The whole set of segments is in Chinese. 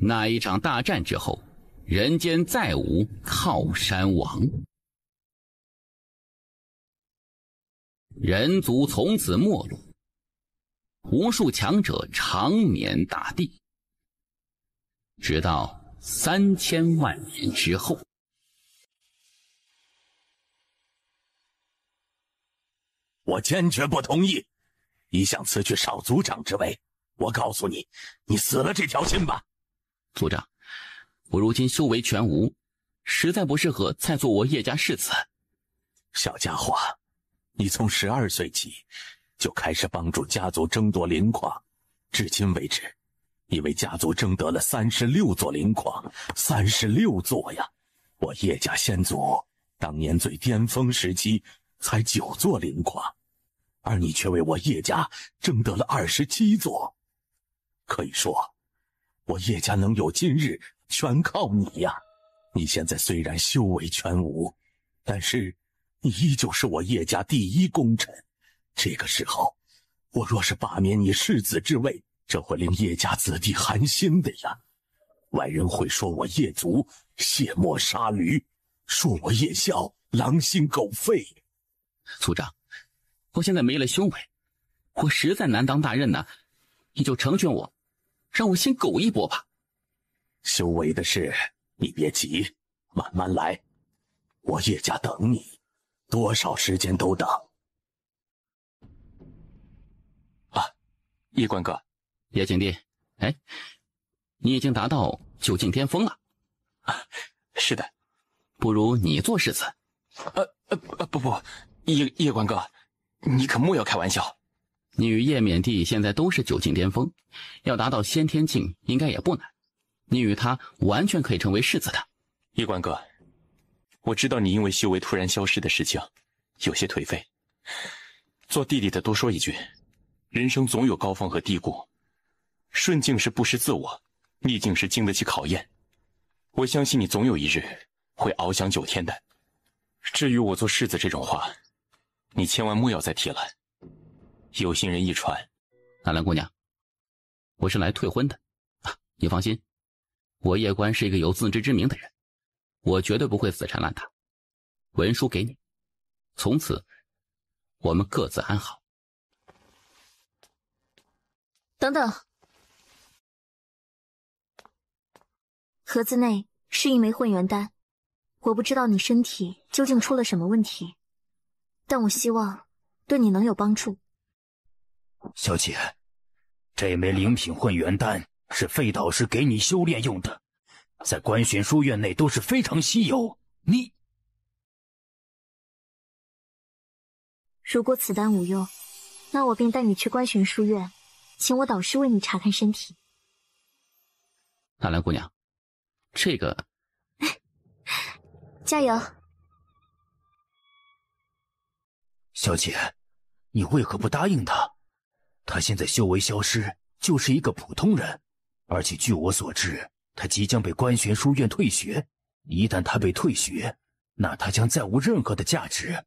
那一场大战之后，人间再无靠山王，人族从此没落，无数强者长眠大地，直到3000万年之后。我坚决不同意！你想辞去少族长之位，我告诉你，你死了这条心吧！族长，我如今修为全无，实在不适合再做我叶家世子。小家伙，你从12岁起就开始帮助家族争夺灵矿，至今为止，你为家族争得了36座灵矿，36座呀！我叶家先祖当年最巅峰时期才9座灵矿，而你却为我叶家争得了27座。可以说，我叶家能有今日，全靠你呀！你现在虽然修为全无，但是你依旧是我叶家第一功臣。这个时候，我若是罢免你世子之位，这会令叶家子弟寒心的呀。外人会说我叶族卸磨杀驴，说我叶孝狼心狗肺。族长，我现在没了修为，我实在难当大任呐，你就成全我，让我先苟一搏吧。修为的事你别急，慢慢来，我叶家等你，多少时间都等。叶关哥，叶景帝，哎，你已经达到9境巅峰了。是的。不如你做世子。不，叶关哥，你可莫要开玩笑。你与叶冕帝现在都是9境巅峰，要达到先天境应该也不难。你与他完全可以成为世子的。叶关哥，我知道你因为修为突然消失的事情有些颓废。做弟弟的多说一句，人生总有高峰和低谷，顺境是不失自我，逆境是经得起考验。我相信你总有一日会翱翔9天的。至于我做世子这种话，你千万莫要再提了。有心人一传。纳兰姑娘，我是来退婚的。你放心，我叶关是一个有自知之明的人，我绝对不会死缠烂打。文书给你，从此我们各自安好。等等，盒子内是一枚混元丹，我不知道你身体究竟出了什么问题，但我希望对你能有帮助。小姐，这枚灵品混元丹是废导师给你修炼用的，在观玄书院内都是非常稀有。如果此丹无用，那我便带你去观玄书院，请我导师为你查看身体。纳兰姑娘，这个加油。小姐，你为何不答应他？他现在修为消失，就是一个普通人，而且据我所知，他即将被观玄书院退学。一旦他被退学，那他将再无任何的价值。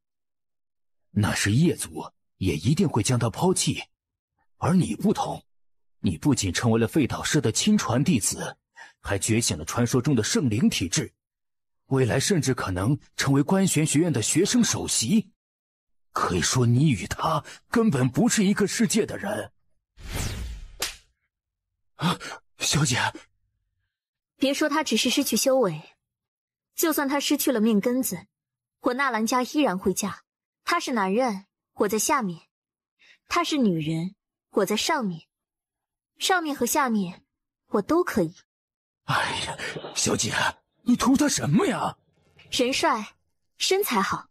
那时叶族也一定会将他抛弃。而你不同，你不仅成为了废导师的亲传弟子，还觉醒了传说中的圣灵体质，未来甚至可能成为观玄学院的学生首席。可以说你与他根本不是一个世界的人。小姐，别说他只是失去修为，就算他失去了命根子，我纳兰家依然会嫁。他是男人，我在下面；他是女人，我在上面。上面和下面，我都可以。哎呀，小姐，你图他什么呀？人帅，身材好。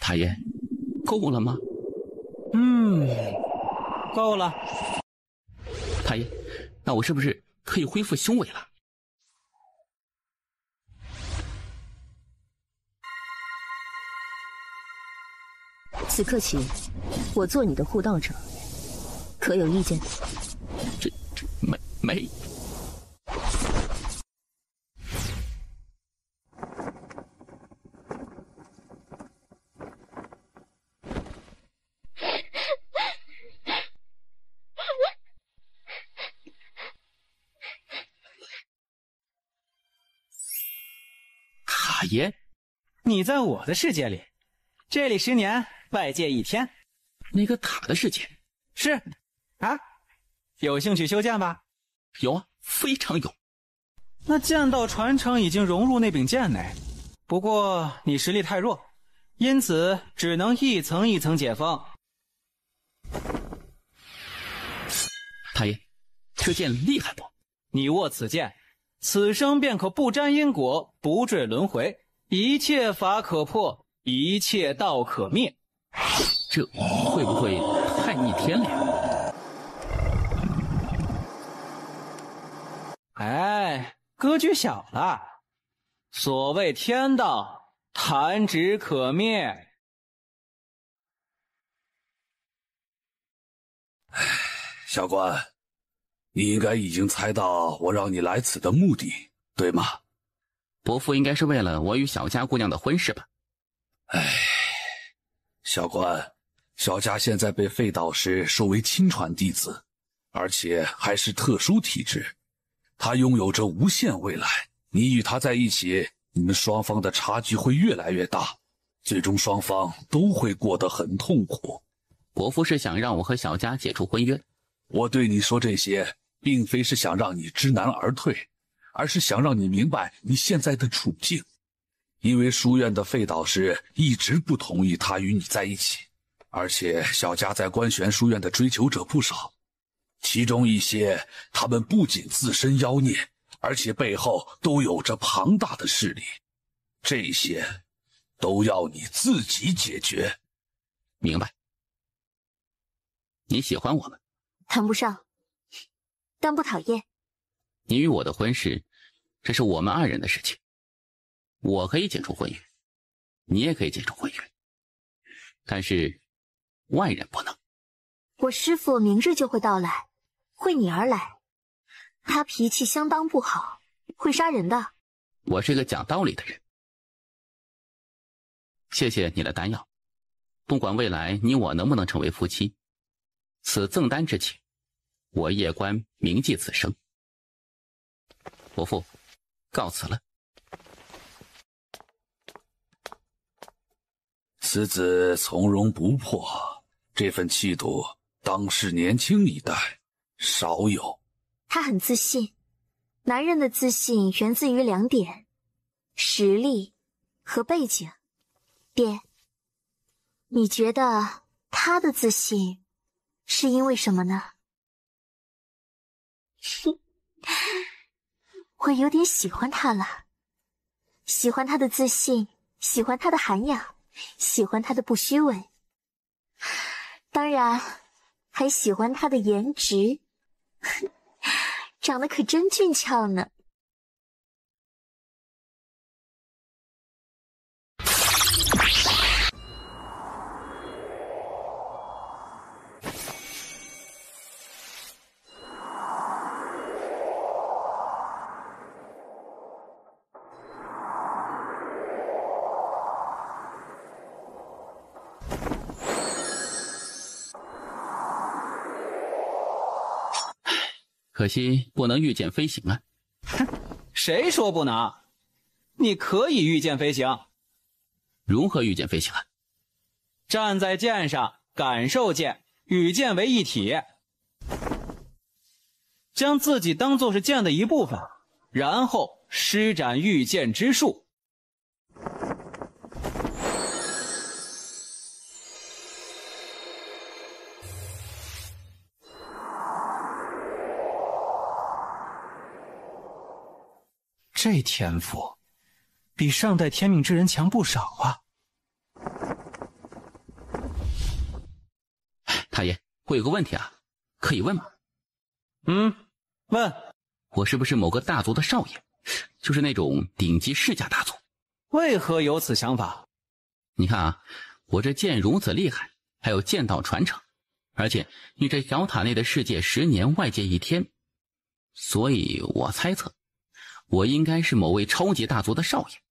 大爷，够了吗？够了。大爷，那我是不是可以恢复修为了？此刻起，我做你的护道者，可有意见？这没。大爷，你在我的世界里，这里10年，外界1天。那个塔的世界是啊，有兴趣修剑吧？有啊，非常有。那剑道传承已经融入那柄剑内，不过你实力太弱，因此只能一层一层解封。大爷，这剑厉害不？你握此剑，此生便可不沾因果，不坠轮回，一切法可破，一切道可灭。这会不会太逆天了呀？哎，格局小了。所谓天道，弹指可灭。小关，你应该已经猜到我让你来此的目的，对吗？伯父应该是为了我与小佳姑娘的婚事吧？小关，小佳现在被废导师收为亲传弟子，而且还是特殊体质，她拥有着无限未来。你与她在一起，你们双方的差距会越来越大，最终双方都会过得很痛苦。伯父是想让我和小佳解除婚约。我对你说这些，并非是想让你知难而退，而是想让你明白你现在的处境。因为书院的废导师一直不同意他与你在一起，而且小佳在观玄书院的追求者不少，其中一些他们不仅自身妖孽，而且背后都有着庞大的势力，这些都要你自己解决。明白。你喜欢我吗？谈不上，但不讨厌。你与我的婚事，这是我们2人的事情。我可以解除婚约，你也可以解除婚约，但是外人不能。我师父明日就会到来，会你而来。他脾气相当不好，会杀人的。我是个讲道理的人。谢谢你的丹药，不管未来你我能不能成为夫妻，此赠丹之情，我叶关铭记此生。伯父，告辞了。此子从容不迫，这份气度当世年轻一代少有。他很自信，男人的自信源自于2点：实力和背景。爹，你觉得他的自信是因为什么呢？我有点喜欢他了，喜欢他的自信，喜欢他的涵养，喜欢他的不虚伪，当然还喜欢他的颜值，长得可真俊俏呢。可惜不能御剑飞行啊。谁说不能？你可以御剑飞行。如何御剑飞行啊？站在剑上，感受剑，与剑为一体，将自己当作是剑的一部分，然后施展御剑之术。这天赋比上代天命之人强不少啊。太爷，我有个问题啊，可以问吗？问。我是不是某个大族的少爷？就是那种顶级世家大族。为何有此想法？你看啊，我这剑如此厉害，还有剑道传承，而且与这小塔内的世界10年，外界1天，所以我猜测我应该是某位超级大族的少爷，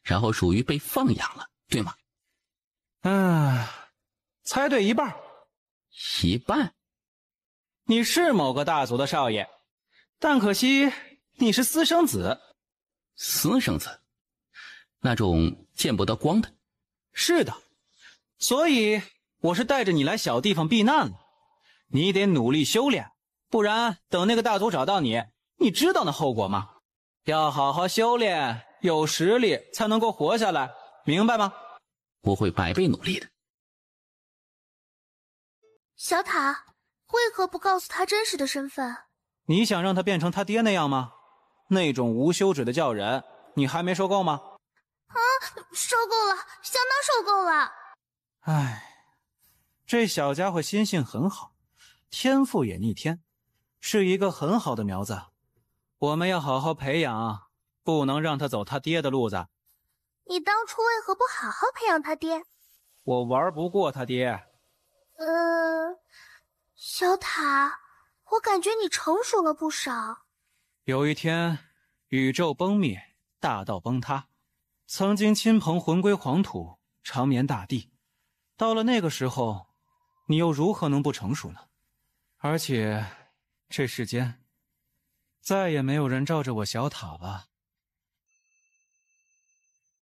然后属于被放养了，对吗？猜对一半。一半？你是某个大族的少爷，但可惜你是私生子。私生子？那种见不得光的。是的，所以我是带着你来小地方避难了。你得努力修炼，不然等那个大族找到你，你知道那后果吗？要好好修炼，有实力才能够活下来，明白吗？我会百倍努力的。小塔，为何不告诉他真实的身份？你想让他变成他爹那样吗？那种无休止的叫人，你还没受够吗？受够了，相当受够了。唉，这小家伙心性很好，天赋也逆天，是一个很好的苗子。我们要好好培养，不能让他走他爹的路子。你当初为何不好好培养他爹？我玩不过他爹。小塔，我感觉你成熟了不少。有一天，宇宙崩灭，大道崩塌，曾经亲朋魂归黄土，长眠大地。到了那个时候，你又如何能不成熟呢？而且，这世间再也没有人罩着我小塔了。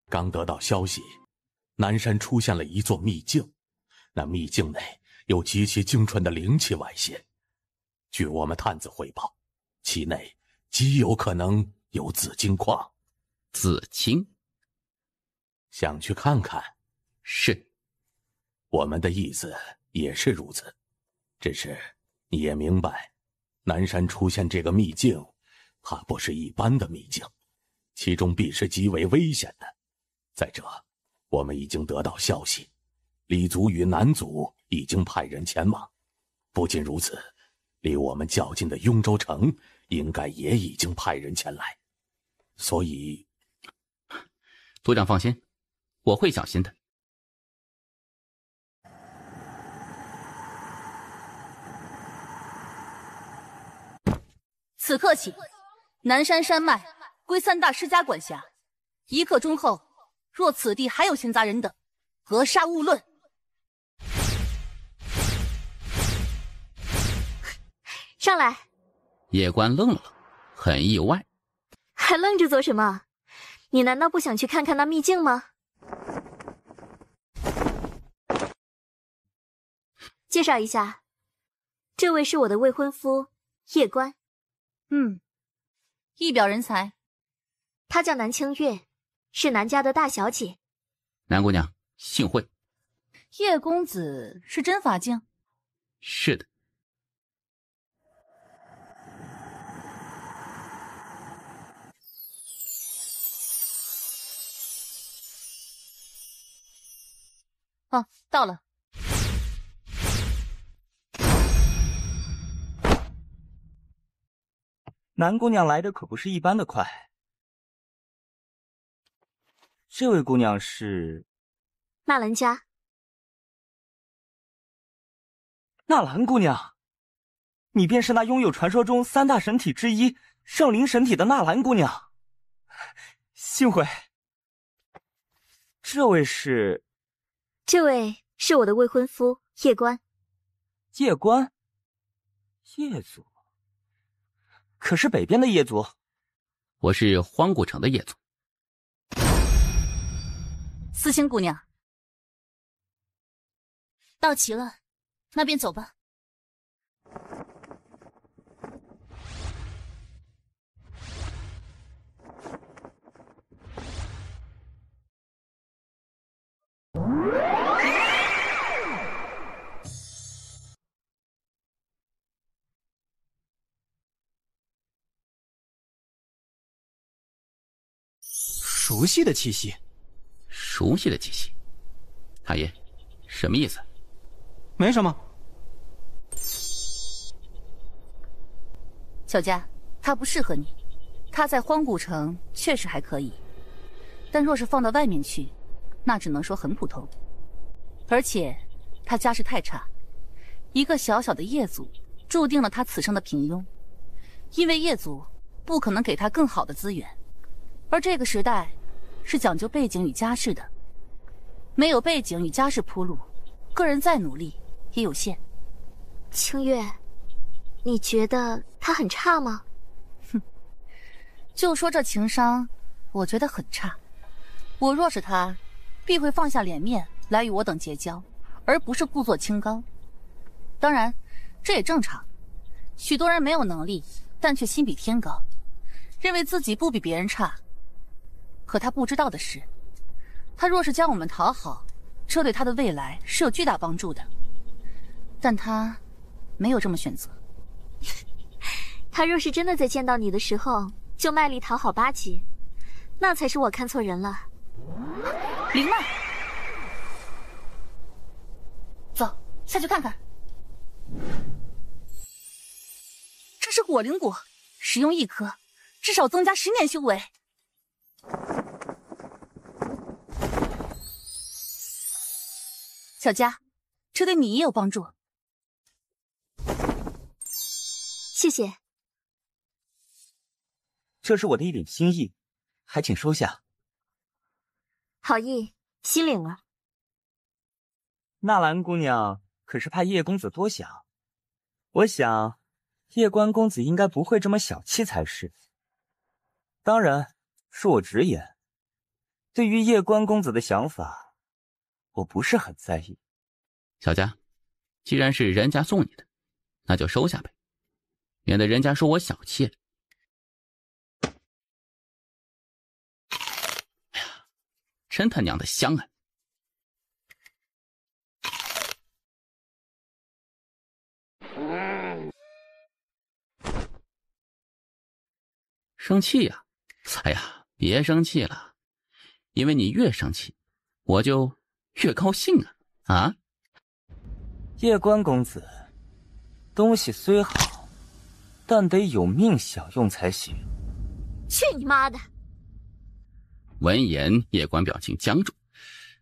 刚得到消息，南山出现了一座秘境，那秘境内有极其精纯的灵气外泄。据我们探子汇报，其内极有可能有紫金矿。紫金？想去看看？是。我们的意思也是如此，只是你也明白，南山出现这个秘境，它不是一般的秘境，其中必是极为危险的。再者，我们已经得到消息，李族与南族已经派人前往。不仅如此，离我们较近的雍州城应该也已经派人前来。所以，族长放心，我会小心的。此刻起，南山山脉归3大世家管辖。1刻钟后，若此地还有闲杂人等，格杀勿论。上来。叶关愣了愣，很意外。还愣着做什么？你难道不想去看看那秘境吗？介绍一下，这位是我的未婚夫叶关。一表人才。她叫南清月，是南家的大小姐。南姑娘，幸会。叶公子是真法境？是的。哦，到了。南姑娘来的可不是一般的快。这位姑娘是纳兰家。纳兰姑娘，你便是那拥有传说中3大神体之一圣灵神体的纳兰姑娘。幸会。这位是我的未婚夫叶关。叶关？叶族？可是北边的叶族。我是荒古城的叶族。思清姑娘，到齐了，那便走吧。熟悉的气息。熟悉的气息。太爷，什么意思？没什么。小佳，他不适合你。他在荒古城确实还可以，但若是放到外面去，那只能说很普通。而且他家世太差，一个小小的叶族注定了他此生的平庸，因为叶族不可能给他更好的资源，而这个时代是讲究背景与家世的，没有背景与家世铺路，个人再努力也有限。清月，你觉得他很差吗？就说这情商，我觉得很差。我若是他，必会放下脸面来与我等结交，而不是故作清高。当然，这也正常。许多人没有能力，但却心比天高，认为自己不比别人差。可他不知道的是，他若是将我们讨好，这对他的未来是有巨大帮助的。但他没有这么选择。他若是真的在见到你的时候就卖力讨好八级，那才是我看错人了。灵脉，走，下去看看。这是火灵果，食用1颗，至少增加10年修为。小佳，这对你也有帮助。谢谢。这是我的一点心意，还请收下。好意，心领了。纳兰姑娘可是怕叶公子多想，我想叶关公子应该不会这么小气才是。当然，恕我直言，对于叶关公子的想法，我不是很在意。小佳，既然是人家送你的，那就收下呗，免得人家说我小气。哎呀，真他娘的香啊！生气呀？哎呀，别生气了，因为你越生气，我就越高兴啊！啊？叶关公子，东西虽好，但得有命享用才行。去你妈的！闻言，叶关表情僵住，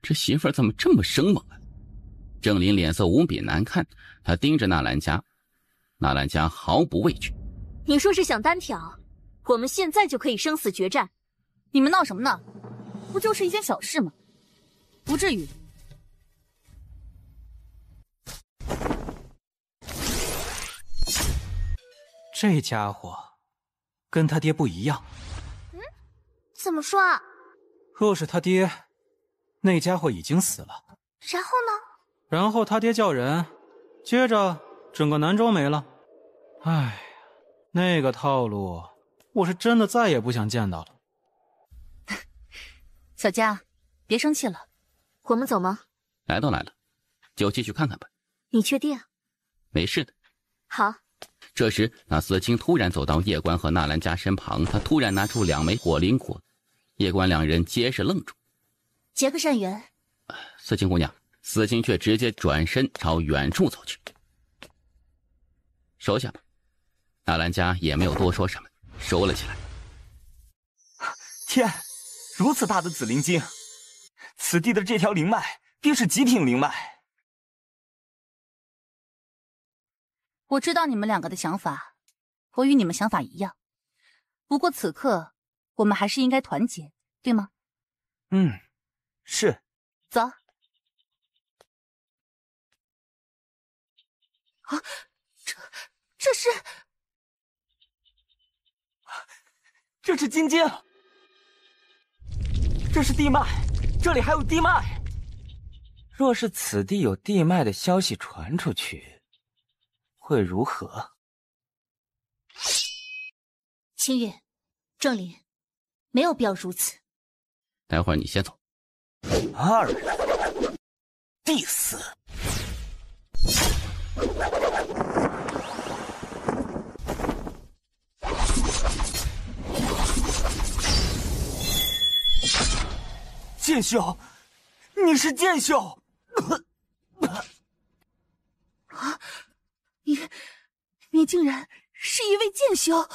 这媳妇儿怎么这么生猛啊？郑林脸色无比难看，他盯着纳兰家，纳兰家毫不畏惧。你说是想单挑？我们现在就可以生死决战。你们闹什么呢？不就是一件小事吗？不至于。这家伙跟他爹不一样。怎么说啊？若是他爹，那家伙已经死了。然后呢？然后他爹叫人，接着整个南州没了。唉，那个套路，我是真的再也不想见到了。小佳，别生气了。我们走吗？来都来了，就继续看看吧。你确定？没事的。好。这时，那司清突然走到叶关和纳兰家身旁，他突然拿出2枚火灵果，叶关两人皆是愣住。结个善缘。司清姑娘，司清却直接转身朝远处走去。收下吧。纳兰家也没有多说什么，收了起来。天，如此大的紫灵晶，此地的这条灵脉必是极品灵脉。我知道你们两个的想法，我与你们想法一样。不过此刻，我们还是应该团结，对吗？是。走。啊，这是金晶，这是地脉，这里还有地脉。若是此地有地脉的消息传出去，会如何？青月，郑林，没有必要如此。待会儿你先走。二人必死。剑修，你是剑修？啊！你竟然是一位剑修！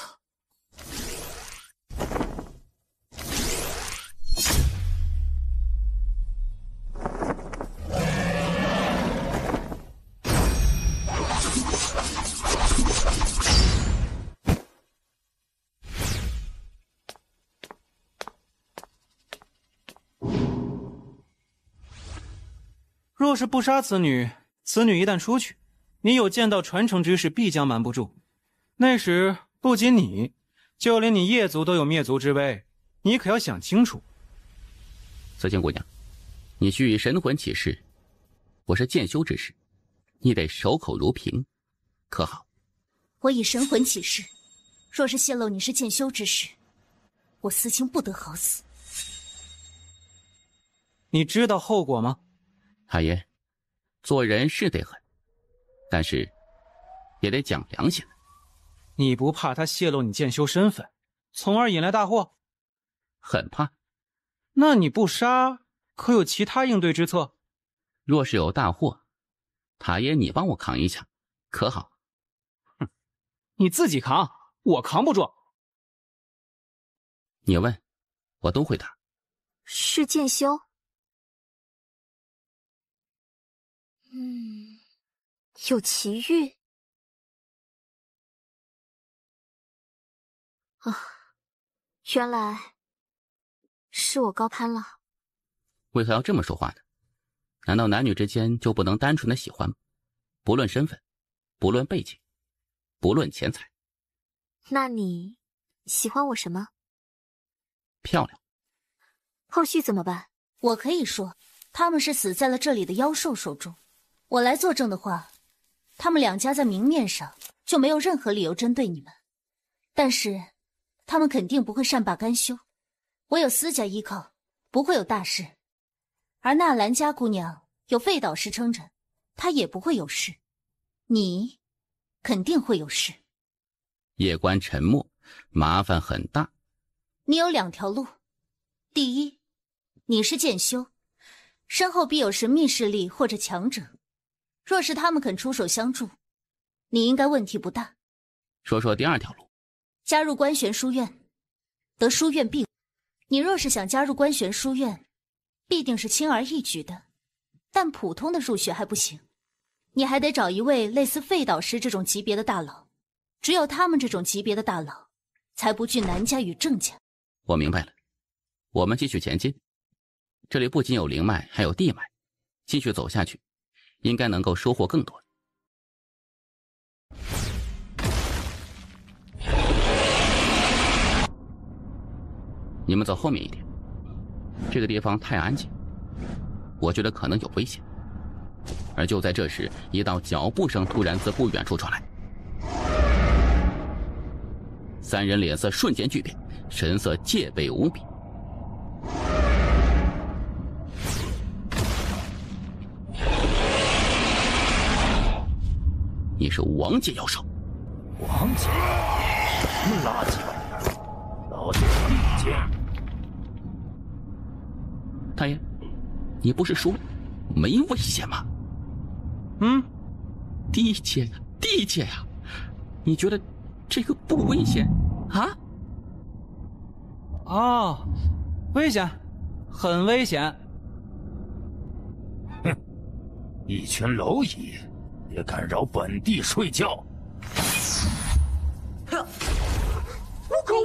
若是不杀此女，此女一旦出去，你有见到传承之事必将瞒不住。那时不仅你，就连你叶族都有灭族之危，你可要想清楚。思清姑娘，你需以神魂起誓，我是剑修之士，你得守口如瓶，可好？我以神魂起誓，若是泄露你是剑修之士，我思清不得好死。你知道后果吗？海爷，做人是得狠，但是也得讲良心。你不怕他泄露你剑修身份，从而引来大祸？很怕。那你不杀，可有其他应对之策？若是有大祸，塔爷你帮我扛一下，可好？哼，你自己扛，我扛不住。你问，我都会答。是剑修？有奇遇啊，原来是我高攀了。为何要这么说话呢？难道男女之间就不能单纯的喜欢吗？不论身份，不论背景，不论钱财。那你喜欢我什么？漂亮。后续怎么办？我可以说，他们是死在了这里的妖兽手中。我来作证的话，他们两家在明面上就没有任何理由针对你们，但是他们肯定不会善罢甘休。我有私家依靠，不会有大事。而纳兰家姑娘有废导师撑着，她也不会有事。你肯定会有事。夜观沉默，麻烦很大。你有两条路，第一，你是剑修，身后必有神秘势力或者强者，若是他们肯出手相助，你应该问题不大。说说第二条路。加入观玄书院，得书院庇护。你若是想加入观玄书院，必定是轻而易举的，但普通的入学还不行，你还得找一位类似废导师这种级别的大佬，只有他们这种级别的大佬，才不惧南家与郑家。我明白了，我们继续前进。这里不仅有灵脉，还有地脉，继续走下去，应该能够收获更多。你们走后面一点，这个地方太安静，我觉得可能有危险。而就在这时，一道脚步声突然自不远处传来，三人脸色瞬间巨变，神色戒备无比。你是王界妖兽？王界？什么垃圾玩意儿！老子是地界。太爷，你不是说没危险吗？地界呀，地界呀，你觉得这个不危险啊？哦，危险，很危险。哼，一群蝼蚁也敢扰本地睡觉！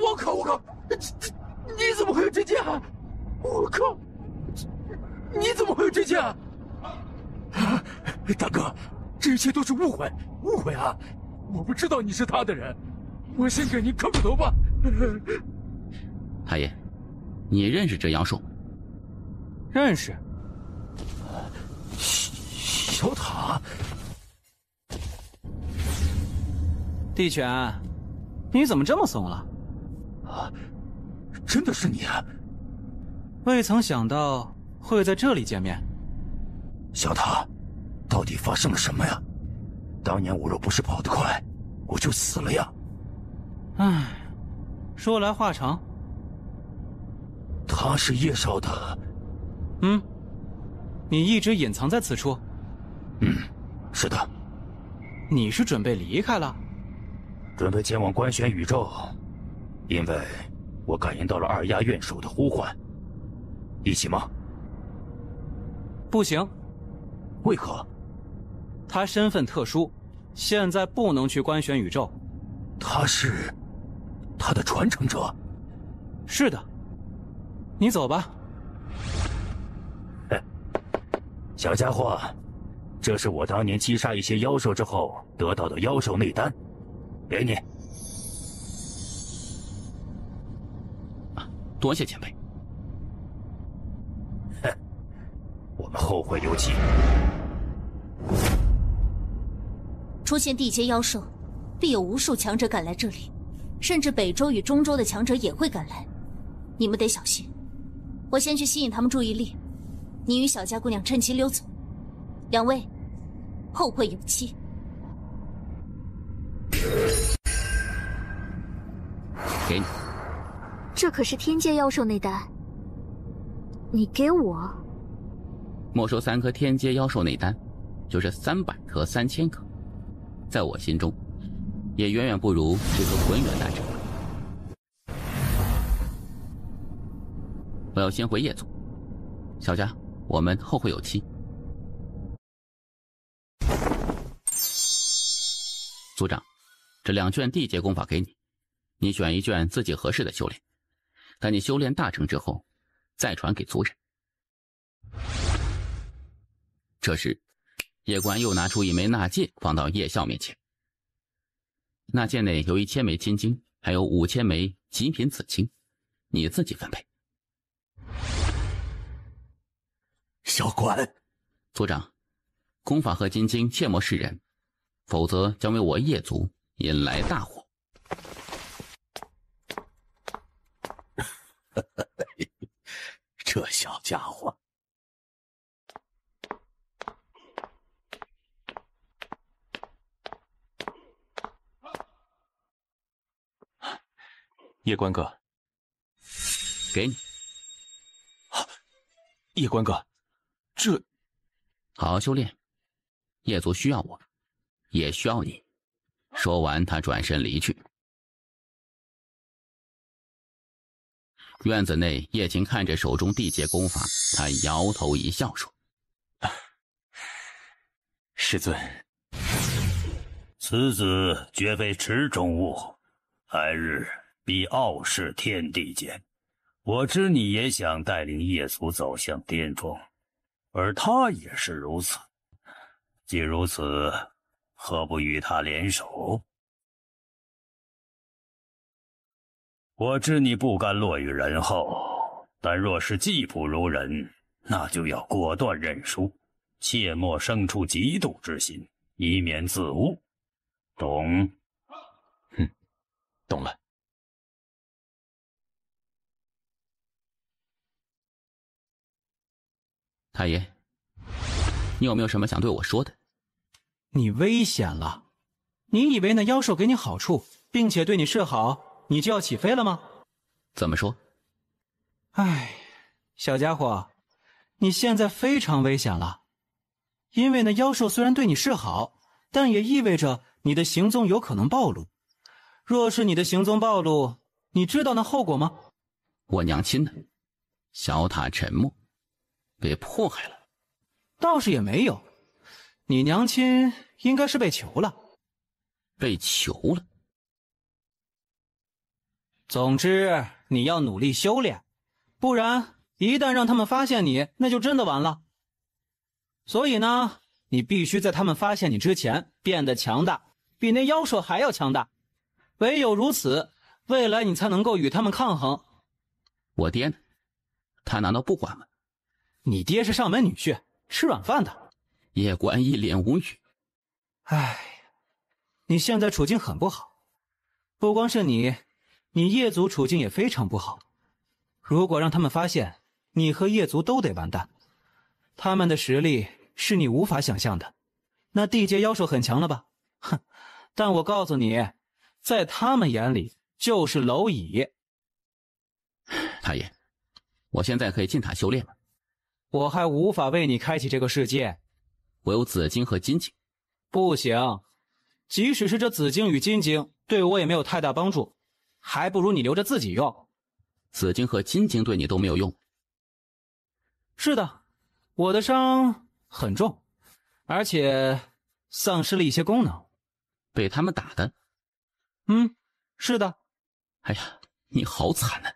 我靠！你怎么会有这件？我靠！你怎么会有这件？大哥，这一切都是误会啊！我不知道你是他的人，我先给您磕个头吧。太爷，你认识这妖兽？认识。小塔。地犬，你怎么这么怂了？真的是你啊！未曾想到会在这里见面。小塔，到底发生了什么呀？当年我若不是跑得快，我就死了呀！唉，说来话长。他是叶少的。你一直隐藏在此处？是的。你是准备离开了？准备前往观玄宇宙，因为我感应到了二丫院首的呼唤。一起吗？不行。为何？他身份特殊，现在不能去观玄宇宙。他是他的传承者。是的。你走吧。小家伙，这是我当年击杀一些妖兽之后得到的妖兽内丹，给你。多谢前辈。后会有期。出现地阶妖兽，必有无数强者赶来这里，甚至北周与中州的强者也会赶来，你们得小心。我先去吸引他们注意力，你与小家姑娘趁机溜走。两位，后会有期。给你，这可是天阶妖兽内丹，你给我？没收3颗天阶妖兽内丹，就是300颗、3000颗，在我心中，也远远不如这颗浑元丹者。我要先回叶族，小家，我们后会有期。族长，这2卷地阶功法给你，你选一卷自己合适的修炼，等你修炼大成之后，再传给族人。这时，叶官又拿出一枚纳戒放到叶笑面前。纳戒内有1000枚金晶，还有5000枚极品紫晶，你自己分配。小官，族长，功法和金晶切莫示人，否则将为我叶族引来大祸。这小家伙，叶关哥，给你。叶关哥，这好好修炼，叶族需要我，也需要你。说完，他转身离去。院子内，叶晴看着手中地阶功法，他摇头一笑说：“师尊，此子绝非池中物，来日必傲视天地间。我知你也想带领叶族走向巅峰，而他也是如此。既如此，何不与他联手？我知你不甘落于人后，但若是技不如人，那就要果断认输，切莫生出嫉妒之心，以免自误。懂？懂了。太爷，你有没有什么想对我说的？你危险了！你以为那妖兽给你好处，并且对你示好，你就要起飞了吗？怎么说？唉，小家伙，你现在非常危险了。因为那妖兽虽然对你示好，但也意味着你的行踪有可能暴露。若是你的行踪暴露，你知道那后果吗？我娘亲呢？小塔沉默，被迫害了？倒是也没有，你娘亲应该是被囚了。被囚了？总之，你要努力修炼，不然一旦让他们发现你，那就真的完了。所以呢，你必须在他们发现你之前变得强大，比那妖兽还要强大。唯有如此，未来你才能够与他们抗衡。我爹呢？他难道不管吗？你爹是上门女婿，吃软饭的。叶关一脸无语。唉，你现在处境很不好，不光是你叶族处境也非常不好。如果让他们发现，你和叶族都得完蛋。他们的实力是你无法想象的。那地阶妖兽很强了吧？哼！但我告诉你，在他们眼里就是蝼蚁。太爷，我现在可以进塔修炼吗？我还无法为你开启这个世界。我有紫晶和金晶。不行，即使是这紫晶与金晶，对我也没有太大帮助，还不如你留着自己用。紫晶和金晶对你都没有用。是的，我的伤很重，而且丧失了一些功能。被他们打的？是的。哎呀，你好惨啊！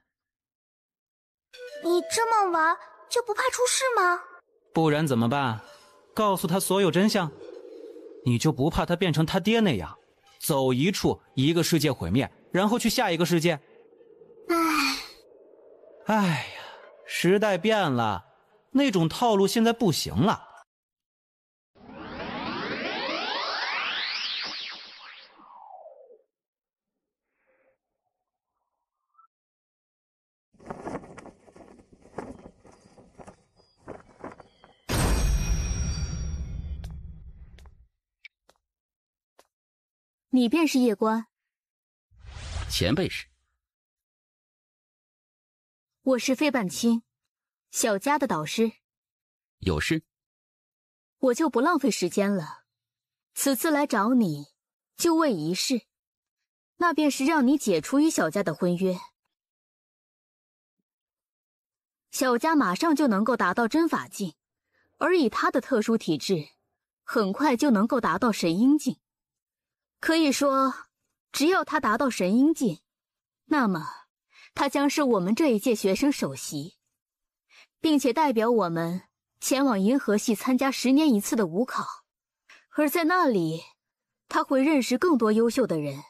你这么玩就不怕出事吗？不然怎么办？告诉他所有真相？你就不怕他变成他爹那样，走一处一个世界毁灭，然后去下一个世界？哎呀，时代变了，那种套路现在不行了。你便是叶关？前辈是。我是费半清，小佳的导师。有事？我就不浪费时间了。此次来找你，就为一事，那便是让你解除与小佳的婚约。小佳马上就能够达到真法境，而以她的特殊体质，很快就能够达到神阴境。可以说，只要她达到神阴境，那么她将是我们这一届学生首席，并且代表我们前往银河系参加10年一次的武考。而在那里，她会认识更多优秀的人，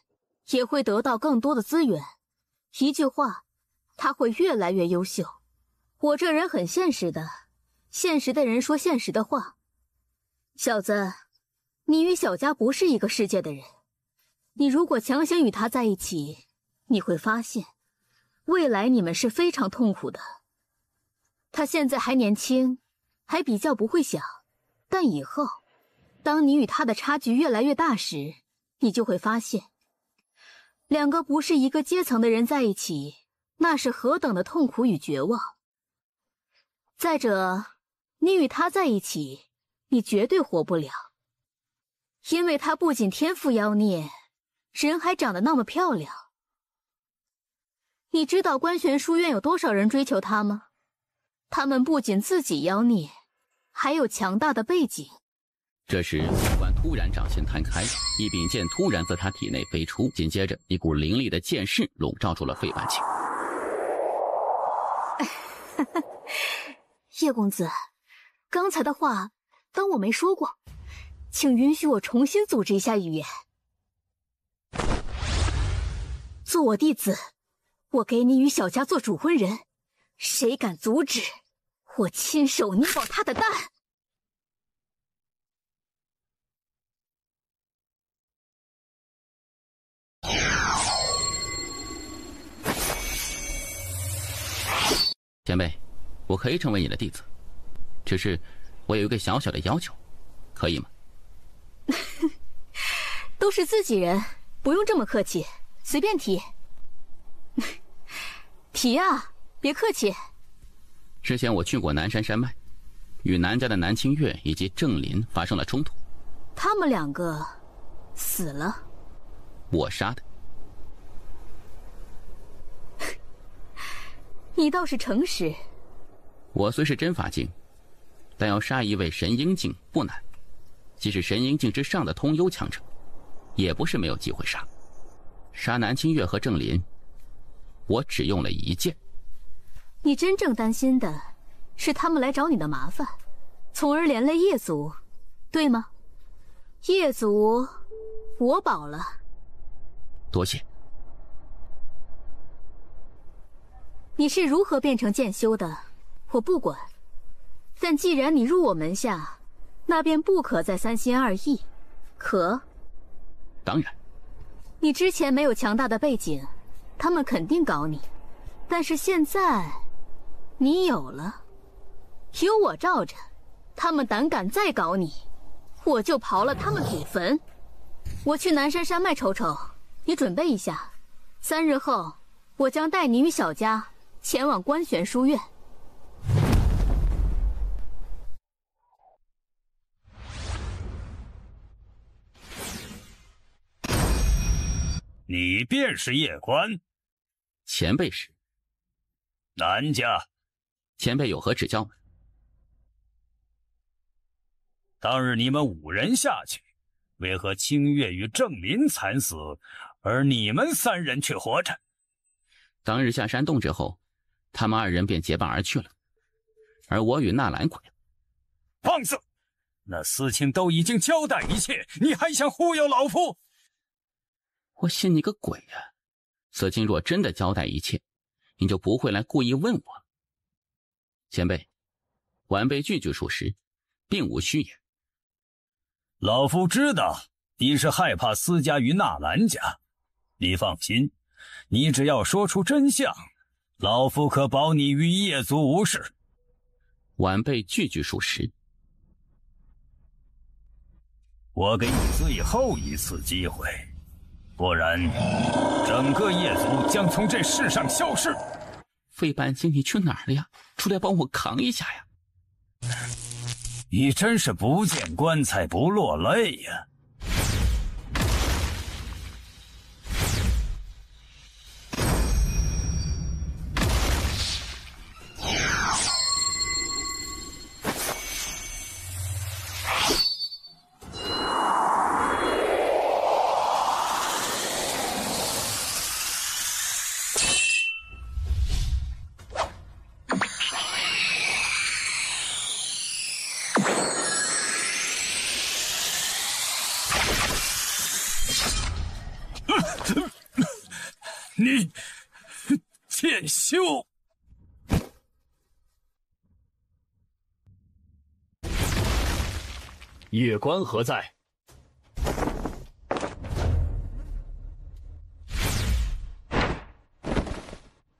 也会得到更多的资源。一句话，她会越来越优秀。我这人很现实的，现实的人说现实的话。小子，你与小佳不是一个世界的人。你如果强行与他在一起，你会发现，未来你们是非常痛苦的。他现在还年轻，还比较不会想，但以后，当你与他的差距越来越大时，你就会发现，两个不是一个阶层的人在一起，那是何等的痛苦与绝望。再者，你与他在一起，你绝对活不了，因为他不仅天赋妖孽，人还长得那么漂亮。你知道观玄书院有多少人追求他吗？他们不仅自己妖孽，还有强大的背景。这时，叶关突然掌心摊开，一柄剑突然自他体内飞出，紧接着一股凌厉的剑势笼罩住了费半清。叶公子，刚才的话当我没说过，请允许我重新组织一下语言。做我弟子，我给你与小佳做主婚人，谁敢阻止，我亲手捏爆他的蛋！前辈，我可以成为你的弟子，只是我有一个小小的要求，可以吗？都是自己人，不用这么客气，随便提。提啊，别客气。之前我去过南山山脉，与南家的南清月以及郑林发生了冲突，他们两个死了，我杀的。你倒是诚实。我虽是真法境，但要杀一位神阴境不难，即使神阴境之上的通幽强者，也不是没有机会杀。杀南清月和郑林，我只用了一剑。你真正担心的是他们来找你的麻烦，从而连累叶族，对吗？叶族，我保了。多谢。你是如何变成剑修的，我不管。但既然你入我门下，那便不可再三心二意，可？当然。你之前没有强大的背景，他们肯定搞你。但是现在，你有了，有我罩着，他们胆敢再搞你，我就刨了他们祖坟。我去南山山脉瞅瞅，你准备一下，3日后，我将带你与小佳前往观玄书院。你便是叶关？前辈是。南家？前辈有何指教吗？当日你们5人下去，为何清月与郑林惨死，而你们3人却活着？当日下山洞之后，他们2人便结伴而去了，而我与纳兰鬼。放肆！那司卿都已经交代一切，你还想忽悠老夫？我信你个鬼呀！司卿若真的交代一切，你就不会来故意问我。前辈，晚辈句句属实，并无虚言。老夫知道你是害怕私家于纳兰家，你放心，你只要说出真相，老夫可保你与叶族无事。晚辈句句属实。我给你最后一次机会，不然整个叶族将从这世上消失。费半星，你去哪儿了呀？出来帮我扛一下呀！你真是不见棺材不落泪呀！你剑修，叶关何在？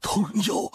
童友，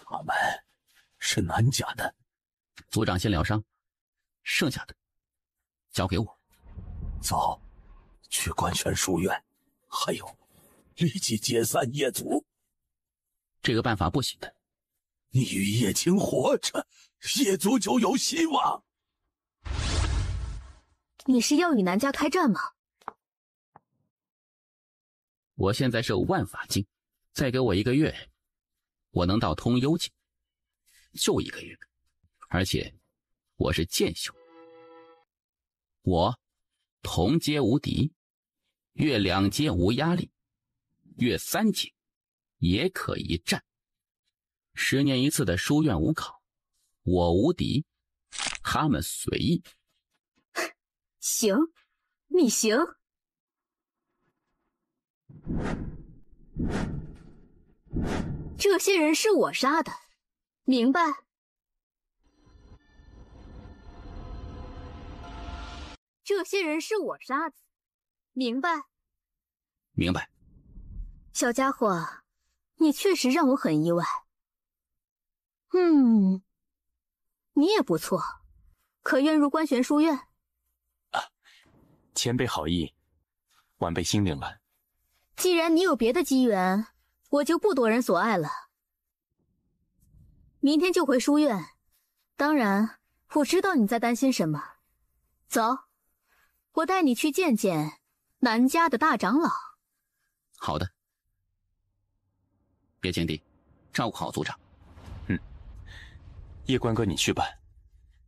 他们是南家的。族长先疗伤，剩下的交给我。走，去官宣书院，还有，立即解散叶族。这个办法不行的。你与叶青活着，叶族就有希望。你是要与南家开战吗？我现在是万法境，再给我1个月，我能到通幽境，就1个月，而且我是剑修，我同阶无敌，越2阶无压力，越3阶也可一战。10年一次的书院五考，我无敌，他们随意。行，你行。这些人是我杀的，明白？这些人是我杀的，明白？明白。小家伙，你确实让我很意外。你也不错，可愿入官玄书院？前辈好意，晚辈心领了。既然你有别的机缘，我就不夺人所爱了。明天就回书院，当然，我知道你在担心什么。走，我带你去见见南家的大长老。好的，别见地，照顾好族长。叶关哥，你去吧，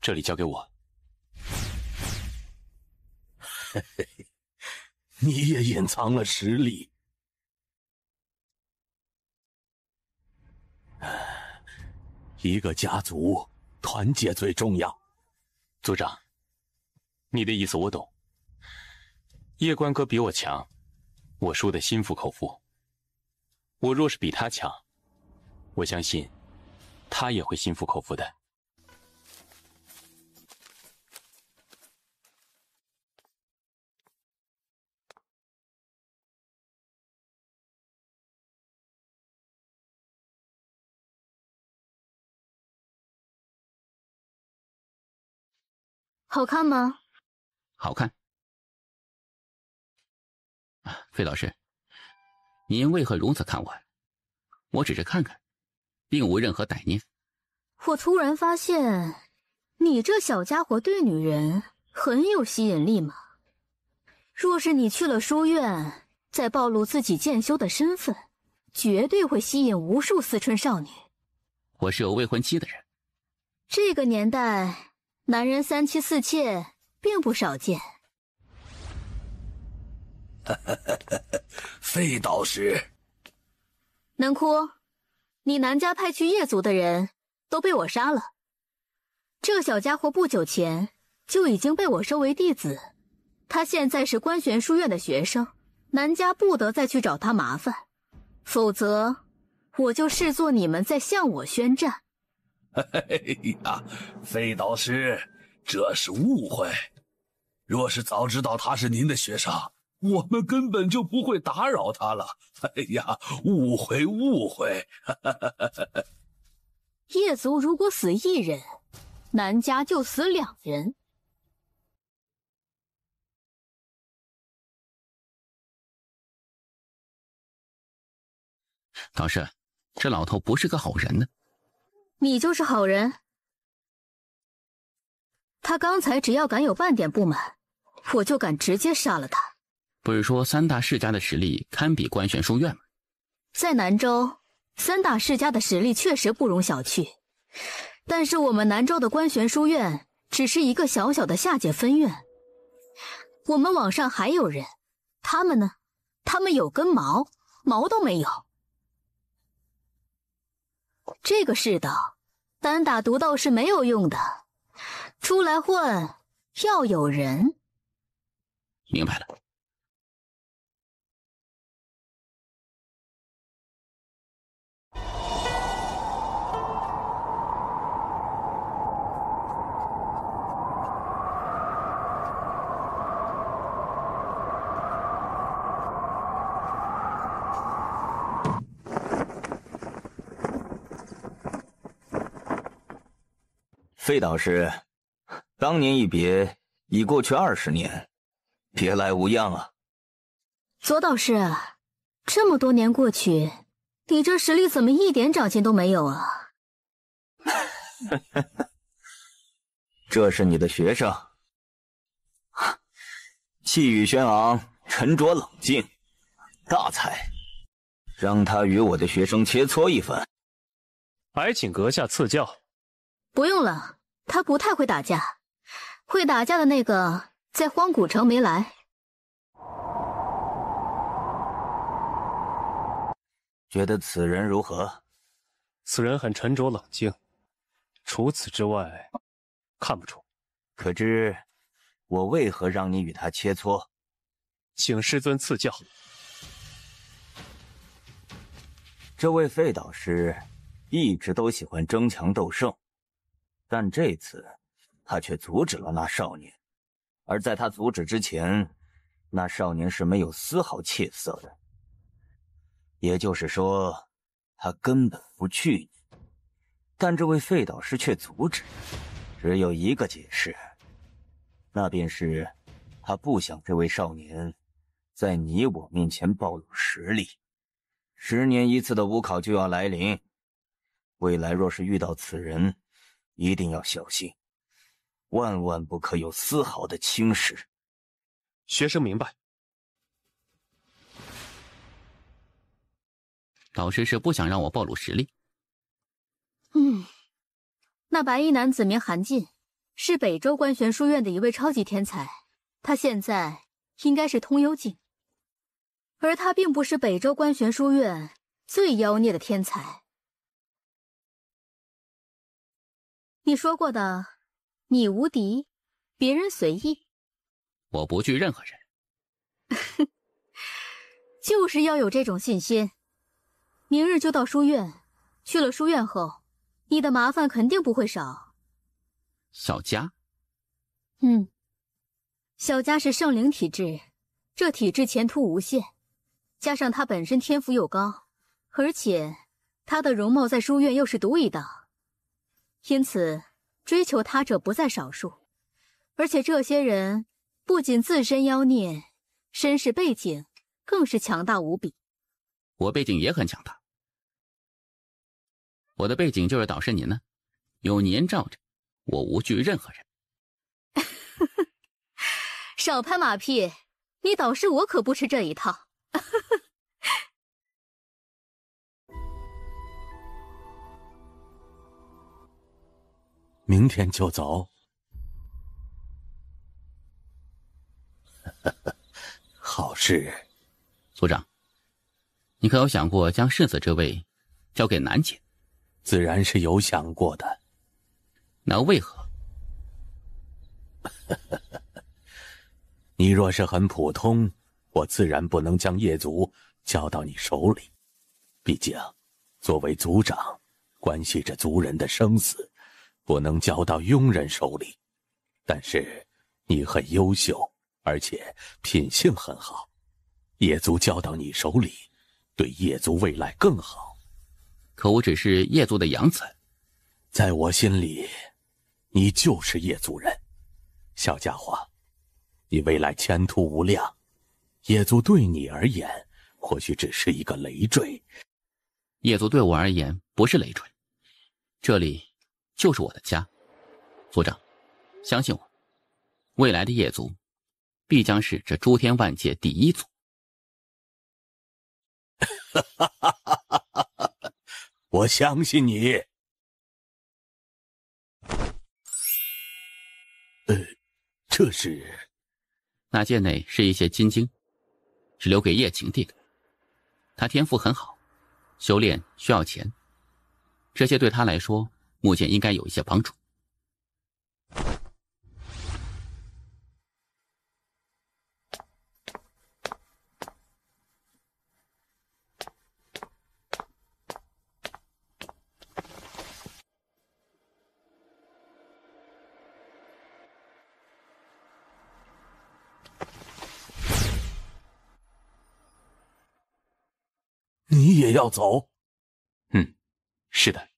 这里交给我。嘿嘿，你也隐藏了实力。一个家族团结最重要。族长，你的意思我懂。叶关哥比我强，我输得心服口服。我若是比他强，我相信他也会心服口服的。好看吗？好看。费老师，您为何如此看我？我只是看看，并无任何歹念。我突然发现，你这小家伙对女人很有吸引力嘛。若是你去了书院，再暴露自己剑修的身份，绝对会吸引无数思春少女。我是有未婚妻的人。这个年代，男人3妻4妾并不少见。费导师，南窟，你南家派去夜族的人都被我杀了。这小家伙不久前就已经被我收为弟子，他现在是观玄书院的学生，南家不得再去找他麻烦，否则我就视作你们在向我宣战。哎呀，费导师，这是误会。若是早知道他是您的学生，我们根本就不会打扰他了。哎呀，误会误会。夜族如果死1人，南家就死2人。导师，这老头不是个好人呢。你就是好人。他刚才只要敢有半点不满，我就敢直接杀了他。不是说3大世家的实力堪比观玄书院吗？在南州，3大世家的实力确实不容小觑，但是我们南州的观玄书院只是一个小小的下界分院。我们往上还有人，他们呢？他们有根毛都没有。这个世道，单打独斗是没有用的，出来混要有人。明白了。费导师，当年一别，已过去20年，别来无恙啊。左导师，这么多年过去，你这实力怎么一点长进都没有啊？这是你的学生，气宇轩昂，沉着冷静，大才，让他与我的学生切磋一番。还请阁下赐教。不用了，他不太会打架，会打架的那个在荒古城没来。觉得此人如何？此人很沉着冷静，除此之外，看不出。可知我为何让你与他切磋？请师尊赐教。这位费导师一直都喜欢争强斗胜，但这次他却阻止了那少年，而在他阻止之前，那少年是没有丝毫怯色的。也就是说，他根本不惧你，但这位费导师却阻止，只有一个解释，那便是他不想这位少年在你我面前暴露实力。10年一次的武考就要来临，未来若是遇到此人，一定要小心，万万不可有丝毫的轻视。学生明白。导师是不想让我暴露实力。那白衣男子名韩进，是北周观玄书院的一位超级天才，他现在应该是通幽境，而他并不是北周观玄书院最妖孽的天才。你说过的，你无敌，别人随意，我不惧任何人。就是要有这种信心。明日就到书院，去了书院后，你的麻烦肯定不会少。小佳？小佳是圣灵体质，这体质前途无限，加上她本身天赋又高，而且她的容貌在书院又是独一档，因此追求她者不在少数。而且这些人不仅自身妖孽，身世背景更是强大无比。我背景也很强大，我的背景就是导师您呢，有您罩着，我无惧任何人。少拍马屁，你导师我可不吃这一套。明天就走。好事。组长，你可有想过将世子这位交给南姐？自然是有想过的。那为何？你若是很普通，我自然不能将叶族交到你手里。毕竟，作为族长，关系着族人的生死，不能交到庸人手里。但是，你很优秀，而且品性很好，叶族交到你手里，对叶族未来更好。可我只是叶族的养子，在我心里，你就是叶族人。小家伙，你未来前途无量，叶族对你而言或许只是一个累赘。叶族对我而言不是累赘，这里就是我的家。族长，相信我，未来的叶族必将是这诸天万界第一族。我相信你。这是？那界内是一些金晶，是留给叶晴帝的。他天赋很好，修炼需要钱，这些对他来说目前应该有一些帮助。你也要走？是的。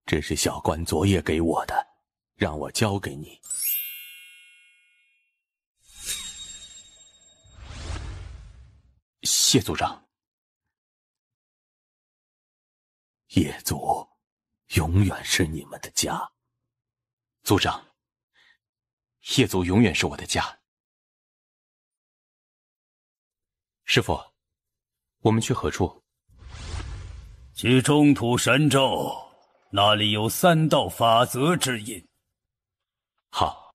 这是小官昨夜给我的，让我交给你。谢族长。叶族永远是你们的家。族长，叶族永远是我的家。师父，我们去何处？去中土神州，那里有3道法则之印。好。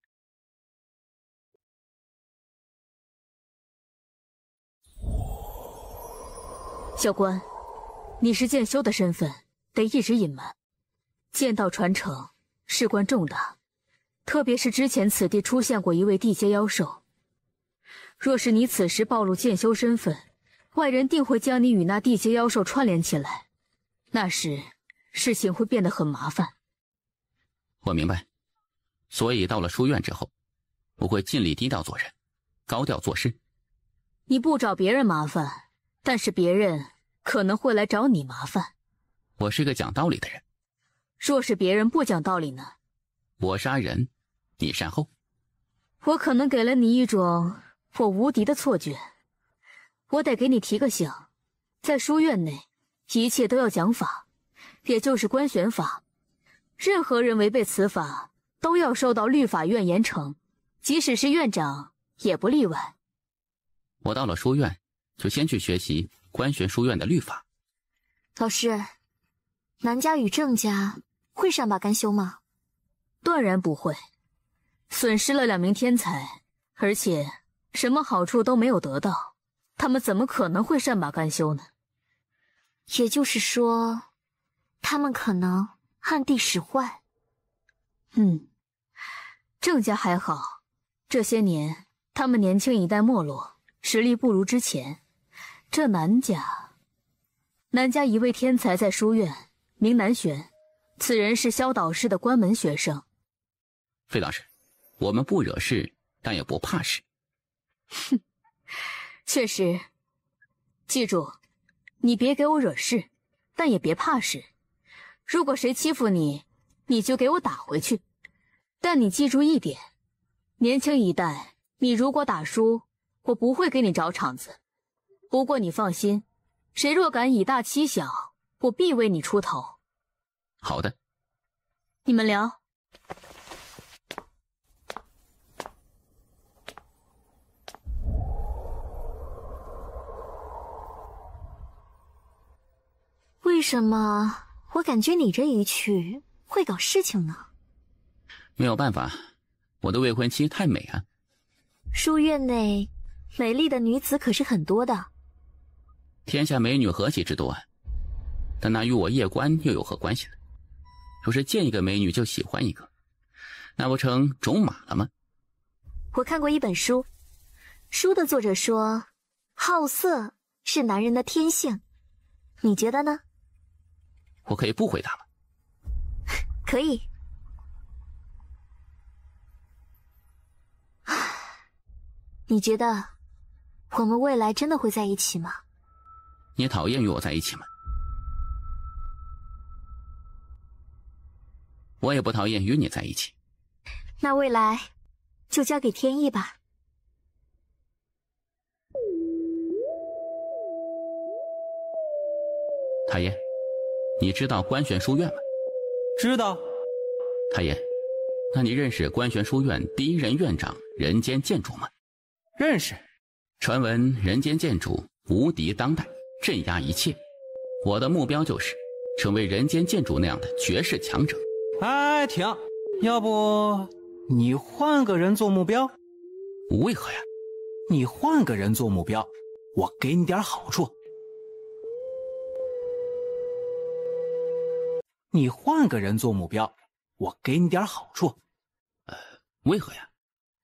教官，你是剑修的身份，得一直隐瞒。剑道传承事关重大，特别是之前此地出现过一位地阶妖兽。若是你此时暴露剑修身份，外人定会将你与那地阶妖兽串联起来。那时，事情会变得很麻烦。我明白，所以到了书院之后，我会尽力低调做人，高调做事。你不找别人麻烦，但是别人可能会来找你麻烦。我是个讲道理的人。若是别人不讲道理呢？我杀人，你善后。我可能给了你一种我无敌的错觉。我得给你提个醒，在书院内，一切都要讲法，也就是官选法。任何人违背此法，都要受到律法院严惩，即使是院长也不例外。我到了书院，就先去学习官选书院的律法。老师，南家与郑家会善罢甘休吗？断然不会，损失了2名天才，而且什么好处都没有得到，他们怎么可能会善罢甘休呢？也就是说，他们可能暗地使坏。郑家还好，这些年他们年轻一代没落，实力不如之前。这南家一位天才在书院，名南玄，此人是萧导师的关门学生。费导师，我们不惹事，但也不怕事。哼，确实。记住，你别给我惹事，但也别怕事。如果谁欺负你，你就给我打回去。但你记住一点，年轻一代，你如果打输，我不会给你找场子。不过你放心，谁若敢以大欺小，我必为你出头。好的。你们聊。为什么我感觉你这一去会搞事情呢？没有办法，我的未婚妻太美啊。书院内美丽的女子可是很多的。天下美女何其之多啊！但那与我叶关又有何关系呢？若是见一个美女就喜欢一个，那不成种马了吗？我看过一本书，书的作者说，好色是男人的天性，你觉得呢？我可以不回答吗？可以。你觉得我们未来真的会在一起吗？你讨厌与我在一起吗？我也不讨厌与你在一起。那未来就交给天意吧。太爷，你知道观玄书院吗？知道。太爷，那你认识观玄书院第一任院长人间建筑吗？认识。传闻人间建筑无敌当代，镇压一切。我的目标就是成为人间建筑那样的绝世强者。哎，停！要不你换个人做目标？为何呀？你换个人做目标，我给你点好处。你换个人做目标，我给你点好处。为何呀？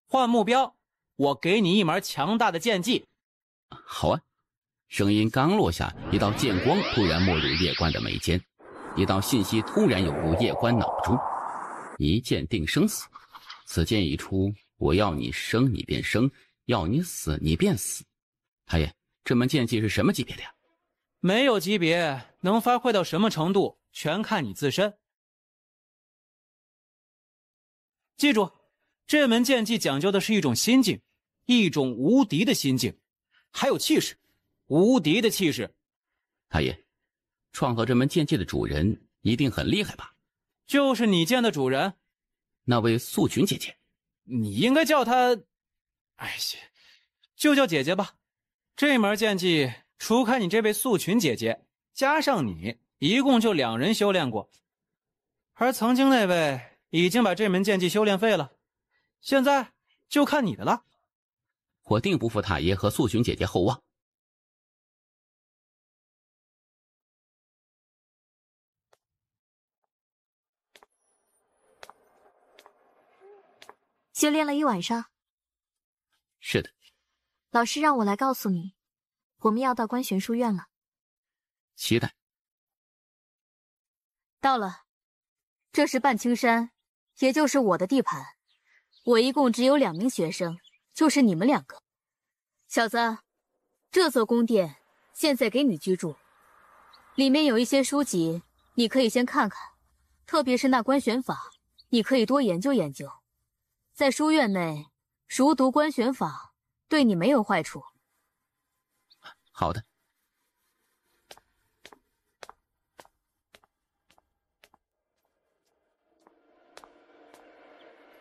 换目标，我给你一门强大的剑技。好啊。声音刚落下，一道剑光突然没入叶关的眉间，一道信息突然涌入叶关脑中。一剑定生死，此剑一出，我要你生你便生，要你死你便死。太爷，这门剑技是什么级别的呀？没有级别，能发挥到什么程度，全看你自身。记住，这门剑技讲究的是一种心境，一种无敌的心境，还有气势，无敌的气势。太爷，创造这门剑技的主人一定很厉害吧？就是你剑的主人，那位素群姐姐。你应该叫她，哎呀，就叫姐姐吧。这门剑技，除开你这位素群姐姐，加上你，一共就2人修炼过。而曾经那位已经把这门剑技修炼废了，现在就看你的了。我定不负太爷和素群姐姐厚望。修炼了一晚上。是的。老师让我来告诉你，我们要到观玄书院了。期待。到了，这是半青山，也就是我的地盘。我一共只有2名学生，就是你们2个。小子，这座宫殿现在给你居住，里面有一些书籍，你可以先看看，特别是那观玄法，你可以多研究研究。在书院内熟读观玄法，对你没有坏处。好的。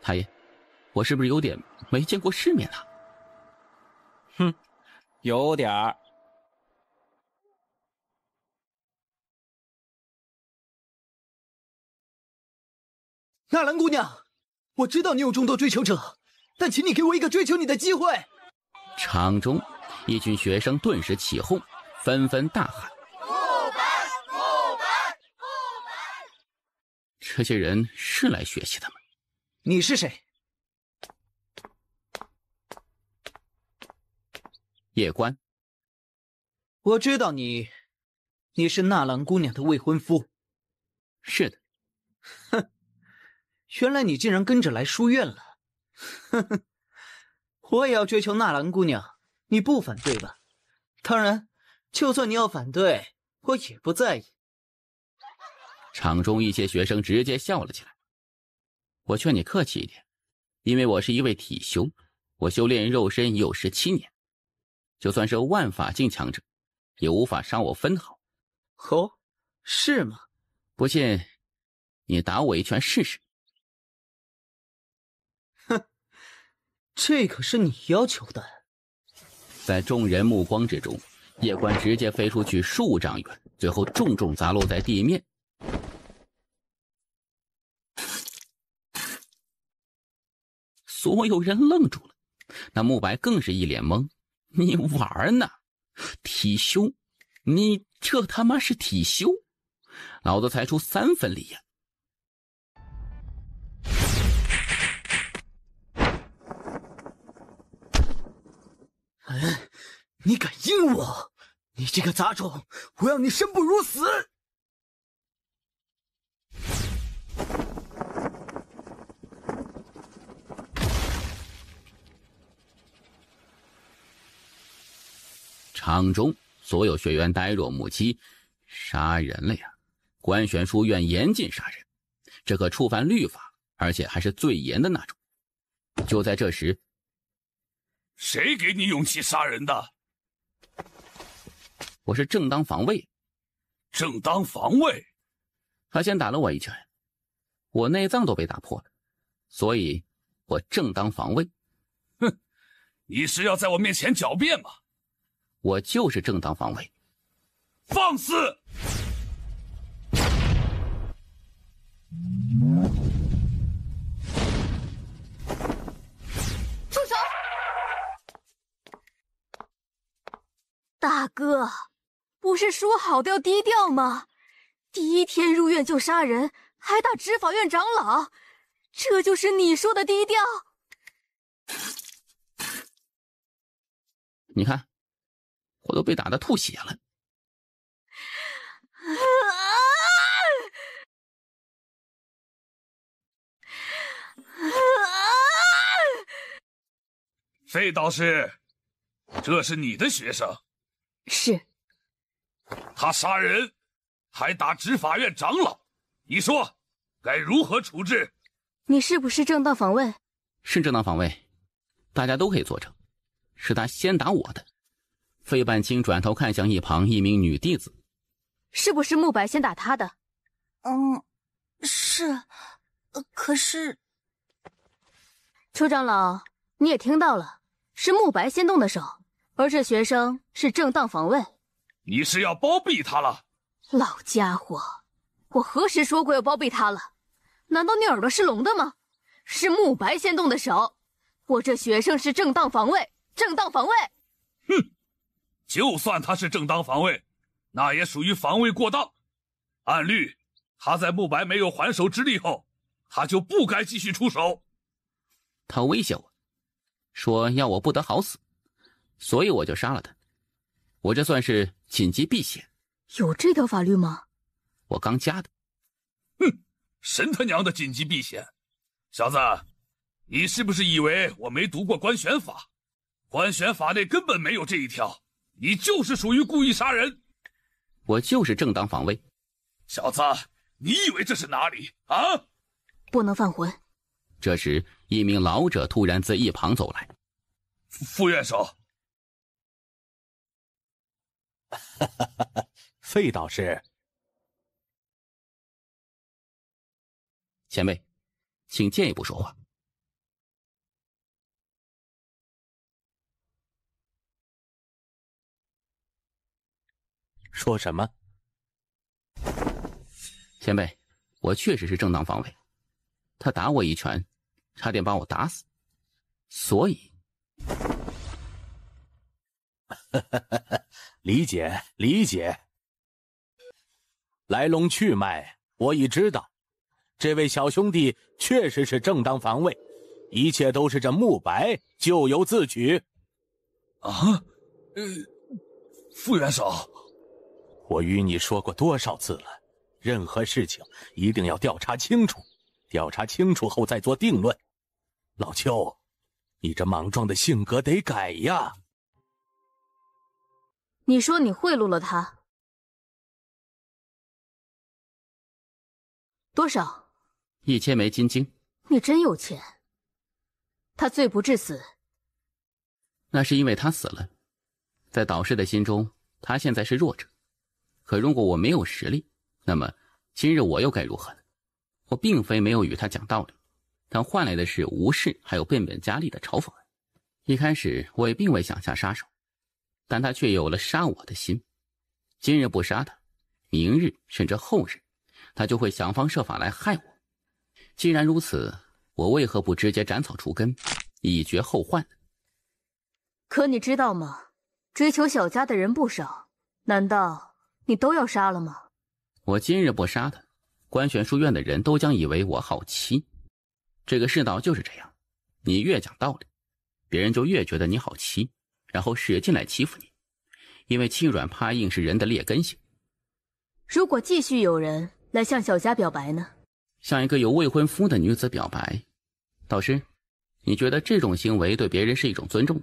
太爷，我是不是有点没见过世面啊？哼，有点儿。纳兰姑娘，我知道你有众多追求者，但请你给我一个追求你的机会。场中，一群学生顿时起哄，纷纷大喊：“副本，副本，副本！”这些人是来学习的吗？你是谁？叶关，我知道你是纳兰姑娘的未婚夫。是的。哼，原来你竟然跟着来书院了。呵呵，我也要追求纳兰姑娘，你不反对吧？当然，就算你要反对，我也不在意。场中一些学生直接笑了起来。我劝你客气一点，因为我是一位体修，我修炼肉身已有17年，就算是万法境强者，也无法伤我分毫。哦，是吗？不信，你打我一拳试试。哼，这可是你要求的。在众人目光之中，叶关直接飞出去数丈远，最后重重砸落在地面。所有人愣住了，那慕白更是一脸懵。你玩呢？体修？你这他妈是体修？老子才出3分力呀！你敢阴我？你这个杂种，我要你生不如死！场中所有学员呆若木鸡，杀人了呀！官玄书院严禁杀人，这可触犯律法，而且还是最严的那种。就在这时，谁给你勇气杀人的？我是正当防卫。正当防卫？他先打了我一拳，我内脏都被打破了，所以我正当防卫。哼，你是要在我面前狡辩吗？我就是正当防卫。放肆！住手！大哥，不是说好的要低调吗？第一天入院就杀人，还打执法院长老，这就是你说的低调？你看，我都被打得吐血了。费导师，这是你的学生？是。他杀人，还打执法院长老，你说该如何处置？你是不是正当防卫？是正当防卫，大家都可以作证，是他先打我的。费半清转头看向一旁一名女弟子，是不是慕白先打他的？是，可是，邱长老，你也听到了，是慕白先动的手，而这学生是正当防卫。你是要包庇他了？老家伙，我何时说过要包庇他了？难道你耳朵是聋的吗？是慕白先动的手，我这学生是正当防卫，正当防卫。哼，就算他是正当防卫，那也属于防卫过当。按律，他在慕白没有还手之力后，他就不该继续出手。他威胁我，说要我不得好死，所以我就杀了他。我这算是紧急避险。有这条法律吗？我刚加的。哼，神他娘的紧急避险！小子，你是不是以为我没读过官选法？官选法内根本没有这一条，你就是属于故意杀人。我就是正当防卫。小子，你以为这是哪里啊？不能犯浑。这时，一名老者突然自一旁走来。副院首。费导师，前辈，请进一步说话。说什么？前辈，我确实是正当防卫，他打我一拳，差点把我打死，所以理解理解。来龙去脉我已知道，这位小兄弟确实是正当防卫，一切都是这慕白咎由自取。啊，副元首，我与你说过多少次了，任何事情一定要调查清楚，调查清楚后再做定论。老邱，你这莽撞的性格得改呀！你说你贿赂了他多少？1000枚金晶。你真有钱。他罪不至死。那是因为他死了，在导师的心中，他现在是弱者。可如果我没有实力，那么今日我又该如何呢？我并非没有与他讲道理，但换来的是无视还有变本加厉的嘲讽。一开始我也并未想下杀手，但他却有了杀我的心。今日不杀他，明日甚至后日，他就会想方设法来害我。既然如此，我为何不直接斩草除根，以绝后患呢？可你知道吗？追求小家的人不少，难道你都要杀了吗？我今日不杀他，观玄书院的人都将以为我好欺。这个世道就是这样，你越讲道理，别人就越觉得你好欺，然后使劲来欺负你。因为欺软怕硬是人的劣根性。如果继续有人来向小家表白呢？向一个有未婚夫的女子表白，导师，你觉得这种行为对别人是一种尊重吗？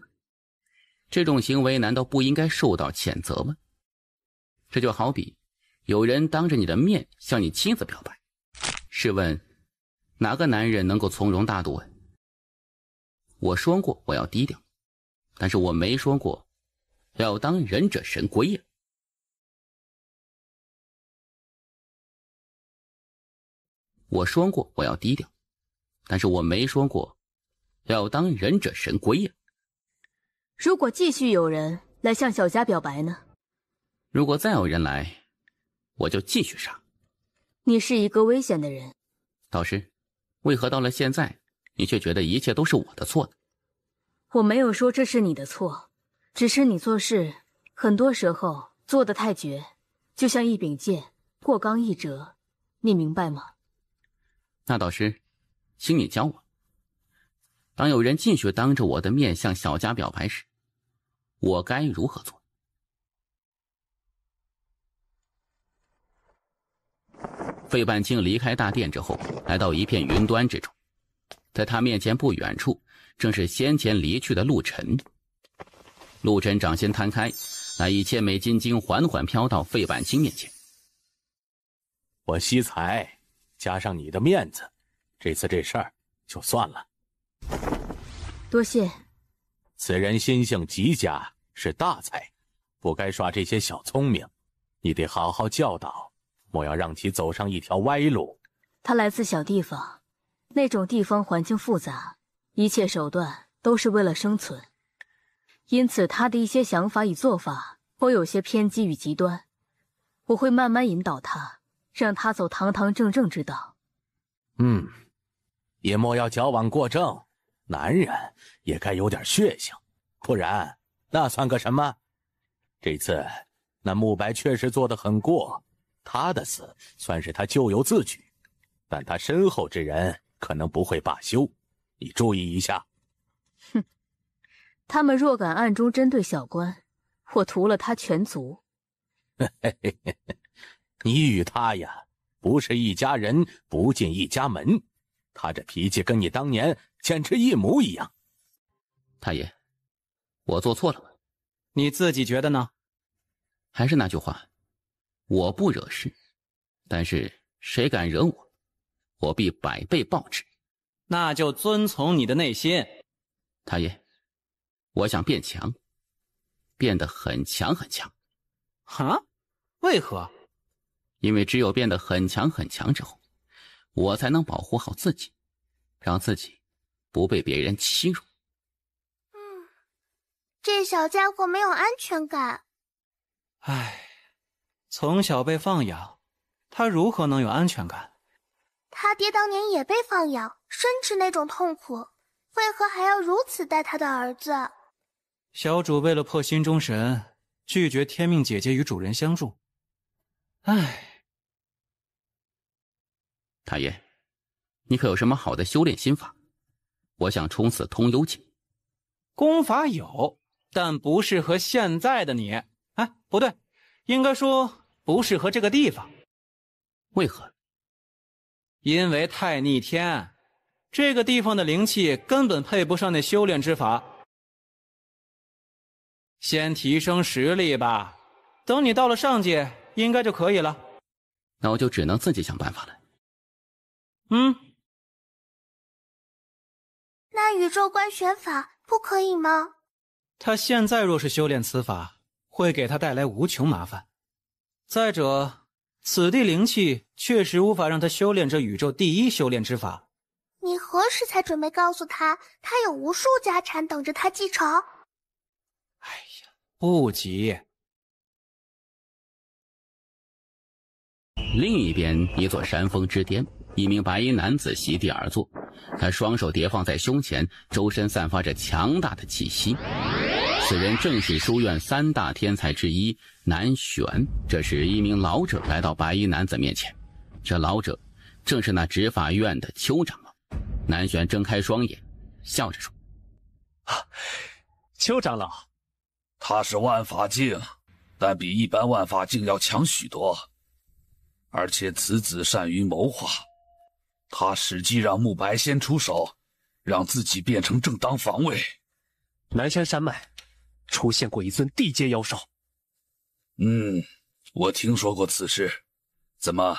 这种行为难道不应该受到谴责吗？这就好比有人当着你的面向你妻子表白，试问哪个男人能够从容大度啊？我说过我要低调，但是我没说过要当忍者神龟呀。我说过我要低调，但是我没说过要当忍者神龟呀。如果继续有人来向小家表白呢？如果再有人来，我就继续杀。你是一个危险的人。导师，为何到了现在，你却觉得一切都是我的错呢？我没有说这是你的错，只是你做事很多时候做得太绝，就像一柄剑，过刚易折，你明白吗？那导师，请你教我。当有人继续当着我的面向小家表白时，我该如何做？费半清离开大殿之后，来到一片云端之中，在他面前不远处，正是先前离去的陆晨。陆晨掌心摊开，那1000枚金晶缓缓飘到费半清面前。我惜才，加上你的面子，这次这事儿就算了。多谢。此人心性极佳，是大才，不该耍这些小聪明，你得好好教导，莫要让其走上一条歪路。他来自小地方，那种地方环境复杂，一切手段都是为了生存，因此他的一些想法与做法都有些偏激与极端。我会慢慢引导他，让他走堂堂正正之道。也莫要矫枉过正，男人也该有点血性，不然那算个什么？这次那慕白确实做得很过，他的死算是他咎由自取，但他身后之人可能不会罢休，你注意一下。哼，他们若敢暗中针对小官，我屠了他全族。你与他呀，不是一家人不进一家门，他这脾气跟你当年简直一模一样。太爷，我做错了吗？你自己觉得呢？还是那句话，我不惹事，但是谁敢惹我，我必100倍报之。那就遵从你的内心。太爷，我想变强，变得很强很强。哈？为何？因为只有变得很强很强之后，我才能保护好自己，让自己不被别人欺辱。这小家伙没有安全感。唉，从小被放养，他如何能有安全感？他爹当年也被放养，深知那种痛苦，为何还要如此待他的儿子？小主为了破心中神，拒绝天命姐姐与主人相助。唉，太爷，你可有什么好的修炼心法？我想从此通幽境。功法有，但不适合现在的你。哎，不对，应该说不适合这个地方。为何？因为太逆天，这个地方的灵气根本配不上那修炼之法。先提升实力吧，等你到了上界，应该就可以了。那我就只能自己想办法了。那宇宙观旋法不可以吗？他现在若是修炼此法，会给他带来无穷麻烦。再者，此地灵气确实无法让他修炼这宇宙第一修炼之法。你何时才准备告诉他，他有无数家产等着他继承？不急。另一边，一座山峰之巅，一名白衣男子席地而坐，他双手叠放在胸前，周身散发着强大的气息。此人正是书院3大天才之一南玄。这时，一名老者来到白衣男子面前，这老者正是那执法院的邱长老。南玄睁开双眼，笑着说：“邱长老，他是万法境，但比一般万法境要强许多。而且此子善于谋划，他使计让慕白先出手，让自己变成正当防卫。南山山脉出现过一尊地阶妖兽。我听说过此事，怎么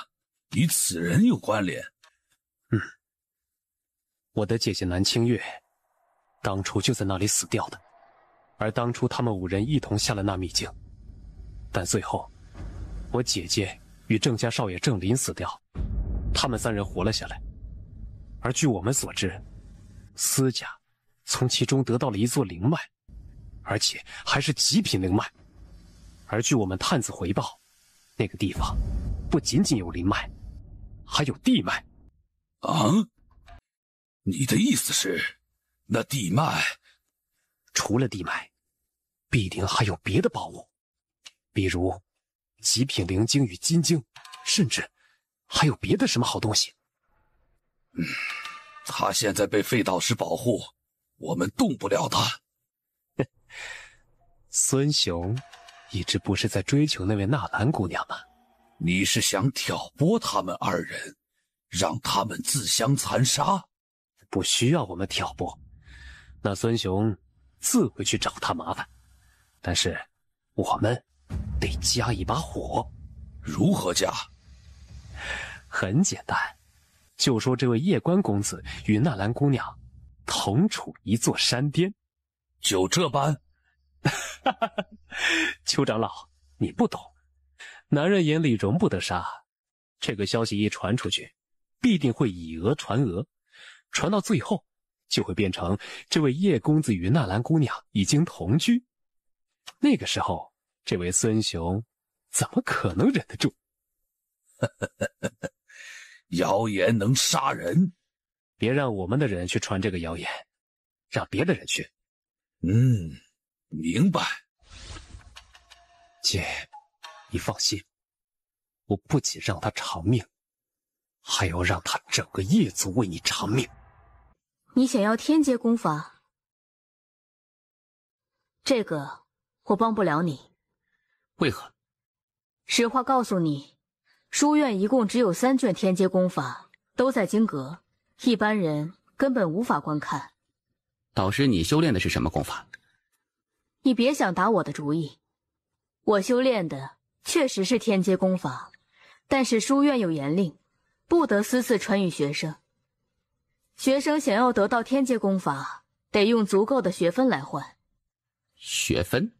与此人有关联？我的姐姐南清月，当初就在那里死掉的。而当初他们5人一同下了那秘境，但最后，我姐姐与郑家少爷郑林死掉，他们3人活了下来。而据我们所知，司家从其中得到了一座灵脉，而且还是极品灵脉。而据我们探子回报，那个地方不仅仅有灵脉，还有地脉。你的意思是，那地脉？除了地脉，必定还有别的宝物，比如极品灵晶与金晶，甚至还有别的什么好东西。他现在被废导师保护，我们动不了他。孙雄一直不是在追求那位纳兰姑娘吗？你是想挑拨他们2人，让他们自相残杀？不需要我们挑拨，那孙雄自会去找他麻烦。但是我们得加一把火。如何加？很简单，就说这位夜观公子与纳兰姑娘同处一座山巅。就这般？邱长老，你不懂，男人眼里容不得沙。这个消息一传出去，必定会以讹传讹，传到最后就会变成这位叶公子与纳兰姑娘已经同居。那个时候，这位孙雄怎么可能忍得住？谣言能杀人，别让我们的人去传这个谣言，让别的人去。明白。姐，你放心，我不仅让他偿命，还要让他整个叶族为你偿命。你想要天阶功法？这个我帮不了你。为何？实话告诉你，书院一共只有3卷天阶功法，都在经阁，一般人根本无法观看。导师，你修炼的是什么功法？你别想打我的主意。我修炼的确实是天阶功法，但是书院有严令，不得私自传与学生。学生想要得到天阶功法，得用足够的学分来换。学分？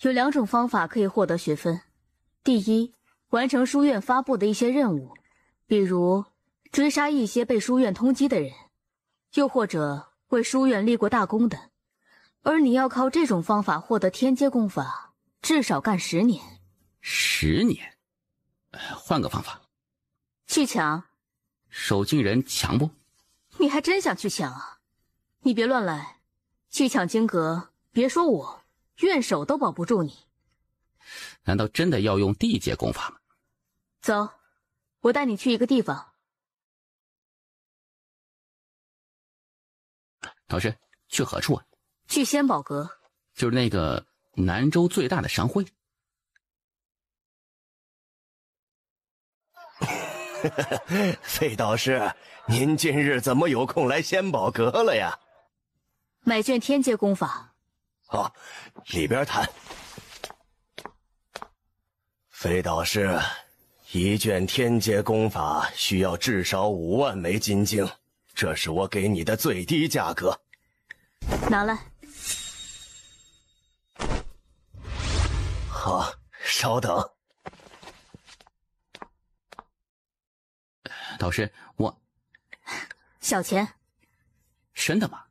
有2种方法可以获得学分。第一，完成书院发布的一些任务，比如追杀一些被书院通缉的人，又或者为书院立过大功的。而你要靠这种方法获得天阶功法，至少干10年。10年？换个方法。去抢。守境人强不？你还真想去抢啊？你别乱来，去抢经阁，别说我，院守都保不住你。难道真的要用地阶功法吗？走，我带你去一个地方。导师，去何处啊？去仙宝阁，就是那个南州最大的商会。费导师，您近日怎么有空来仙宝阁了呀？买卷天阶功法。哦，里边谈。费导师，一卷天阶功法需要至少5万枚金晶，这是我给你的最低价格。拿来。好，稍等。导师，我小钱。真的吗？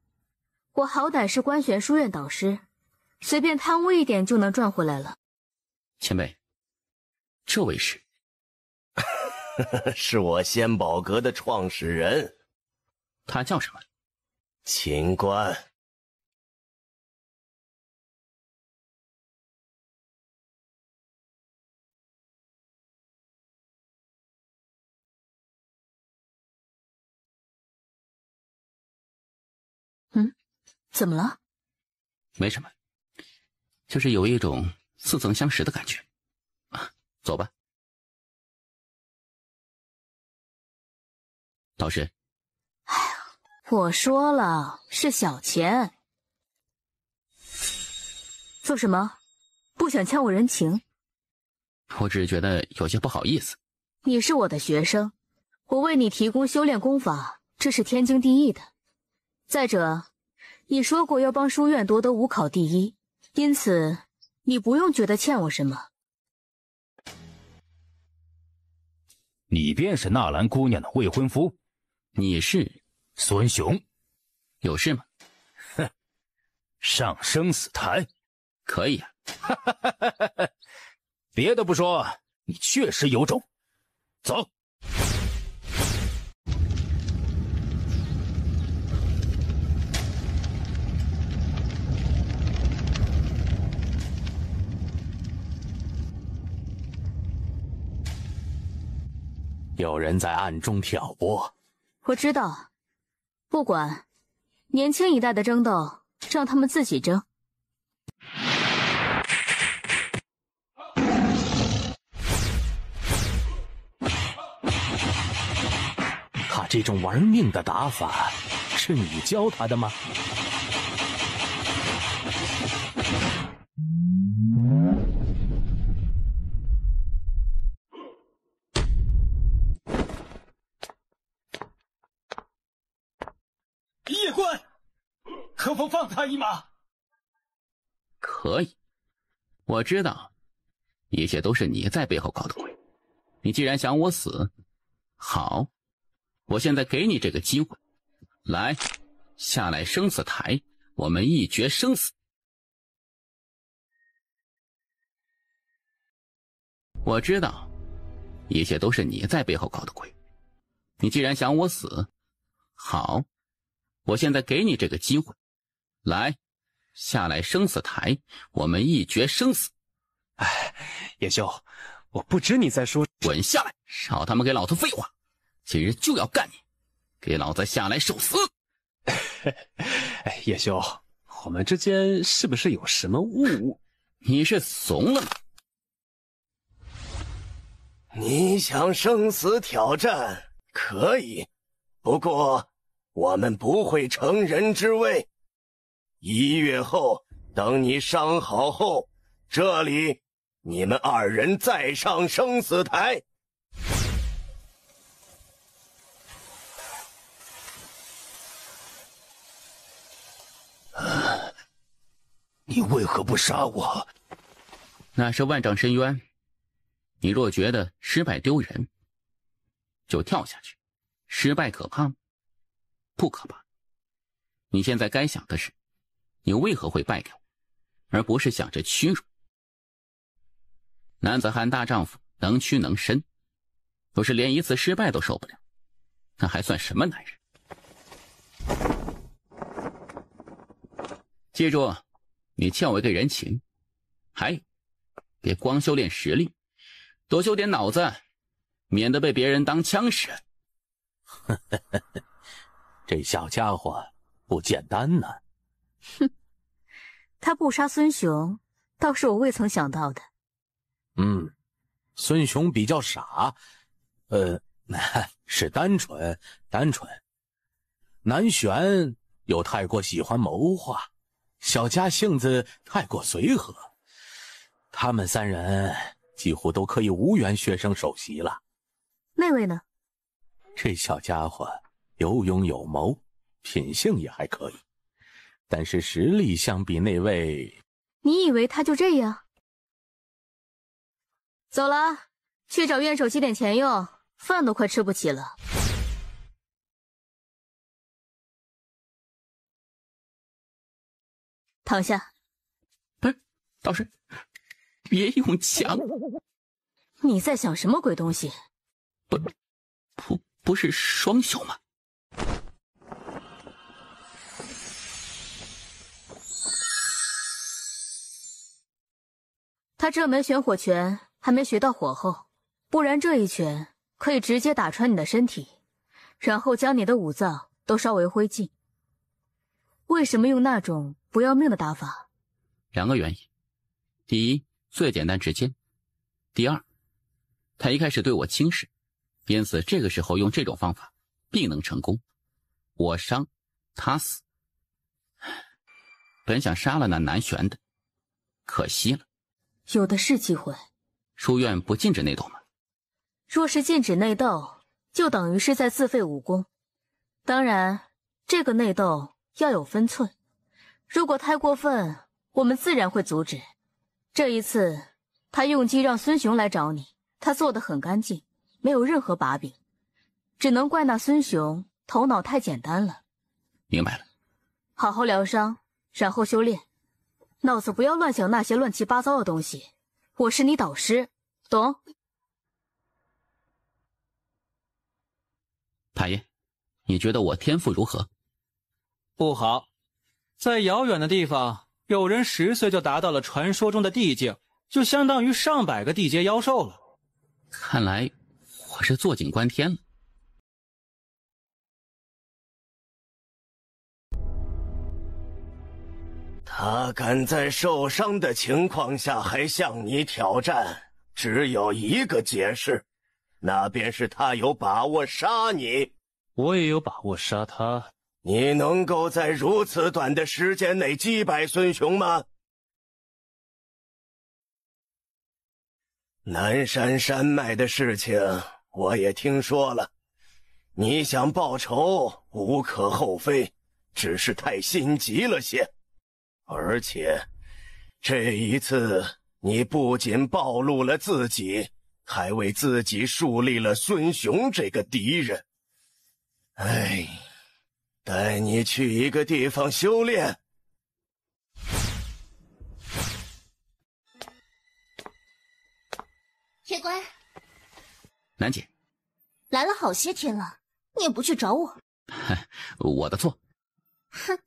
我好歹是官玄书院导师，随便贪污一点就能赚回来了。前辈，这位是？是我仙宝阁的创始人。他叫什么？秦观。怎么了？没什么，就是有一种似曾相识的感觉。啊，走吧。导师。哎呀，我说了是小钱。做什么？不想欠我人情？我只是觉得有些不好意思。你是我的学生，我为你提供修炼功法，这是天经地义的。再者，你说过要帮书院夺得5考第1，因此你不用觉得欠我什么。你便是纳兰姑娘的未婚夫？你是孙雄？有事吗？哼，上生死台？可以啊。别的不说，你确实有种。走。有人在暗中挑拨。我知道，不管，年轻一代的争斗，让他们自己争。他这种玩命的打法，是你教他的吗？叶官，可否放他一马？可以，我知道，一切都是你在背后搞的鬼。你既然想我死，好，我现在给你这个机会，来，下来生死台，我们一决生死。我知道，一切都是你在背后搞的鬼。你既然想我死，好，我现在给你这个机会，来，下来生死台，我们一决生死。哎，叶修，我不知你在说。滚下来！少他妈给老子废话！今日就要干你，给老子下来受死！哎，叶修，我们之间是不是有什么误会？你是怂了吗？你想生死挑战可以，不过我们不会乘人之危。1月后，等你伤好后，这里你们2人再上生死台。你为何不杀我？那是万丈深渊，你若觉得失败丢人，就跳下去。失败可怕吗？不可怕。你现在该想的是，你为何会败给我，而不是想着屈辱。男子汉大丈夫，能屈能伸，若是连一次失败都受不了，那还算什么男人？记住，你欠我一个人情，还有，别光修炼实力，多修点脑子，免得被别人当枪使。这小家伙不简单呢。哼，他不杀孙雄，倒是我未曾想到的。孙雄比较傻，是单纯。南玄又太过喜欢谋划，小佳性子太过随和，他们3人几乎都可以无缘学生首席了。那位呢？这小家伙有勇有谋，品性也还可以，但是实力相比那位……你以为他就这样？走了，去找院手积点钱用，饭都快吃不起了。躺下。导师，别用枪！你在想什么鬼东西？不是双袖吗？他这门玄火拳还没学到火候，不然这一拳可以直接打穿你的身体，然后将你的五脏都烧为灰烬。为什么用那种不要命的打法？2个原因。第一，最简单直接；第二，他一开始对我轻视，因此这个时候用这种方法必能成功。我伤，他死。本想杀了那南玄的，可惜了。有的是机会。书院不禁止内斗吗？若是禁止内斗，就等于是在自废武功。当然，这个内斗要有分寸，如果太过分，我们自然会阻止。这一次，他用计让孙雄来找你，他做得很干净，没有任何把柄，只能怪那孙雄头脑太简单了。明白了。好好疗伤，然后修炼，脑子不要乱想那些乱七八糟的东西。我是你导师，懂？太爷，你觉得我天赋如何？不好，在遥远的地方，有人10岁就达到了传说中的地境，就相当于上百个地阶妖兽了。看来我是坐井观天了。他敢在受伤的情况下还向你挑战，只有一个解释，那便是他有把握杀你。我也有把握杀他。你能够在如此短的时间内击败孙雄吗？南山山脉的事情我也听说了，你想报仇无可厚非，只是太心急了些。而且这一次你不仅暴露了自己，还为自己树立了孙雄这个敌人。哎，带你去一个地方修炼。铁乖，南姐，来了好些天了，你也不去找我。我的错。哼，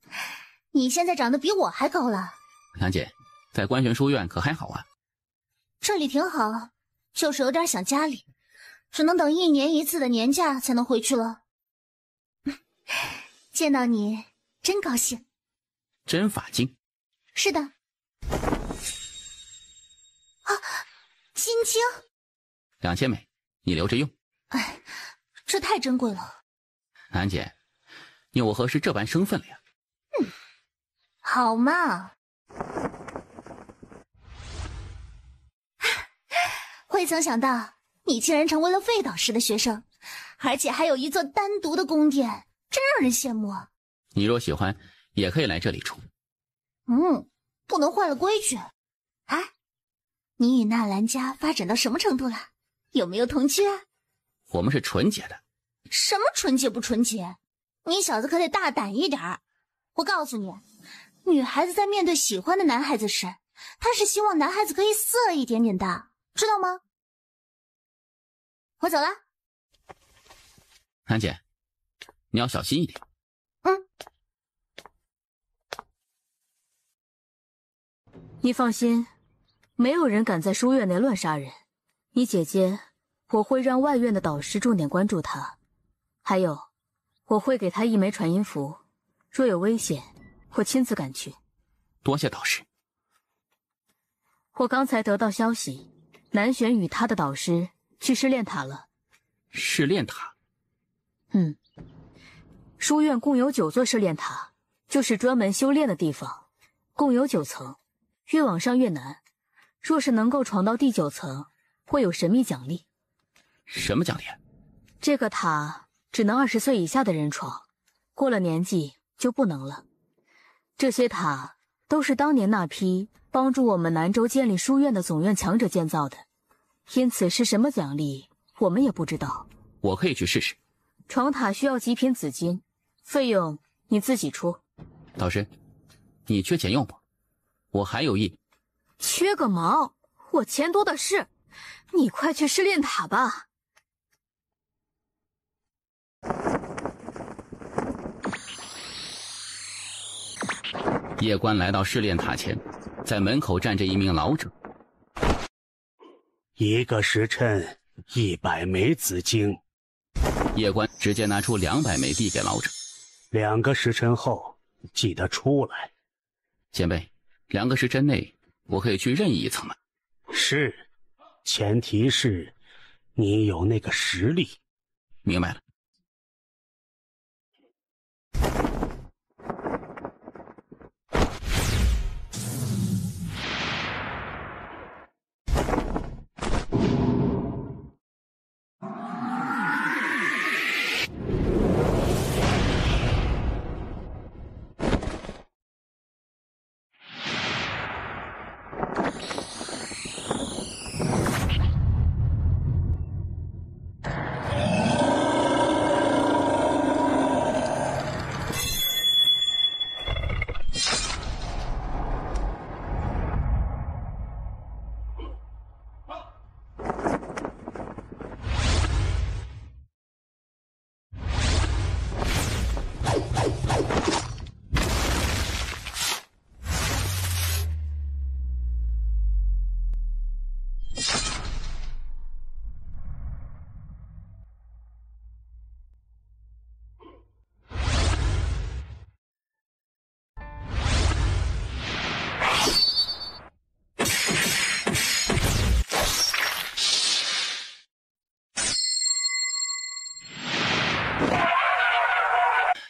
你现在长得比我还高了。南姐，在观玄书院可还好啊？这里挺好，就是有点想家里，只能等1年1次的年假才能回去了。见到你真高兴。真法镜？是的。啊，金晶2000枚，你留着用。哎，这太珍贵了。南姐，你我何时这般生分了呀？好嘛。未曾想到你竟然成为了废导师的学生，而且还有一座单独的宫殿，真让人羡慕啊。你若喜欢，也可以来这里住。不能坏了规矩。哎，你与纳兰家发展到什么程度了？有没有同居啊？我们是纯洁的。什么纯洁不纯洁？你小子可得大胆一点。我告诉你，女孩子在面对喜欢的男孩子时，她是希望男孩子可以色一点点的，知道吗？我走了。南姐，你要小心一点。你放心，没有人敢在书院内乱杀人。你姐姐，我会让外院的导师重点关注她，还有，我会给她1枚传音符，若有危险，我亲自赶去。多谢导师。我刚才得到消息，南玄与他的导师去试炼塔了。试炼塔？书院共有9座试炼塔，就是专门修炼的地方，共有9层，越往上越难。若是能够闯到第9层，会有神秘奖励。什么奖励？这个塔只能20岁以下的人闯，过了年纪就不能了。这些塔都是当年那批帮助我们南州建立书院的总院强者建造的，因此是什么奖励我们也不知道。我可以去试试。闯塔需要极品紫金，费用你自己出。导师，你缺钱用不？我还有1。缺个毛，我钱多的是。你快去试炼塔吧。夜观来到试炼塔前，在门口站着一名老者。1个时辰100枚紫晶。夜观直接拿出200枚递给老者。2个时辰后记得出来。前辈，2个时辰内我可以去任意一层吗？是，前提是你有那个实力。明白了。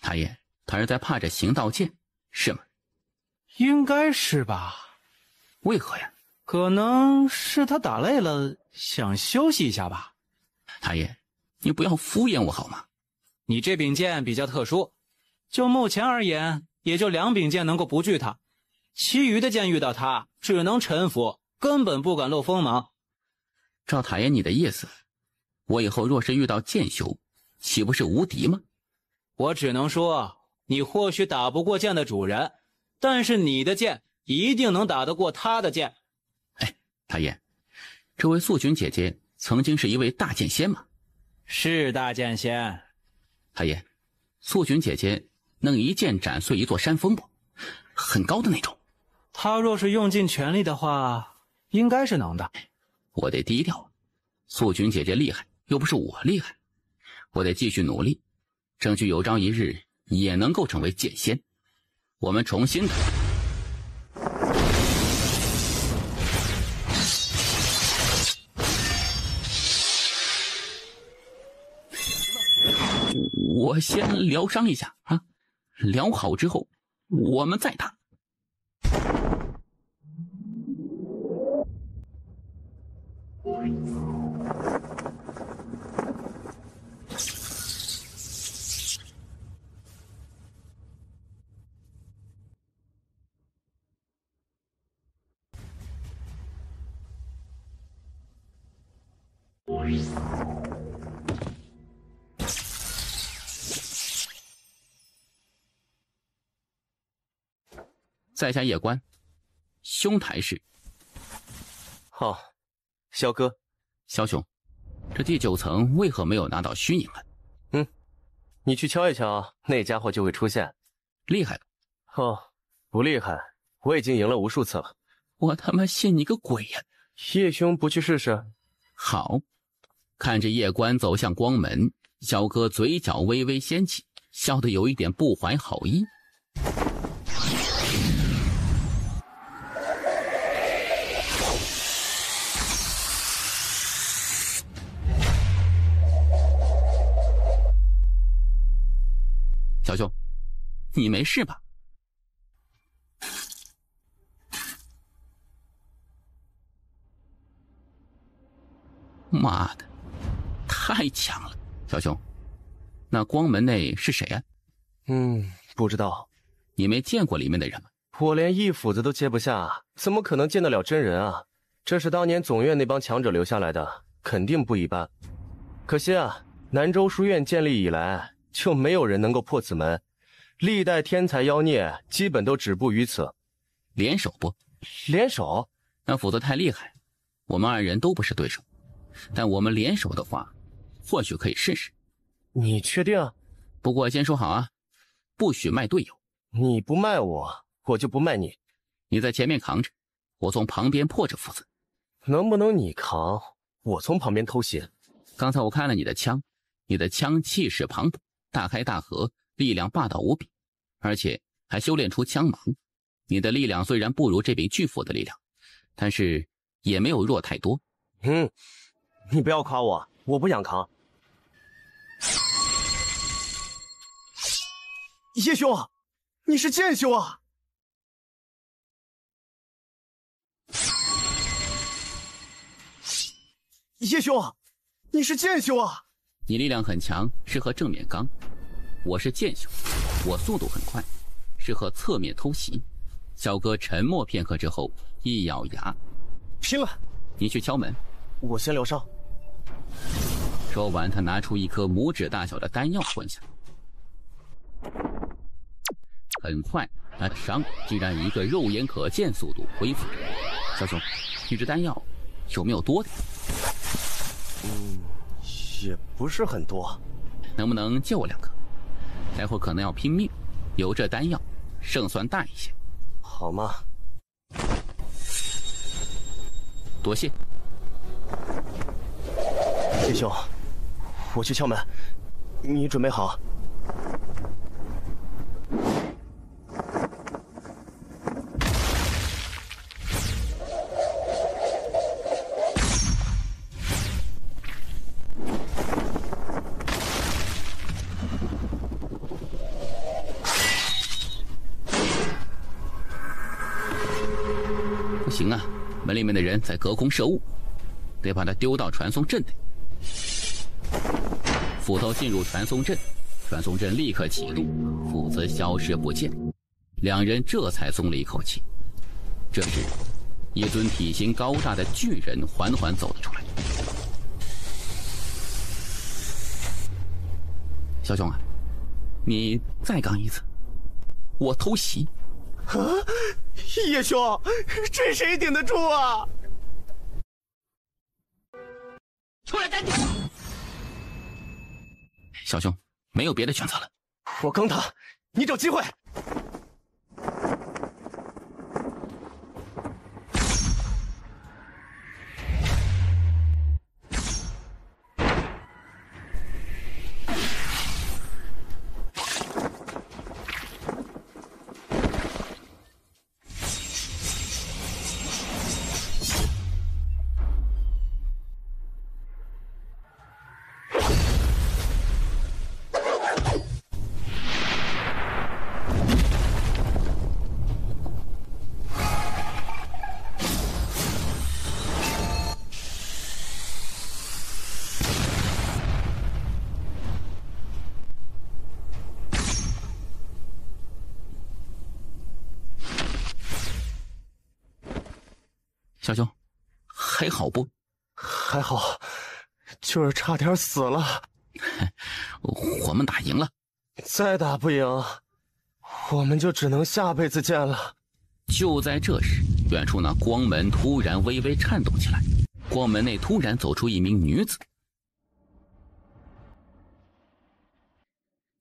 大爷，他是在怕这行道剑，是吗？应该是吧。为何呀？可能是他打累了，想休息一下吧。大爷，你不要敷衍我好吗？你这柄剑比较特殊，就目前而言，也就2柄剑能够不惧他，其余的剑遇到他只能臣服，根本不敢露锋芒。照大爷你的意思，我以后若是遇到剑修，岂不是无敌吗？我只能说，你或许打不过剑的主人，但是你的剑一定能打得过他的剑。哎，大爷，这位素君姐姐曾经是一位大剑仙吗？是大剑仙。大爷，素君姐姐能一剑斩碎一座山峰不？很高的那种。她若是用尽全力的话，应该是能的。我得低调，素君姐姐厉害，又不是我厉害，我得继续努力，争取有朝一日也能够成为剑仙。我们重新的。我先疗伤一下啊，疗好之后我们再打。在下叶关，兄台是。哦，萧哥，萧兄，这第9层为何没有拿到虚拟门？你去敲一敲，那家伙就会出现。厉害的。哦，不厉害，我已经赢了无数次了。我他妈信你个鬼呀！叶兄不去试试？好。看着叶关走向光门，萧哥嘴角微微掀起，笑得有一点不怀好意。你没事吧？妈的，太强了！小熊，那光门内是谁啊？不知道。你没见过里面的人吗？我连一斧子都接不下，怎么可能见得了真人啊？这是当年总院那帮强者留下来的，肯定不一般。可惜啊，南州书院建立以来，就没有人能够破此门，历代天才妖孽基本都止步于此。联手不？联手？那斧子太厉害，我们二人都不是对手。但我们联手的话，或许可以试试。你确定？不过先说好啊，不许卖队友。你不卖我，我就不卖你。你在前面扛着，我从旁边破着斧子。能不能你扛，我从旁边偷袭？刚才我看了你的枪，你的枪气势磅礴，大开大合，力量霸道无比，而且还修炼出枪芒。你的力量虽然不如这柄巨斧的力量，但是也没有弱太多。你不要夸我，我不想扛。叶兄，你是剑修啊！叶兄，你是剑修啊！你力量很强，适合正面刚。我是剑修，我速度很快，适合侧面偷袭。小哥沉默片刻之后，一咬牙，拼了！你去敲门，我先疗伤。说完，他拿出一颗拇指大小的丹药吞下。很快，他的伤竟然以一个肉眼可见速度恢复着。小熊，你这丹药有没有多点？也不是很多。能不能借我2颗？待会可能要拼命，有这丹药，胜算大一些。好吗？多谢。叶兄，我去敲门，你准备好。不行啊，门里面的人在隔空射物，得把他丢到传送阵内。斧头进入传送阵，传送阵立刻启动，斧子消失不见，两人这才松了一口气。这时，一尊体型高大的巨人缓缓走了出来。小熊啊，你再刚一次，我偷袭。啊，叶兄，这谁顶得住啊？出来单挑！小熊，没有别的选择了。我刚他，你找机会。小熊，还好不？还好，就是差点死了。我们打赢了，再打不赢，我们就只能下辈子见了。就在这时，远处那光门突然微微颤动起来，光门内突然走出一名女子。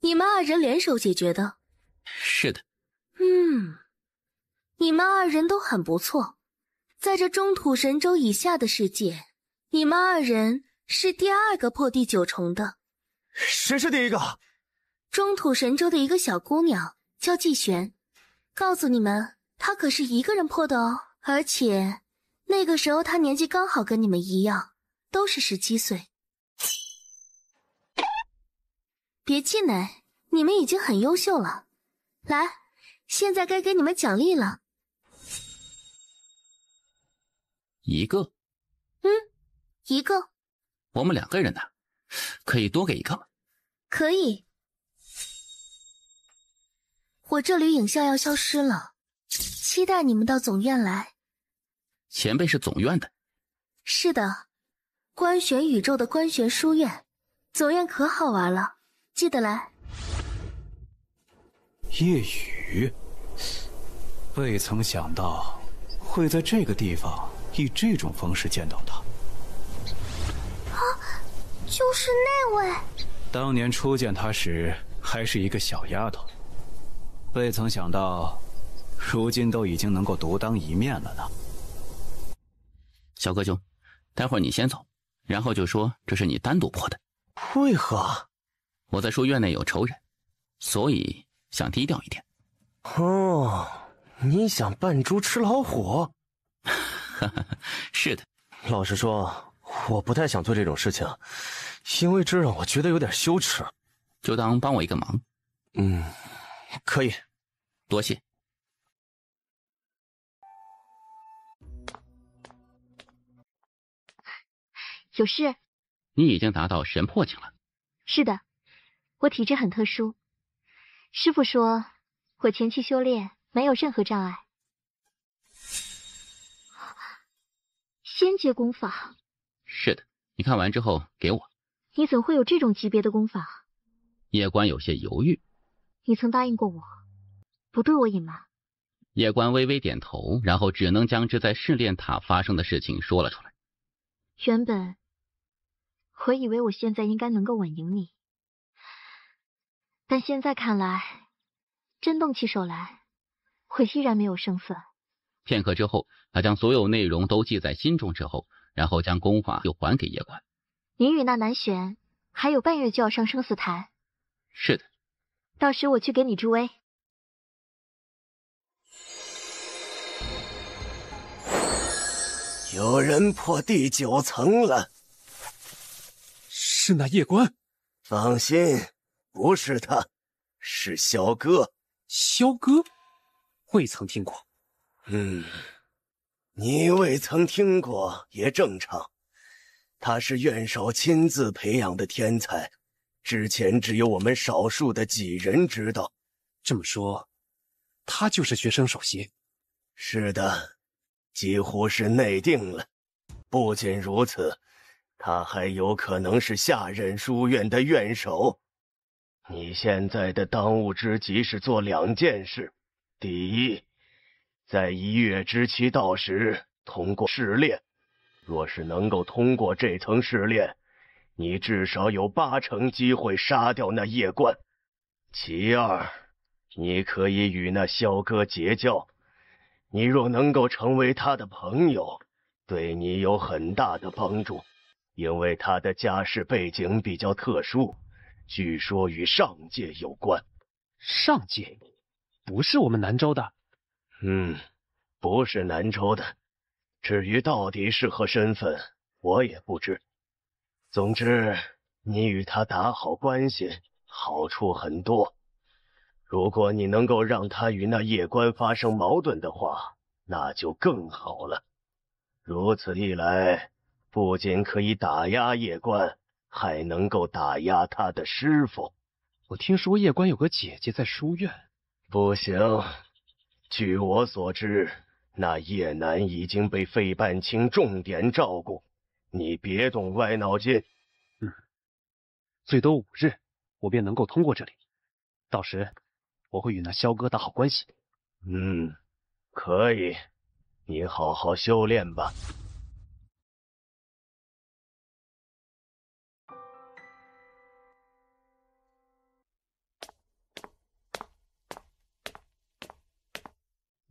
你们二人联手解决的？是的。你们二人都很不错。在这中土神州以下的世界，你们二人是第2个破第9重的。谁是第1个？中土神州的一个小姑娘叫季璇，告诉你们，她可是一个人破的哦。而且那个时候她年纪刚好跟你们一样，都是17岁。别气馁，你们已经很优秀了。来，现在该给你们奖励了。一个？一个。我们2个人呢，可以多给一个吗？可以。我这里影像要消失了，期待你们到总院来。前辈是总院的？是的，观玄宇宙的观玄书院，总院可好玩了，记得来。夜雨，未曾想到会在这个地方以这种方式见到他。啊，就是那位。当年初见他时还是一个小丫头，未曾想到如今都已经能够独当一面了呢。小哥兄，待会儿你先走，然后就说这是你单独破的。为何？我在书院内有仇人，所以想低调一点。哦，你想扮猪吃老虎？是的。老实说，我不太想做这种事情，因为这让我觉得有点羞耻。就当帮我一个忙。可以。多谢。有事？你已经达到神魄境了。是的，我体质很特殊。师父说，我前期修炼没有任何障碍。仙阶功法？是的，你看完之后给我。你怎会有这种级别的功法？叶关有些犹豫。你曾答应过我，不对我隐瞒。叶关微微点头，然后只能将之在试炼塔发生的事情说了出来。原本我以为我现在应该能够稳赢你，但现在看来，真动起手来，我依然没有胜算。片刻之后，他将所有内容都记在心中之后，然后将功法又还给叶关。你与那南玄还有半月就要上生死坛。是的。到时我去给你助威。有人破第9层了。是那叶关？放心，不是他，是萧哥。萧哥？未曾听过。你未曾听过也正常。他是院首亲自培养的天才，之前只有我们少数的几人知道。这么说，他就是学生首席？是的，几乎是内定了。不仅如此，他还有可能是下任书院的院首。你现在的当务之急是做2件事：第一，在1月之期到时通过试炼，若是能够通过这层试炼，你至少有80%机会杀掉那叶关。其二，你可以与那萧哥结交，你若能够成为他的朋友，对你有很大的帮助，因为他的家世背景比较特殊，据说与上界有关。上界？不是我们南州的？不是南州的。至于到底是何身份，我也不知。总之，你与他打好关系，好处很多。如果你能够让他与那叶关发生矛盾的话，那就更好了。如此一来，不仅可以打压叶关，还能够打压他的师傅。我听说叶关有个姐姐在书院。不行，据我所知，那叶南已经被费半清重点照顾，你别动歪脑筋。最多5日，我便能够通过这里。到时，我会与那萧哥打好关系。可以，你好好修炼吧。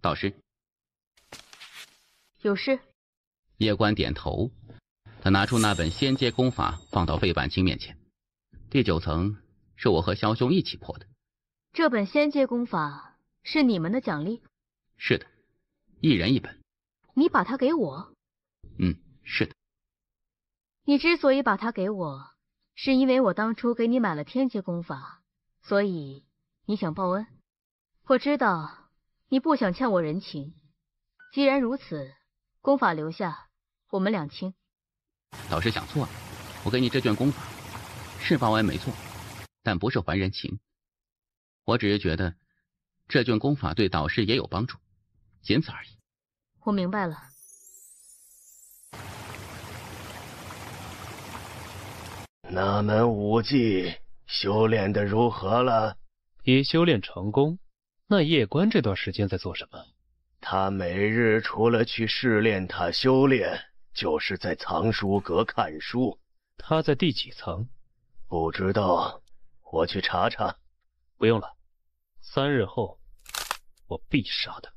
导师。有事？叶关点头，他拿出那本仙阶功法放到费半清面前。第9层是我和萧兄一起破的。这本仙阶功法是你们的奖励？是的，1人1本。你把它给我？是的。你之所以把它给我，是因为我当初给你买了天阶功法，所以你想报恩？我知道你不想欠我人情，既然如此，功法留下，我们两清。导师想错了，我给你这卷功法是报恩没错，但不是还人情。我只是觉得这卷功法对导师也有帮助，仅此而已。我明白了。那门武技修炼的如何了？已修炼成功。那叶关这段时间在做什么？他每日除了去试炼塔修炼，就是在藏书阁看书。他在第几层？不知道，我去查查。不用了，3日后我必杀他。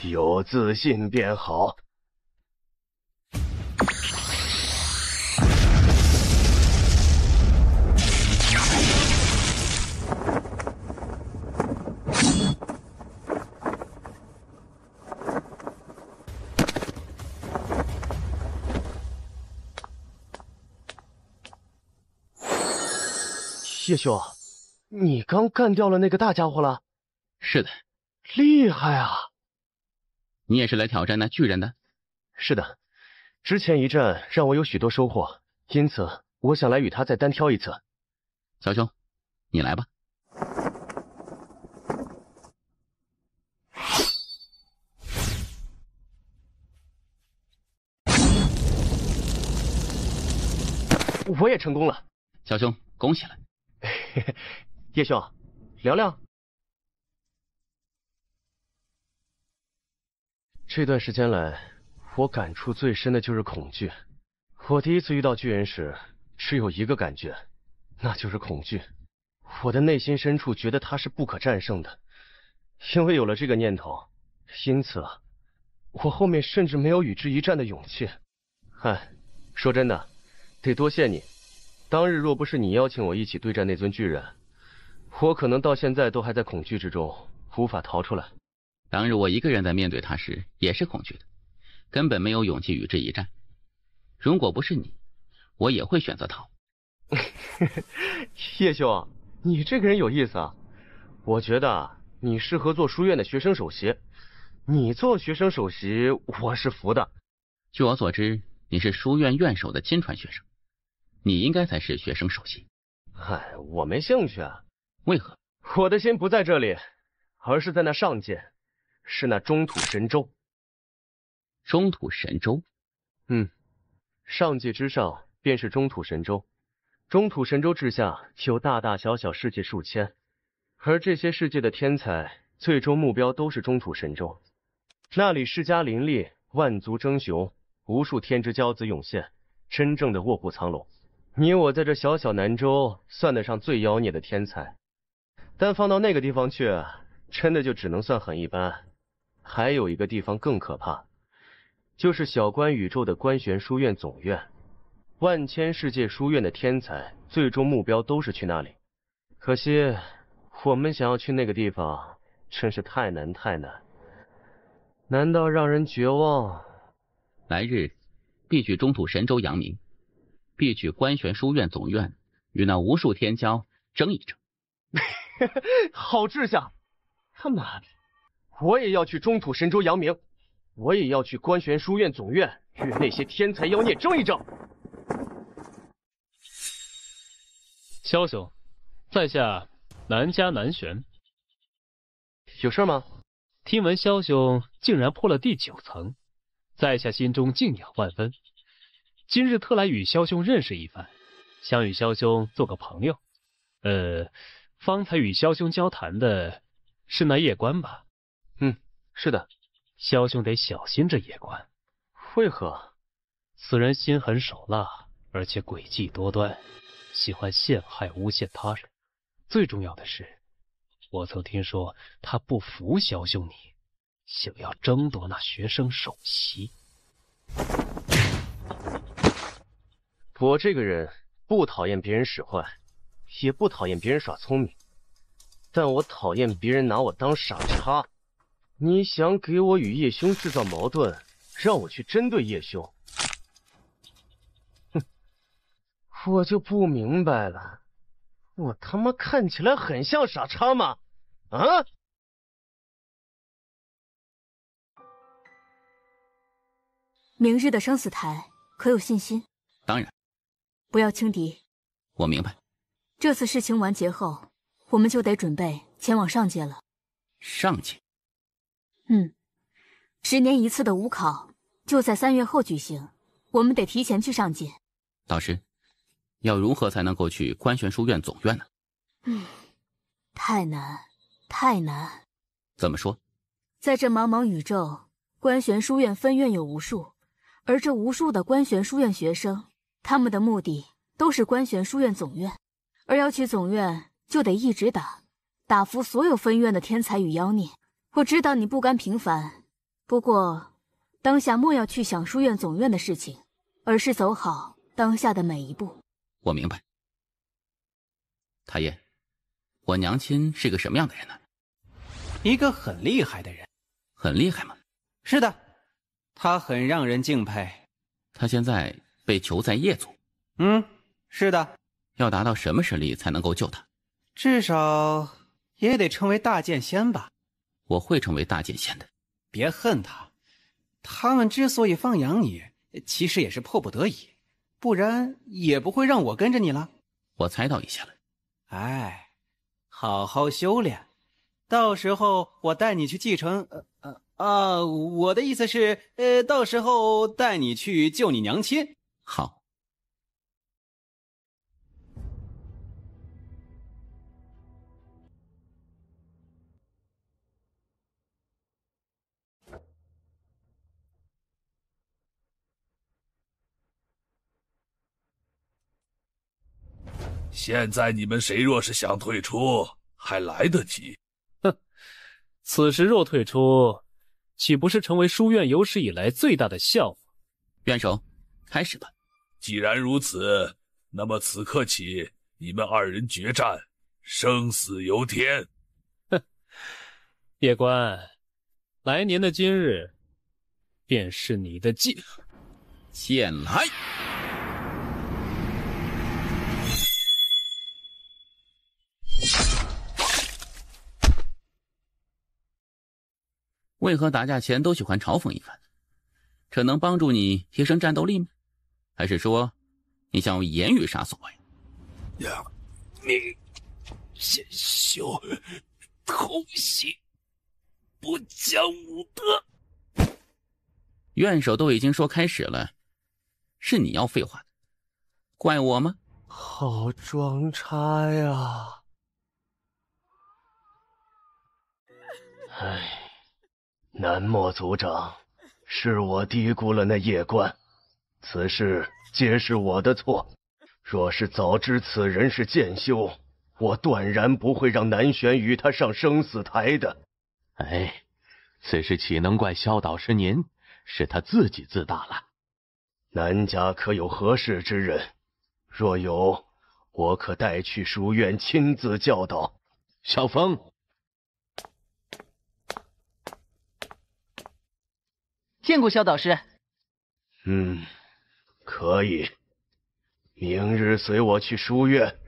有自信便好。叶兄，你刚干掉了那个大家伙了？是的。厉害啊！你也是来挑战那巨人的？是的，之前一战让我有许多收获，因此我想来与他再单挑一次。小兄，你来吧。我也成功了。小兄，恭喜了。叶兄，聊聊。这段时间来，我感触最深的就是恐惧。我第一次遇到巨人时，只有一个感觉，那就是恐惧。我的内心深处觉得他是不可战胜的，因为有了这个念头，因此我后面甚至没有与之一战的勇气。说真的，得多谢你。当日若不是你邀请我一起对战那尊巨人，我可能到现在都还在恐惧之中，无法逃出来。当日我一个人在面对他时也是恐惧的，根本没有勇气与之一战。如果不是你，我也会选择逃。叶兄，你这个人有意思啊！我觉得你适合做书院的学生首席。你做学生首席，我是服的。据我所知，你是书院院首的亲传学生，你应该才是学生首席。我没兴趣啊。为何？我的心不在这里，而是在那上界，是那中土神州。中土神州？上界之上便是中土神州。中土神州之下有大大小小世界数千，而这些世界的天才最终目标都是中土神州。那里世家林立，万族争雄，无数天之骄子涌现，真正的卧虎藏龙。你我在这小小南州算得上最妖孽的天才，但放到那个地方去，真的就只能算很一般。还有一个地方更可怕，就是小观宇宙的观玄书院总院。万千世界书院的天才最终目标都是去那里，可惜我们想要去那个地方真是太难太难，难到让人绝望。来日必取中土神州扬名，必取观玄书院总院与那无数天骄争一争。好志向！他妈的，我也要去中土神州扬名，我也要去观玄书院总院与那些天才妖孽争一争。萧兄，在下南家南玄。有事吗？听闻萧兄竟然破了第9层，在下心中敬仰万分。今日特来与萧兄认识一番，想与萧兄做个朋友。方才与萧兄交谈的是那夜关吧？是的。萧兄得小心这夜关。为何？此人心狠手辣，而且诡计多端，喜欢陷害诬陷他人。最重要的是，我曾听说他不服萧兄你，想要争夺那学生首席。我这个人不讨厌别人使坏，也不讨厌别人耍聪明，但我讨厌别人拿我当傻叉。你想给我与叶兄制造矛盾，让我去针对叶兄，我就不明白了，我他妈看起来很像傻叉吗？啊！明日的生死台可有信心？当然。不要轻敌。我明白。这次事情完结后，我们就得准备前往上界了。上界？10年一次的武考就在3月后举行，我们得提前去上界。导师，要如何才能够去观玄书院总院呢？太难，太难。怎么说？在这茫茫宇宙，观玄书院分院有无数，而这无数的观玄书院学生，他们的目的都是观玄书院总院，而要去总院，就得一直打服所有分院的天才与妖孽。我知道你不甘平凡，不过当下莫要去想书院总院的事情，而是走好当下的每一步。我明白。太爷，我娘亲是个什么样的人呢？一个很厉害的人。很厉害吗？是的，他很让人敬佩。他现在被囚在夜族。是的。要达到什么实力才能够救他？至少也得成为大剑仙吧。我会成为大剑仙的。别恨他，他们之所以放养你，其实也是迫不得已，不然也不会让我跟着你了。我猜到一些了。哎，好好修炼，到时候我带你去继承。我的意思是，到时候带你去救你娘亲。好。现在你们谁若是想退出，还来得及。哼，此时若退出，岂不是成为书院有史以来最大的笑话？元首，开始吧。既然如此，那么此刻起，你们2人决战，生死由天。哼，叶关，来年的今日，便是你的剑来。为何打架前都喜欢嘲讽一番？这能帮助你提升战斗力吗？还是说你想用言语杀死我呀？让你先修偷袭，不讲武德。院手都已经说开始了，是你要废话的，怪我吗？好装叉呀！唉。南莫族长，是我低估了那夜关，此事皆是我的错。若是早知此人是剑修，我断然不会让南玄与他上生死台的。哎，此事岂能怪萧导师您？是他自己自大了。南家可有合适之人？若有，我可带去书院亲自教导。小风。见过萧导师。可以。明日随我去书院。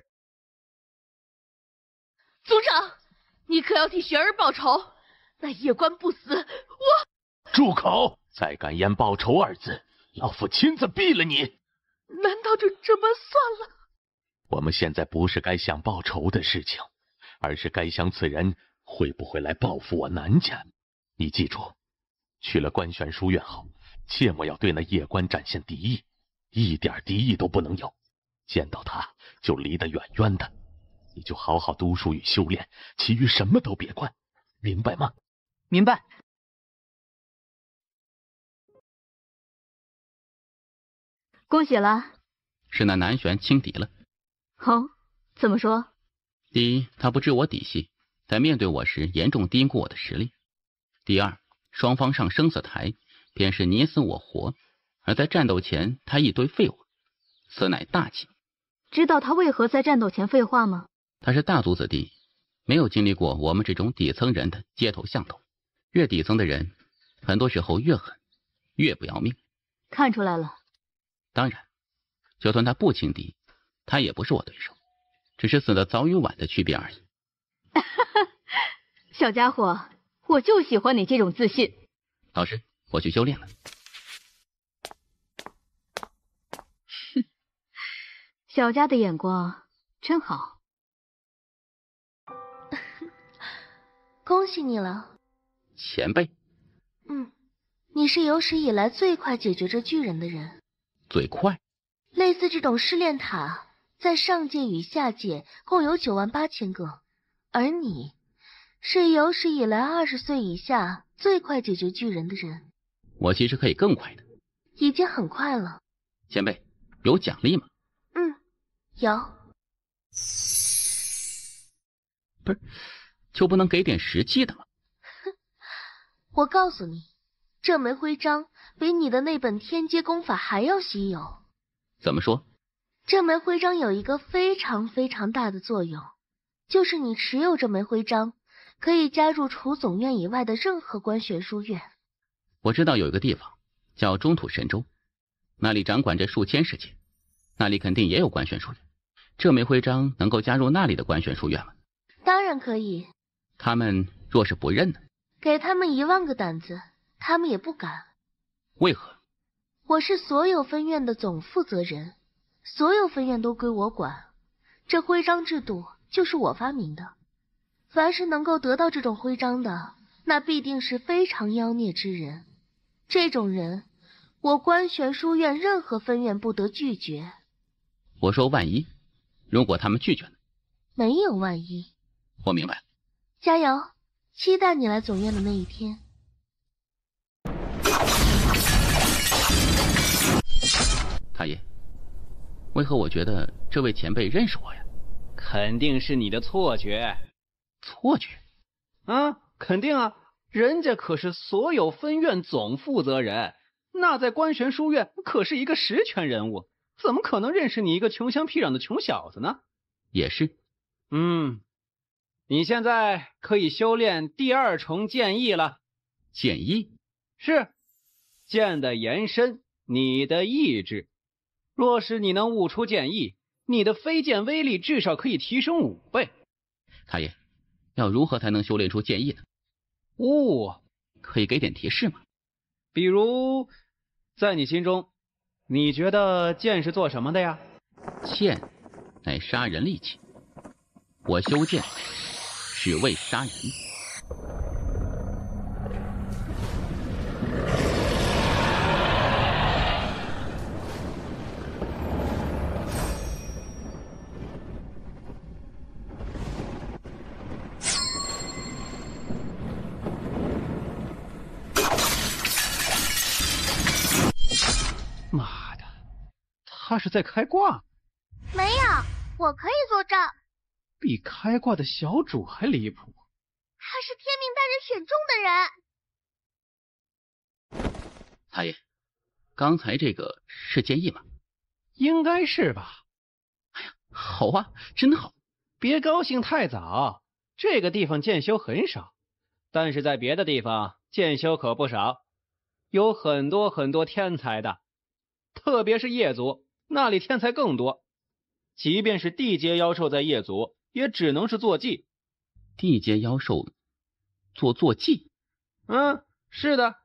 族长，你可要替玄儿报仇？那夜关不死，我……住口！再敢言报仇二字，老夫亲自毙了你！难道就这么算了？我们现在不是该想报仇的事情，而是该想此人会不会来报复我南家。你记住。去了观玄书院后，切莫要对那夜关展现敌意，一点敌意都不能有。见到他就离得远远的，你就好好读书与修炼，其余什么都别管，明白吗？明白。恭喜了。是那南玄轻敌了。哦，怎么说？第一，他不知我底细，在面对我时严重低估我的实力。第二，双方上生死台，便是你死我活，而在战斗前他一堆废话，此乃大忌。知道他为何在战斗前废话吗？他是大族子弟，没有经历过我们这种底层人的街头巷斗，越底层的人，很多时候越狠，越不要命。看出来了。当然，就算他不轻敌，他也不是我对手，只是死得早与晚的区别而已。小家伙，我就喜欢你这种自信。老师，我去修炼了。小家的眼光真好。恭喜你了，前辈。你是有史以来最快解决这巨人的人。最快？类似这种试炼塔，在上界与下界共有98000个，而你是有史以来20岁以下最快解决巨人的人。我其实可以更快的。已经很快了。前辈，有奖励吗？有。不是，就不能给点实际的吗？我告诉你，这枚徽章比你的那本天阶功法还要稀有。怎么说？这枚徽章有一个非常非常大的作用，就是你持有这枚徽章，可以加入除总院以外的任何官学书院。我知道有一个地方叫中土神州，那里掌管着数千世界，那里肯定也有官选书院。这枚徽章能够加入那里的官选书院吗？当然可以。他们若是不认呢？给他们10000个胆子，他们也不敢。为何？我是所有分院的总负责人，所有分院都归我管。这徽章制度就是我发明的，凡是能够得到这种徽章的，那必定是非常妖孽之人。这种人，我官玄书院任何分院不得拒绝。我说万一，如果他们拒绝呢？没有万一。我明白了。加油，期待你来总院的那一天。太爷，为何我觉得这位前辈认识我呀？肯定是你的错觉。错觉？肯定啊，人家可是所有分院总负责人，那在官玄书院可是一个实权人物，怎么可能认识你一个穷乡僻壤的穷小子呢？也是。你现在可以修炼第2重剑意了。剑意？是，剑的延伸，你的意志。若是你能悟出剑意，你的飞剑威力至少可以提升5倍。太爷，要如何才能修炼出剑意呢？可以给点提示吗？比如，在你心中，你觉得剑是做什么的呀？剑乃杀人利器，我修剑只为杀人。妈的，他是在开挂。没有，我可以作证。比开挂的小主还离谱。他是天命大人选中的人。太爷，刚才这个是剑意吗？应该是吧。哎呀，好啊，真好。别高兴太早，这个地方剑修很少，但是在别的地方剑修可不少，有很多很多天才的，特别是夜族，那里天才更多。即便是地阶妖兽在夜族，也只能是坐骑。地阶妖兽做坐骑？是的。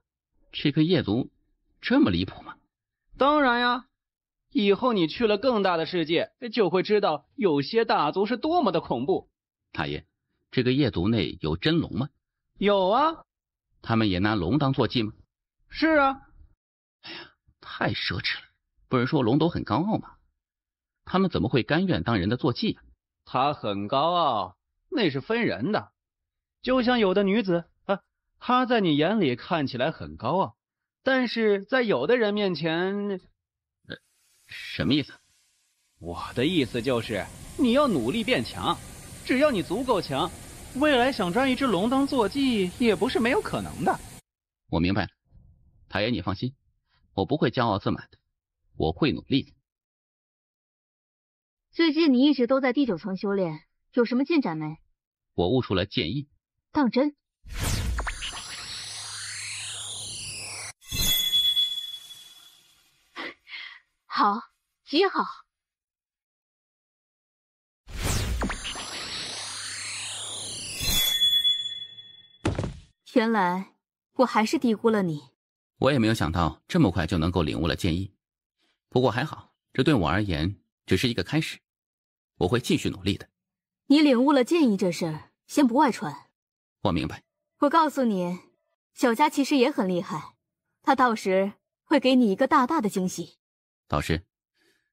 这个夜族这么离谱吗？当然呀，以后你去了更大的世界，就会知道有些大族是多么的恐怖。太爷，这个夜族内有真龙吗？有啊。他们也拿龙当坐骑吗？是啊。哎呀，太奢侈了。不是说龙都很高傲吗？他们怎么会甘愿当人的坐骑啊？他很高傲，那是分人的。就像有的女子她在你眼里看起来很高傲，但是在有的人面前……什么意思？我的意思就是你要努力变强，只要你足够强，未来想抓一只龙当坐骑也不是没有可能的。我明白了，太爷你放心，我不会骄傲自满的，我会努力的。最近你一直都在第9层修炼，有什么进展没？我悟出了剑意。当真？好，极好。原来我还是低估了你。我也没有想到这么快就能够领悟了剑意，不过还好，这对我而言只是一个开始，我会继续努力的。你领悟了剑意这事儿，先不外传。我明白。我告诉你，小佳其实也很厉害，他到时会给你一个大大的惊喜。导师，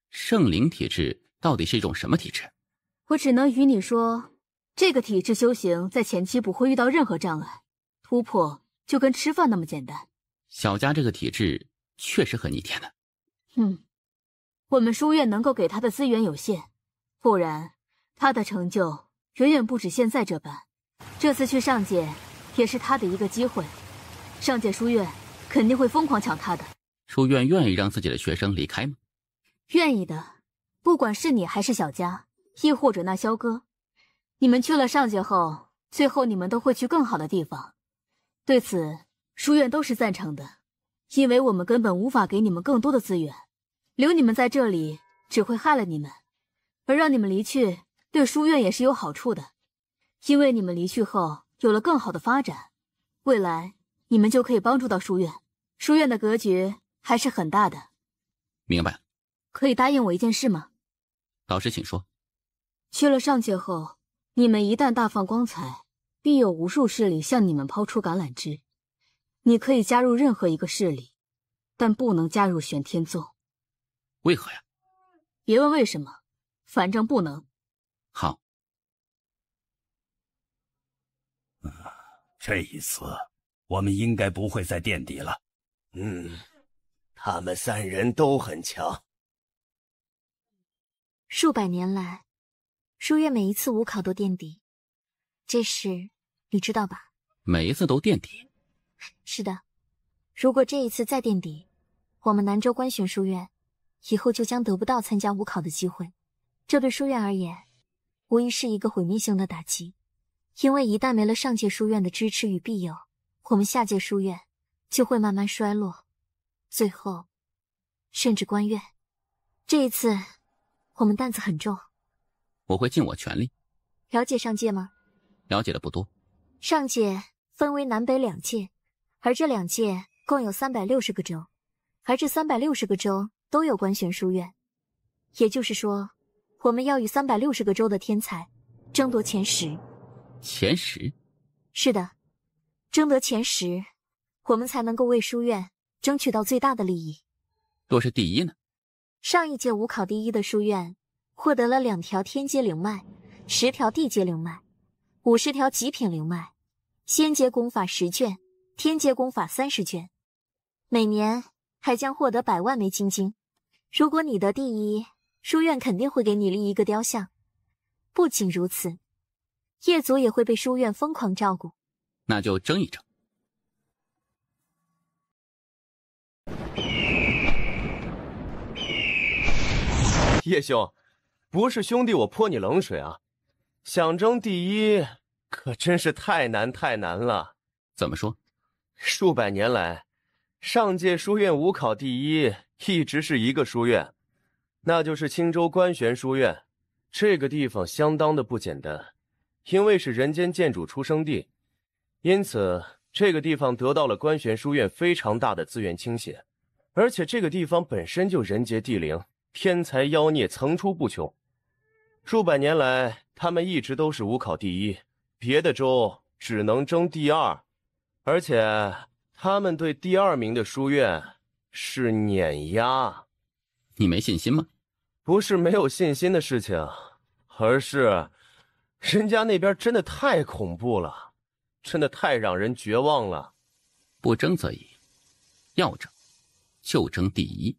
圣灵体质到底是一种什么体质？我只能与你说，这个体质修行在前期不会遇到任何障碍，突破就跟吃饭那么简单。小佳这个体质确实很逆天的。我们书院能够给他的资源有限，不然他的成就远远不止现在这般。这次去上界也是他的一个机会，上界书院肯定会疯狂抢他的。书院愿意让自己的学生离开吗？愿意的，不管是你还是小佳，亦或者那萧哥，你们去了上界后，最后你们都会去更好的地方。对此，书院都是赞成的，因为我们根本无法给你们更多的资源，留你们在这里只会害了你们，而让你们离去，对书院也是有好处的，因为你们离去后有了更好的发展，未来你们就可以帮助到书院，书院的格局还是很大的。明白了。可以答应我一件事吗？导师请说。去了上界后，你们一旦大放光彩，必有无数势力向你们抛出橄榄枝。你可以加入任何一个势力，但不能加入玄天宗。为何呀？别问为什么，反正不能。好。这一次我们应该不会再垫底了。他们3人都很强。数百年来，书院每一次武考都垫底，这事你知道吧？每一次都垫底？是的，如果这一次再垫底，我们南州官选书院以后就将得不到参加武考的机会，这对书院而言，无疑是一个毁灭性的打击。因为一旦没了上界书院的支持与庇佑，我们下界书院就会慢慢衰落，最后甚至关院。这一次我们担子很重。我会尽我全力。了解上界吗？了解的不多。上界分为南北2界，而这2界共有360个州，而这360个州都有官选书院。也就是说，我们要与360个州的天才争夺前10。前10？是的，争得前10，我们才能够为书院争取到最大的利益。若是第1呢？上一届武考第1的书院获得了2条天阶灵脉，10条地阶灵脉，50条极品灵脉，仙阶功法10卷，天阶功法30卷，每年还将获得100万枚金晶。如果你得第1，书院肯定会给你立一个雕像。不仅如此，业族也会被书院疯狂照顾。那就争一争。叶兄，不是兄弟我泼你冷水啊，想争第1可真是太难了。怎么说？数百年来，上界书院武考第1一直是一个书院，那就是青州官玄书院。这个地方相当的不简单，因为是人间剑主出生地，因此这个地方得到了官玄书院非常大的资源倾斜，而且这个地方本身就人杰地灵，天才妖孽层出不穷。数百年来，他们一直都是武考第1，别的州只能争第2，而且他们对第2名的书院是碾压。你没信心吗？不是没有信心的事情，而是人家那边真的太恐怖了，真的太让人绝望了。不争则已，要争就争第1。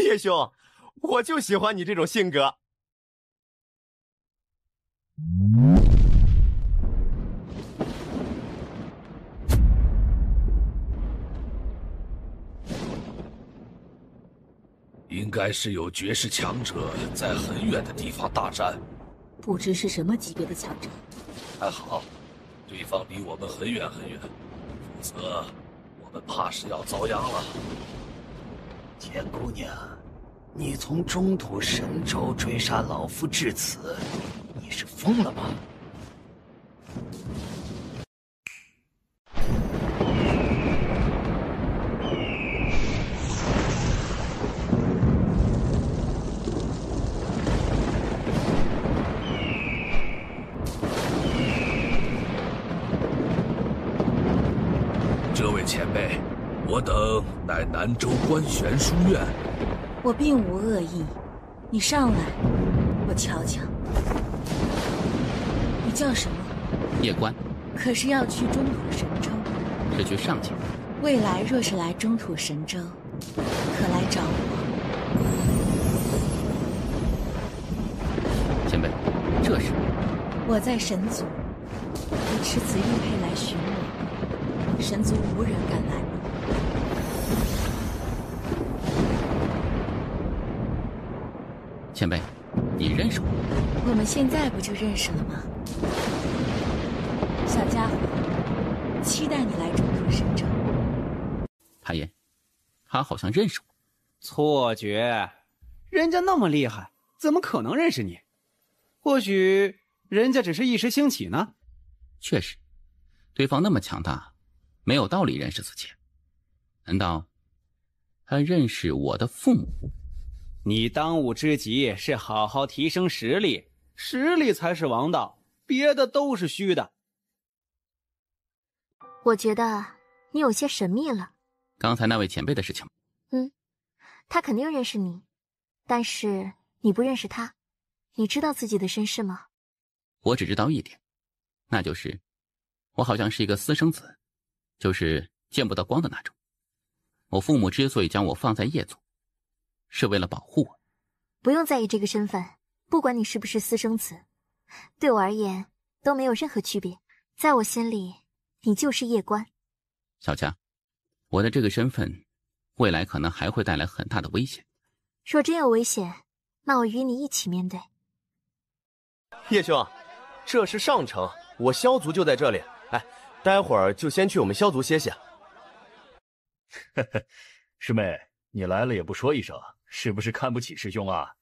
叶兄，我就喜欢你这种性格。应该是有绝世强者在很远的地方大战，不知是什么级别的强者。还好，对方离我们很远很远，否则我们怕是要遭殃了。钱姑娘，你从中土神州追杀老夫至此，你是疯了吗？这位前辈，我等乃南州官玄书院。我并无恶意，你上来，我瞧瞧。你叫什么？叶关。可是要去中土神州？是去上界。未来若是来中土神州，可来找我。前辈，这是我在神族，你持此玉佩来寻我，神族无人敢拦你。前辈，你认识我？我们现在不就认识了吗？小家伙，期待你来中土神州。海岩，他好像认识我。错觉，人家那么厉害，怎么可能认识你？或许人家只是一时兴起呢。确实，对方那么强大，没有道理认识自己。难道他认识我的父母？你当务之急是好好提升实力，实力才是王道，别的都是虚的。我觉得你有些神秘了。刚才那位前辈的事情，他肯定认识你，但是你不认识他。你知道自己的身世吗？我只知道一点，那就是我好像是一个私生子，就是见不到光的那种。我父母之所以将我放在夜族，是为了保护我。不用在意这个身份，不管你是不是私生子，对我而言都没有任何区别。在我心里，你就是夜关。小佳，我的这个身份未来可能还会带来很大的危险。若真有危险，那我与你一起面对。叶兄，这是上城，我萧族就在这里。哎，待会儿就先去我们萧族歇歇。师妹，你来了也不说一声，是不是看不起师兄啊？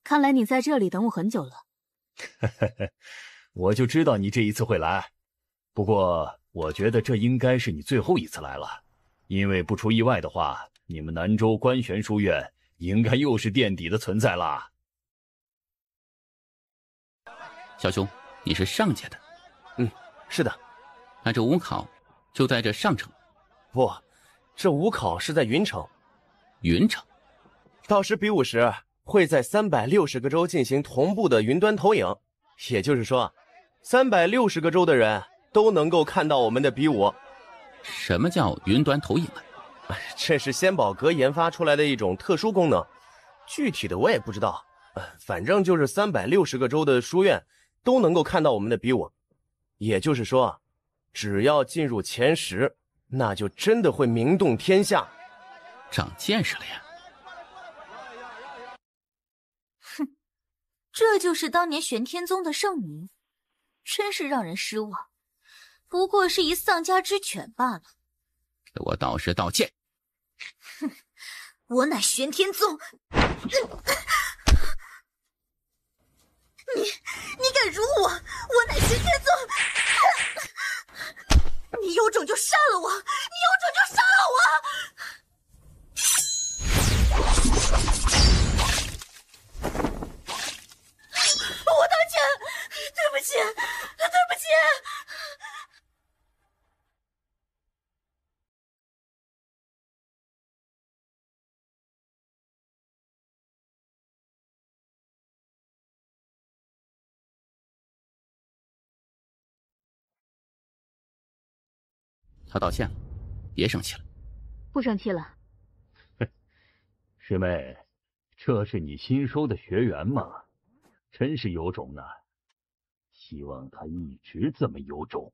看来你在这里等我很久了。我就知道你这一次会来，不过我觉得这应该是你最后一次来了，因为不出意外的话，你们南州官玄书院应该又是垫底的存在啦。小兄，你是上界的？是的。那这武考就在这上城？不，这武考是在云城。云城？到时比武时会在360个州进行同步的云端投影，也就是说，360个州的人都能够看到我们的比武。什么叫云端投影啊？这是仙宝阁研发出来的一种特殊功能，具体的我也不知道，反正就是360个州的书院都能够看到我们的比武。也就是说，只要进入前10，那就真的会名动天下。长见识了呀！哼，这就是当年玄天宗的盛名，真是让人失望。不过是一丧家之犬罢了。给我导师道歉！哼，我乃玄天宗。你敢辱我！我乃玄天宗！你有种就杀了我！你有种就杀了我！我道歉，对不起，对不起。他道歉了，别生气了。不生气了。师妹，这是你新收的学员吗？真是有种呢！希望他一直这么有种。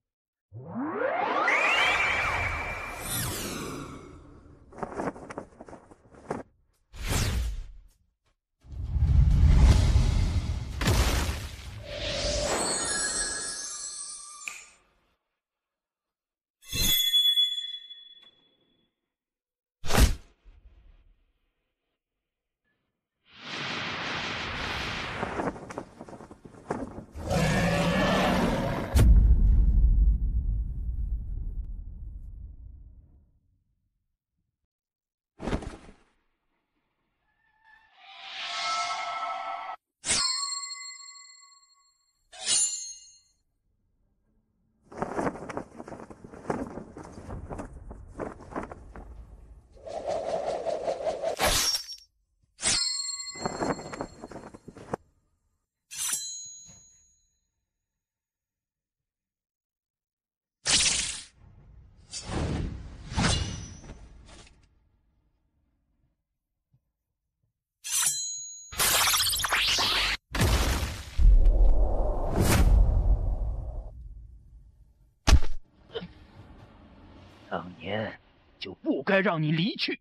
当年就不该让你离去。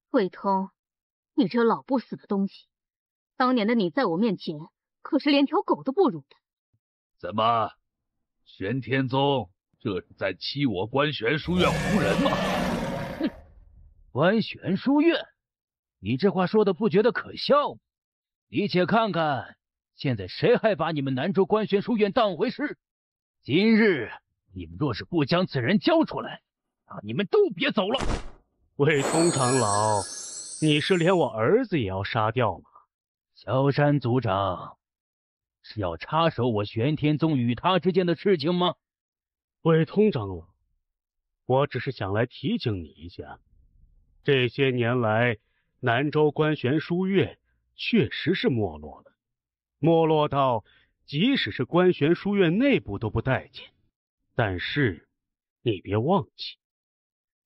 魏通，你这老不死的东西！当年的你在我面前可是连条狗都不如的。怎么，玄天宗这是在欺我观玄书院无人吗？哼，观玄书院，你这话说的不觉得可笑吗？你且看看，现在谁还把你们南州观玄书院当回事？今日你们若是不将此人交出来，那你们都别走了。魏通长老，你是连我儿子也要杀掉吗？萧山族长，是要插手我玄天宗与他之间的事情吗？魏通长老，我只是想来提醒你一下，这些年来，南州观玄书院确实是没落了，没落到即使是观玄书院内部都不待见。但是你别忘记，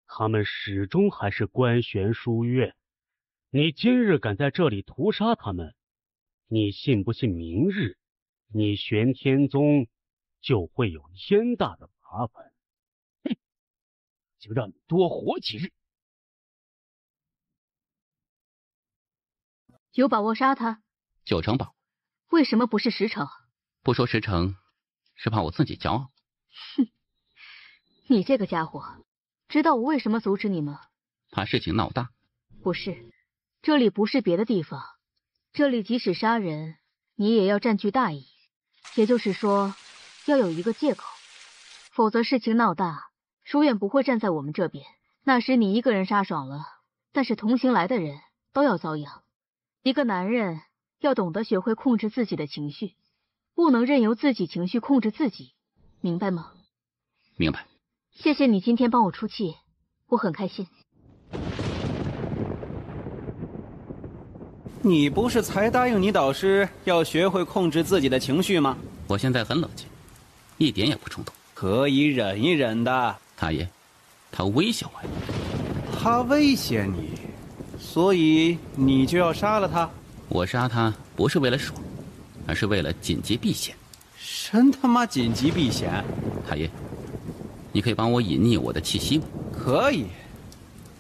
他们始终还是观玄书院。你今日敢在这里屠杀他们，你信不信明日你玄天宗就会有天大的麻烦？哼，就让你多活几日。有把握杀他9成把握。为什么不是10成？不说10成，是怕我自己骄傲。哼，你这个家伙，知道我为什么阻止你吗？怕事情闹大。不是，这里不是别的地方，这里即使杀人，你也要占据大义，也就是说，要有一个借口，否则事情闹大，书院不会站在我们这边。那时你一个人杀爽了，但是同行来的人都要遭殃。一个男人要懂得学会控制自己的情绪，不能任由自己情绪控制自己，明白吗？明白。谢谢你今天帮我出气，我很开心。你不是才答应你导师要学会控制自己的情绪吗？我现在很冷静，一点也不冲动，可以忍一忍的。大爷，他威胁我呀。他威胁你，所以你就要杀了他？我杀他不是为了爽，而是为了紧急避险。真他妈紧急避险！大爷，你可以帮我隐匿我的气息吗？可以，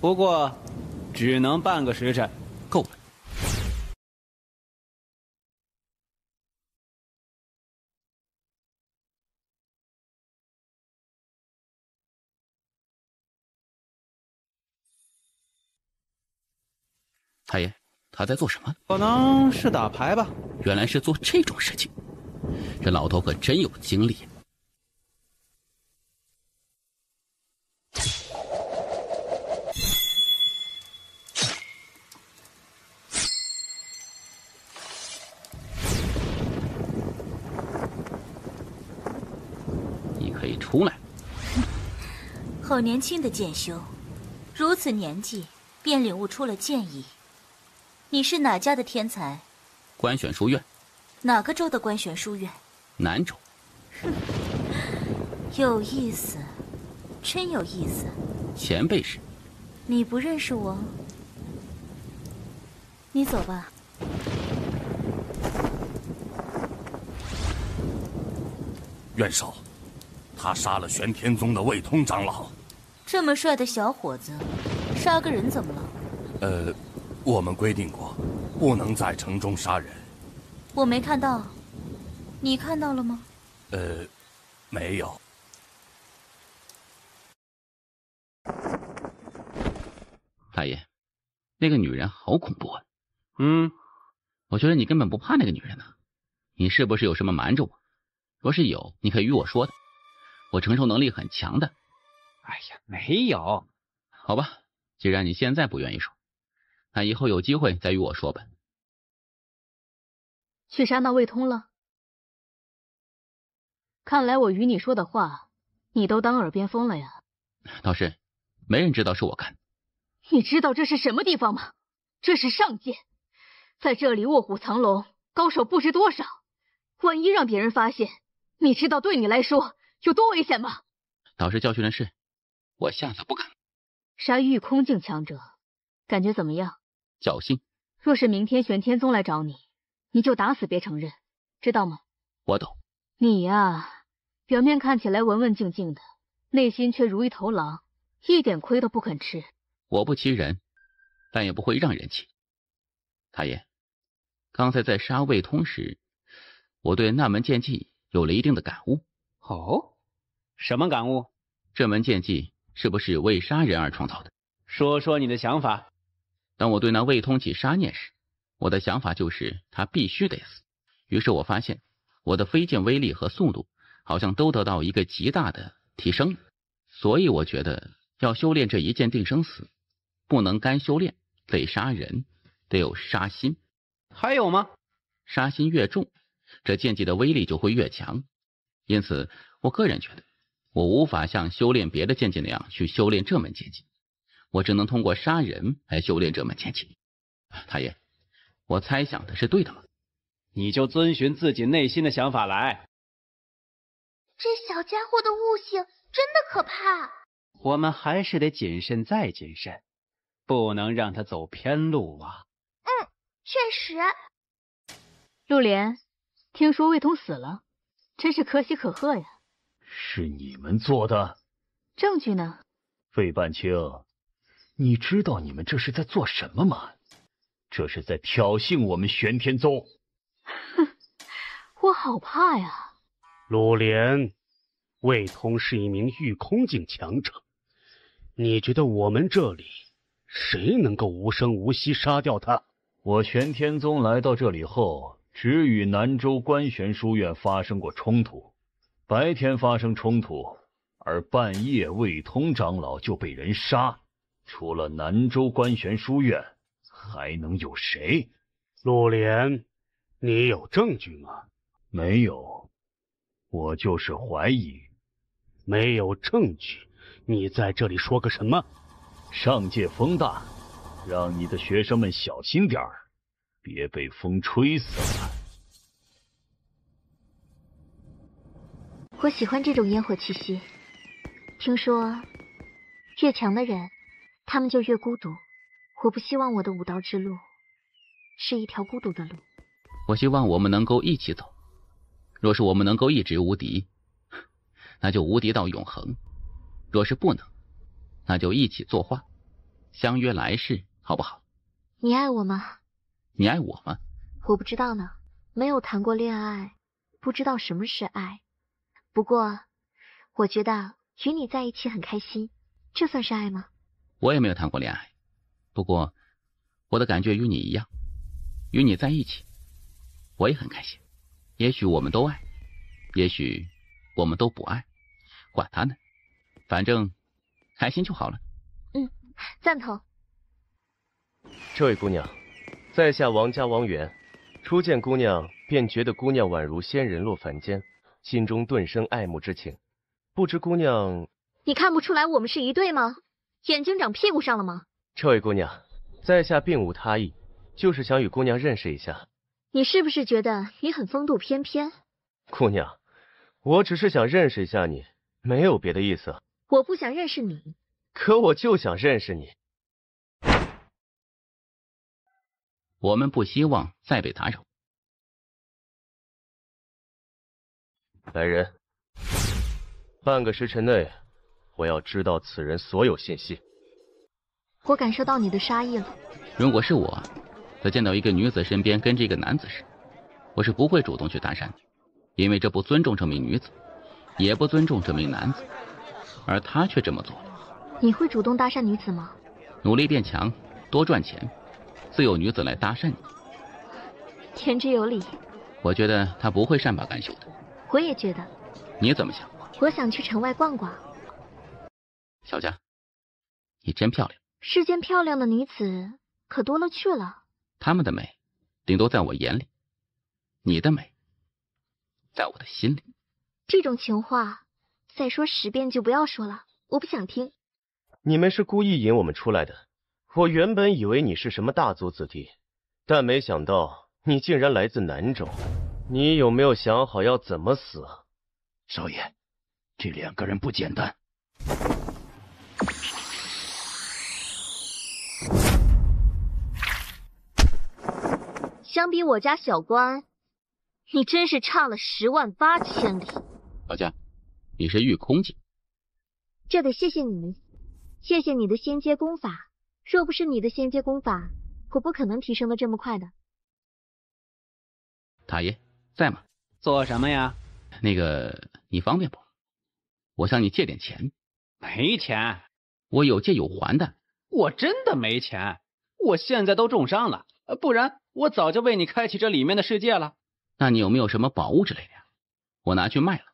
不过只能半个时辰。够了。大爷，他在做什么？可能是打牌吧。原来是做这种事情，这老头可真有精力。你可以出来。好年轻的剑修，如此年纪便领悟出了剑意。你是哪家的天才？观玄书院。哪个州的观玄书院？南州。哼，有意思，真有意思。前辈是？你不认识我？你走吧。元首，他杀了玄天宗的魏通长老。这么帅的小伙子，杀个人怎么了？我们规定过，不能在城中杀人。我没看到，你看到了吗？没有。大爷，那个女人好恐怖啊！我觉得你根本不怕那个女人呢。你是不是有什么瞒着我？若是有，你可以与我说的，我承受能力很强的。哎呀，没有。好吧，既然你现在不愿意说，那以后有机会再与我说吧。去杀那魏通了？看来我与你说的话，你都当耳边风了呀。倒是，没人知道是我干的。你知道这是什么地方吗？这是上界，在这里卧虎藏龙，高手不知多少。万一让别人发现，你知道对你来说有多危险吗？导师教训的是，我下次不敢。杀玉空境强者，感觉怎么样？侥幸。若是明天玄天宗来找你，你就打死别承认，知道吗？我懂。你呀，表面看起来文文静静的，内心却如一头狼，一点亏都不肯吃。我不欺人，但也不会让人欺。太爷，刚才在杀魏通时，我对那门剑技有了一定的感悟。哦，什么感悟？这门剑技是不是为杀人而创造的？说说你的想法。当我对那魏通起杀念时，我的想法就是他必须得死。于是我发现我的飞剑威力和速度好像都得到一个极大的提升，所以我觉得要修炼这一剑定生死，不能干修炼，得杀人，得有杀心。还有吗？杀心越重，这剑技的威力就会越强。因此我个人觉得我无法像修炼别的剑技那样去修炼这门剑技，我只能通过杀人来修炼这门剑技。太爷，我猜想的是对的吗？你就遵循自己内心的想法来。这小家伙的悟性真的可怕。我们还是得谨慎再谨慎，不能让他走偏路啊。确实。陆莲，听说魏通死了，真是可喜可贺呀。是你们做的？证据呢？费半清，你知道你们这是在做什么吗？这是在挑衅我们玄天宗。哼，我好怕呀。陆莲，魏通是一名御空境强者，你觉得我们这里谁能够无声无息杀掉他？我玄天宗来到这里后，只与南州观玄书院发生过冲突，白天发生冲突，而半夜魏通长老就被人杀。除了南州观玄书院，还能有谁？陆莲，你有证据吗？没有，我就是怀疑。没有证据，你在这里说个什么？上界风大，让你的学生们小心点儿，别被风吹死了。我喜欢这种烟火气息。听说，越强的人，他们就越孤独。我不希望我的武道之路是一条孤独的路。我希望我们能够一起走。若是我们能够一直无敌，那就无敌到永恒；若是不能，那就一起作画，相约来世，好不好？你爱我吗？你爱我吗？我不知道呢，没有谈过恋爱，不知道什么是爱。不过，我觉得与你在一起很开心，这算是爱吗？我也没有谈过恋爱，不过我的感觉与你一样，与你在一起，我也很开心。也许我们都爱，也许我们都不爱，管他呢，反正开心就好了。赞同。这位姑娘，在下王家王源，初见姑娘便觉得姑娘宛如仙人落凡间，心中顿生爱慕之情。不知姑娘……你看不出来我们是一对吗？眼睛长屁股上了吗？这位姑娘，在下并无他意，就是想与姑娘认识一下。你是不是觉得你很风度翩翩？姑娘，我只是想认识一下你，没有别的意思。我不想认识你。可我就想认识你。我们不希望再被打扰。来人，半个时辰内，我要知道此人所有信息。我感受到你的杀意了。如果是我，在见到一个女子身边跟着一个男子时，我是不会主动去搭讪的，因为这不尊重这名女子，也不尊重这名男子，而他却这么做了。你会主动搭讪女子吗？努力变强，多赚钱，自有女子来搭讪你。言之有理。我觉得他不会善罢甘休的。我也觉得。你怎么想？我想去城外逛逛。小佳，你真漂亮。世间漂亮的女子可多了去了。她们的美，顶多在我眼里；你的美，在我的心里。这种情话，再说10遍就不要说了，我不想听。你们是故意引我们出来的。我原本以为你是什么大族子弟，但没想到你竟然来自南州。你有没有想好要怎么死？少爷，这2个人不简单。相比我家小官，你真是差了10万8千里。小佳，你是御空境，这得谢谢你们，谢谢你的仙阶功法。若不是你的仙阶功法，我不可能提升的这么快的。塔爷在吗？做什么呀？那个，你方便不？我向你借点钱。没钱，我有借有还的。我真的没钱，我现在都重伤了，不然我早就为你开启这里面的世界了。那你有没有什么宝物之类的呀？我拿去卖了，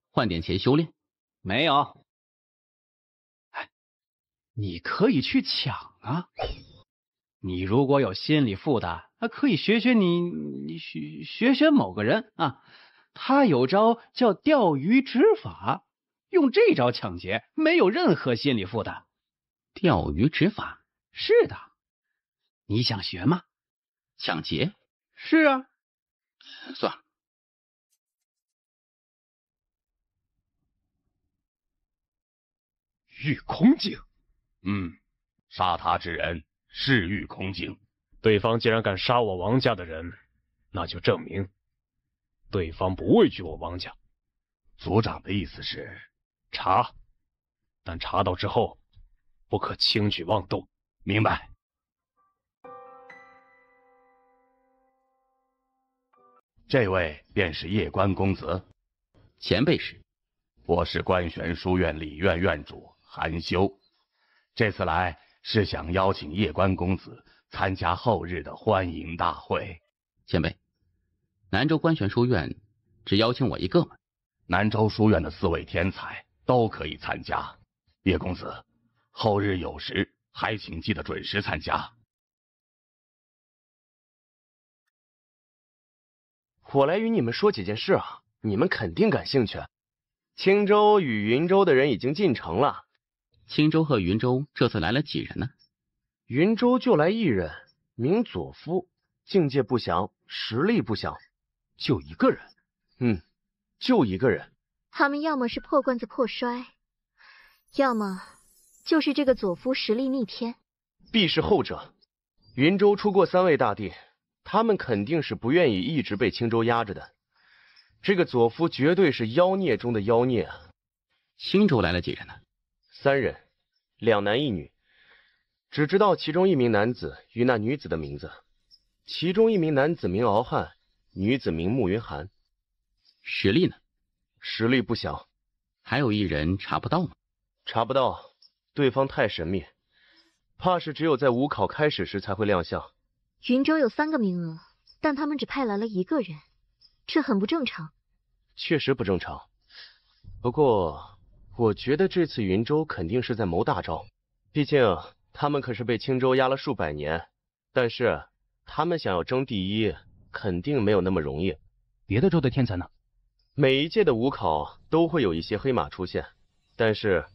换点钱修炼。没有。哎，你可以去抢啊！你如果有心理负担，可以学学某个人啊，他有招叫钓鱼执法，用这招抢劫没有任何心理负担。钓鱼执法？是的。你想学吗？抢劫？是啊。算了。御空镜，杀他之人是御空镜。对方既然敢杀我王家的人，那就证明对方不畏惧我王家。族长的意思是查，但查到之后不可轻举妄动，明白？这位便是叶关公子，前辈是？我是观玄书院理院院主韩修，这次来是想邀请叶关公子参加后日的欢迎大会。前辈，南州观玄书院只邀请我一个吗？南州书院的4位天才都可以参加。叶公子，后日有时还请记得准时参加。我来与你们说几件事啊，你们肯定感兴趣。青州与云州的人已经进城了。青州和云州这次来了几人呢？云州就来1人，名左夫，境界不详，实力不详，就1个人。就1个人。他们要么是破罐子破摔，要么就是这个左夫实力逆天。必是后者。云州出过3位大帝，他们肯定是不愿意一直被青州压着的。这个左夫绝对是妖孽中的妖孽啊！青州来了几人呢？3人，2男1女，只知道其中1名男子与那女子的名字。其中1名男子名敖汉，女子名慕云寒。实力呢？实力不详。还有1人查不到吗？查不到，对方太神秘，怕是只有在武考开始时才会亮相。云州有3个名额，但他们只派来了1个人，这很不正常。确实不正常。不过我觉得这次云州肯定是在谋大招，毕竟他们可是被青州压了数百年，但是他们想要争第1肯定没有那么容易。别的州的天才呢？每一届的武考都会有一些黑马出现，但是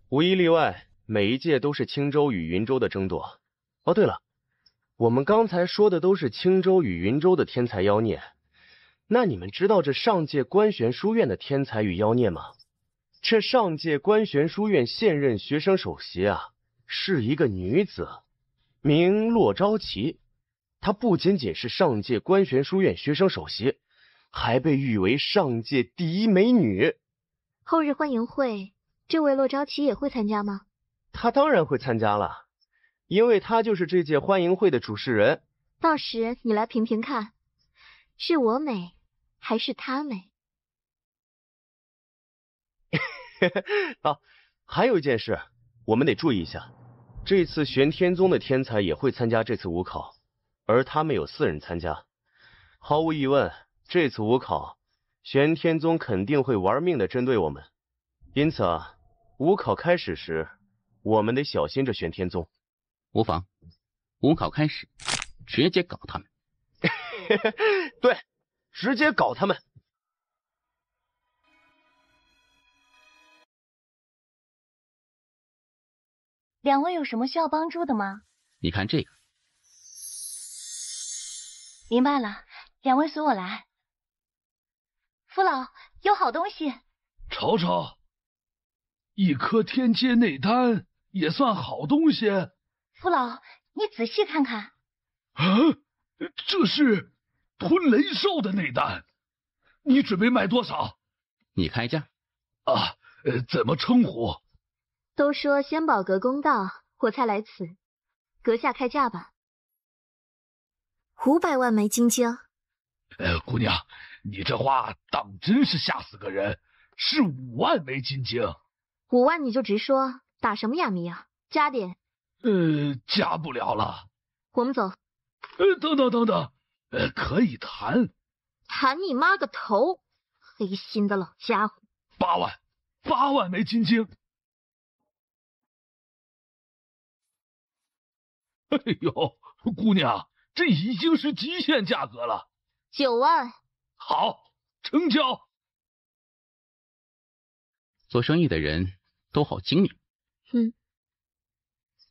无一例外，每一届都是青州与云州的争夺。哦，对了，我们刚才说的都是青州与云州的天才妖孽，那你们知道这上届观玄书院的天才与妖孽吗？这上届观玄书院现任学生首席啊，是一个女子，名骆昭琪。她不仅仅是上届观玄书院学生首席，还被誉为上届第1美女。后日欢迎会，这位骆昭琪也会参加吗？她当然会参加了，因为她就是这届欢迎会的主事人。到时你来评评看，是我美还是她美？还有一件事，我们得注意一下，这次玄天宗的天才也会参加这次武考，而他们有4人参加。毫无疑问，这次武考，玄天宗肯定会玩命的针对我们，因此啊，武考开始时，我们得小心着玄天宗。无妨，武考开始，直接搞他们。对，直接搞他们。2位有什么需要帮助的吗？你看这个。明白了，2位随我来。父老，有好东西。瞅瞅，一颗天阶内丹也算好东西。父老，你仔细看看。啊，这是吞雷兽的内丹，你准备卖多少？你开价。啊，怎么称呼？都说仙宝阁公道，我才来此。阁下开价吧。500万枚金晶。姑娘，你这话当真是吓死个人，是5万枚金晶。5万你就直说，打什么哑谜啊？加点。加不了了。我们走。等，可以谈。谈你妈个头！黑心的老家伙。8万枚金晶。哎呦，姑娘，这已经是极限价格了。9万。好，成交。做生意的人都好精明。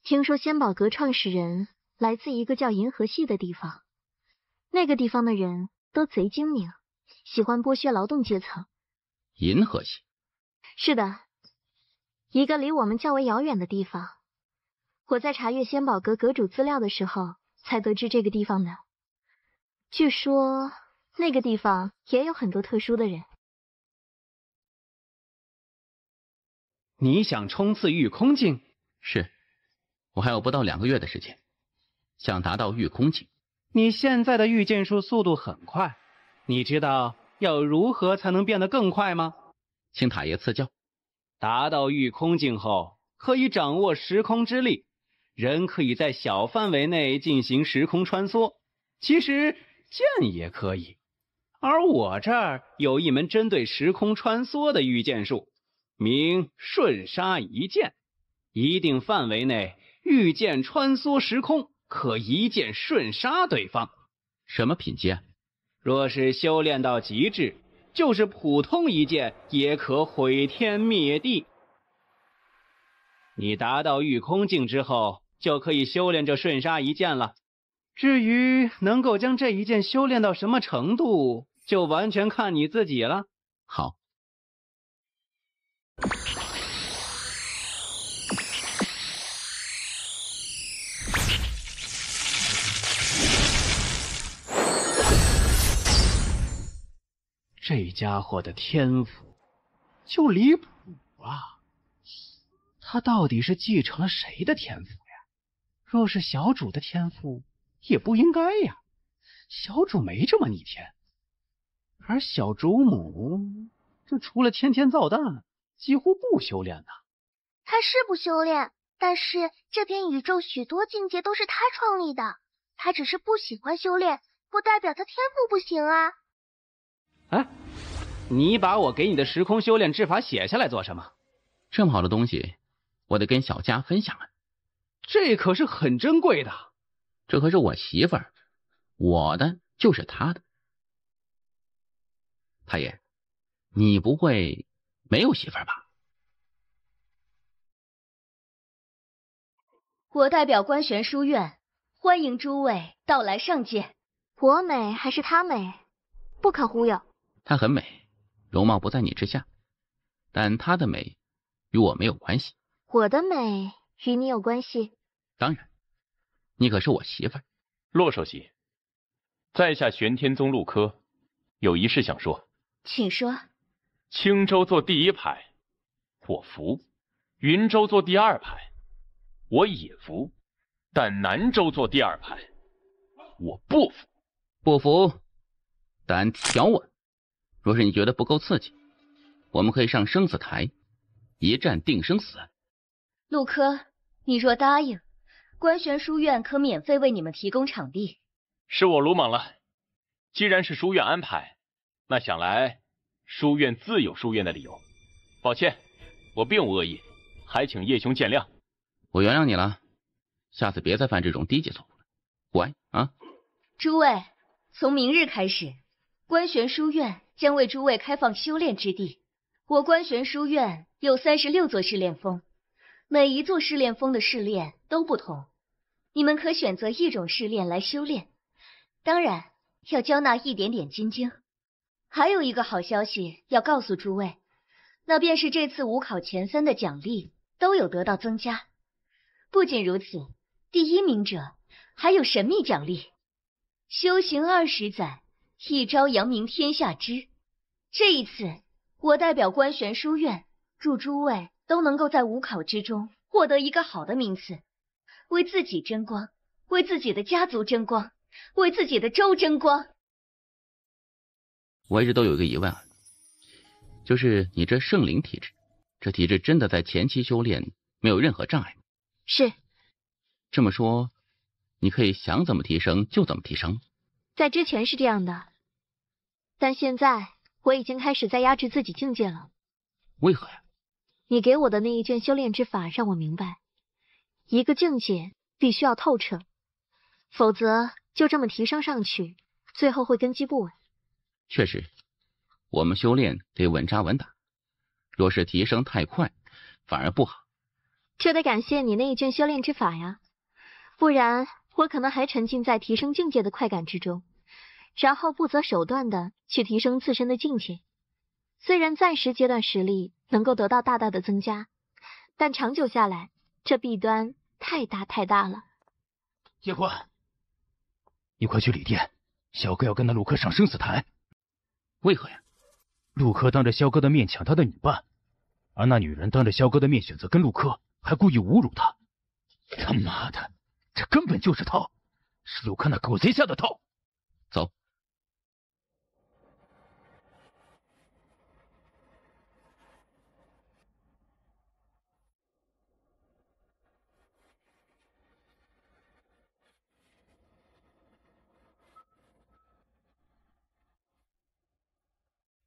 听说仙宝阁创始人来自一个叫银河系的地方，那个地方的人都贼精明，喜欢剥削劳动阶层。银河系？是的，一个离我们较为遥远的地方。我在查阅仙宝阁阁主资料的时候，才得知这个地方的。据说那个地方也有很多特殊的人。你想冲刺御空境？是，我还有不到2个月的时间，想达到御空境。你现在的御剑术速度很快，你知道要如何才能变得更快吗？请塔爷赐教。达到御空境后，可以掌握时空之力，人可以在小范围内进行时空穿梭，其实剑也可以。而我这儿有一门针对时空穿梭的御剑术，名瞬杀一剑，一定范围内御剑穿梭时空，可一剑瞬杀对方。什么品阶？若是修炼到极致，就是普通一剑也可毁天灭地。你达到御空境之后，就可以修炼这瞬杀一剑了。至于能够将这一剑修炼到什么程度，就完全看你自己了。好。这家伙的天赋就离谱啊！他到底是继承了谁的天赋呀？若是小主的天赋，也不应该呀。小主没这么逆天，而小主母这除了天天造蛋，几乎不修炼呐。他是不修炼，但是这片宇宙许多境界都是他创立的。他只是不喜欢修炼，不代表他天赋不行啊。哎，你把我给你的时空修炼之法写下来做什么？这么好的东西，我得跟小佳分享啊。这可是很珍贵的。这可是我媳妇儿，我的就是她的。太爷，你不会没有媳妇儿吧？我代表观玄书院，欢迎诸位到来上界。我美还是她美？不可忽悠。她很美，容貌不在你之下，但她的美与我没有关系。我的美与你有关系？当然，你可是我媳妇儿。骆首席，在下玄天宗陆柯，有一事想说。请说。青州坐第一排，我服；云州坐第二排，我也服；但南州坐第二排，我不服。不服，但挑我。若是你觉得不够刺激，我们可以上生死台，一战定生死。陆柯，你若答应，观玄书院可免费为你们提供场地。是我鲁莽了，既然是书院安排，那想来书院自有书院的理由。抱歉，我并无恶意，还请叶兄见谅。我原谅你了，下次别再犯这种低级错误了，乖啊！诸位，从明日开始，观玄书院将为诸位开放修炼之地。我观玄书院有36座试炼峰，每一座试炼峰的试炼都不同，你们可选择一种试炼来修炼，当然要交纳一点点金晶。还有一个好消息要告诉诸位，那便是这次5考前3的奖励都有得到增加。不仅如此，第1名者还有神秘奖励，修行20载，一朝扬名天下知。这一次，我代表观玄书院祝诸位都能够在武考之中获得一个好的名次，为自己争光，为自己的家族争光，为自己的州争光。我一直都有一个疑问啊，就是你这圣灵体质，这体质真的在前期修炼没有任何障碍吗？是。这么说，你可以想怎么提升就怎么提升。在之前是这样的，但现在我已经开始在压制自己境界了。为何呀？你给我的那一卷修炼之法让我明白，一个境界必须要透彻，否则就这么提升上去，最后会根基不稳。确实，我们修炼得稳扎稳打，若是提升太快，反而不好。这得感谢你那一卷修炼之法呀，不然我可能还沉浸在提升境界的快感之中，然后不择手段的去提升自身的境界。虽然暂时阶段实力能够得到大大的增加，但长久下来，这弊端太大了。叶关，你快去旅店，小哥要跟那陆柯上生死台。为何呀？陆柯当着萧哥的面抢他的女伴，而那女人当着萧哥的面选择跟陆柯，还故意侮辱他。他妈的，这根本就是套，是陆柯那狗贼下的套。走。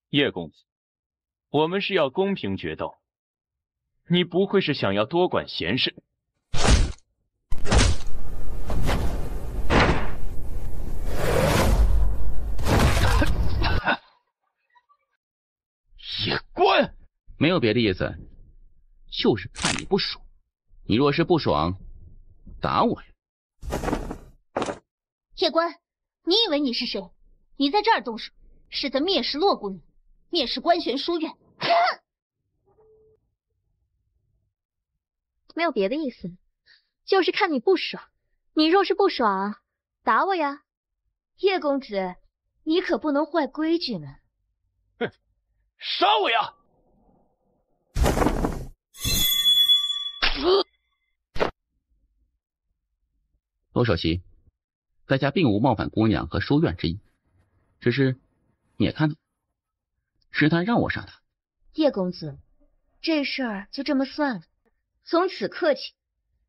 叶公子，我们是要公平决斗，你不会是想要多管闲事？叶关，没有别的意思，就是看你不爽。你若是不爽，打我呀！叶关，你以为你是谁？你在这儿动手，是在蔑视洛姑娘，蔑视关玄书院。没有别的意思，就是看你不爽。你若是不爽，打我呀！叶公子，你可不能坏规矩呢。哼，杀我呀！罗首席，在下并无冒犯姑娘和书院之意，只是你也看到，是他让我杀他。叶公子，这事儿就这么算了，从此刻起，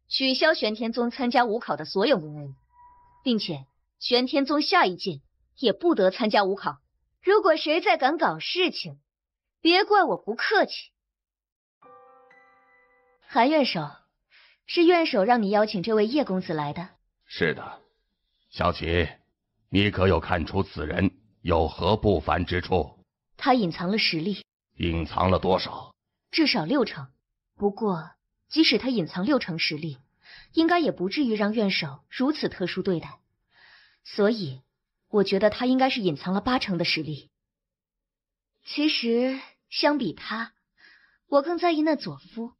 取消玄天宗参加武考的所有名额，并且玄天宗下一届也不得参加武考。如果谁再敢搞事情，别怪我不客气。韩院首，是院首让你邀请这位叶公子来的。是的，小启，你可有看出此人有何不凡之处？他隐藏了实力。隐藏了多少？至少60%。不过，即使他隐藏60%实力，应该也不至于让院首如此特殊对待。所以，我觉得他应该是隐藏了80%的实力。其实，相比他，我更在意那佐夫，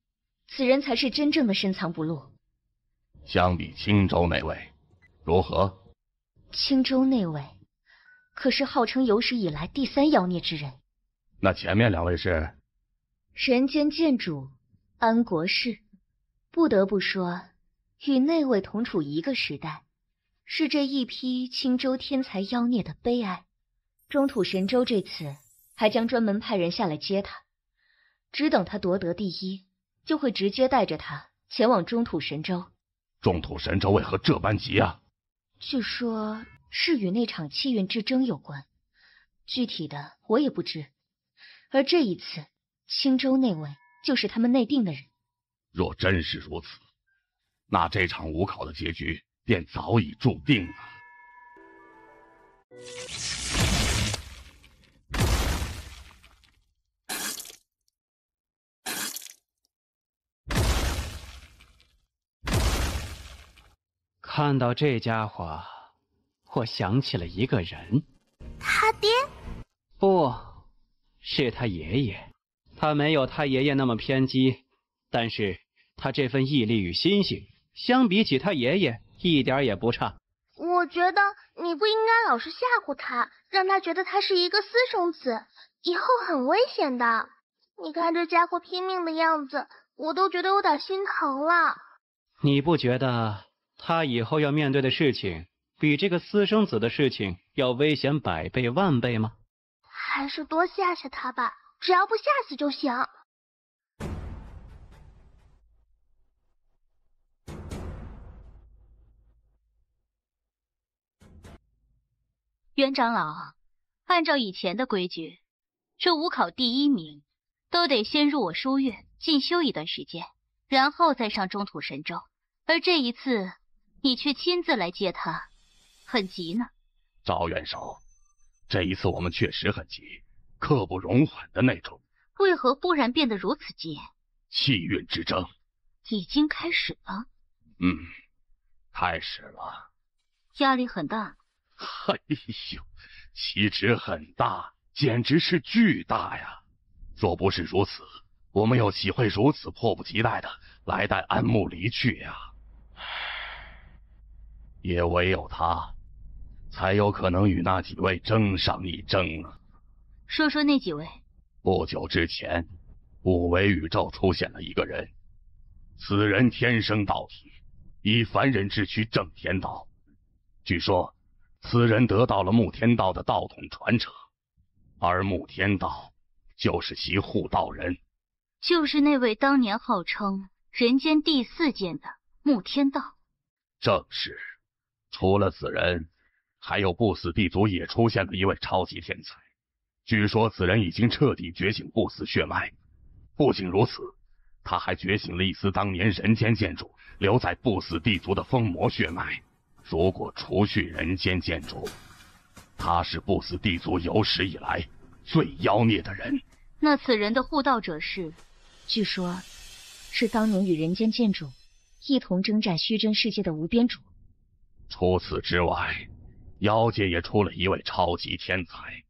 此人才是真正的深藏不露。相比青州那位，如何？青州那位，可是号称有史以来第3妖孽之人。那前面2位是？人间剑主安国士，不得不说，与那位同处一个时代，是这一批青州天才妖孽的悲哀。中土神州这次还将专门派人下来接他，只等他夺得第1，就会直接带着他前往中土神州。中土神州为何这般急啊？据说是与那场气运之争有关，具体的我也不知。而这一次，青州那位就是他们内定的人。若真是如此，那这场武考的结局便早已注定了。看到这家伙，我想起了一个人。他爹？不，是他爷爷。他没有他爷爷那么偏激，但是他这份毅力与心性，相比起他爷爷，一点也不差。我觉得你不应该老是吓唬他，让他觉得他是一个私生子，以后很危险的。你看这家伙拼命的样子，我都觉得有点心疼了。你不觉得他以后要面对的事情，比这个私生子的事情要危险100倍万倍吗？还是多吓吓他吧，只要不吓死就行。袁长老，按照以前的规矩，这5考第1名都得先入我书院进修一段时间，然后再上中土神州。而这一次，你却亲自来接他，很急呢。赵元首，这一次我们确实很急，刻不容缓的那种。为何忽然变得如此急？气运之争已经开始了。开始了。压力很大。哎呦，岂止很大，简直是巨大呀！若不是如此，我们又岂会如此迫不及待的来待安慕离去呀？也唯有他，才有可能与那几位争上一争啊。说说那几位。不久之前，5维宇宙出现了一个人，此人天生道体，以凡人之躯正天道。据说此人得到了穆天道的道统传承，而穆天道就是其护道人，就是那位当年号称人间第4剑的穆天道。正是。除了此人，还有不死地族也出现了一位超级天才，据说此人已经彻底觉醒不死血脉。不仅如此，他还觉醒了一丝当年人间剑主留在不死地族的封魔血脉。如果除去人间剑主，他是不死地族有史以来最妖孽的人。那此人的护道者是？据说，是当年与人间剑主一同征战虚真世界的无边主。除此之外，妖界也出了一位超级天才。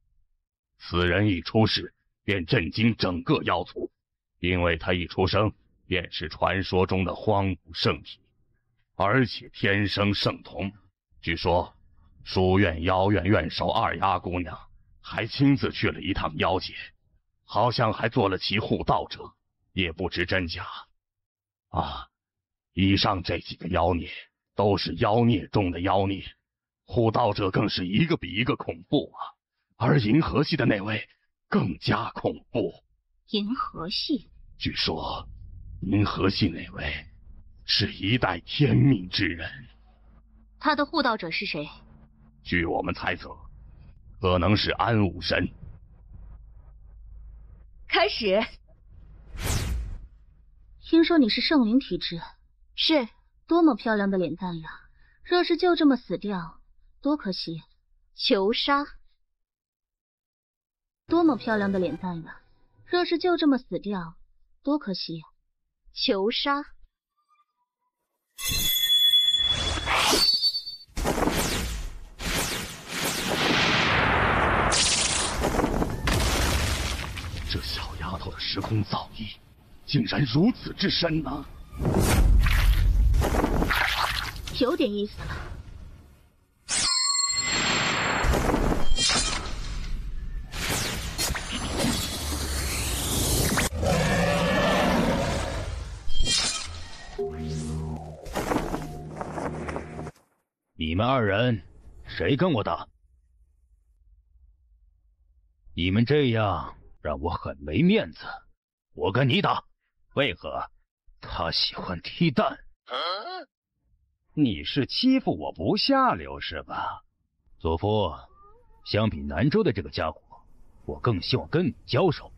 此人一出世便震惊整个妖族，因为他一出生便是传说中的荒古圣体，而且天生圣童。据说书院妖院院首二丫姑娘还亲自去了一趟妖界，好像还做了其护道者，也不知真假。以上这几个妖孽都是妖孽中的妖孽，护道者更是一个比一个恐怖啊！而银河系的那位更加恐怖。银河系？据说银河系那位是一代天命之人。他的护道者是谁？据我们猜测，可能是安武神。开始。听说你是圣灵体质。是。多么漂亮的脸蛋呀！若是就这么死掉，多可惜。求杀！多么漂亮的脸蛋呀！若是就这么死掉，多可惜。求杀！这小丫头的时空造诣竟然如此之深呢！有点意思了。你们2人谁跟我打？你们这样让我很没面子。我跟你打，为何？他喜欢踢蛋。你是欺负我不下流是吧？祖父，相比南州的这个家伙，我更希望跟你交手。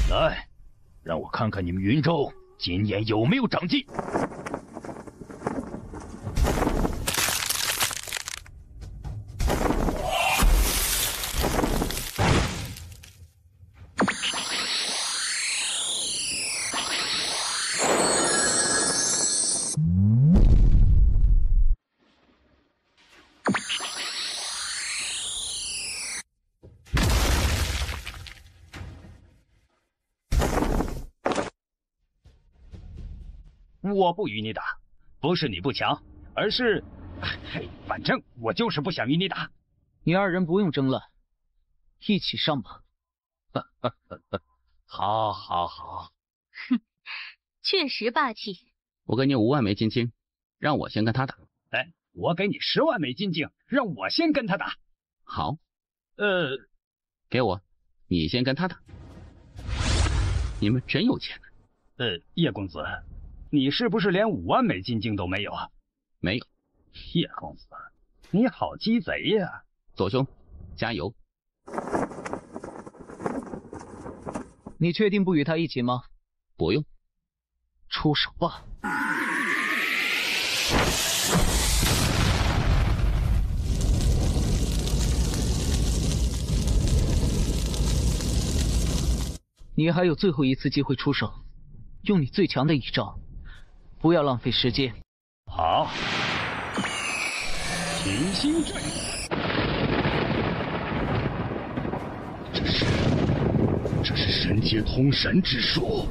来，让我看看你们云州今年有没有长进。我不与你打，不是你不强，而是，反正我就是不想与你打。你2人不用争了，一起上吧。好好好。哼，确实霸气。我给你5万枚金晶，让我先跟他打。哎，我给你10万枚金晶，让我先跟他打。好。给我，你先跟他打。你们真有钱呢。叶公子，你是不是连5万枚金晶都没有啊？没有。叶公子，你好鸡贼呀！左兄，加油！你确定不与他一起吗？不用。出手吧！你还有最后一次机会出手，用你最强的一招，不要浪费时间。好，群星阵。这是神界通神之术。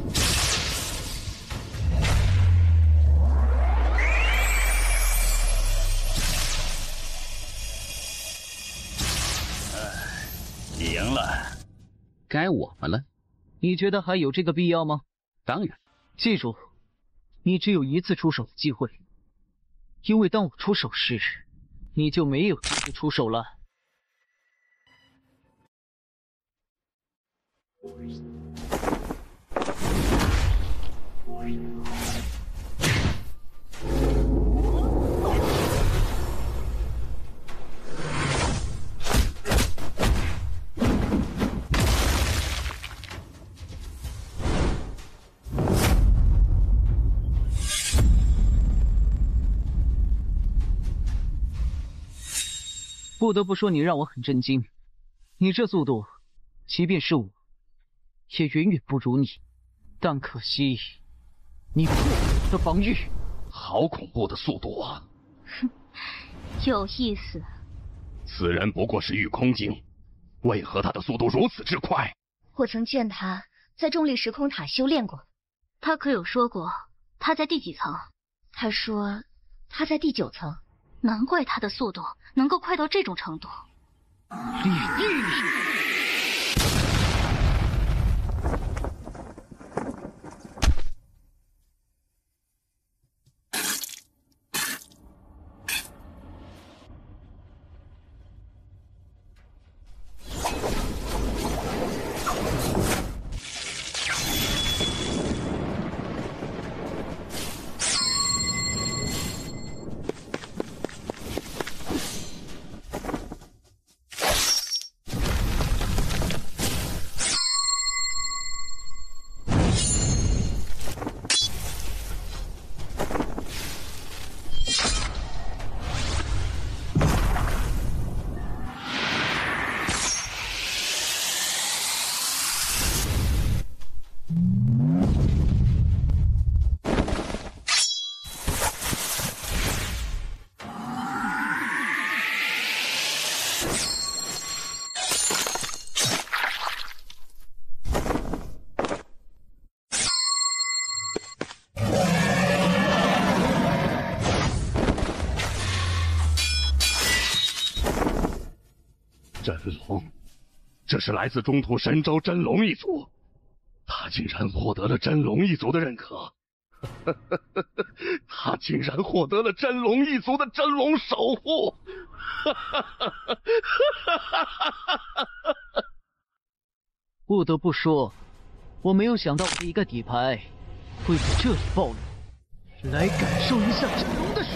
赢了，该我们了。你觉得还有这个必要吗？当然。记住，你只有一次出手的机会，因为当我出手时，你就没有机会出手了。不得不说，你让我很震惊。你这速度，即便是我，也远远不如你。但可惜，你破了我的防御。好恐怖的速度啊！哼，有意思。此人不过是御空精，为何他的速度如此之快？我曾见他在重力时空塔修炼过，他可有说过他在第几层？他说他在第9层。难怪他的速度能够快到这种程度。真龙，这是来自中土神州真龙一族，他竟然获得了真龙一族的认可。他竟然获得了真龙一族的真龙守护。不得不说，我没有想到我的一个底牌会在这里暴露。来感受一下真龙的手。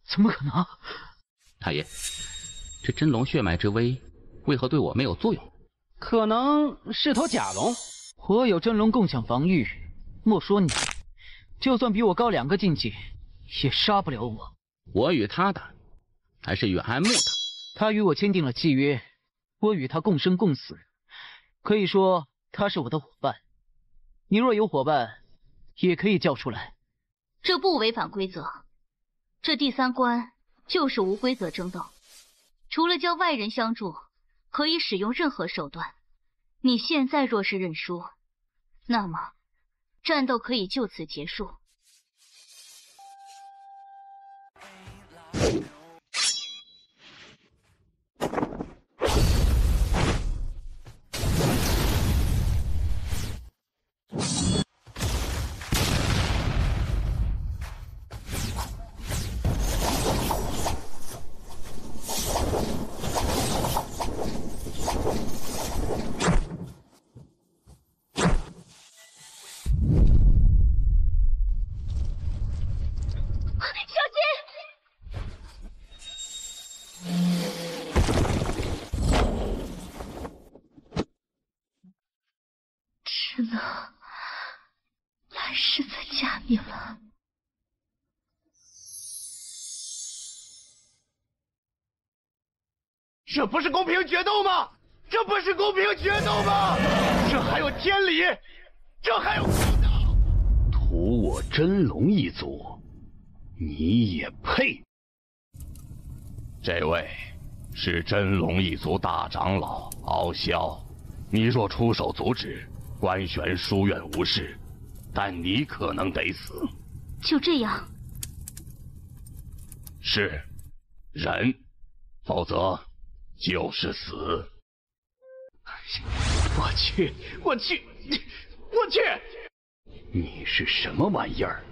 怎么可能？太爷，这真龙血脉之威为何对我没有作用？可能是头假龙。我有真龙共享防御，莫说你，就算比我高2个境界，也杀不了我。我与他打，还是与安木打？他与我签订了契约，我与他共生共死，可以说他是我的伙伴。你若有伙伴，也可以叫出来。这不违反规则。这第3关就是无规则争斗，除了叫外人相助，可以使用任何手段。你现在若是认输，那么战斗可以就此结束。只能来世再加你了。这不是公平决斗吗？这不是公平决斗吗？这还有天理，这还有公道。屠我真龙一族，你也配？这位是真龙一族大长老敖萧，你若出手阻止，官玄书院无事，但你可能得死。就这样？是，忍，否则就是死。我去！你是什么玩意儿？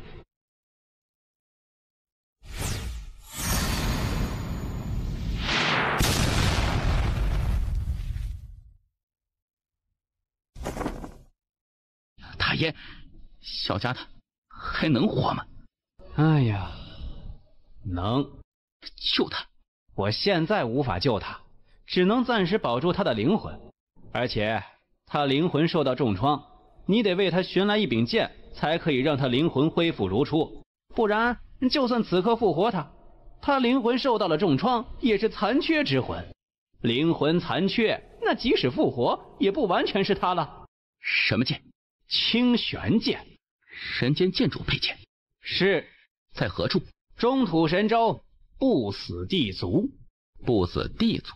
大爷，小家他还能活吗？哎呀，能救他！我现在无法救他，只能暂时保住他的灵魂。而且他灵魂受到重创，你得为他寻来一柄剑，才可以让他灵魂恢复如初。不然，就算此刻复活他灵魂受到了重创，也是残缺之魂。灵魂残缺，那即使复活，也不完全是他了。什么剑？清玄剑。人间剑主佩剑。是。在何处？中土神州不死地族。不死地族。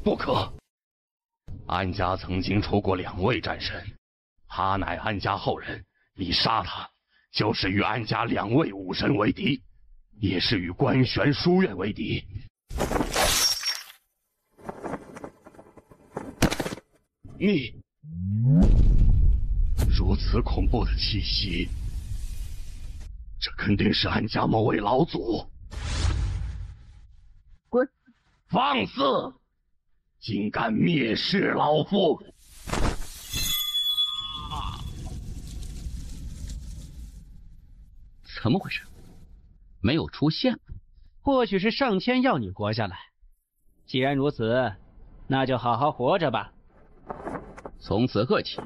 不可！安家曾经出过2位战神，他乃安家后人，你杀他，就是与安家2位武神为敌，也是与官玄书院为敌。你如此恐怖的气息，这肯定是安家某位老祖。滚！放肆！竟敢蔑视老夫！怎么回事？没有出现。或许是上天要你活下来。既然如此，那就好好活着吧。从此刻起，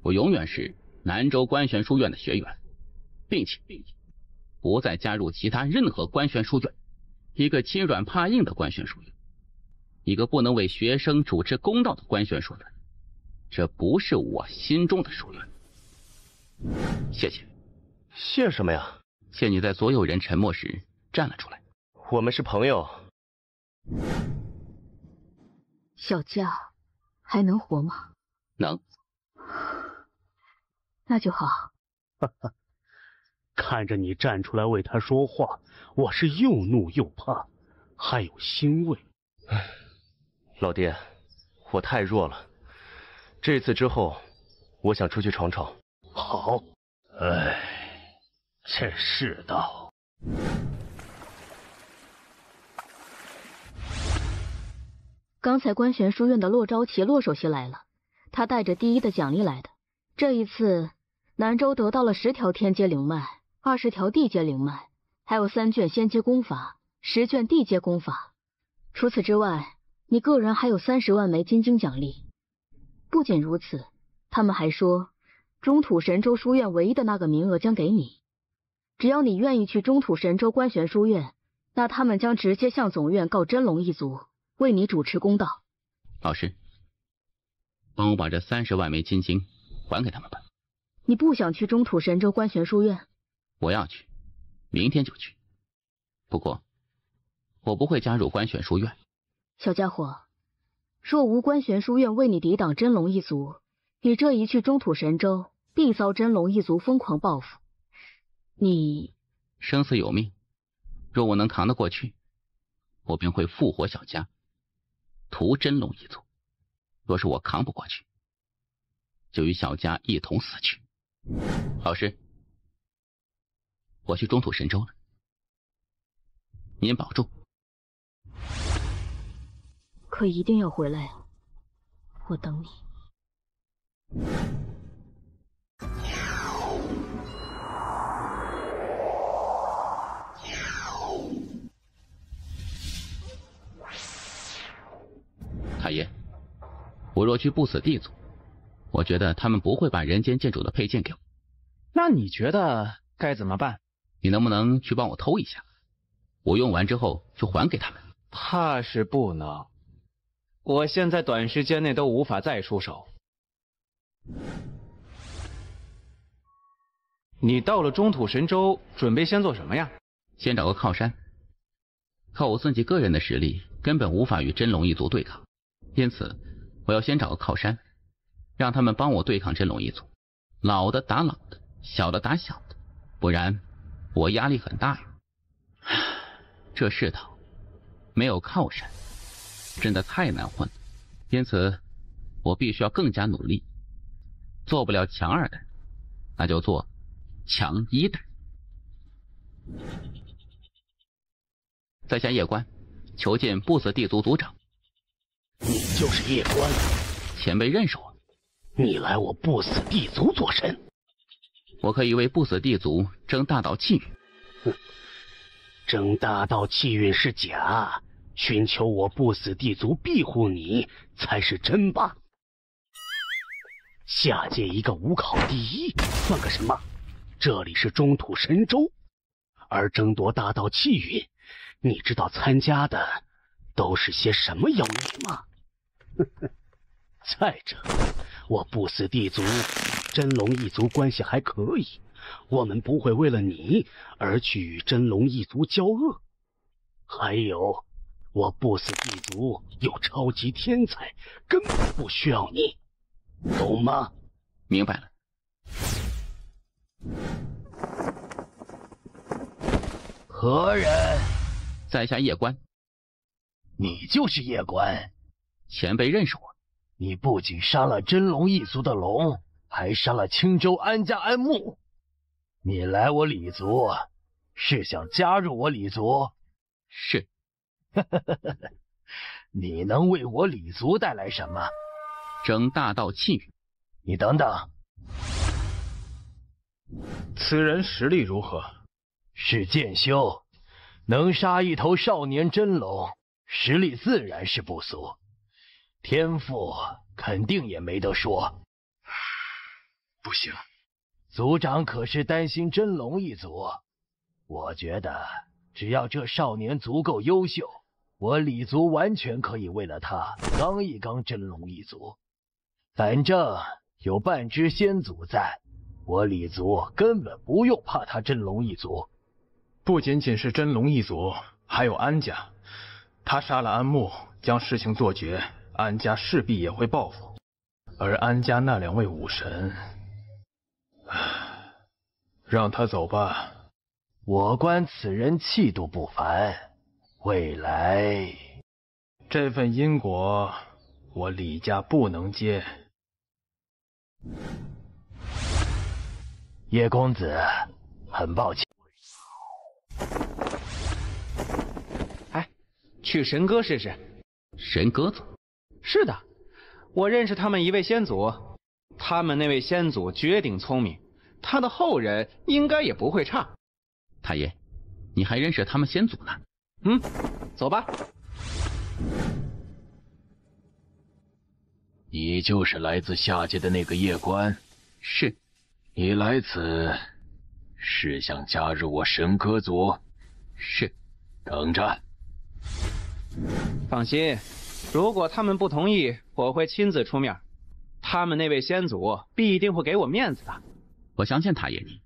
我永远是南州官玄书院的学员，并且不再加入其他任何官玄书院。一个欺软怕硬的官玄书院，一个不能为学生主持公道的官玄书院，这不是我心中的书院。谢谢。谢什么呀？谢你在所有人沉默时站了出来。我们是朋友。小佳还能活吗？能。那就好。看着你站出来为他说话，我是又怒又怕，还有欣慰。老爹，我太弱了，这次之后，我想出去闯闯。好。哎，这世道。刚才官玄书院的骆昭奇骆首席来了，他带着第1的奖励来的。这一次，南州得到了10条天阶灵脉，20条地阶灵脉，还有3卷仙阶功法，10卷地阶功法。除此之外，你个人还有30万枚金晶奖励。不仅如此，他们还说，中土神州书院唯一的那个名额将给你。只要你愿意去中土神州官玄书院，那他们将直接向总院告真龙一族，为你主持公道。老师，帮我把这30万枚金晶还给他们吧。你不想去中土神州官玄书院？我要去，明天就去。不过，我不会加入官选书院。小家伙，若无官玄书院为你抵挡真龙一族，你这一去中土神州，必遭真龙一族疯狂报复。你生死有命，若我能扛得过去，我便会复活小家，屠真龙一族；若是我扛不过去，就与小家一同死去。老师，我去中土神州了，您保重。可一定要回来啊！我等你。太爷，我若去不死地族，我觉得他们不会把人间剑主的配件给我。那你觉得该怎么办？你能不能去帮我偷一下？我用完之后就还给他们。怕是不能，我现在短时间内都无法再出手。你到了中土神州，准备先做什么呀？先找个靠山。靠我自己个人的实力，根本无法与真龙一族对抗，因此我要先找个靠山，让他们帮我对抗真龙一族，老的打老的，小的打小的，不然我压力很大呀。这世道没有靠山，真的太难混了，因此我必须要更加努力。做不了强2代，那就做强1代。在下叶关，求见不死地族族长。你就是叶关？前辈认识我？你来我不死地族做甚？我可以为不死地族争大道气运。哼，争大道气运是假，寻求我不死地族庇护你才是真吧？下界一个5考第1，算个什么？这里是中土神州，而争夺大道气运，你知道参加的都是些什么妖孽吗？再者，我不死地族真龙一族关系还可以，我们不会为了你而去与真龙一族交恶。还有，我不死地族有超级天才，根本不需要你，懂吗？明白了。何人？在下叶关。你就是叶关？前辈认识我。你不仅杀了真龙一族的龙，还杀了青州安家安牧。你来我李族，是想加入我李族？是。你能为我李族带来什么？争大道气运。你等等。此人实力如何？是剑修，能杀一头少年真龙，实力自然是不俗，天赋肯定也没得说。不行，族长可是担心真龙一族。我觉得只要这少年足够优秀，我李族完全可以为了他刚一刚真龙一族。反正有半只先祖在，我李族根本不用怕他真龙一族。不仅仅是真龙一族，还有安家。他杀了安牧，将事情做绝，安家势必也会报复。而安家那2位武神，让他走吧。我观此人气度不凡，未来这份因果，我李家不能接。叶公子，很抱歉。去神歌试试。神歌族？是的，我认识他们一位先祖，他们那位先祖绝顶聪明，他的后人应该也不会差。太爷，你还认识他们先祖呢？走吧。你就是来自下界的那个叶关？是。你来此是想加入我神歌族？是。等着。放心，如果他们不同意，我会亲自出面。他们那位先祖必定会给我面子的。我相信太爷你。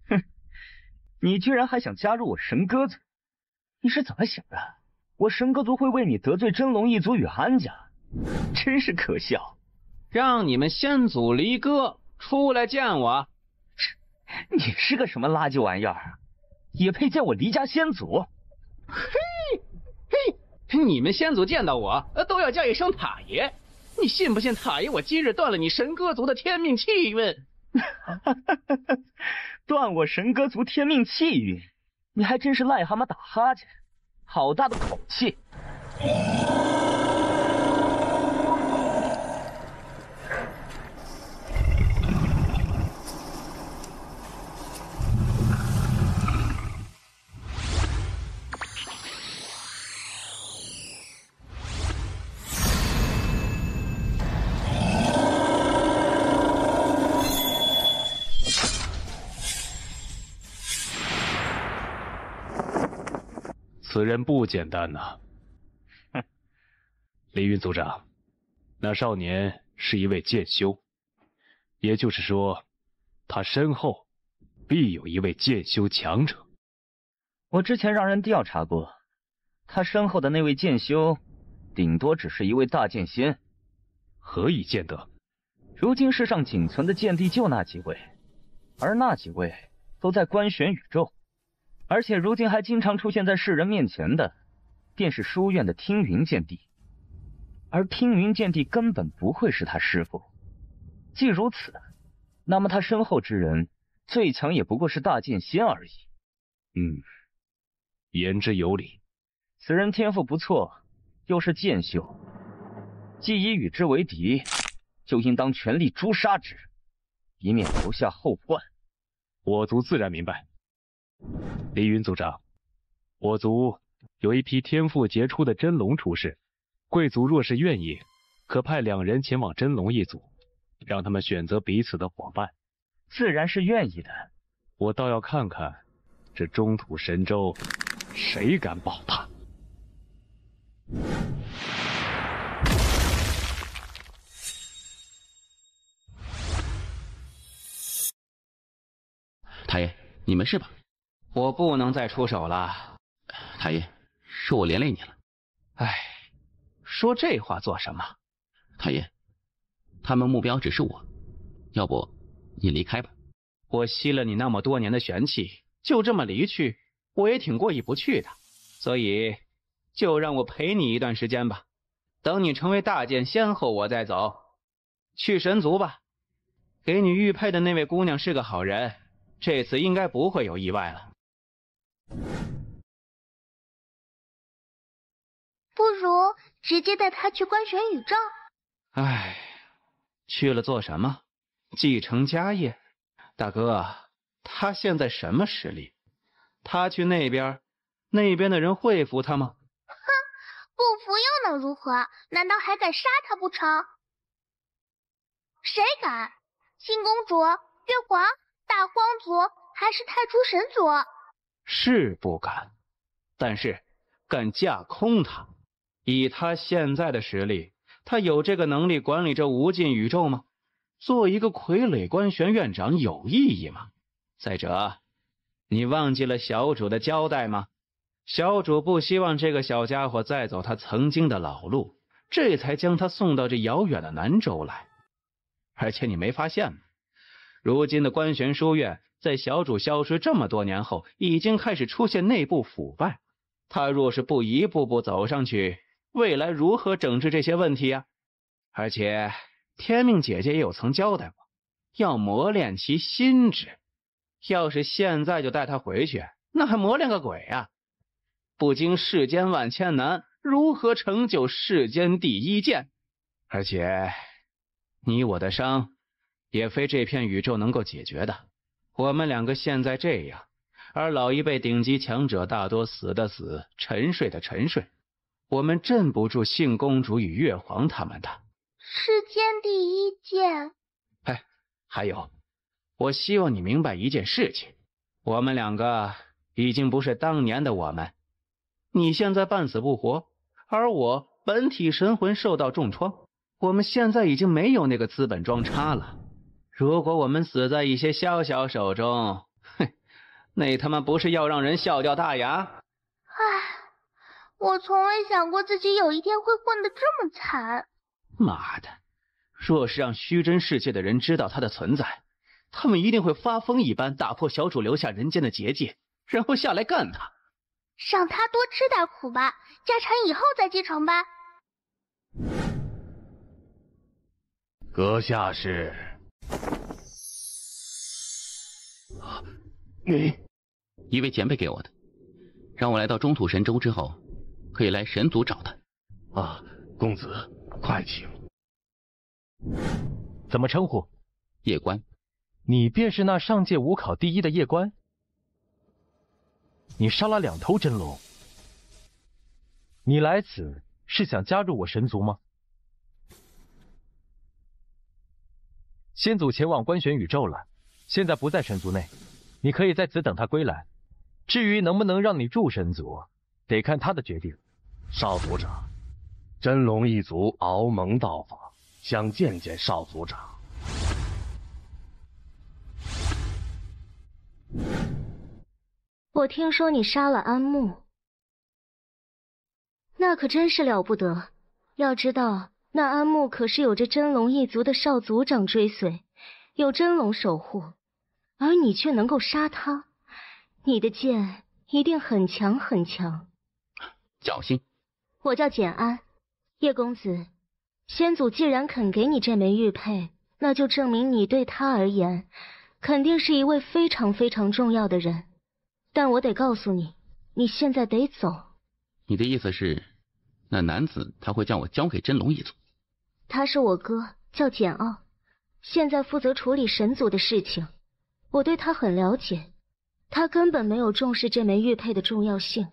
哼，你居然还想加入我神鸽子？你是怎么想的？我神歌族会为你得罪真龙一族与安家，真是可笑。让你们先祖离歌，出来见我。你是个什么垃圾玩意儿，也配见我离家先祖？嘿，你们先祖见到我都要叫一声塔爷，你信不信塔爷我今日断了你神歌族的天命气运？断我神歌族天命气运，你还真是癞蛤蟆打哈欠，好大的口气！此人不简单呐！哼，凌云族长，那少年是一位剑修，也就是说，他身后必有一位剑修强者。我之前让人调查过，他身后的那位剑修，顶多只是一位大剑仙。何以见得？如今世上仅存的剑帝就那几位，而那几位都在观玄宇宙。而且如今还经常出现在世人面前的，便是书院的听云剑帝，而听云剑帝根本不会是他师父。既如此，那么他身后之人最强也不过是大剑仙而已。言之有理。此人天赋不错，又是剑修，既已与之为敌，就应当全力诛杀之，以免留下后患。我族自然明白。凌云族长，我族有一批天赋杰出的真龙出世，贵族若是愿意，可派2人前往真龙一族，让他们选择彼此的伙伴。自然是愿意的。我倒要看看，这中土神州谁敢保他。塔爷，你没事吧？我不能再出手了。塔爷，是我连累你了。唉，说这话做什么？塔爷，他们目标只是我，要不你离开吧。我吸了你那么多年的玄气，就这么离去，我也挺过意不去的。所以，就让我陪你一段时间吧。等你成为大剑仙后，我再走。去神族吧，给你玉佩的那位姑娘是个好人，这次应该不会有意外了。不如直接带他去观玄宇宙。唉，去了做什么？继承家业？大哥，他现在什么实力？他去那边，那边的人会服他吗？哼，不服又能如何？难道还敢杀他不成？谁敢？新公主、月皇、大荒族，还是太初神族？是不敢，但是敢架空他。以他现在的实力，他有这个能力管理这无尽宇宙吗？做一个傀儡观玄院长有意义吗？再者，你忘记了小主的交代吗？小主不希望这个小家伙再走他曾经的老路，这才将他送到这遥远的南州来。而且你没发现吗？如今的观玄书院在小主消失这么多年后，已经开始出现内部腐败。他若是不一步步走上去，未来如何整治这些问题呀？而且天命姐姐也有曾交代过，要磨练其心智。要是现在就带他回去，那还磨练个鬼啊！不经世间万千难，如何成就世间第一剑？而且你我的伤也非这片宇宙能够解决的。我们2个现在这样，而老一辈顶级强者大多死的死，沉睡的沉睡，我们镇不住信公主与月皇他们的。世间第一剑。还有，我希望你明白一件事情，我们2个已经不是当年的我们。你现在半死不活，而我本体神魂受到重创，我们现在已经没有那个资本装叉了。如果我们死在一些小小手中，那他妈不是要让人笑掉大牙？我从未想过自己有一天会混得这么惨。妈的，若是让虚真世界的人知道他的存在，他们一定会发疯一般打破小主留下人间的结界，然后下来干他。让他多吃点苦吧，家产以后再继承吧。阁下是？你一位前辈给我的，让我来到中土神州之后，可以来神族找他。啊，公子，快请。怎么称呼？叶关。你便是那上界武考第1的叶关？你杀了2头真龙，你来此是想加入我神族吗？先祖前往观玄宇宙了，现在不在神族内，你可以在此等他归来。至于能不能让你入神族，得看他的决定。少族长，真龙一族敖蒙到访，想见见少族长。我听说你杀了安慕，那可真是了不得。要知道，那安慕可是有着真龙一族的少族长追随，有真龙守护，而你却能够杀他，你的剑一定很强很强。侥幸。我叫简安，叶公子，先祖既然肯给你这枚玉佩，那就证明你对他而言，肯定是一位非常非常重要的人。但我得告诉你，你现在得走。你的意思是，那男子他会将我交给真龙一族？他是我哥，叫简傲，现在负责处理神族的事情。我对他很了解，他根本没有重视这枚玉佩的重要性。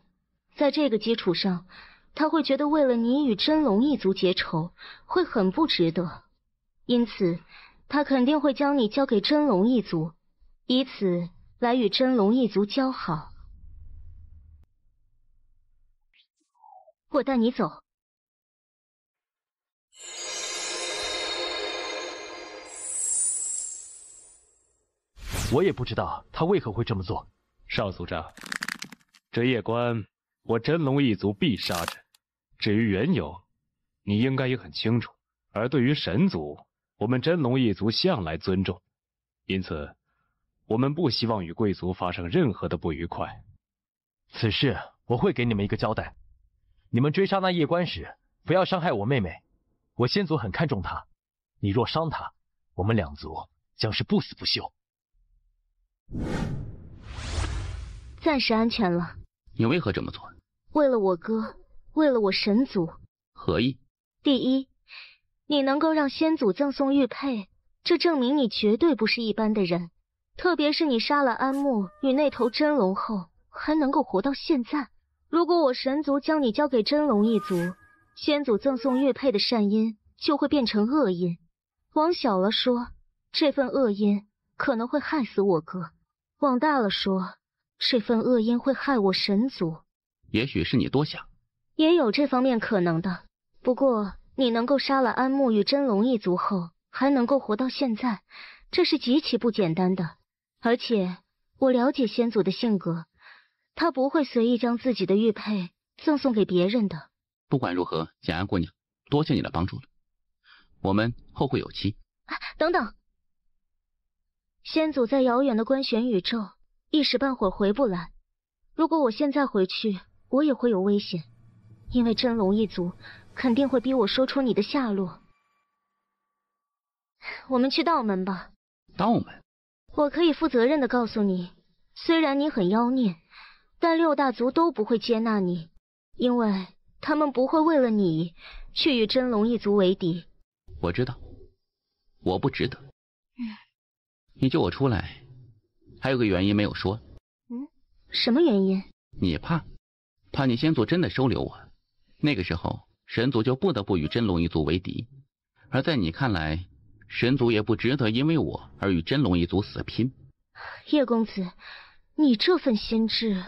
在这个基础上，他会觉得为了你与真龙一族结仇，会很不值得。因此，他肯定会将你交给真龙一族，以此来与真龙一族交好。我带你走。我也不知道他为何会这么做。少族长，这叶关我真龙一族必杀之。至于缘由，你应该也很清楚。而对于神族，我们真龙一族向来尊重，因此我们不希望与贵族发生任何的不愉快。此事我会给你们一个交代。你们追杀那叶关时，不要伤害我妹妹。我先祖很看重她，你若伤她，我们2族将是不死不休。暂时安全了。你为何这么做？为了我哥，为了我神族。何意？第一，你能够让先祖赠送玉佩，这证明你绝对不是一般的人。特别是你杀了安慕与那头真龙后，还能够活到现在。如果我神族将你交给真龙一族，先祖赠送玉佩的善因就会变成恶因。往小了说，这份恶因可能会害死我哥；往大了说，这份恶因会害我神族。也许是你多想。也有这方面可能的。不过你能够杀了安慕与真龙一族后，还能够活到现在，这是极其不简单的。而且我了解先祖的性格，他不会随意将自己的玉佩赠送给别人的。不管如何，简安姑娘，多谢你的帮助了。我们后会有期。等等，先祖在遥远的观玄宇宙，一时半会儿回不来。如果我现在回去，我也会有危险，因为真龙一族肯定会逼我说出你的下落。我们去道门吧。道门？我可以负责任的告诉你，虽然你很妖孽，但6大族都不会接纳你，因为他们不会为了你去与真龙一族为敌。我知道，我不值得。你救我出来，还有个原因没有说。什么原因？你怕你先祖真的收留我，那个时候神族就不得不与真龙一族为敌，而在你看来，神族也不值得因为我而与真龙一族死拼。叶公子，你这份心智，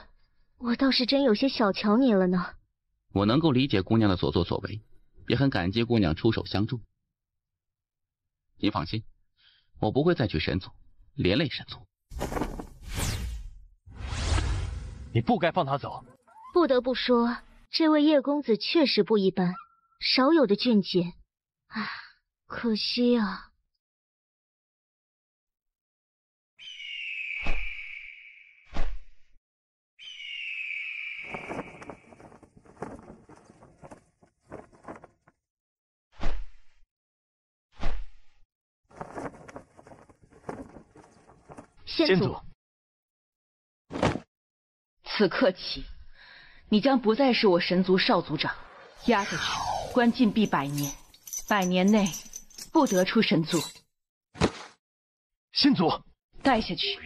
我倒是真有些小瞧你了呢。我能够理解姑娘的所作所为，也很感激姑娘出手相助。你放心，我不会再去神族，连累神族。你不该放他走。不得不说，这位叶公子确实不一般，少有的俊杰。唉，可惜啊。先祖，此刻起，你将不再是我神族少族长，押下去，关禁闭100年，100年内不得出神族。先祖，带下去。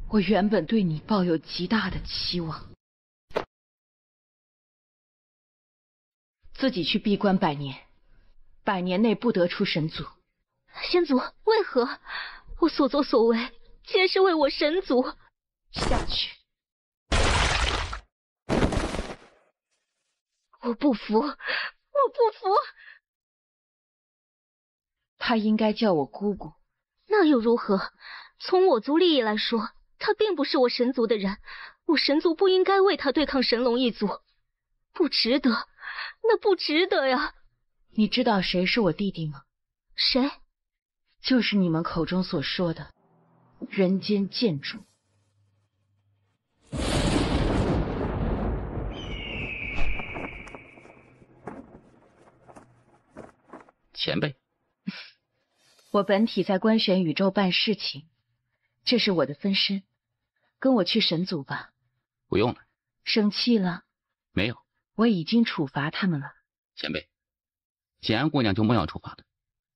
我原本对你抱有极大的期望，自己去闭关100年。100年内不得出神族。先祖，为何？我所作所为皆是为我神族。下去。我不服，我不服。他应该叫我姑姑。那又如何？从我族利益来说，他并不是我神族的人，我神族不应该为他对抗神龙一族，不值得，那不值得呀。你知道谁是我弟弟吗？谁？就是你们口中所说的人间剑主。前辈，我本体在观玄宇宙办事情，这是我的分身，跟我去神族吧。不用了。生气了？没有，我已经处罚他们了。前辈，简安姑娘就莫要处罚的，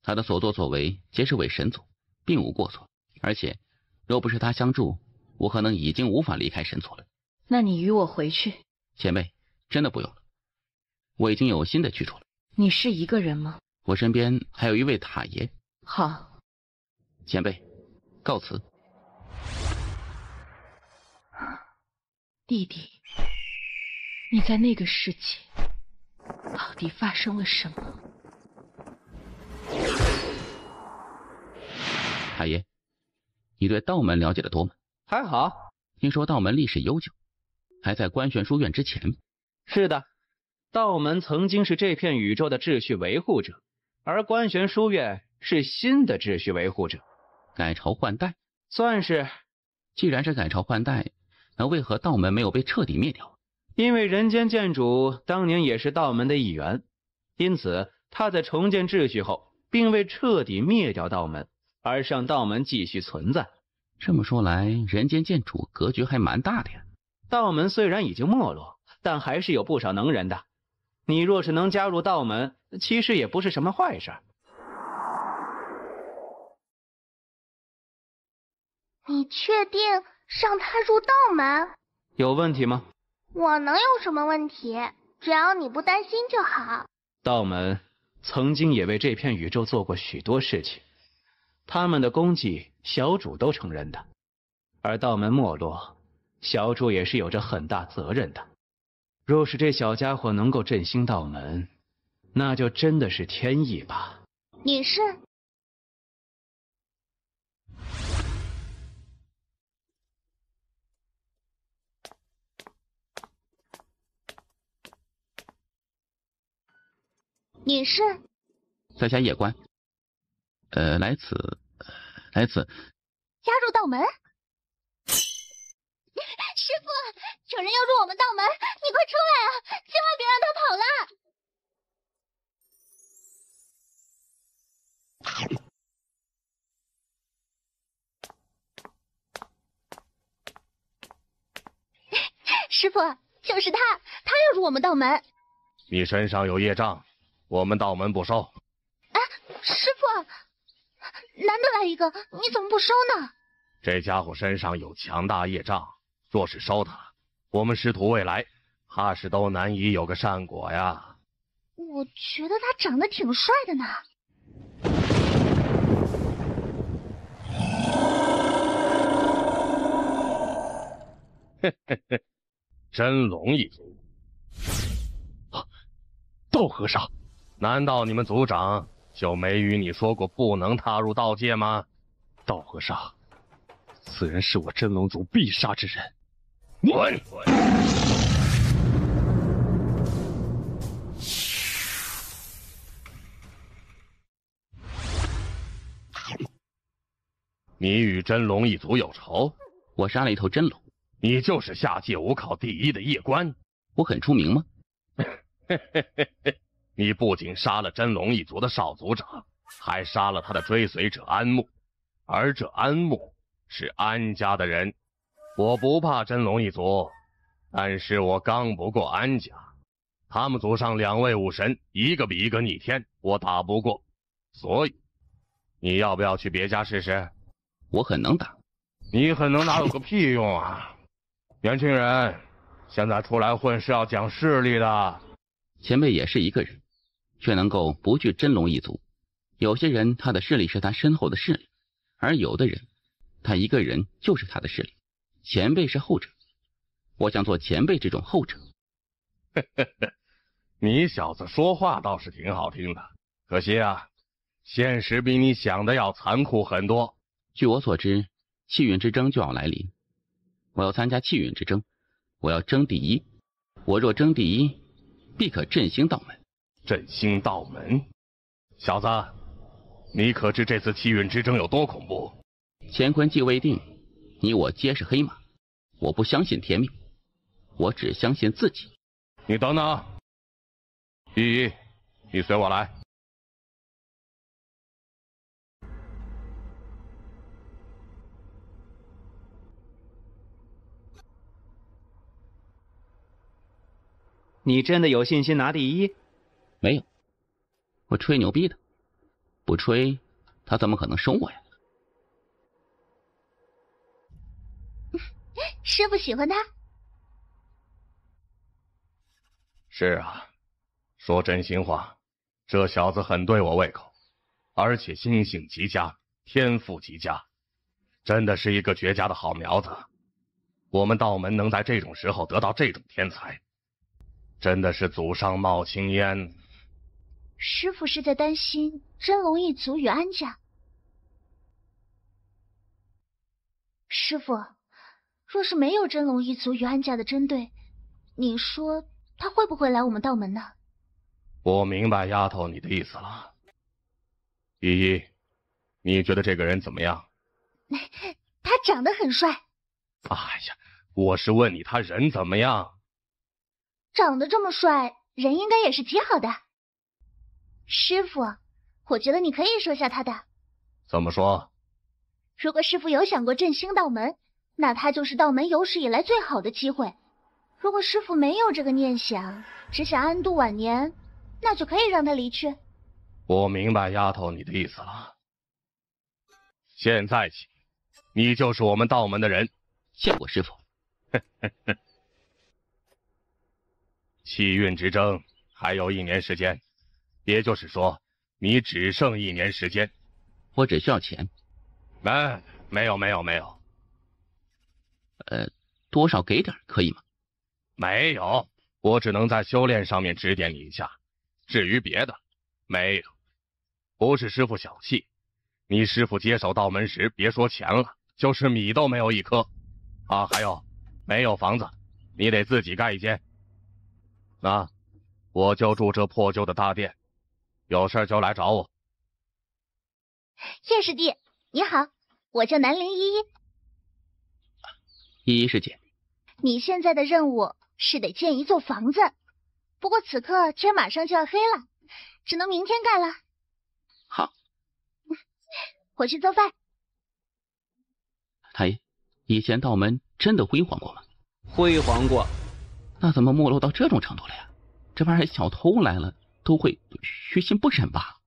她的所作所为皆是为神族，并无过错。而且，若不是她相助，我可能已经无法离开神族了。那你与我回去。前辈，真的不用了，我已经有新的去处了。你是一个人吗？我身边还有一位塔爷。好，前辈，告辞。弟弟，你在那个世界到底发生了什么？塔爷，你对道门了解的多吗？还好。听说道门历史悠久，还在观玄书院之前。是的，道门曾经是这片宇宙的秩序维护者，而观玄书院是新的秩序维护者。改朝换代？算是。既然是改朝换代，那为何道门没有被彻底灭掉？因为人间剑主当年也是道门的一员，因此他在重建秩序后，并未彻底灭掉道门，而是让道门继续存在。这么说来，人间剑主格局还蛮大的呀。道门虽然已经没落，但还是有不少能人的。你若是能加入道门，其实也不是什么坏事。你确定让他入道门？有问题吗？我能有什么问题？只要你不担心就好。道门曾经也为这片宇宙做过许多事情，他们的功绩小主都承认的。而道门没落，小主也是有着很大责任的。若是这小家伙能够振兴道门，那就真的是天意吧。你是？你是？在下叶关。来此。加入道门？师父，有人要入我们道门，你快出来啊！千万别让他跑了。师父，就是他要入我们道门。你身上有业障，我们道门不收。啊，师父，难得来一个，你怎么不收呢？这家伙身上有强大业障，若是收他，我们师徒未来怕是都难以有个善果呀。我觉得他长得挺帅的呢。嘿嘿嘿，真龙一族。道和尚，难道你们族长就没与你说过不能踏入道界吗？道和尚，此人是我真龙族必杀之人。滚！你与真龙一族有仇？我杀了一头真龙。你就是下界武考第1的叶关？我很出名吗？你不仅杀了真龙一族的少族长，还杀了他的追随者安木，而这安木是安家的人。我不怕真龙一族，但是我刚不过安家。他们祖上2位武神，一个比一个逆天，我打不过。所以，你要不要去别家试试？我很能打。你很能打有个屁用啊！年轻人，现在出来混是要讲势力的。前辈也是一个人，却能够不惧真龙一族。有些人他的势力是他身后的势力，而有的人他一个人就是他的势力。前辈是后者，我想做前辈这种后者。你小子说话倒是挺好听的，可惜啊，现实比你想的要残酷很多。据我所知，气运之争就要来临，我要参加气运之争，我要争第1。我若争第1，必可振兴道门。振兴道门？小子，你可知这次气运之争有多恐怖？乾坤既未定，你我皆是黑马。我不相信天命，我只相信自己。你等等，依依，你随我来。你真的有信心拿第1？没有，我吹牛逼的。不吹，他怎么可能收我呀？师傅喜欢他？是啊，说真心话，这小子很对我胃口，而且心性极佳，天赋极佳，真的是一个绝佳的好苗子。我们道门能在这种时候得到这种天才，真的是祖上冒青烟。师傅是在担心真龙一族与安家。师傅，若是没有真龙一族与安家的针对，你说他会不会来我们道门呢？我明白丫头你的意思了。依依，你觉得这个人怎么样？他长得很帅。哎呀，我是问你他人怎么样？长得这么帅，人应该也是极好的。师傅，我觉得你可以收下他的。怎么说？如果师傅有想过振兴道门，那他就是道门有史以来最好的机会。如果师傅没有这个念想，只想安度晚年，那就可以让他离去。我明白丫头你的意思了。现在起，你就是我们道门的人。谢过师傅。气运之争还有1年时间，也就是说，你只剩1年时间。我只需要钱。没有。多少给点可以吗？没有，我只能在修炼上面指点你一下。至于别的，没有。不是师傅小气，你师傅接手道门时，别说钱了，就是米都没有1颗。啊，还有，没有房子，你得自己盖一间。那，我就住这破旧的大殿，有事就来找我。叶师弟，你好，我叫南陵依依。依依师姐，你现在的任务是得建一座房子，不过此刻天马上就要黑了，只能明天盖了。好，我去做饭。太医，以前道门真的辉煌过吗？辉煌过。那怎么没落到这种程度了呀？这玩意儿小偷来了都会于心不忍吧？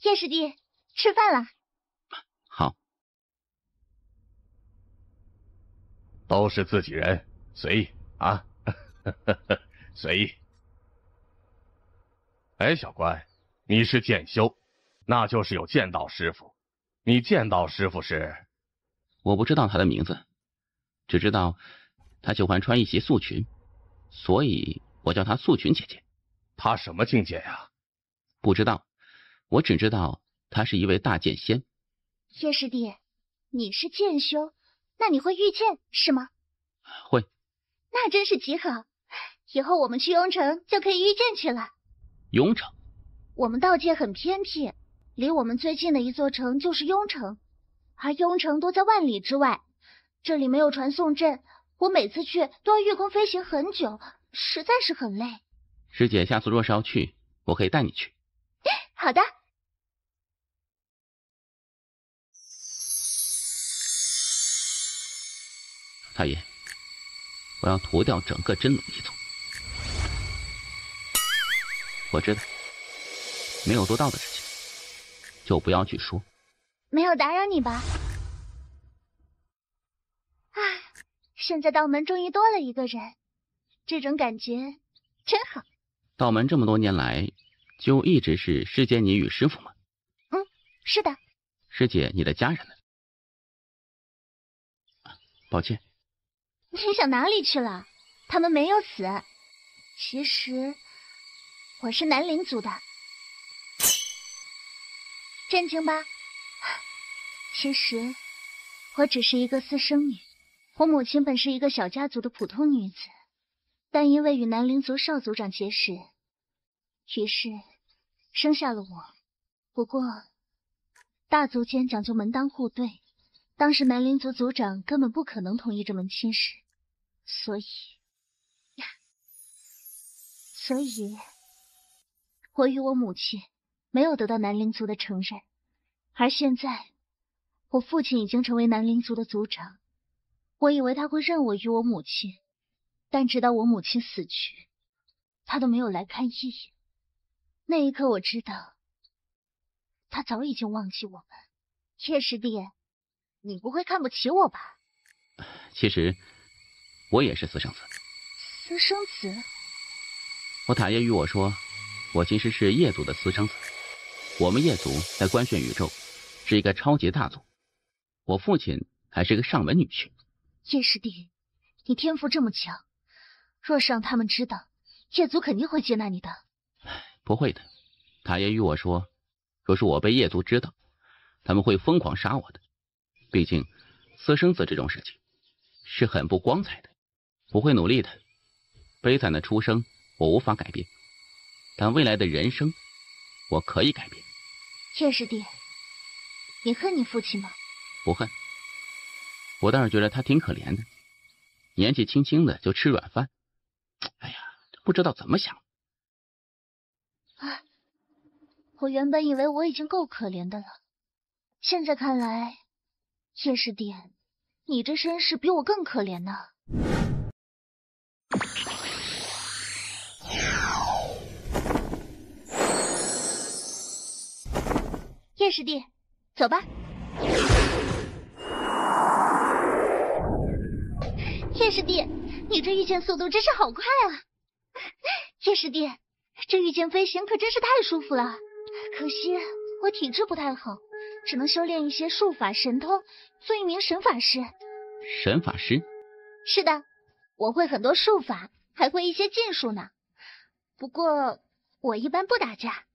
叶师弟，吃饭了。好。都是自己人，随意啊，随意。哎，小乖，你是剑修，那就是有剑道师傅。你剑道师傅是？我不知道他的名字，只知道他喜欢穿一袭素裙，所以我叫他素裙姐姐。他什么境界呀？不知道，我只知道他是一位大剑仙。叶师弟，你是剑修，那你会御剑是吗？会。那真是极好，以后我们去雍城就可以御剑去了。雍城？我们道界很偏僻，离我们最近的一座城就是雍城，而雍城都在万里之外，这里没有传送阵，我每次去都要御空飞行很久，实在是很累。师姐下次若是要去，我可以带你去。好的。太爷，我要屠掉整个真龙一族。我知道，没有做到的事情，就不要去说。没有打扰你吧？唉，现在道门终于多了一个人，这种感觉真好。道门这么多年来，就一直是师姐你与师父吗？嗯，是的。师姐，你的家人呢？抱歉。你想哪里去了？他们没有死。其实我是南陵族的，震惊吧？其实我只是一个私生女，我母亲本是一个小家族的普通女子，但因为与南陵族少族长结识，于是生下了我。不过大族间讲究门当户对，当时南陵族族长根本不可能同意这门亲事，所以我与我母亲没有得到南陵族的承认。而现在我父亲已经成为南陵族的族长，我以为他会认我与我母亲，但直到我母亲死去，他都没有来看一眼。那一刻我知道他早已经忘记我们。叶师弟，你不会看不起我吧？其实我也是私生子。私生子？我塔爷与我说，我其实是叶族的私生子。我们叶族在官宣宇宙是一个超级大族，我父亲还是个上门女婿。叶师弟，你天赋这么强，若是让他们知道，叶族肯定会接纳你的。不会的，塔爷与我说，若是我被叶族知道，他们会疯狂杀我的。毕竟私生子这种事情是很不光彩的，我会努力的。悲惨的出生我无法改变，但未来的人生我可以改变。叶师弟，你恨你父亲吗？不恨，我倒是觉得他挺可怜的，年纪轻轻的就吃软饭。哎呀，不知道怎么想。啊，我原本以为我已经够可怜的了，现在看来，叶师弟，你这身世比我更可怜呢。叶师弟，走吧。叶师弟，你这御剑速度真是好快啊！叶师弟，这御剑飞行可真是太舒服了。可惜我体质不太好，只能修炼一些术法神通，做一名神法师。神法师？是的，我会很多术法，还会一些禁术呢。不过我一般不打架。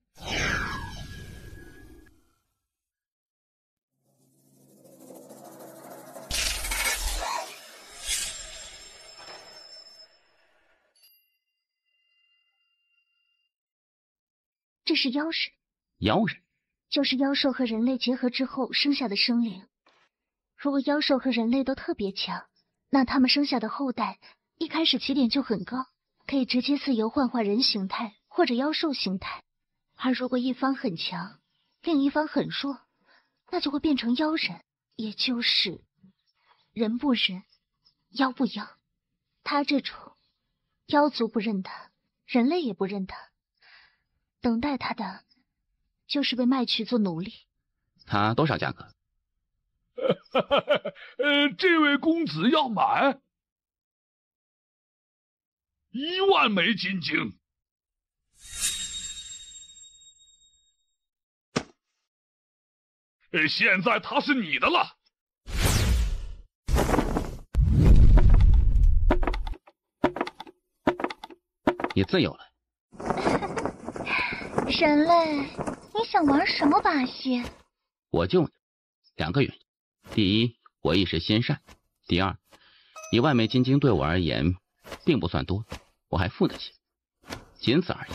这是妖人。妖人就是妖兽和人类结合之后生下的生灵。如果妖兽和人类都特别强，那他们生下的后代一开始起点就很高，可以直接自由幻化人形态或者妖兽形态。而如果一方很强，另一方很弱，那就会变成妖人，也就是人不人，妖不妖。他这种妖族不认他，人类也不认他，等待他的就是被卖去做奴隶。他多少价格？这位公子要买10000枚金晶。现在他是你的了。你自由了。人类，你想玩什么把戏？我救你2个原因。第一，我一时心善；第二，1万枚金晶对我而言并不算多，我还付得起，仅此而已。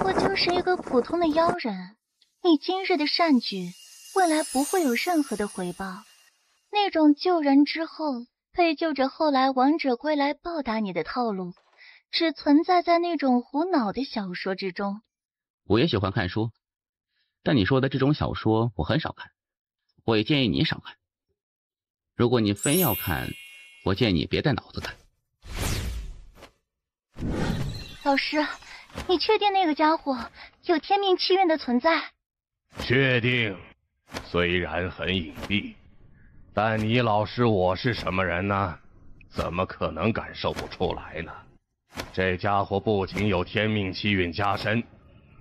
我就是一个普通的妖人，你今日的善举，未来不会有任何的回报。那种救人之后被救着后来王者归来报答你的套路，只存在在那种胡闹的小说之中。我也喜欢看书，但你说的这种小说我很少看，我也建议你少看。如果你非要看，我建议你别带脑子看。老师，你确定那个家伙有天命气运的存在？确定，虽然很隐蔽，但你老师我是什么人呢？怎么可能感受不出来呢？这家伙不仅有天命气运加身，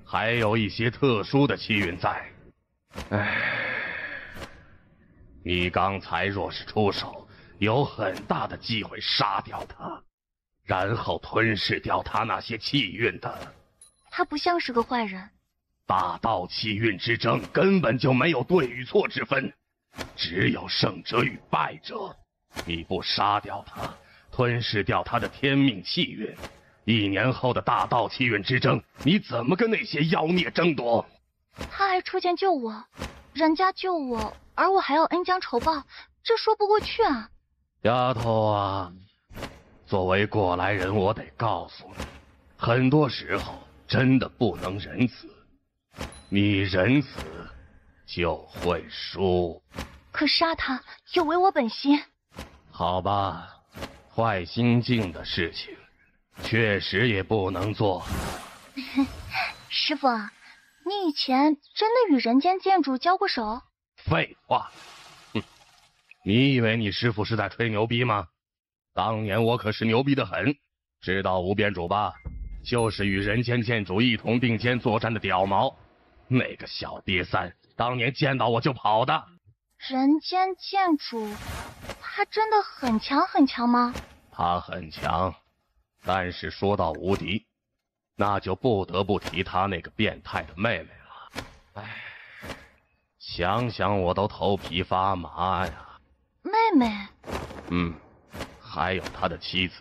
还有一些特殊的气运在。唉，你刚才若是出手，有很大的机会杀掉他，然后吞噬掉他那些气运的。他不像是个坏人。大道气运之争根本就没有对与错之分，只有胜者与败者。你不杀掉他，吞噬掉他的天命气运，1年后的大道气运之争，你怎么跟那些妖孽争夺？他还出钱救我，人家救我，而我还要恩将仇报，这说不过去啊。丫头啊，作为过来人，我得告诉你，很多时候真的不能仁慈，你仁慈就会输。可杀他有违我本心。好吧，坏心境的事情确实也不能做。师傅，你以前真的与人间剑主交过手？废话，哼！你以为你师傅是在吹牛逼吗？当年我可是牛逼的很，知道无边主吧？就是与人间剑主一同并肩作战的屌毛，那个小瘪三，当年见到我就跑的。人间剑主，他真的很强很强吗？他很强，但是说到无敌，那就不得不提他那个变态的妹妹了。唉，想想我都头皮发麻呀。妹妹？还有他的妻子，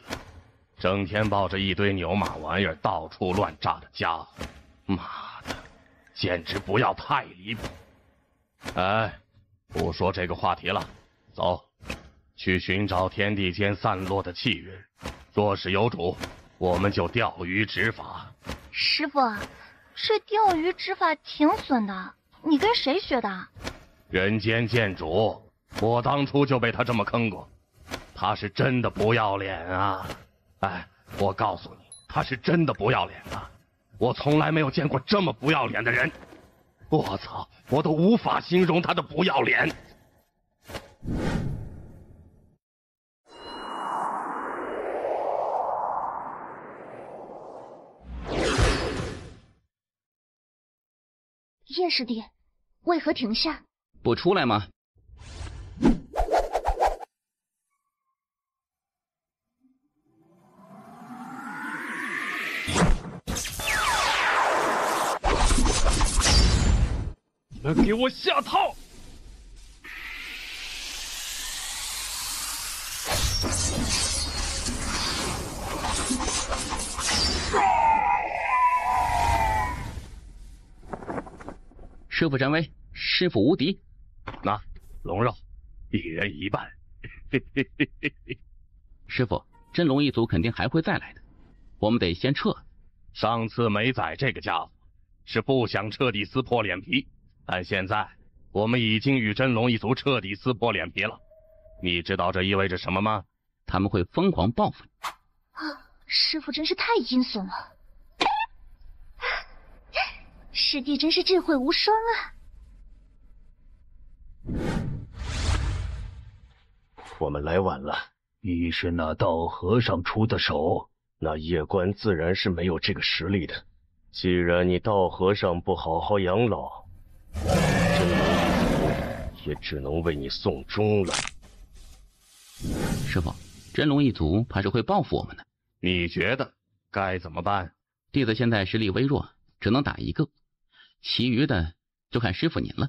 整天抱着一堆牛马玩意儿到处乱炸的家伙，妈的，简直不要太离谱！哎，不说这个话题了，走，去寻找天地间散落的气运。若是有主，我们就钓鱼执法。师傅，这钓鱼执法挺损的，你跟谁学的？人间剑主，我当初就被他这么坑过，他是真的不要脸啊！哎，我告诉你，他是真的不要脸啊！我从来没有见过这么不要脸的人，我操，我都无法形容他的不要脸。叶师弟，为何停下？不出来吗？你们给我下套！师傅真威，师傅无敌。那龙肉，1人1半。师傅，真龙一族肯定还会再来的，我们得先撤。上次没宰这个家伙，是不想彻底撕破脸皮，但现在我们已经与真龙一族彻底撕破脸皮了。你知道这意味着什么吗？他们会疯狂报复你。啊，师傅真是太阴损了。师弟真是智慧无双啊！我们来晚了，一是那道和尚出的手，那叶关自然是没有这个实力的。既然你道和尚不好好养老，真龙一族也只能为你送终了。师傅，真龙一族怕是会报复我们的。你觉得该怎么办？弟子现在实力微弱，只能打一个，其余的就看师傅您了。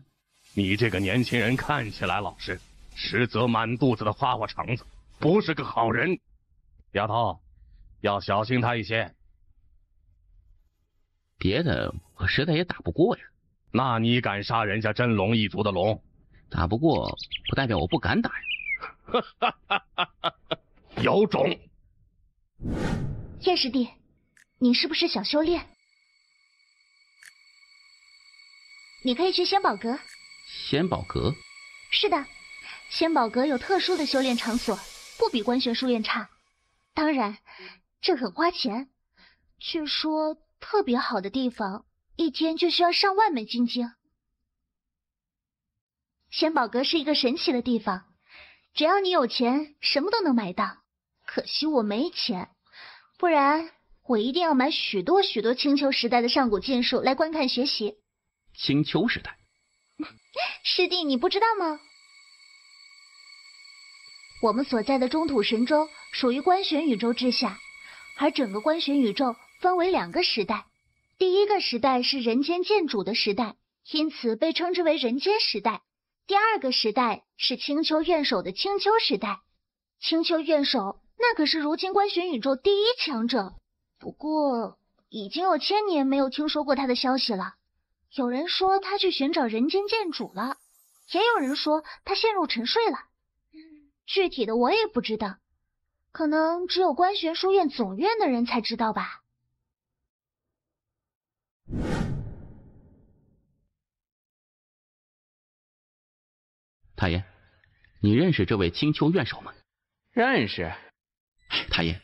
你这个年轻人看起来老实，实则满肚子的花花肠子，不是个好人。丫头，要小心他一些。别的我实在也打不过呀。那你敢杀人家真龙一族的龙？打不过不代表我不敢打呀。有种！叶师弟，你是不是想修炼？你可以去仙宝阁。仙宝阁？是的，仙宝阁有特殊的修炼场所，不比关玄书院差。当然，这很花钱。据说特别好的地方，一天就需要上万枚金晶。仙宝阁是一个神奇的地方，只要你有钱，什么都能买到。可惜我没钱，不然我一定要买许多许多青丘时代的上古剑术来观看学习。青丘时代？师弟，你不知道吗？我们所在的中土神州属于关玄宇宙之下，而整个关玄宇宙分为2个时代。第一个时代是人间剑主的时代，因此被称之为人间时代。第2个时代是青丘院首的青丘时代。青丘院首那可是如今关玄宇宙第1强者，不过已经有1000年没有听说过他的消息了。有人说他去寻找人间剑主了，也有人说他陷入沉睡了。具体的我也不知道，可能只有关玄书院总院的人才知道吧。太爷，你认识这位青丘院首吗？认识。太爷，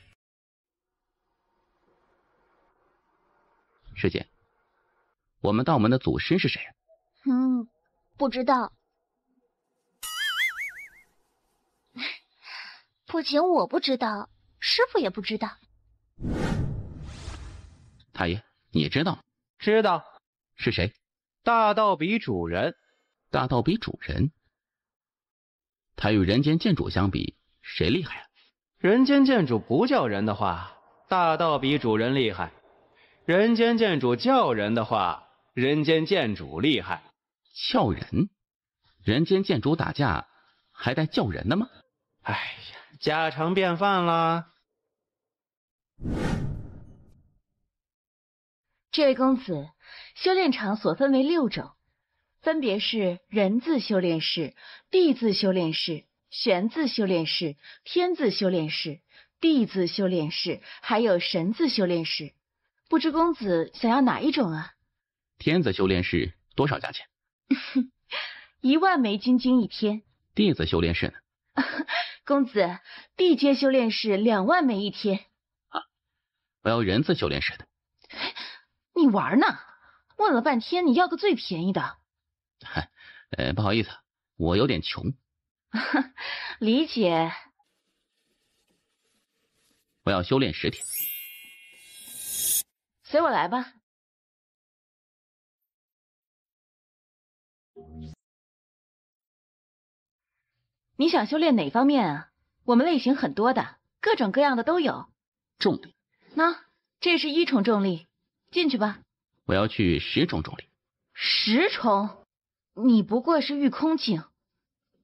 师姐，我们道门的祖师是谁？不知道。不仅我不知道，师傅也不知道。太爷，你知道吗？知道。是谁？大道比主人。大道比主人？他与人间剑主相比，谁厉害啊？人间剑主不叫人的话，大道比主人厉害；人间剑主叫人的话，人间剑主厉害。叫人？人间剑主打架还带叫人的吗？哎呀，家常便饭啦。这位公子，修炼场所分为6种，分别是人字修炼室、地字修炼室、玄字修炼室、天字修炼室、地字修炼室，还有神字修炼室。不知公子想要哪一种啊？天字修炼室多少价钱？1万枚金晶一天。地字修炼室呢？公子，地阶修炼室2万枚一天。啊，我要人字修炼室的。你玩呢？问了半天，你要个最便宜的。不好意思，我有点穷。理解。我要修炼10天。随我来吧。你想修炼哪方面啊？我们类型很多的，各种各样的都有。重力。那这是1重重力，进去吧。我要去10重重力。10重？你不过是御空境，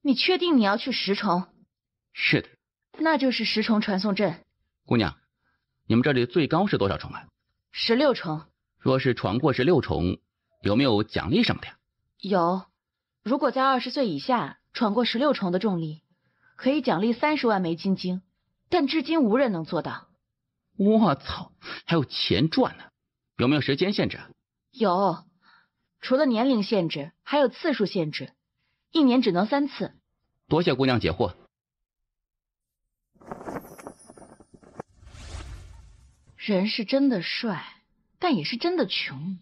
你确定你要去10重？是的。那就是10重传送阵。姑娘，你们这里最高是多少重啊？16重。若是闯过16重，有没有奖励什么的呀？有，如果在20岁以下闯过16重的重力，可以奖励30万枚金晶，但至今无人能做到。我操，还有钱赚呢！有没有时间限制啊？有，除了年龄限制，还有次数限制，1年只能3次。多谢姑娘解惑。人是真的帅，但也是真的穷。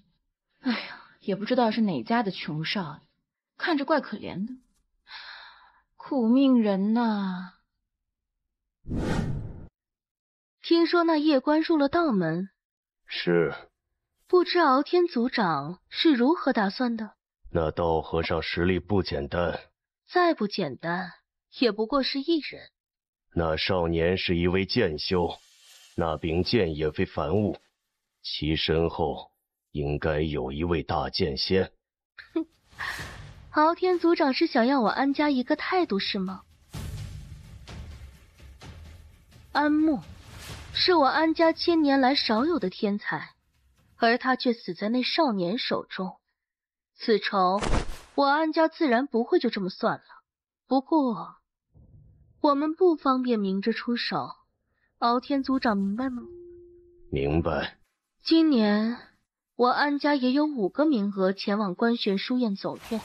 哎呀，也不知道是哪家的穷少，看着怪可怜的。苦命人呐！听说那夜关入了道门。是。不知敖天族长是如何打算的？那道和尚实力不简单。再不简单，也不过是一人。那少年是一位剑修，那柄剑也非凡物，其身后应该有一位大剑仙。敖天族长是想要我安家一个态度是吗？安慕是我安家千年来少有的天才，而他却死在那少年手中，此仇我安家自然不会就这么算了。不过我们不方便明着出手，敖天族长明白吗？明白。今年我安家也有5个名额前往观玄书院走院，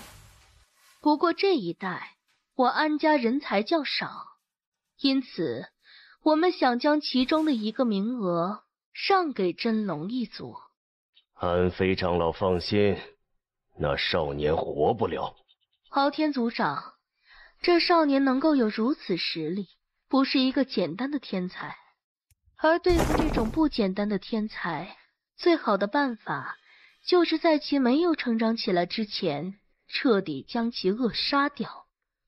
不过这一带我安家人才较少，因此我们想将其中的1个名额让给真龙一族。安飞长老放心，那少年活不了。敖天族长，这少年能够有如此实力，不是一个简单的天才。而对付这种不简单的天才，最好的办法就是在其没有成长起来之前，彻底将其扼杀掉。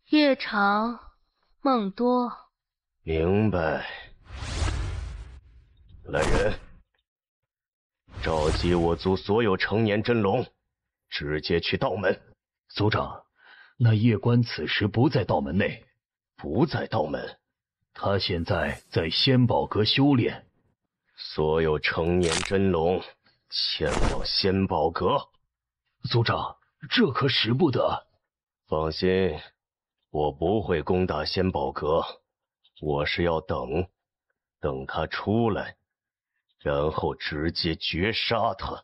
夜长梦多。明白。来人，召集我族所有成年真龙，直接去道门。族长，那夜关此时不在道门内。不在道门？他现在在仙宝阁修炼。所有成年真龙前往仙宝阁。族长，这可使不得。放心，我不会攻打仙宝阁，我是要等他出来，然后直接绝杀他。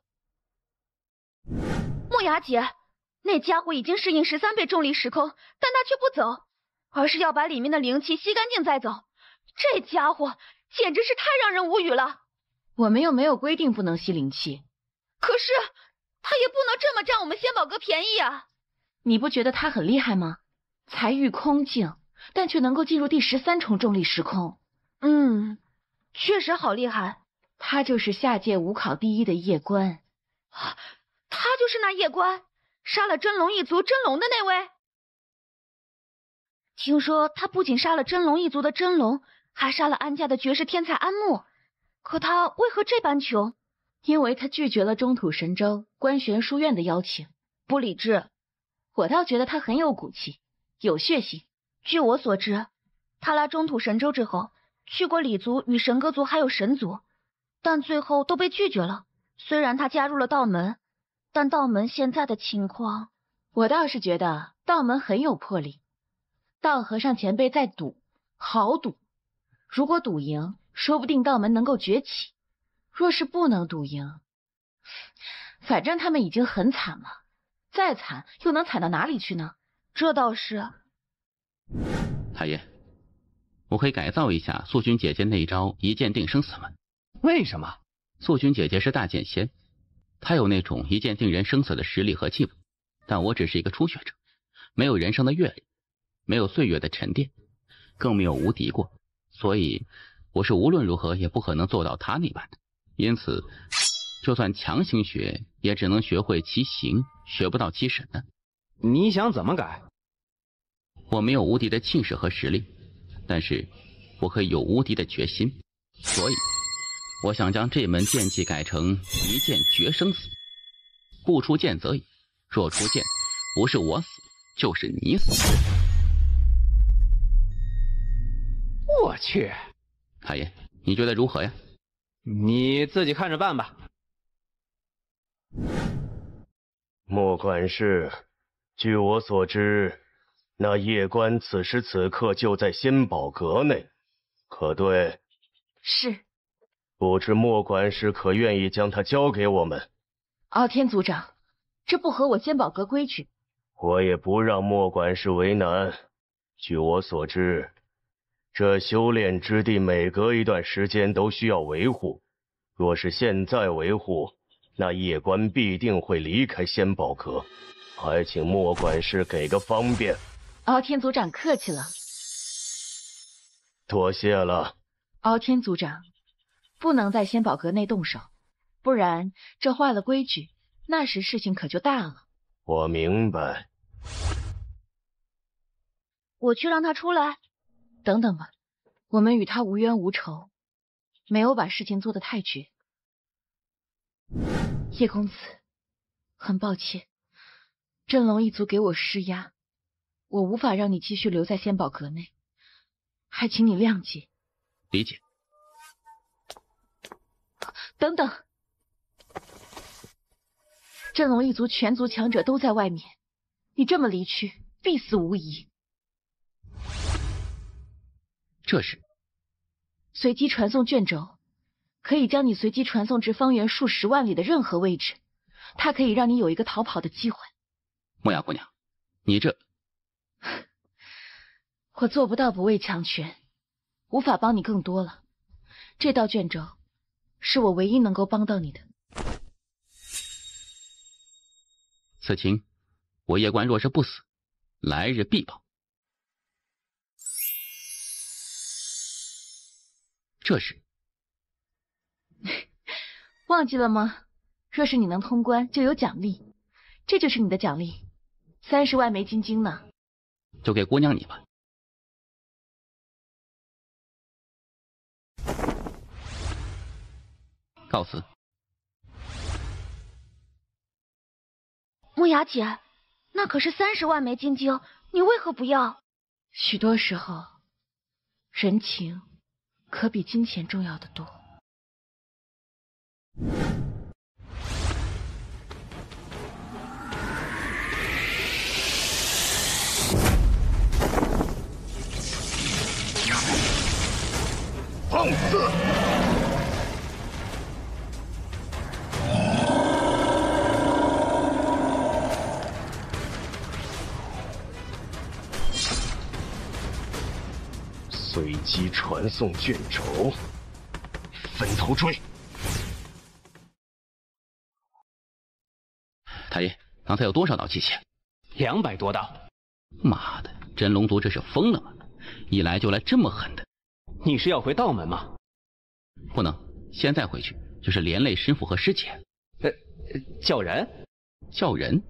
木雅姐，那家伙已经适应13倍重力时空，但他却不走，而是要把里面的灵气吸干净再走。这家伙简直是太让人无语了。我们又没有规定不能吸灵气，可是他也不能这么占我们仙宝阁便宜啊！你不觉得他很厉害吗？才遇空境，但却能够进入第13重重力时空。确实好厉害。他就是下界5考第1的夜关。他就是那夜关，杀了真龙一族真龙的那位。听说他不仅杀了真龙一族的真龙，还杀了安家的绝世天才安慕。可他为何这般穷？因为他拒绝了中土神州观玄书院的邀请，不理智。我倒觉得他很有骨气，有血性。据我所知，他来中土神州之后，去过李族与神歌族还有神族，但最后都被拒绝了。虽然他加入了道门，但道门现在的情况，我倒是觉得道门很有魄力。道和尚前辈在赌，好赌。如果赌赢，说不定道门能够崛起；若是不能赌赢，反正他们已经很惨了，再惨又能惨到哪里去呢？这倒是。太爷，我可以改造一下素君姐姐那一招一剑定生死吗？为什么？素君姐姐是大剑仙，她有那种一剑定人生死的实力和气魄，但我只是一个初学者，没有人生的阅历，没有岁月的沉淀，更没有无敌过，所以我是无论如何也不可能做到她那般的。因此就算强行学，也只能学会其形，学不到其神呢。你想怎么改？我没有无敌的气势和实力，但是我可以有无敌的决心，所以我想将这门剑技改成一剑决生死。不出剑则已，若出剑，不是我死，就是你死。我去，太爷，你觉得如何呀？你自己看着办吧。莫管事，据我所知，那夜关此时此刻就在仙宝阁内，可对？是。不知莫管事可愿意将它交给我们？傲天族长，这不合我仙宝阁规矩。我也不让莫管事为难。据我所知，这修炼之地每隔一段时间都需要维护，若是现在维护，那夜关必定会离开仙宝阁，还请莫管事给个方便。傲天族长客气了。多谢了。傲天族长，不能在仙宝阁内动手，不然这坏了规矩，那时事情可就大了。我明白。我去让他出来。等等吧，我们与他无冤无仇，没有把事情做得太绝。叶公子，很抱歉，镇龙一族给我施压，我无法让你继续留在仙宝阁内，还请你谅解。理解。等等，镇龙一族全族强者都在外面，你这么离去，必死无疑。这是随机传送卷轴，可以将你随机传送至方圆数十万里的任何位置，它可以让你有一个逃跑的机会。莫雅姑娘，你这……我做不到不畏强权，无法帮你更多了。这道卷轴是我唯一能够帮到你的。此情，我叶关若是不死，来日必报。这时，忘记了吗？若是你能通关，就有奖励，这就是你的奖励，30万枚金晶呢。就给姑娘你吧。告辞。木雅姐，那可是30万枚金晶，你为何不要？许多时候，人情可比金钱重要的多。放肆！随机传送卷轴，分头追！太爷，刚才有多少道器械？200多道。妈的，真龙族这是疯了吗？一来就来这么狠的。你是要回道门吗？不能，现在回去就是连累师傅和师姐。叫人？叫人？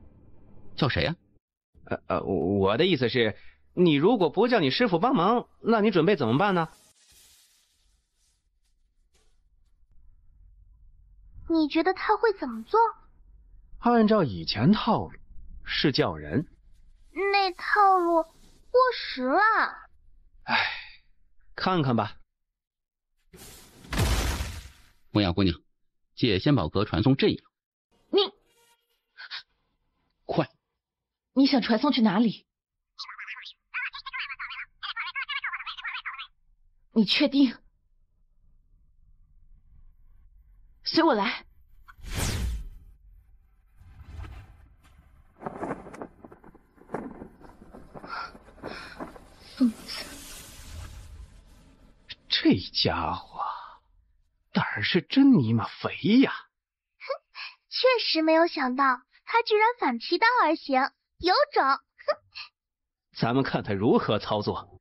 叫谁呀？我的意思是，你如果不叫你师傅帮忙，那你准备怎么办呢？你觉得他会怎么做？按照以前套路，是叫人。那套路过时了。唉，看看吧。莫雅姑娘，借仙宝阁传送阵营。你快！你想传送去哪里？你确定？随我来。疯子，这家伙胆儿是真尼玛肥呀！哼，确实没有想到他居然反其道而行，有种！哼，咱们看他如何操作。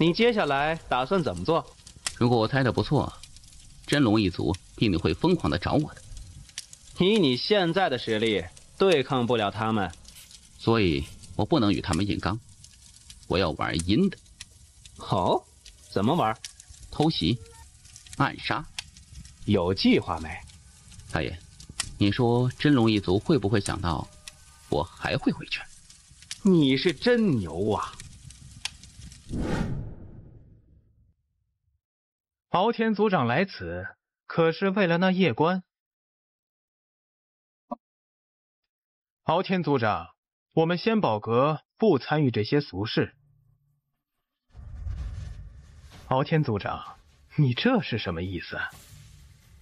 你接下来打算怎么做？如果我猜的不错，真龙一族必定会疯狂的找我的。以你现在的实力，对抗不了他们，所以我不能与他们硬刚，我要玩阴的。哦，怎么玩？偷袭、暗杀，有计划没？大爷，你说真龙一族会不会想到我还会回去？你是真牛啊！敖天族长来此，可是为了那夜关？敖天族长，我们仙宝阁不参与这些俗事。敖天族长，你这是什么意思？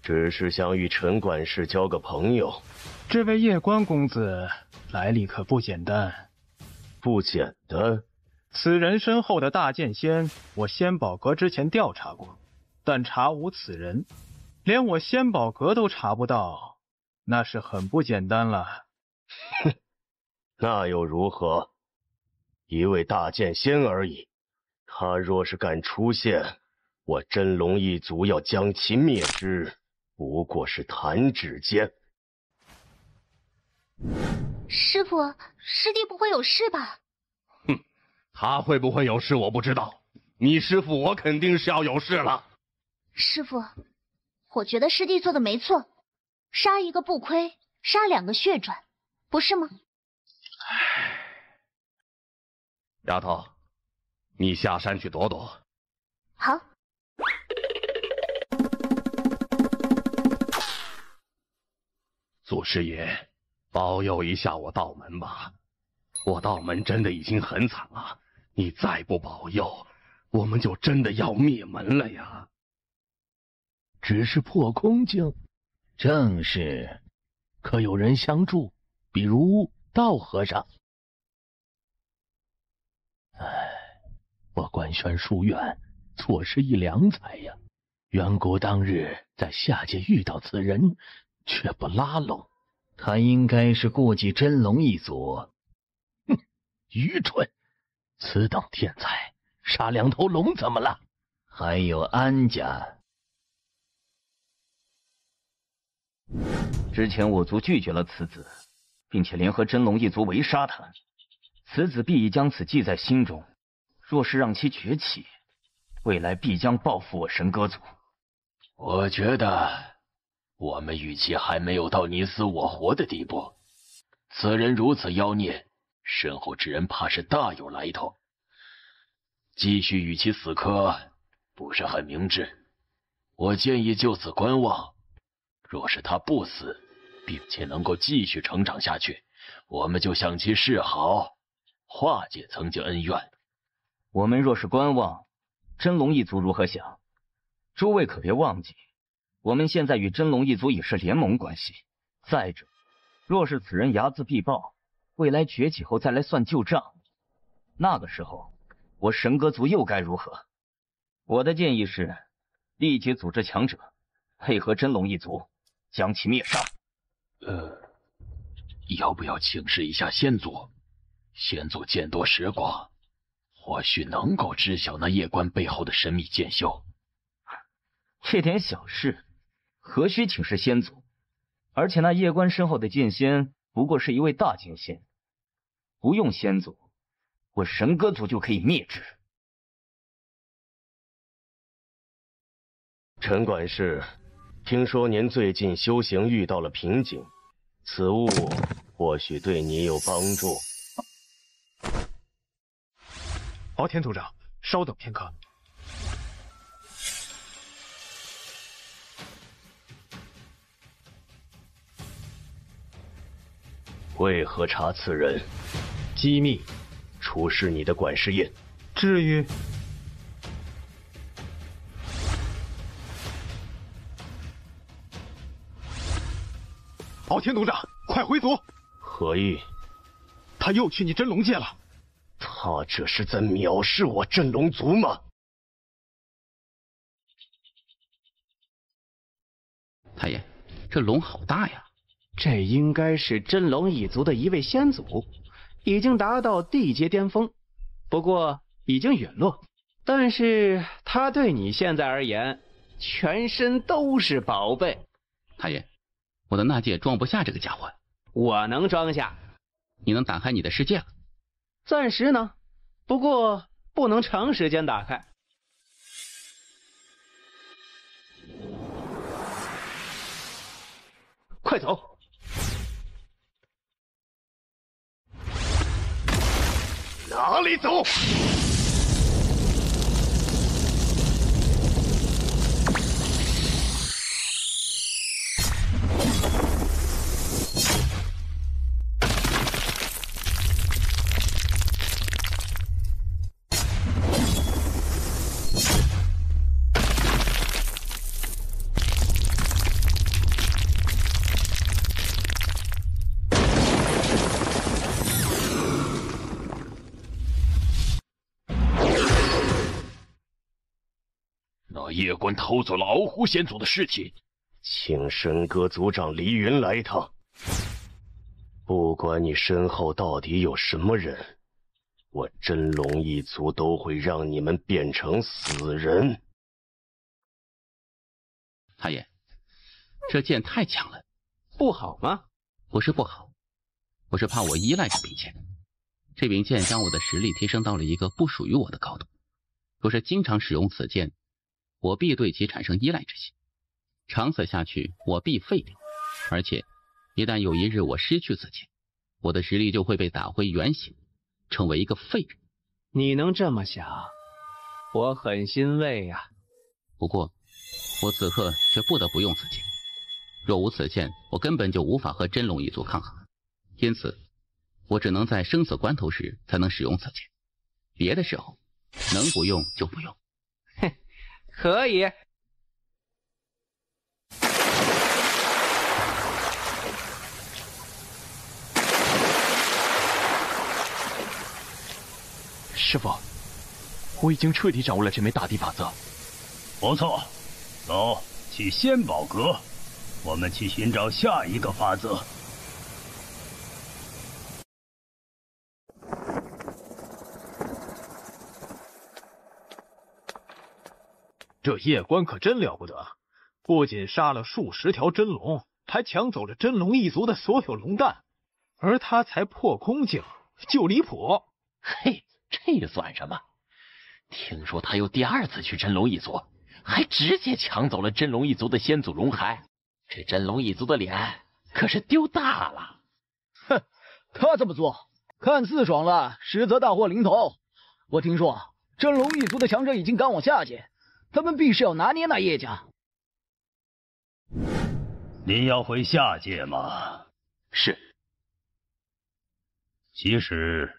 只是想与陈管事交个朋友。这位夜关公子来历可不简单。不简单？此人身后的大剑仙，我仙宝阁之前调查过，但查无此人，连我仙宝阁都查不到，那是很不简单了。哼，那又如何？一位大剑仙而已，他若是敢出现，我真龙一族要将其灭之，不过是弹指间。师傅，师弟不会有事吧？哼，他会不会有事我不知道，你师父我肯定是要有事了。师傅，我觉得师弟做的没错，杀一个不亏，杀2个血赚，不是吗？丫头，你下山去躲躲。好。祖师爷，保佑一下我道门吧！我道门真的已经很惨了，你再不保佑，我们就真的要灭门了呀！只是破空境，正是。可有人相助？比如道和尚。我官宣书院错失一良才呀！远古当日在下界遇到此人，却不拉拢。他应该是顾忌真龙一族。哼，愚蠢！此等天才，杀2头龙怎么了？还有安家。之前我族拒绝了此子，并且联合真龙一族围杀他，此子必已将此记在心中。若是让其崛起，未来必将报复我神歌族。我觉得我们与其还没有到你死我活的地步。此人如此妖孽，身后之人怕是大有来头。继续与其死磕，不是很明智。我建议就此观望。若是他不死，并且能够继续成长下去，我们就向其示好，化解曾经恩怨。我们若是观望，真龙一族如何想？诸位可别忘记，我们现在与真龙一族已是联盟关系。再者，若是此人睚眦必报，未来崛起后再来算旧账，那个时候我神歌族又该如何？我的建议是，立即组织强者，配合真龙一族，将其灭杀。要不要请示一下先祖？先祖见多识广，或许能够知晓那夜关背后的神秘剑修。这点小事，何须请示先祖？而且那夜关身后的剑仙不过是一位大剑仙，不用先祖，我神歌族就可以灭之。陈管事，听说您最近修行遇到了瓶颈，此物或许对你有帮助。敖天族长，稍等片刻。为何查此人？机密。出示你的管事印。至于。敖天族长，快回族！何意？他又去你真龙界了。他这是在藐视我真龙族吗？太爷，这龙好大呀！这应该是真龙一族的一位先祖，已经达到地阶巅峰，不过已经陨落，但是他对你现在而言，全身都是宝贝。太爷，我的纳戒装不下这个家伙。我能装下。你能打开你的世界了？暂时呢，不过不能长时间打开。快走！哪里走？夜官偷走了鳌狐先祖的尸体，请神阁族长黎云来一趟。不管你身后到底有什么人，我真龙一族都会让你们变成死人。太爷，这剑太强了，不好吗？不是不好，我是怕我依赖这柄剑。这柄剑将我的实力提升到了一个不属于我的高度，若是经常使用此剑，我必对其产生依赖之心，长此下去，我必废掉。而且，一旦有一日我失去此剑，我的实力就会被打回原形，成为一个废人。你能这么想，我很欣慰呀。不过，我此刻却不得不用此剑。若无此剑，我根本就无法和真龙一族抗衡。因此，我只能在生死关头时才能使用此剑，别的时候能不用就不用。哼，可以。师傅，我已经彻底掌握了这枚大地法则。不错，走，去仙宝阁，我们去寻找下一个法则。这夜官可真了不得，不仅杀了数十条真龙，还抢走了真龙一族的所有龙蛋，而他才破空境，就离谱。嘿，这算什么？听说他又第二次去真龙一族，还直接抢走了真龙一族的先祖龙骸，这真龙一族的脸可是丢大了。哼，他这么做看似爽了，实则大祸临头。我听说真龙一族的强者已经赶往下界，他们必是要拿捏那叶家。您要回下界吗？是。其实，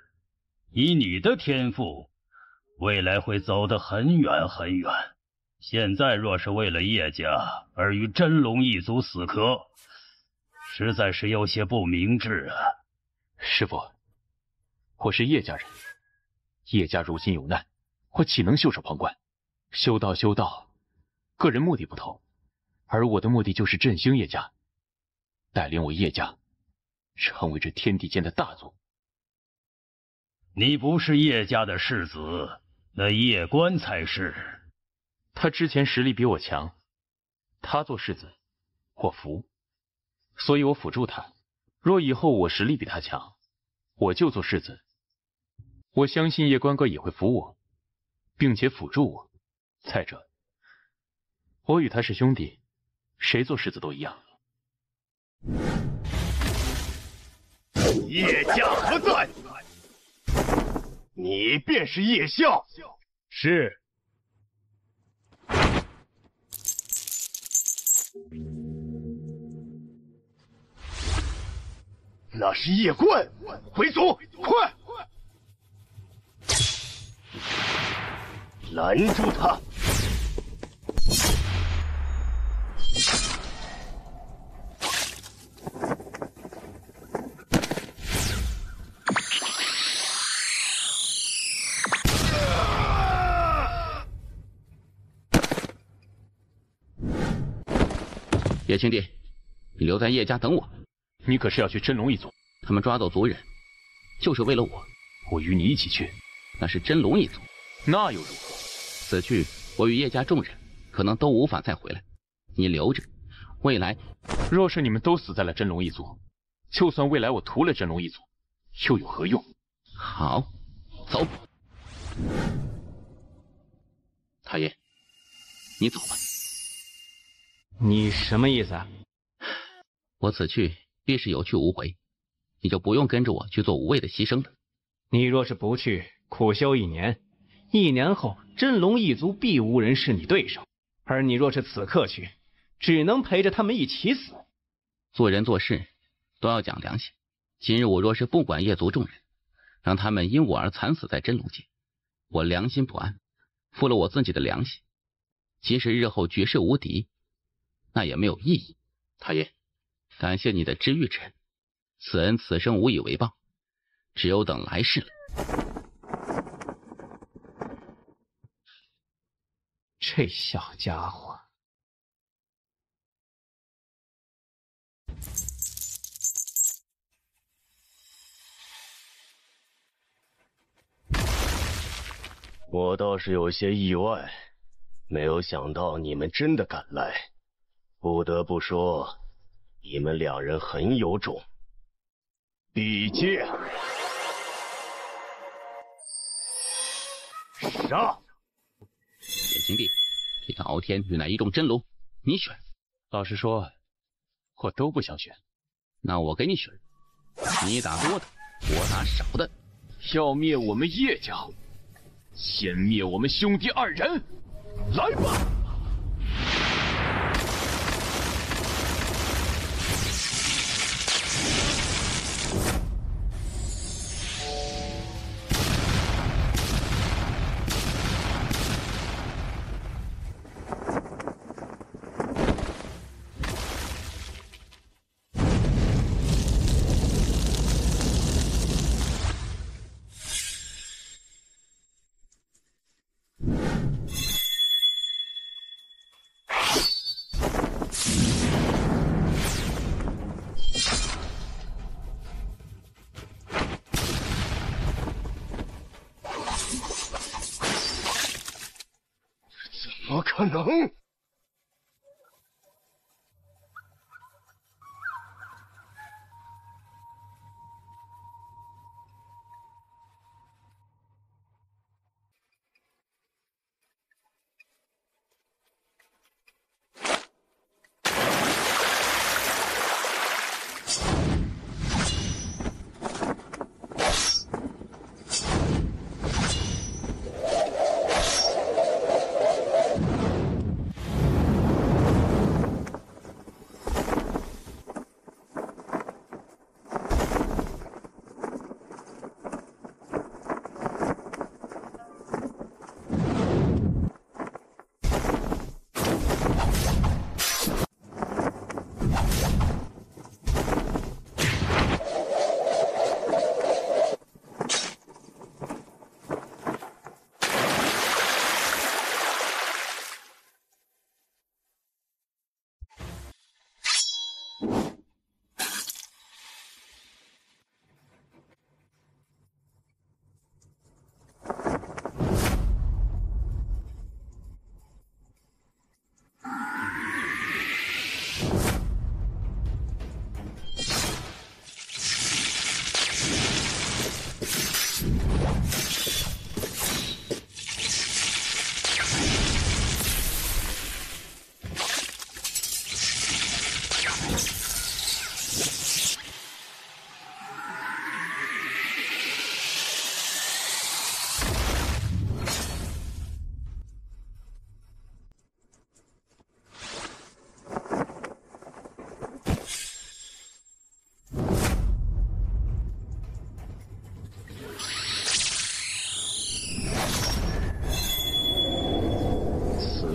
以你的天赋，未来会走得很远很远。现在若是为了叶家而与真龙一族死磕，实在是有些不明智啊。师傅，我是叶家人，叶家如今有难，我岂能袖手旁观？修道，个人目的不同，而我的目的就是振兴叶家，带领我叶家成为这天地间的大族。你不是叶家的世子，那叶官才是。他之前实力比我强，他做世子，我服，所以我辅助他。若以后我实力比他强，我就做世子。我相信叶官哥也会服我，并且辅助我。再者，我与他是兄弟，谁做世子都一样。叶家何在？你便是叶啸。是。那是叶冠，回族，快！拦住他！叶青帝，你留在叶家等我。你可是要去真龙一族？他们抓走族人，就是为了我。我与你一起去。那是真龙一族。那又如何？此去，我与叶家众人可能都无法再回来。你留着，未来若是你们都死在了真龙一族，就算未来我屠了真龙一族，又有何用？好，走。太爷，你走吧。你什么意思啊？我此去必是有去无回，你就不用跟着我去做无谓的牺牲了。你若是不去，苦修1年，1年后真龙一族必无人是你对手。而你若是此刻去，只能陪着他们一起死。做人做事都要讲良心。今日我若是不管叶族众人，让他们因我而惨死在真龙界，我良心不安，负了我自己的良心。即使日后绝世无敌，那也没有意义。太爷，感谢你的知遇之恩，此恩此生无以为报，只有等来世了。这小家伙，我倒是有些意外，没有想到你们真的敢来。不得不说，你们2人很有种。比剑，杀！眼睛弟，这个敖天与乃一众真龙，你选。老实说，我都不想选。那我给你选，你打多的，我打少的。要灭我们叶家，先灭我们兄弟2人，来吧！怎么可能？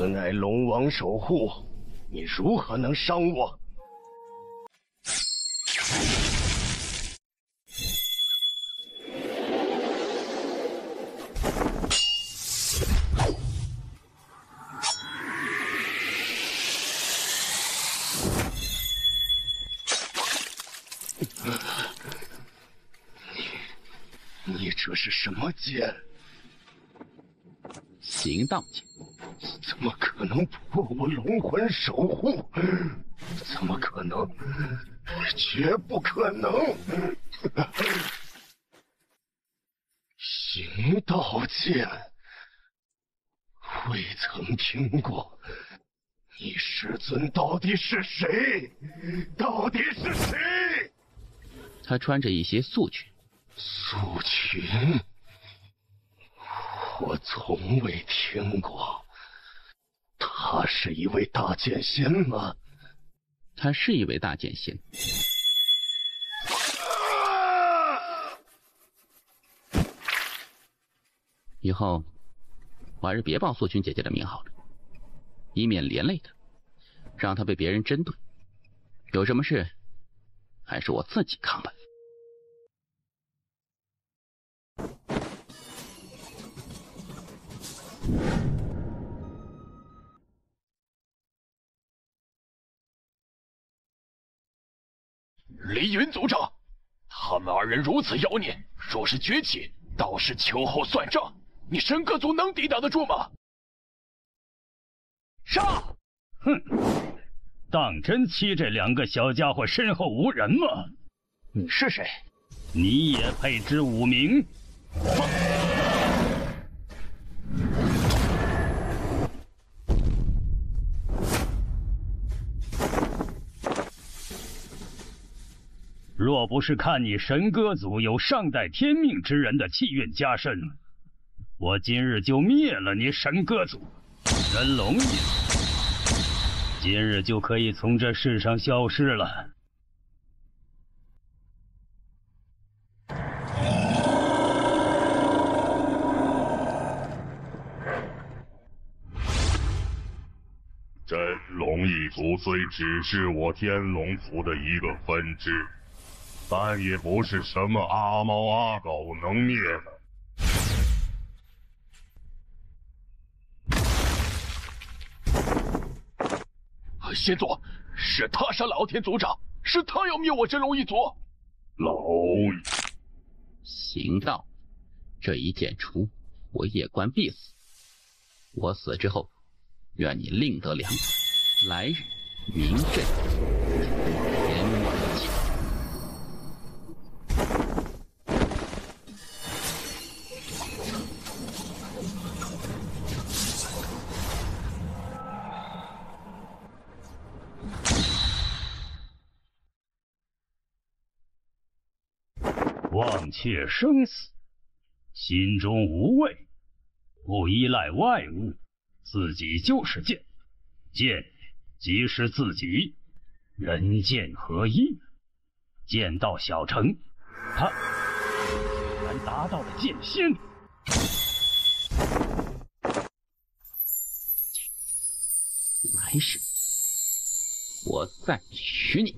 乃龙王守护，你如何能伤我？你这是什么剑？行道界，怎么可能破我龙魂守护？怎么可能？绝不可能！行道剑，未曾听过。你师尊到底是谁？到底是谁？他穿着一些素裙。素裙，我从未听过。他是一位大剑仙吗？他是一位大剑仙。以后我还是别报素裙姐姐的名好了，以免连累她，让她被别人针对。有什么事，还是我自己扛吧。黎云族长，他们二人如此妖孽，若是崛起，倒是秋后算账。你神歌族能抵挡得住吗？杀！哼，当真欺这两个小家伙身后无人吗？你是谁？你也配知武名？若不是看你神歌族有上代天命之人的气运加身，我今日就灭了你神歌族。真龙一族今日就可以从这世上消失了。真龙一族虽只是我天龙族的一个分支，但也不是什么阿猫阿狗能灭的。先祖，是他杀了傲天族长，是他要灭我真龙一族。老行道，这一剑出，我叶关必死。我死之后，愿你另得良子，来日名震天外界。忘却生死，心中无畏，不依赖外物，自己就是剑，剑即是自己，人剑合一。剑道小成，他竟然达到了剑仙。来世，我再娶你。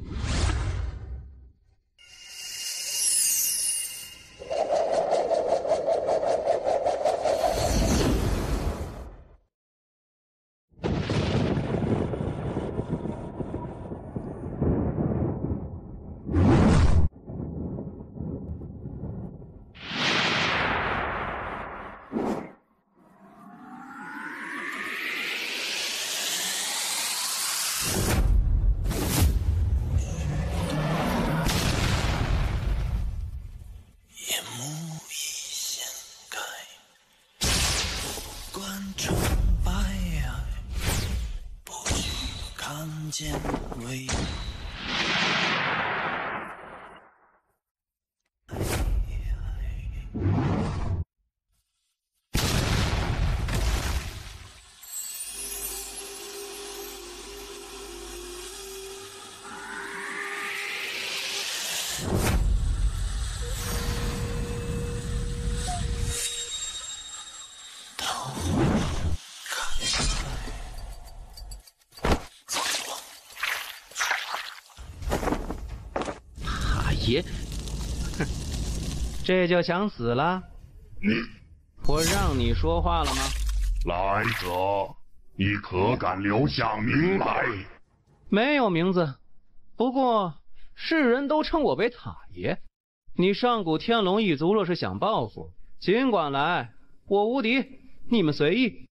见为爷，哼，这就想死了？我让你说话了吗？来者，你可敢留下名来？没有名字，不过世人都称我为塔爷。你上古天龙一族若是想报复，尽管来，我无敌，你们随意。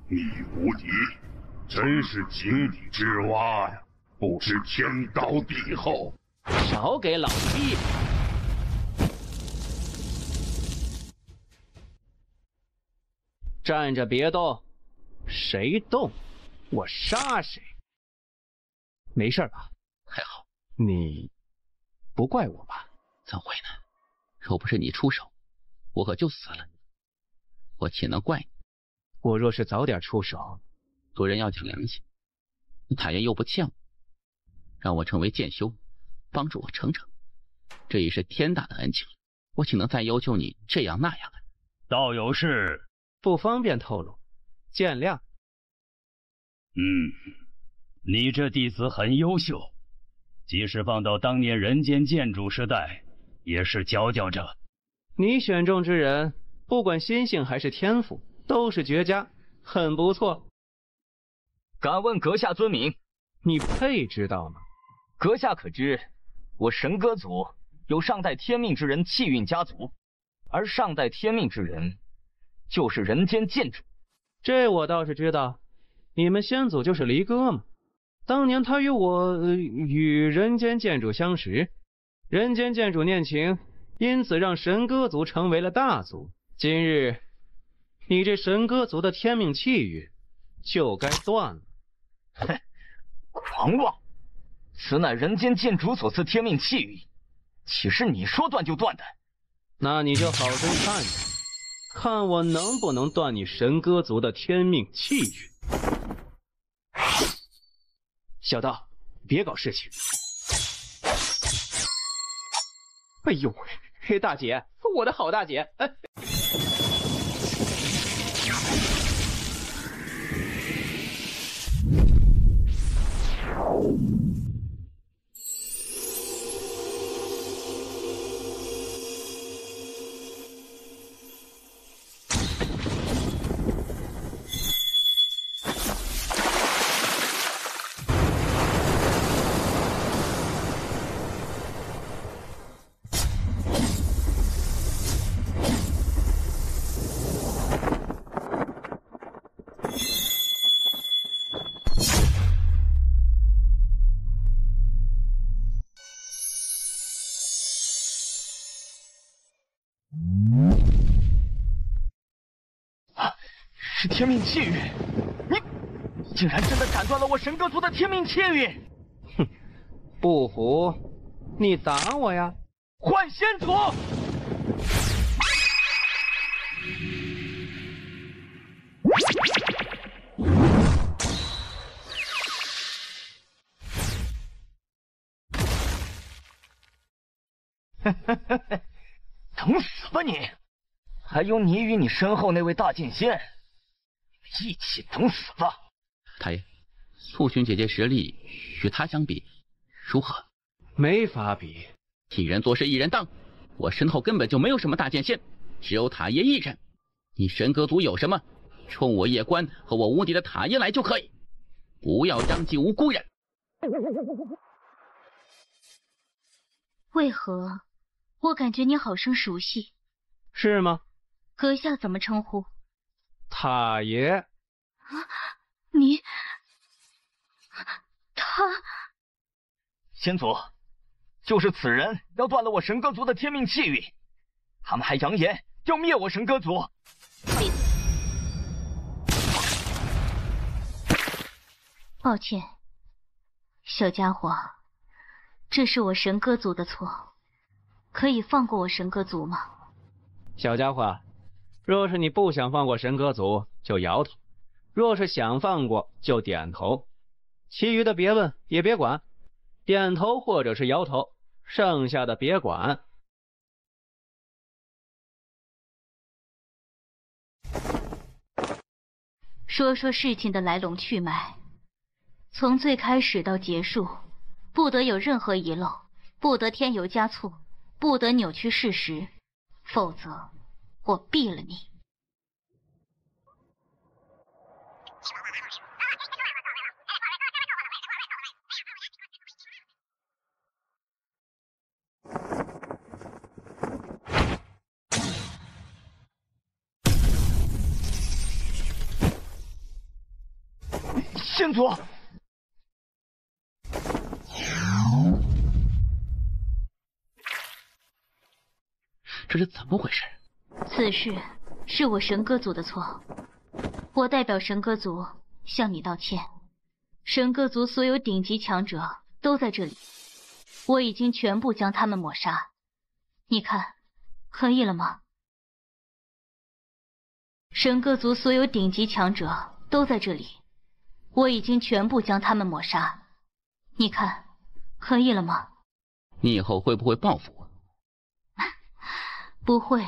你无敌，真是井底之蛙呀！不知天高地厚。少给老子逼！站着别动，谁动，我杀谁。没事吧？还好。你不怪我吧？怎会呢？若不是你出手，我可就死了。我岂能怪你？我若是早点出手，做人要讲良心。塔爷又不欠我，让我成为剑修，帮助我成长，这已是天大的恩情了。我岂能再要求你这样那样的？道友是不方便透露，见谅。你这弟子很优秀，即使放到当年人间剑主时代，也是佼佼者。你选中之人，不管心性还是天赋，都是绝佳，很不错。敢问阁下尊名？你配知道吗？阁下可知，我神歌族有上代天命之人气运家族，而上代天命之人就是人间剑主。这我倒是知道，你们先祖就是离歌嘛。当年他与我与人间剑主相识，人间剑主念情，因此让神歌族成为了大族。今日你这神歌族的天命气运就该断了。哼，狂妄！此乃人间剑主所赐天命气运，岂是你说断就断的？那你就好生看着，看我能不能断你神歌族的天命气运。小道，别搞事情！哎呦喂，大姐，我的好大姐！哎。是天命气运！你竟然真的斩断了我神歌族的天命气运！哼，不服，你打我呀！幻仙族！等死吧你！还有你与你身后那位大剑仙，一起等死吧！太爷，素裙姐姐实力与她相比，如何？没法比。一人做事一人当，我身后根本就没有什么大剑仙，只有塔爷一人。你神歌族有什么？冲我夜关和我无敌的塔爷来就可以，不要殃及无辜人。为何我感觉你好生熟悉？是吗？阁下怎么称呼？塔爷。啊，你，他，先祖，就是此人要断了我神歌族的天命气运，他们还扬言要灭我神歌族。抱歉，小家伙，这是我神歌族的错，可以放过我神歌族吗？小家伙，若是你不想放过神歌族，就摇头；若是想放过，就点头。其余的别问，也别管，点头或者是摇头，剩下的别管。说说事情的来龙去脉，从最开始到结束，不得有任何遗漏，不得添油加醋，不得扭曲事实，否则我毙了你。先祖，这是怎么回事？此事是我神歌族的错，我代表神歌族向你道歉。神歌族所有顶级强者都在这里，我已经全部将他们抹杀。你看，可以了吗？神歌族所有顶级强者都在这里，我已经全部将他们抹杀。你看，可以了吗？你以后会不会报复我？不会，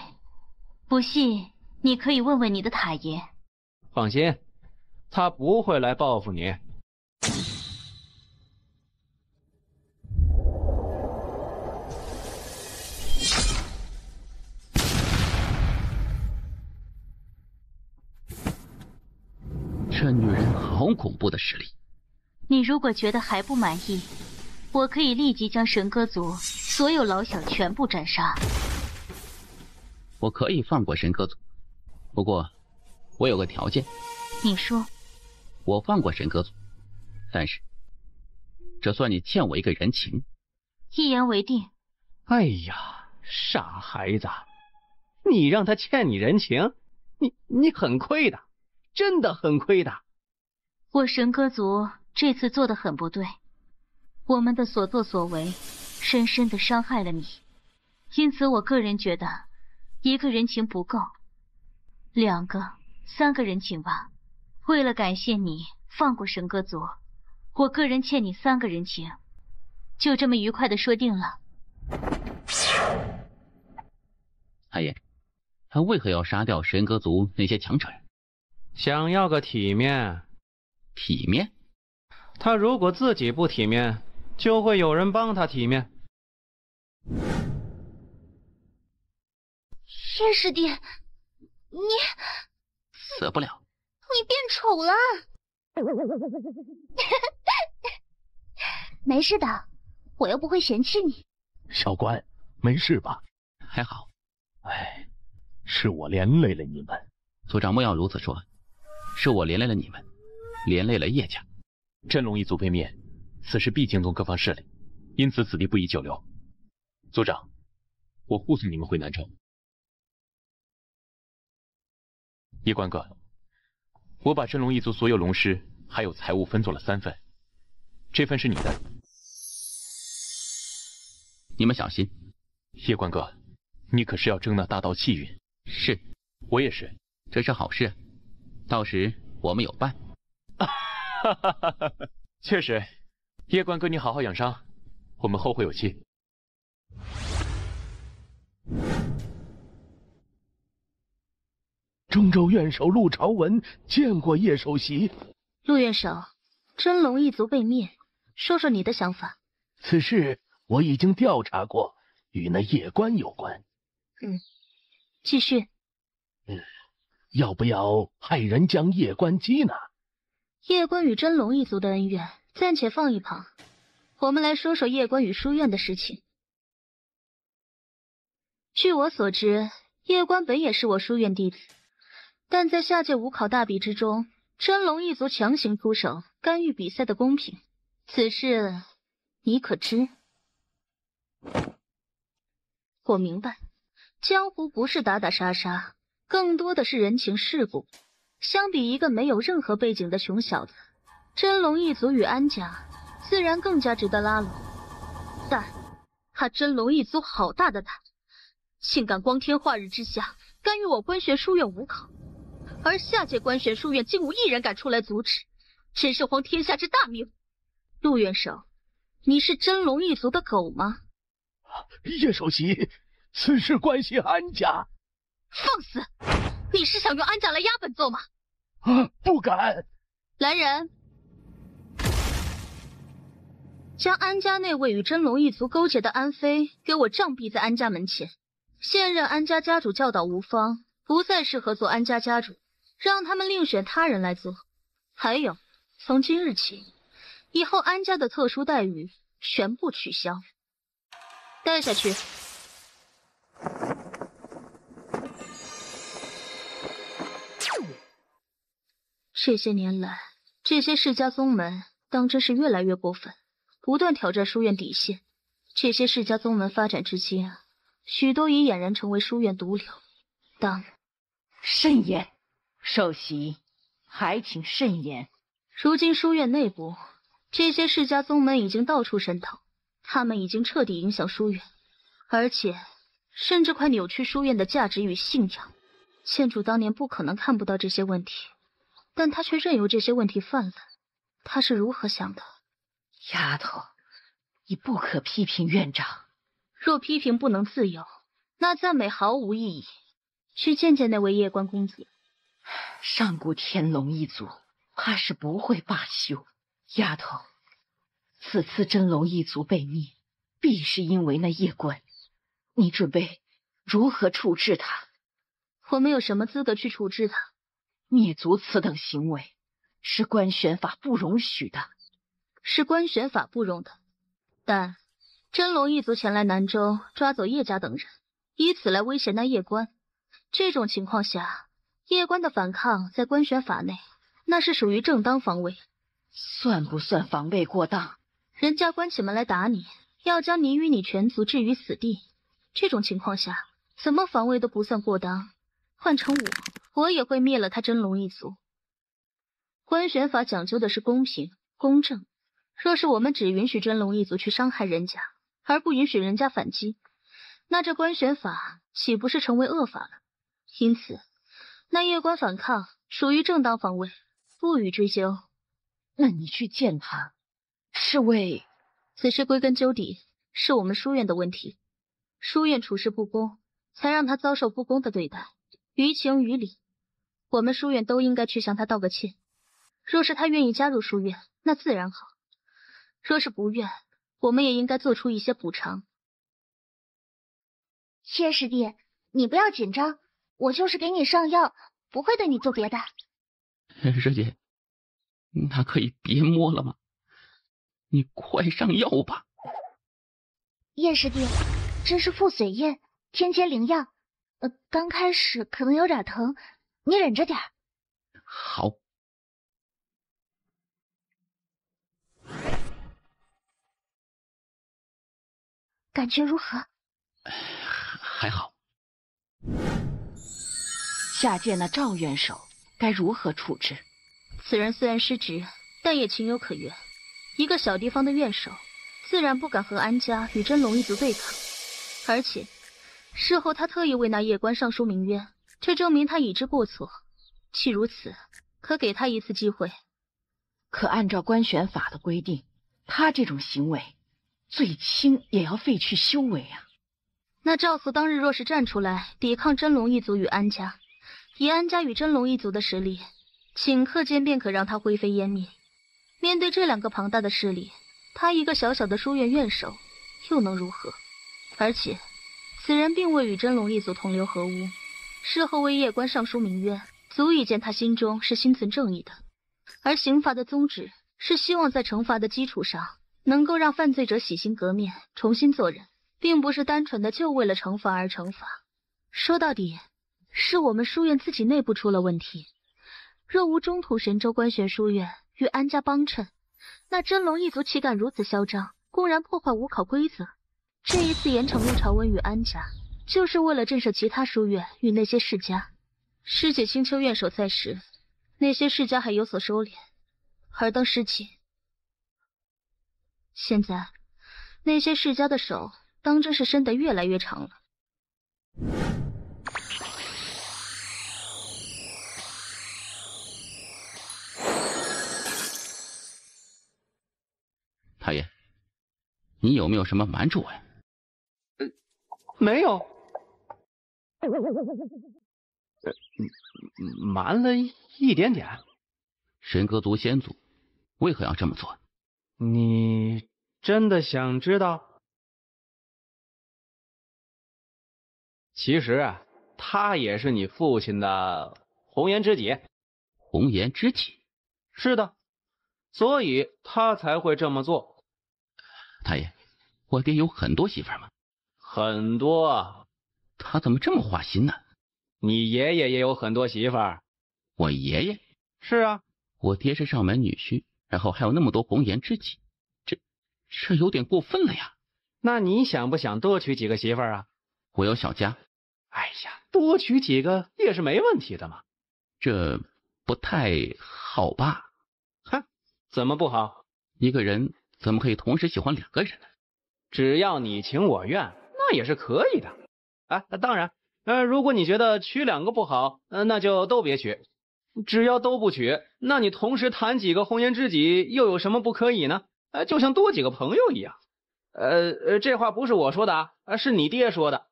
不信你可以问问你的塔爷。放心，他不会来报复你。这女人好恐怖的实力！你如果觉得还不满意，我可以立即将神歌族所有老小全部斩杀。我可以放过神歌族，不过我有个条件。你说。我放过神歌族，但是这算你欠我一个人情。一言为定。哎呀，傻孩子，你让他欠你人情，你很亏的，真的很亏的。我神歌族这次做得很不对，我们的所作所为深深地伤害了你，因此我个人觉得一个人情不够，2个、3个人情吧。为了感谢你放过神歌族，我个人欠你3个人情，就这么愉快地说定了。太爷，他为何要杀掉神歌族那些强者呀？想要个体面。体面？他如果自己不体面，就会有人帮他体面。叶师弟，你死不了。你变丑了。没事的，我又不会嫌弃你。小关，没事吧？还好。哎，是我连累了你们。族长莫要如此说，是我连累了你们，连累了叶家。真龙一族被灭，此事必惊动各方势力，因此此地不宜久留。族长，我护送你们回南州。叶关哥，我把真龙一族所有龙尸还有财物分作了3份，这份是你的。你们小心。叶关哥，你可是要争那大道气运。是，我也是。这是好事，到时我们有伴。确实，叶关哥你好好养伤，我们后会有期。中州院守陆朝文见过叶首席。陆院守，真龙一族被灭，说说你的想法。此事我已经调查过，与那叶关有关。继续。要不要派人将叶关缉拿？叶关与真龙一族的恩怨暂且放一旁，我们来说说叶关与书院的事情。据我所知，叶关本也是我书院弟子，但在下届武考大比之中，真龙一族强行出手，干预比赛的公平，此事你可知？我明白，江湖不是打打杀杀，更多的是人情世故。相比一个没有任何背景的穷小子，真龙一族与安家自然更加值得拉拢。但他真龙一族好大的胆，竟敢光天化日之下干预我官学书院武考，而下届官学书院竟无一人敢出来阻止，真是荒天下之大谬。陆院守，你是真龙一族的狗吗？叶首席，此事关系安家。放肆！你是想用安家来压本座吗？不敢。来人，将安家那位与真龙一族勾结的安妃给我杖毙在安家门前。现任安家家主教导无方，不再适合做安家家主，让他们另选他人来做。还有，从今日起，以后安家的特殊待遇全部取消。带下去。这些年来，这些世家宗门当真是越来越过分，不断挑战书院底线。这些世家宗门发展至今啊，许多已俨然成为书院毒瘤。慎言，首席，还请慎言。如今书院内部，这些世家宗门已经到处渗透，他们已经彻底影响书院，而且甚至快扭曲书院的价值与信仰。县主当年不可能看不到这些问题，但他却任由这些问题泛滥。他是如何想的？丫头，你不可批评院长。若批评不能自由，那赞美毫无意义。去见见那位夜观公子。上古天龙一族怕是不会罢休。丫头，此次真龙一族被灭，必是因为那夜观。你准备如何处置他？我们有什么资格去处置他？灭族此等行为是官选法不容许的。是官选法不容的，但真龙一族前来南州抓走叶家等人，以此来威胁那夜观。这种情况下，夜观的反抗在官选法内那是属于正当防卫。算不算防卫过当？人家关起门来打你，要将你与你全族置于死地，这种情况下怎么防卫都不算过当。换成我也会灭了他真龙一族。官选法讲究的是公平公正，若是我们只允许真龙一族去伤害人家，而不允许人家反击，那这官选法岂不是成为恶法了？因此那夜观反抗属于正当防卫，不予追究。那你去见他是为……此事归根究底是我们书院的问题，书院处事不公，才让他遭受不公的对待。于情于理，我们书院都应该去向他道个歉。若是他愿意加入书院，那自然好；若是不愿，我们也应该做出一些补偿。谢师弟，你不要紧张，我就是给你上药，不会对你做别的。师姐，那可以别摸了吗？你快上药吧。叶师弟，这是附水液，天阶灵药。刚开始可能有点疼，你忍着点。好。感觉如何？还好。下界那赵元首该如何处置？此人虽然失职，但也情有可原。一个小地方的院首，自然不敢和安家与真龙一族对抗，而且事后他特意为那夜观上书鸣冤，这证明他已知过错。既如此，可给他一次机会。可按照官选法的规定，他这种行为最轻也要废去修为啊。那赵素当日若是站出来抵抗真龙一族与安家，以安家与真龙一族的实力，顷刻间便可让他灰飞烟灭。面对这两个庞大的势力，他一个小小的书院院首又能如何？而且此人并未与真龙一族同流合污，事后为夜观上书鸣冤，足以见他心中是心存正义的。而刑罚的宗旨是希望在惩罚的基础上，能够让犯罪者洗心革面，重新做人，并不是单纯的就为了惩罚而惩罚。说到底，是我们书院自己内部出了问题。若无中土神州官选书院与安家帮衬，那真龙一族岂敢如此嚣张，公然破坏武考规则？这一次严惩陆朝文与安家，就是为了震慑其他书院与那些世家。师姐青丘院首在时，那些世家还有所收敛，而当师姐现在，那些世家的手当真是伸得越来越长了。太爷，你有没有什么瞒住我呀？没有。瞒了一点点。神歌族先祖为何要这么做？你真的想知道？其实啊，他也是你父亲的红颜知己。红颜知己？是的，所以他才会这么做。太爷，我爹有很多媳妇儿吗？很多。他怎么这么花心呢？你爷爷也有很多媳妇儿。我爷爷？是啊，我爹是上门女婿，然后还有那么多红颜知己，这有点过分了呀。那你想不想多娶几个媳妇儿啊？我有小家。哎呀，多娶几个也是没问题的嘛。这不太好吧？哼，怎么不好？一个人怎么可以同时喜欢2个人呢？只要你情我愿，那也是可以的。啊，当然，如果你觉得娶2个不好，那就都别娶。只要都不娶，那你同时谈几个红颜知己又有什么不可以呢？就像多几个朋友一样。这话不是我说的啊，是你爹说的。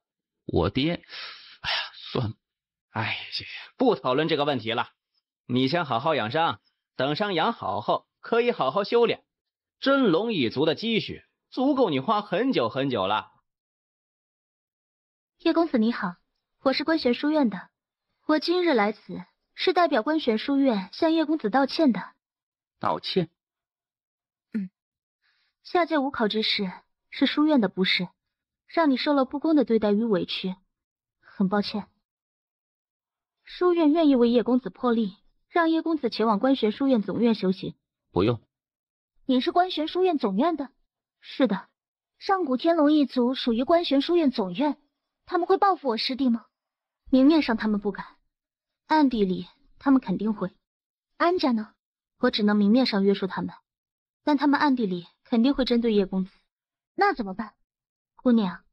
我爹，哎呀，算了，哎，不讨论这个问题了。你先好好养伤，等伤养好后，可以好好修炼。真龙一族的积蓄足够你花很久很久了。叶公子你好，我是观玄书院的，我今日来此是代表观玄书院向叶公子道歉的。道歉？下届五考之事是书院的不是，让你受了不公的对待与委屈，很抱歉。书院愿意为叶公子破例，让叶公子前往观玄书院总院修行。不用。你是观玄书院总院的？是的。上古天龙一族属于观玄书院总院，他们会报复我师弟吗？明面上他们不敢，暗地里他们肯定会。安家呢？我只能明面上约束他们，但他们暗地里肯定会针对叶公子。那怎么办？姑娘，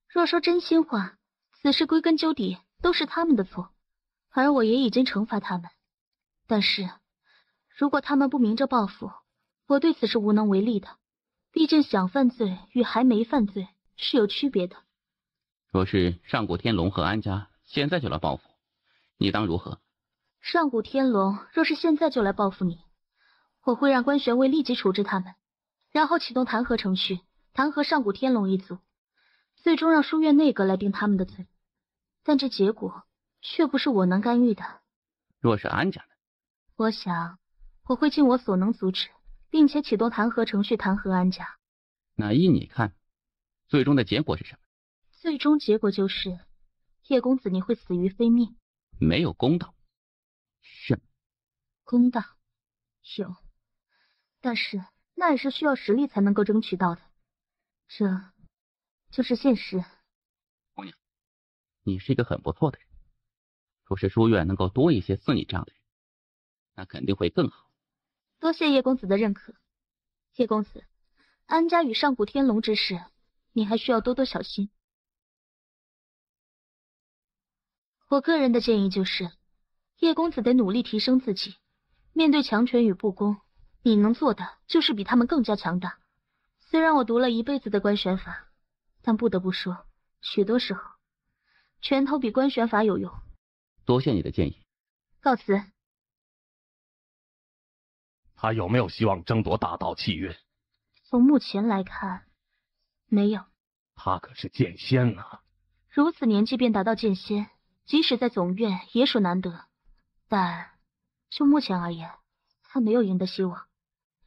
若说真心话，此事归根究底都是他们的错，而我也已经惩罚他们。但是如果他们不明着报复，我对此是无能为力的。毕竟想犯罪与还没犯罪是有区别的。若是上古天龙和安家现在就来报复，你当如何？上古天龙若是现在就来报复你，我会让观玄卫立即处置他们，然后启动弹劾程序，弹劾上古天龙一族，最终让书院内阁来定他们的罪。但这结果却不是我能干预的。若是安家呢？我想我会尽我所能阻止，并且启动弹劾程序弹劾安家。那依你看，最终的结果是什么？最终结果就是叶公子你会死于非命。没有公道。是。公道有，但是那也是需要实力才能够争取到的，这就是现实。姑娘，你是一个很不错的人，若是书院能够多一些似你这样的人，那肯定会更好。多谢叶公子的认可。叶公子，安家与上古天龙之事，你还需要多多小心。我个人的建议就是，叶公子得努力提升自己。面对强权与不公，你能做的就是比他们更加强大。虽然我读了一辈子的观玄法，但不得不说，许多时候，拳头比观玄法有用。多谢你的建议。告辞。他有没有希望争夺大道气运？从目前来看，没有。他可是剑仙啊！如此年纪便达到剑仙，即使在总院也属难得。但就目前而言，他没有赢的希望，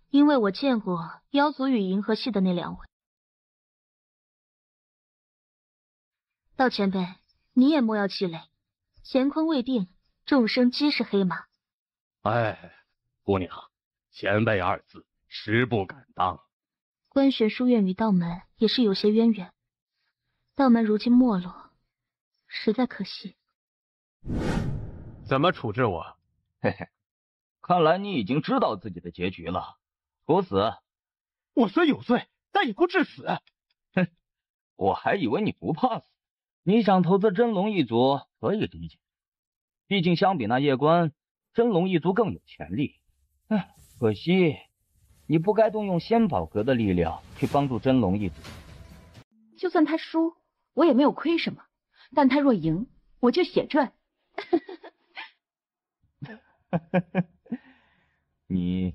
因为我见过妖族与银河系的那2位。道前辈，你也莫要气馁，乾坤未定，众生皆是黑马。哎，姑娘，前辈2字实不敢当。观玄书院与道门也是有些渊源，道门如今没落，实在可惜。怎么处置我？嘿嘿，看来你已经知道自己的结局了，处死。我虽有罪，但也不致死。哼，我还以为你不怕死。你想投资真龙一族可以理解，毕竟相比那夜关，真龙一族更有潜力。可惜你不该动用仙宝阁的力量去帮助真龙一族。就算他输，我也没有亏什么，但他若赢，我就血赚。你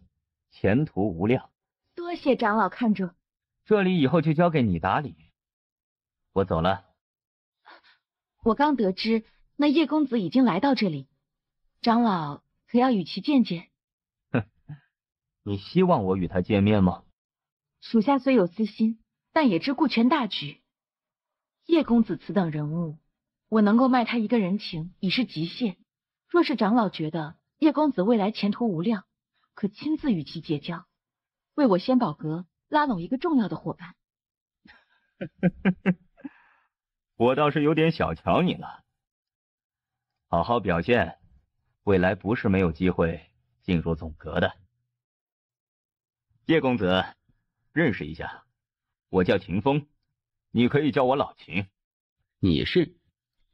前途无量。多谢长老看着。这里以后就交给你打理，我走了。我刚得知那叶公子已经来到这里，长老可要与其见见。哼，你希望我与他见面吗？属下虽有私心，但也知顾全大局。叶公子此等人物，我能够卖他一个人情已是极限。若是长老觉得叶公子未来前途无量，可亲自与其结交，为我仙宝阁拉拢一个重要的伙伴。我倒是有点小瞧你了。好好表现，未来不是没有机会进入总阁的。叶公子，认识一下，我叫秦风，你可以叫我老秦。你是？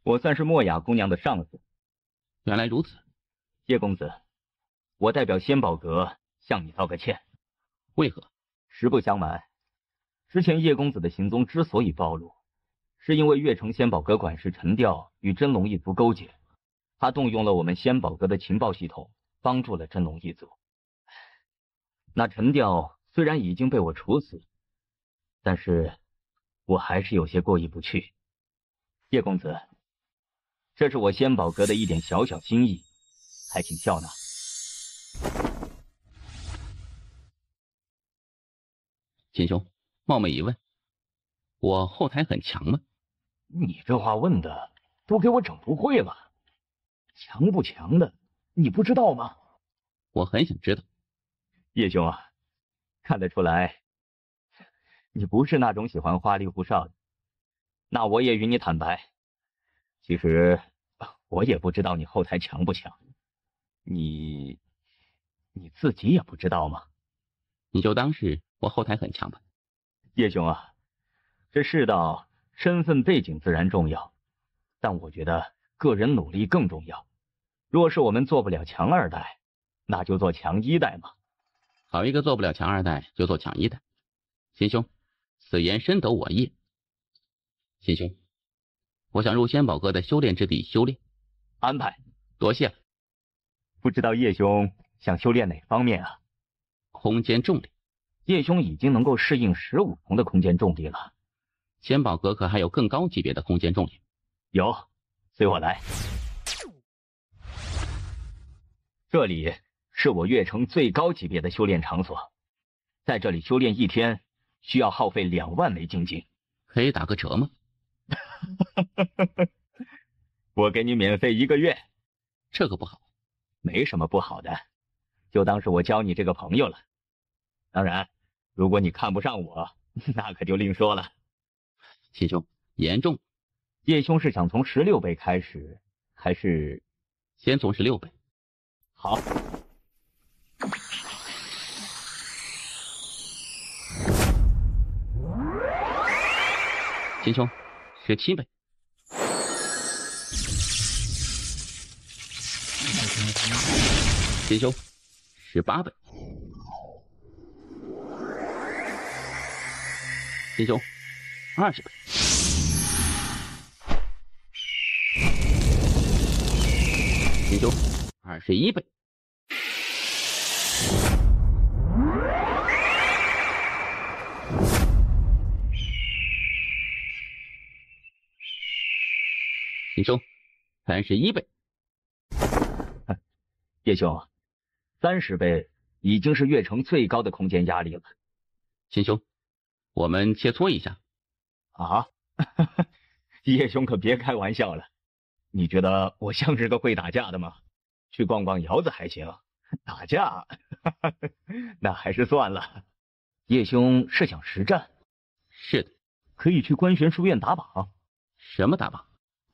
我算是墨雅姑娘的上司。原来如此。叶公子，我代表仙宝阁向你道个歉。为何？实不相瞒，之前叶公子的行踪之所以暴露，是因为月城仙宝阁管事陈调与真龙一族勾结，他动用了我们仙宝阁的情报系统，帮助了真龙一族。那陈调虽然已经被我处死，但是我还是有些过意不去。叶公子，这是我仙宝阁的一点小小心意，还请笑纳。秦兄，冒昧一问，我后台很强吗？你这话问的都给我整不会了，强不强的你不知道吗？我很想知道。叶兄啊，看得出来你不是那种喜欢花里胡哨的。那我也与你坦白，其实我也不知道你后台强不强，你自己也不知道吗？你就当是我后台很强吧。叶兄啊，这世道身份背景自然重要，但我觉得个人努力更重要。若是我们做不了强二代，那就做强一代嘛。好一个做不了强二代就做强一代。秦兄，此言深得我意。秦兄，我想入仙宝阁的修炼之地修炼。安排。多谢了。不知道叶兄想修炼哪方面啊？空间重力。叶兄已经能够适应15重的空间重力了。仙宝阁可还有更高级别的空间重力？有，随我来。这里是我月城最高级别的修炼场所，在这里修炼1天需要耗费2万枚精金。可以打个折吗？我给你免费1个月。这个不好。没什么不好的，就当是我交你这个朋友了。当然，如果你看不上我，那可就另说了。秦兄，严重。叶兄是想从16倍开始，还是先从16倍？好。秦兄，17倍。秦兄，18倍。秦兄，20倍。秦兄，21倍。秦兄，31倍。叶兄，30倍已经是月城最高的空间压力了。秦兄，我们切磋一下。啊？叶兄可别开玩笑了，你觉得我像是个会打架的吗？去逛逛窑子还行，打架那还是算了。叶兄是想实战？是的。可以去观玄书院打榜。什么打榜？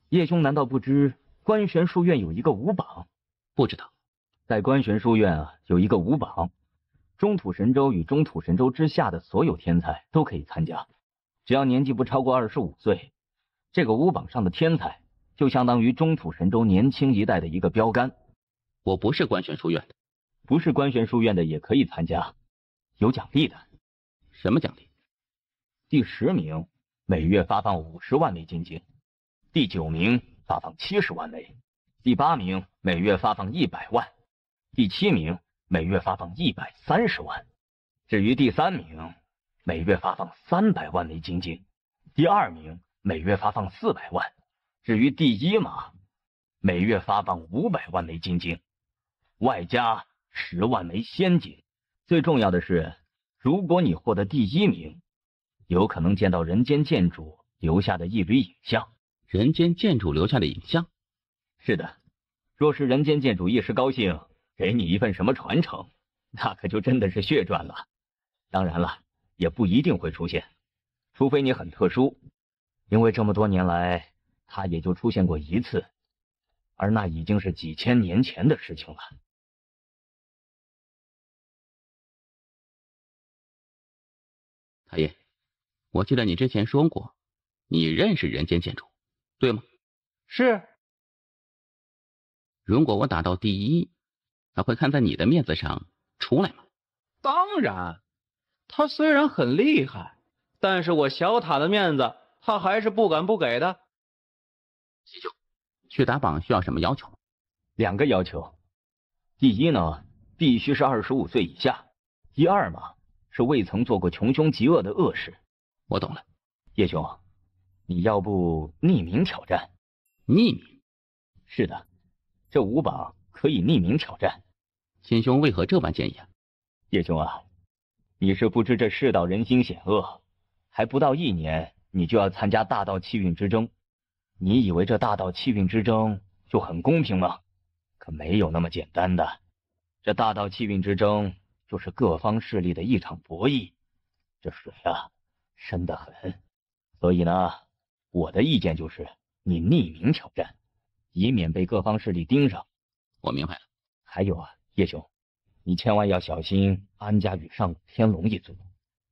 叶兄难道不知观玄书院有一个5榜？不知道。在观玄书院啊，有一个5榜，中土神州与中土神州之下的所有天才都可以参加，只要年纪不超过25岁，这个5榜上的天才就相当于中土神州年轻一代的一个标杆。我不是观玄书院的。不是观玄书院的也可以参加，有奖励的。什么奖励？第10名每月发放50万枚金晶，第9名发放70万枚，第8名每月发放100万，第7名每月发放130万，至于第3名每月发放300万枚金晶，第2名每月发放400万，至于第1马每月发放500万枚金晶，外加10万枚仙晶。最重要的是，如果你获得第1名，有可能见到人间剑主留下的一缕影像。人间剑主留下的影像？是的，若是人间剑主一时高兴给你一份什么传承，那可就真的是血赚了。当然了，也不一定会出现，除非你很特殊，因为这么多年来，他也就出现过一次，而那已经是几千年前的事情了。太爷，我记得你之前说过，你认识人间剑主，对吗？是。如果我打到第一，他会看在你的面子上出来吗？当然，他虽然很厉害，但是我小塔的面子，他还是不敢不给的。七舅，去打榜需要什么要求吗？2个要求，第一呢，必须是25岁以下；第二嘛，是未曾做过穷凶极恶的恶事。我懂了，叶兄，你要不匿名挑战？匿名？是的，这5榜可以匿名挑战。秦兄为何这般建议啊？叶兄啊，你是不知这世道人心险恶，还不到1年，你就要参加大道气运之争。你以为这大道气运之争就很公平吗？可没有那么简单的。这大道气运之争就是各方势力的一场博弈，这水啊，深得很。所以呢，我的意见就是你匿名挑战，以免被各方势力盯上。我明白了。还有啊，叶兄，你千万要小心安家与上古天龙一族。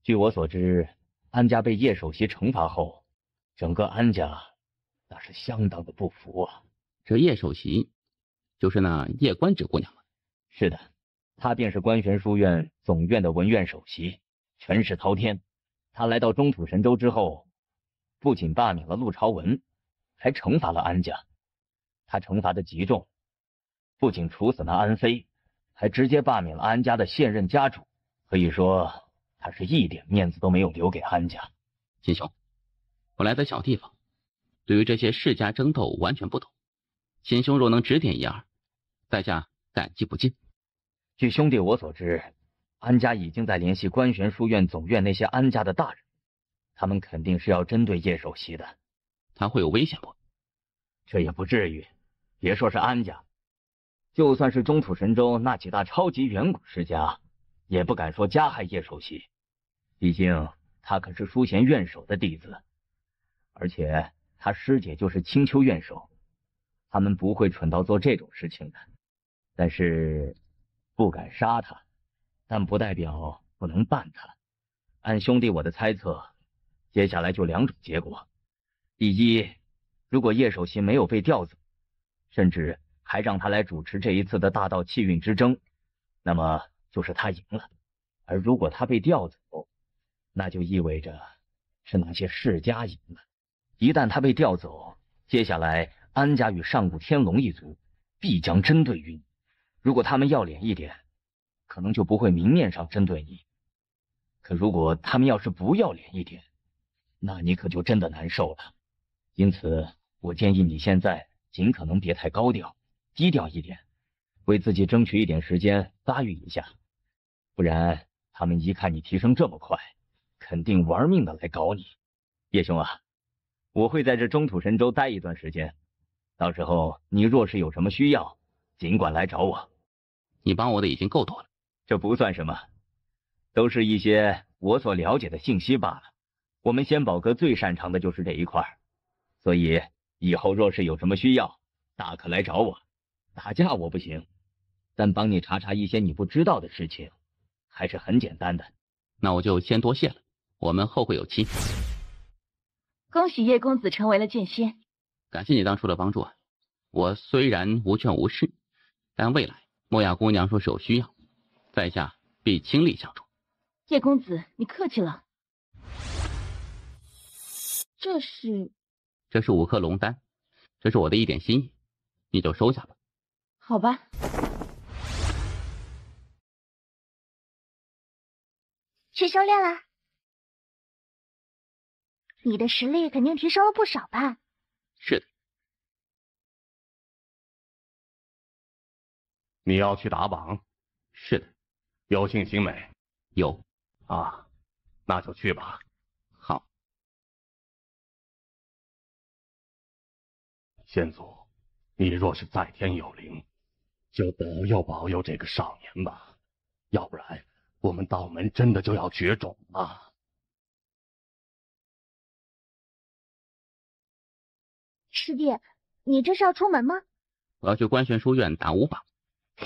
据我所知，安家被叶首席惩罚后，整个安家那是相当的不服啊。这叶首席就是那叶官职姑娘吗？是的，她便是观玄书院总院的文院首席，权势滔天。她来到中土神州之后，不仅罢免了陆朝文，还惩罚了安家。她惩罚的极重，不仅处死那安妃，还直接罢免了安家的现任家主。可以说，他是一点面子都没有留给安家。秦兄，我来自小地方，对于这些世家争斗完全不懂。秦兄若能指点一二，在下感激不尽。据兄弟我所知，安家已经在联系观玄书院总院那些安家的大人，他们肯定是要针对叶首席的。他会有危险不？这也不至于，别说是安家，就算是中土神州那几大超级远古世家，也不敢说加害叶首席。毕竟他可是书贤院首的弟子，而且他师姐就是青丘院首，他们不会蠢到做这种事情的。但是不敢杀他，但不代表不能办他。按兄弟我的猜测，接下来就2种结果：第一，如果叶首席没有被调走，甚至还让他来主持这一次的大道气运之争，那么就是他赢了；而如果他被调走，那就意味着是那些世家赢了。一旦他被调走，接下来安家与上古天龙一族必将针对于你。如果他们要脸一点，可能就不会明面上针对你；可如果他们要是不要脸一点，那你可就真的难受了。因此，我建议你现在尽可能别太高调，低调一点，为自己争取一点时间发育一下。不然他们一看你提升这么快，肯定玩命的来搞你。叶兄啊，我会在这中土神州待一段时间，到时候你若是有什么需要，尽管来找我。你帮我的已经够多了。这不算什么，都是一些我所了解的信息罢了。我们仙宝阁最擅长的就是这一块，所以以后若是有什么需要，大可来找我。打架我不行，但帮你查查一些你不知道的事情，还是很简单的。那我就先多谢了，我们后会有期。恭喜叶公子成为了剑仙，感谢你当初的帮助啊！我虽然无权无势，但未来莫雅姑娘若是有需要，在下必倾力相助。叶公子，你客气了。这是5颗龙丹，这是我的一点心意，你就收下吧。好吧。去修炼了？你的实力肯定提升了不少吧？是的。你要去打榜？是的。有信心没？有。啊，那就去吧。好。先祖，你若是在天有灵，就保佑保佑这个少年吧。要不然我们道门真的就要绝种了。师弟，你这是要出门吗？我要去官宣书院打5榜。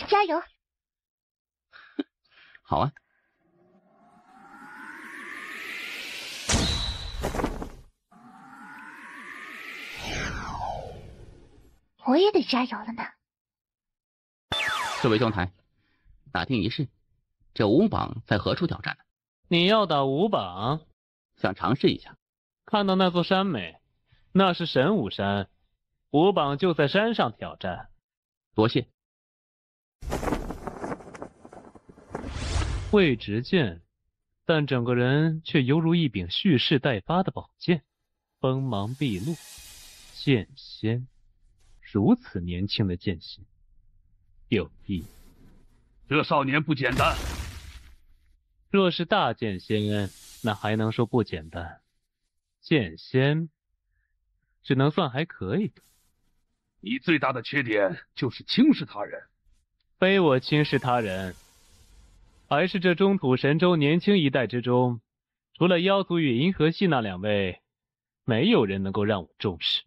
加油！好啊。我也得加油了呢。各位兄台，打听一事，这5榜在何处挑战呢？你要打5榜？想尝试一下。看到那座山没？那是神武山，5榜就在山上挑战。多谢。未执剑，但整个人却犹如一柄蓄势待发的宝剑，锋芒毕露。剑仙，如此年轻的剑仙，有意。这少年不简单。若是大剑仙，那还能说不简单。剑仙，只能算还可以。你最大的缺点就是轻视他人。非我轻视他人，还是这中土神州年轻一代之中，除了妖族与银河系那2位，没有人能够让我重视。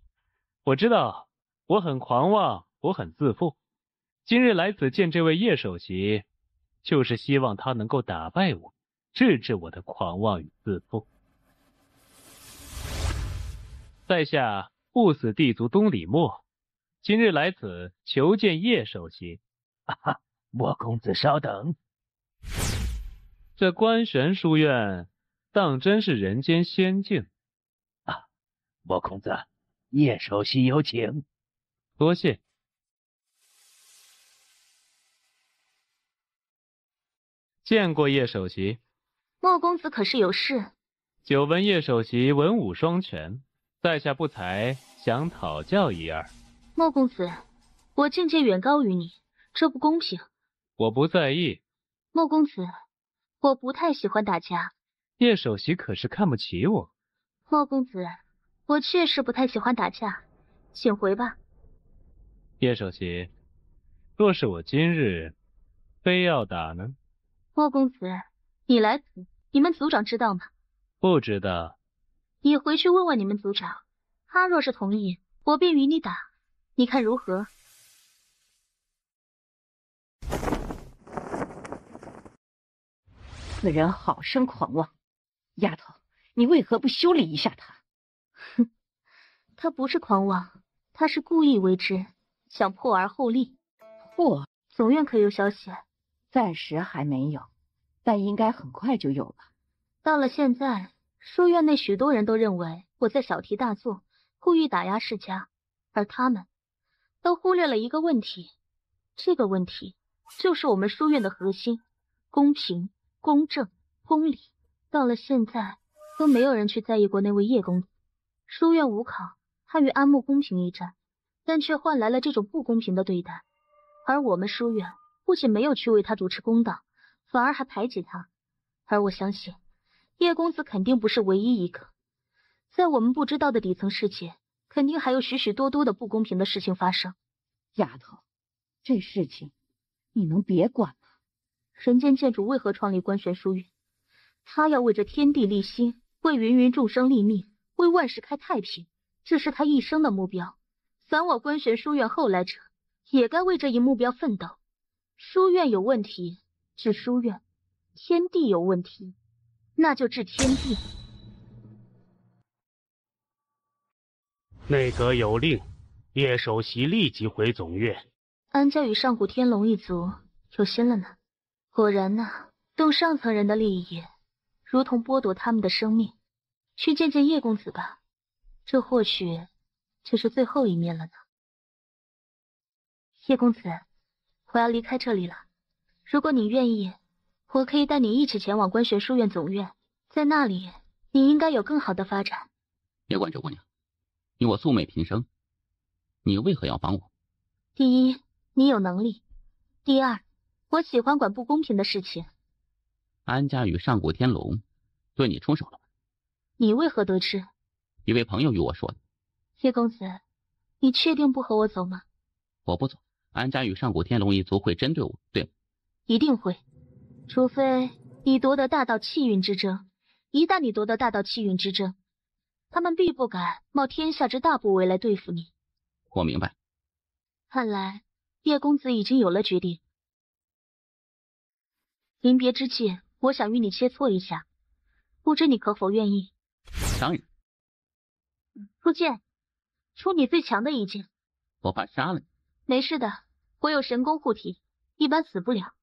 我知道我很狂妄，我很自负。今日来此见这位叶首席，就是希望他能够打败我，制止我的狂妄与自负。在下不死地族东李默，今日来此求见叶首席。啊，莫公子稍等。这官玄书院当真是人间仙境啊！莫公子，叶首席有请。多谢。见过叶首席。莫公子可是有事？久闻叶首席文武双全，在下不才，想讨教一二。莫公子，我境界远高于你，这不公平。我不在意。莫公子，我不太喜欢打架。叶首席可是看不起我。莫公子，我确实不太喜欢打架，请回吧。叶首席，若是我今日非要打呢？莫公子，你来此，你们族长知道吗？不知道。你回去问问你们族长，他若是同意，我便与你打，你看如何？此人好生狂妄，丫头，你为何不修理一下他？哼，他不是狂妄，他是故意为之，想破而后立。总院可有消息？暂时还没有，但应该很快就有了。到了现在，书院内许多人都认为我在小题大做，故意打压世家，而他们都忽略了一个问题，这个问题就是我们书院的核心：公平、公正、公理。到了现在，都没有人去在意过那位叶公子。书院无考，他与安慕公平一战，但却换来了这种不公平的对待。而我们书院不仅没有去为他主持公道，反而还排挤他。而我相信，叶公子肯定不是唯一一个。在我们不知道的底层世界，肯定还有许许多多的不公平的事情发生。丫头，这事情你能别管吗？人间剑主为何创立官玄书院？他要为这天地立心，为芸芸众生立命，为万世开太平，这是他一生的目标。凡我官玄书院后来者，也该为这一目标奋斗。书院有问题，治书院；天地有问题，那就治天地。内阁有令，叶首席立即回总院。安家与上古天龙一族有心了呢。果然呢，动上层人的利益，如同剥夺他们的生命。去见见叶公子吧，这或许就是最后一面了呢。叶公子，我要离开这里了。如果你愿意，我可以带你一起前往官学书院总院，在那里你应该有更好的发展。别管这姑娘，你我素昧平生，你为何要帮我？第一，你有能力；第二，我喜欢管不公平的事情。安家与上古天龙对你出手了吗？你为何得知？一位朋友与我说的。叶公子，你确定不和我走吗？我不走，安家与上古天龙一族会针对我，对吗？一定会。除非你夺得大道气运之证。一旦你夺得大道气运之证，他们必不敢冒天下之大不韪来对付你。我明白。看来叶公子已经有了决定。临别之际，我想与你切磋一下，不知你可否愿意？当然。出剑，出你最强的一剑。我怕杀了你。没事的，我有神功护体，一般死不了。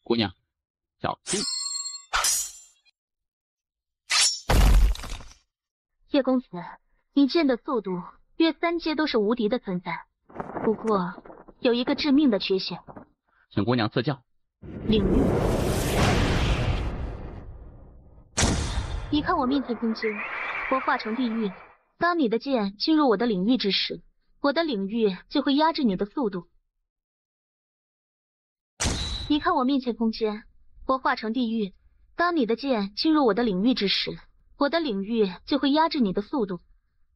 姑娘，小心！叶公子，你剑的速度约3阶都是无敌的存在，不过有一个致命的缺陷。请姑娘赐教。领域。你看我面前空间，我化成地狱。当你的剑进入我的领域之时，我的领域就会压制你的速度。你看我面前空间，我化成地狱。当你的剑进入我的领域之时，我的领域就会压制你的速度。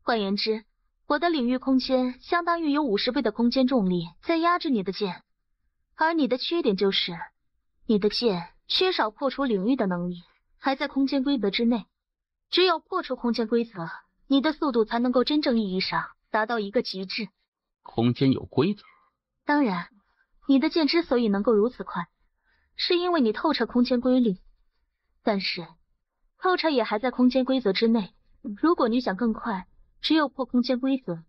换言之，我的领域空间相当于有50倍的空间重力在压制你的剑。而你的缺点就是，你的剑缺少破除领域的能力，还在空间规则之内。只有破除空间规则，你的速度才能够真正意义上达到一个极致。空间有规则。当然，你的剑之所以能够如此快，是因为你透彻空间规律。但是，透彻也还在空间规则之内。如果你想更快，只有破空间规则。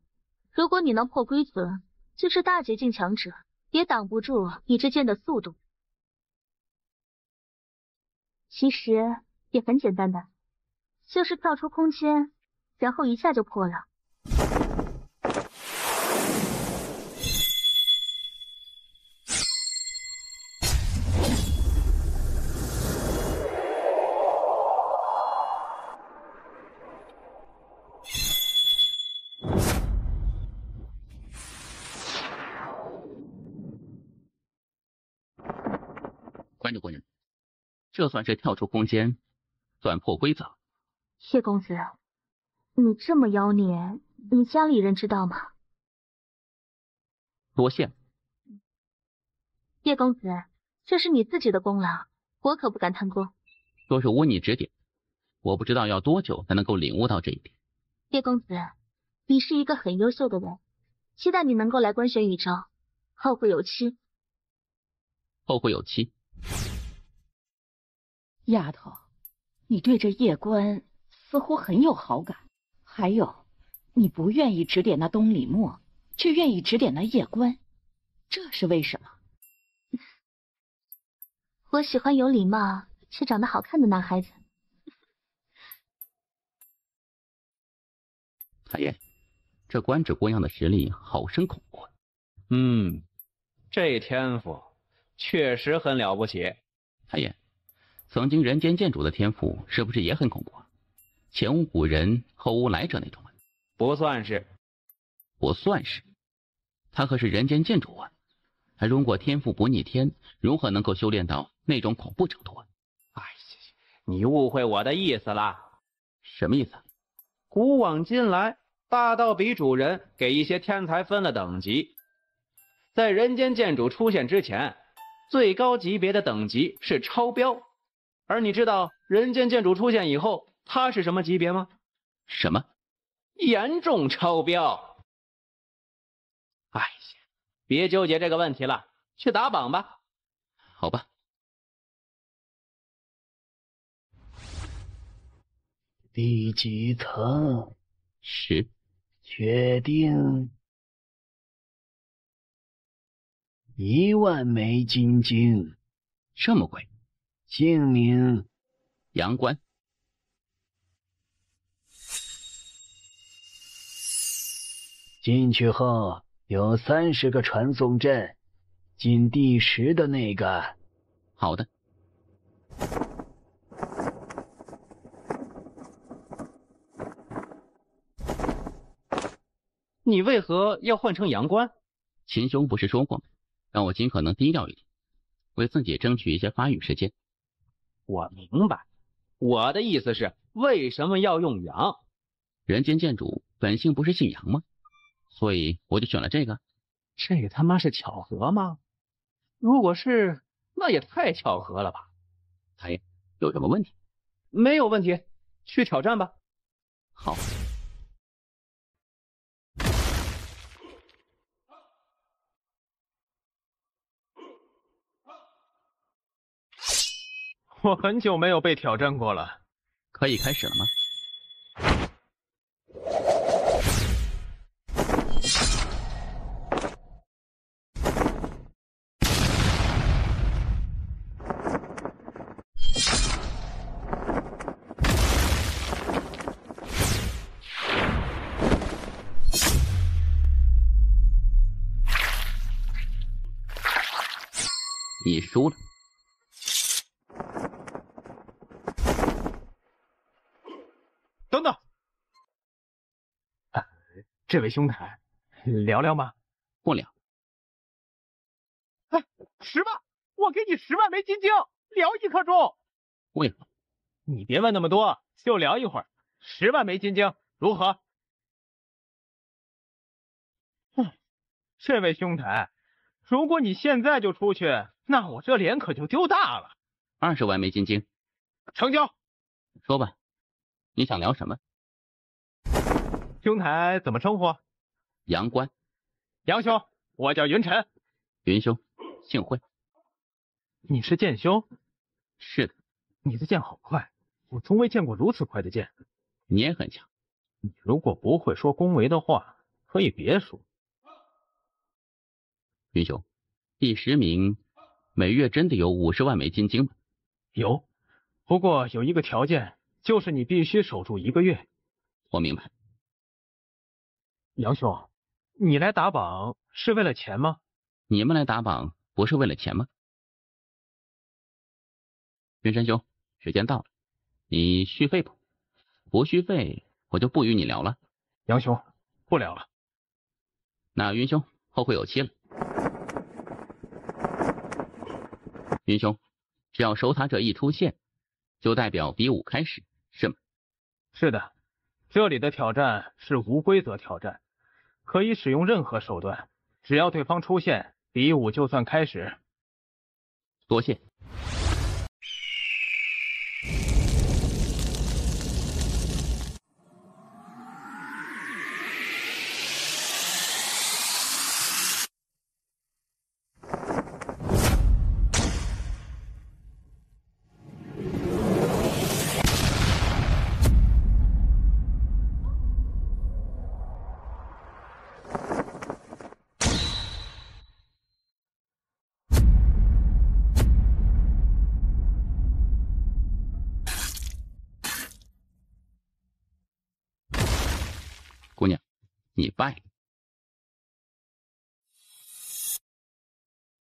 如果你能破规则，就是大捷径强者也挡不住你这剑的速度。其实也很简单的，就是跳出空间，然后一下就破了。关着姑娘，这算是跳出空间，算破规则。叶公子，你这么妖孽，你家里人知道吗？多谢了。叶公子，这是你自己的功劳，我可不敢贪功。若是无你指点，我不知道要多久才能够领悟到这一点。叶公子，你是一个很优秀的人，期待你能够来观选宇宙，后会有期。后会有期。丫头，你对这叶官似乎很有好感，还有，你不愿意指点那东李墨，却愿意指点那叶官，这是为什么？我喜欢有礼貌且长得好看的男孩子。太爷，这官职姑娘的实力好生恐怖。这天赋确实很了不起。太爷，曾经人间剑主的天赋是不是也很恐怖啊？前无古人后无来者那种。不算是。不算是。他可是人间剑主啊，他如果天赋不逆天，如何能够修炼到那种恐怖程度啊？哎呀，你误会我的意思了。什么意思？古往今来，大道比主人给一些天才分了等级。在人间剑主出现之前，最高级别的等级是超标。而你知道人间剑主出现以后，他是什么级别吗？什么？严重超标。哎呀，别纠结这个问题了，去打榜吧。好吧。第几层？10。确定。10000枚金晶。这么贵？姓名？杨官。进去后有30个传送阵，进第10的那个。好的。你为何要换成杨官？秦兄不是说过吗？让我尽可能低调一点，为自己争取一些发育时间。我明白，我的意思是，为什么要用杨？人间剑主本性不是姓杨吗？所以我就选了这个。这个他妈是巧合吗？如果是，那也太巧合了吧？哎，有什么问题？没有问题，去挑战吧。好。我很久没有被挑战过了，可以开始了吗？你输了。等等，这位兄台，聊聊吗？不聊。哎，10万，我给你10万枚金晶，聊一刻钟。为何？你别问那么多，就聊一会儿。10万枚金晶，如何？这位兄台，如果你现在就出去，那我这脸可就丢大了。20万枚金晶，成交。说吧，你想聊什么？兄台怎么称呼？杨官。杨兄，我叫云晨。云兄，幸会。你是剑修？是的。你的剑好快，我从未见过如此快的剑。你也很强。你如果不会说恭维的话，可以别说。云兄，第10名每月真的有50万枚金晶吗？有，不过有一个条件，就是你必须守住1个月。我明白。杨兄，你来打榜是为了钱吗？你们来打榜不是为了钱吗？云山兄，时间到了，你续费不？不续费，我就不与你聊了。杨兄，不聊了。那云兄后会有期了。云兄，只要守塔者一出现，就代表比武开始，是吗？是的，这里的挑战是无规则挑战，可以使用任何手段，只要对方出现，比武就算开始。多谢。姑娘，你败了。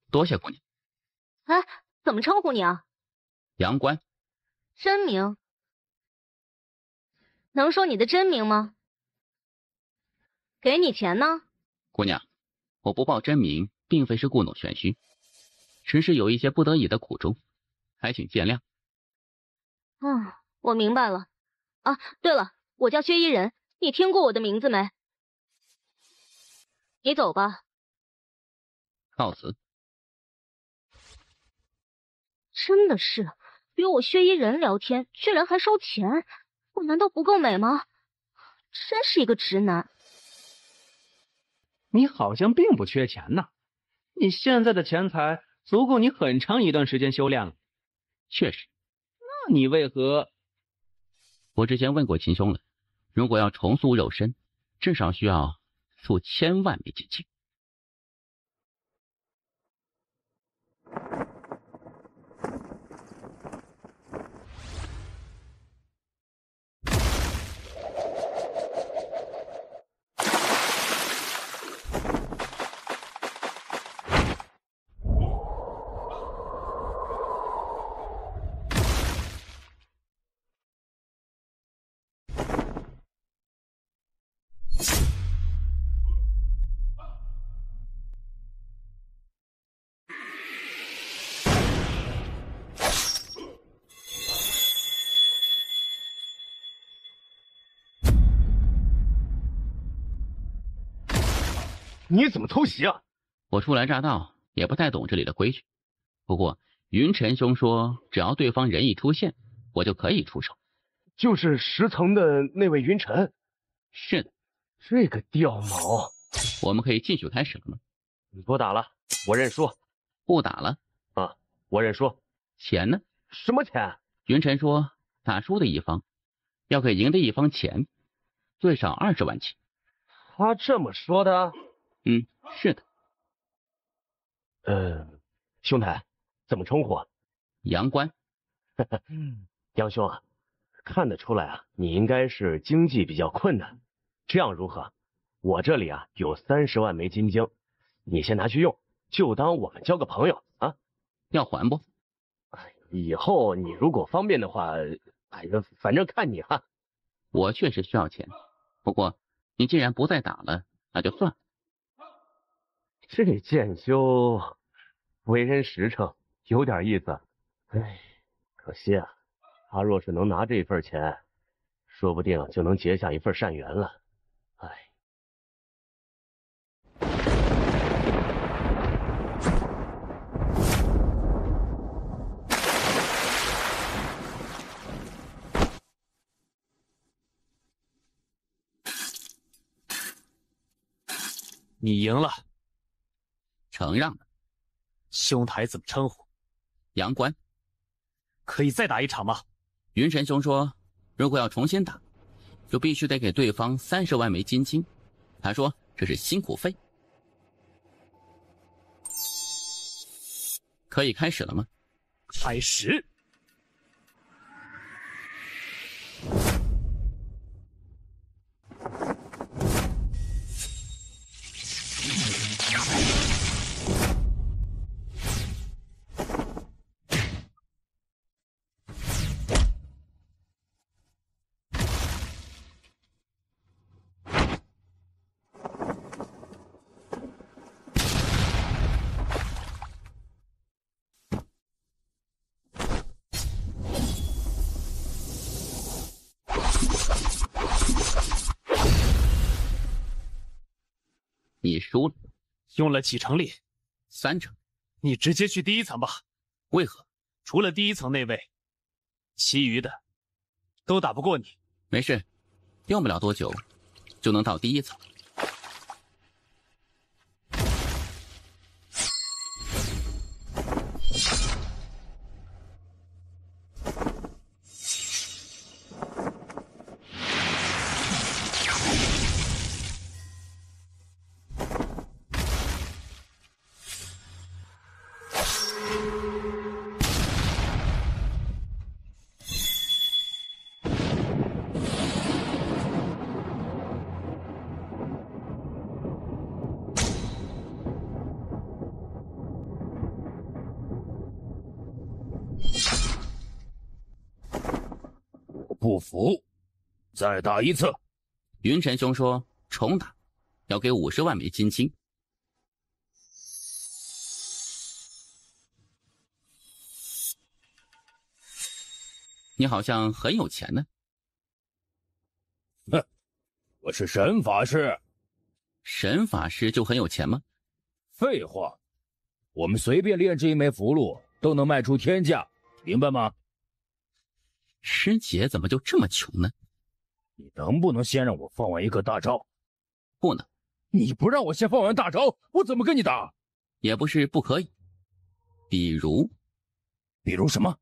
多谢姑娘。哎，怎么称呼你啊？杨官。真名？能说你的真名吗？给你钱呢？姑娘，我不报真名，并非是故弄玄虚，只是有一些不得已的苦衷，还请见谅。我明白了。啊，对了，我叫薛依人。你听过我的名字没？你走吧。告辞。真的是，与我薛依人聊天，居然还收钱，我难道不够美吗？真是一个直男。你好像并不缺钱呐，你现在的钱财足够你很长一段时间修炼了。确实。那你为何？我之前问过秦兄了。如果要重塑肉身，至少需要数千万枚金晶。你怎么偷袭啊？我初来乍到，也不太懂这里的规矩。不过云晨兄说，只要对方人一出现，我就可以出手。就是10层的那位云晨？是的。这个掉毛，我们可以继续开始了吗？你不打了，我认输。不打了？啊，我认输。钱呢？什么钱？云晨说，打输的一方要给赢的一方钱，最少20万钱。他这么说的？嗯，是的。兄台，怎么称呼？杨官。杨兄啊，看得出来啊，你应该是经济比较困难。这样如何？我这里啊有30万枚金晶，你先拿去用，就当我们交个朋友啊。要还不？以后你如果方便的话，哎呀，反正看你哈。我确实需要钱，不过你既然不再打了，那就算了。这剑修为人实诚，有点意思。哎，可惜啊，他若是能拿这份钱，说不定就能结下一份善缘了。哎。你赢了，承让了。兄台怎么称呼？杨官。可以再打一场吗？云神兄说，如果要重新打，就必须得给对方30万枚金晶。他说这是辛苦费。可以开始了吗？开始。你输了。用了几成力？3成。你直接去第1层吧。为何？除了第1层那位，其余的都打不过你。没事，用不了多久就能到第1层。不服，再打一次。云神兄说重打要给50万枚金晶。你好像很有钱呢。哼，我是神法师。神法师就很有钱吗？废话，我们随便炼制一枚符箓都能卖出天价，明白吗？师姐怎么就这么穷呢？你能不能先让我放完一个大招？不能。你不让我先放完大招，我怎么跟你打？也不是不可以。比如什么？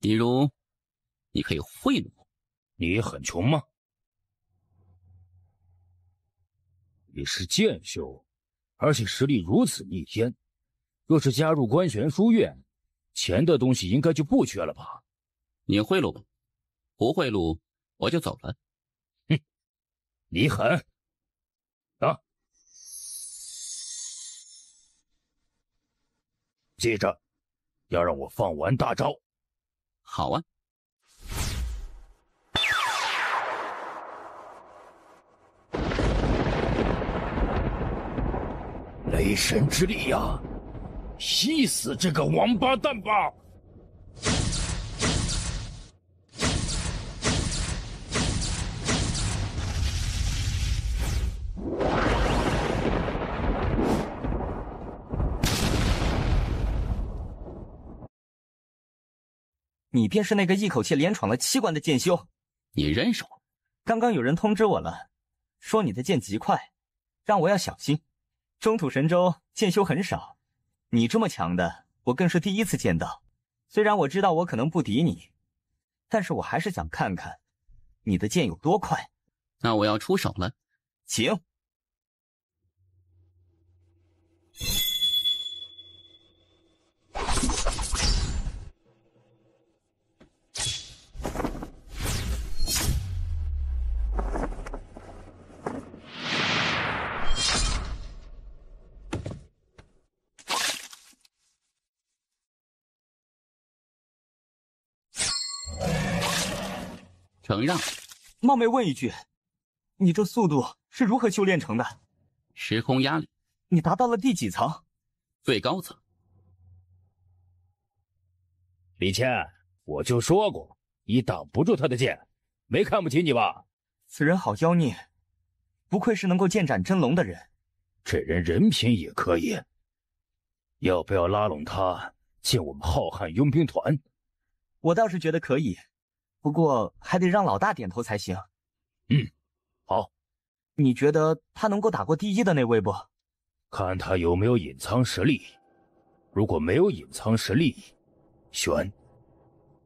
比如你可以贿赂我。你很穷吗？你是剑修，而且实力如此逆天，若是加入观玄书院，钱的东西应该就不缺了吧？你贿赂吧，不贿赂我就走了。哼，你狠！啊！记着，要让我放完大招。好啊。雷神之力呀！吸死这个王八蛋吧！你便是那个一口气连闯了7关的剑修。你认识我？刚刚有人通知我了，说你的剑极快，让我要小心。中土神州剑修很少，你这么强的，我更是第一次见到。虽然我知道我可能不敌你，但是我还是想看看你的剑有多快。那我要出手了，请。承让。冒昧问一句，你这速度是如何修炼成的？时空压力。你达到了第几层？最高层。李谦，我就说过，你挡不住他的剑，没看不起你吧？此人好妖孽，不愧是能够剑斩真龙的人。这人人品也可以，要不要拉拢他进我们浩瀚佣兵团？我倒是觉得可以。不过还得让老大点头才行。好。你觉得他能够打过第一的那位不？看他有没有隐藏实力。如果没有隐藏实力，悬。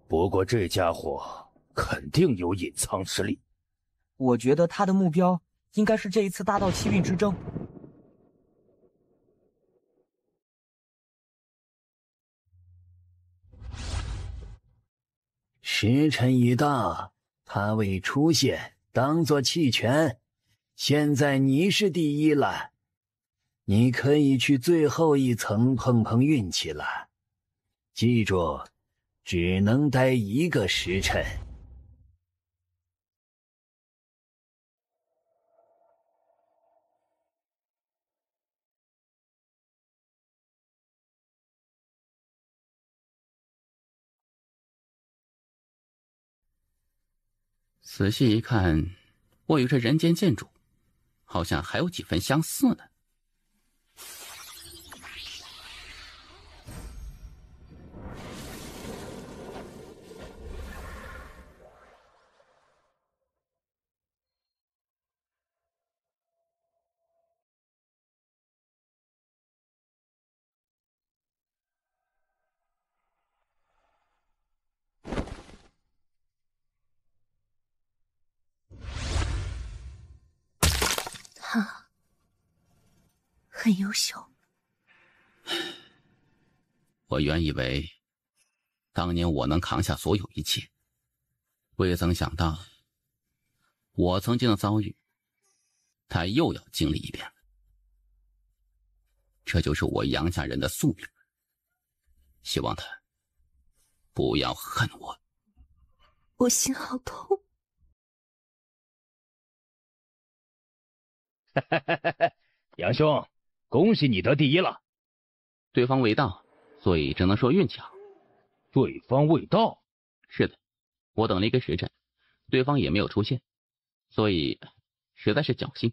不过这家伙肯定有隐藏实力。我觉得他的目标应该是这一次大道气运之争。时辰已到，他未出现，当作弃权。现在你是第一了，你可以去最后一层碰碰运气了。记住，只能待1个时辰。仔细一看，我与这人间建筑好像还有几分相似呢。他很优秀。我原以为当年我能扛下所有一切，未曾想到我曾经的遭遇他又要经历一遍了。这就是我杨家人的宿命，希望他不要恨我。我心好痛。杨兄，恭喜你得第一了。对方未到，所以只能说运气好。对方未到？是的，我等了1个时辰，对方也没有出现，所以实在是侥幸。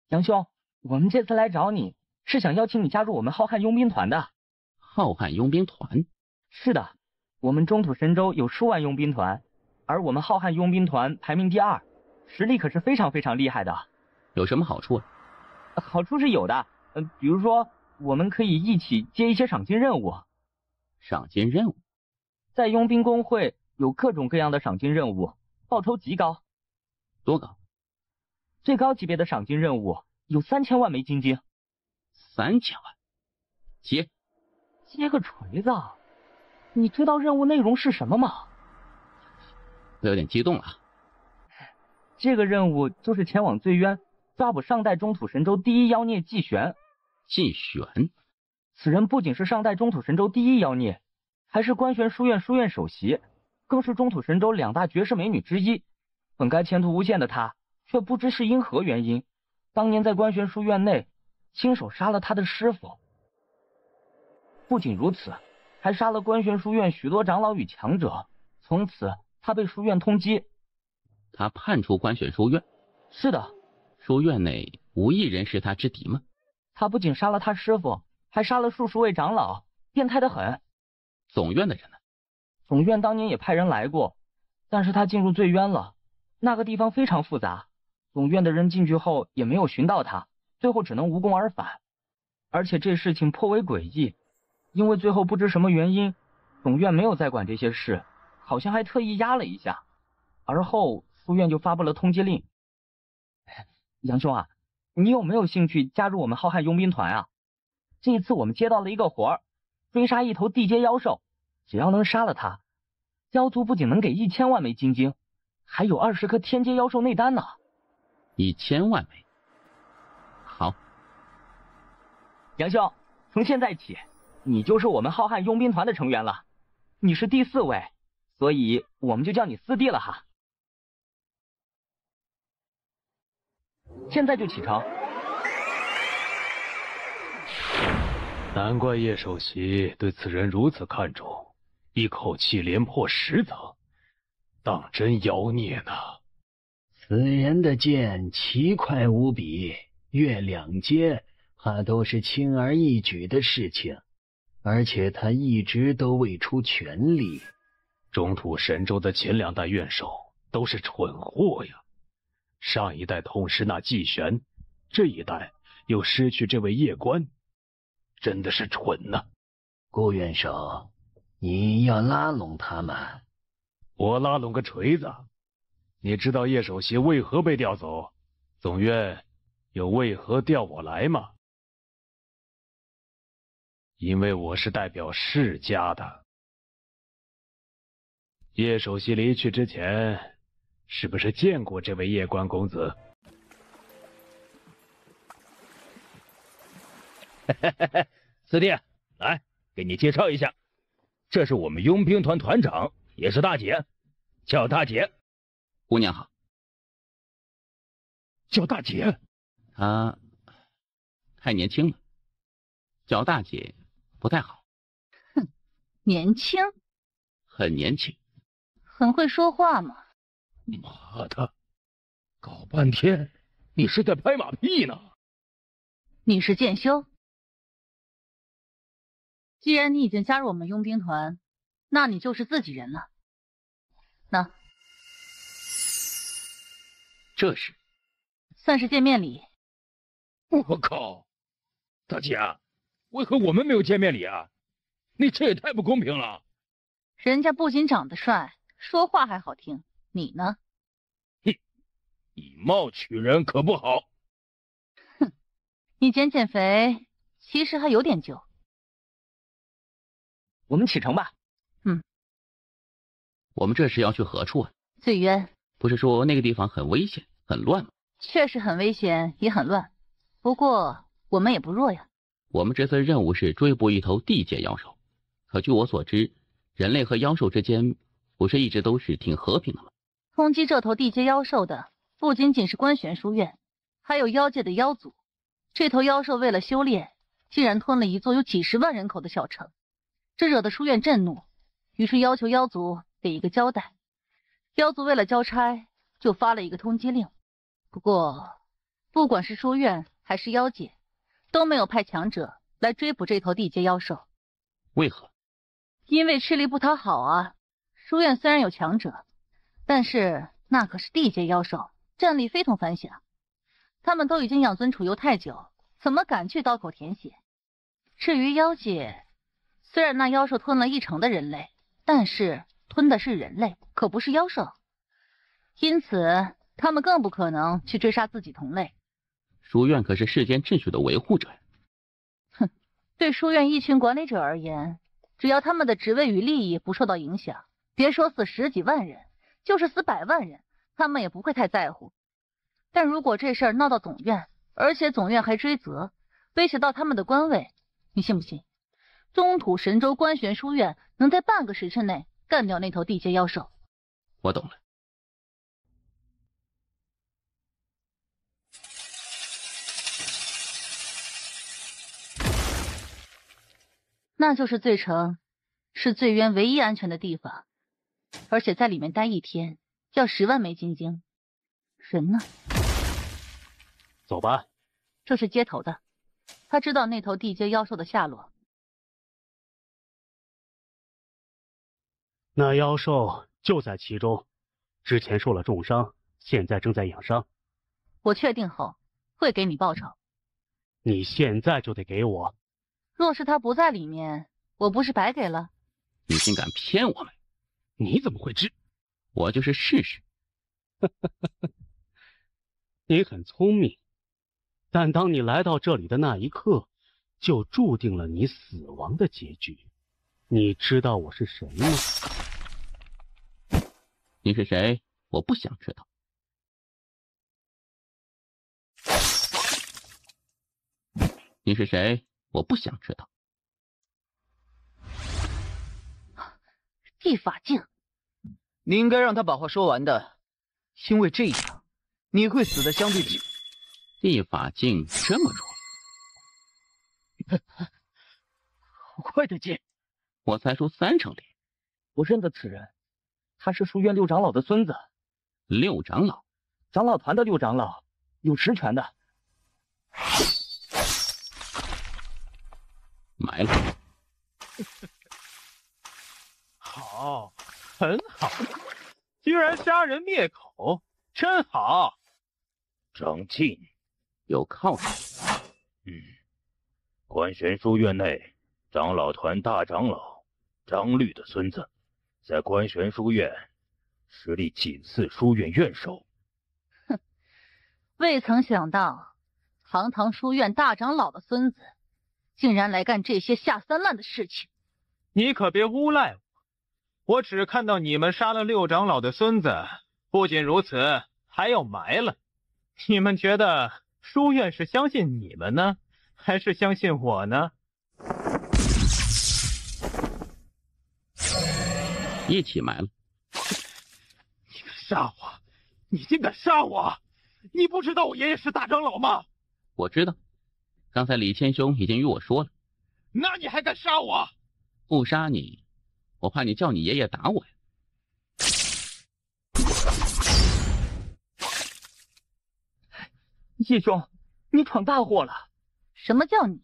杨兄，我们这次来找你是想邀请你加入我们浩瀚佣兵团的。浩瀚佣兵团？是的，我们中土神州有数万佣兵团，而我们浩瀚佣兵团排名第2，实力可是非常非常厉害的。有什么好处啊？好处是有的，比如说我们可以一起接一些赏金任务。赏金任务？在佣兵公会有各种各样的赏金任务，报酬极高。多高？最高级别的赏金任务有3000万枚金晶。3000万？接个锤子？你知道任务内容是什么吗？我有点激动了。这个任务就是前往醉渊，抓捕上代中土神州第1妖孽季玄。季玄？此人不仅是上代中土神州第1妖孽，还是官玄书院书院首席，更是中土神州2大绝世美女之一。本该前途无限的她，却不知是因何原因，当年在官玄书院内亲手杀了他的师傅。不仅如此，还杀了官玄书院许多长老与强者，从此他被书院通缉。他叛出官选书院？是的。书院内无一人是他之敌吗？他不仅杀了他师傅，还杀了数十位长老，变态得很。总院的人呢？总院当年也派人来过，但是他进入醉渊了，那个地方非常复杂，总院的人进去后也没有寻到他，最后只能无功而返。而且这事情颇为诡异，因为最后不知什么原因，总院没有再管这些事，好像还特意压了一下，而后书院就发布了通缉令。杨兄啊，你有没有兴趣加入我们浩瀚佣兵团啊？这一次我们接到了一个活儿，追杀一头地阶妖兽，只要能杀了他，妖族不仅能给1000万枚金晶，还有20颗天阶妖兽内丹呢。1000万枚，好。杨兄，从现在起，你就是我们浩瀚佣兵团的成员了，你是第4位，所以我们就叫你4弟了哈。现在就启程。难怪叶首席对此人如此看重，一口气连破10层，当真妖孽呢。此人的剑奇快无比，越2阶怕都是轻而易举的事情，而且他一直都未出全力。中土神州的前2代元首都是蠢货呀，上一代痛失那季玄，这一代又失去这位叶官，真的是蠢呐。顾元首，你要拉拢他们？我拉拢个锤子！你知道叶首席为何被调走，总院又为何调我来吗？因为我是代表世家的。叶首席离去之前，是不是见过这位叶关公子？四弟，来，给你介绍一下，这是我们佣兵团团长，也是大姐，叫大姐。姑娘好。叫大姐？她太年轻了，叫大姐不太好。哼，年轻？很年轻。很会说话嘛。妈的，搞半天你是在拍马屁呢。你是剑修？既然你已经加入我们佣兵团，那你就是自己人了。那这是算是见面礼。我靠，大姐，为何我们没有见面礼啊？你这也太不公平了。人家不仅长得帅，说话还好听，你呢？哼，以貌取人可不好。哼，你减肥，其实还有点救。我们启程吧。我们这是要去何处啊？醉渊。不是说那个地方很危险很乱吗？确实很危险也很乱，不过我们也不弱呀。我们这次任务是追捕一头地阶妖兽，可据我所知，人类和妖兽之间不是一直都是挺和平的吗？通缉这头地阶妖兽的不仅仅是观玄书院，还有妖界的妖族。这头妖兽为了修炼，竟然吞了一座有几10万人口的小城，这惹得书院震怒，于是要求妖族给一个交代。妖族为了交差，就发了一个通缉令。不过，不管是书院还是妖界，都没有派强者来追捕这头地阶妖兽。为何？因为吃力不讨好啊。书院虽然有强者，但是那可是地阶妖兽，战力非同凡响。他们都已经养尊处优太久，怎么敢去刀口舔血？至于妖界，虽然那妖兽吞了1成的人类，但是吞的是人类，可不是妖兽，因此他们更不可能去追杀自己同类。书院可是世间秩序的维护者呀。哼，对书院一群管理者而言，只要他们的职位与利益不受到影响，别说死10几万人，就是死100万人，他们也不会太在乎。但如果这事儿闹到总院，而且总院还追责，威胁到他们的官位，你信不信中土神州观玄书院能在半个时辰内干掉那头地阶妖兽？我懂了。那就是醉城，是醉渊唯一安全的地方，而且在里面待1天要10万枚金晶。人呢？走吧。这是接头的，他知道那头地阶妖兽的下落。那妖兽就在其中，之前受了重伤，现在正在养伤。我确定后会给你报酬。你现在就得给我。若是他不在里面，我不是白给了？你竟敢骗我们！你怎么会知？我就是试试。你很聪明，但当你来到这里的那一刻，就注定了你死亡的结局。你知道我是谁吗？你是谁？我不想知道。你是谁？我不想知道。地法境，你应该让他把话说完的，因为这样你会死的相对久。地法境这么弱，好快的剑！我才出3成脸。我认得此人，他是书院六长老的孙子。六长老，长老团的六长老，有实权的。埋了。好，很好，居然杀人灭口，真好。长进，有靠山。观玄书院内，长老团大长老张律的孙子，在观玄书院实力仅次书院院首。哼，未曾想到，堂堂书院大长老的孙子，竟然来干这些下三滥的事情。你可别诬赖我，我只看到你们杀了六长老的孙子，不仅如此，还要埋了。你们觉得书院是相信你们呢，还是相信我呢？一起埋了。你敢杀我！你竟敢杀我！你不知道我爷爷是大长老吗？我知道，刚才李谦兄已经与我说了。那你还敢杀我？不杀你，我怕你叫你爷爷打我呀。叶兄，你闯大祸了！什么叫你？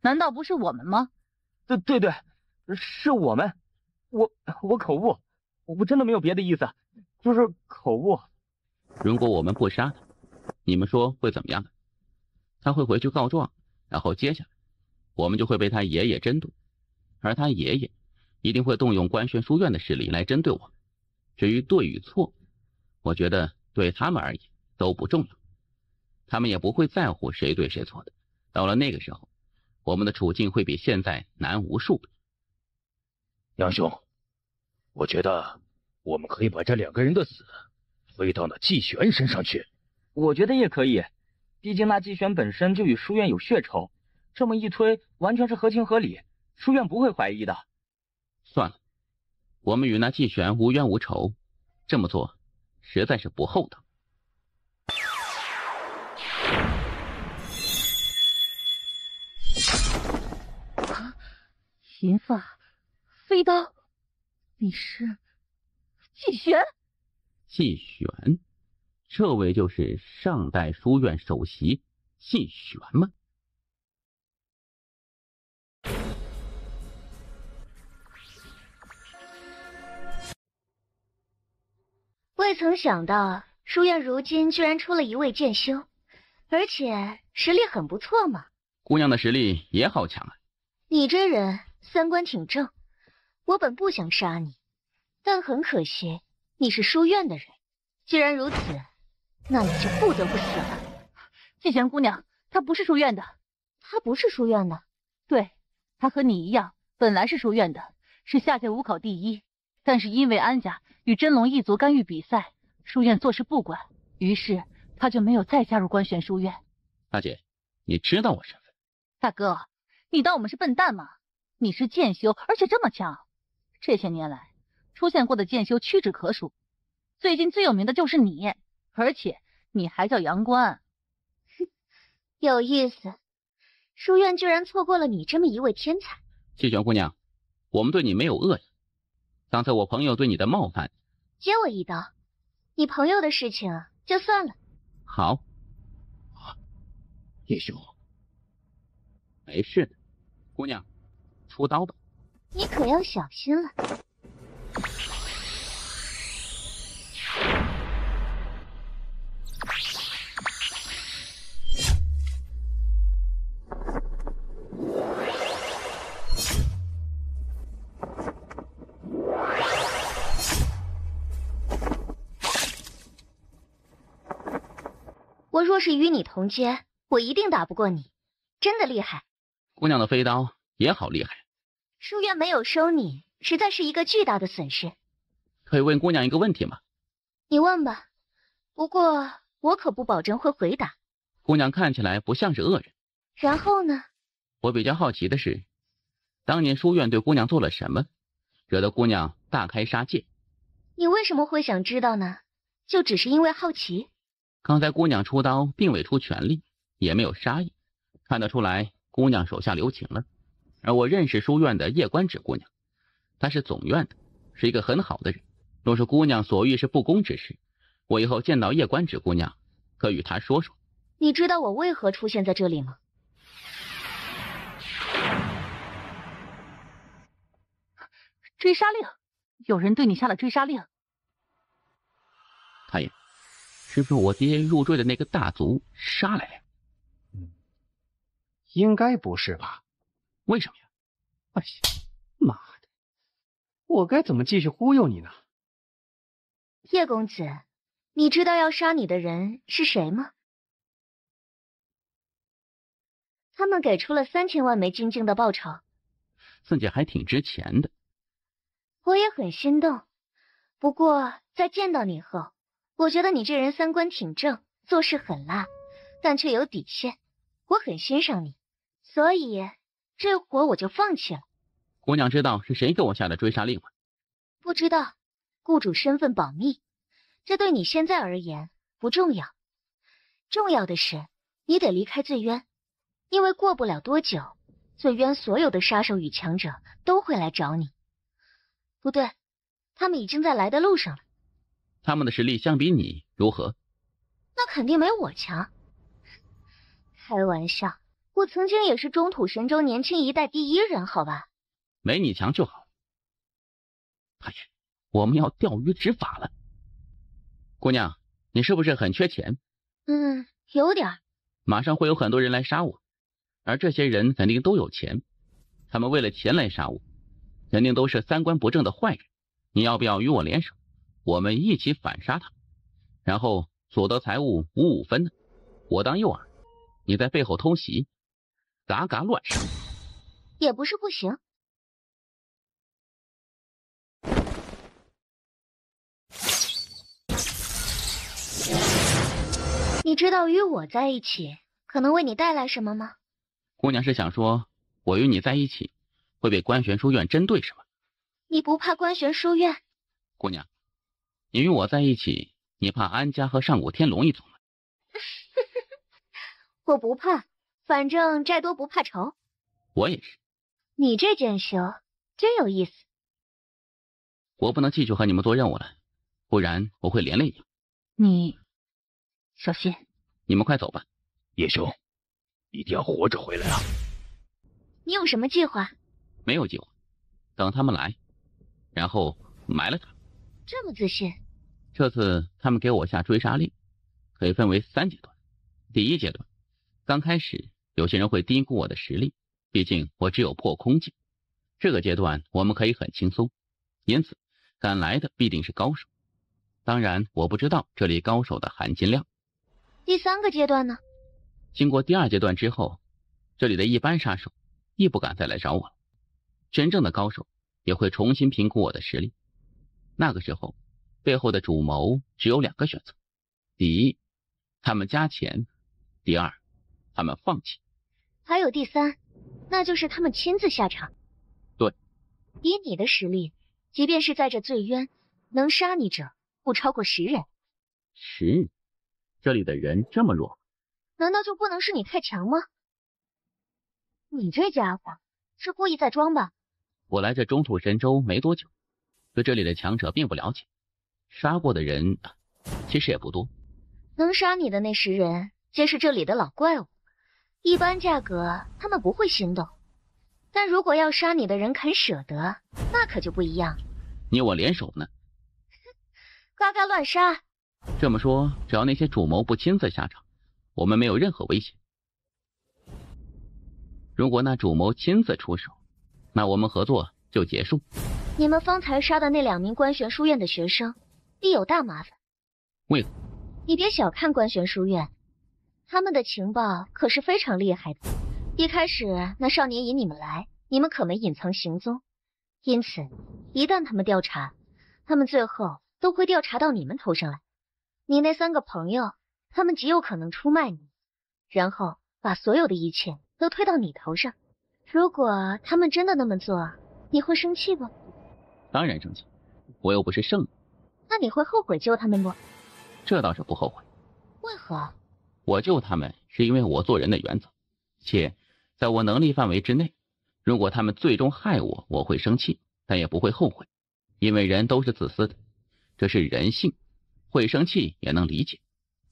难道不是我们吗？对，是我们。我口误，我真的没有别的意思，就是口误。如果我们不杀他，你们说会怎么样呢？他会回去告状，然后接下来我们就会被他爷爷针对，而他爷爷一定会动用观玄书院的势力来针对我们。至于对与错，我觉得对他们而言都不重要，他们也不会在乎谁对谁错的。到了那个时候，我们的处境会比现在难无数倍。杨兄，我觉得我们可以把这2个人的死推到那季玄身上去。我觉得也可以，毕竟那季玄本身就与书院有血仇，这么一推完全是合情合理，书院不会怀疑的。算了，我们与那季玄无冤无仇，这么做实在是不厚道。银发飞刀，你是季玄？季玄，这位就是上代书院首席季玄吗？未曾想到书院如今居然出了一位剑修，而且实力很不错嘛。姑娘的实力也好强啊。你这人三观挺正，我本不想杀你，但很可惜你是书院的人。既然如此，那你就不得不死了。季玄姑娘，她不是书院的。她不是书院的？对，她和你一样，本来是书院的，是下界武考第一，但是因为安家与真龙一族干预比赛，书院坐视不管，于是她就没有再加入观玄书院。大姐，你知道我身份？大哥，你当我们是笨蛋吗？你是剑修，而且这么强，这些年来出现过的剑修屈指可数，最近最有名的就是你，而且你还叫杨关。有意思，书院居然错过了你这么一位天才。季玄姑娘，我们对你没有恶意，刚才我朋友对你的冒犯，接我一刀，你朋友的事情就算了。好，叶兄，没事的，姑娘，出刀吧。你可要小心了。我若是与你同阶，我一定打不过你，真的厉害。姑娘的飞刀也好厉害。书院没有收你，实在是一个巨大的损失。可以问姑娘一个问题吗？你问吧，不过我可不保证会回答。姑娘看起来不像是恶人。然后呢？我比较好奇的是，当年书院对姑娘做了什么，惹得姑娘大开杀戒？你为什么会想知道呢？就只是因为好奇？刚才姑娘出刀并未出全力，也没有杀意，看得出来姑娘手下留情了。而我认识书院的叶官职姑娘，她是总院的，是一个很好的人。若是姑娘所遇是不公之事，我以后见到叶官职姑娘，可与她说说。你知道我为何出现在这里吗？追杀令，有人对你下了追杀令。太爷，是不是我爹入赘的那个大族杀来了？应该不是吧？为什么呀？哎呀，妈的！我该怎么继续忽悠你呢？叶公子，你知道要杀你的人是谁吗？他们给出了3000万枚金晶的报酬。四姐还挺值钱的。我也很心动，不过在见到你后，我觉得你这人三观挺正，做事很辣，但却有底线。我很欣赏你，所以这活我就放弃了。姑娘知道是谁给我下的追杀令吗？不知道，雇主身份保密，这对你现在而言不重要。重要的是，你得离开醉渊，因为过不了多久，醉渊所有的杀手与强者都会来找你。不对，他们已经在来的路上了。他们的实力相比你如何？那肯定没我强。开玩笑，我曾经也是中土神州年轻一代第一人，好吧？没你强就好。太爷，我们要钓鱼执法了。姑娘，你是不是很缺钱？有点。马上会有很多人来杀我，而这些人肯定都有钱，他们为了钱来杀我，肯定都是三观不正的坏人。你要不要与我联手，我们一起反杀他们，然后所得财物5-5分呢？我当诱饵，你在背后偷袭，嘎嘎乱杀。也不是不行。你知道与我在一起可能为你带来什么吗？姑娘是想说我与你在一起会被观玄书院针对是吗？你不怕观玄书院？姑娘，你与我在一起，你怕安家和上古天龙一族吗？我不怕，反正债多不怕愁。我也是。你这剑修真有意思。我不能继续和你们做任务了，不然我会连累你。你小心。你们快走吧。叶兄，一定要活着回来啊！你有什么计划？没有计划，等他们来，然后埋了他。这么自信？这次他们给我下追杀令，可以分为3阶段。第一阶段，刚开始有些人会低估我的实力，毕竟我只有破空境。这个阶段我们可以很轻松，因此赶来的必定是高手。当然，我不知道这里高手的含金量。第3个阶段呢？经过第2阶段之后，这里的一般杀手亦不敢再来找我了。真正的高手也会重新评估我的实力。那个时候，背后的主谋只有2个选择：第一，他们加钱；第二，他们放弃。还有第3，那就是他们亲自下场。对，以你的实力，即便是在这醉渊，能杀你者不超过10人。10人？这里的人这么弱？难道就不能是你太强吗？你这家伙是故意在装吧？我来这中土神州没多久，对这里的强者并不了解，杀过的人其实也不多。能杀你的那10人，皆是这里的老怪物，一般价格他们不会心动。但如果要杀你的人肯舍得，那可就不一样。你我联手呢？嘎嘎乱杀。这么说，只要那些主谋不亲自下场，我们没有任何危险。如果那主谋亲自出手，那我们合作就结束。你们方才杀的那2名观玄书院的学生，必有大麻烦。为何？你别小看观玄书院，他们的情报可是非常厉害的。一开始那少年引你们来，你们可没隐藏行踪，因此一旦他们调查，他们最后都会调查到你们头上来。你那3个朋友，他们极有可能出卖你，然后把所有的一切都推到你头上。如果他们真的那么做，你会生气不？当然生气，我又不是圣人。那你会后悔救他们不？这倒是不后悔。为何？我救他们是因为我做人的原则，且在我能力范围之内。如果他们最终害我，我会生气，但也不会后悔，因为人都是自私的，这是人性，会生气也能理解。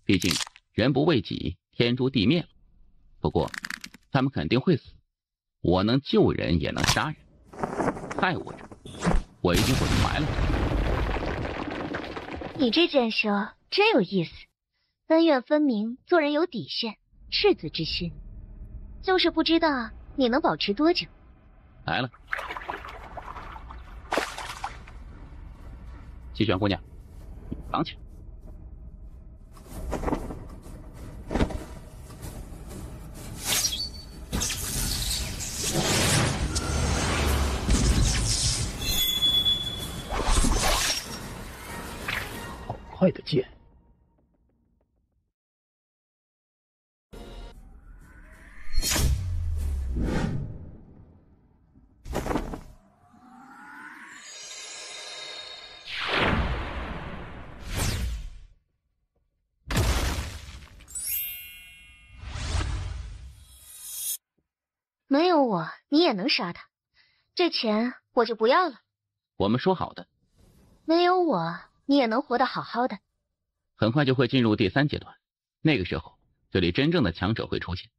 毕竟人不为己，天诛地灭了。不过他们肯定会死，我能救人也能杀人，害我者，我一定会埋了他。你这剑说真有意思，恩怨分明，做人有底线，赤子之心。就是不知道你能保持多久。来了，齐玄姑娘，绑起来。好快的剑！没有我，你也能杀他，这钱我就不要了。我们说好的。没有我，你也能活得好好的。很快就会进入第3阶段，那个时候，这里真正的强者会出现。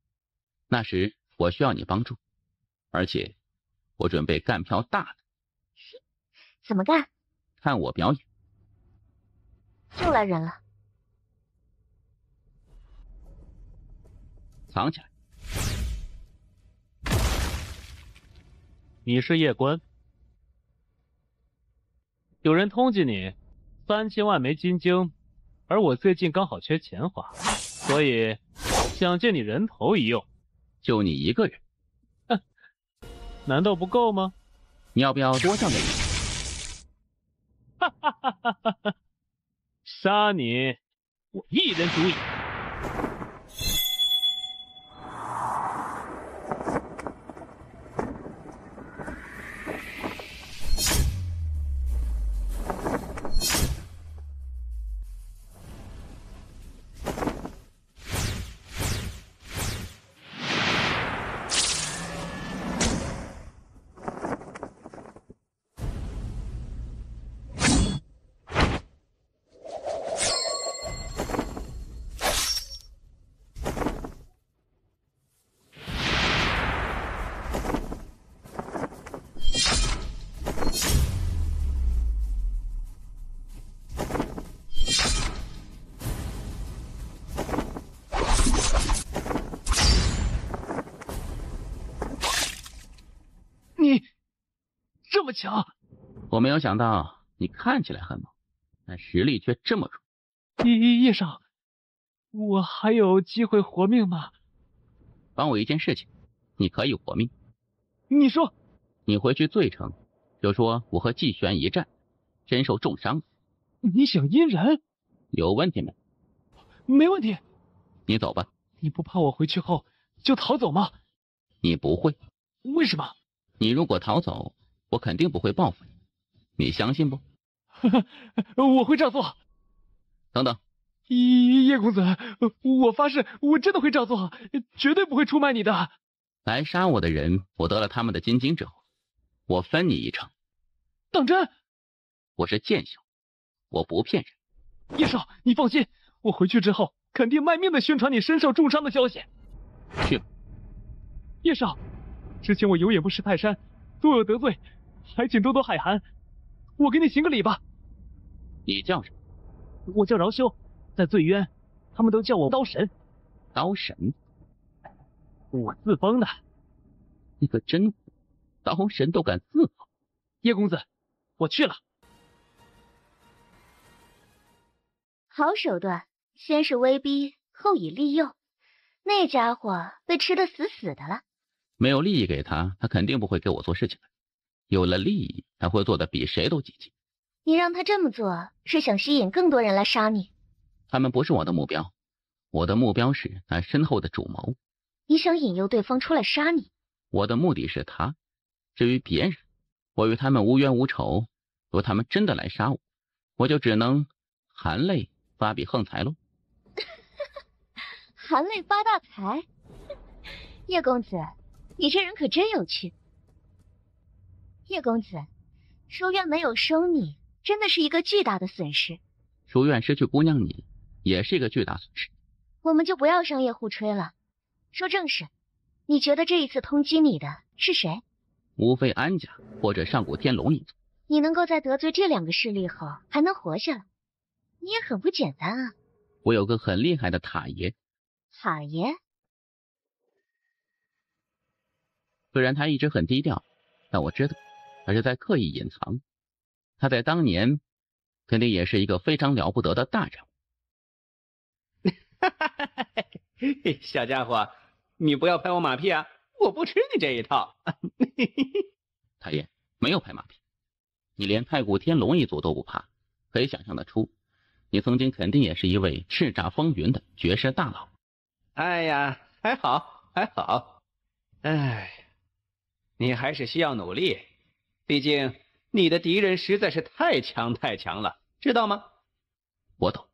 那时我需要你帮助，而且我准备干票大的。怎么干？看我表演。又来人了。藏起来。你是夜官，有人通缉你3000万枚金晶，而我最近刚好缺钱花，所以想借你人头一用。就你一个人？哼，难道不够吗？你要不要多交点？哈哈哈哈哈哈！杀你，我一人足矣。你这么强！我没有想到你看起来很猛，但实力却这么弱。叶少，我还有机会活命吗？帮我一件事情，你可以活命。你说，你回去罪城，就说我和季玄一战，身受重伤。你想阴人？有问题没？没问题。你走吧。你不怕我回去后就逃走吗？你不会。为什么？你如果逃走，我肯定不会报复你，你相信不？我会照做。等等，叶公子，我发誓，我真的会照做，绝对不会出卖你的。来杀我的人，我得了他们的金晶之后，我分你一成。当真？我是剑修，我不骗人。叶少，你放心，我回去之后肯定卖命的宣传你身受重伤的消息。去吧。叶少，之前我有眼不识泰山，多有得罪，还请多多海涵。我给你行个礼吧。你叫什么？我叫饶修，在醉渊，他们都叫我刀神。刀神？我自封的。你可真，刀神都敢自封。叶公子，我去了。好手段，先是威逼，后以利诱，那家伙被吃得死死的了。没有利益给他，他肯定不会给我做事情的。有了利益，他会做得比谁都积极。你让他这么做，是想吸引更多人来杀你？他们不是我的目标，我的目标是他身后的主谋。你想引诱对方出来杀你？我的目的是他，至于别人，我与他们无冤无仇。如果他们真的来杀我，我就只能含泪发笔横财喽。含泪发大财？叶公子，你这人可真有趣。叶公子，书院没有收你，真的是一个巨大的损失。书院失去姑娘你，也是一个巨大损失。我们就不要商业互吹了，说正事。你觉得这一次通缉你的是谁？无非安家或者上古天龙一族。你能够在得罪这2个势力后还能活下来，你也很不简单啊。我有个很厉害的塔爷。塔爷？虽然他一直很低调，但我知道他是在刻意隐藏。他在当年肯定也是一个非常了不得的大人物。小家伙，你不要拍我马屁啊！我不吃你这一套。塔爷，没有拍马屁，你连太古天龙一族都不怕，可以想象得出，你曾经肯定也是一位叱咤风云的绝世大佬。哎呀，还好还好。哎，你还是需要努力，毕竟你的敌人实在是太强了，知道吗？我懂。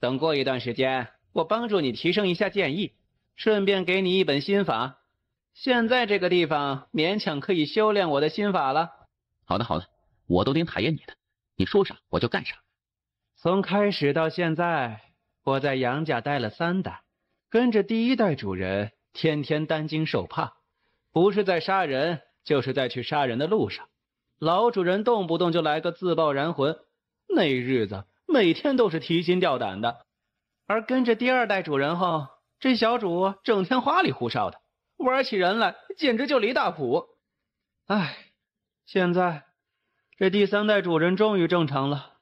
等过一段时间，我帮助你提升一下剑意，顺便给你一本心法。现在这个地方勉强可以修炼我的心法了。好的好的，我都听塔爷你的，你说啥我就干啥。从开始到现在，我在杨家待了3代，跟着第1代主人天天担惊受怕，不是在杀人，就是在去杀人的路上。老主人动不动就来个自爆燃魂，那日子每天都是提心吊胆的。而跟着第2代主人后，这小主整天花里胡哨的，玩起人来简直就离大谱。唉，现在这第3代主人终于正常了，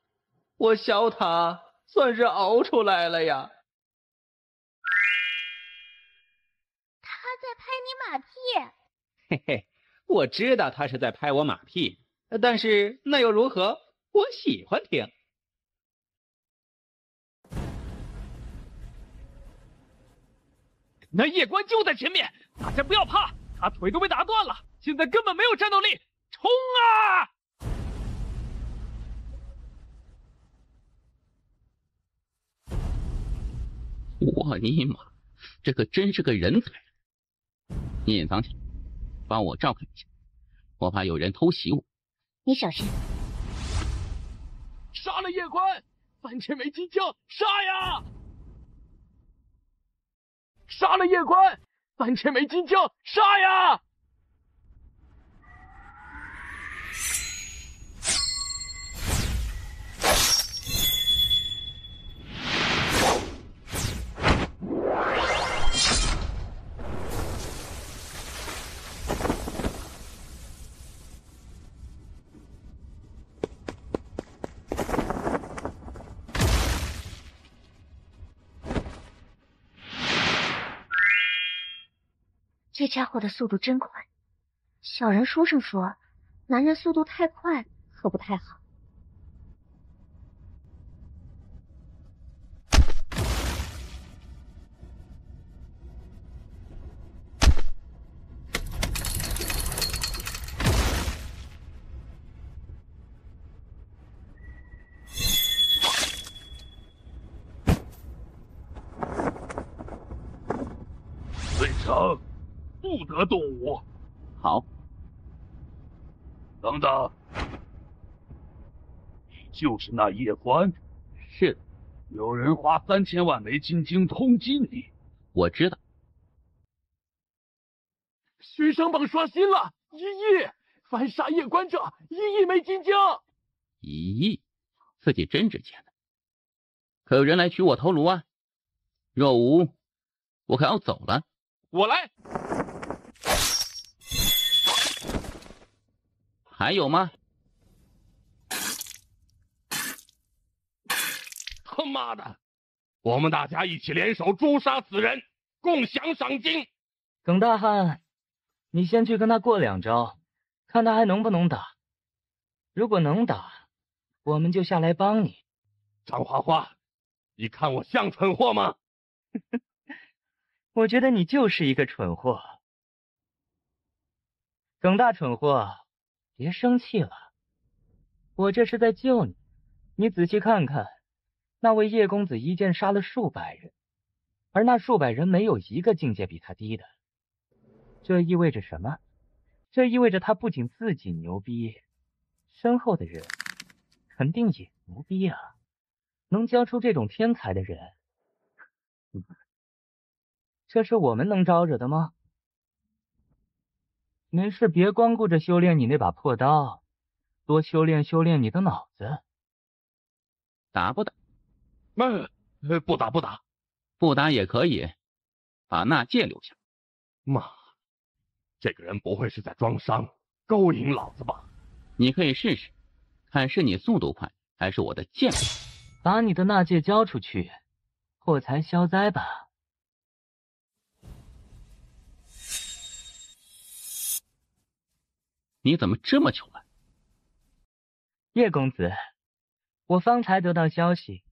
我小塔算是熬出来了呀。他在拍你马屁。嘿嘿，我知道他是在拍我马屁，但是那又如何？我喜欢听。那夜官就在前面，大家不要怕，他腿都被打断了，现在根本没有战斗力，冲啊！我尼玛，这可真是个人才！你隐藏起来，帮我照看一下，我怕有人偷袭我。你小心！杀了夜官，3千枚金枪，杀呀！杀了夜官，3千枚金枪，杀呀！这家伙的速度真快，小人书上说，男人速度太快可不太好。尊上，不得动武。好。等等，你就是那夜官？是的。有人花3000万枚金晶通缉你。我知道。悬赏榜刷新了，1亿！反杀夜官者1亿枚金晶。1亿，自己真值钱的。可有人来取我头颅啊！若无，我可要走了。我来。还有吗？他妈的！我们大家一起联手诛杀此人，共享赏金。耿大汉，你先去跟他过2招，看他还能不能打。如果能打，我们就下来帮你。张花花，你看我像蠢货吗？我觉得你就是一个蠢货。耿大蠢货，别生气了，我这是在救你。你仔细看看，那位叶公子一剑杀了数百人，而那数百人没有一个境界比他低的。这意味着什么？这意味着他不仅自己牛逼，身后的人肯定也牛逼啊！能教出这种天才的人，这是我们能招惹的吗？没事，别光顾着修炼你那把破刀，多修炼修炼你的脑子。打不打？不打不打，不打也可以，把纳戒留下。妈，这个人不会是在装伤勾引老子吧？你可以试试，看是你速度快还是我的剑快。把你的纳戒交出去，破财消灾吧。你怎么这么糗啊？叶公子，我方才得到消息，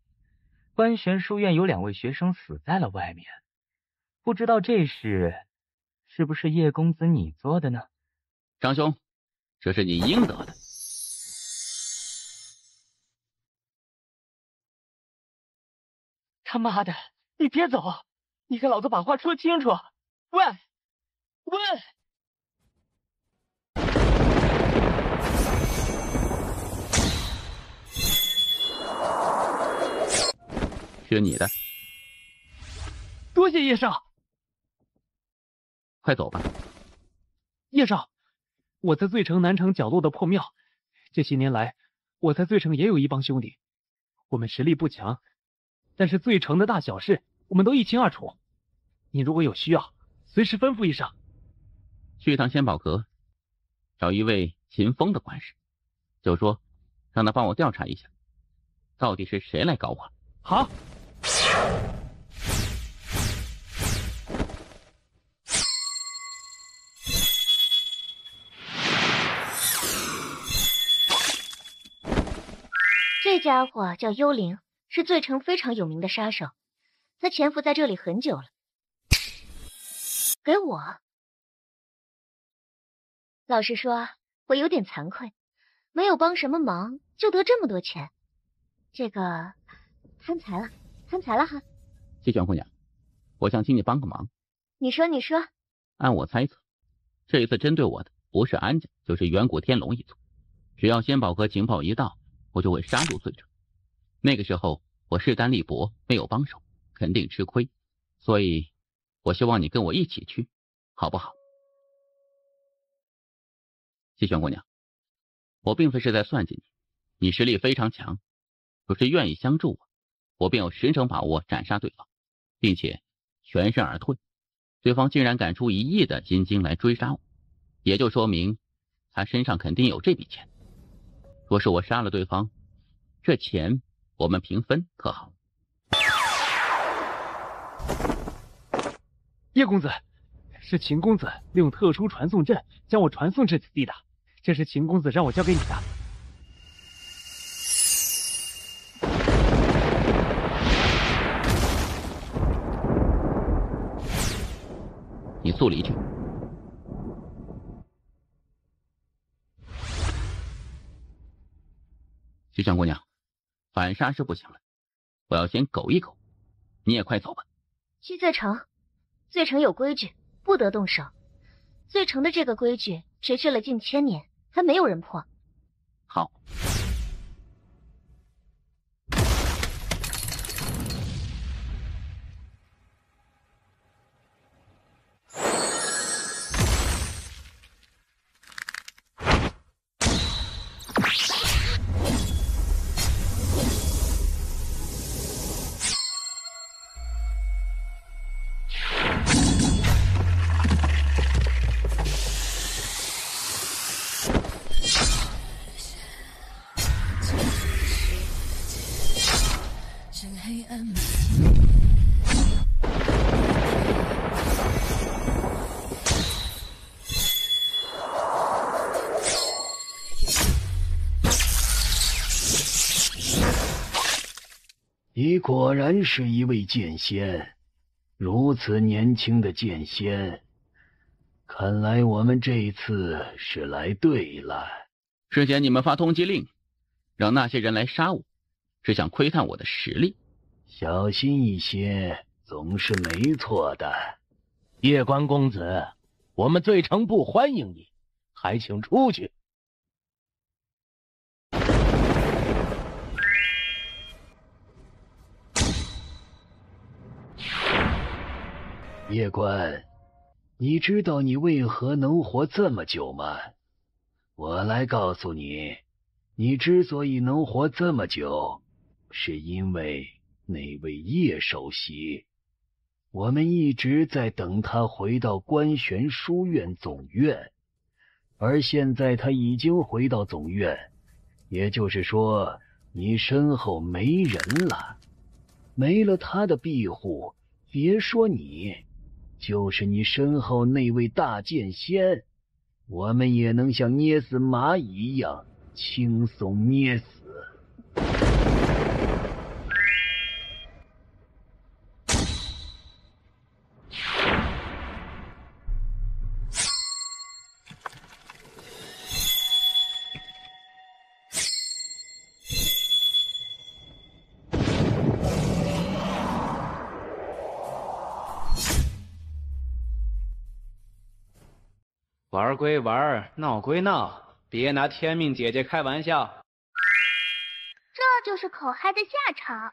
观玄书院有2位学生死在了外面，不知道这事是不是叶公子你做的呢？张兄，这是你应得的。他妈的，你别走，你给老子把话说清楚。喂！是你的。多谢叶少。快走吧。叶少，我在醉城南城角落的破庙，这些年来我在醉城也有一帮兄弟，我们实力不强，但是醉城的大小事我们都一清二楚。你如果有需要，随时吩咐一声。去趟仙宝阁，找一位秦风的管事，就说让他帮我调查一下，到底是谁来搞我。好。这家伙叫幽灵，是醉城非常有名的杀手，他潜伏在这里很久了。给我。老实说，我有点惭愧，没有帮什么忙就得这么多钱，这个贪财了哈。谢玄姑娘，我想请你帮个忙。你说。按我猜测，这一次针对我的不是安家，就是远古天龙一族。只要仙宝阁情报一到，我就会杀入醉城。那个时候我势单力薄，没有帮手，肯定吃亏。所以我希望你跟我一起去，好不好？谢玄姑娘，我并非是在算计你，你实力非常强，若是愿意相助我便有10成把握斩杀对方，并且全身而退。对方竟然敢出1亿的金晶来追杀我，也就说明他身上肯定有这笔钱。若是我杀了对方，这钱我们平分，可好？叶公子，是秦公子利用特殊传送阵将我传送至此地的，这是秦公子让我交给你的。你速离去。徐香姑娘，反杀是不行了，我要先苟一苟，你也快走吧。去醉城，醉城有规矩，不得动手。醉城的这个规矩持续了近1000年，还没有人破。好。你果然是一位剑仙，如此年轻的剑仙，看来我们这次是来对了。之前你们发通缉令，让那些人来杀我，是想窥探我的实力。小心一些，总是没错的。夜关公子，我们醉城不欢迎你，还请出去。夜关，你知道你为何能活这么久吗？我来告诉你，你之所以能活这么久，是因为那位叶首席。我们一直在等他回到观玄书院总院，而现在他已经回到总院，也就是说，你身后没人了。没了他的庇护，别说你，就是你身后那位大剑仙，我们也能像捏死蚂蚁一样轻松捏死。玩归玩，闹归闹，别拿天命姐姐开玩笑。这就是口嗨的下场。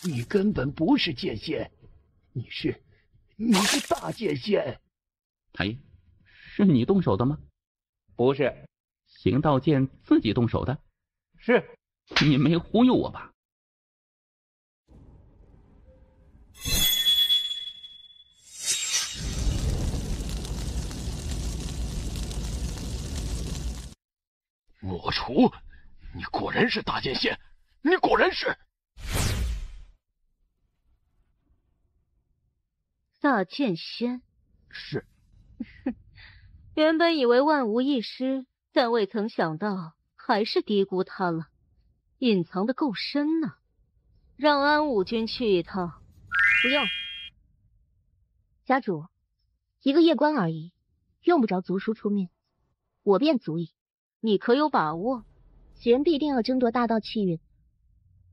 你根本不是剑仙，你是大剑仙。太爷，是你动手的吗？不是。行道剑自己动手的？是。你没忽悠我吧？魔厨，你果然是大剑仙，你果然是大剑仙。是。原本以为万无一失，但未曾想到还是低估他了，隐藏的够深呢。让安武君去一趟。不用，家主，一个夜关而已，用不着族叔出面，我便足矣。你可有把握？许人必定要争夺大道气运，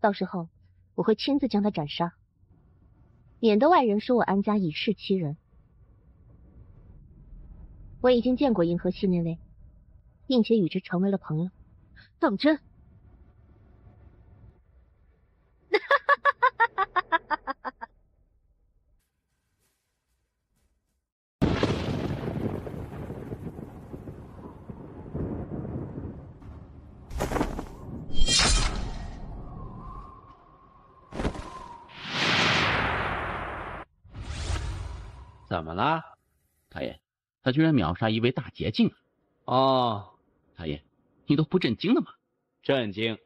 到时候我会亲自将他斩杀，免得外人说我安家以势欺人。我已经见过银河系那位，并且与之成为了朋友。当真？怎么了？太爷，他居然秒杀一位大捷径。哦，太爷，你都不震惊了吗？震惊。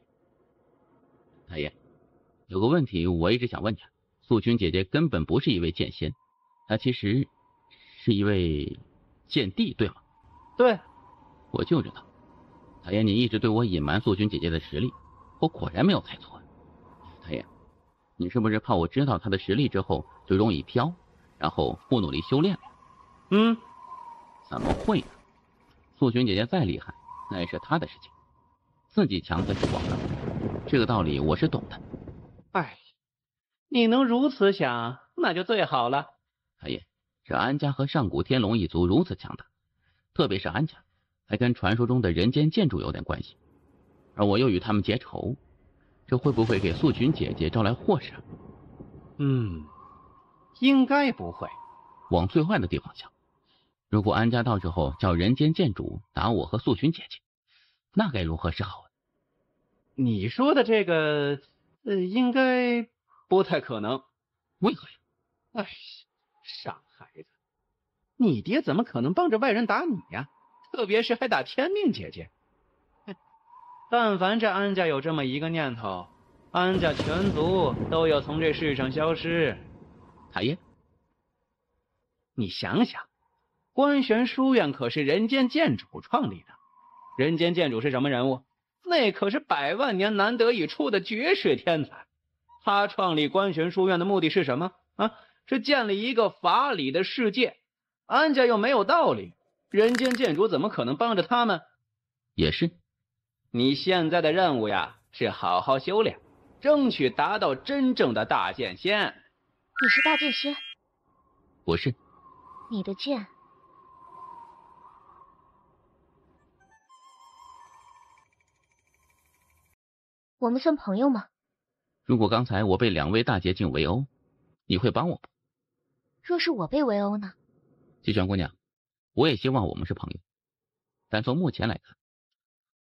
太爷，有个问题我一直想问你，素君姐姐根本不是一位剑仙，她其实是一位剑帝，对吗？对，我就知道。太爷，你一直对我隐瞒素君姐姐的实力，我果然没有猜错。太爷，你是不是怕我知道她的实力之后就容易飘，然后不努力修炼了？怎么会呢？素君姐姐再厉害，那也是她的事情，自己强才是王道，这个道理我是懂的。哎，你能如此想，那就最好了。太爷，这安家和上古天龙一族如此强大，特别是安家，还跟传说中的人间建筑有点关系，而我又与他们结仇，这会不会给素君姐姐招来祸事？应该不会。往最坏的地方想，如果安家到时候叫人间剑主打我和素君姐姐，那该如何是好？你说的这个，应该不太可能。为何呀？哎，傻孩子，你爹怎么可能帮着外人打你呀？特别是还打天命姐姐。但凡这安家有这么一个念头，安家全族都要从这世上消失。太爷，你想想，观玄书院可是人间剑主创立的。人间剑主是什么人物？那可是100万年难得一出的绝世天才。他创立观玄书院的目的是什么啊？是建立一个法理的世界。安家又没有道理，人间建筑怎么可能帮着他们？也是。你现在的任务呀，是好好修炼，争取达到真正的大剑仙。你是大剑仙？不是。你的剑……我们算朋友吗？如果刚才我被2位大捷径围殴，你会帮我不？若是我被围殴呢？季玄姑娘，我也希望我们是朋友，但从目前来看，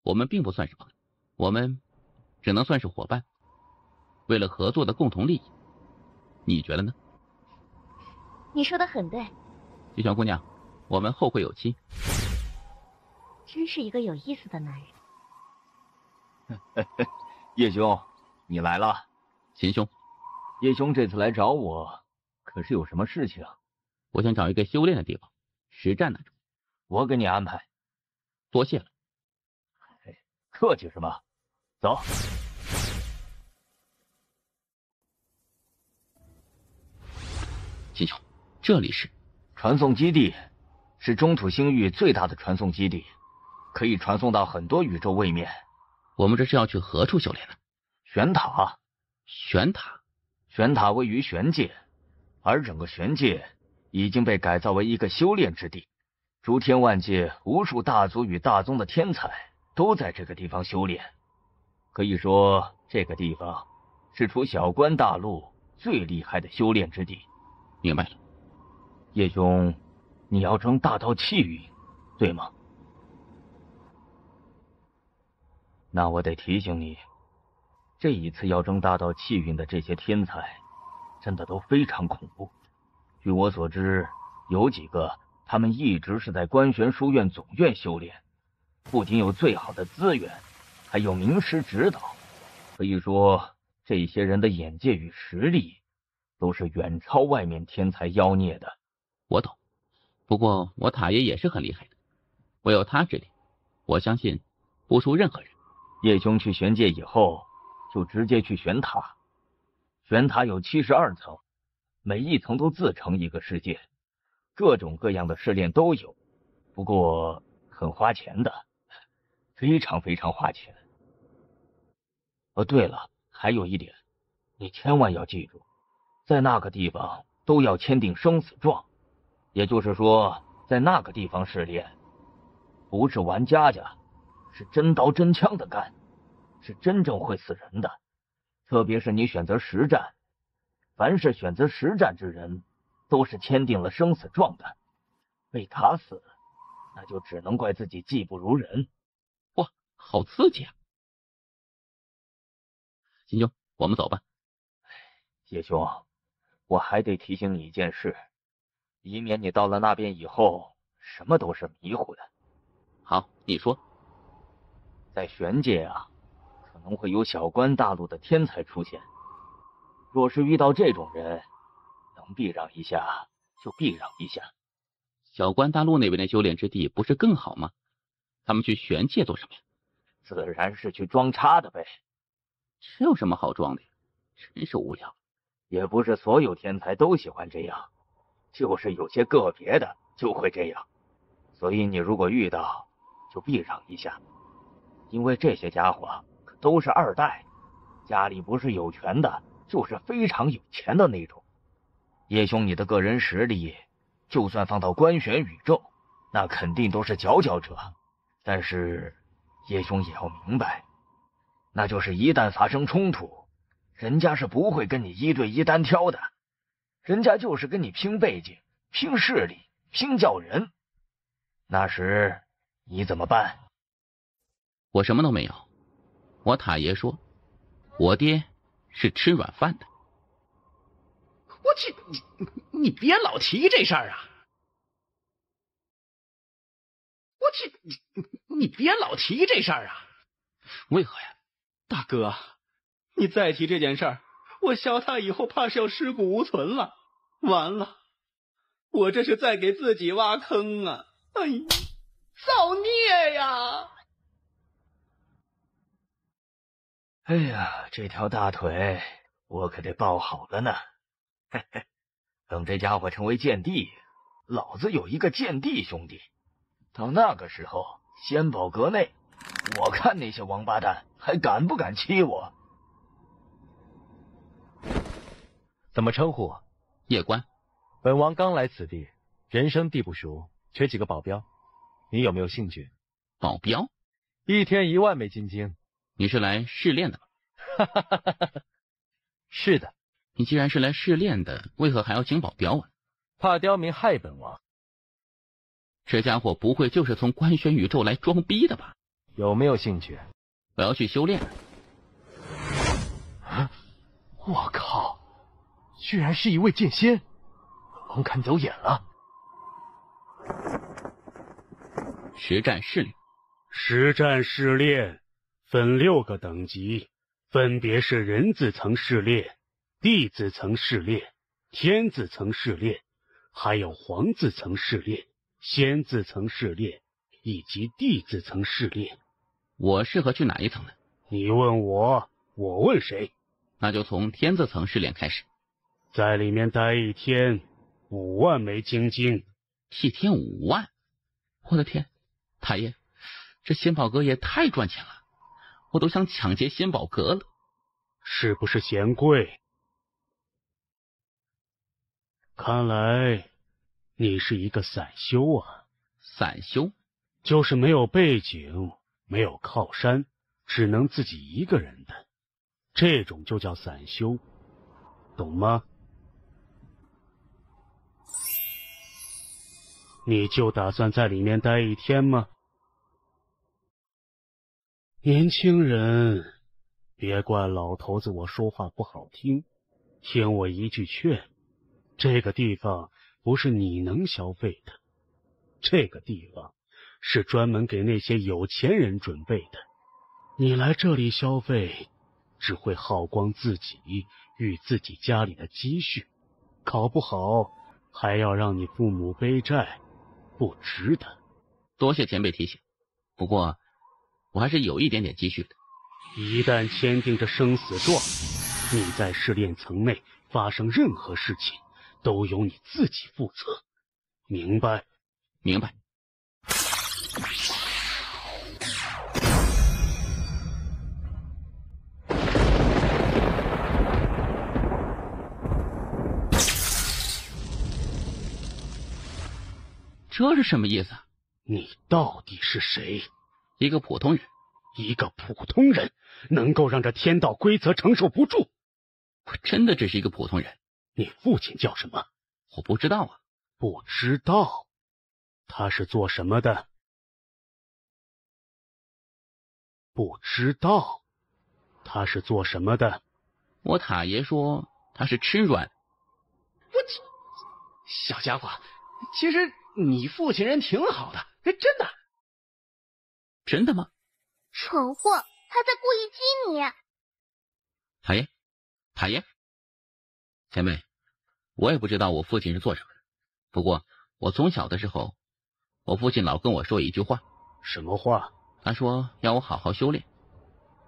我们并不算是朋友，我们只能算是伙伴，为了合作的共同利益，你觉得呢？你说的很对。季玄姑娘，我们后会有期。真是一个有意思的男人。叶兄，你来了。秦兄，叶兄这次来找我，可是有什么事情？我想找一个修炼的地方，实战那种。我给你安排。多谢了。客气什么？走。秦兄，这里是传送基地，是中土星域最大的传送基地，可以传送到很多宇宙位面。我们这是要去何处修炼呢？玄塔。玄塔？玄塔位于玄界，而整个玄界已经被改造为一个修炼之地，诸天万界无数大族与大宗的天才都在这个地方修炼。可以说，这个地方是除小关大陆最厉害的修炼之地。明白了。叶兄，你要争大道气运，对吗？那我得提醒你，这一次要争大道气运的这些天才，真的都非常恐怖。据我所知，有几个他们一直是在观玄书院总院修炼，不仅有最好的资源，还有名师指导。可以说，这些人的眼界与实力，都是远超外面天才妖孽的。我懂，不过我塔爷也是很厉害的，我有他指点，我相信不输任何人。叶兄去玄界以后，就直接去玄塔。玄塔有72层，每一层都自成一个世界，各种各样的试炼都有，不过很花钱的，非常非常花钱。对了，还有一点，你千万要记住，在那个地方都要签订生死状，也就是说，在那个地方试炼，不是玩家家，是真刀真枪的干，是真正会死人的。特别是你选择实战，凡是选择实战之人，都是签订了生死状的。被打死，那就只能怪自己技不如人。哇，好刺激啊！秦兄，我们走吧。叶兄，我还得提醒你一件事，以免你到了那边以后，什么都是迷糊的。好，你说。在玄界啊，可能会有小关大陆的天才出现。若是遇到这种人，能避让一下就避让一下。小关大陆那边的修炼之地不是更好吗？他们去玄界做什么呀？自然是去装叉的呗。这有什么好装的呀？真是无聊。也不是所有天才都喜欢这样，就是有些个别的就会这样。所以你如果遇到，就避让一下。因为这些家伙可都是2代，家里不是有权的，就是非常有钱的那种。叶兄，你的个人实力，就算放到观玄宇宙，那肯定都是佼佼者。但是叶兄也要明白，那就是一旦发生冲突，人家是不会跟你1对1单挑的，人家就是跟你拼背景、拼势力、拼叫人。那时你怎么办？我什么都没有。我塔爷说，我爹是吃软饭的。我去，你别老提这事儿啊！我去，你别老提这事儿啊！为何呀？大哥，你再提这件事儿，我小塔以后怕是要尸骨无存了。完了，我这是在给自己挖坑啊！哎呀，造孽呀！哎呀，这条大腿我可得抱好了呢。嘿嘿，等这家伙成为剑帝，老子有一个剑帝兄弟。到那个时候，仙宝阁内，我看那些王八蛋还敢不敢欺我？怎么称呼？夜官。本王刚来此地，人生地不熟，缺几个保镖，你有没有兴趣？保镖？1天1万枚金晶。你是来试炼的吗？是的。你既然是来试炼的，为何还要请保镖啊？怕刁民害本王。这家伙不会就是从官宣宇宙来装逼的吧？有没有兴趣？我要去修炼。啊！我靠！居然是一位剑仙，本王看走眼了。实战试炼。实战试炼分6个等级，分别是人字层试炼、地字层试炼、天字层试炼，还有黄字层试炼、仙字层试炼以及地字层试炼。我适合去哪一层呢？你问我，我问谁？那就从天字层试炼开始。在里面待1天，5万枚金晶。1天5万？我的天，太爷，这仙宝阁也太赚钱了，我都想抢劫仙宝阁了。是不是嫌贵？看来你是一个散修啊。散修？就是没有背景，没有靠山，只能自己一个人的，这种就叫散修，懂吗？你就打算在里面待1天吗？年轻人，别怪老头子我说话不好听，听我一句劝，这个地方不是你能消费的，这个地方是专门给那些有钱人准备的。你来这里消费，只会耗光自己与自己家里的积蓄，搞不好还要让你父母背债，不值得。多谢前辈提醒，不过我还是有一点点积蓄的。一旦签订这生死状，你在试炼层内发生任何事情，都由你自己负责，明白？明白。这是什么意思？你到底是谁？一个普通人。一个普通人能够让这天道规则承受不住？我真的只是一个普通人。你父亲叫什么？我不知道啊。不知道？他是做什么的？不知道？他是做什么的？我塔爷说他是吃软。小家伙，其实你父亲人挺好的，真的。真的吗？蠢货，他在故意激你。塔爷，塔爷，前辈，我也不知道我父亲是做什么的，不过我从小的时候，我父亲老跟我说一句话。什么话？他说要我好好修炼，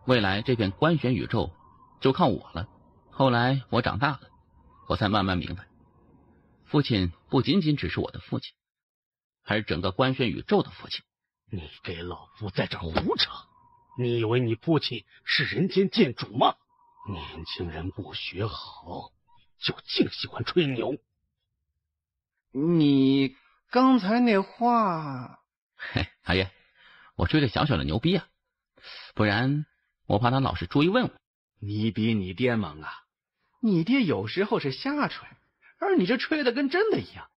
未来这片官玄宇宙就靠我了。后来我长大了，我才慢慢明白，父亲不仅仅只是我的父亲，还是整个官玄宇宙的父亲。你给老夫在这胡扯！你以为你父亲是人间剑主吗？年轻人不学好，就净喜欢吹牛。你刚才那话……嘿，塔爷，我吹个小小的牛逼啊，不然我怕他老是追问我。你比你爹猛啊！你爹有时候是瞎吹，而你这吹的跟真的一样。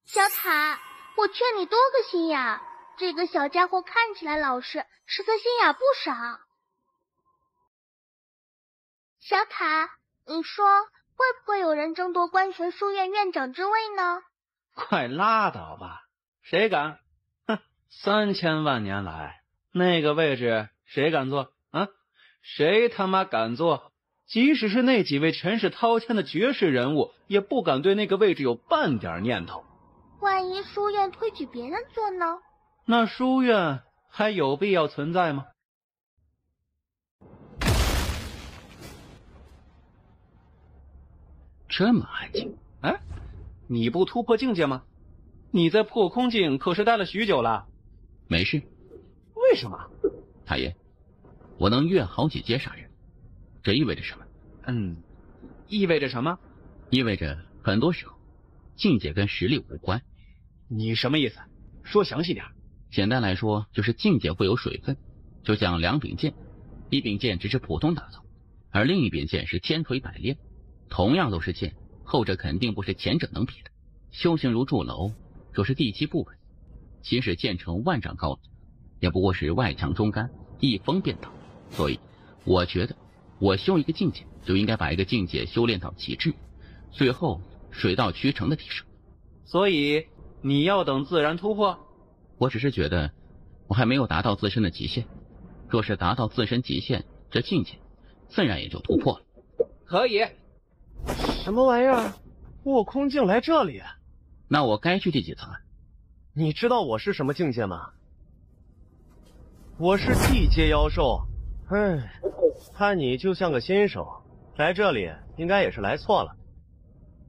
小塔，我劝你多个心眼，这个小家伙看起来老实，实则心眼不少。小塔，你说会不会有人争夺官玄书院院长之位呢？快拉倒吧，谁敢？哼，3000万年来那个位置谁敢坐啊？谁他妈敢坐？即使是那几位权势滔天的绝世人物，也不敢对那个位置有半点念头。万一书院推举别人做呢？那书院还有必要存在吗？这么安静。哎，你不突破境界吗？你在破空境可是待了许久了。没事。为什么？太爷，我能越好几阶杀人，这意味着什么？意味着什么？意味着很多时候，境界跟实力无关。你什么意思？说详细点。简单来说，就是境界会有水分，就像两柄剑，一柄剑只是普通打造，而另一柄剑是千锤百炼。同样都是剑，后者肯定不是前者能比的。修行如筑楼，若是第七部分，即使建成万丈高，也不过是外强中干，一封便倒。所以，我觉得我修一个境界，就应该把一个境界修炼到极致，最后水到渠成的提升。所以你要等自然突破？我只是觉得我还没有达到自身的极限，若是达到自身极限，这境界自然也就突破了。可以。什么玩意儿？破空境来这里？那我该去第几层啊？你知道我是什么境界吗？我是地阶妖兽。看你就像个新手，来这里应该也是来错了。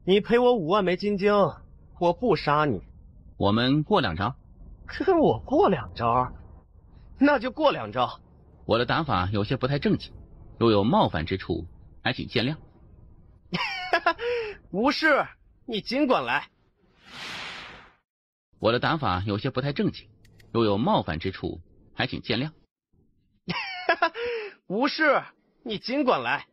你赔我5万枚金晶，我不杀你。我们过2招。跟我过2招？那就过2招。我的打法有些不太正经，若有冒犯之处，还请见谅。无事，你尽管来。我的打法有些不太正经，若有冒犯之处，还请见谅。无事，你尽管来。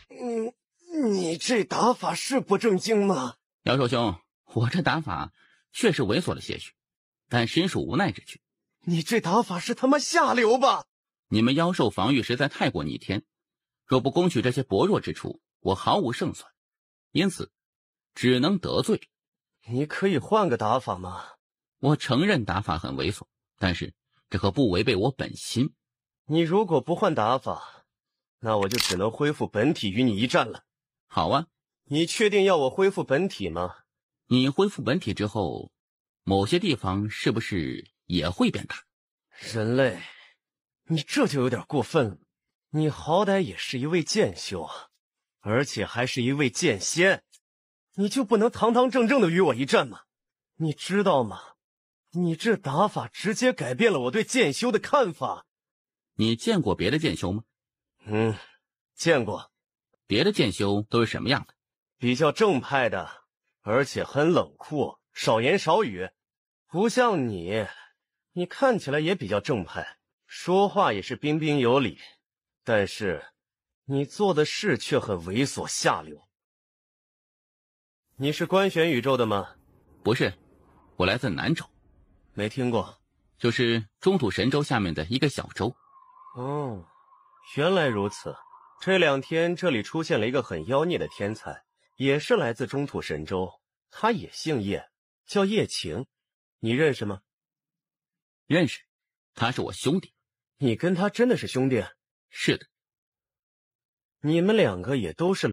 你这打法是不正经吗？妖兽兄，我这打法确实猥琐了些许，但实属无奈之举。你这打法是他妈下流吧？你们妖兽防御实在太过逆天，若不攻取这些薄弱之处，我毫无胜算，因此只能得罪。你可以换个打法吗？我承认打法很猥琐，但是这可不违背我本心。你如果不换打法，那我就只能恢复本体与你一战了。好啊。你确定要我恢复本体吗？你恢复本体之后，某些地方是不是也会变大？人类，你这就有点过分了。你好歹也是一位剑修啊，而且还是一位剑仙，你就不能堂堂正正的与我一战吗？你知道吗？你这打法直接改变了我对剑修的看法。你见过别的剑修吗？见过。别的剑修都是什么样的？比较正派的，而且很冷酷，少言少语。不像你，你看起来也比较正派，说话也是彬彬有礼，但是你做的事却很猥琐下流。你是关玄宇宙的吗？不是，我来自南州。没听过。就是中土神州下面的一个小州。哦，原来如此。这2天这里出现了一个很妖孽的天才，也是来自中土神州，他也姓叶，叫叶晴。你认识吗？认识，他是我兄弟。你跟他真的是兄弟？是的。你们2个也都是。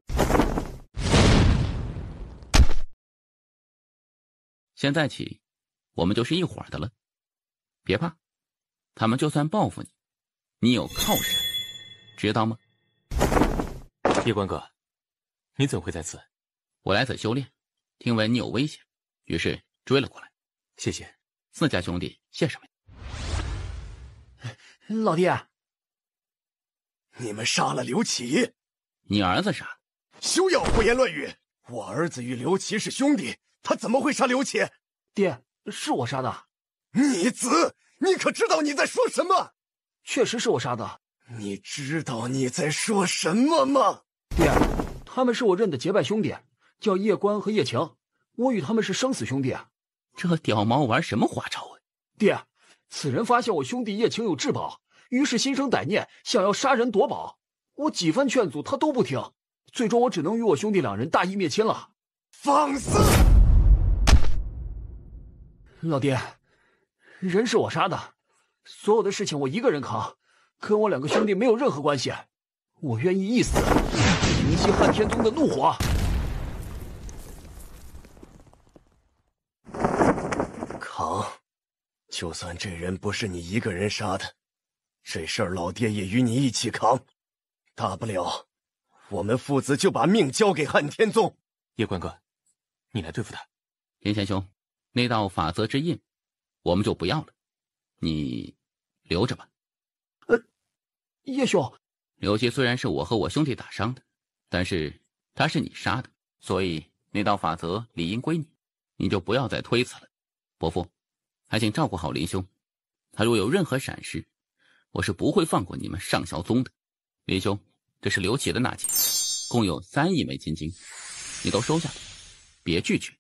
现在起，我们就是一伙的了。别怕，他们就算报复你，你有靠山，知道吗？叶关哥，你怎会在此？我来此修炼，听闻你有危险，于是追了过来。谢谢。4家兄弟，谢什么？老弟，你们杀了刘琦。你儿子杀？休要胡言乱语！我儿子与刘琦是兄弟，他怎么会杀刘琦？爹，是我杀的。逆子，你可知道你在说什么？确实是我杀的。你知道你在说什么吗？爹，他们是我认的结拜兄弟，叫叶关和叶晴，我与他们是生死兄弟。这屌毛玩什么花招啊？爹，此人发现我兄弟叶晴有至宝，于是心生歹念，想要杀人夺宝。我几番劝阻，他都不听，最终我只能与我兄弟2人大义灭亲了。放肆！老爹，人是我杀的，所有的事情我一个人扛，跟我2个兄弟没有任何关系。我愿意一死，平息汉天宗的怒火。扛，就算这人不是你一个人杀的，这事儿老爹也与你一起扛。大不了，我们父子就把命交给汉天宗。叶关哥，你来对付他。林贤兄，那道法则之印，我们就不要了，你留着吧。叶兄，刘基虽然是我和我兄弟打伤的，但是他是你杀的，所以那道法则理应归你，你就不要再推辞了。伯父，还请照顾好林兄，他若有任何闪失，我是不会放过你们上孝宗的。林兄，这是刘启的纳金，共有3亿枚金晶，你都收下来，别拒绝。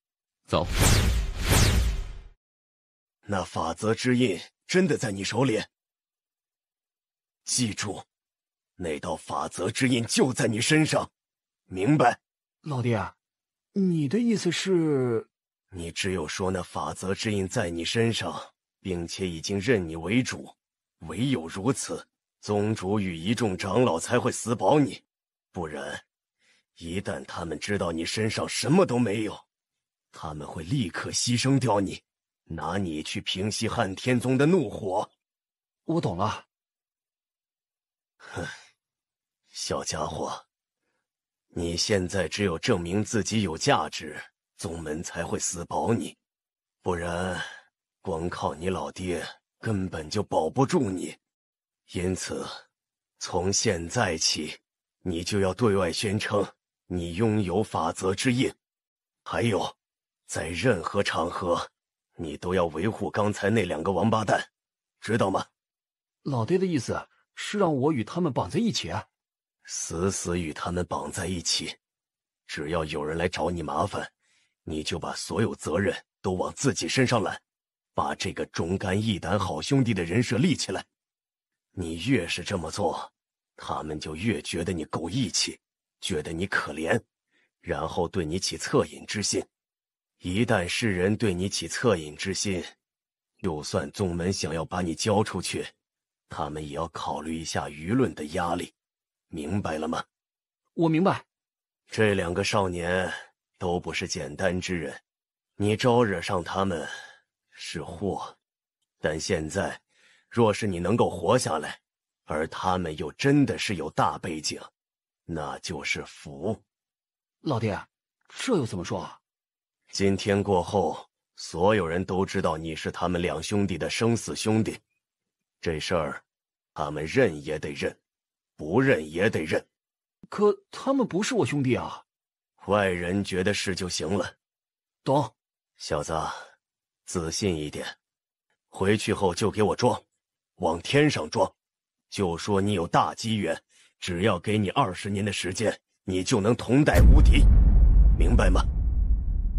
走。那法则之印真的在你手里？记住，那道法则之印就在你身上，明白？老爹，你的意思是？你只有说那法则之印在你身上，并且已经认你为主，唯有如此，宗主与一众长老才会死保你，不然，一旦他们知道你身上什么都没有，他们会立刻牺牲掉你，拿你去平息汉天宗的怒火。我懂了。哼，小家伙，你现在只有证明自己有价值，宗门才会死保你，不然光靠你老爹根本就保不住你。因此，从现在起，你就要对外宣称你拥有法则之印，还有，在任何场合，你都要维护刚才那2个王八蛋，知道吗？老爹的意思是让我与他们绑在一起？死死与他们绑在一起，只要有人来找你麻烦，你就把所有责任都往自己身上揽，把这个忠肝义胆好兄弟的人设立起来。你越是这么做，他们就越觉得你够义气，觉得你可怜，然后对你起恻隐之心。一旦世人对你起恻隐之心，就算宗门想要把你交出去，他们也要考虑一下舆论的压力，明白了吗？我明白。这2个少年都不是简单之人，你招惹上他们是祸，但现在若是你能够活下来，而他们又真的是有大背景，那就是福。老爹，这又怎么说？今天过后，所有人都知道你是他们2兄弟的生死兄弟，这事儿他们认也得认，不认也得认。可他们不是我兄弟啊。外人觉得是就行了。懂。小子，自信一点，回去后就给我装，往天上装，就说你有大机缘，只要给你20年的时间，你就能同代无敌，明白吗？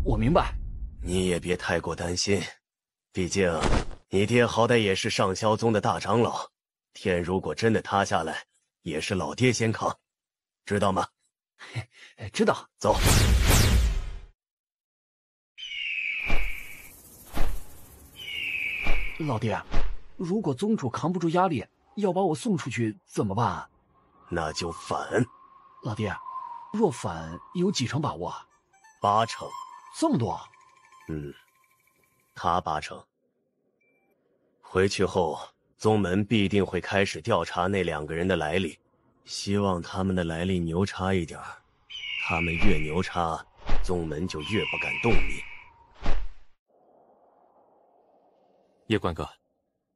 我明白。你也别太过担心，毕竟你爹好歹也是上霄宗的大长老，天如果真的塌下来，也是老爹先扛，知道吗？知道。走。老爹，如果宗主扛不住压力，要把我送出去怎么办？那就反。老爹，若反有几成把握？8成。这么多？他8成。回去后，宗门必定会开始调查那2个人的来历，希望他们的来历牛叉一点，他们越牛叉，宗门就越不敢动你。叶关哥，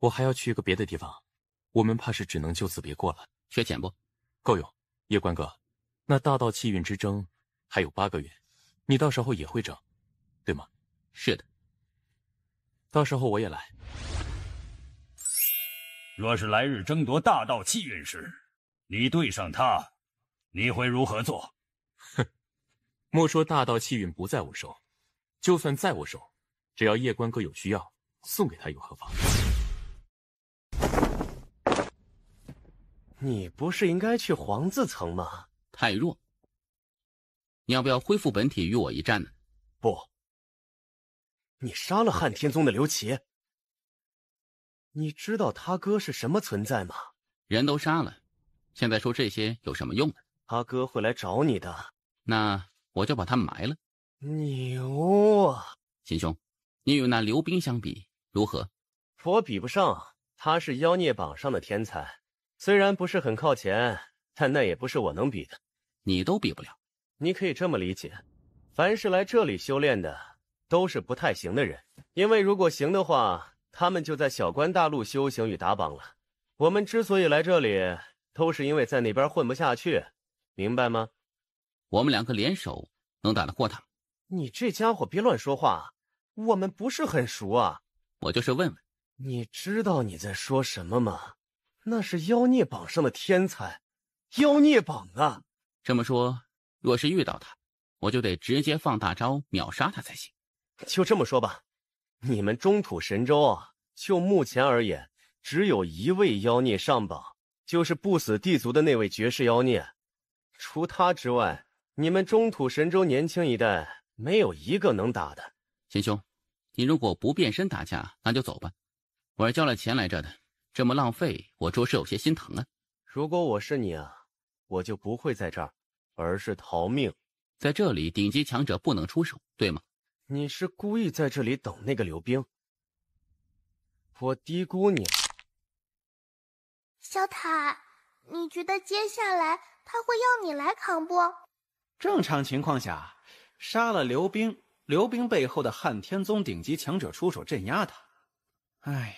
我还要去一个别的地方，我们怕是只能就此别过了。缺钱不？够用。叶关哥，那大道气运之争还有8个月，你到时候也会争，对吗？是的。到时候我也来。若是来日争夺大道气运时，你对上他，你会如何做？哼，莫说大道气运不在我手，就算在我手，只要叶关哥有需要，送给他又何妨？你不是应该去皇字层吗？太弱。你要不要恢复本体与我一战呢？不。你杀了汉天宗的刘琦，你知道他哥是什么存在吗？人都杀了，现在说这些有什么用呢？他哥会来找你的。那我就把他埋了。牛啊！秦兄，你与那刘冰相比如何？我比不上，他是妖孽榜上的天才，虽然不是很靠前，但那也不是我能比的。你都比不了。你可以这么理解，凡是来这里修炼的，都是不太行的人。因为如果行的话，他们就在小关大陆修行与打榜了。我们之所以来这里，都是因为在那边混不下去，明白吗？我们两个联手能打得过他？你这家伙别乱说话，我们不是很熟啊。我就是问问。你知道你在说什么吗？那是妖孽榜上的天才，妖孽榜啊！这么说，若是遇到他，我就得直接放大招秒杀他才行。就这么说吧，你们中土神州啊，就目前而言，只有一位妖孽上榜，就是不死地族的那位绝世妖孽。除他之外，你们中土神州年轻一代没有一个能打的。秦兄，你如果不变身打架，那就走吧。我是交了钱来着的，这么浪费，我着实有些心疼啊。如果我是你啊，我就不会在这儿，而是逃命。在这里，顶级强者不能出手，对吗？你是故意在这里等那个刘冰？我低估你了。小塔，你觉得接下来他会要你来扛不？正常情况下，杀了刘冰，刘冰背后的汉天宗顶级强者出手镇压他。哎呀，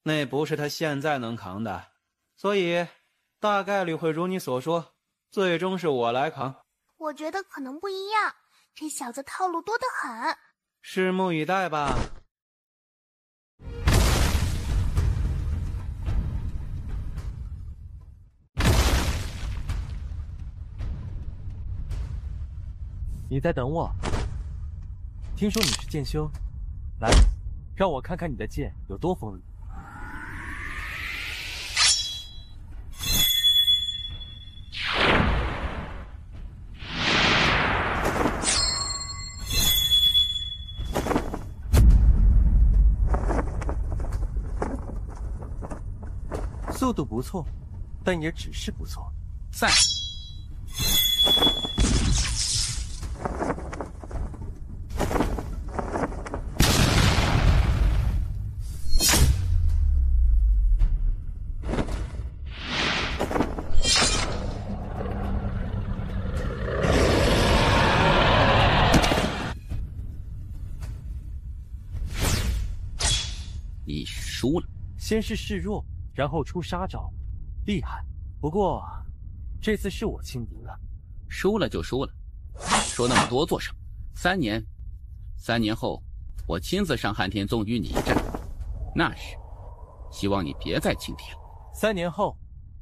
那不是他现在能扛的，所以大概率会如你所说，最终是我来扛。我觉得可能不一样，这小子套路多得很。拭目以待吧。你在等我？听说你是剑修，来，让我看看你的剑有多锋利。速度不错，但也只是不错。在。你输了。先是示弱，然后出杀招，厉害。不过这次是我轻敌了。输了就输了，说那么多做什么？3年后，我亲自上汉天宗与你一战，那时，希望你别再轻敌了。3年后，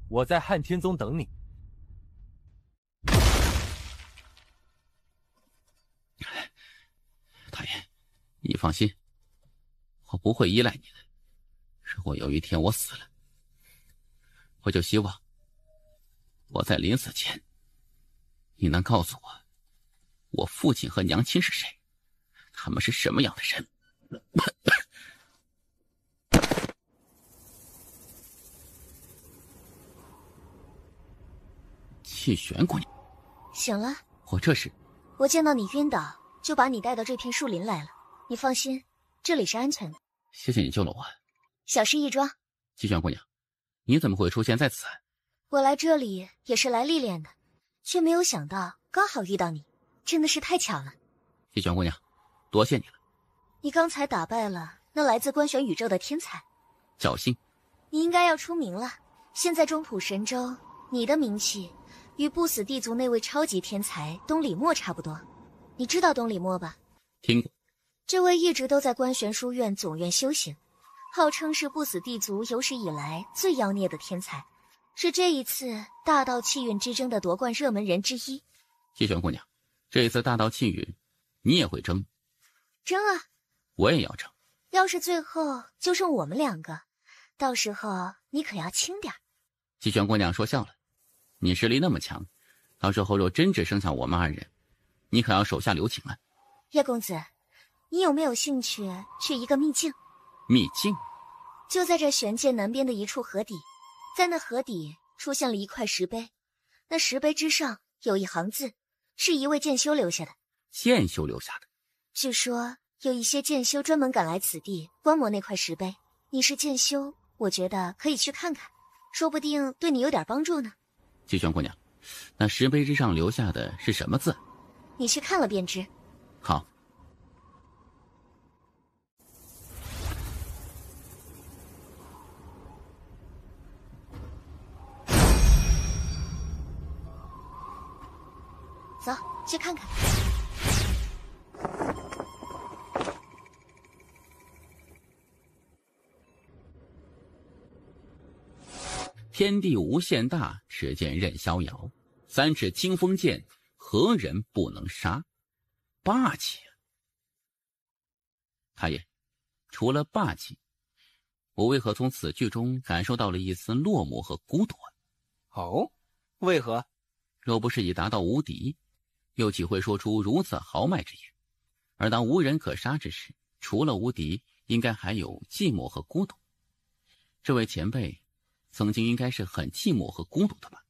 我在汉天宗等你。大爷，你放心，我不会依赖你的。如果有一天我死了，我就希望我在临死前，你能告诉我，我父亲和娘亲是谁，他们是什么样的人。气玄姑娘，醒了。我见到你晕倒，就把你带到这片树林来了。你放心，这里是安全的。谢谢你救了我。小事一桩。气玄姑娘，你怎么会出现在此？我来这里也是来历练的，却没有想到刚好遇到你，真的是太巧了。气玄姑娘，多谢你了。你刚才打败了那来自关玄宇宙的天才，侥幸。你应该要出名了。现在中土神州，你的名气与不死地族那位超级天才东里墨差不多。你知道东里墨吧？听过。这位一直都在关玄书院总院修行，号称是不死地族有史以来最妖孽的天才，是这一次大道气运之争的夺冠热门人之一。气玄姑娘，这一次大道气运，你也会争？争啊！我也要争。要是最后就剩我们2个，到时候你可要轻点。气玄姑娘说笑了，你实力那么强，到时候若真只剩下我们2人，你可要手下留情了。叶公子，你有没有兴趣去一个秘境？秘境？就在这玄界南边的一处河底，在那河底出现了一块石碑，那石碑之上有一行字，是一位剑修留下的。剑修留下的？据说有一些剑修专门赶来此地观摩那块石碑。你是剑修，我觉得可以去看看，说不定对你有点帮助呢。气玄姑娘，那石碑之上留下的是什么字？你去看了便知。好。走，去看看。天地无限大，只见任逍遥。3尺清风剑，何人不能杀？霸气啊！太爷，除了霸气，我为何从此句中感受到了一丝落寞和孤独？哦，为何？若不是已达到无敌，又岂会说出如此豪迈之言？而当无人可杀之时，除了无敌，应该还有寂寞和孤独。这位前辈曾经应该是很寂寞和孤独的吧？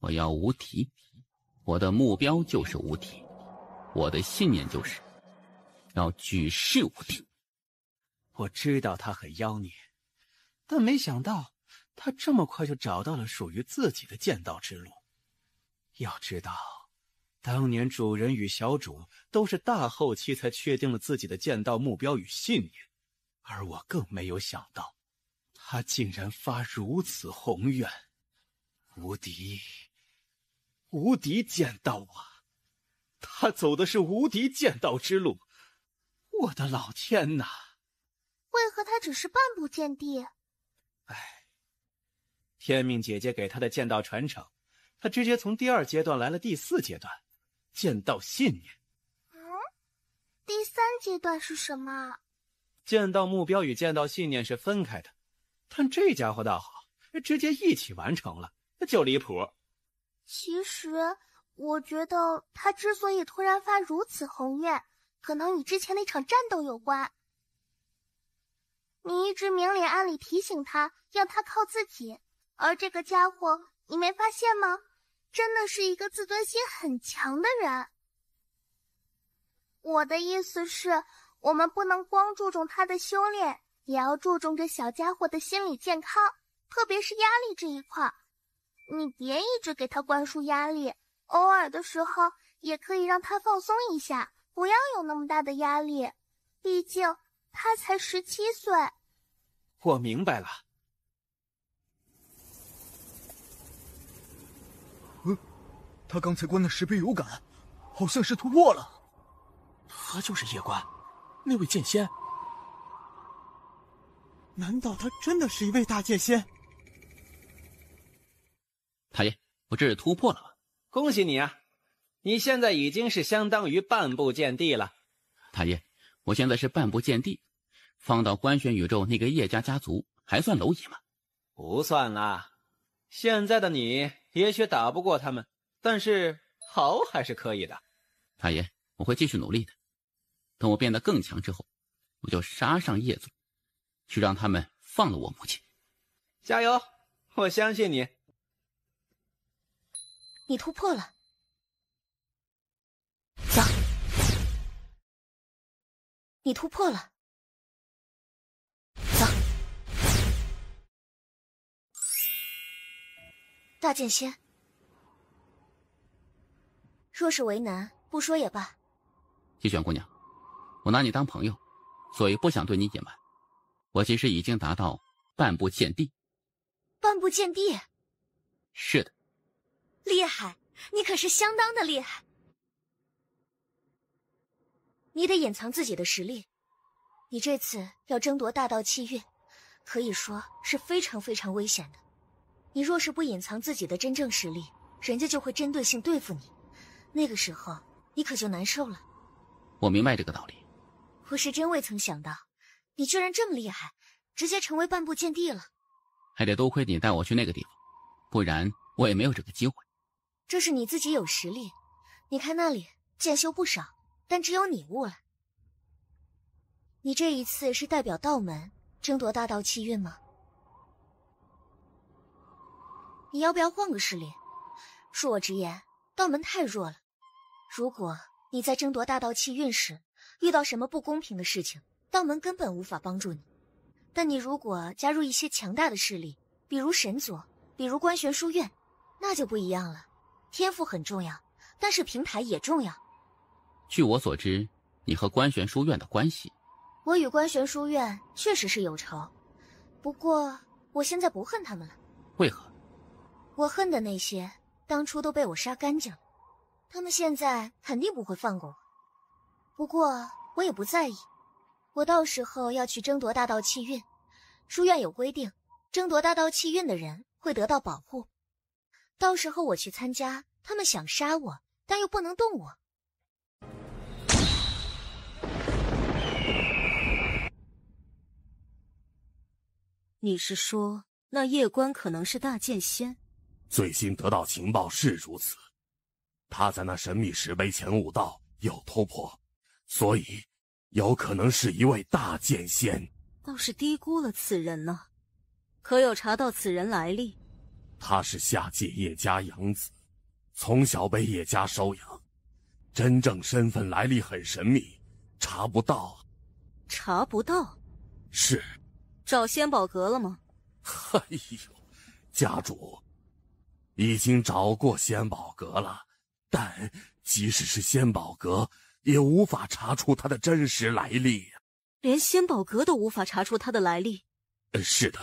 我要无敌，我的目标就是无敌，我的信念就是要举世无敌。我知道他很妖孽，但没想到他这么快就找到了属于自己的剑道之路。要知道，当年主人与小主都是大后期才确定了自己的剑道目标与信念，而我更没有想到，他竟然发如此宏愿。无敌，无敌剑道啊！他走的是无敌剑道之路，我的老天哪！为何他只是半步见地？天命姐姐给他的剑道传承，他直接从第2阶段来了第4阶段，剑道信念。第3阶段是什么？剑道目标与剑道信念是分开的，但这家伙倒好，直接一起完成了，就离谱。其实我觉得他之所以突然发如此宏愿，可能与之前那场战斗有关。你一直明里暗里提醒他，让他靠自己，而这个家伙，你没发现吗？真的是一个自尊心很强的人。我的意思是，我们不能光注重他的修炼，也要注重这小家伙的心理健康，特别是压力这一块。你别一直给他灌输压力，偶尔的时候也可以让他放松一下，不要有那么大的压力。毕竟他才17岁。我明白了。他刚才关的石碑有感，好像是突破了。他就是叶关，那位剑仙。难道他真的是一位大剑仙？太爷，我这是突破了吧？恭喜你啊！你现在已经是相当于半步见地了。太爷，我现在是半步见地，放到官玄宇宙那个叶家家族还算蝼蚁吗？不算啦。现在的你也许打不过他们，但是好还是可以的。太爷，我会继续努力的。等我变得更强之后，我就杀上叶族，去让他们放了我母亲。加油，我相信你。你突破了，走。你突破了，走。大剑仙，若是为难，不说也罢。季玄姑娘，我拿你当朋友，所以不想对你隐瞒。我其实已经达到半步见地。半步见地？是的。厉害，你可是相当的厉害。你得隐藏自己的实力。你这次要争夺大道气运，可以说是非常非常危险的。你若是不隐藏自己的真正实力，人家就会针对性对付你，那个时候你可就难受了。我明白这个道理。我是真未曾想到，你居然这么厉害，直接成为半步见地了。还得多亏你带我去那个地方，不然我也没有这个机会。这是你自己有实力，你看那里剑修不少，但只有你悟了。你这一次是代表道门争夺大道气运吗？你要不要换个势力？恕我直言，道门太弱了。如果你在争夺大道气运时遇到什么不公平的事情，道门根本无法帮助你。但你如果加入一些强大的势力，比如神佐，比如观玄书院，那就不一样了。天赋很重要，但是平台也重要。据我所知，你和观玄书院的关系……我与观玄书院确实是有仇，不过我现在不恨他们了。为何？我恨的那些当初都被我杀干净了，他们现在肯定不会放过我。不过我也不在意，我到时候要去争夺大道气运，书院有规定，争夺大道气运的人会得到保护。到时候我去参加，他们想杀我，但又不能动我。你是说那夜观可能是大剑仙？最新得到情报是如此，他在那神秘石碑前悟道，有突破，所以有可能是一位大剑仙。倒是低估了此人呢。可有查到此人来历？他是下界叶家养子，从小被叶家收养，真正身份来历很神秘，查不到。查不到？是。找仙宝阁了吗？哎呦，家主，已经找过仙宝阁了，但即使是仙宝阁，也无法查出他的真实来历。连仙宝阁都无法查出他的来历？是的，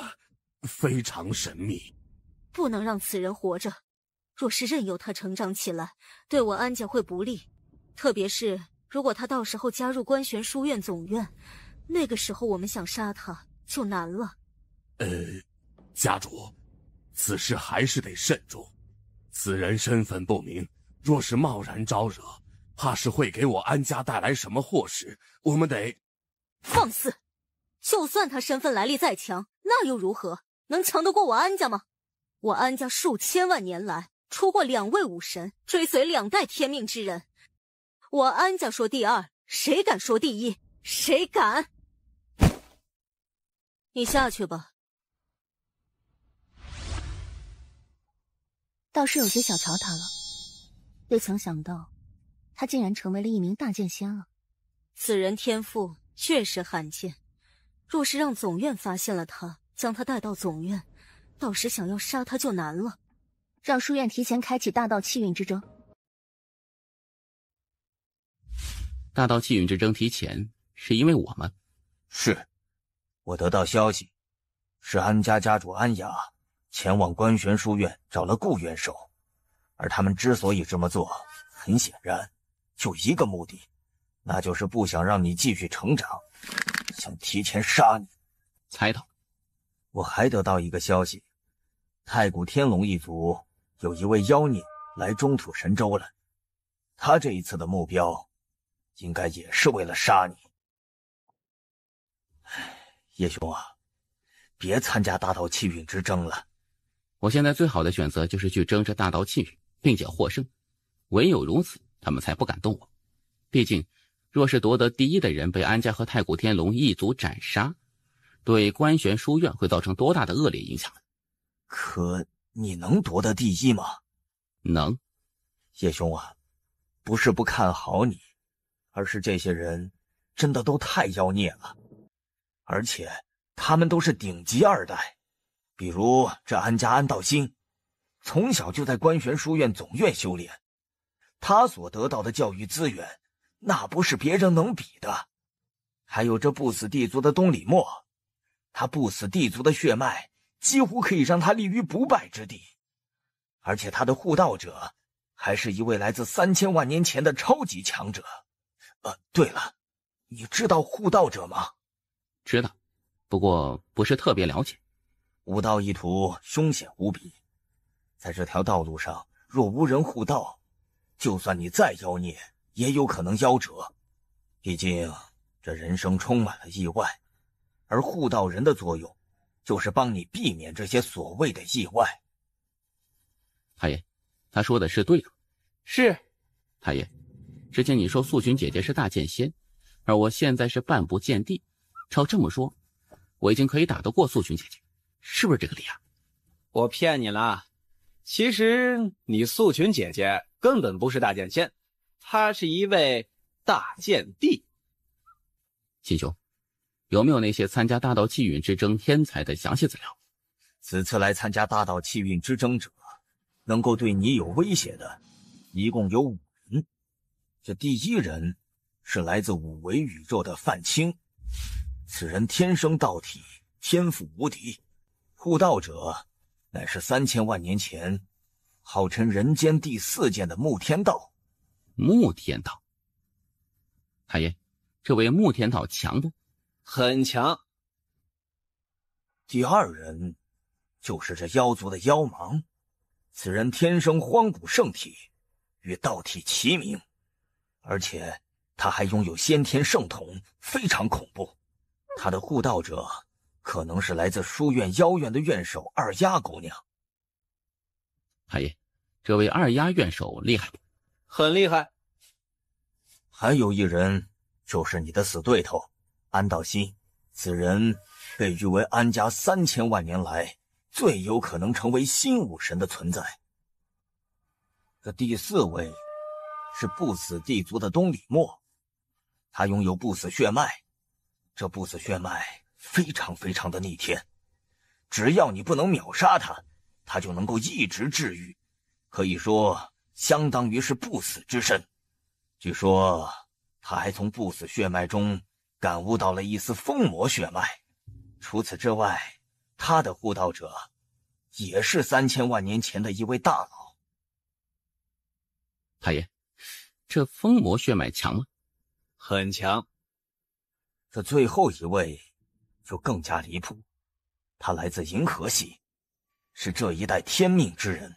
非常神秘。不能让此人活着，若是任由他成长起来，对我安家会不利。特别是如果他到时候加入观玄书院总院，那个时候我们想杀他就难了。家主，此事还是得慎重。此人身份不明，若是贸然招惹，怕是会给我安家带来什么祸事。我们得……放肆！就算他身份来历再强，那又如何？能强得过我安家吗？我安家数千万年来出过2位武神，追随2代天命之人。我安家说第二，谁敢说第一？谁敢？你下去吧。倒是有些小瞧他了，未曾想到他竟然成为了一名大剑仙了。此人天赋确实罕见，若是让总院发现了他，将他带到总院，到时想要杀他就难了。让书院提前开启大道气运之争。大道气运之争提前，是因为我吗？是，我得到消息，是安家家主安雅前往观玄书院找了顾元首，而他们之所以这么做，很显然就一个目的，那就是不想让你继续成长，想提前杀你。猜到。我还得到一个消息，太古天龙一族有一位妖孽来中土神州了，他这一次的目标应该也是为了杀你。叶兄啊，别参加大道气运之争了。我现在最好的选择就是去争这大道气运，并且获胜。唯有如此，他们才不敢动我。毕竟，若是夺得第一的人被安家和太古天龙一族斩杀，对观玄书院会造成多大的恶劣影响？可你能夺得第一吗？能。叶兄啊，不是不看好你，而是这些人真的都太妖孽了，而且他们都是顶级2代。比如这安家安道星，从小就在观玄书院总院修炼，他所得到的教育资源，那不是别人能比的。还有这不死地族的东里墨，他不死地族的血脉几乎可以让他立于不败之地，而且他的护道者还是一位来自3000万年前的超级强者。对了，你知道护道者吗？知道，不过不是特别了解。悟道一途凶险无比，在这条道路上若无人护道，就算你再妖孽也有可能夭折。毕竟这人生充满了意外，而护道人的作用就是帮你避免这些所谓的意外。太爷，他说的是对的。是。太爷，之前你说素群姐姐是大剑仙，而我现在是半步剑帝，照这么说，我已经可以打得过素群姐姐，是不是这个理啊？我骗你了，其实你素群姐姐根本不是大剑仙，她是一位大剑帝。秦兄，有没有那些参加大道气运之争天才的详细资料？此次来参加大道气运之争者，能够对你有威胁的，一共有5人。这第1人是来自5维宇宙的范青，此人天生道体，天赋无敌，护道者乃是3000万年前号称人间第4剑的穆天道。穆天道，太爷，这位穆天道强不？很强。第2人就是这妖族的妖芒，此人天生荒古圣体，与道体齐名，而且他还拥有先天圣瞳，非常恐怖。他的护道者可能是来自书院妖院的院首二丫姑娘。太爷，这位二丫院首厉害不？很厉害。还有1人就是你的死对头安道熙，此人被誉为安家3000万年来最有可能成为新武神的存在。这第4位是不死地族的东里墨，他拥有不死血脉，这不死血脉非常的逆天，只要你不能秒杀他，他就能够一直治愈，可以说相当于是不死之身。据说他还从不死血脉中感悟到了一丝疯魔血脉。除此之外，他的护道者也是3000万年前的一位大佬。太爷，这疯魔血脉强吗？很强。这最后一位就更加离谱，他来自银河系，是这一代天命之人。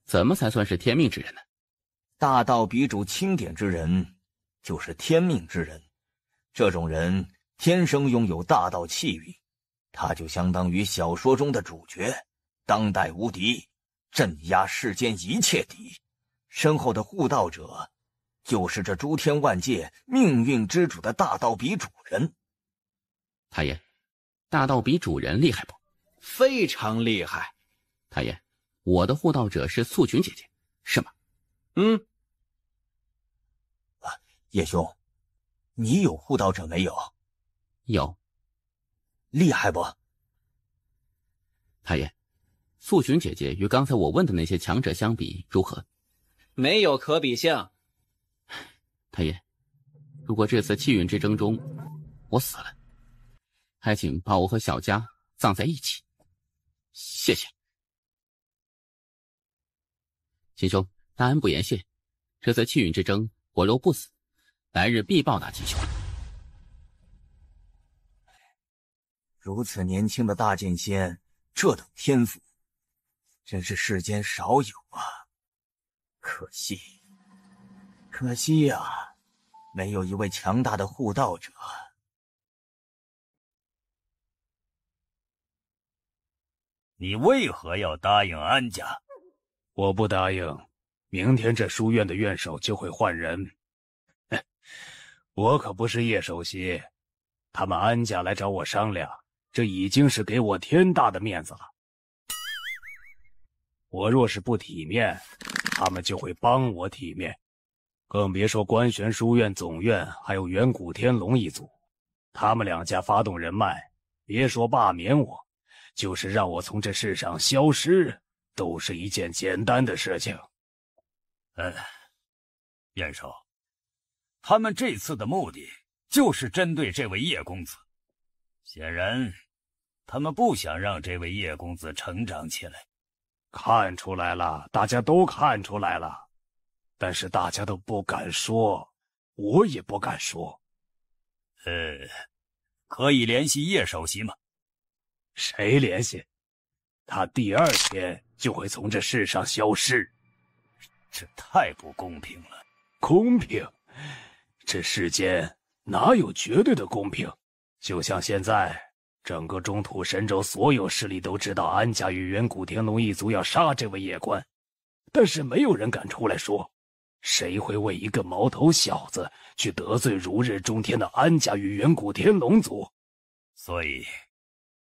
怎么才算是天命之人呢？大道鼻主钦点之人就是天命之人，这种人天生拥有大道气运，他就相当于小说中的主角，当代无敌，镇压世间一切敌。身后的护道者就是这诸天万界命运之主的大道鼻主人。太爷，大道鼻主人厉害不？非常厉害。太爷，我的护道者是素群姐姐，是吗？叶兄，你有护道者没有？有。厉害不？太爷，素群姐姐与刚才我问的那些强者相比如何？没有可比性。太爷，如果这次气运之争中我死了，还请把我和小佳葬在一起。谢谢。秦兄，大恩不言谢。这次气运之争，我若不死，来日必报答秦兄。如此年轻的大剑仙，这等天赋，真是世间少有啊！可惜呀，没有一位强大的护道者。你为何要答应安家？我不答应，明天这书院的院首就会换人。我可不是叶首席，他们安家来找我商量，这已经是给我天大的面子了。我若是不体面，他们就会帮我体面。更别说观玄书院总院还有远古天龙一族，他们2家发动人脉，别说罢免我，就是让我从这世上消失，都是一件简单的事情。元首，他们这次的目的就是针对这位叶公子，显然他们不想让这位叶公子成长起来。看出来了，大家都看出来了，但是大家都不敢说，我也不敢说。可以联系叶首席吗？谁联系？他第2天就会从这世上消失。这太不公平了。公平？这世间哪有绝对的公平？就像现在，整个中土神州所有势力都知道安家与远古天龙一族要杀这位叶关，但是没有人敢出来说。谁会为一个毛头小子去得罪如日中天的安家与远古天龙族？所以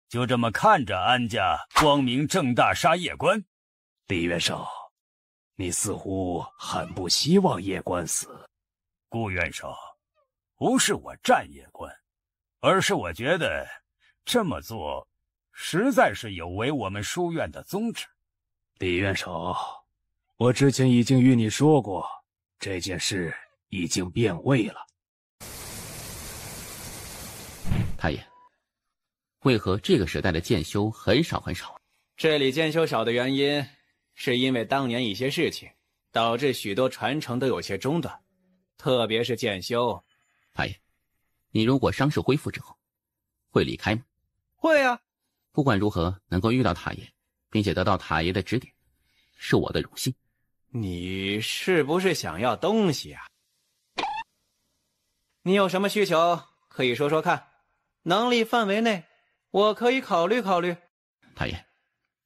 就这么看着安家光明正大杀叶关？李元首，你似乎很不希望叶关死。顾元首，不是我战叶关，而是我觉得这么做实在是有违我们书院的宗旨。李元首，我之前已经与你说过，这件事已经变味了。太爷，为何这个时代的剑修很少很少？这里剑修少的原因，是因为当年一些事情，导致许多传承都有些中断，特别是剑修。太爷，你如果伤势恢复之后，会离开吗？会啊。不管如何，能够遇到太爷，并且得到太爷的指点，是我的荣幸。你是不是想要东西啊？你有什么需求可以说说看，能力范围内我可以考虑考虑。太爷，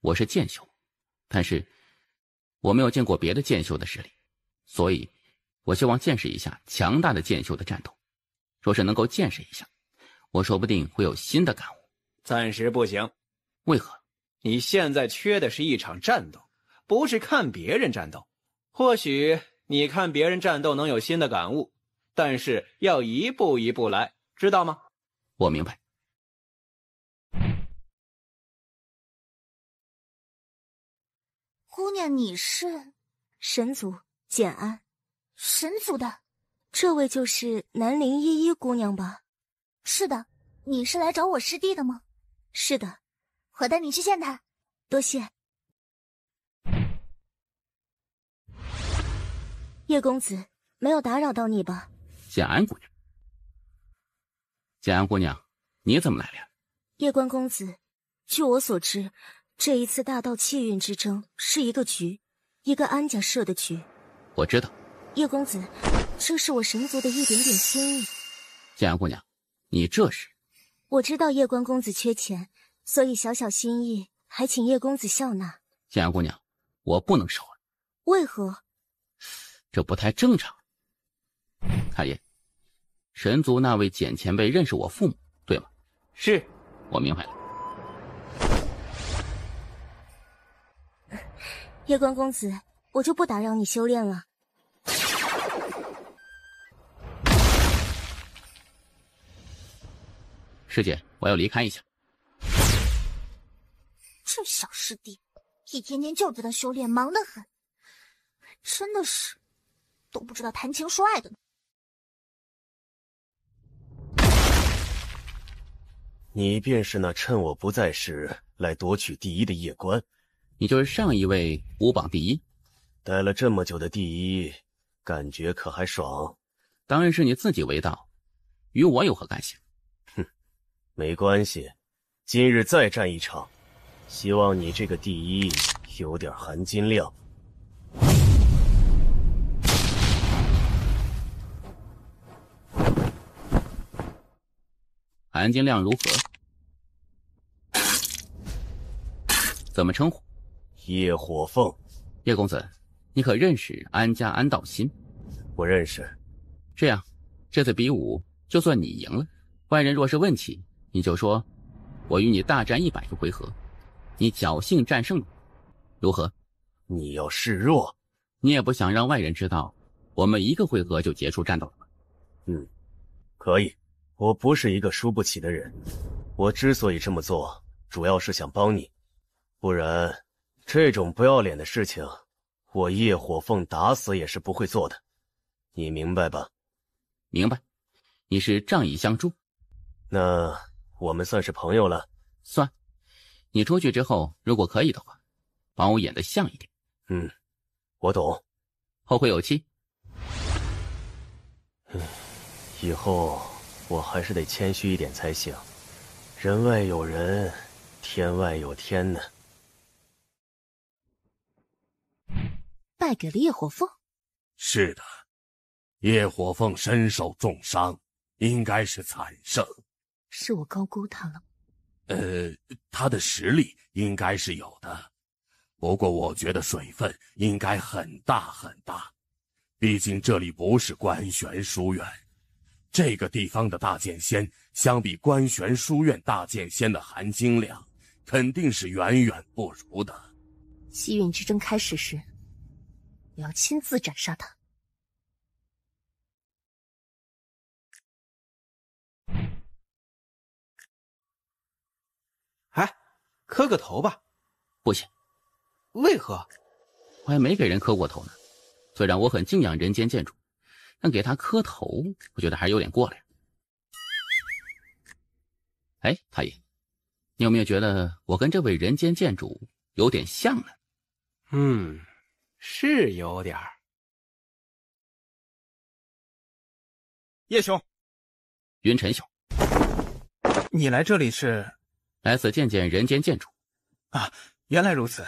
我是剑修，但是我没有见过别的剑修的实力，所以我希望见识一下强大的剑修的战斗。若是能够见识一下，我说不定会有新的感悟。暂时不行。为何？你现在缺的是一场战斗，不是看别人战斗。或许你看别人战斗能有新的感悟，但是要一步一步来，知道吗？我明白。姑娘，你是神族简安。神族的？这位就是南陵依依姑娘吧？是的。你是来找我师弟的吗？是的。我带你去见他。多谢。叶公子，没有打扰到你吧？简安姑娘。简安姑娘，你怎么来了？叶关公子，据我所知，这一次大道气运之争是一个局，一个安家设的局。我知道。叶公子，这是我神族的一点点心意。简安姑娘，你这是？我知道叶关公子缺钱，所以小小心意，还请叶公子笑纳。简安姑娘，我不能收啊。为何？这不太正常。太爷，神族那位简前辈认识我父母，对吗？是。我明白了。叶关公子，我就不打扰你修炼了。师姐，我要离开一下。这小师弟，一天天就知道修炼，忙得很，真的是都不知道谈情说爱的呢。你便是那趁我不在时来夺取第一的叶关？你就是上一位武榜第一？待了这么久的第一，感觉可还爽？当然是你自己为道，与我有何干系？哼，没关系，今日再战一场，希望你这个第一有点含金量。含金量如何？怎么称呼？叶火凤。叶公子，你可认识安家安道心？我认识。这样，这次比武就算你赢了，外人若是问起，你就说我与你大战100个回合，你侥幸战胜了，如何？你要示弱？你也不想让外人知道我们1个回合就结束战斗了吗？可以。我不是一个输不起的人，我之所以这么做，主要是想帮你，不然这种不要脸的事情，我叶火凤打死也是不会做的，你明白吧？明白。你是仗义相助，那我们算是朋友了。算。你出去之后，如果可以的话，帮我演得像一点。我懂。后会有期。以后我还是得谦虚一点才行，人外有人，天外有天呢。败给了叶火凤？是的，叶火凤身受重伤，应该是惨胜。是我高估他了。他的实力应该是有的，不过我觉得水分应该很大很大，毕竟这里不是观玄书院。这个地方的大剑仙相比观玄书院大剑仙的含金量肯定是远远不如的。气运之争开始时，我要亲自斩杀他。哎，磕个头吧。不行。为何？我还没给人磕过头呢。虽然我很敬仰人间剑主，但给他磕头，我觉得还是有点过了呀。哎，太爷，你有没有觉得我跟这位人间剑主有点像呢？是有点儿。叶兄，云晨兄，你来这里是？来此见见人间剑主。啊，原来如此。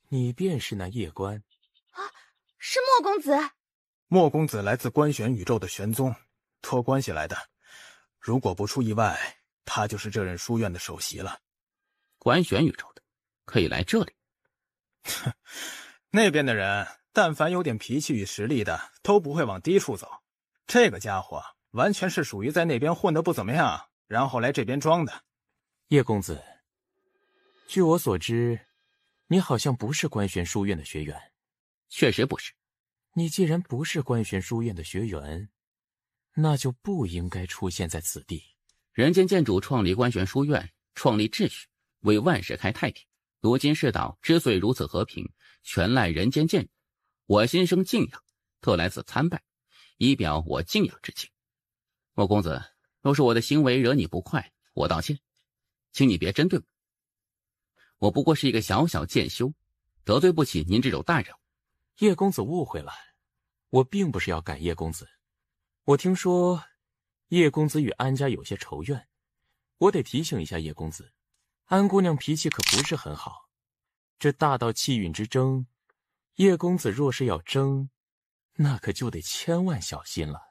你便是那叶关啊？是莫公子。莫公子来自关玄宇宙的玄宗，托关系来的。如果不出意外，他就是这任书院的首席了。关玄宇宙的，可以来这里。那边的人，但凡有点脾气与实力的，都不会往低处走。这个家伙完全是属于在那边混得不怎么样，然后来这边装的。叶公子，据我所知，你好像不是关玄书院的学员。确实不是。你既然不是关玄书院的学员，那就不应该出现在此地。人间剑主创立关玄书院，创立秩序，为万世开太平。如今世道之所以如此和平，全赖人间剑主。我心生敬仰，特来此参拜，以表我敬仰之情。莫公子，若是我的行为惹你不快，我道歉，请你别针对我。我不过是一个小小剑修，得罪不起您这种大人物。叶公子误会了，我并不是要赶叶公子。我听说叶公子与安家有些仇怨，我得提醒一下叶公子，安姑娘脾气可不是很好。这大道气运之争，叶公子若是要争，那可就得千万小心了。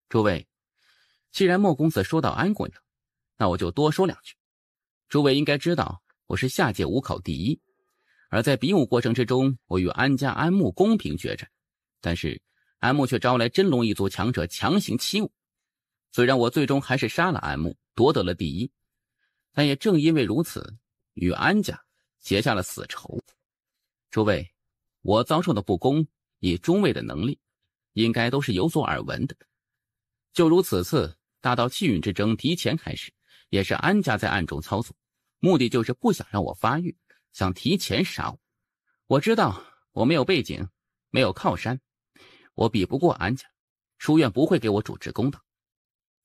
诸位，既然莫公子说到安姑娘，那我就多说两句。诸位应该知道，我是下界武考第一，而在比武过程之中，我与安家安木公平决战，但是安木却招来真龙一族强者强行欺我。虽然我最终还是杀了安木，夺得了第一，但也正因为如此，与安家结下了死仇。诸位，我遭受的不公，以中尉的能力，应该都是有所耳闻的。就如此次大道气运之争提前开始，也是安家在暗中操作，目的就是不想让我发育，想提前杀我。我知道我没有背景，没有靠山，我比不过安家，书院不会给我主持公道。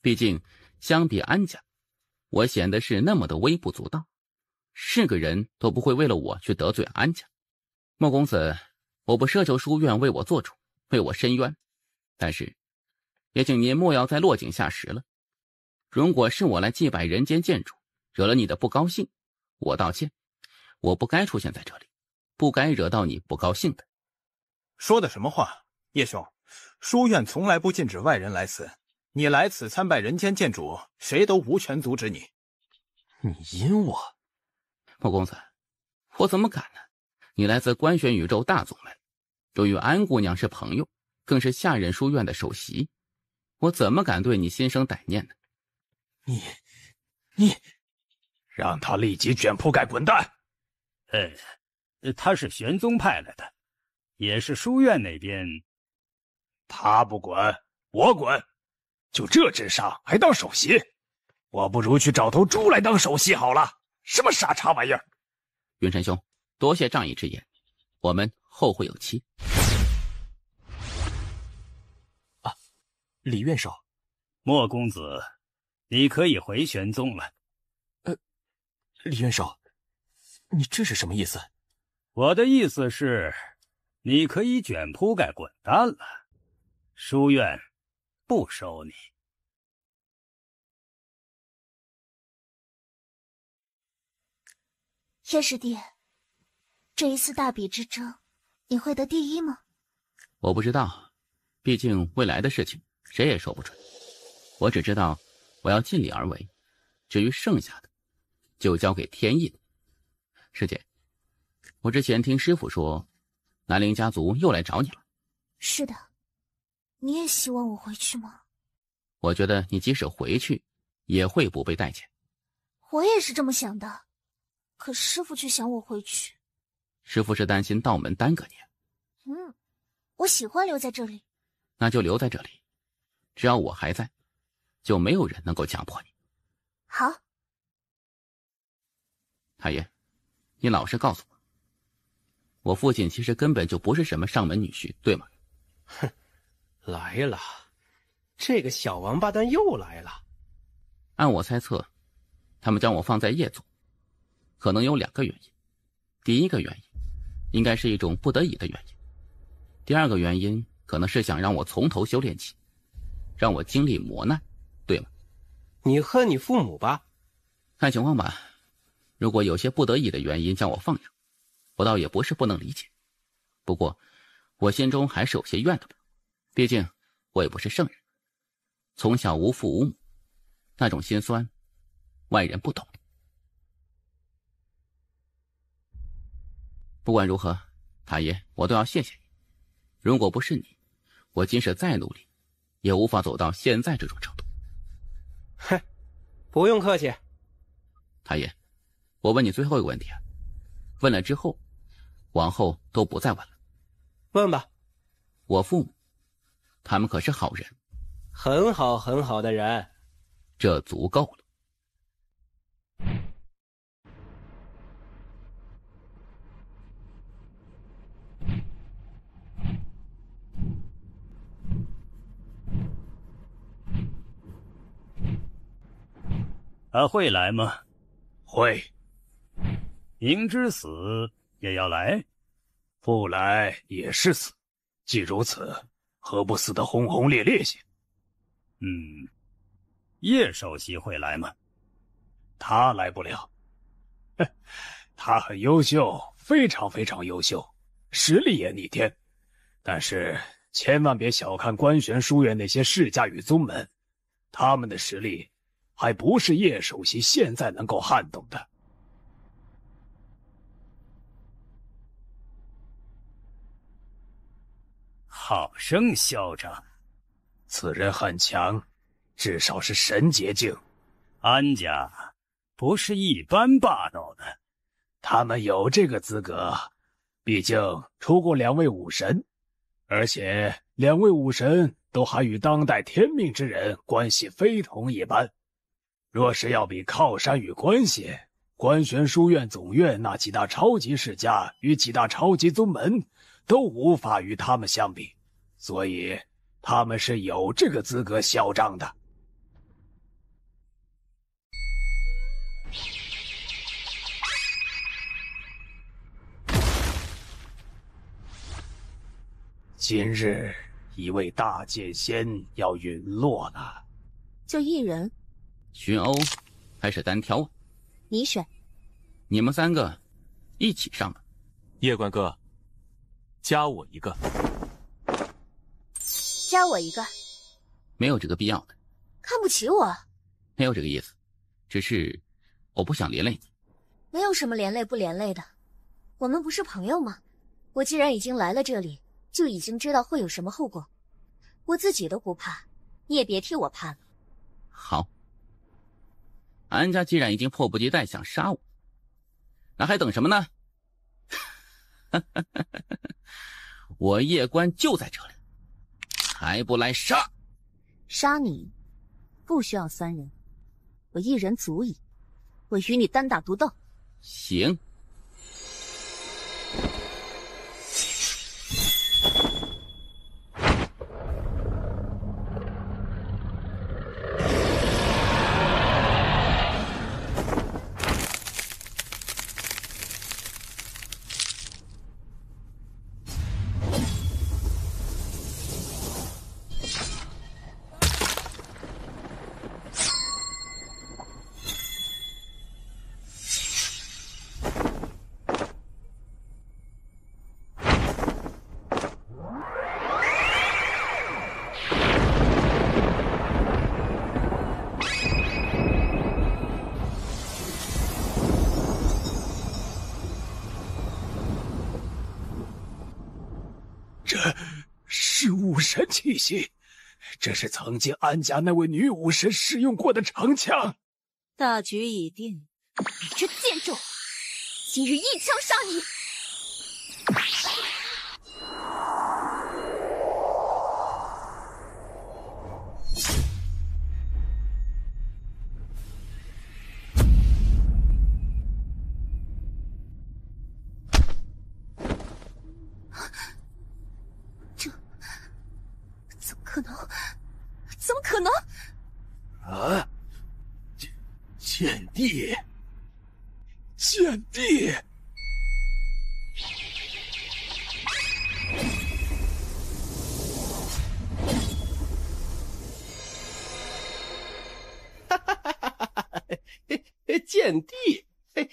毕竟相比安家，我显得是那么的微不足道，是个人都不会为了我去得罪安家。莫公子，我不奢求书院为我做主，为我伸冤，但是也请您莫要再落井下石了。如果是我来祭拜人间剑主，惹了你的不高兴，我道歉，我不该出现在这里，不该惹到你不高兴的。说的什么话，叶兄？书院从来不禁止外人来此，你来此参拜人间剑主，谁都无权阻止你。你阴我？莫公子，我怎么敢呢？你来自关玄宇宙大宗门，又与安姑娘是朋友，更是下任书院的首席，我怎么敢对你心生歹念呢？你让他立即卷铺盖滚蛋！他是玄宗派来的，也是书院那边。他不滚，我滚！就这智商还当首席？我不如去找头猪来当首席好了。什么傻叉玩意儿！云晨兄，多谢仗义之言，我们后会有期。啊，李院首，莫公子，你可以回玄宗了。李院首，你这是什么意思？我的意思是，你可以卷铺盖滚蛋了。书院不收你。叶师弟，这一次大比之争，你会得第一吗？我不知道，毕竟未来的事情谁也说不准。我只知道我要尽力而为，至于剩下的就交给天意了。师姐，我之前听师傅说南陵家族又来找你了。是的，你也希望我回去吗？我觉得你即使回去也会不被待见。我也是这么想的，可师父却想我回去。师父是担心道门耽搁你。我喜欢留在这里。那就留在这里，只要我还在，就没有人能够强迫你。好。太爷，你老实告诉我父亲其实根本就不是什么上门女婿，对吗？哼，来了，这个小王八蛋又来了。按我猜测，他们将我放在夜族，可能有2个原因。第一个原因，应该是一种不得已的原因；第二个原因，可能是想让我从头修炼起，让我经历磨难，对吗？你恨你父母吧？看情况吧。如果有些不得已的原因将我放生，我倒也不是不能理解。不过，我心中还是有些怨的吧。毕竟我也不是圣人，从小无父无母，那种心酸，外人不懂。不管如何，太爷，我都要谢谢你。如果不是你，我即使再努力，也无法走到现在这种程度。哼，不用客气。太爷，我问你最后一个问题啊，问了之后，往后都不再问了。问吧。我父母，他们可是好人，很好很好的人，这足够了。他会来吗？会。明知死也要来？不来也是死，既如此，何不死得轰轰烈烈些？叶首席会来吗？他来不了。他很优秀，非常非常优秀，实力也逆天。但是千万别小看观玄书院那些世家与宗门，他们的实力还不是叶首席现在能够撼动的。好生嚣张！此人很强，至少是神结境。安家不是一般霸道的，他们有这个资格，毕竟出过2位武神，而且2位武神都还与当代天命之人关系非同一般。若是要比靠山与关系，观玄书院总院那几大超级世家与几大超级宗门都无法与他们相比，所以他们是有这个资格嚣张的。今日一位大剑仙要陨落了。就一人？群殴还是单挑？你选。你们3个一起上吧。叶关哥，加我一个。加我一个。没有这个必要的。看不起我？没有这个意思，只是我不想连累你。没有什么连累不连累的，我们不是朋友吗？我既然已经来了这里，就已经知道会有什么后果，我自己都不怕，你也别替我怕了。好，安家既然已经迫不及待想杀我，那还等什么呢？我叶关就在这里，还不来杀？杀你不需要3人，我1人足矣。我与你单打独斗。行。这是武神气息，这是曾经安家那位女武神使用过的长枪。大局已定，这贱种！今日一枪杀你！这怎么可能？怎么可能？啊！剑帝！剑帝！剑帝！嘿，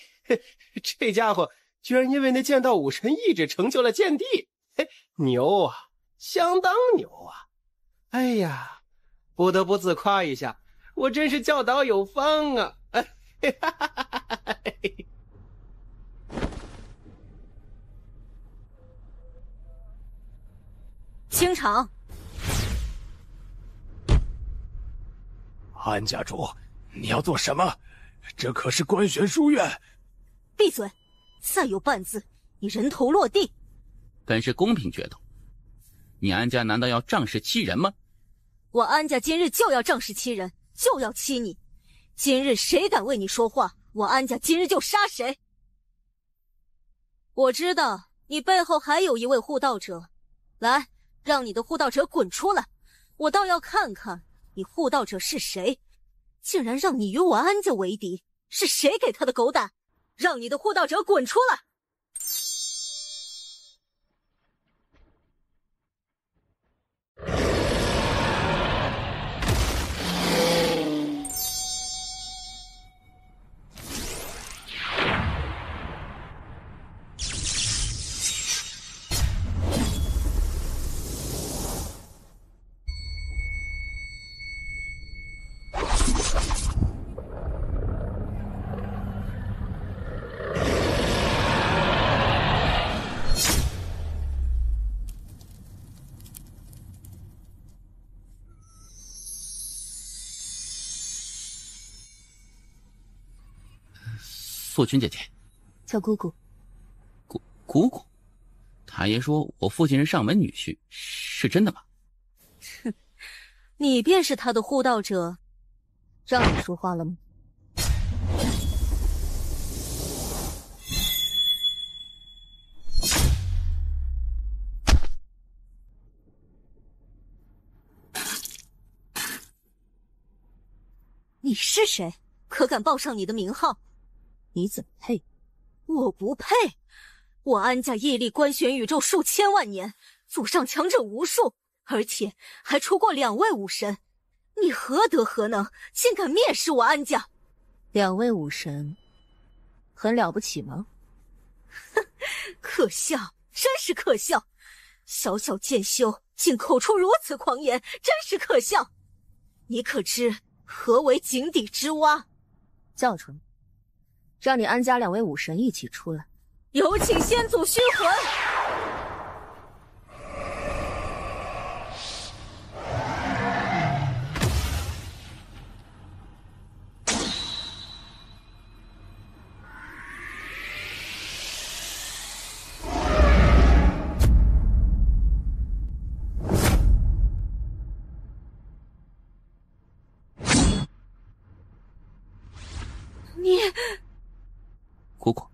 这家伙居然因为那剑道武神意志成就了剑帝，嘿，牛啊，相当牛啊！哎呀，不得不自夸一下，我真是教导有方啊！清场。安家主，你要做什么？这可是官玄书院！闭嘴！再有半字，你人头落地！本是公平决斗，你安家难道要仗势欺人吗？我安家今日就要仗势欺人，就要欺你！今日谁敢为你说话，我安家今日就杀谁！我知道你背后还有一位护道者，来，让你的护道者滚出来！我倒要看看你护道者是谁，竟然让你与我安家为敌，是谁给他的狗胆？让你的护道者滚出来！素君姐姐，叫姑姑。姑姑，太爷说我父亲是上门女婿，是真的吗？哼，你便是他的护道者，让你说话了吗？你是谁？可敢报上你的名号？你怎么配？我不配！我安家屹立官玄宇宙数千万年，祖上强者无数，而且还出过2位武神。你何德何能，竟敢蔑视我安家？2位武神，很了不起吗？哼，可笑，真是可笑！小小剑修，竟口出如此狂言，真是可笑！你可知何为井底之蛙？叫出来，让你安家2位武神一起出来。有请先祖虚魂。你，姑姑，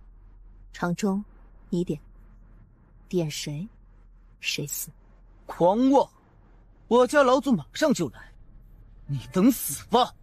长钟，你点，点谁，谁死。狂妄！我家老祖马上就来，你等死吧！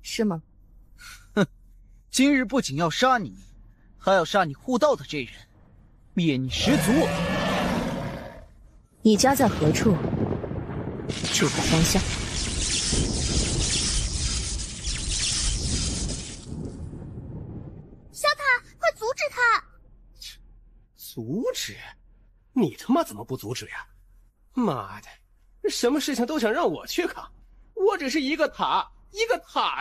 是吗？哼，今日不仅要杀你，还要杀你护道的这人，灭你十族。你家在何处？指个方向。杀他！快阻止他！阻止？你他妈怎么不阻止呀？妈的，什么事情都想让我去扛，我只是一个塔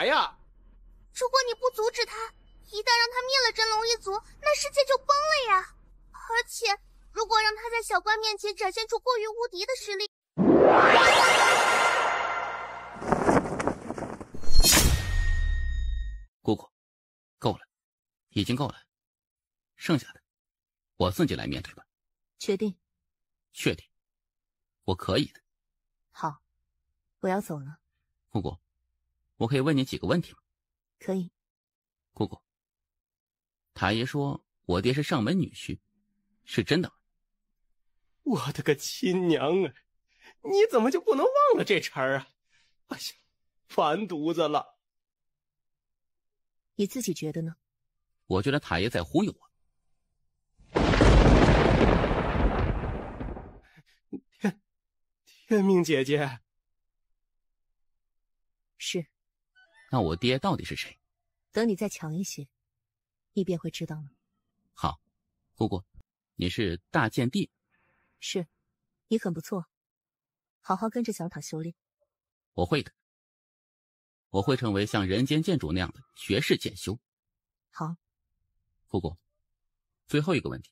呀！如果你不阻止他，一旦让他灭了真龙一族，那世界就崩了呀！而且，如果让他在小关面前展现出过于无敌的实力，姑姑，够了，已经够了，剩下的我自己来面对吧。确定？确定，我可以的。好，我要走了。姑姑，我可以问你几个问题吗？可以。姑姑，塔爷说我爹是上门女婿，是真的吗？我的个亲娘啊！你怎么就不能忘了这茬儿啊？哎呀，完犊子了！你自己觉得呢？我觉得塔爷在忽悠我。天命姐姐。是。那我爹到底是谁？等你再强一些，你便会知道了。好，姑姑，你是大剑帝。是，你很不错，好好跟着小塔修炼。我会的，我会成为像人间剑主那样的绝世剑修。好，姑姑，最后一个问题，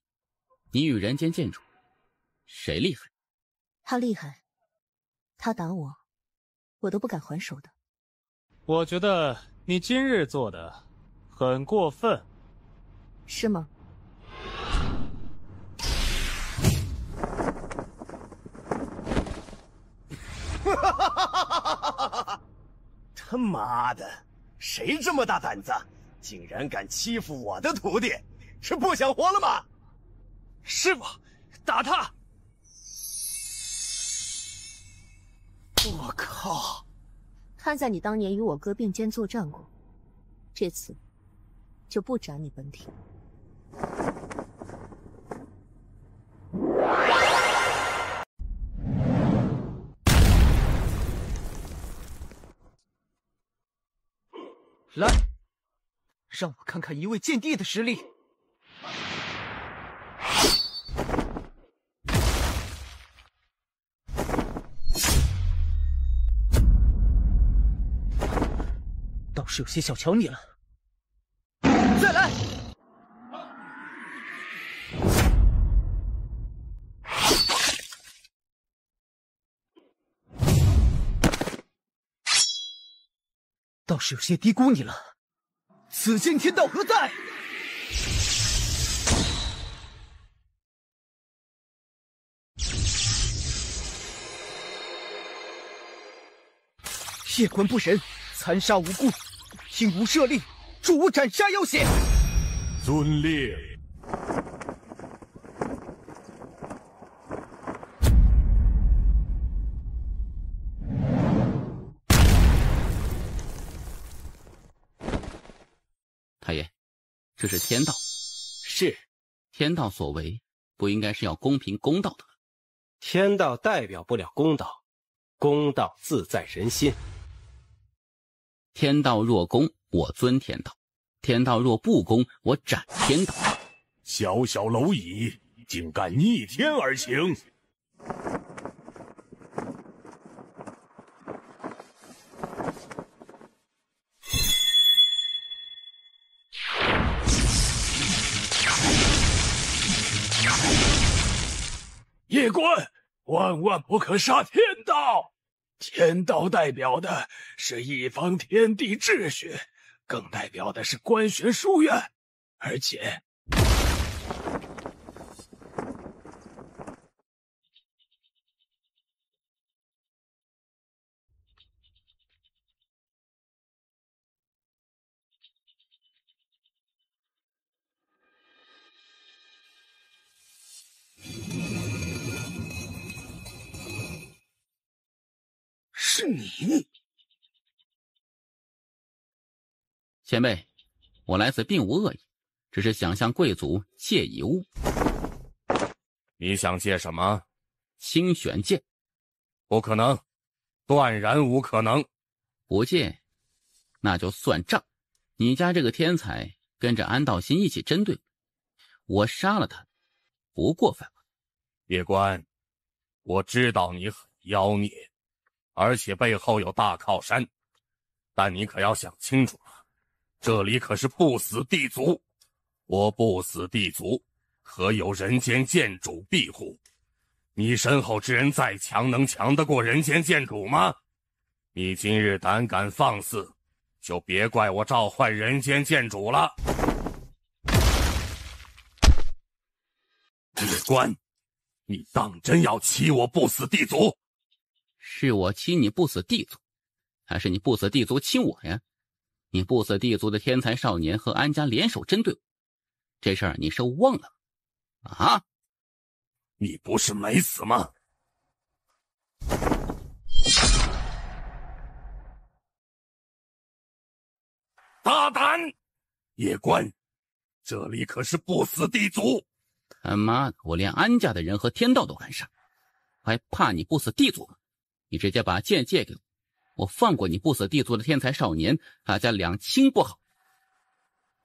你与人间剑主谁厉害？他厉害，他打我，我都不敢还手的。我觉得你今日做的很过分。是吗？他妈的，谁这么大胆子，竟然敢欺负我的徒弟？是不想活了吗？师傅，打他！我靠！看在你当年与我哥并肩作战过，这次就不斩你本体。来，让我看看一位剑帝的实力。倒是有些小瞧你了。再来！倒是有些低估你了。此间天道何在？夜观不仁，残杀无辜，听吾设令，助吾斩杀妖邪。遵令。太爷，这是天道。是。天道所为，不应该是要公平公道的吗？天道代表不了公道，公道自在人心。天道若公，我尊天道；天道若不公，我斩天道。小小蝼蚁，竟敢逆天而行！夜观，万万不可杀天道！天道代表的是一方天地秩序，更代表的是官学书院，而且是你。前辈，我来此并无恶意，只是想向贵族借一物。你想借什么？清玄剑。不可能，断然无可能。不借，那就算账。你家这个天才跟着安道心一起针对我，我杀了他，不过分吧？叶关，我知道你很妖孽，而且背后有大靠山，但你可要想清楚了，这里可是不死地族，我不死地族可有人间剑主庇护？你身后之人再强，能强得过人间剑主吗？你今日胆敢放肆，就别怪我召唤人间剑主了。叶关，你当真要欺我不死地族？是我欺你不死地族，还是你不死地族欺我呀？你不死地族的天才少年和安家联手针对我，这事儿你是忘了啊？你不是没死吗？大胆！叶关，这里可是不死地族。他妈的，我连安家的人和天道都敢杀，还怕你不死地族吗？你直接把剑借给我，我放过你不死地族的天才少年，大家两清不好？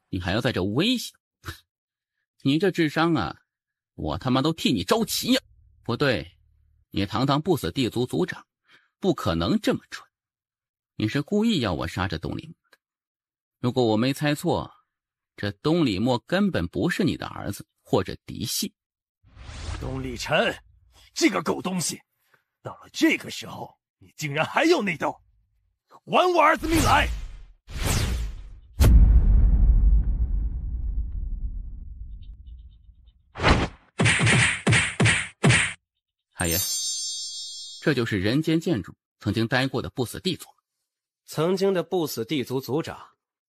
你还要在这威胁？你这智商啊，我他妈都替你着急呀！不对，你堂堂不死地族族长，不可能这么蠢。你是故意要我杀这东李墨的。如果我没猜错，这东李墨根本不是你的儿子或者嫡系。东立晨，这个狗东西，到了这个时候，你竟然还有内斗，还我儿子命来！海爷，这就是人间剑主曾经待过的不死地族。曾经的不死地族族长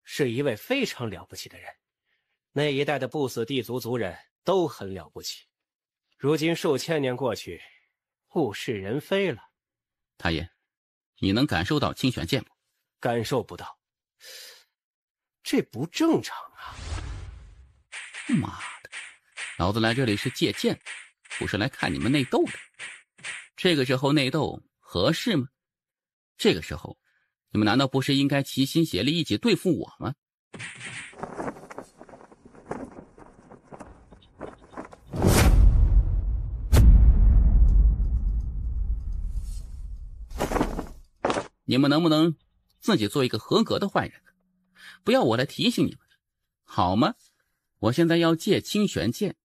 是一位非常了不起的人，那一代的不死地族族人都很了不起。如今数千年过去，物是人非了。太爷，你能感受到清玄剑吗？感受不到，这不正常啊！妈的，老子来这里是借剑，不是来看你们内斗的。这个时候内斗合适吗？这个时候，你们难道不是应该齐心协力一起对付我吗？你们能不能自己做一个合格的坏人，不要我来提醒你们，好吗？我现在要借清玄剑，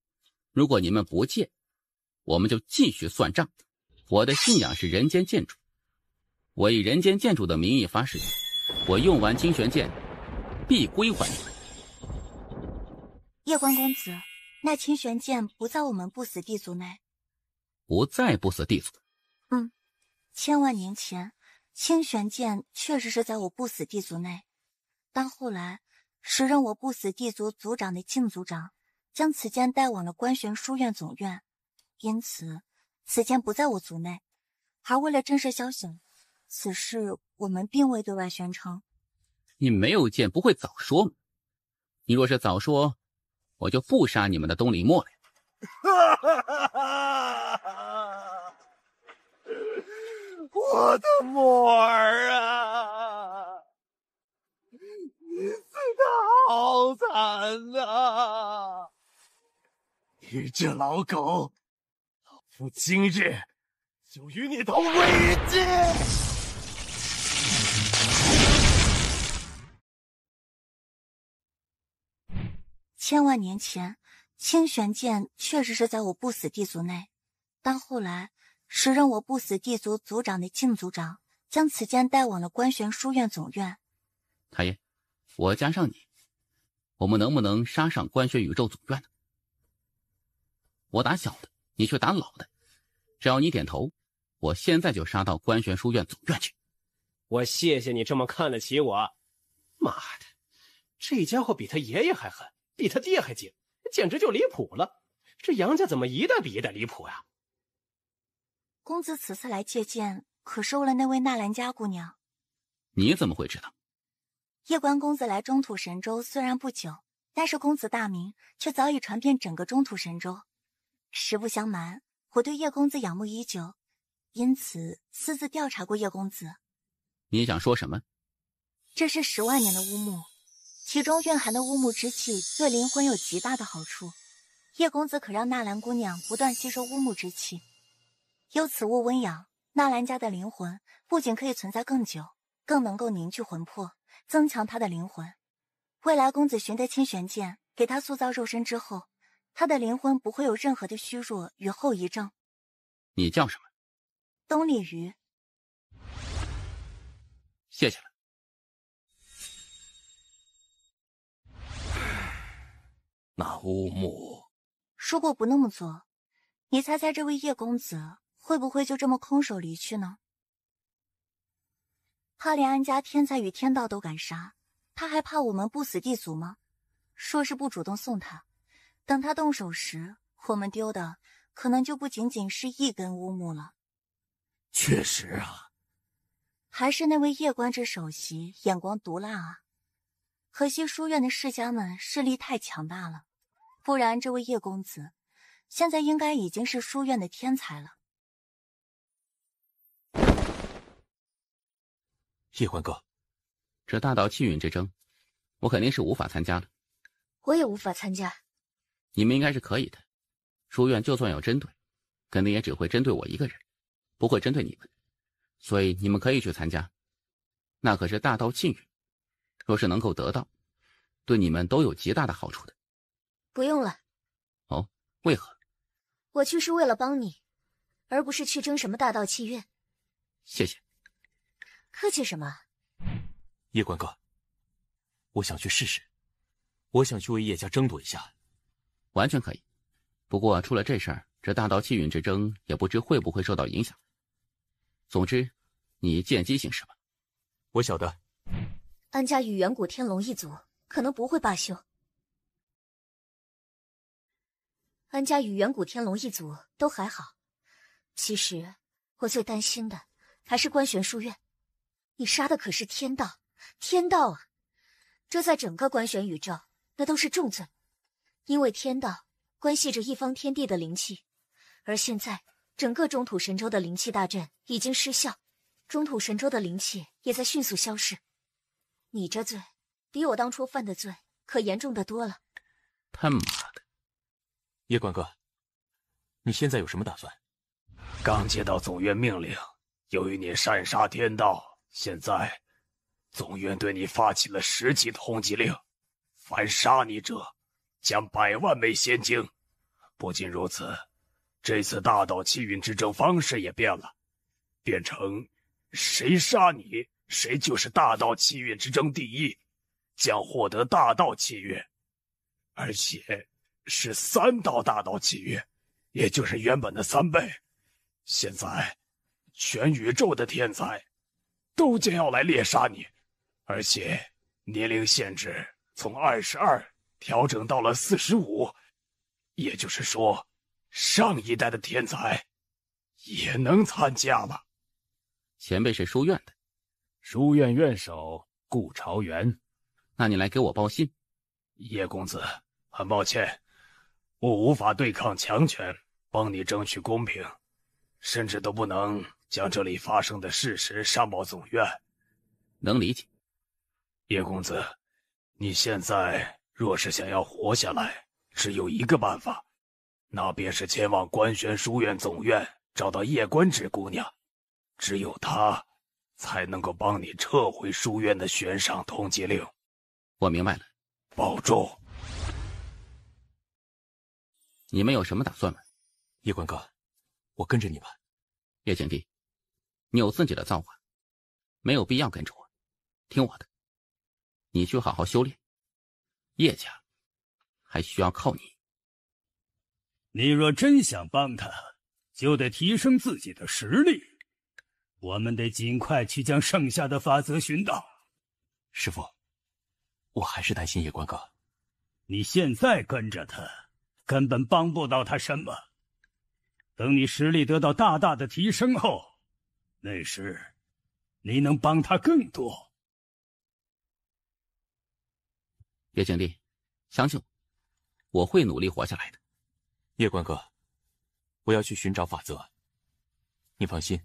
如果你们不借，我们就继续算账。我的信仰是人间剑主，我以人间剑主的名义发誓，我用完清玄剑必归还你们。叶关公子，那清玄剑不在我们不死地族内。不在不死地族？千万年前，清玄剑确实是在我不死地族内，但后来时任我不死地族族长的靖族长将此剑带往了关玄书院总院，因此此剑不在我族内。而为了震慑宵小，此事我们并未对外宣称。你没有剑不会早说吗？你若是早说，我就不杀你们的东李墨了。我的墨儿啊，你死得好惨啊！你这老狗，老夫今日就与你同归于尽！千万年前，清玄剑确实是在我不死地族内，但后来时任我不死地族族长的靖族长将此剑带往了关玄书院总院。太爷，我加上你，我们能不能杀上关玄宇宙总院呢？我打小的，你去打老的，只要你点头，我现在就杀到关玄书院总院去。我谢谢你这么看得起我。妈的，这家伙比他爷爷还狠，比他爹还精，简直就离谱了。这杨家怎么一代比一代离谱呀？公子此次来借剑，可是为了那位纳兰家姑娘。你怎么会知道？叶关公子来中土神州虽然不久，但是公子大名却早已传遍整个中土神州。实不相瞒，我对叶公子仰慕已久，因此私自调查过叶公子。你想说什么？这是10万年的乌木，其中蕴含的乌木之气对灵魂有极大的好处。叶公子可让纳兰姑娘不断吸收乌木之气，有此物温养，纳兰家的灵魂不仅可以存在更久，更能够凝聚魂魄，增强他的灵魂。未来公子寻得清玄剑，给他塑造肉身之后，他的灵魂不会有任何的虚弱与后遗症。你叫什么？东丽鱼。谢谢了。那乌木，如果不那么做，你猜猜这位叶公子会不会就这么空手离去呢？他连安家天才与天道都敢杀，他还怕我们不死地族吗？若是不主动送他，等他动手时，我们丢的可能就不仅仅是一根乌木了。确实啊，还是那位叶官之首席眼光毒辣啊！可惜书院的世家们势力太强大了，不然这位叶公子现在应该已经是书院的天才了。叶官哥，这大道气运之争，我肯定是无法参加了。我也无法参加。你们应该是可以的。书院就算有针对，肯定也只会针对我一个人，不会针对你们。所以你们可以去参加，那可是大道气运，若是能够得到，对你们都有极大的好处的。不用了。哦，为何？我去是为了帮你，而不是去争什么大道气运。谢谢。客气什么？叶官哥，我想去试试，我想去为叶家争夺一下。完全可以，不过出了这事儿，这大道气运之争也不知会不会受到影响。总之，你见机行事吧。我晓得。安家与远古天龙一族可能不会罢休。安家与远古天龙一族都还好，其实我最担心的还是关玄书院。你杀的可是天道，天道啊！这在整个关玄宇宙那都是重罪，因为天道关系着一方天地的灵气，而现在整个中土神州的灵气大阵已经失效，中土神州的灵气也在迅速消逝。你这罪比我当初犯的罪可严重的多了。他妈的！叶官哥，你现在有什么打算？刚接到总院命令，由于你擅杀天道，现在总院对你发起了10级通缉令，凡杀你者将100万枚仙晶。不仅如此，这次大道气运之争方式也变了，变成谁杀你，谁就是大道气运之争第一，将获得大道气运，而且是3道大道气运，也就是原本的3倍。现在全宇宙的天才都将要来猎杀你，而且年龄限制从22调整到了45，也就是说，上一代的天才也能参加了。前辈是书院的，书院院首顾朝元。那你来给我报信。叶公子，很抱歉，我无法对抗强权，帮你争取公平，甚至都不能将这里发生的事实上报总院。能理解。叶公子，你现在若是想要活下来，只有一个办法，那便是前往关玄书院总院找到叶官之姑娘，只有她才能够帮你撤回书院的悬赏通缉令。我明白了。保重。你们有什么打算吗？叶官哥，我跟着你吧。叶景帝，你有自己的造化，没有必要跟着我，听我的。你去好好修炼，叶家还需要靠你。你若真想帮他，就得提升自己的实力。我们得尽快去将剩下的法则寻到。师父，我还是担心叶官哥。你现在跟着他，根本帮不到他什么。等你实力得到大大的提升后，那时你能帮他更多。叶景帝，相信我，我会努力活下来的。叶官哥，我要去寻找法则。你放心，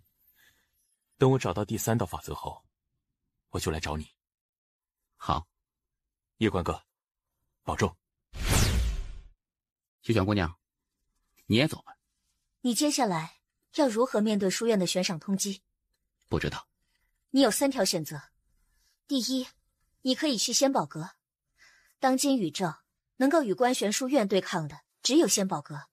等我找到第3道法则后，我就来找你。好，叶官哥，保重。七玄姑娘，你也走吧。你接下来要如何面对书院的悬赏通缉？不知道。你有3条选择。第一，你可以去仙宝阁。当今宇宙能够与观玄书院对抗的只有仙宝阁，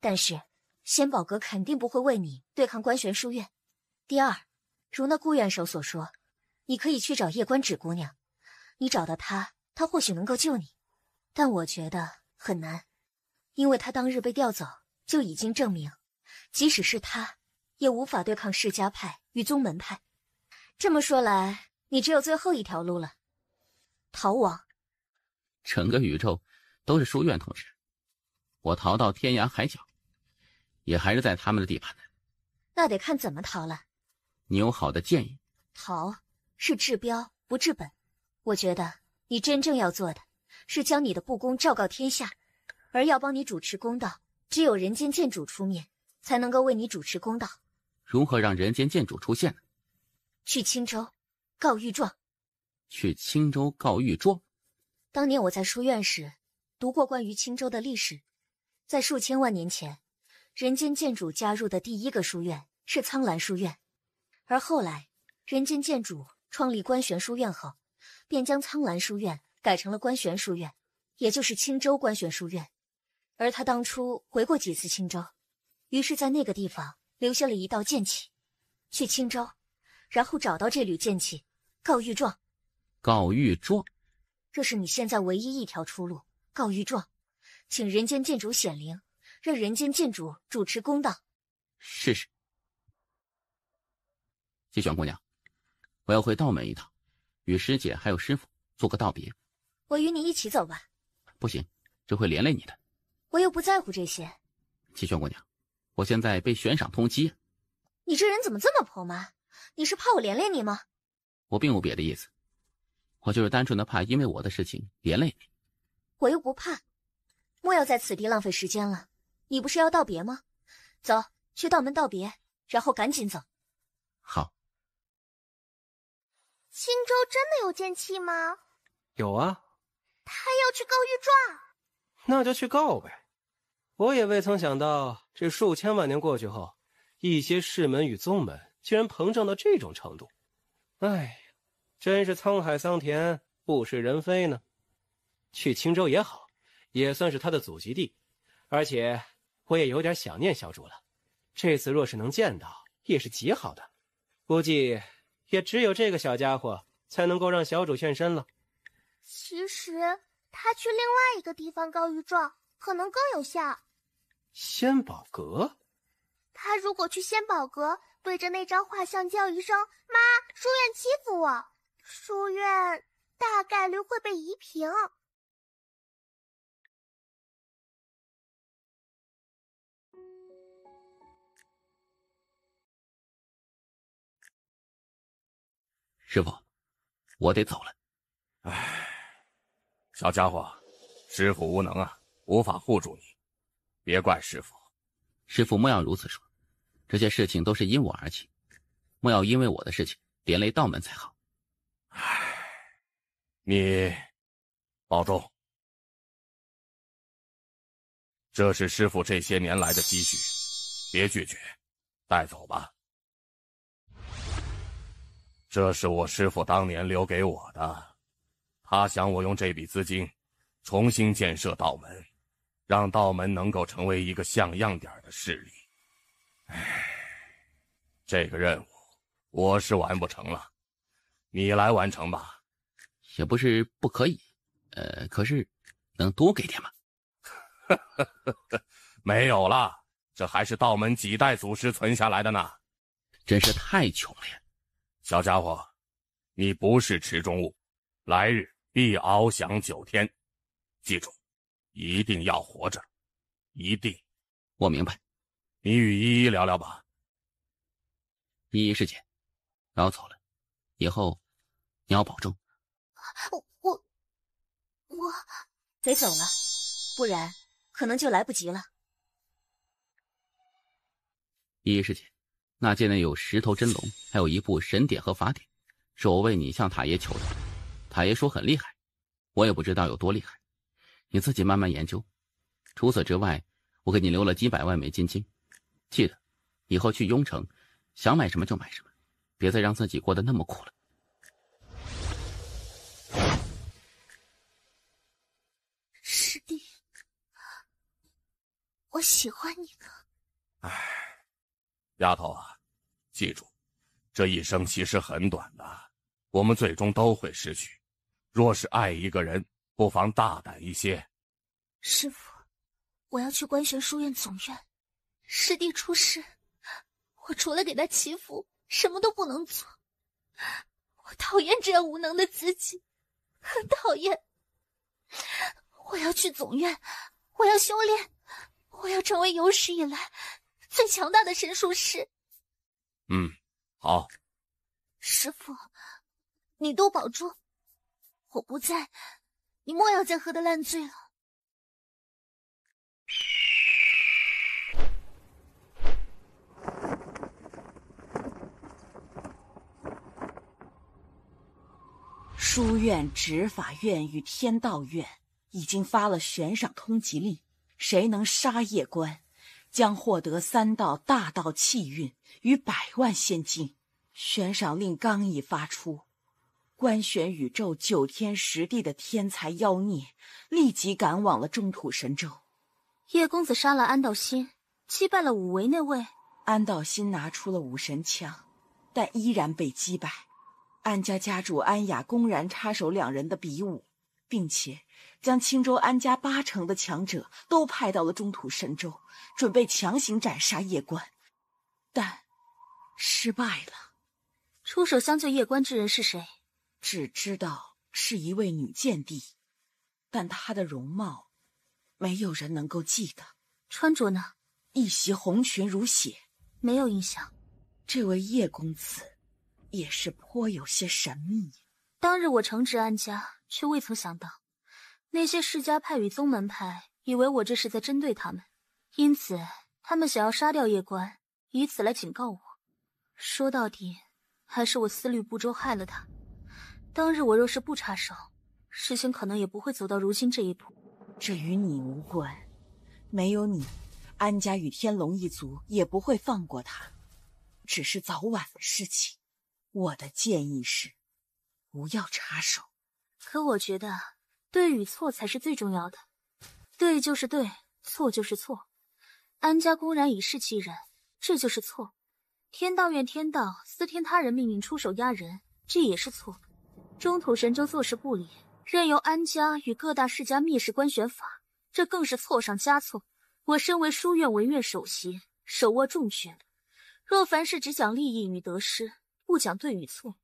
但是仙宝阁肯定不会为你对抗观玄书院。第二，如那顾院守所说，你可以去找夜观纸姑娘，你找到她，她或许能够救你，但我觉得很难，因为她当日被调走，就已经证明，即使是她，也无法对抗世家派与宗门派。这么说来，你只有最后一条路了，逃亡。整个宇宙都是书院统治，我逃到天涯海角，也还是在他们的地盘的。那得看怎么逃了。你有好的建议？逃是治标不治本，我觉得你真正要做的是将你的不公昭告天下，而要帮你主持公道，只有人间剑主出面，才能够为你主持公道。如何让人间剑主出现呢？去青州告御状。去青州告御状？当年我在书院时读过关于青州的历史，在数千万年前，人间剑主加入的第一个书院是苍兰书院，而后来人间剑主创立观玄书院后，便将苍兰书院改成了观玄书院，也就是青州观玄书院。而他当初回过几次青州，于是在那个地方留下了一道剑气，去青州，然后找到这缕剑气，告御状。告御状，这是你现在唯一一条出路。告御状，请人间剑主显灵，让人间剑主主持公道。试试。七玄姑娘，我要回道门一趟，与师姐还有师傅做个道别。我与你一起走吧。不行，这会连累你的。我又不在乎这些。七玄姑娘，我现在被悬赏通缉。你这人怎么这么婆妈？你是怕我连累你吗？我并无别的意思，我就是单纯的怕因为我的事情连累你。我又不怕，莫要在此地浪费时间了。你不是要道别吗？走，去道门道别，然后赶紧走。好。青州真的有剑气吗？有啊。他要去告御状。那就去告呗。我也未曾想到，这数千万年过去后，一些世门与宗门竟然膨胀到这种程度。哎，真是沧海桑田，物是人非呢。去青州也好，也算是他的祖籍地，而且我也有点想念小主了。这次若是能见到，也是极好的。估计也只有这个小家伙才能够让小主现身了。其实他去另外一个地方告御状可能更有效。仙宝阁？他如果去仙宝阁，对着那张画像叫一声“妈，书院欺负我”，书院大概率会被夷平。师傅，我得走了。唉，小家伙，师傅无能啊，无法护住你，别怪师傅。师傅莫要如此说，这些事情都是因我而起，莫要因为我的事情连累道门才好。唉，你保重。这是师傅这些年来的积蓄，别拒绝，带走吧。这是我师父当年留给我的，他想我用这笔资金重新建设道门，让道门能够成为一个像样点的势力。唉，这个任务我是完不成了，你来完成吧。也不是不可以，可是能多给点吗？没有了，这还是道门几代祖师存下来的呢。真是太穷了呀。小家伙，你不是池中物，来日必翱翔9天。记住，一定要活着，一定。我明白。你与依依聊聊吧。依依师姐，我要走了，以后你要保重。我得走了，不然可能就来不及了。依依师姐，那界内有10头真龙，还有一部神典和法典，是我为你向塔爷求的。塔爷说很厉害，我也不知道有多厉害，你自己慢慢研究。除此之外，我给你留了几百万美金金，记得以后去雍城，想买什么就买什么，别再让自己过得那么苦了。师弟，我喜欢你了。唉，丫头啊，记住，这一生其实很短的，我们最终都会失去。若是爱一个人，不妨大胆一些。师父，我要去观玄书院总院。师弟出事，我除了给他祈福，什么都不能做。我讨厌这样无能的自己，很讨厌。我要去总院，我要修炼，我要成为有史以来最强大的神术师。好。师父，你多保重。我不在，你莫要再喝得烂醉了。书院、执法院与天道院已经发了悬赏通缉令，谁能杀叶关，将获得3道大道气运与100万现金。悬赏令刚一发出，观玄宇宙9天10地的天才妖孽立即赶往了中土神州。叶公子杀了安道心，击败了五维那位。安道心拿出了武神枪，但依然被击败。安家家主安雅公然插手2人的比武，并且将青州安家8成的强者都派到了中土神州，准备强行斩杀叶关，但失败了。出手相救叶关之人是谁？只知道是一位女剑帝，但她的容貌没有人能够记得。穿着呢？一袭红裙如血。没有印象。这位叶公子也是颇有些神秘。当日我惩治安家，却未曾想到那些世家派与宗门派以为我这是在针对他们，因此他们想要杀掉叶关，以此来警告我。说到底，还是我思虑不周害了他。当日我若是不插手，事情可能也不会走到如今这一步。这与你无关，没有你，安家与天龙一族也不会放过他，只是早晚的事情。我的建议是，不要插手。可我觉得，对与错才是最重要的。对就是对，错就是错。安家公然以势欺人，这就是错。天道院天道私听他人命令出手压人，这也是错。中土神州做事不理，任由安家与各大世家蔑视观玄法，这更是错上加错。我身为书院文院首席，手握重权，若凡事只讲利益与得失，不讲对与错，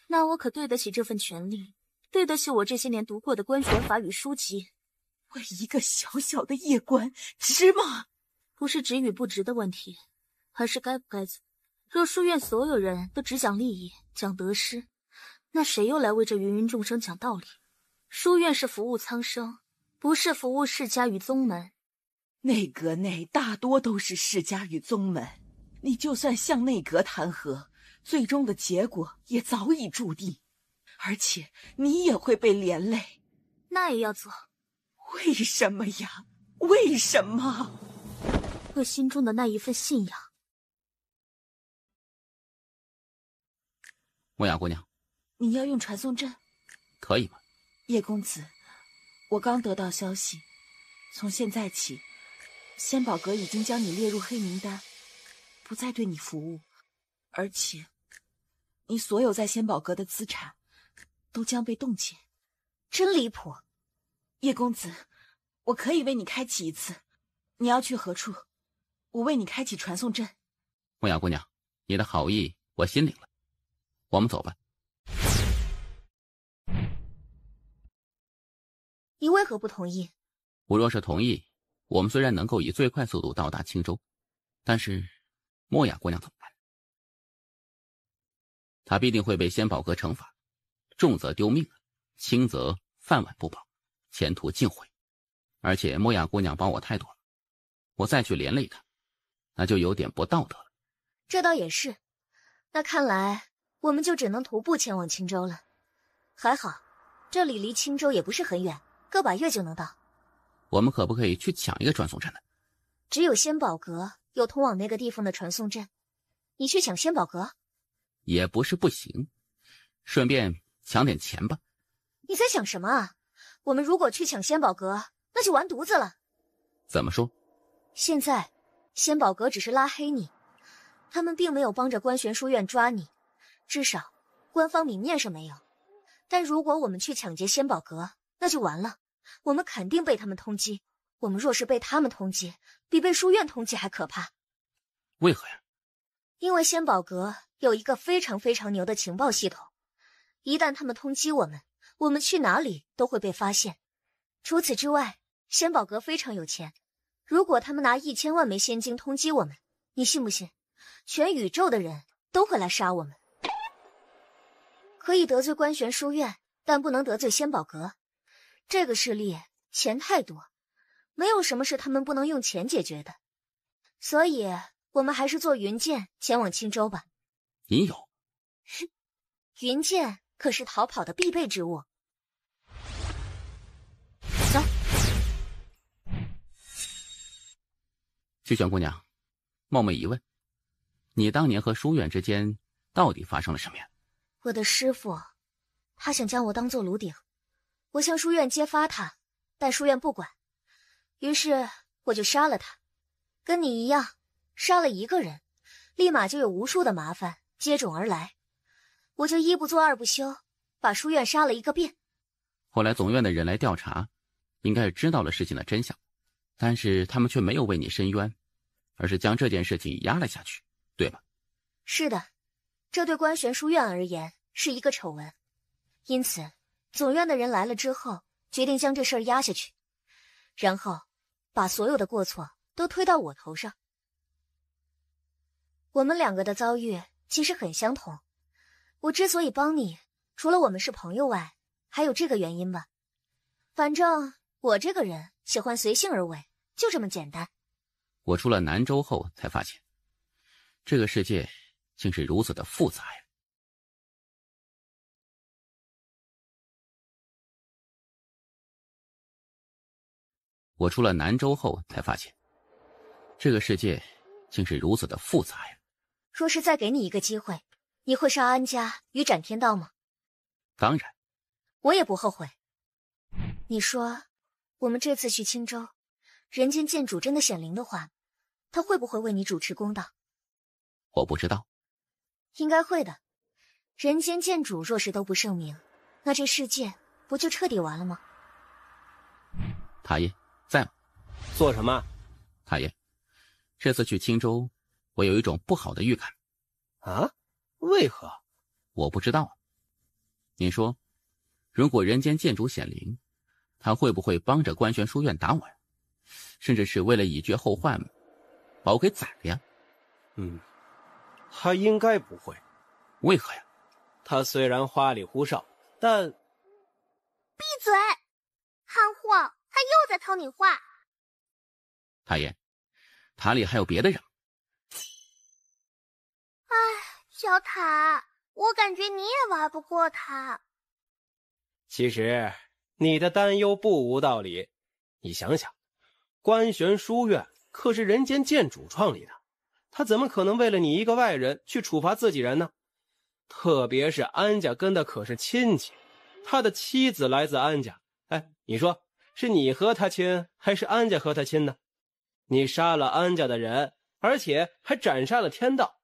那我可对得起这份权利，对得起我这些年读过的观玄法与书籍。为一个小小的叶关，值吗？不是值与不值的问题，而是该不该做。若书院所有人都只讲利益、讲得失，那谁又来为这芸芸众生讲道理？书院是服务苍生，不是服务世家与宗门。内阁内大多都是世家与宗门，你就算向内阁弹劾，最终的结果也早已注定，而且你也会被连累。那也要做。为什么呀？为什么？我心中的那一份信仰。莫雅姑娘，你要用传送阵？可以吗？叶公子，我刚得到消息，从现在起，仙宝阁已经将你列入黑名单，不再对你服务，而且你所有在仙宝阁的资产都将被冻结。真离谱！叶公子，我可以为你开启一次。你要去何处？我为你开启传送阵。莫雅姑娘，你的好意我心领了，我们走吧。你为何不同意？我若是同意，我们虽然能够以最快速度到达青州，但是莫雅姑娘怎么办？她必定会被仙宝阁惩罚，重则丢命，轻则饭碗不保，前途尽毁。而且莫雅姑娘帮我太多了，我再去连累她，那就有点不道德了。这倒也是，那看来我们就只能徒步前往青州了。还好，这里离青州也不是很远，个把月就能到。我们可不可以去抢一个传送阵呢？只有仙宝阁有通往那个地方的传送阵，你去抢仙宝阁？也不是不行，顺便抢点钱吧。你在想什么啊？我们如果去抢仙宝阁，那就完犊子了。怎么说？现在仙宝阁只是拉黑你，他们并没有帮着官玄书院抓你，至少官方明面上没有。但如果我们去抢劫仙宝阁，那就完了，我们肯定被他们通缉。我们若是被他们通缉，比被书院通缉还可怕。为何呀？因为仙宝阁有一个非常非常牛的情报系统，一旦他们通缉我们，我们去哪里都会被发现。除此之外，仙宝阁非常有钱，如果他们拿1000万枚仙晶通缉我们，你信不信全宇宙的人都会来杀我们？可以得罪官玄书院，但不能得罪仙宝阁。这个势力钱太多，没有什么是他们不能用钱解决的。所以我们还是坐云剑前往青州吧。你有？云剑可是逃跑的必备之物。走。曲玄姑娘，冒昧一问，你当年和书院之间到底发生了什么呀？我的师父，他想将我当做炉鼎，我向书院揭发他，但书院不管，于是我就杀了他。跟你一样，杀了一个人，立马就有无数的麻烦接踵而来，我就一不做二不休，把书院杀了一个遍。后来总院的人来调查，应该是知道了事情的真相，但是他们却没有为你伸冤，而是将这件事情压了下去，对吧？是的，这对官玄书院而言是一个丑闻，因此总院的人来了之后，决定将这事儿压下去，然后把所有的过错都推到我头上。我们两个的遭遇其实很相同，我之所以帮你，除了我们是朋友外，还有这个原因吧。反正我这个人喜欢随性而为，就这么简单。我出了南州后才发现，这个世界竟是如此的复杂呀。我出了南州后才发现，这个世界竟是如此的复杂呀。若是再给你一个机会，你会杀安家与斩天道吗？当然。我也不后悔。你说，我们这次去青州，人间剑主真的显灵的话，他会不会为你主持公道？我不知道。应该会的。人间剑主若是都不圣明，那这世界不就彻底完了吗？塔爷在吗？做什么？塔爷，这次去青州，我有一种不好的预感。啊？为何？我不知道。你说，如果人间剑主显灵，他会不会帮着官玄书院打我呀？甚至是为了以绝后患，把我给宰了呀？他应该不会。为何呀？他虽然花里胡哨，但……闭嘴！憨货，他又在套你话。塔爷，塔里还有别的人。唉，小塔，我感觉你也玩不过他。其实你的担忧不无道理。你想想，官玄书院可是人间剑主创立的，他怎么可能为了你一个外人去处罚自己人呢？特别是安家跟的可是亲戚，他的妻子来自安家。哎，你说是你和他亲，还是安家和他亲呢？你杀了安家的人，而且还斩杀了天道，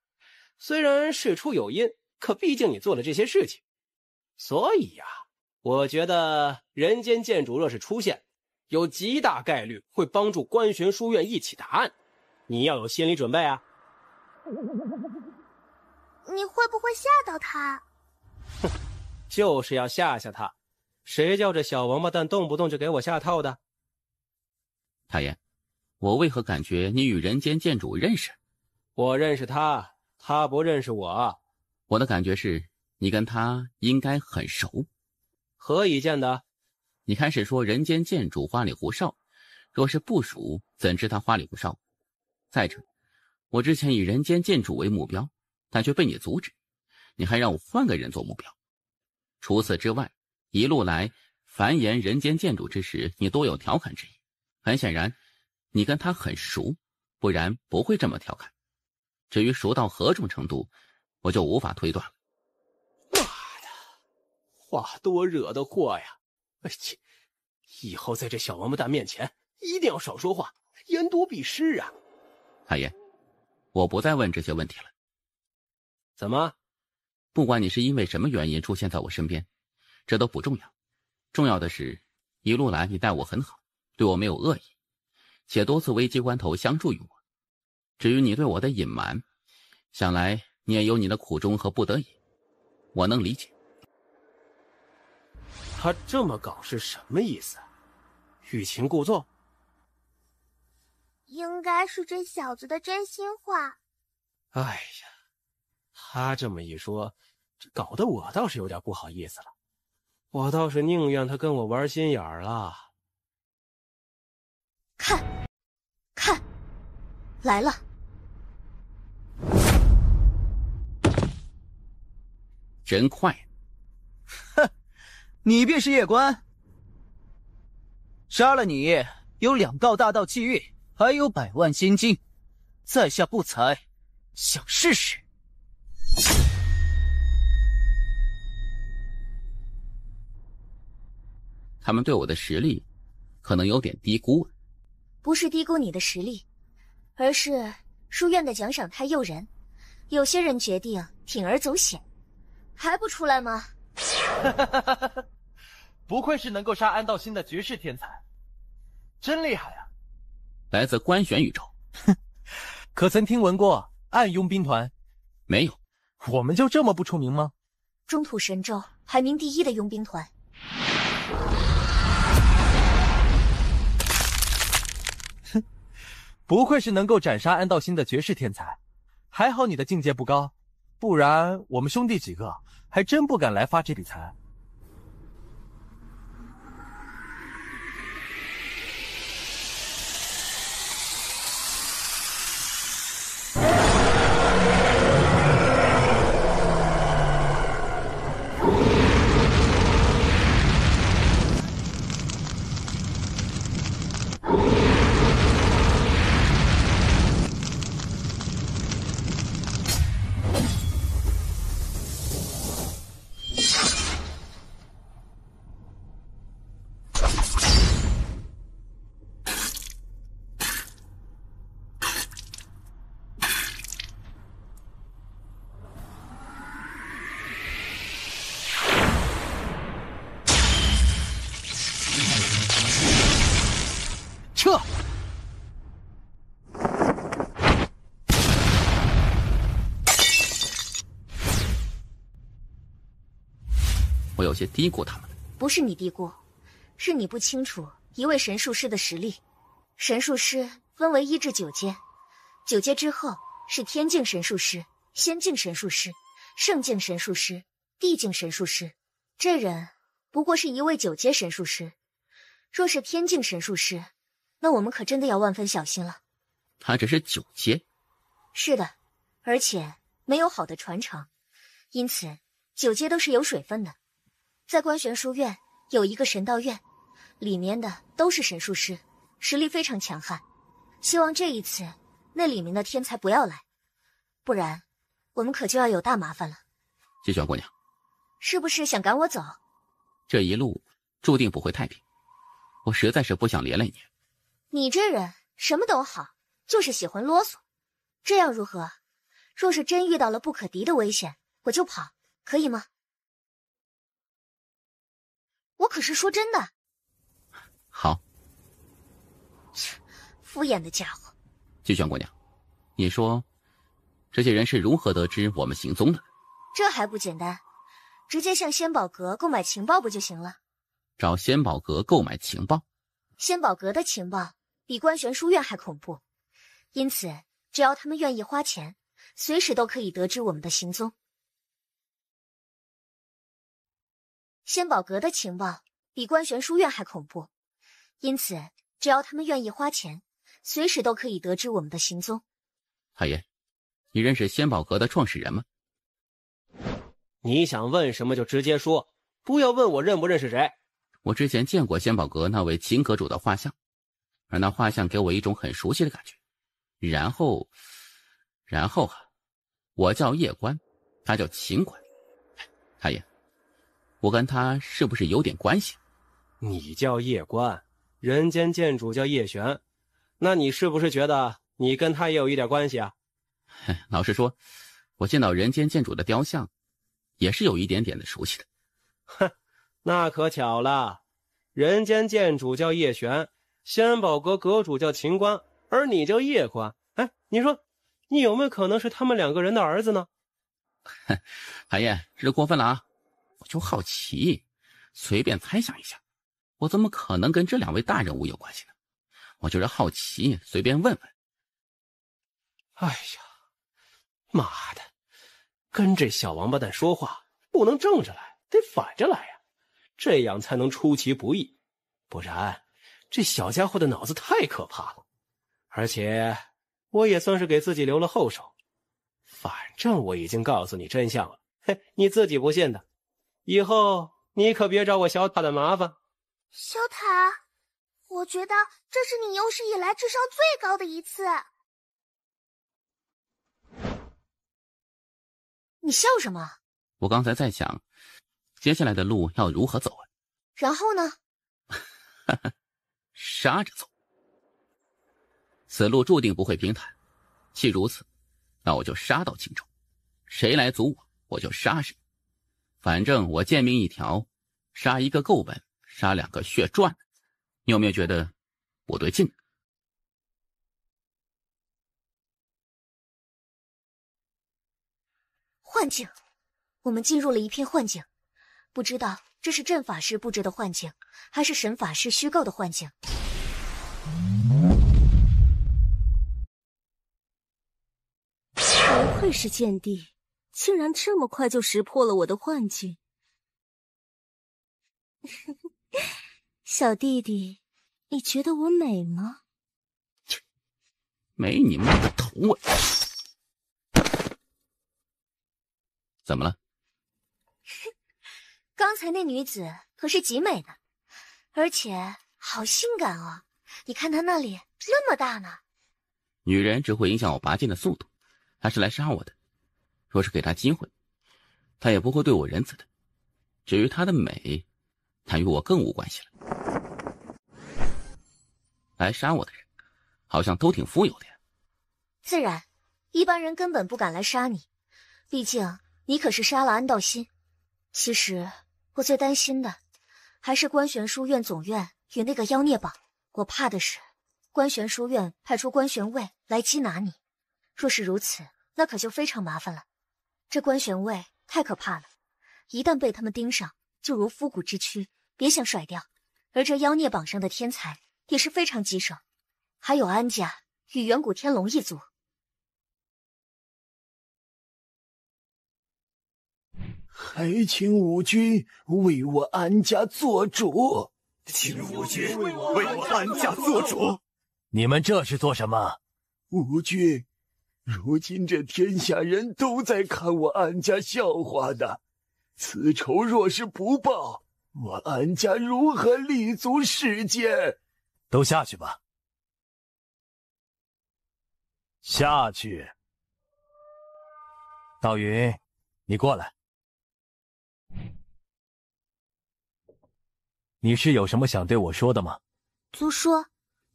虽然事出有因，可毕竟你做了这些事情。所以呀，我觉得人间剑主若是出现，有极大概率会帮助官玄书院一起打案，你要有心理准备啊。你会不会吓到他？哼，就是要吓吓他，谁叫这小王八蛋动不动就给我下套的？塔爷，我为何感觉你与人间剑主认识？我认识他，他不认识我。我的感觉是，你跟他应该很熟。何以见得？你开始说人间剑主花里胡哨，若是不熟，怎知他花里胡哨？再者，我之前以人间剑主为目标，但却被你阻止，你还让我换个人做目标。除此之外，一路来繁言人间剑主之时，你多有调侃之意，很显然，你跟他很熟，不然不会这么调侃。至于熟到何种程度，我就无法推断了。妈呀，话多惹的祸呀！哎切，以后在这小王八蛋面前一定要少说话，言多必失啊！太爷，我不再问这些问题了。怎么？不管你是因为什么原因出现在我身边，这都不重要。重要的是，一路来你待我很好，对我没有恶意，且多次危机关头相助于我。至于你对我的隐瞒，想来你也有你的苦衷和不得已，我能理解。他这么搞是什么意思？欲擒故纵？应该是这小子的真心话。哎呀，他这么一说，这搞得我倒是有点不好意思了。我倒是宁愿他跟我玩心眼儿了。看，来了。真快。哼，你便是叶关。杀了你，有2道大道气运，还有100万仙金，在下不才，想试试。他们对我的实力可能有点低估。不是低估你的实力，而是书院的奖赏太诱人，有些人决定铤而走险。还不出来吗？不愧是能够杀安道心的绝世天才，真厉害啊！来自官玄宇宙。可曾听闻过暗佣兵团？没有。我们就这么不出名吗？中土神州排名第1的佣兵团。哼，不愧是能够斩杀安道心的绝世天才，还好你的境界不高，不然我们兄弟几个还真不敢来发这笔财。撤！我有些低估他们。不是你低估，是你不清楚一位神术师的实力。神术师分为1至9阶，9阶之后是天境神术师、仙境神术师、圣境神术师、地境神术师。这人不过是一位9阶神术师，若是天境神术师，那我们可真的要万分小心了。他只是9阶。是的，而且没有好的传承，因此9阶都是有水分的。在官玄书院有一个神道院，里面的都是神术师，实力非常强悍。希望这一次那里面的天才不要来，不然我们可就要有大麻烦了。季玄姑娘，是不是想赶我走？这一路注定不会太平，我实在是不想连累你。你这人什么都好，就是喜欢啰嗦。这样如何？若是真遇到了不可敌的危险，我就跑，可以吗？我可是说真的。好。敷衍的家伙。季玄姑娘，你说这些人是如何得知我们行踪的？这还不简单，直接向仙宝阁购买情报不就行了？找仙宝阁购买情报？仙宝阁的情报比官玄书院还恐怖，因此只要他们愿意花钱，随时都可以得知我们的行踪。仙宝阁的情报比官玄书院还恐怖，因此只要他们愿意花钱，随时都可以得知我们的行踪。太爷，你认识仙宝阁的创始人吗？你想问什么就直接说，不要问我认不认识谁。我之前见过仙宝阁那位秦阁主的画像，而那画像给我一种很熟悉的感觉。然后我叫叶关，他叫秦关。太爷，我跟他是不是有点关系？你叫叶关，人间剑主叫叶璇，那你是不是觉得你跟他也有一点关系啊？老实说，我见到人间剑主的雕像，也是有一点点的熟悉的。哼，那可巧了，人间剑主叫叶璇，仙宝阁阁主叫秦关，而你叫叶关。哎，你说，你有没有可能是他们2个人的儿子呢？太爷，这过分了啊！我就好奇，随便猜想一下，我怎么可能跟这2位大人物有关系呢？我就是好奇，随便问问。哎呀，妈的，跟这小王八蛋说话不能正着来，得反着来呀，这样才能出其不意。不然，这小家伙的脑子太可怕了。而且，我也算是给自己留了后手。反正我已经告诉你真相了，嘿，你自己不信的，以后你可别找我小塔的麻烦。小塔，我觉得这是你有史以来智商最高的一次。你笑什么？我刚才在想，接下来的路要如何走啊？然后呢？杀着走。此路注定不会平坦，既如此，那我就杀到荆州，谁来阻我，我就杀谁。反正我贱命一条，杀一个够本，杀2个血赚。你有没有觉得不对劲？幻境，我们进入了一片幻境，不知道这是阵法师布置的幻境，还是神法师虚构的幻境。不愧是剑帝，竟然这么快就识破了我的幻境。小弟弟，你觉得我美吗？没你妈的头啊！怎么了？刚才那女子可是极美呢，而且好性感哦！你看她那里那么大呢。女人只会影响我拔剑的速度，她是来杀我的。若是给她机会，她也不会对我仁慈的。至于她的美，她与我更无关系了。来杀我的人，好像都挺富有的呀。自然，一般人根本不敢来杀你，毕竟你可是杀了安道心。其实我最担心的还是关玄书院总院与那个妖孽榜，我怕的是关玄书院派出关玄卫来缉拿你。若是如此，那可就非常麻烦了。这关玄卫太可怕了，一旦被他们盯上，就如枯骨之躯，别想甩掉。而这妖孽榜上的天才也是非常棘手，还有安家与远古天龙一族。还请五君为我安家做主。请五君为我安家做主。你们这是做什么？吾君，如今这天下人都在看我安家笑话呢。此仇若是不报，我安家如何立足世间？都下去吧。下去。道云，你过来。你是有什么想对我说的吗？族叔，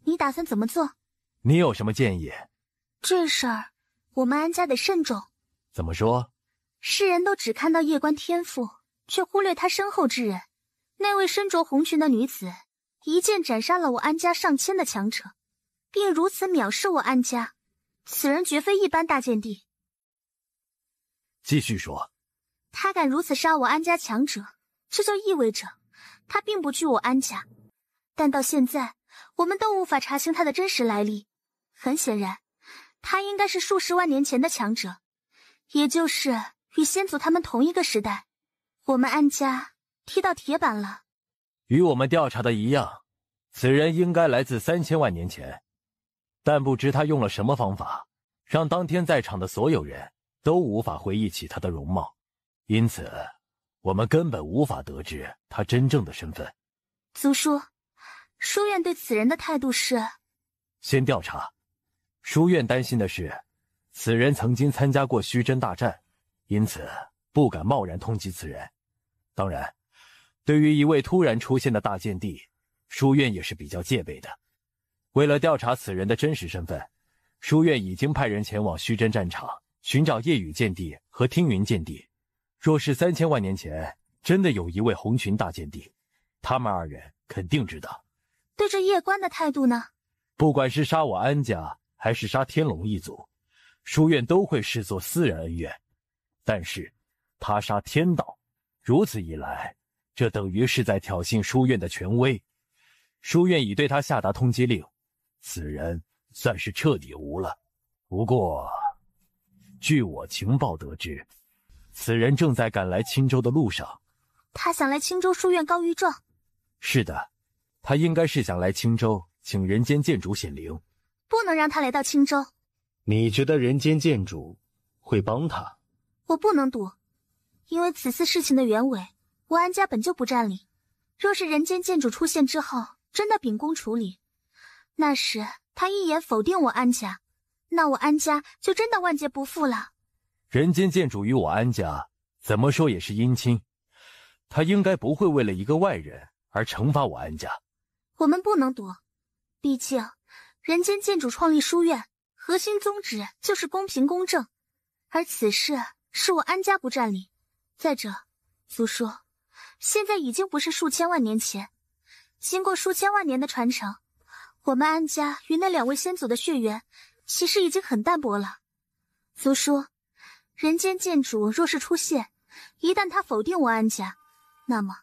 你打算怎么做？你有什么建议？这事儿我们安家得慎重。怎么说？世人都只看到叶关天赋，却忽略他身后之人。那位身着红裙的女子一剑斩杀了我安家上千的强者，并如此藐视我安家，此人绝非一般大剑帝。继续说。他敢如此杀我安家强者，这就意味着他并不惧我安家。但到现在，我们都无法查清他的真实来历。很显然，他应该是数十万年前的强者，也就是与先祖他们同一个时代。我们安家踢到铁板了。与我们调查的一样，此人应该来自3000万年前，但不知他用了什么方法，让当天在场的所有人都无法回忆起他的容貌，因此我们根本无法得知他真正的身份。族叔，书院对此人的态度是先调查。书院担心的是，此人曾经参加过虚真大战，因此不敢贸然通缉此人。当然，对于一位突然出现的大剑帝，书院也是比较戒备的。为了调查此人的真实身份，书院已经派人前往虚真战场寻找夜雨剑帝和听云剑帝。若是3000万年前真的有一位红裙大剑帝，他们二人肯定知道。对着夜关的态度呢？不管是杀我安家，还是杀天龙一族，书院都会视作私人恩怨。但是他杀天道，如此一来，这等于是在挑衅书院的权威。书院已对他下达通缉令，此人算是彻底无了。不过据我情报得知，此人正在赶来青州的路上。他想来青州书院告御状？是的，他应该是想来青州请人间剑主显灵。不能让他来到青州。你觉得人间剑主会帮他？我不能赌，因为此次事情的原委，我安家本就不占理。若是人间剑主出现之后真的秉公处理，那时他一言否定我安家，那我安家就真的万劫不复了。人间剑主与我安家怎么说也是姻亲，他应该不会为了一个外人而惩罚我安家。我们不能赌，毕竟人间剑主创立书院，核心宗旨就是公平公正，而此事是我安家不占理。再者，族叔，现在已经不是数千万年前，经过数千万年的传承，我们安家与那2位先祖的血缘其实已经很淡薄了。族叔，人间剑主若是出现，一旦他否定我安家，那么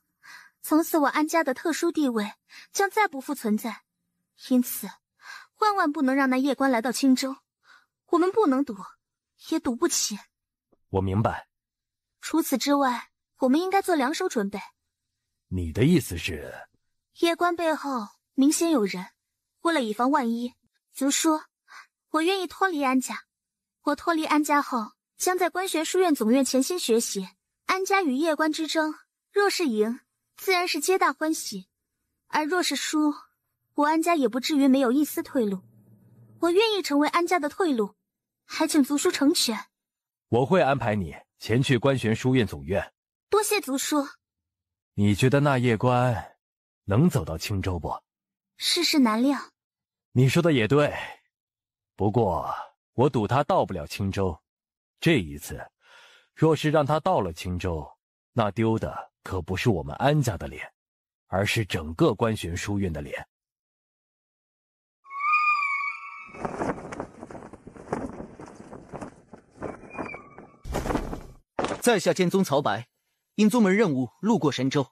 从此我安家的特殊地位将再不复存在。因此万万不能让那夜关来到青州，我们不能赌，也赌不起。我明白。除此之外，我们应该做2手准备。你的意思是？夜关背后明显有人，为了以防万一，族叔，我愿意脱离安家。我脱离安家后，将在观玄书院总院潜心学习。安家与夜关之争，若是赢，自然是皆大欢喜；而若是输，我安家也不至于没有一丝退路。我愿意成为安家的退路，还请族叔成全。我会安排你前去观玄书院总院。多谢族叔。你觉得那夜关能走到青州不？世事难料。你说的也对，不过我赌他到不了青州。这一次若是让他到了青州，那丢的可不是我们安家的脸，而是整个观玄书院的脸。在下剑宗曹白，因宗门任务路过神州，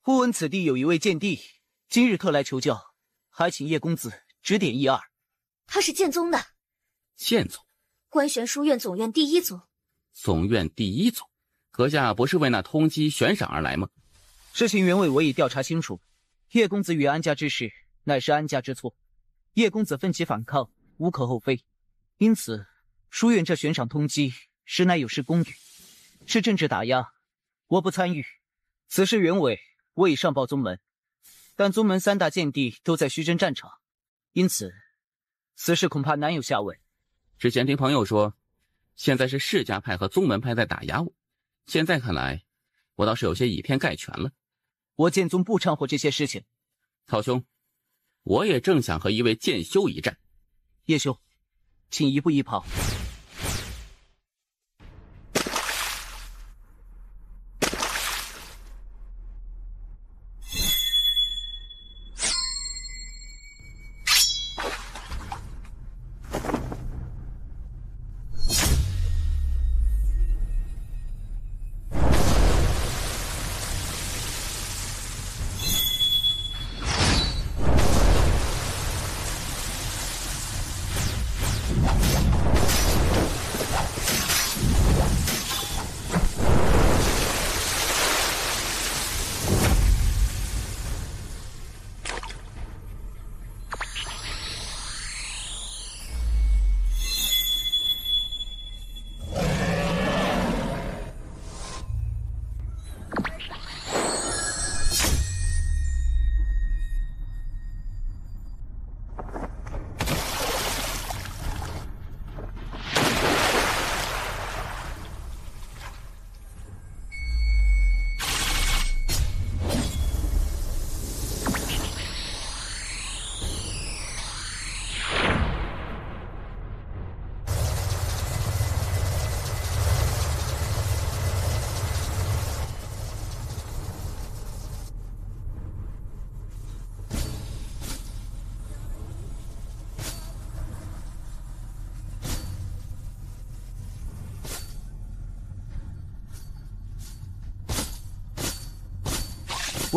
忽闻此地有一位剑帝，今日特来求教，还请叶公子指点一二。他是剑宗的。剑宗？观玄书院总院第1组。总院第1组？阁下不是为那通缉悬赏而来吗？事情原委我已调查清楚，叶公子与安家之事乃是安家之错，叶公子奋起反抗无可厚非，因此书院这悬赏通缉实乃有失公允，是政治打压，我不参与。此事原委我已上报宗门，但宗门3大剑帝都在虚真战场，因此此事恐怕难有下文。之前听朋友说，现在是世家派和宗门派在打压我，现在看来，我倒是有些以偏概全了。我剑宗不掺和这些事情。曹兄，我也正想和一位剑修一战。叶兄，请一步一跑。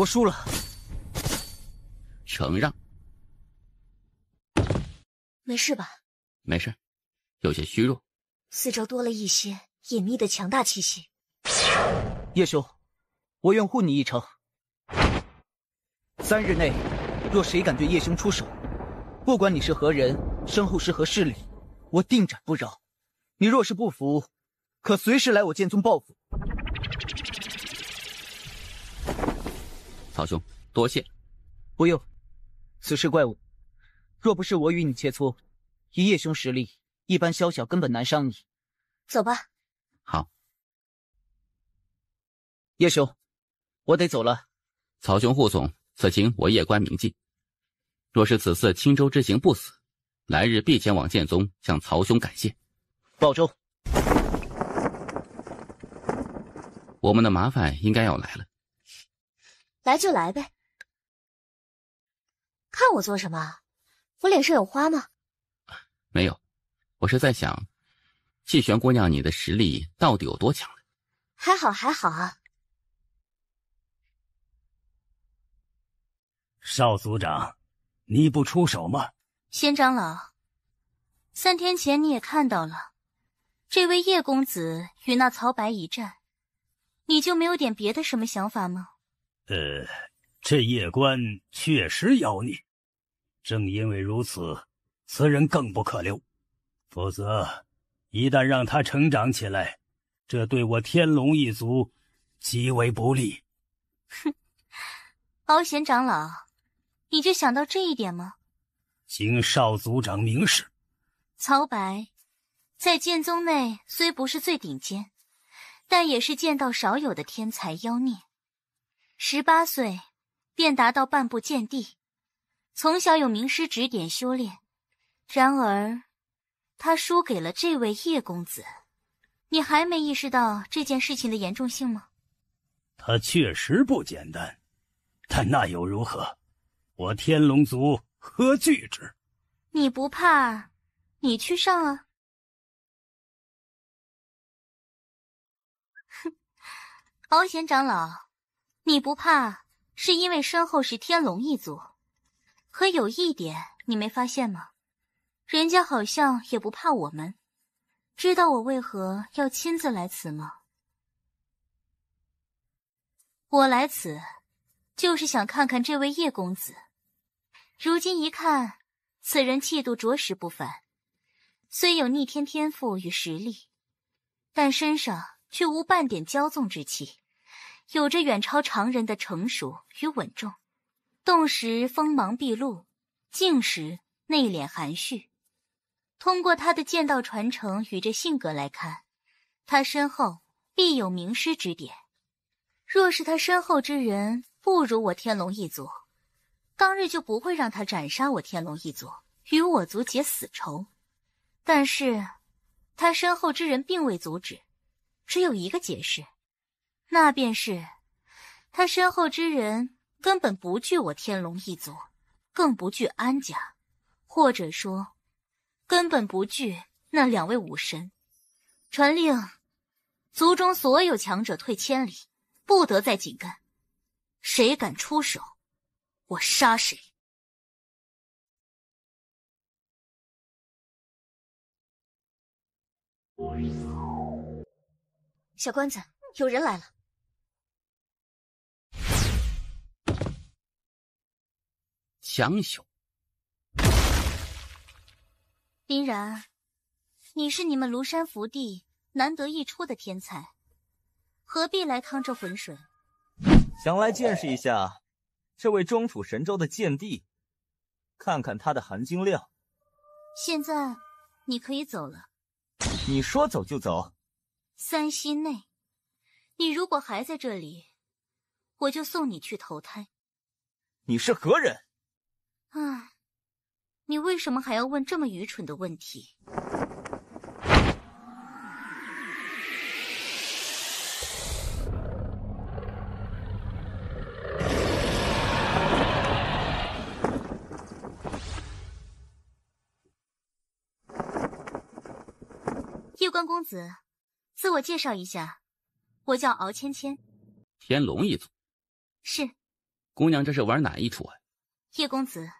我输了。承让。没事吧？没事，有些虚弱。四周多了一些隐秘的强大气息。叶兄，我愿护你一程。3日内，若谁敢对叶兄出手，不管你是何人，身后是何势力，我定斩不饶。你若是不服，可随时来我剑宗报复。曹兄，多谢。不用，此事怪我。若不是我与你切磋，以叶兄实力，一般宵小根本难伤你。走吧。好。叶兄，我得走了。曹兄护送，此情我叶关铭记。若是此次青州之行不死，来日必前往剑宗向曹兄感谢。保重。我们的麻烦应该要来了。来就来呗。看我做什么？我脸上有花吗？没有，我是在想，季璇姑娘你的实力到底有多强呢？还好还好啊。少族长，你不出手吗？仙长老，3天前你也看到了，这位叶公子与那曹白一战，你就没有点别的什么想法吗？这叶关确实妖孽，正因为如此，此人更不可留。否则，一旦让他成长起来，这对我天龙一族极为不利。哼，敖贤长老，你就想到这一点吗？请少族长明示。曹白在剑宗内虽不是最顶尖，但也是剑道少有的天才妖孽。18岁便达到半步剑帝，从小有名师指点修炼。然而，他输给了这位叶公子。你还没意识到这件事情的严重性吗？他确实不简单，但那又如何？我天龙族何惧之？你不怕，你去上啊！哼，敖贤长老，你不怕是因为身后是天龙一族，可有一点你没发现吗？人家好像也不怕我们。知道我为何要亲自来此吗？我来此就是想看看这位叶公子。如今一看，此人气度着实不凡，虽有逆天天赋与实力，但身上却无半点骄纵之气，有着远超常人的成熟与稳重。动时锋芒毕露，静时内敛含蓄。通过他的剑道传承与这性格来看，他身后必有名师指点。若是他身后之人不如我天龙一族，当日就不会让他斩杀我天龙一族，与我族结死仇。但是他身后之人并未阻止，只有一个解释，那便是他身后之人根本不惧我天龙一族，更不惧安家，或者说根本不惧那2位武神。传令，族中所有强者退千里，不得再紧跟。谁敢出手，我杀谁。小关子，有人来了。强雄。林然，你是你们庐山福地难得一出的天才，何必来趟这浑水？想来见识一下这位中土神州的剑帝，看看他的含金量。现在你可以走了。你说走就走？3息内，你如果还在这里，我就送你去投胎。你是何人？唉，你为什么还要问这么愚蠢的问题？叶关公子，自我介绍一下，我叫敖芊芊。天龙一族。是，姑娘这是玩哪一出啊？叶公子，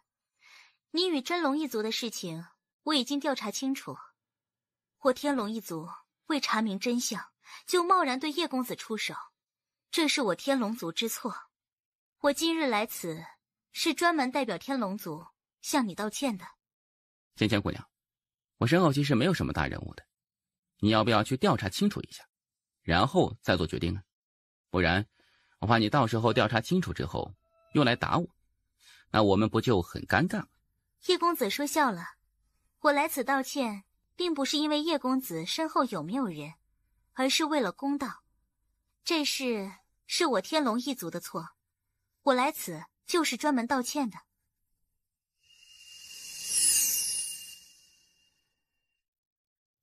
你与真龙一族的事情我已经调查清楚，我天龙一族为查明真相，就贸然对叶公子出手，这是我天龙族之错。我今日来此，是专门代表天龙族向你道歉的。芊芊姑娘，我身后其实没有什么大人物的，你要不要去调查清楚一下，然后再做决定啊？不然我怕你到时候调查清楚之后又来打我，那我们不就很尴尬吗？叶公子说笑了，我来此道歉并不是因为叶公子身后有没有人，而是为了公道。这事是我天龙一族的错，我来此就是专门道歉的。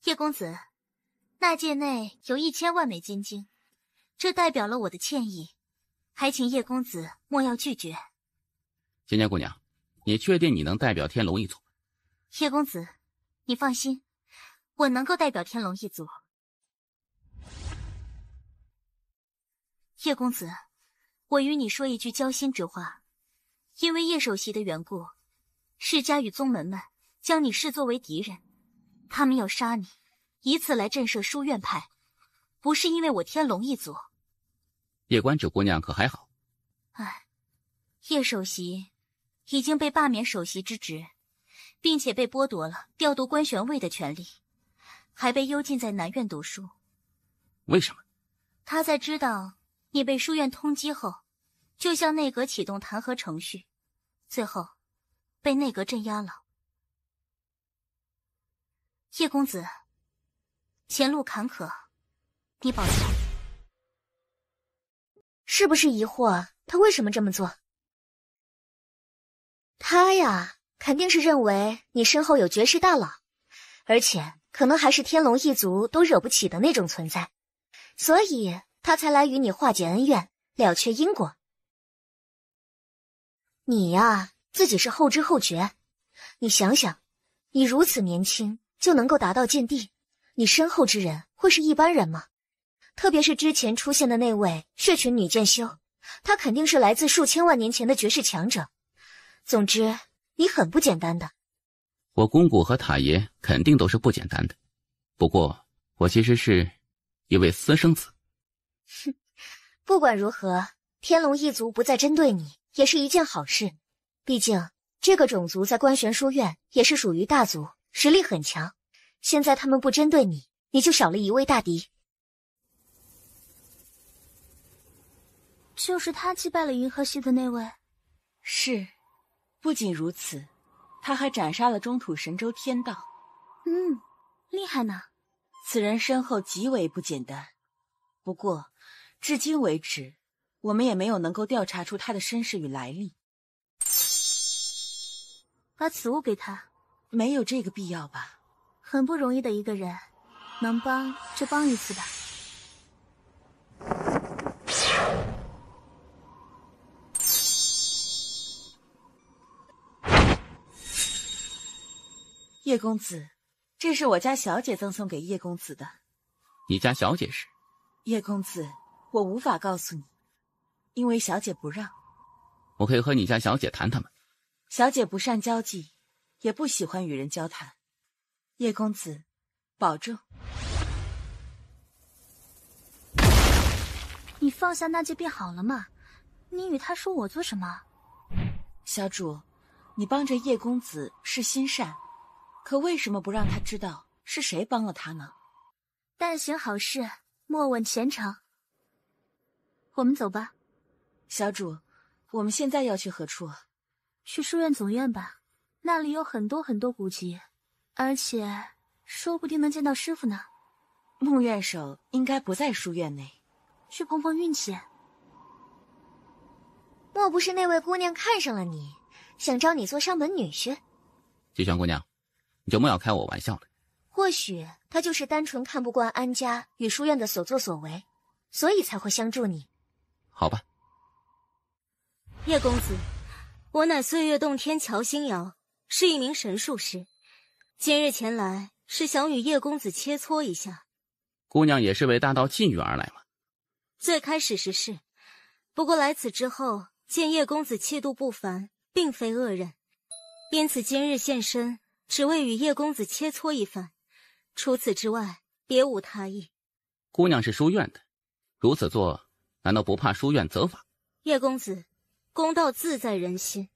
叶公子，纳戒内有1000万枚金晶，这代表了我的歉意，还请叶公子莫要拒绝。芊芊姑娘，你确定你能代表天龙一族？叶公子，你放心，我能够代表天龙一族。叶公子，我与你说一句交心之话，因为叶首席的缘故，世家与宗门们将你视作为敌人，他们要杀你，以此来震慑书院派，不是因为我天龙一族。叶观这姑娘可还好？唉，叶首席已经被罢免首席之职，并且被剥夺了调度官玄位的权利，还被幽禁在南院读书。为什么？他在知道你被书院通缉后，就向内阁启动弹劾程序，最后被内阁镇压了。叶公子，前路坎坷，你保重。是不是疑惑他为什么这么做？他呀，肯定是认为你身后有绝世大佬，而且可能还是天龙一族都惹不起的那种存在，所以他才来与你化解恩怨，了却因果。你呀，自己是后知后觉。你想想，你如此年轻就能够达到剑帝，你身后之人会是一般人吗？特别是之前出现的那位血群女剑修，她肯定是来自数千万年前的绝世强者。总之，你很不简单的。我公公和塔爷肯定都是不简单的，不过我其实是一位私生子。哼，不管如何，天龙一族不再针对你，也是一件好事。毕竟这个种族在观玄书院也是属于大族，实力很强。现在他们不针对你，你就少了一位大敌。就是他击败了银河系的那位？是，不仅如此，他还斩杀了中土神州天道。厉害呢。此人身后极为不简单，不过至今为止，我们也没有能够调查出他的身世与来历。把此物给他。没有这个必要吧？很不容易的一个人，能帮就帮一次吧。叶公子，这是我家小姐赠送给叶公子的。你家小姐是？叶公子，我无法告诉你，因为小姐不让。我可以和你家小姐谈谈吗？小姐不善交际，也不喜欢与人交谈。叶公子，保重。你放下那戒便好了嘛，你与他说我做什么？小主，你帮着叶公子是心善，可为什么不让他知道是谁帮了他呢？但行好事，莫问前程。我们走吧。小主，我们现在要去何处？去书院总院吧，那里有很多很多古籍，而且说不定能见到师傅呢。穆院首应该不在书院内，去碰碰运气。莫不是那位姑娘看上了你，想招你做上门女婿？季轩姑娘，你就莫要开我玩笑了。或许她就是单纯看不惯安家与书院的所作所为，所以才会相助你。好吧。叶公子，我乃岁月洞天乔星瑶，是一名神术师，今日前来是想与叶公子切磋一下。姑娘也是为大道禁欲而来吗？最开始是，不过来此之后见叶公子气度不凡，并非恶人，因此今日现身，只为与叶公子切磋一番。除此之外，别无他意。姑娘是书院的，如此做，难道不怕书院责罚？叶公子，公道自在人心。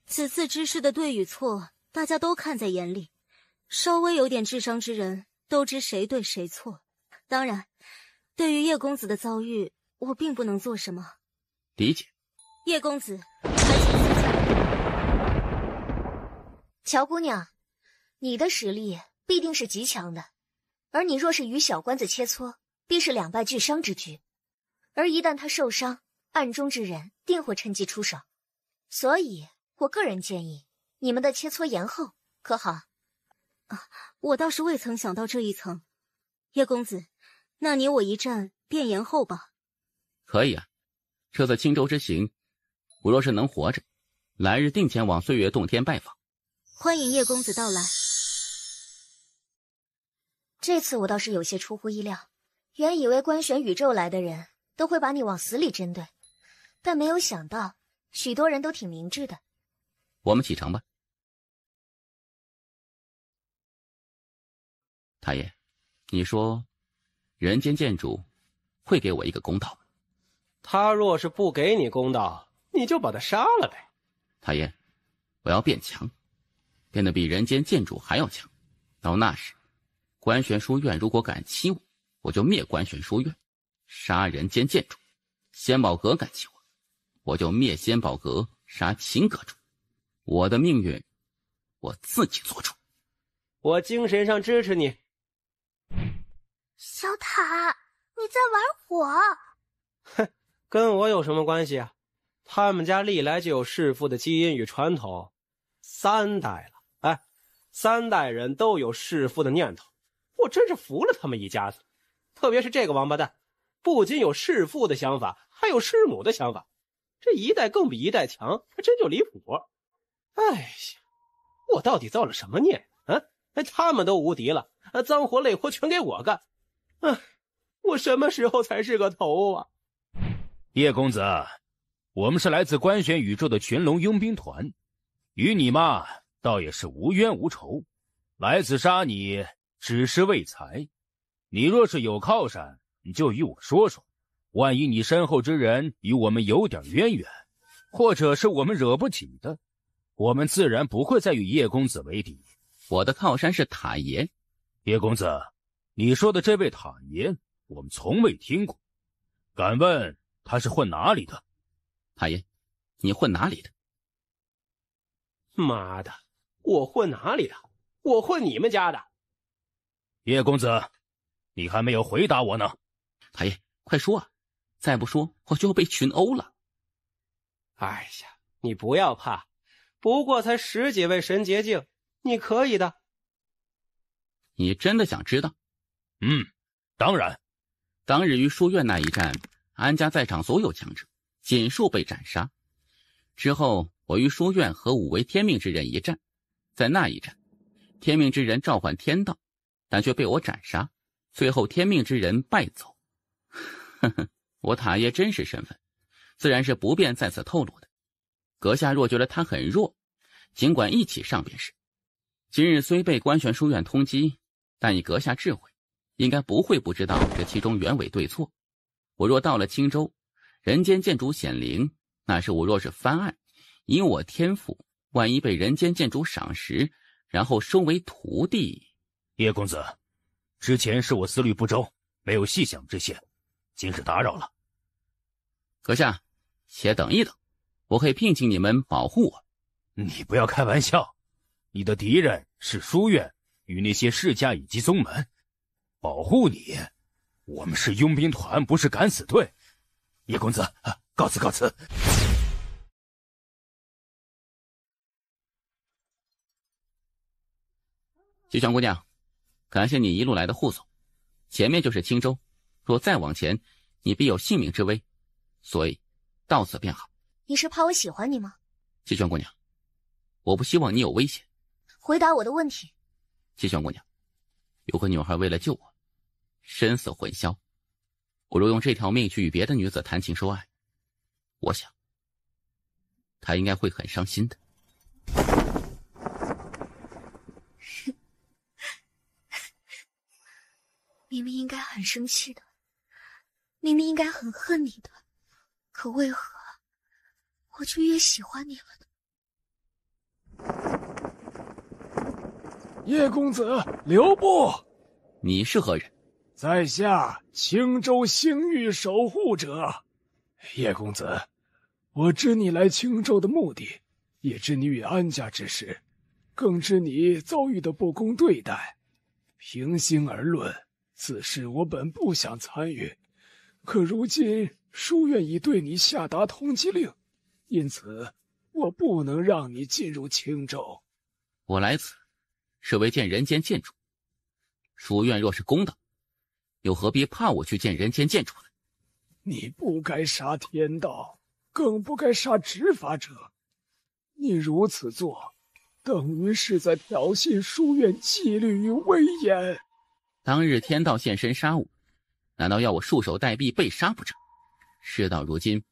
此次之事的对与错，大家都看在眼里。稍微有点智商之人，都知谁对谁错。当然，对于叶公子的遭遇，我并不能做什么。理解。叶公子，还请私下。乔姑娘，你的实力必定是极强的，而你若是与小官子切磋，必是两败俱伤之局。而一旦他受伤，暗中之人定会趁机出手。所以，我个人建议你们的切磋延后，可好？我倒是未曾想到这一层。叶公子，那你我一战便延后吧。可以啊，这次青州之行，我若是能活着，来日定前往岁月洞天拜访。欢迎叶公子到来。这次我倒是有些出乎意料，原以为官选宇宙来的人都会把你往死里针对，但没有想到许多人都挺明智的。我们启程吧。太爷，你说人间剑主会给我一个公道吗？他若是不给你公道，你就把他杀了呗。太爷，我要变强，变得比人间剑主还要强。到那时，官玄书院如果敢欺我，我就灭官玄书院，杀人间剑主；仙宝阁敢欺我，我就灭仙宝阁，杀秦阁主。我的命运，我自己做主。我精神上支持你。小塔，你在玩火？哼，跟我有什么关系啊？他们家历来就有弑父的基因与传统，3代了，哎，3代人都有弑父的念头，我真是服了他们一家子。特别是这个王八蛋，不仅有弑父的想法，还有弑母的想法，这一代更比一代强，还真就离谱。哎呀，我到底造了什么孽啊？他们都无敌了，脏活累活全给我干。我什么时候才是个头啊？叶公子，我们是来自官玄宇宙的群龙佣兵团，与你嘛倒也是无冤无仇，来此杀你只是为财。你若是有靠山，你就与我说说，万一你身后之人与我们有点渊源，或者是我们惹不起的，我们自然不会再与叶公子为敌。我的靠山是塔爷。叶公子，你说的这位塔爷我们从未听过，敢问他是混哪里的？塔爷，你混哪里的？妈的，我混哪里的？我混你们家的。叶公子，你还没有回答我呢。塔爷，快说啊，再不说我就要被群殴了。哎呀，你不要怕，不过才10几位神捷境，你可以的。你真的想知道？当然。当日于书院那一战，安家在场所有强者尽数被斩杀。之后我于书院和5位天命之人一战，在那一战，天命之人召唤天道，但却被我斩杀，最后天命之人败走。呵呵，我塔爷真实身份自然是不便在此透露的。阁下若觉得他很弱，尽管一起上便是。今日虽被官玄书院通缉，但以阁下智慧，应该不会不知道这其中原委对错。我若到了青州，人间剑主显灵，那是我若是翻案，以我天赋，万一被人间剑主赏识，然后收为徒弟。叶公子，之前是我思虑不周，没有细想这些，今日打扰了。阁下，且等一等，我可以聘请你们保护我。你不要开玩笑，你的敌人是书院与那些世家以及宗门，保护你，我们是佣兵团，不是敢死队。叶公子，告辞告辞。西泉姑娘，感谢你一路来的护送，前面就是青州，若再往前，你必有性命之危，所以到此便好。你是怕我喜欢你吗？西泉姑娘，我不希望你有危险。回答我的问题。西泉姑娘，有个女孩为了救我，身死魂销。我若用这条命去与别的女子谈情说爱，我想他应该会很伤心的。明明应该很生气的，明明应该很恨你的，可为何我就越喜欢你了呢？叶公子，留步！你是何人？在下青州星域守护者。叶公子，我知你来青州的目的，也知你与安家之事，更知你遭遇的不公对待。平心而论，此事我本不想参与，可如今书院已对你下达通缉令，因此我不能让你进入青州。我来此是为见人间建筑，书院若是公道，又何必怕我去见人间建筑呢？你不该杀天道，更不该杀执法者。你如此做，等于是在挑衅书院纪律与威严。当日天道现身杀我，难道要我束手待毙被杀不成？事到如今，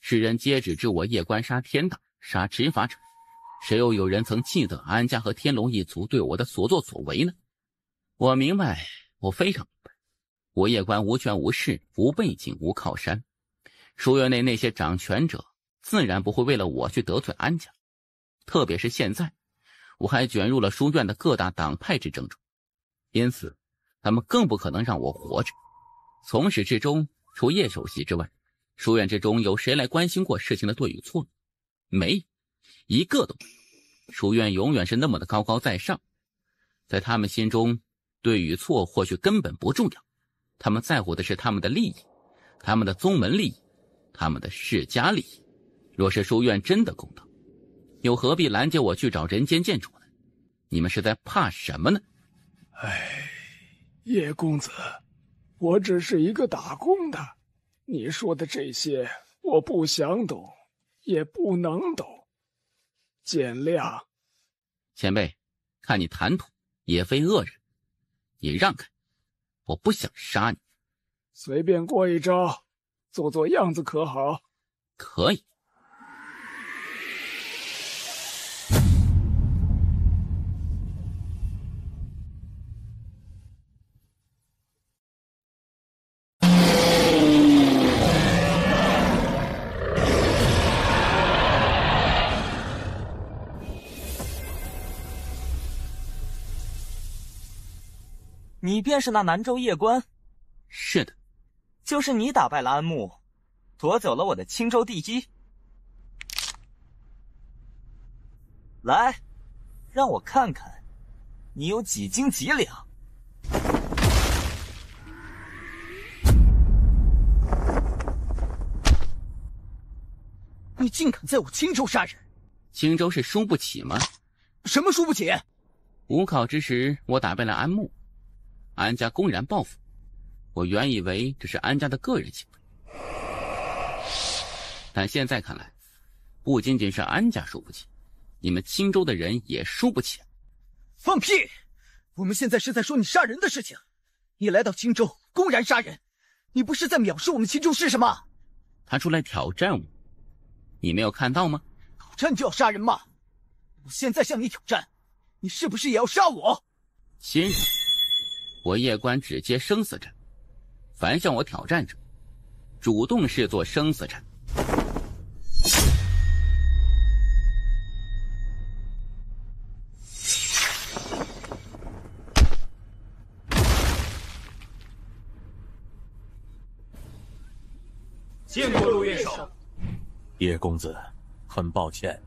世人皆只知我叶关杀天道，杀执法者，谁又有人曾记得安家和天龙一族对我的所作所为呢？我明白，我非常明白，我叶关无权无势，无背景无靠山，书院内那些掌权者自然不会为了我去得罪安家，特别是现在我还卷入了书院的各大党派之争中，因此他们更不可能让我活着。从始至终，除叶首席之外，书院之中有谁来关心过事情的对与错？没有，一个都没有。书院永远是那么的高高在上，在他们心中，对与错或许根本不重要，他们在乎的是他们的利益，他们的宗门利益，他们的世家利益。若是书院真的公道，又何必拦截我去找人间建筑呢？你们是在怕什么呢？叶公子，我只是一个打工的，你说的这些我不想懂，也不能懂，见谅。前辈，看你谈吐也非恶人，你让开，我不想杀你。随便过一招，做做样子可好？可以。你便是那南州夜关？是的。就是你打败了安牧，夺走了我的青州地基。来，让我看看，你有几斤几两。你竟敢在我青州杀人！青州是输不起吗？什么输不起？五考之时，我打败了安牧，安家公然报复，我原以为这是安家的个人行为，但现在看来，不仅仅是安家输不起，你们青州的人也输不起。放屁！我们现在是在说你杀人的事情。你来到青州公然杀人，你不是在藐视我们青州市是吗？他出来挑战我，你没有看到吗？挑战就要杀人吗？我现在向你挑战，你是不是也要杀我？今日我叶关只接生死战，凡向我挑战者，主动视作生死战。见过陆院首。叶公子，很抱歉，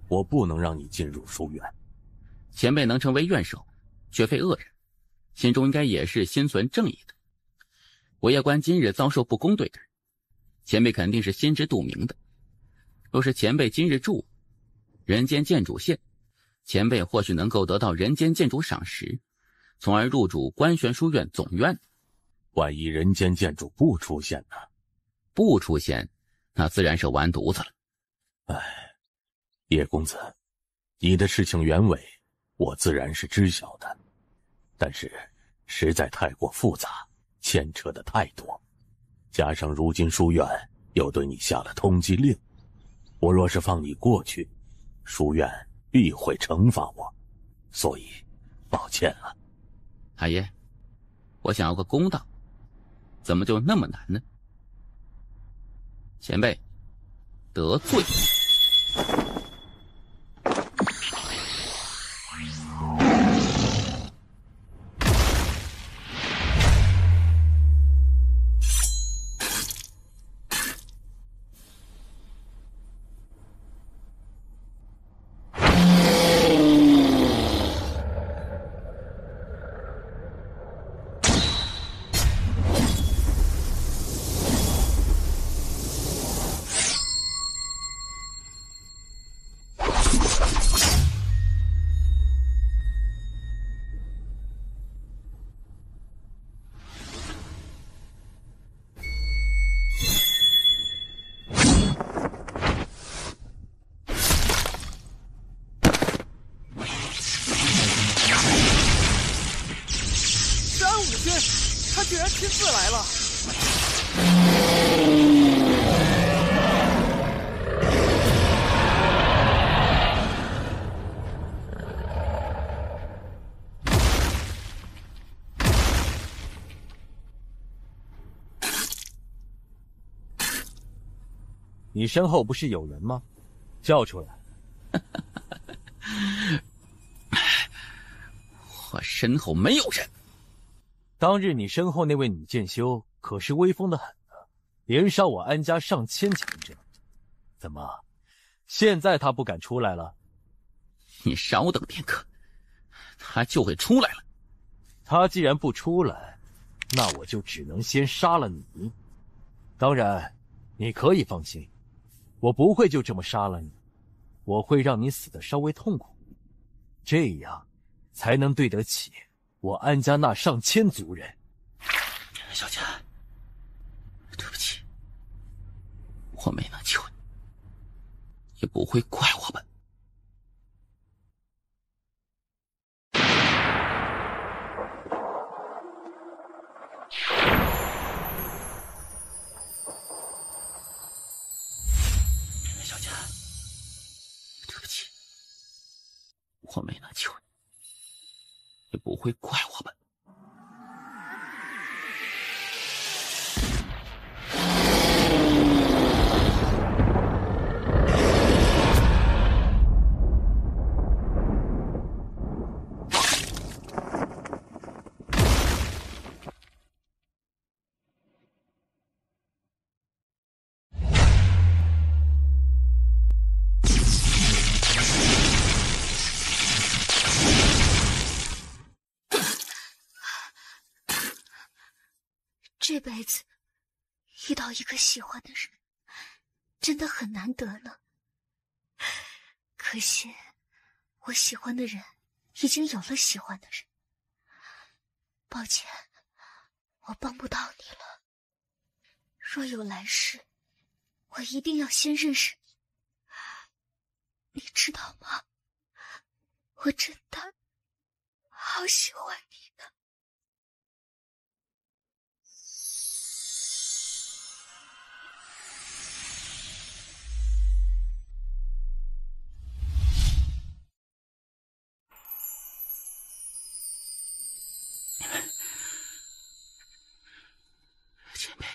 我不能让你进入书院。前辈能成为院首，绝非恶人，心中应该也是心存正义的。我叶关今日遭受不公对待，前辈肯定是心知肚明的。若是前辈今日助人间建筑县，前辈或许能够得到人间建筑赏识，从而入主关玄书院总院。万一人间建筑不出现呢？不出现，那自然是完犊子了。叶公子，你的事情原委我自然是知晓的，但是实在太过复杂，牵扯的太多，加上如今书院又对你下了通缉令，我若是放你过去，书院必会惩罚我，所以抱歉了。海爷，我想要个公道，怎么就那么难呢？前辈，得罪。他居然亲自来了！你身后不是有人吗？叫出来！我身后没有人。当日你身后那位女剑修可是威风的很呢，连杀我安家上千强者。怎么，现在她不敢出来了？你稍等片刻，她就会出来了。她既然不出来，那我就只能先杀了你。当然，你可以放心，我不会就这么杀了你，我会让你死得稍微痛苦，这样才能对得起我安家那上千族人。小佳，对不起，我没能救你，也不会怪我吧？小佳，对不起，我没能救你，也不会怪我吧？这辈子遇到一个喜欢的人，真的很难得了。可惜，我喜欢的人已经有了喜欢的人。抱歉，我帮不到你了。若有来世，我一定要先认识你，你知道吗？我真的好喜欢你的。前辈，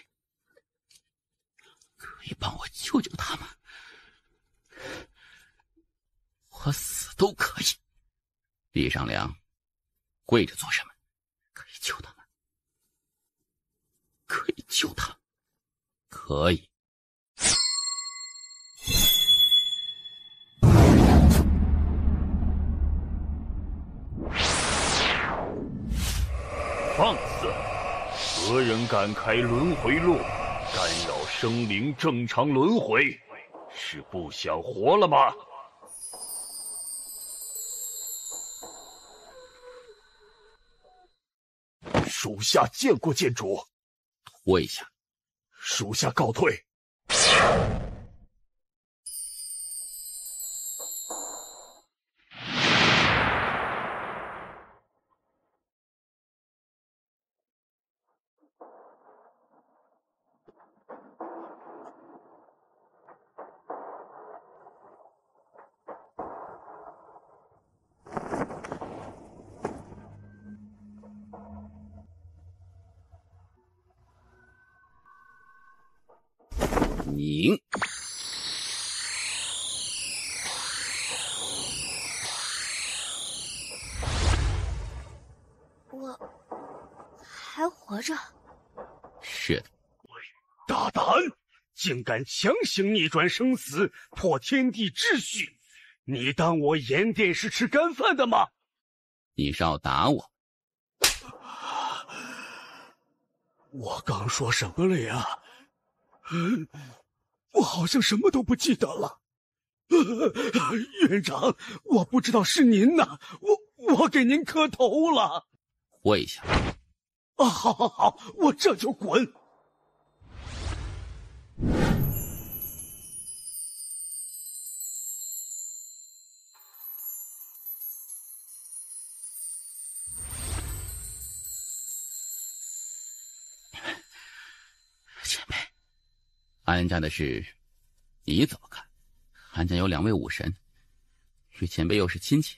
可以帮我救救他吗？我死都可以。厉尚良，跪着做什么？可以救他吗？可以救他，可以。放肆！何人敢开轮回路，干扰生灵正常轮回？是不想活了吗？属下见过剑主，退下！属下告退。拧。我还活着？是的。大胆，竟敢强行逆转生死，破天地秩序！你当我盐店是吃干饭的吗？你是要打我？我刚说什么了呀？我好像什么都不记得了。院长，我不知道是您呐，我给您磕头了。跪下。啊，好好好，我这就滚。前辈，安家的事你怎么看？安家有2位武神，与前辈又是亲戚，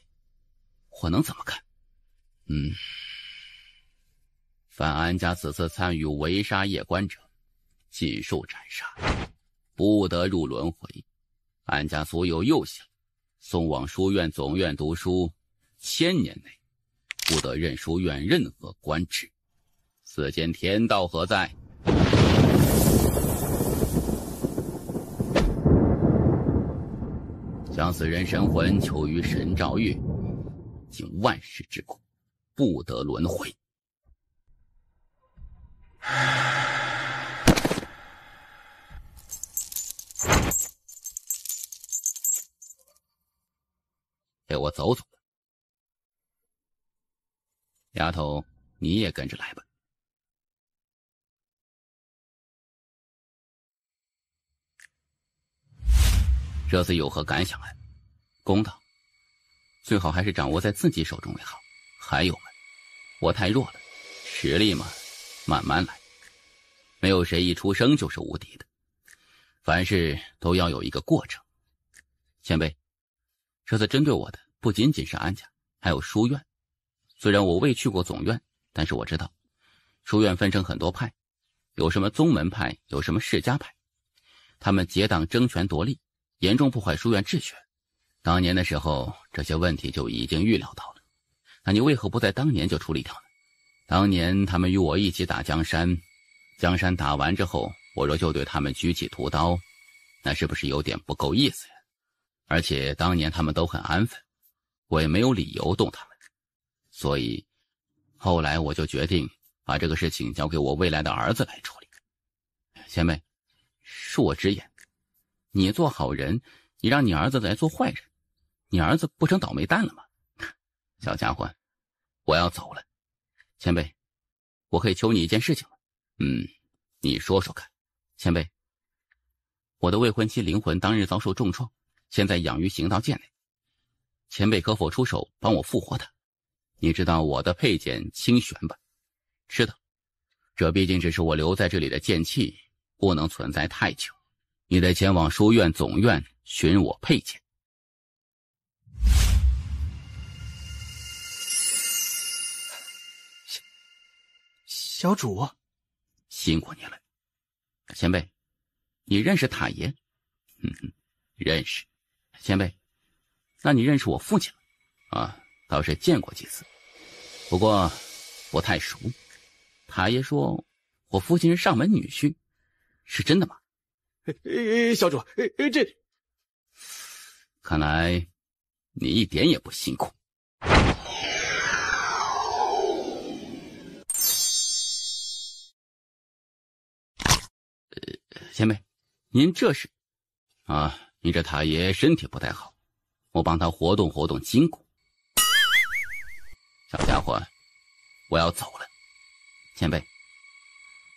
我能怎么看？凡安家此次参与围杀夜关者，尽受斩杀，不得入轮回。安家所有幼小送往书院总院读书，1000年内不得任书院任何官职。此间天道何在？将此人神魂求于神诏狱，经万世之苦，不得轮回。给我走走吧。丫头，你也跟着来吧。这次有何感想啊？公道最好还是掌握在自己手中为好。还有我太弱了，实力嘛，慢慢来。没有谁一出生就是无敌的，凡事都要有一个过程。前辈，这次针对我的不仅仅是安家，还有书院。虽然我未去过总院，但是我知道书院分成很多派，有什么宗门派，有什么世家派，他们结党争权夺利，严重破坏书院秩序。当年的时候，这些问题就已经预料到了。那你为何不在当年就处理掉呢？当年他们与我一起打江山，江山打完之后，我若就对他们举起屠刀，那是不是有点不够意思呀？而且当年他们都很安分，我也没有理由动他们。所以后来我就决定把这个事情交给我未来的儿子来处理。前辈，恕我直言，你做好人，你让你儿子来做坏人，你儿子不成倒霉蛋了吗？小家伙，我要走了。前辈，我可以求你一件事情吗？你说说看。前辈，我的未婚妻灵魂当日遭受重创，现在养于行道剑内，前辈可否出手帮我复活她？你知道我的佩剑清玄吧？知道，这毕竟只是我留在这里的剑气，不能存在太久。你得前往书院总院寻我佩剑。小主，辛苦你了。前辈，你认识塔爷？认识。前辈，那你认识我父亲了？啊，倒是见过几次，不过不太熟。塔爷说我父亲是上门女婿，是真的吗？小主，这看来你一点也不辛苦。前辈，您这是？您这塔爷身体不太好，我帮他活动活动筋骨。小家伙，我要走了。前辈，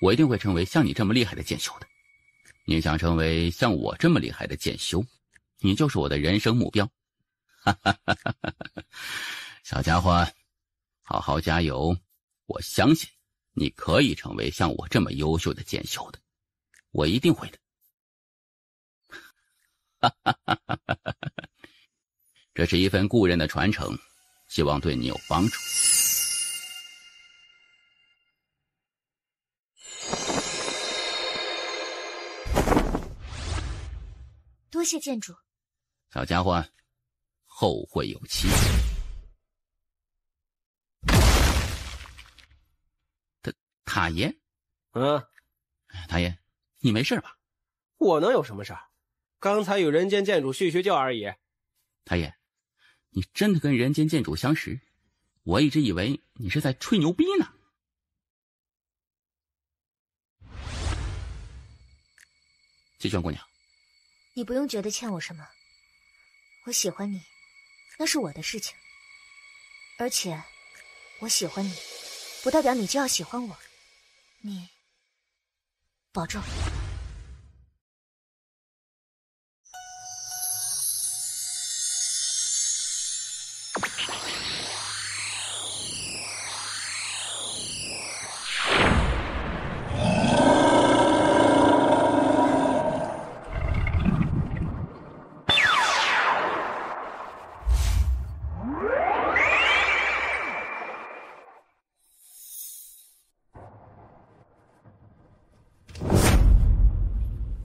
我一定会成为像你这么厉害的剑修的。你想成为像我这么厉害的剑修，你就是我的人生目标。小家伙，好好加油，我相信你可以成为像我这么优秀的剑修的。我一定会的。这是一份故人的传承，希望对你有帮助。谢建主。小家伙，后会有期。塔爷，塔爷，你没事吧？我能有什么事儿？刚才与人间剑主叙叙旧而已。塔爷，你真的跟人间剑主相识？我一直以为你是在吹牛逼呢。季轩姑娘，你不用觉得欠我什么，我喜欢你，那是我的事情。而且，我喜欢你，不代表你就要喜欢我。你保重。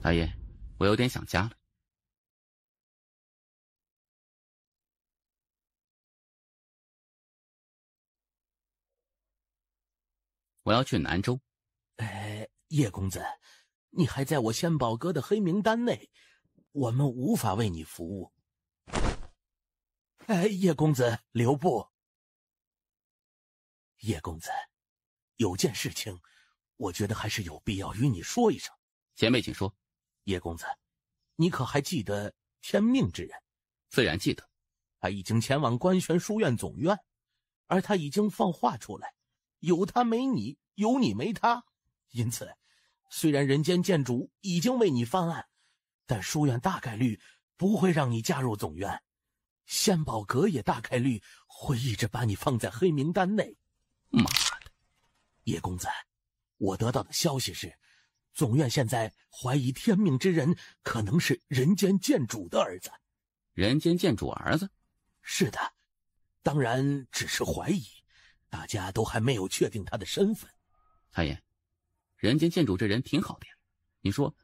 大爷，我有点想家了。我要去南州。叶公子，你还在我仙宝阁的黑名单内，我们无法为你服务。叶公子，留步。叶公子，有件事情，我觉得还是有必要与你说一声。前辈，请说。叶公子，你可还记得天命之人？自然记得。他已经前往观玄书院总院，而他已经放话出来，有他没你，有你没他。因此，虽然人间剑主已经为你翻案，但书院大概率不会让你加入总院，仙宝阁也大概率会一直把你放在黑名单内。妈的！叶公子，我得到的消息是，总院现在怀疑天命之人可能是人间剑主的儿子。人间剑主儿子？是的，当然只是怀疑，大家都还没有确定他的身份。太爷，人间剑主这人挺好的呀，你说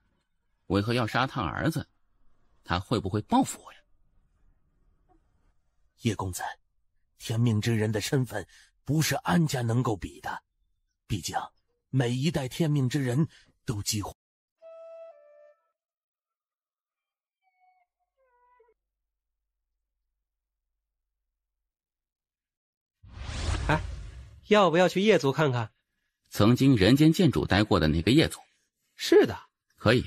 为何要杀他儿子？他会不会报复我呀？叶公子，天命之人的身份不是安家能够比的，毕竟每一代天命之人都几乎……哎，要不要去夜族看看？曾经人间剑主待过的那个夜族？是的，可以。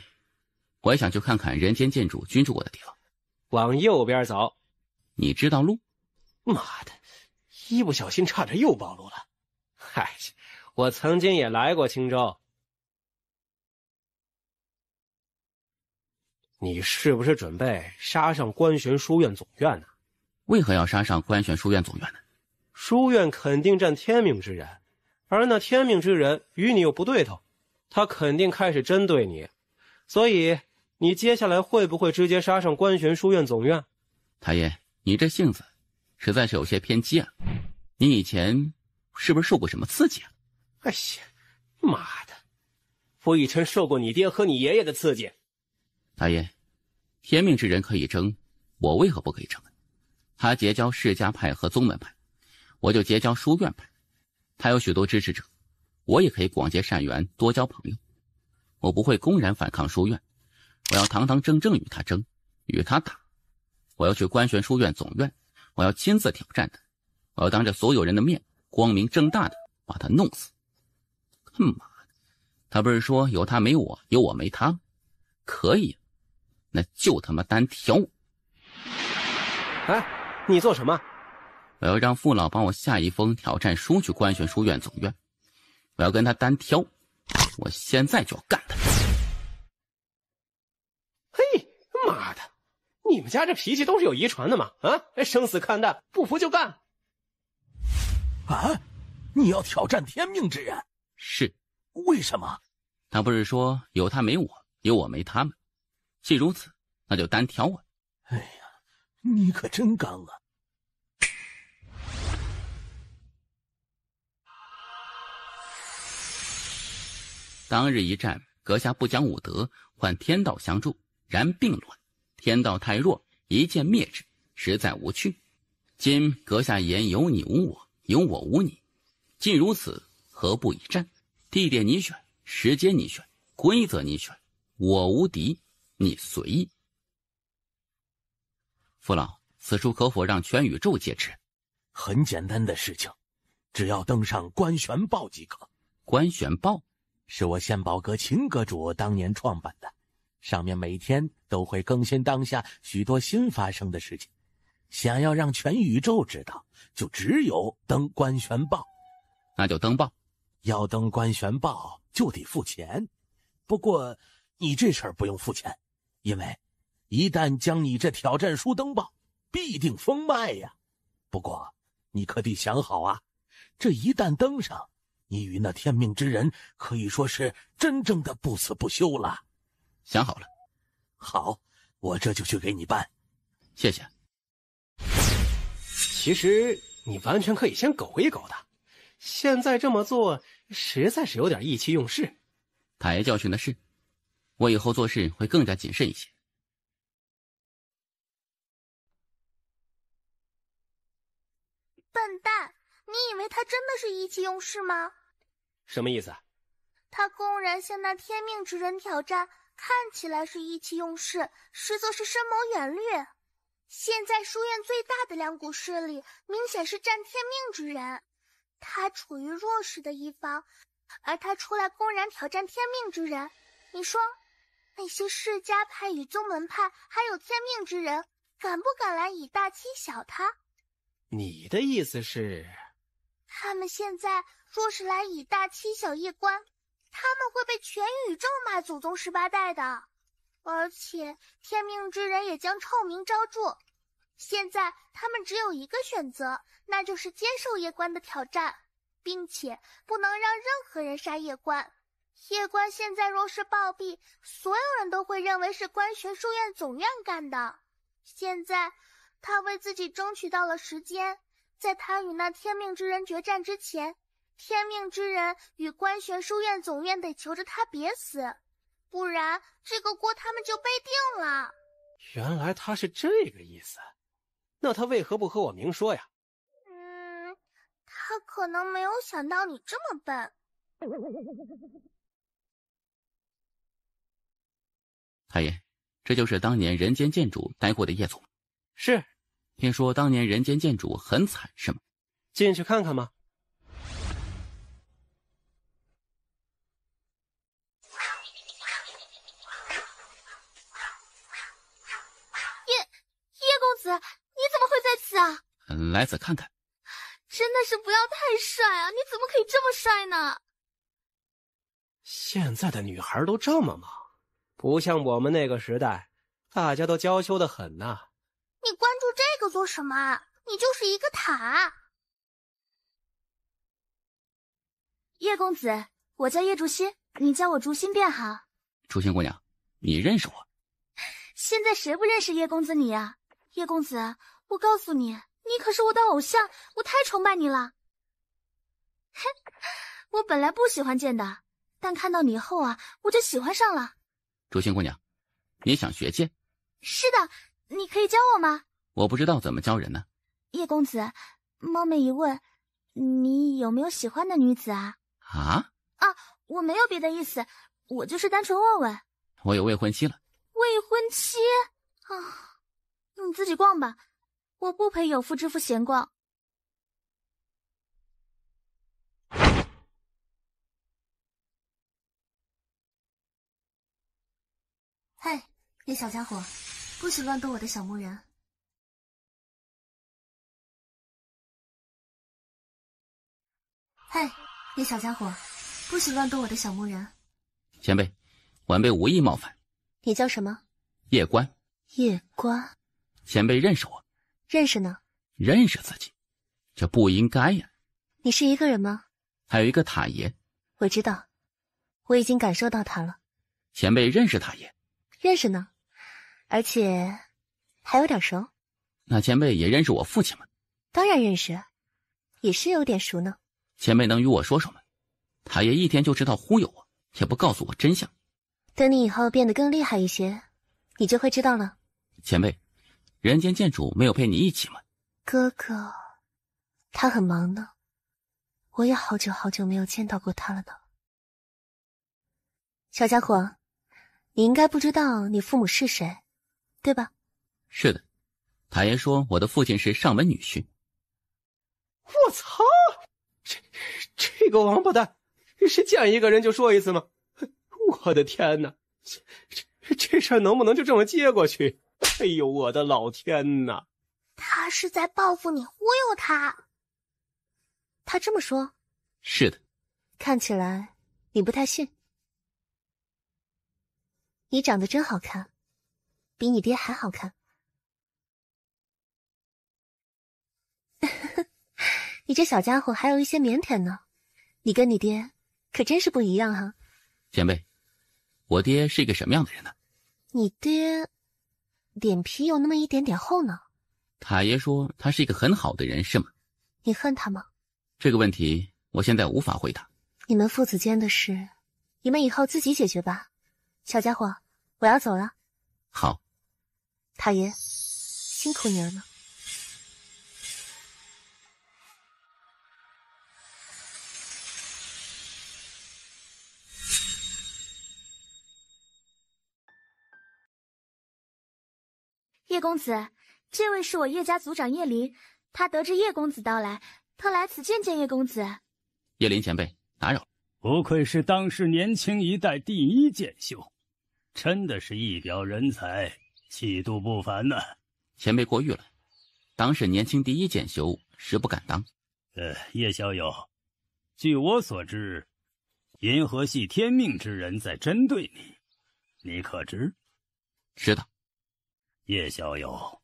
我也想去看看人间剑主居住过的地方。往右边走。你知道路？妈的，一不小心差点又暴露了。嗨，我曾经也来过青州。你是不是准备杀上观玄书院总院呢？为何要杀上观玄书院总院呢？书院肯定占天命之人，而那天命之人与你又不对头，他肯定开始针对你，所以你接下来会不会直接杀上观玄书院总院？太爷，你这性子实在是有些偏激啊！你以前是不是受过什么刺激啊？哎呀，妈的！我以前受过你爹和你爷爷的刺激。太爷，天命之人可以争，我为何不可以争呢？他结交世家派和宗门派，我就结交书院派。他有许多支持者，我也可以广结善缘，多交朋友。我不会公然反抗书院，我要堂堂正正与他争，与他打。我要去观玄书院总院，我要亲自挑战他，我要当着所有人的面，光明正大的把他弄死。他妈的，他不是说有他没我，有我没他？可以，那就他妈单挑我。哎，你做什么？我要让父老帮我下一封挑战书去观玄书院总院，我要跟他单挑，我现在就要干他。嘿，妈的，你们家这脾气都是有遗传的吗？啊，生死看淡，不服就干。啊，你要挑战天命之人？是。为什么？他不是说有他没我，有我没他吗？既如此，那就单挑啊。哎呀，你可真刚啊！当日一战，阁下不讲武德，换天道相助，然并卵，天道太弱，一剑灭之，实在无趣。今阁下言有你无我，有我无你，既如此，何不一战？地点你选，时间你选，规则你选，我无敌，你随意。父老，此书可否让全宇宙皆知？很简单的事情，只要登上观玄报即可。观玄报是我献宝阁秦阁主当年创办的，上面每天都会更新当下许多新发生的事情。想要让全宇宙知道，就只有登观玄报。那就登报。要登观玄报就得付钱，不过你这事儿不用付钱，因为一旦将你这挑战书登报，必定封卖呀。不过你可得想好啊，这一旦登上，你与那天命之人可以说是真正的不死不休了。想好了。好，我这就去给你办。谢谢。其实你完全可以先苟一苟的，现在这么做实在是有点意气用事。太爷教训的是，我以后做事会更加谨慎一些。笨蛋，你以为他真的是意气用事吗？什么意思？他公然向那天命之人挑战，看起来是意气用事，实则是深谋远虑。现在书院最大的两股势力明显是战天命之人，他处于弱势的一方，而他出来公然挑战天命之人，你说那些世家派与宗门派还有天命之人敢不敢来以大欺小他？你的意思是，他们现在若是来以大欺小夜观，他们会被全宇宙骂祖宗18代的，而且天命之人也将臭名昭著。现在他们只有一个选择，那就是接受夜观的挑战，并且不能让任何人杀夜观。夜观现在若是暴毙，所有人都会认为是观玄书院总院干的。现在他为自己争取到了时间，在他与那天命之人决战之前，天命之人与观玄书院总院得求着他别死，不然这个锅他们就背定了。原来他是这个意思，那他为何不和我明说呀？他可能没有想到你这么笨。太爷，这就是当年人间剑主待过的夜总。是。听说当年人间剑主很惨是吗？进去看看吗？叶公子，你怎么会在此啊？来此看看。真的是不要太帅啊！你怎么可以这么帅呢？现在的女孩都这么忙，不像我们那个时代，大家都娇羞得很呐。你关注这个做什么？你就是一个塔。叶公子，我叫叶竹心，你叫我竹心便好。竹心姑娘，你认识我？现在谁不认识叶公子你啊？叶公子，我告诉你，你可是我的偶像，我太崇拜你了。哼，我本来不喜欢剑的，但看到你后啊，我就喜欢上了。竹心姑娘，你想学剑？是的。你可以教我吗？我不知道怎么教人呢。叶公子，冒昧一问，你有没有喜欢的女子啊？啊，我没有别的意思，我就是单纯问问。我有未婚妻了。未婚妻啊？你自己逛吧，我不陪有妇之夫闲逛。嗨，叶小家伙。不许乱动我的小木人！嗨，叶小家伙，不许乱动我的小木人！前辈，晚辈无意冒犯。你叫什么？叶观。叶观。前辈认识我？认识呢。认识自己，这不应该呀。你是一个人吗？还有一个塔爷。我知道，我已经感受到他了。前辈认识塔爷？认识呢。而且还有点熟。那前辈也认识我父亲吗？当然认识，也是有点熟呢。前辈能与我说说吗？塔爷一天就知道忽悠我，也不告诉我真相。等你以后变得更厉害一些，你就会知道了。前辈，人间剑主没有陪你一起吗？哥哥，他很忙呢，我也好久没有见到过他了呢。小家伙，你应该不知道你父母是谁，对吧？是的，太爷说我的父亲是上门女婿。我操！这个王八蛋，是见一个人就说一次吗？我的天哪！这事儿能不能就这么接过去？哎呦，我的老天哪！他是在报复你，忽悠他。他这么说？是的。看起来你不太信。你长得真好看，比你爹还好看。你这小家伙还有一些腼腆呢，你跟你爹可真是不一样哈。前辈，我爹是一个什么样的人呢？你爹脸皮有那么一点点厚呢。太爷说他是一个很好的人，是吗？你恨他吗？这个问题我现在无法回答。你们父子间的事，你们以后自己解决吧。小家伙，我要走了。好。太爷，辛苦你了呢。叶公子，这位是我叶家族长叶林，他得知叶公子到来，特来此见见叶公子。叶林前辈，打扰。不愧是当世年轻一代第一剑秀，真的是一表人才，气度不凡呐。前辈过誉了，当世年轻第一剑修，实不敢当。叶小友，据我所知，银河系天命之人在针对你，你可知？知道。叶小友，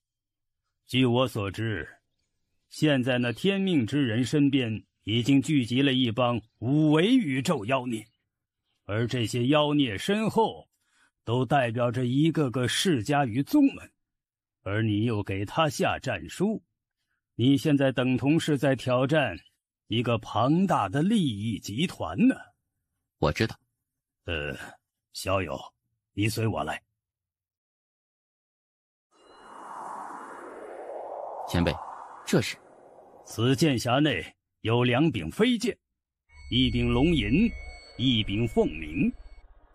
据我所知，现在那天命之人身边已经聚集了一帮五维宇宙妖孽，而这些妖孽身后都代表着一个个世家与宗门，而你又给他下战书，你现在等同是在挑战一个庞大的利益集团呢。我知道。小友，你随我来。前辈，这是。此剑匣内有2柄飞剑，一柄龙吟，一柄凤鸣，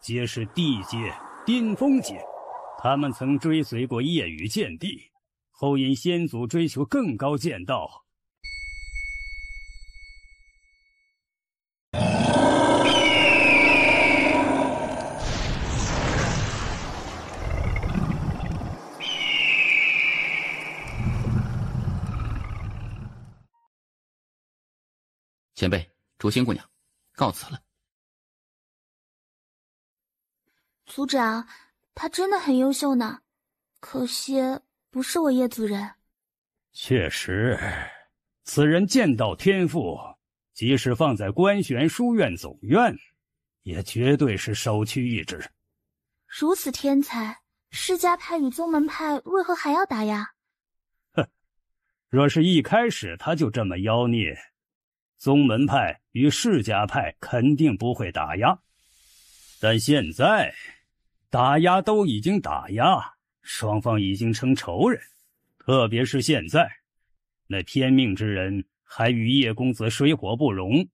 皆是地阶、巅峰阶。他们曾追随过夜雨剑帝，后因先祖追求更高剑道，前辈，竹心姑娘，告辞了。族长，他真的很优秀呢，可惜不是我叶族人。确实，此人剑道天赋，即使放在官玄书院总院，也绝对是首屈一指。如此天才，世家派与宗门派为何还要打压？哼，若是一开始他就这么妖孽，宗门派与世家派肯定不会打压。但现在打压都已经打压，双方已经成仇人。特别是现在，那天命之人还与叶公子水火不容。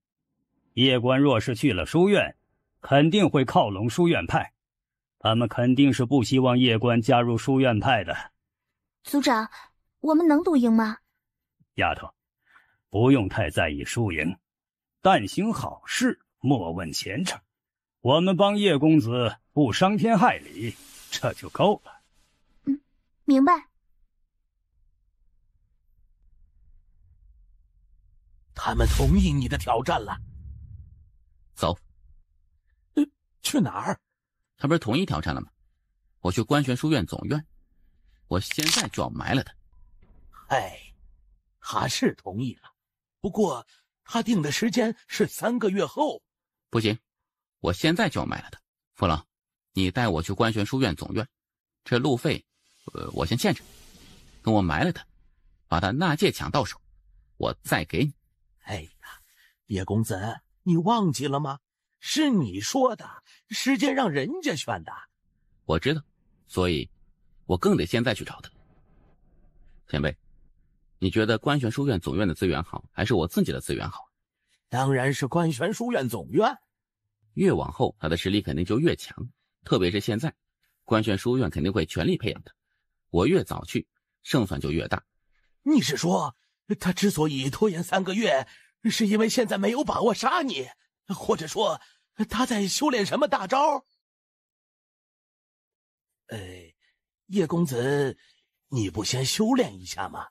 叶官若是去了书院，肯定会靠拢书院派，他们肯定是不希望叶官加入书院派的。族长，我们能赌赢吗？丫头，不用太在意输赢，但行好事，莫问前程。我们帮叶公子不伤天害理，这就够了。明白。他们同意你的挑战了。走。去哪儿？他不是同意挑战了吗？我去官玄书院总院，我现在就要埋了他。哎，他是同意了，不过他定的时间是3个月后。不行，我现在就要埋了他。父老，你带我去官玄书院总院，这路费，我先欠着。等我埋了他，把他纳戒抢到手，我再给你。哎呀，叶公子，你忘记了吗？是你说的，时间让人家选的。我知道，所以我更得现在去找他。前辈，你觉得官玄书院总院的资源好，还是我自己的资源好？当然是官玄书院总院。越往后他的实力肯定就越强，特别是现在，官玄书院肯定会全力培养他。我越早去，胜算就越大。你是说，他之所以拖延3个月，是因为现在没有把握杀你，或者说他在修炼什么大招？叶公子，你不先修炼一下吗？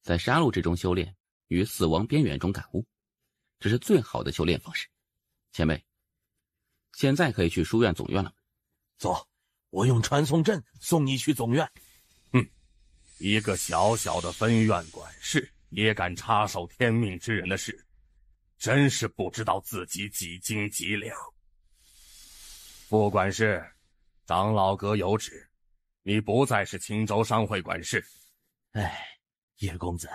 在杀戮之中修炼，于死亡边缘中感悟，这是最好的修炼方式。前辈，现在可以去书院总院了吗？走，我用传送阵送你去总院。一个小小的分院管事也敢插手天命之人的事，真是不知道自己几斤几两。副管事，长老阁有旨，你不再是青州商会管事。叶公子，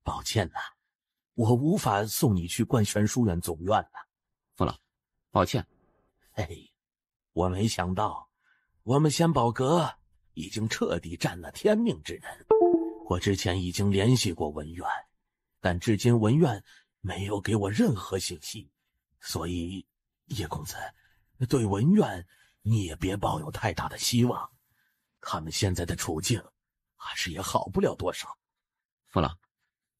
抱歉了，我无法送你去官玄书院总院了。父老，抱歉。我没想到，我们仙宝阁已经彻底占了天命之人。我之前已经联系过文院，但至今文院没有给我任何信息，所以叶公子，对文院你也别抱有太大的希望，他们现在的处境还是也好不了多少。父老，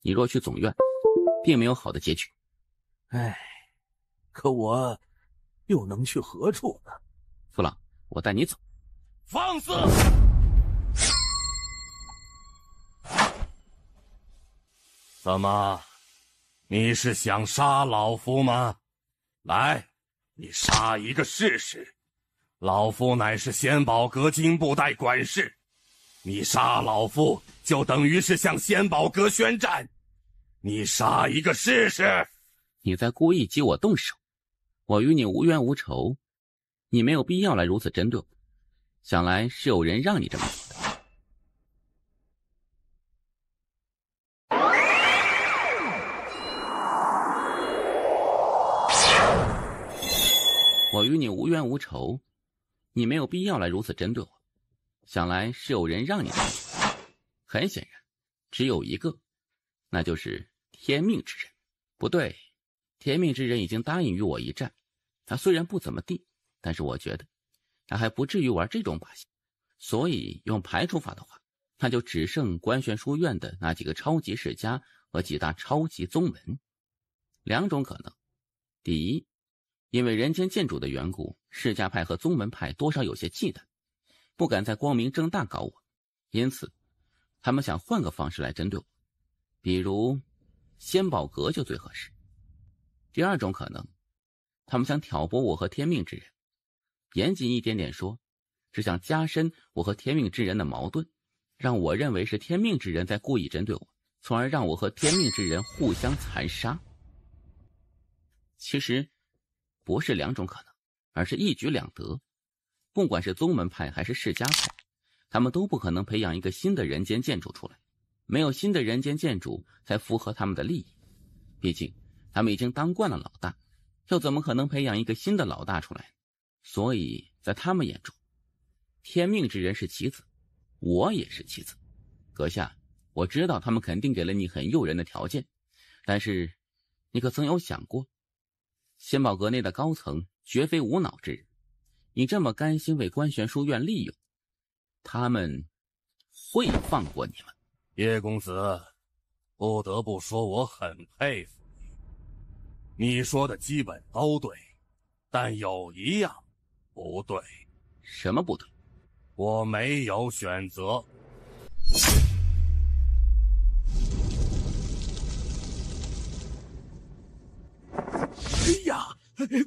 你若去总院，并没有好的结局。可我又能去何处呢？父老，我带你走。放肆！怎么，你是想杀老夫吗？来，你杀一个试试。老夫乃是仙宝阁金布袋管事，你杀老夫就等于是向仙宝阁宣战。你杀一个试试。你在故意激我动手，我与你无冤无仇，你没有必要来如此针对我。想来是有人让你这么做的。我与你无冤无仇，你没有必要来如此针对我。想来是有人让你这么做。很显然，只有一个，那就是天命之人。不对，天命之人已经答应与我一战。他虽然不怎么地，但是我觉得他还不至于玩这种把戏。所以用排除法的话，那就只剩官玄书院的那几个超级世家和几大超级宗门。2种可能：第一，因为人间建主的缘故，世家派和宗门派多少有些忌惮，不敢再光明正大搞我，因此他们想换个方式来针对我，比如仙宝阁就最合适。第2种可能，他们想挑拨我和天命之人，严谨一点点说，是想加深我和天命之人的矛盾，让我认为是天命之人在故意针对我，从而让我和天命之人互相残杀。其实不是2种可能，而是一举两得。不管是宗门派还是世家派，他们都不可能培养一个新的人间建主出来，没有新的人间建主才符合他们的利益。毕竟他们已经当惯了老大，又怎么可能培养一个新的老大出来？所以在他们眼中，天命之人是棋子，我也是棋子。阁下，我知道他们肯定给了你很诱人的条件，但是你可曾有想过，仙宝阁内的高层绝非无脑之人，你这么甘心为官玄书院利用，他们会放过你们？叶公子，不得不说我很佩服你。你说的基本都对，但有一样不对。什么不对？我没有选择。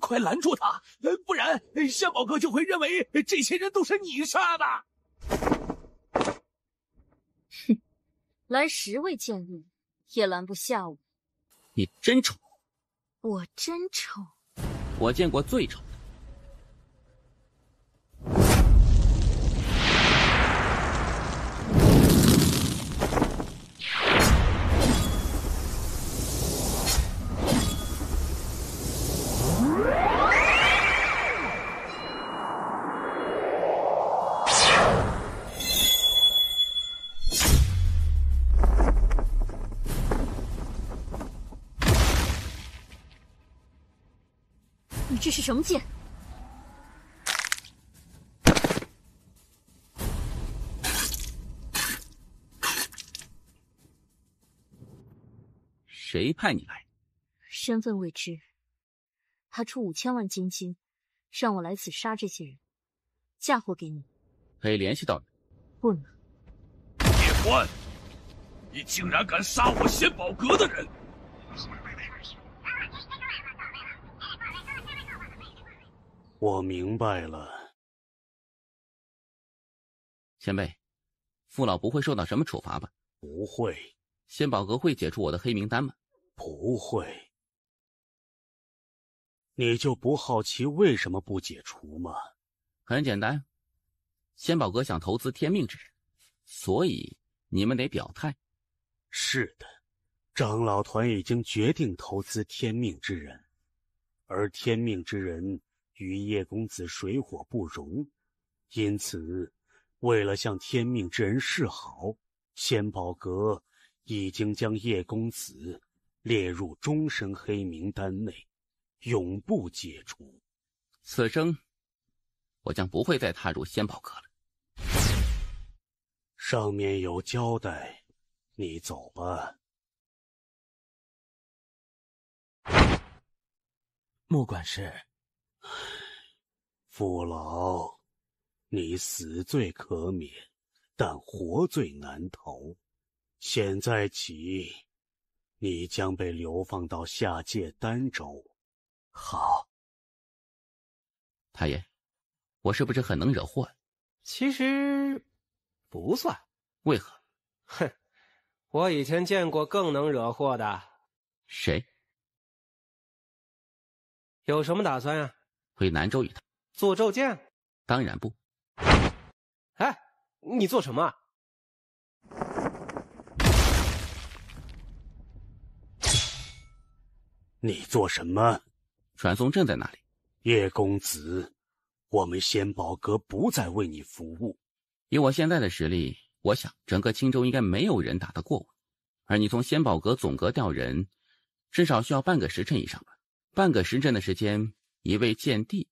快拦住他，不然仙宝阁就会认为这些人都是你杀的。哼，来10位贱人也拦不下我。你真丑。我真丑。我见过最丑的。这是什么剑？谁派你来？身份未知。他出5000万金金，让我来此杀这些人。嫁祸给你。可以联系到你。不能。叶关，你竟然敢杀我仙宝阁的人！我明白了。前辈，父老不会受到什么处罚吧？不会。仙宝阁会解除我的黑名单吗？不会。你就不好奇为什么不解除吗？很简单，仙宝阁想投资天命之人，所以你们得表态。是的，长老团已经决定投资天命之人，而天命之人与叶公子水火不容，因此为了向天命之人示好，仙宝阁已经将叶公子列入终身黑名单内，永不解除。此生我将不会再踏入仙宝阁了。上面有交代，你走吧。穆管事，父老，你死罪可免，但活罪难逃。现在起，你将被流放到下界儋州。好。太爷，我是不是很能惹祸？其实不算。为何？哼，我以前见过更能惹祸的。谁？有什么打算呀？回南州一趟。做咒剑？当然不。哎，你做什么？你做什么？传送阵在哪里？叶公子，我们仙宝阁不再为你服务。以我现在的实力，我想整个青州应该没有人打得过我。而你从仙宝阁总阁调人，至少需要半个时辰以上吧。半个时辰的时间，一位剑帝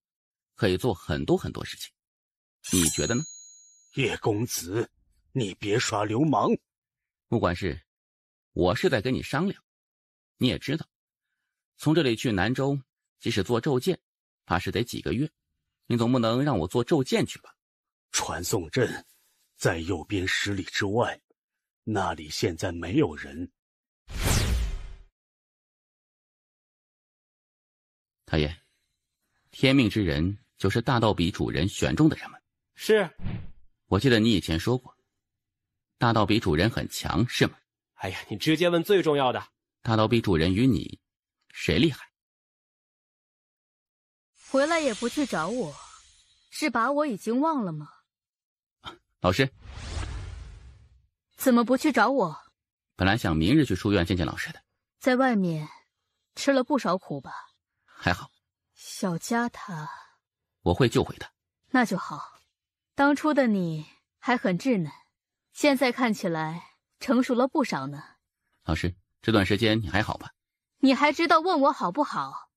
可以做很多很多事情，你觉得呢？叶公子，你别耍流氓！穆管事，我是在跟你商量。你也知道，从这里去南州，即使做咒剑，怕是得几个月。你总不能让我做咒剑去吧？传送阵在右边10里之外，那里现在没有人。太爷，天命之人就是大道比主人选中的人吗？是。我记得你以前说过，大道比主人很强，是吗？哎呀，你直接问最重要的。大道比主人与你，谁厉害？回来也不去找我，是把我已经忘了吗？老师，怎么不去找我？本来想明日去书院见见老师的。在外面吃了不少苦吧？还好。小佳她，我会救回她。那就好。当初的你还很稚嫩，现在看起来成熟了不少呢。老师，这段时间你还好吧？你还知道问我好不好？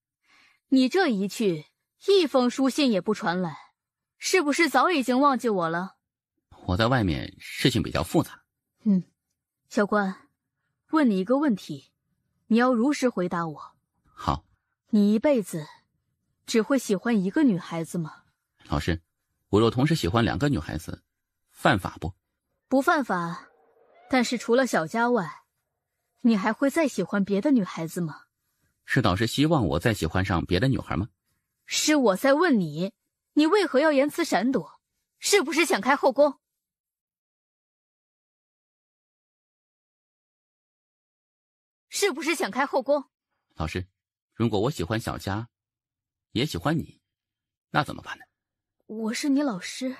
你这一去，一封书信也不传来，是不是早已经忘记我了？我在外面事情比较复杂。小关，问你一个问题，你要如实回答我。好。你一辈子只会喜欢一个女孩子吗？老师，我若同时喜欢2个女孩子，犯法不？不犯法，但是除了小佳外，你还会再喜欢别的女孩子吗？是导师希望我再喜欢上别的女孩吗？是我在问你，你为何要言辞闪躲？是不是想开后宫？是不是想开后宫？老师，如果我喜欢小佳，也喜欢你，那怎么办呢？我是你老师。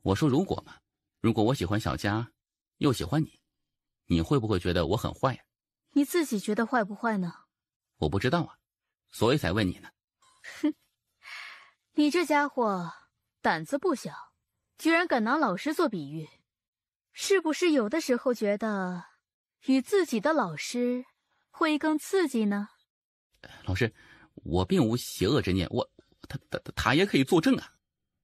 我说如果嘛，如果我喜欢小佳，又喜欢你，你会不会觉得我很坏呀？你自己觉得坏不坏呢？我不知道啊，所以才问你呢。哼，你这家伙胆子不小，居然敢拿老师做比喻，是不是有的时候觉得与自己的老师会更刺激呢？老师，我并无邪恶之念，他也可以作证啊。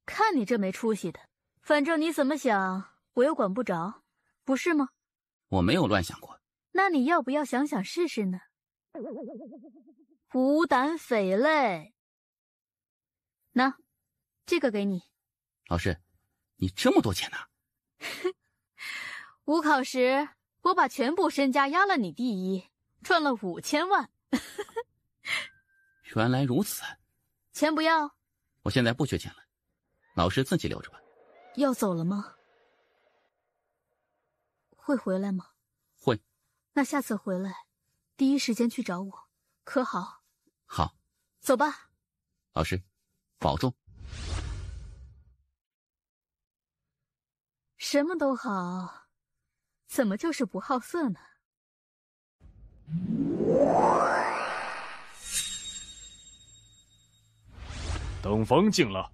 看你这没出息的，反正你怎么想，我又管不着，不是吗？我没有乱想过。那你要不要想想试试呢？无胆匪类。那，这个给你。老师，你这么多钱呢？五考时，我把全部身家压了你第一，赚了5000万。原来如此。钱不要？我现在不缺钱了，老师自己留着吧。要走了吗？会回来吗？会。那下次回来，第一时间去找我，可好？好。走吧。老师，保重。什么都好，怎么就是不好色呢？等风静了。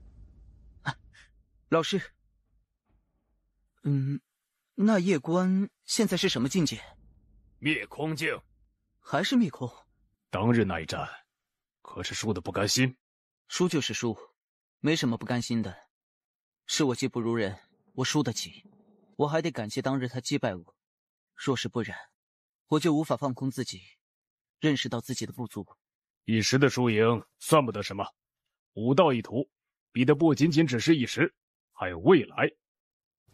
老师，那夜关现在是什么境界？灭空境。还是灭空？当日那一战，可是输得不甘心。输就是输，没什么不甘心的。是我技不如人，我输得起，我还得感谢当日他击败我。若是不然，我就无法放空自己，认识到自己的不足。一时的输赢算不得什么，武道一途，比的不仅仅只是一时，还有未来。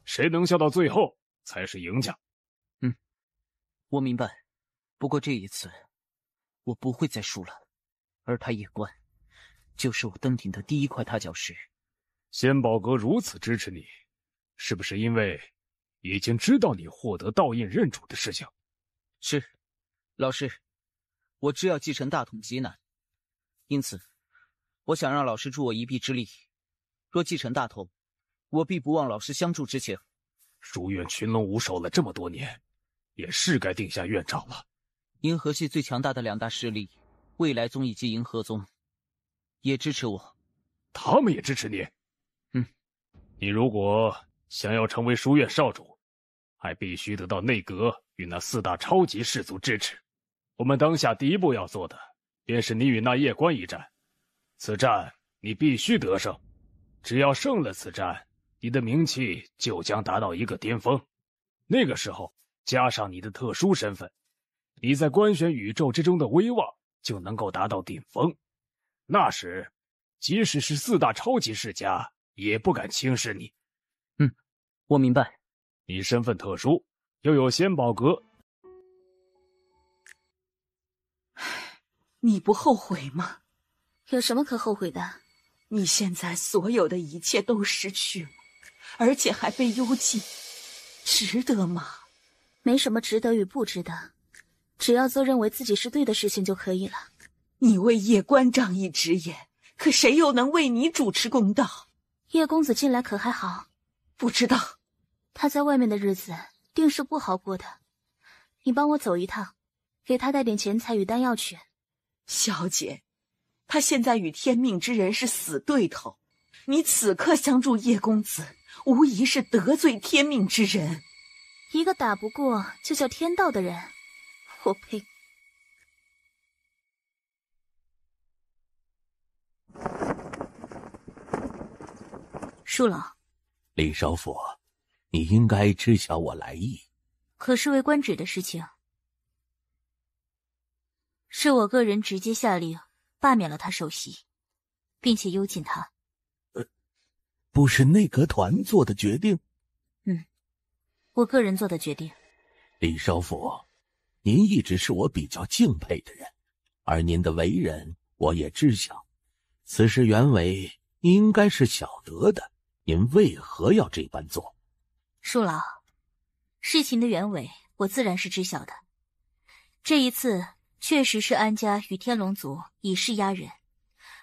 谁能笑到最后，才是赢家。我明白，不过这一次，我不会再输了。而他夜关，就是我登顶的第一块踏脚石。仙宝阁如此支持你，是不是因为已经知道你获得道印认主的事情？是，老师，我知要继承大统极难，因此，我想让老师助我一臂之力。若继承大统，我必不忘老师相助之情。书院群龙无首了这么多年，也是该定下院长了。银河系最强大的2大势力，未来宗以及银河宗，也支持我。他们也支持你？你如果想要成为书院少主，还必须得到内阁与那4大超级氏族支持。我们当下第一步要做的，便是你与那夜关一战。此战你必须得胜，只要胜了此战，你的名气就将达到一个巅峰。那个时候，加上你的特殊身份，你在官选宇宙之中的威望就能够达到顶峰。那时，即使是4大超级世家，也不敢轻视你。我明白。你身份特殊，又有仙宝阁。你不后悔吗？有什么可后悔的？你现在所有的一切都失去了，而且还被幽禁，值得吗？没什么值得与不值得，只要做认为自己是对的事情就可以了。你为夜关仗义直言，可谁又能为你主持公道？叶公子近来可还好？不知道。他在外面的日子定是不好过的，你帮我走一趟，给他带点钱财与丹药去。小姐，他现在与天命之人是死对头，你此刻相助叶公子，无疑是得罪天命之人。一个打不过就叫天道的人，我呸！恕老，李少府，你应该知晓我来意。可是为官职的事情，是我个人直接下令罢免了他首席，并且幽禁他。不是内阁团做的决定？我个人做的决定。李少府，您一直是我比较敬佩的人，而您的为人我也知晓。此事原委您应该是晓得的，您为何要这般做？恕老，事情的原委我自然是知晓的。这一次确实是安家与天龙族以势压人，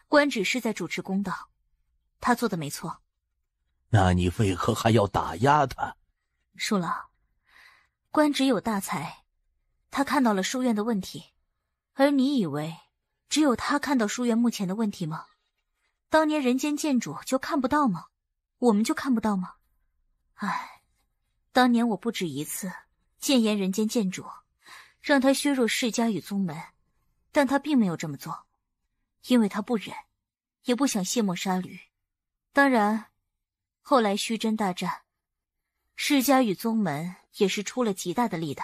官职是在主持公道，他做的没错。那你为何还要打压他？恕老，官职有大才，他看到了书院的问题，而你以为只有他看到书院目前的问题吗？当年人间剑主就看不到吗？我们就看不到吗？唉，当年我不止一次谏言人间剑主，让他削弱世家与宗门，但他并没有这么做，因为他不忍，也不想卸磨杀驴。当然，后来虚真大战，世家与宗门也是出了极大的力的。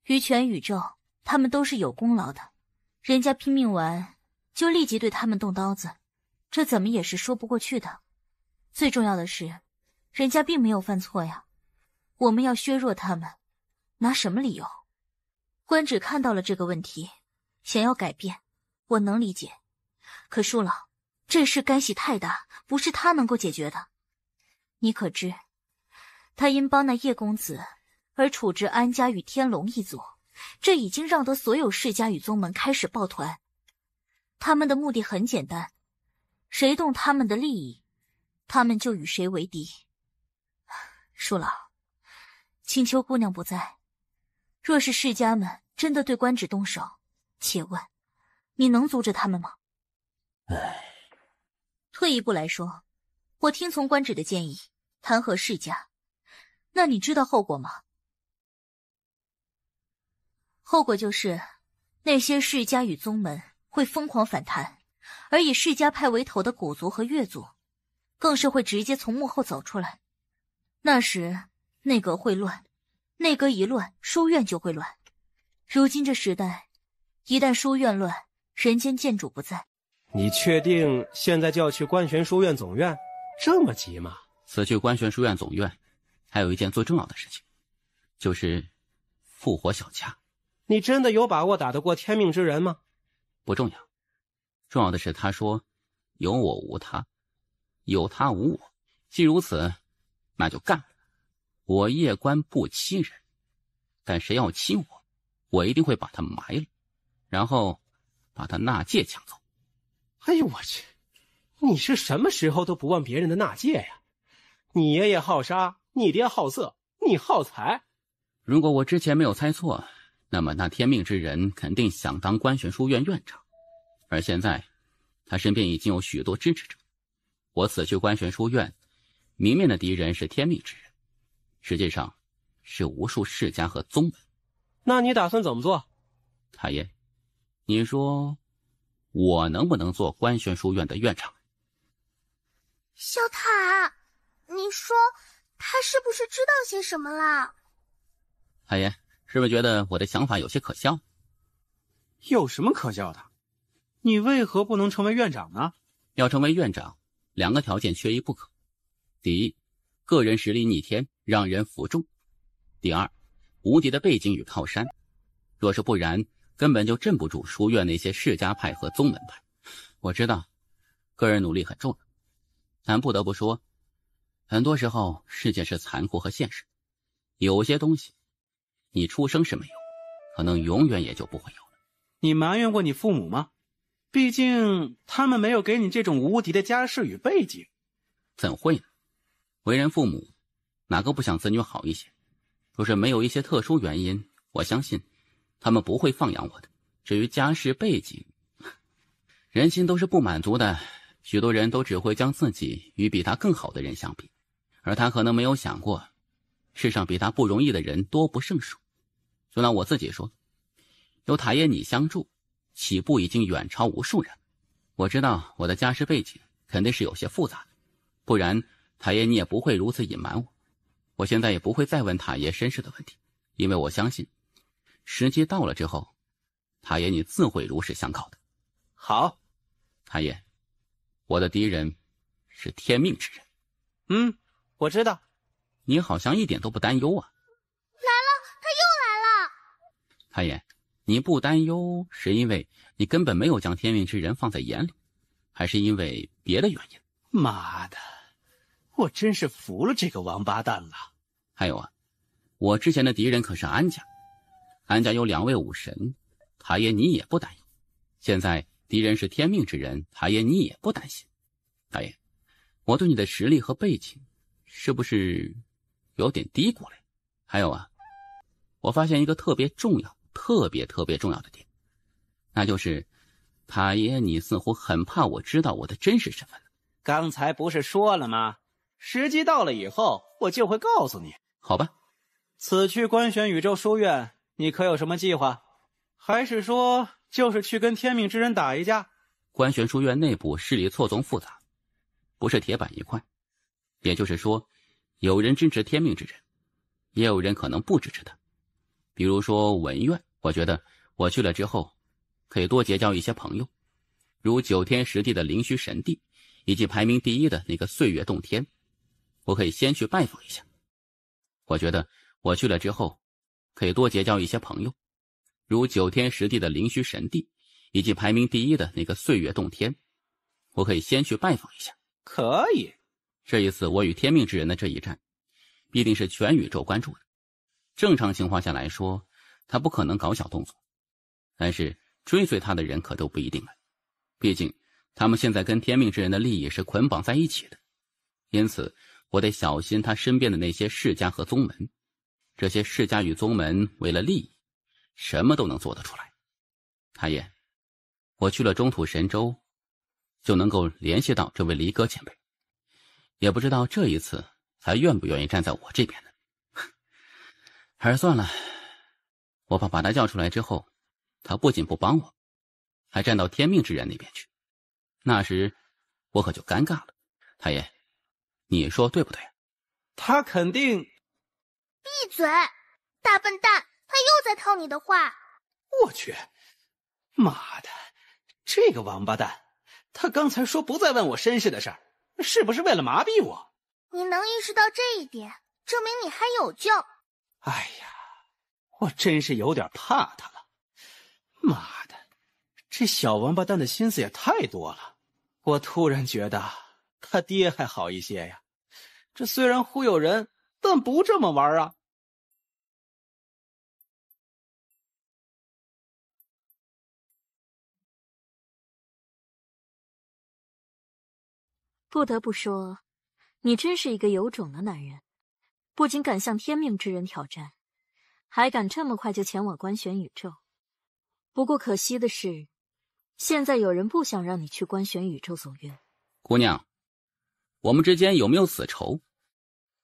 于全宇宙，他们都是有功劳的，人家拼命完，就立即对他们动刀子，这怎么也是说不过去的。最重要的是，人家并没有犯错呀，我们要削弱他们，拿什么理由？官职看到了这个问题，想要改变，我能理解。可恕老，这事干系太大，不是他能够解决的。你可知，他因帮那叶公子而处置安家与天龙一族，这已经让得所有世家与宗门开始抱团。他们的目的很简单，谁动他们的利益，他们就与谁为敌。恕老，青丘姑娘不在，若是世家们真的对官职动手，且问你能阻止他们吗？退一步来说，我听从官职的建议，弹劾世家，那你知道后果吗？后果就是那些世家与宗门会疯狂反弹，而以世家派为头的古族和越族更是会直接从幕后走出来。那时内阁会乱，内阁一乱，书院就会乱。如今这时代，一旦书院乱，人间建主不在。你确定现在就要去观玄书院总院？这么急吗？此去观玄书院总院，还有一件最重要的事情，就是复活小佳。你真的有把握打得过天命之人吗？不重要，重要的是他说有我无他，有他无我。既如此，那就干了。我叶关不欺人，但谁要欺我，我一定会把他埋了，然后把他纳戒抢走。哎呦我去，你是什么时候都不忘别人的纳戒呀？你爷爷好杀，你爹好色，你好财。如果我之前没有猜错，那么那天命之人肯定想当观玄书院院长，而现在他身边已经有许多支持者。我此去观玄书院，明面的敌人是天命之人，实际上是无数世家和宗门。那你打算怎么做？太爷，你说我能不能做观玄书院的院长？小塔，你说他是不是知道些什么啦？太爷，是不是觉得我的想法有些可笑？有什么可笑的？你为何不能成为院长呢？要成为院长，2个条件缺一不可。第一，个人实力逆天，让人服众；第二，无敌的背景与靠山。若是不然，根本就镇不住书院那些世家派和宗门派。我知道个人努力很重要，但不得不说，很多时候世界是残酷和现实，有些东西你出生是没有，可能永远也就不会有了。你埋怨过你父母吗？毕竟他们没有给你这种无敌的家世与背景。怎会呢？为人父母，哪个不想子女好一些？若是没有一些特殊原因，我相信他们不会放养我的。至于家世背景，人心都是不满足的，许多人都只会将自己与比他更好的人相比，而他可能没有想过，世上比他不容易的人多不胜数。就拿我自己说，有塔爷你相助，起步已经远超无数人。我知道我的家世背景肯定是有些复杂的，不然塔爷你也不会如此隐瞒我。我现在也不会再问塔爷身世的问题，因为我相信时机到了之后，塔爷你自会如实相告的。好，塔爷，我的敌人是天命之人。我知道。你好像一点都不担忧啊。来了，他又来了。塔爷，你不担忧是因为你根本没有将天命之人放在眼里，还是因为别的原因？妈的，我真是服了这个王八蛋了。还有啊，我之前的敌人可是安家，安家有2位武神，塔爷你也不担忧。现在敌人是天命之人，塔爷你也不担心。塔爷，我对你的实力和背景是不是有点低估了？还有啊，我发现一个特别重要的点，那就是塔爷你似乎很怕我知道我的真实身份了。刚才不是说了吗？时机到了以后，我就会告诉你。好吧。此去观玄宇宙书院，你可有什么计划？还是说就是去跟天命之人打一架，观玄书院内部势力错综复杂，不是铁板一块。也就是说，有人支持天命之人，也有人可能不支持他。比如说文苑，我觉得我去了之后可以多结交一些朋友，如9天10地的灵虚神地，以及排名第1的那个岁月洞天，我可以先去拜访一下。我觉得我去了之后可以多结交一些朋友，如9天10地的灵虚神地，以及排名第1的那个岁月洞天，我可以先去拜访一下。可以。这一次我与天命之人的这一战，必定是全宇宙关注的。正常情况下来说，他不可能搞小动作，但是追随他的人可都不一定了。毕竟他们现在跟天命之人的利益是捆绑在一起的，因此我得小心他身边的那些世家和宗门。这些世家与宗门为了利益，什么都能做得出来。太爷，我去了中土神州，就能够联系到这位离歌前辈，也不知道这一次他愿不愿意站在我这边呢？还是算了，我怕把他叫出来之后，他不仅不帮我，还站到天命之人那边去，那时我可就尴尬了。太爷，你说对不对？他肯定……闭嘴，大笨蛋，他又在套你的话。我去，妈的，这个王八蛋，他刚才说不再问我身世的事儿，是不是为了麻痹我？你能意识到这一点，证明你还有救。哎呀，我真是有点怕他了。妈的，这小王八蛋的心思也太多了。我突然觉得他爹还好一些呀，这虽然忽悠人，但不这么玩啊。不得不说，你真是一个有种的男人，不仅敢向天命之人挑战，还敢这么快就前往观玄宇宙。不过可惜的是，现在有人不想让你去观玄宇宙走运。姑娘，我们之间有没有死仇？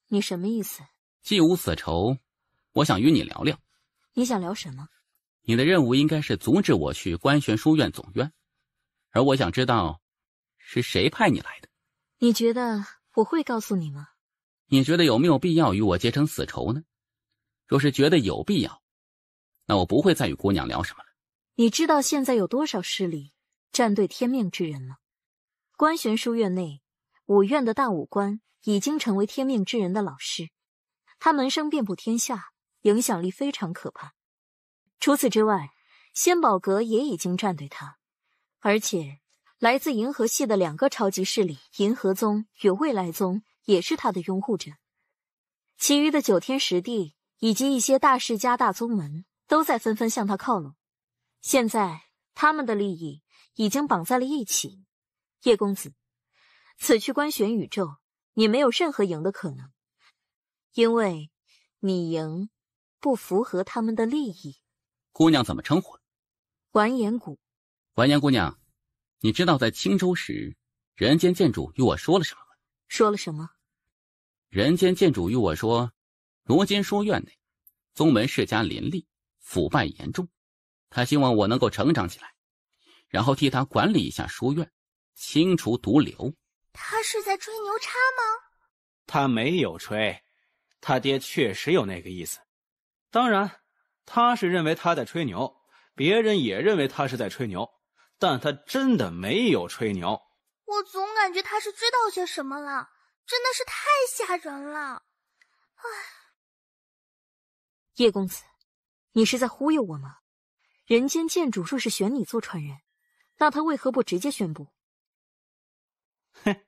你什么意思？既无死仇，我想与你聊聊。你想聊什么？你的任务应该是阻止我去观玄书院总院，而我想知道是谁派你来的。你觉得我会告诉你吗？你觉得有没有必要与我结成死仇呢？若是觉得有必要，那我不会再与姑娘聊什么了。你知道现在有多少势力站对天命之人吗？观玄书院内5院的大武官已经成为天命之人的老师，他门生遍布天下，影响力非常可怕。除此之外，仙宝阁也已经站对他，而且来自银河系的2个超级势力银河宗与未来宗也是他的拥护者。其余的9天10地以及一些大世家大宗门都在纷纷向他靠拢。现在他们的利益已经绑在了一起。叶公子，此去观玄宇宙，你没有任何赢的可能，因为你赢不符合他们的利益。姑娘怎么称呼？完颜谷。完颜姑娘，你知道在青州时，人间剑主与我说了什么吗？说了什么？人间剑主与我说，如今书院内宗门世家林立，腐败严重，他希望我能够成长起来，然后替他管理一下书院，清除毒瘤。他是在吹牛叉吗？他没有吹，他爹确实有那个意思。当然，他是认为他在吹牛，别人也认为他是在吹牛，但他真的没有吹牛。我总感觉他是知道些什么了，真的是太吓人了。唉，叶公子，你是在忽悠我吗？人间剑主若是选你做传人，那他为何不直接宣布？嘿，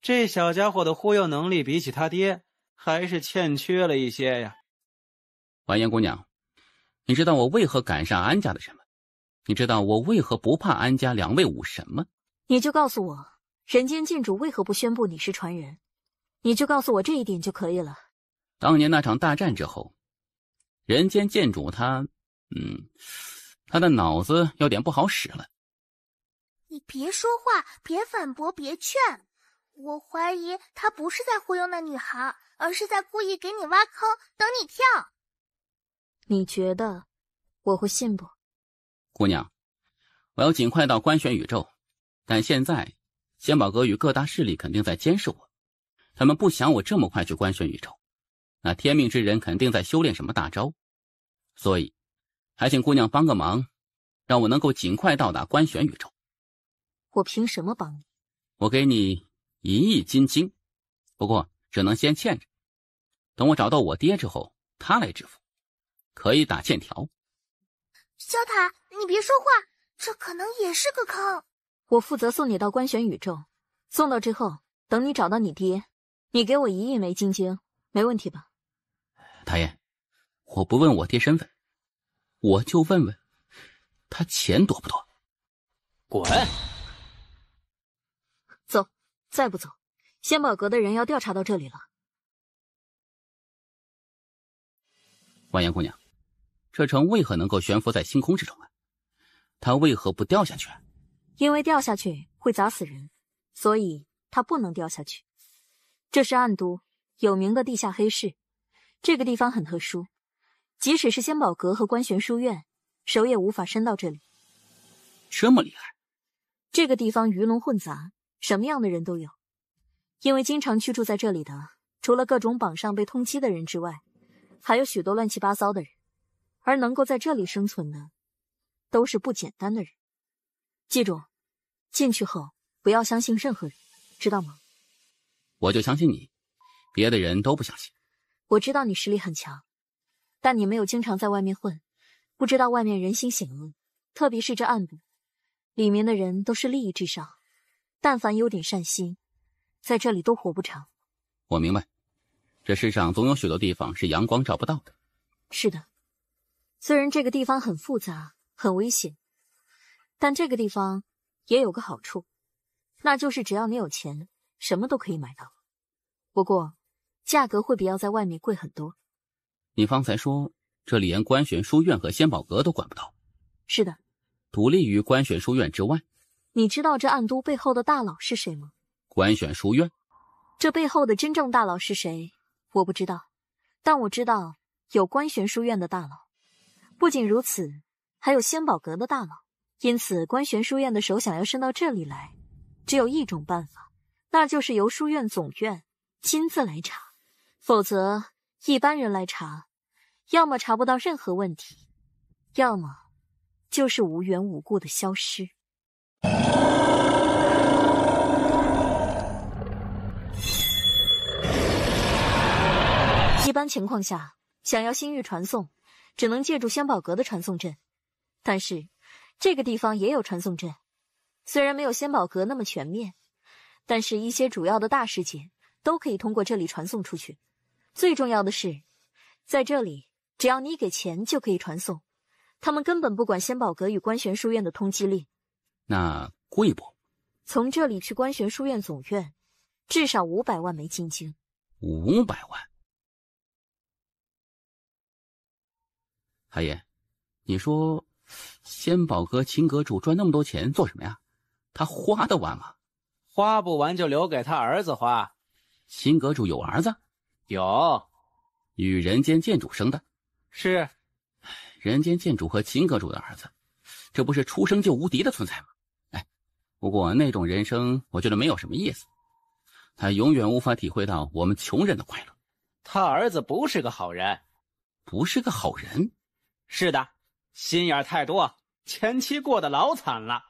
这小家伙的忽悠能力比起他爹还是欠缺了一些呀。完颜姑娘，你知道我为何赶上安家的人吗？你知道我为何不怕安家2位武神吗？你就告诉我，人间剑主为何不宣布你是传人？你就告诉我这一点就可以了。当年那场大战之后，人间剑主他的脑子有点不好使了。你别说话，别反驳，别劝。我怀疑他不是在忽悠那女孩，而是在故意给你挖坑，等你跳。你觉得我会信不？姑娘，我要尽快到观玄宇宙，但现在仙宝阁与各大势力肯定在监视我，他们不想我这么快去官宣宇宙，那天命之人肯定在修炼什么大招，所以还请姑娘帮个忙，让我能够尽快到达官宣宇宙。我凭什么帮你？我给你1亿金晶，不过只能先欠着，等我找到我爹之后，他来支付，可以打欠条。小塔，你别说话，这可能也是个坑。我负责送你到官选宇宙，送到之后，等你找到你爹，你给我1亿枚金晶，没问题吧？大爷，我不问我爹身份，我就问问他钱多不多。滚！走，再不走，仙宝阁的人要调查到这里了。万言姑娘，这城为何能够悬浮在星空之中啊？它为何不掉下去啊？因为掉下去会砸死人，所以它不能掉下去。这是暗都，有名的地下黑市。这个地方很特殊，即使是仙宝阁和官玄书院，手也无法伸到这里。这么厉害？这个地方鱼龙混杂，什么样的人都有。因为经常居住在这里的，除了各种榜上被通缉的人之外，还有许多乱七八糟的人，而能够在这里生存的，都是不简单的人。记住，进去后不要相信任何人，知道吗？我就相信你，别的人都不相信。我知道你实力很强，但你没有经常在外面混，不知道外面人心险恶，特别是这暗部，里面的人都是利益至上，但凡有点善心，在这里都活不长。我明白，这世上总有许多地方是阳光照不到的。是的，虽然这个地方很复杂，很危险，但这个地方也有个好处，那就是只要你有钱，什么都可以买到。不过价格会比要在外面贵很多。你方才说这里连官选书院和仙宝阁都管不到？是的，独立于官选书院之外。你知道这暗都背后的大佬是谁吗？官选书院？这背后的真正大佬是谁我不知道，但我知道有官玄书院的大佬。不仅如此，还有仙宝阁的大佬。因此官玄书院的手想要伸到这里来，只有一种办法，那就是由书院总院亲自来查，否则一般人来查，要么查不到任何问题，要么就是无缘无故的消失。一般情况下，想要星域传送，只能借助仙宝阁的传送阵，但是这个地方也有传送阵，虽然没有仙宝阁那么全面，但是一些主要的大事件都可以通过这里传送出去。最重要的是，在这里只要你给钱就可以传送，他们根本不管仙宝阁与官玄书院的通缉令。那贵不？从这里去官玄书院总院，至少500万枚金晶。500万？海爷，你说仙宝阁秦阁主赚那么多钱做什么呀？他花得完吗？花不完就留给他儿子花。秦阁主有儿子？有。与人间剑主生的？是。人间剑主和秦阁主的儿子，这不是出生就无敌的存在吗？哎，不过那种人生我觉得没有什么意思，他永远无法体会到我们穷人的快乐。他儿子不是个好人。不是个好人？是的，心眼太多，前妻过得老惨了。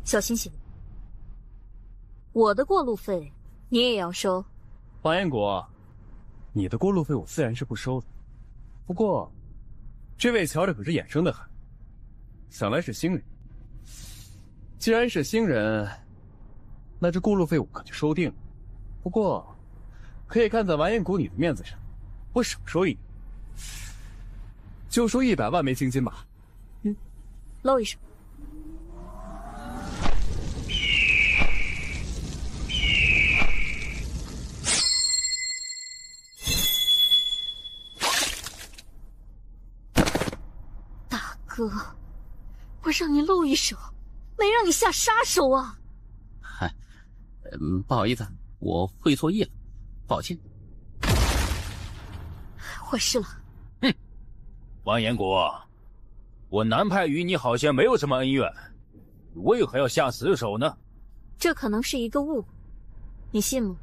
小星星，我的过路费你也要收。王彦国，你的过路费我自然是不收的，不过这位瞧着可是眼生的很，想来是新人。既然是新人，那这过路费我可就收定了。不过可以看在完颜谷你的面子上，我少收一点，就收100万枚金金吧。露一手。大哥，我让你露一手，没让你下杀手啊！嗨，不好意思，我会错意了，抱歉。坏事了。哼。完颜国，我南派与你好像没有什么恩怨，为何要下死手呢？这可能是一个误，你信吗？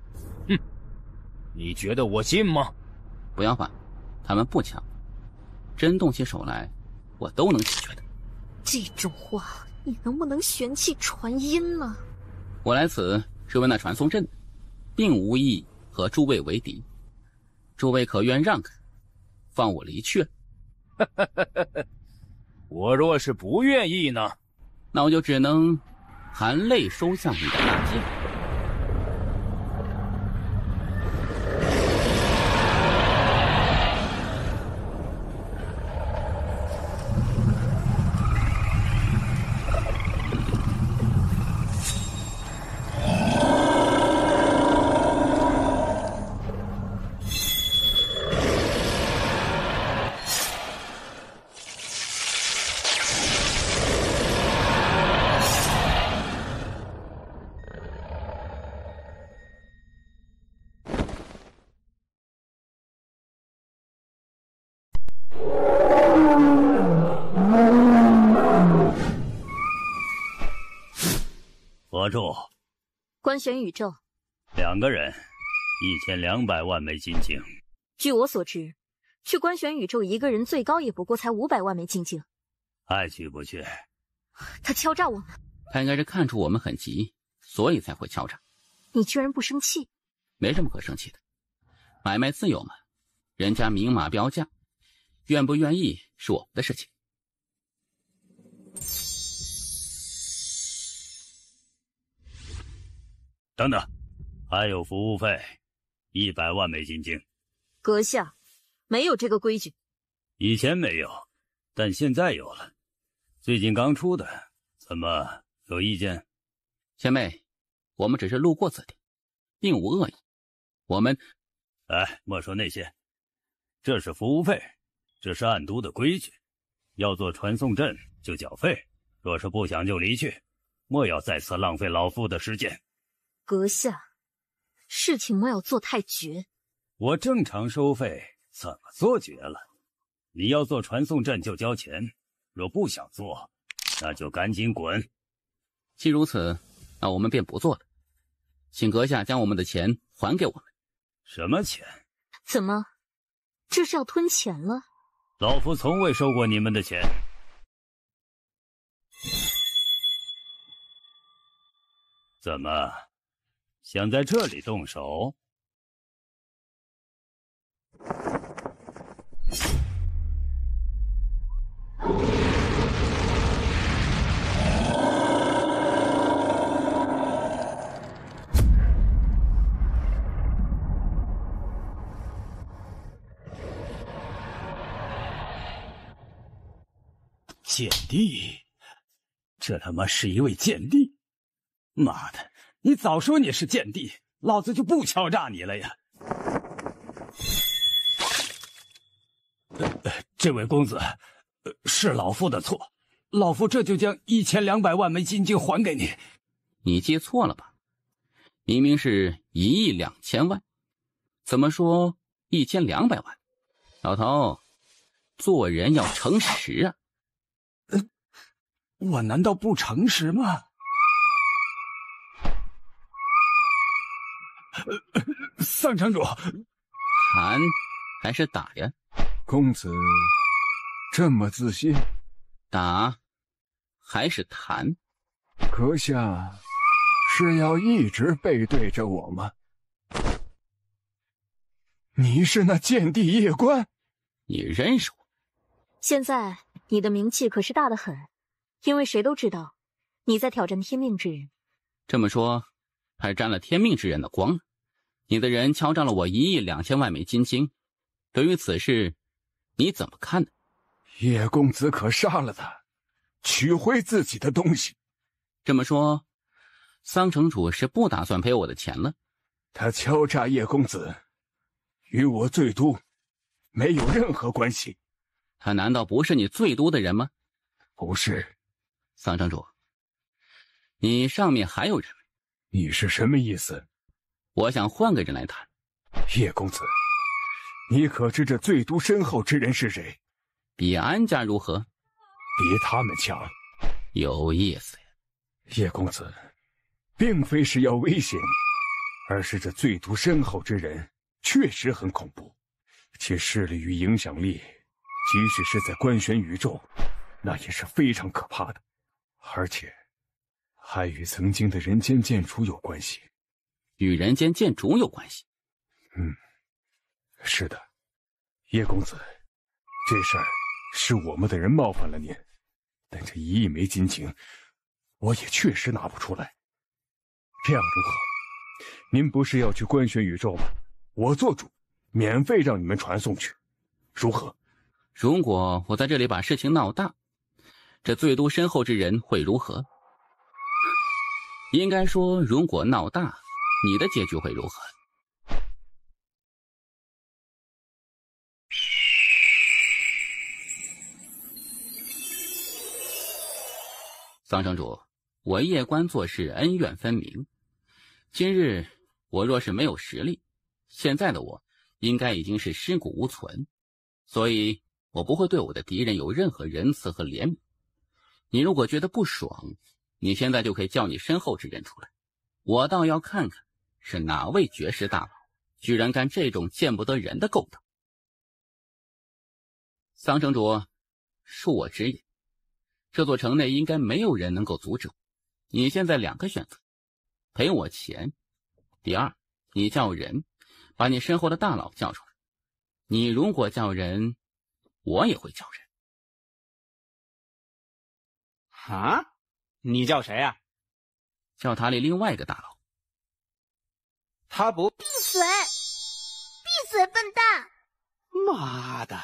哼，你觉得我信吗？不要烦，他们不强，真动起手来，我都能解决的。这种话，你能不能玄气传音呢？我来此是为那传送阵，并无意和诸位为敌，诸位可愿让开，放我离去？我若是不愿意呢？那我就只能含泪收下你的大剑。佛柱，观玄宇宙2个人，1200万枚金晶。据我所知，去观玄宇宙一个人最高也不过才500万枚金晶。爱去不去？他敲诈我们，他应该是看出我们很急，所以才会敲诈。你居然不生气？没什么可生气的，买卖自由嘛，人家明码标价，愿不愿意是我们的事情。等等，还有服务费，100万枚金晶。阁下，没有这个规矩。以前没有，但现在有了。最近刚出的，怎么有意见？前辈，我们只是路过此地，并无恶意。我们……哎，莫说那些，这是服务费，这是暗都的规矩。要做传送阵就缴费，若是不想就离去，莫要再次浪费老夫的时间。阁下，事情莫要做太绝。我正常收费，怎么做绝了？你要做传送阵就交钱，若不想做，那就赶紧滚。既如此，那我们便不做了。请阁下将我们的钱还给我们。什么钱？怎么，这是要吞钱了？老夫从未收过你们的钱。怎么，想在这里动手？间帝，这他妈是一位间帝！妈的，你早说你是间帝，老子就不敲诈你了呀！这位公子，是老夫的错，老夫这就将1200万枚金晶还给你。你记错了吧？明明是1亿2000万，怎么说1200万？老头，做人要诚实啊！我难道不诚实吗？丧城主，谈还是打呀？公子这么自信？打还是谈？阁下是要一直背对着我吗？你是那间帝夜观？你认识我？现在你的名气可是大得很，因为谁都知道你在挑战天命之人。这么说，还沾了天命之人的光。你的人敲诈了我1亿2000万枚金晶，对于此事，你怎么看呢？叶公子可杀了他，取回自己的东西。这么说，桑城主是不打算赔我的钱了？他敲诈叶公子，与我最都没有任何关系。他难道不是你最都的人吗？不是。桑城主，你上面还有人？你是什么意思？我想换个人来谈。叶公子，你可知这最都身后之人是谁？比安家如何？比他们强。有意思呀。叶公子，并非是要威胁你，而是这最毒深厚之人确实很恐怖，其势力与影响力，即使是在官玄宇宙，那也是非常可怕的，而且还与曾经的人间剑主有关系。与人间剑主有关系？是的，叶公子，这事儿是我们的人冒犯了您，但这1亿枚金晶，我也确实拿不出来。这样如何？您不是要去官玄宇宙吗？我做主，免费让你们传送去，如何？如果我在这里把事情闹大，这最毒深厚之人会如何？应该说，如果闹大，你的结局会如何？桑城主，我叶关做事恩怨分明。今日我若是没有实力，现在的我应该已经是尸骨无存，所以我不会对我的敌人有任何仁慈和怜悯。你如果觉得不爽，你现在就可以叫你身后之人出来，我倒要看看是哪位绝世大佬居然干这种见不得人的勾当。桑城主，恕我直言，这座城内应该没有人能够阻止我。你现在2个选择，赔我钱，第二，你叫人把你身后的大佬叫出来。你如果叫人，我也会叫人。啊？你叫谁啊？叫塔里另外一个大佬。他不……闭嘴！闭嘴，笨蛋！妈的，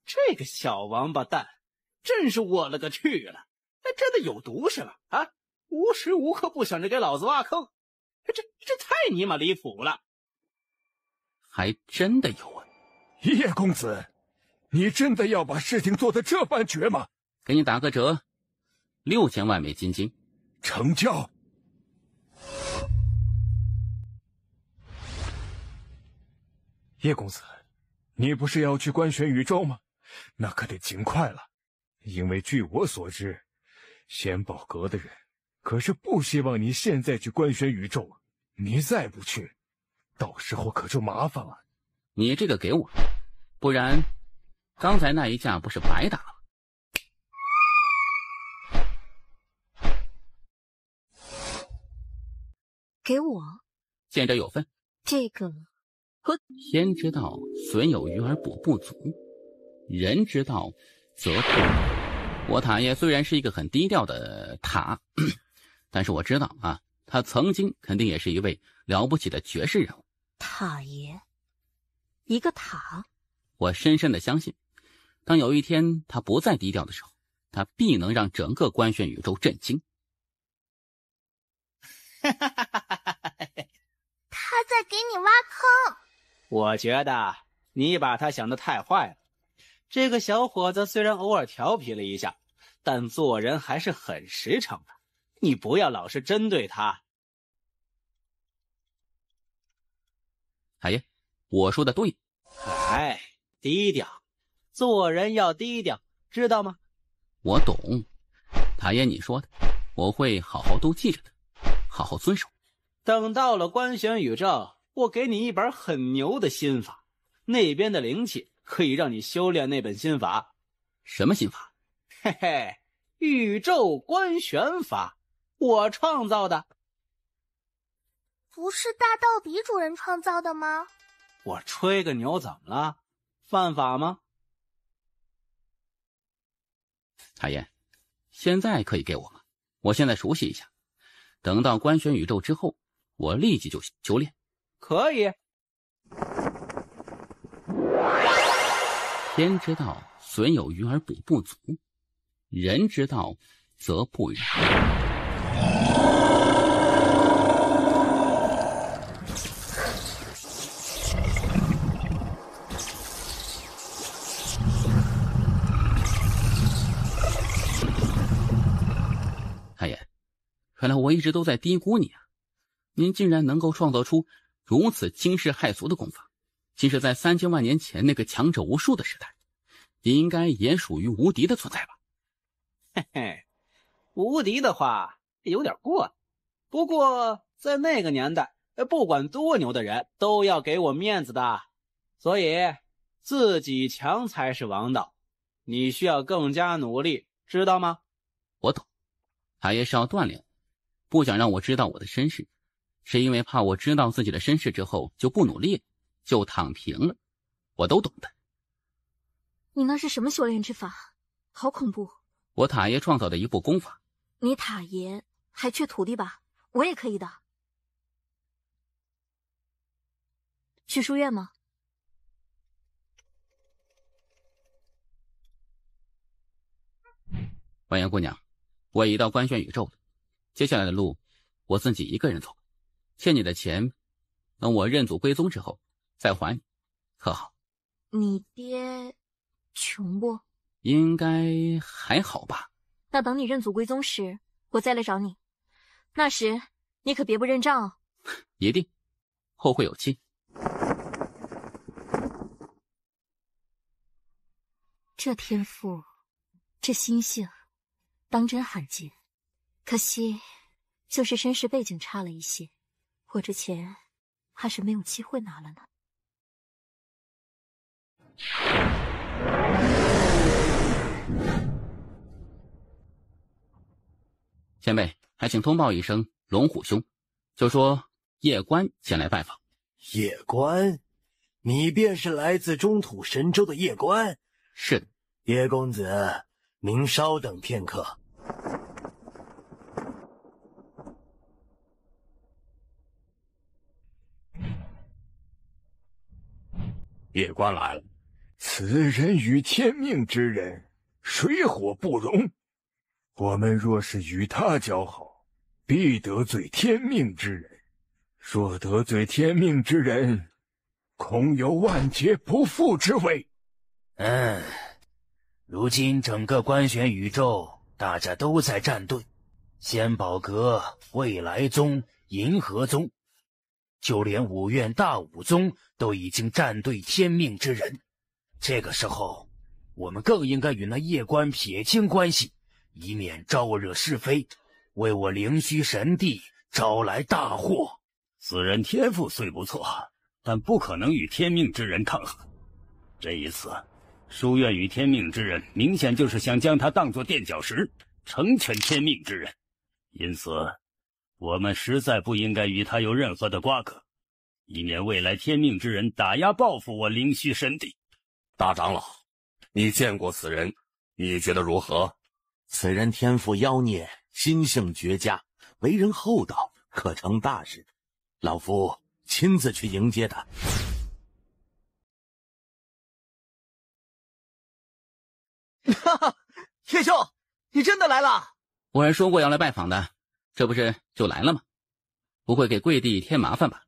这个小王八蛋，真是我了个去了！真的有毒是吧？啊，无时无刻不想着给老子挖坑，这太尼玛离谱了！还真的有啊！叶公子，你真的要把事情做得这般绝吗？给你打个折，6000万枚金晶，成交。叶公子，你不是要去官玄宇宙吗？那可得尽快了，因为据我所知，仙宝阁的人可是不希望你现在去官玄宇宙，你再不去，到时候可就麻烦了。你这个给我，不然刚才那一架不是白打了？给我，见者有份。这个天之道，损有余而补不足；人之道，则不。我塔爷虽然是一个很低调的塔，但是我知道啊，他曾经肯定也是一位了不起的绝世人物。塔爷，一个塔，我深深的相信，当有一天他不再低调的时候，他必能让整个官玄宇宙震惊。他在给你挖坑。我觉得你把他想得太坏了。这个小伙子虽然偶尔调皮了一下，但做人还是很实诚的。你不要老是针对他。海爷，我说的对。哎，低调，做人要低调，知道吗？我懂，塔爷你说的，我会好好都记着的，好好遵守。等到了官玄宇宙，我给你一本很牛的心法，那边的灵气可以让你修炼那本心法。什么心法？嘿嘿，宇宙观玄法，我创造的。不是大道比主人创造的吗？我吹个牛怎么了？犯法吗？塔爷，现在可以给我吗？我现在熟悉一下，等到官玄宇宙之后，我立即就修炼。可以。天之道，损有余而补不足；人之道，则不然。太爷，看来我一直都在低估你啊！您竟然能够创造出如此惊世骇俗的功法，竟是在3000万年前那个强者无数的时代，应该也属于无敌的存在吧？嘿嘿，无敌的话有点过，不过在那个年代，不管多牛的人都要给我面子的，所以自己强才是王道。你需要更加努力，知道吗？我懂，他也是要锻炼，不想让我知道我的身世，是因为怕我知道自己的身世之后就不努力，就躺平了，我都懂的。你那是什么修炼之法？好恐怖！我塔爷创造的一部功法。你塔爷还缺徒弟吧？我也可以的。去书院吗？婉言姑娘，我已到官宣宇宙了，接下来的路我自己一个人走，欠你的钱等我认祖归宗之后再还你，可好？你爹穷不？应该还好吧。那等你认祖归宗时，我再来找你，那时你可别不认账哦。一定，后会有期。这天赋，这心性，当真罕见。可惜，就是身世背景差了一些，我这钱怕是没有机会拿了呢。前辈，还请通报一声龙虎兄，就说叶关前来拜访。叶关，你便是来自中土神州的叶关？是的。叶公子，您稍等片刻。叶关来了。此人与天命之人水火不容，我们若是与他交好，必得罪天命之人。若得罪天命之人，恐有万劫不复之危。如今整个官玄宇宙，大家都在站队，仙宝阁、未来宗、银河宗，就连五院大武宗都已经站队天命之人。这个时候，我们更应该与那叶关撇清关系，以免招惹是非，为我灵虚神帝招来大祸。此人天赋虽不错，但不可能与天命之人抗衡。这一次书院与天命之人明显就是想将他当作垫脚石，成全天命之人，因此我们实在不应该与他有任何的瓜葛，以免未来天命之人打压报复我灵虚神帝。大长老，你见过此人，你觉得如何？此人天赋妖孽，心性绝佳，为人厚道，可成大事。老夫亲自去迎接他。哈哈，叶兄，你真的来了！我还说过要来拜访的，这不是就来了吗？不会给贵帝添麻烦吧？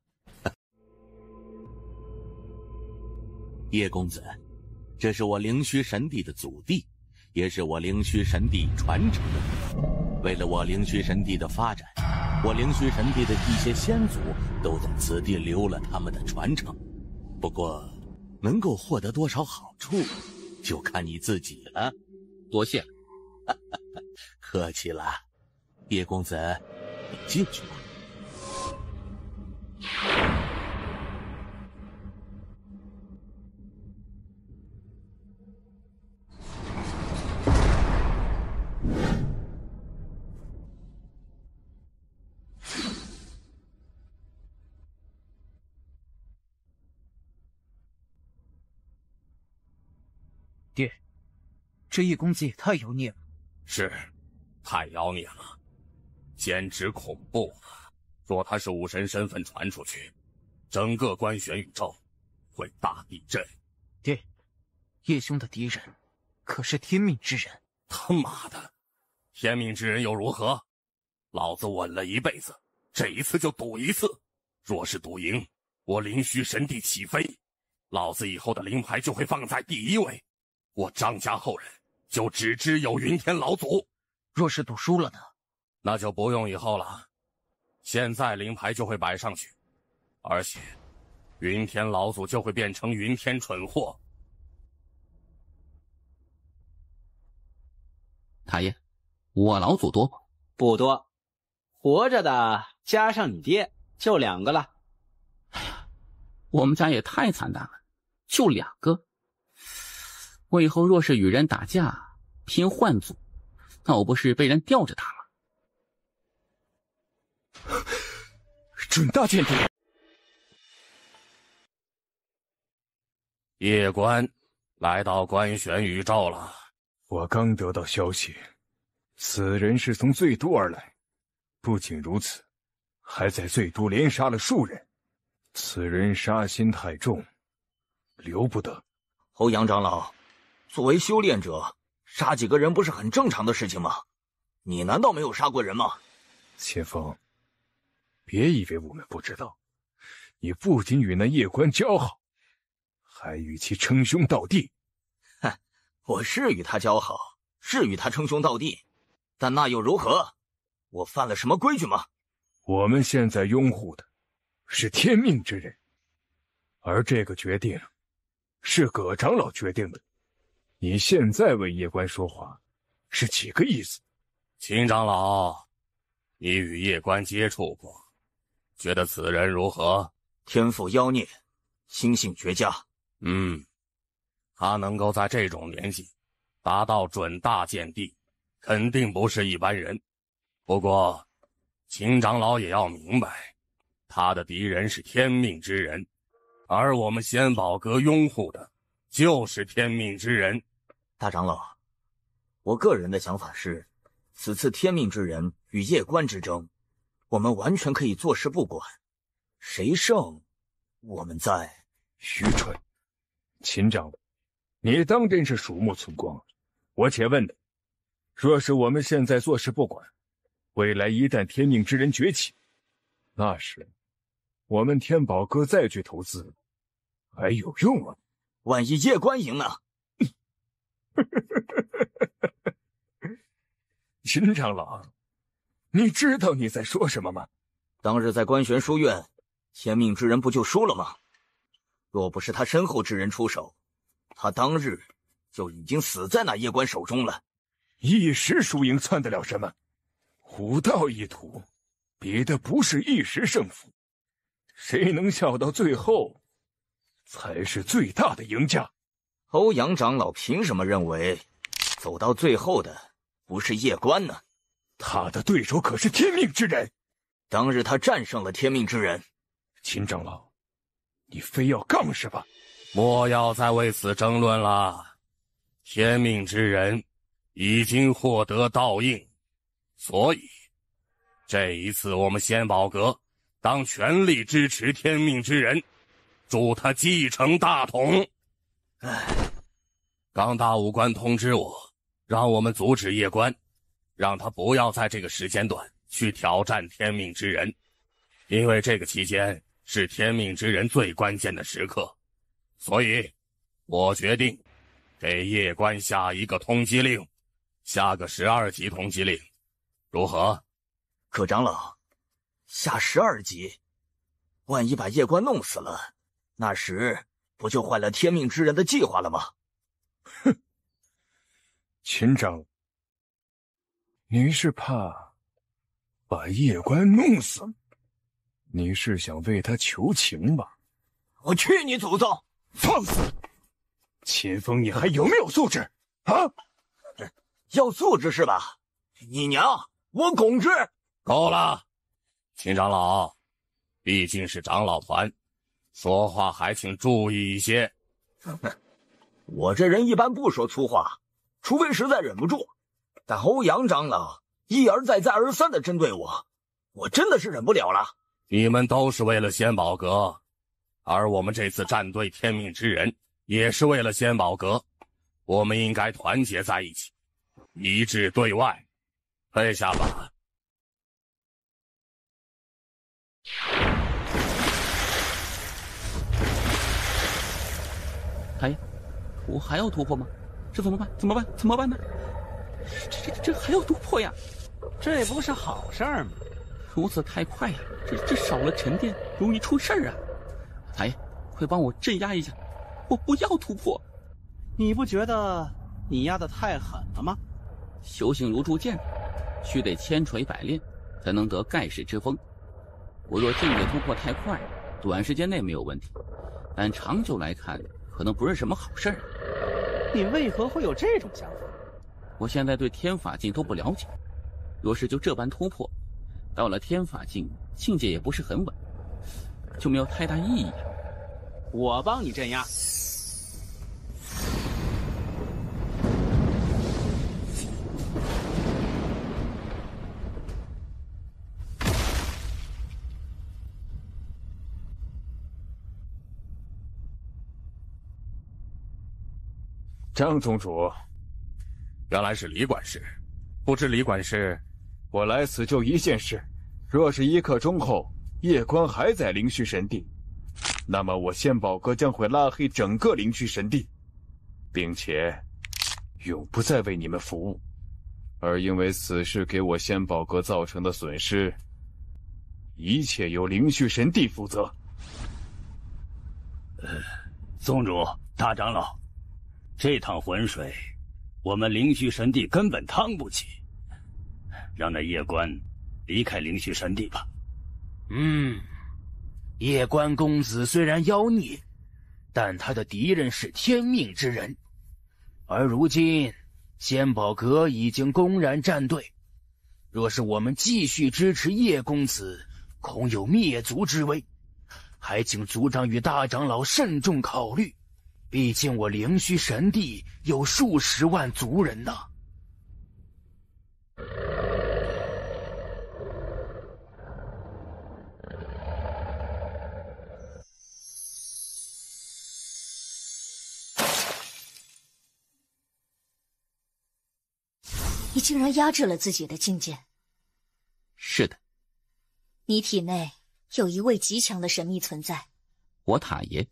叶公子，这是我灵虚神帝的祖地，也是我灵虚神帝传承的地。为了我灵虚神帝的发展，我灵虚神帝的一些先祖都在此地留了他们的传承。不过，能够获得多少好处，就看你自己了。多谢了。客气了。叶公子，你进去吧。爹，这叶公子也太妖孽了。是，太妖孽了，简直恐怖。若他是武神身份传出去，整个官玄宇宙会大地震。爹，叶兄的敌人可是天命之人。他妈的，天命之人又如何？老子稳了一辈子，这一次就赌一次。若是赌赢，我灵虚神帝起飞，老子以后的灵牌就会放在第一位。我张家后人就只知有云天老祖。若是赌输了呢？那就不用以后了，现在灵牌就会摆上去，而且云天老祖就会变成云天蠢货。太爷，我老祖多不？不多，活着的加上你爹就2个了。我们家也太惨淡了，就2个。我以后若是与人打架拼换祖，那我不是被人吊着打吗？准大见地！夜官来到官玄宇宙了。我刚得到消息，此人是从醉都而来。不仅如此，还在醉都连杀了数人。此人杀心太重，留不得。欧阳长老，作为修炼者，杀几个人不是很正常的事情吗？你难道没有杀过人吗？千峰，别以为我们不知道，你不仅与那夜官交好，还与其称兄道弟。哼，我是与他交好，是与他称兄道弟，但那又如何？我犯了什么规矩吗？我们现在拥护的是天命之人，而这个决定是葛长老决定的。你现在为夜官说话，是几个意思？秦长老，你与夜官接触过，觉得此人如何？天赋妖孽，心性绝佳。他能够在这种年纪达到准大见地，肯定不是一般人。不过秦长老也要明白，他的敌人是天命之人，而我们仙宝阁拥护的就是天命之人。大长老，我个人的想法是，此次天命之人与夜官之争，我们完全可以坐视不管，谁胜我们再。愚蠢！秦长老，你当真是鼠目寸光？我且问你，若是我们现在坐视不管，未来一旦天命之人崛起，那时我们天宝阁再去投资还有用吗？万一夜官赢呢？秦长老，你知道你在说什么吗？当日在官玄书院，天命之人不就输了吗？若不是他身后之人出手，他当日就已经死在那夜官手中了。一时输赢算得了什么？武道一途，比的不是一时胜负，谁能笑到最后，才是最大的赢家。欧阳长老凭什么认为走到最后的不是夜官呢？他的对手可是天命之人。当日他战胜了天命之人。秦长老，你非要杠是吧？莫要再为此争论了。天命之人已经获得道应，所以这一次我们仙宝阁当全力支持天命之人，助他继承大统。刚大武官通知我，让我们阻止夜官，让他不要在这个时间段去挑战天命之人，因为这个期间是天命之人最关键的时刻，所以我决定给夜官下一个通缉令，下个12级通缉令，如何？葛长老，下12级，万一把夜官弄死了，那时不就坏了天命之人的计划了吗？哼，秦长老，你是怕把夜官弄死？你是想为他求情吧？我去你祖宗！放肆！秦风，你还有没有素质啊？要素质是吧？你娘，我拱之！够了，秦长老，毕竟是长老团，说话还请注意一些。我这人一般不说粗话，除非实在忍不住。但欧阳长老一而再再而三的针对我，我真的是忍不了了。你们都是为了仙宝阁，而我们这次站队天命之人也是为了仙宝阁，我们应该团结在一起，一致对外。退下吧。哎，我还要突破吗？这怎么办？怎么办？怎么办呢？这还要突破呀？这不是好事儿吗？如此太快呀，这少了沉淀，容易出事儿啊！太爷，快帮我镇压一下，我不要突破。你不觉得你压得太狠了吗？修行如铸剑，须得千锤百炼，才能得盖世之风。我若境界突破太快，短时间内没有问题，但长久来看，可能不是什么好事儿。你为何会有这种想法？我现在对天法境都不了解，若是就这般突破，到了天法境，境界也不是很稳，就没有太大意义了。我帮你镇压。张宗主，原来是李管事，不知李管事，我来此就一件事：若是1刻钟后夜观还在灵虚神地，那么我仙宝阁将会拉黑整个灵虚神地，并且永不再为你们服务。而因为此事给我仙宝阁造成的损失，一切由灵虚神地负责。宗主、大长老，这趟浑水，我们灵虚神地根本趟不起，让那夜观离开灵虚神地吧。夜观公子虽然妖孽，但他的敌人是天命之人，而如今仙宝阁已经公然站队，若是我们继续支持叶公子，恐有灭族之危，还请族长与大长老慎重考虑。毕竟我灵虚神地有数十万族人呐。你竟然压制了自己的境界。是的。你体内有一位极强的神秘存在。我塔爷。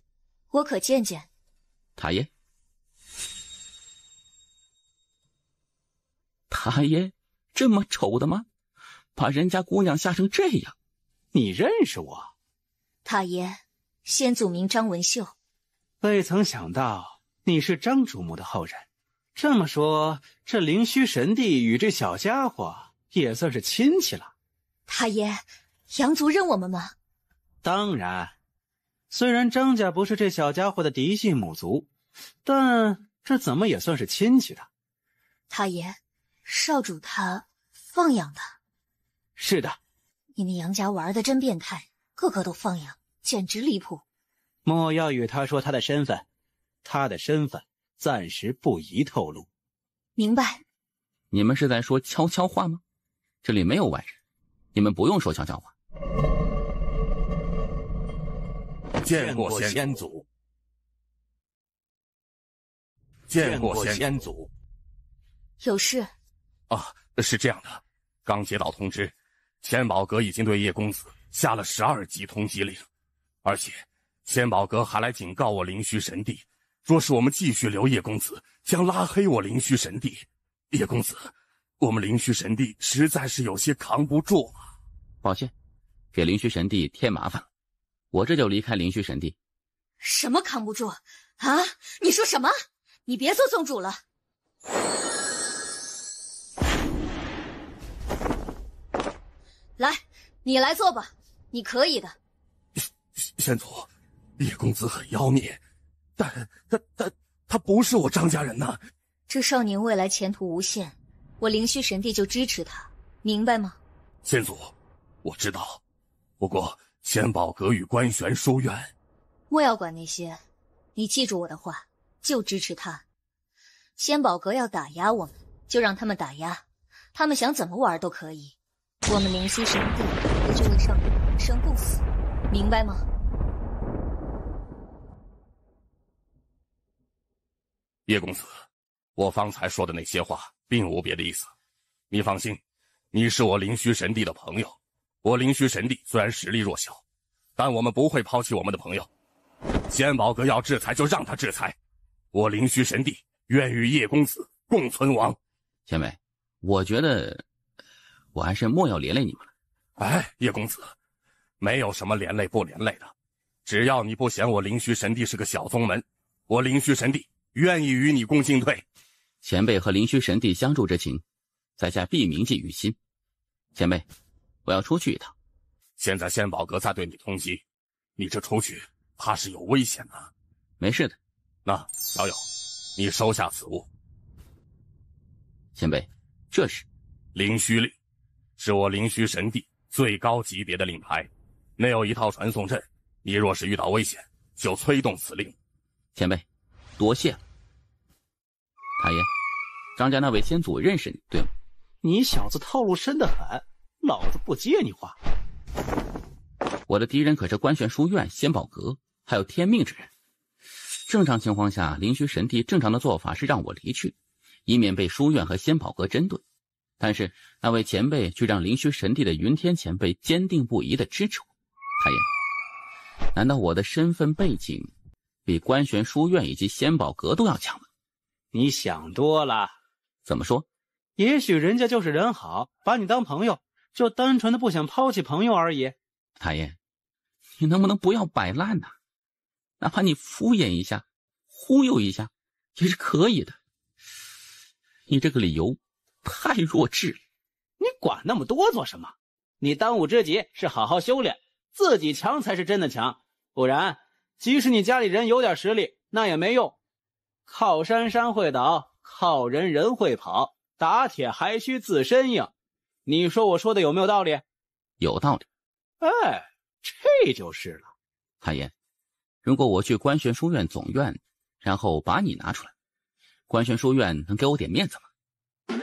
我可见见。塔爷。塔爷这么丑的吗？把人家姑娘吓成这样。你认识我？塔爷，先祖名张文秀。未曾想到你是张主母的后人。这么说，这灵虚神帝与这小家伙也算是亲戚了。塔爷，杨族认我们吗？当然，虽然张家不是这小家伙的嫡系母族，但这怎么也算是亲戚的。塔爷，少主他放养他。是的。你们杨家玩的真变态，个个都放养，简直离谱。莫要与他说他的身份，他的身份暂时不宜透露。明白。你们是在说悄悄话吗？这里没有外人，你们不用说悄悄话。见过先祖。见过先祖。有事？是这样的，刚接到通知，仙宝阁已经对叶公子下了12级通缉令，而且仙宝阁还来警告我灵虚神帝，若是我们继续留叶公子，将拉黑我灵虚神帝。叶公子，我们灵虚神帝实在是有些扛不住啊。抱歉，给灵虚神帝添麻烦了，我这就离开灵虚神帝。什么扛不住啊？你说什么？你别做宗主了。来，你来做吧，你可以的。先祖，叶公子很妖孽，但他不是我张家人呐。这少年未来前途无限，我灵虚神帝就支持他，明白吗？先祖，我知道，不过仙宝阁与关玄书院，莫要管那些，你记住我的话，就支持他。仙宝阁要打压我们，就让他们打压，他们想怎么玩都可以。我们灵虚神帝为这位少年长生不死，明白吗？叶公子，我方才说的那些话并无别的意思，你放心，你是我灵虚神帝的朋友，我灵虚神帝虽然实力弱小，但我们不会抛弃我们的朋友。仙宝阁要制裁就让他制裁，我灵虚神帝愿与叶公子共存亡。前辈，我觉得我还是莫要连累你们了。叶公子，没有什么连累不连累的，只要你不嫌我灵虚神帝是个小宗门，我灵虚神帝愿意与你共进退。前辈和灵虚神帝相助之情，在下必铭记于心。前辈，我要出去一趟。现在仙宝阁在对你通缉，你这出去怕是有危险啊。没事的。那小友，你收下此物。前辈，这是灵虚令，是我灵虚神帝最高级别的令牌，内有一套传送阵，你若是遇到危险，就催动此令。前辈，多谢了。太爷，张家那位先祖认识你，对吗？你小子套路深得很，老子不接你话。我的敌人可是观玄书院、仙宝阁，还有天命之人。正常情况下，灵虚神帝正常的做法是让我离去，以免被书院和仙宝阁针对。但是那位前辈却让灵虚神帝的云天前辈坚定不移地支持我。太爷，难道我的身份背景比观玄书院以及仙宝阁都要强吗？你想多了。怎么说？也许人家就是人好，把你当朋友，就单纯的不想抛弃朋友而已。太爷，你能不能不要摆烂呢？哪怕你敷衍一下，忽悠一下，也是可以的。你这个理由太弱智了。你管那么多做什么？你当务之急是好好修炼，自己强才是真的强。不然，即使你家里人有点实力，那也没用。靠山山会倒，靠人人会跑，打铁还需自身硬。你说我说的有没有道理？有道理。哎，这就是了。太爷，如果我去观玄书院总院，然后把你拿出来，观玄书院能给我点面子吗？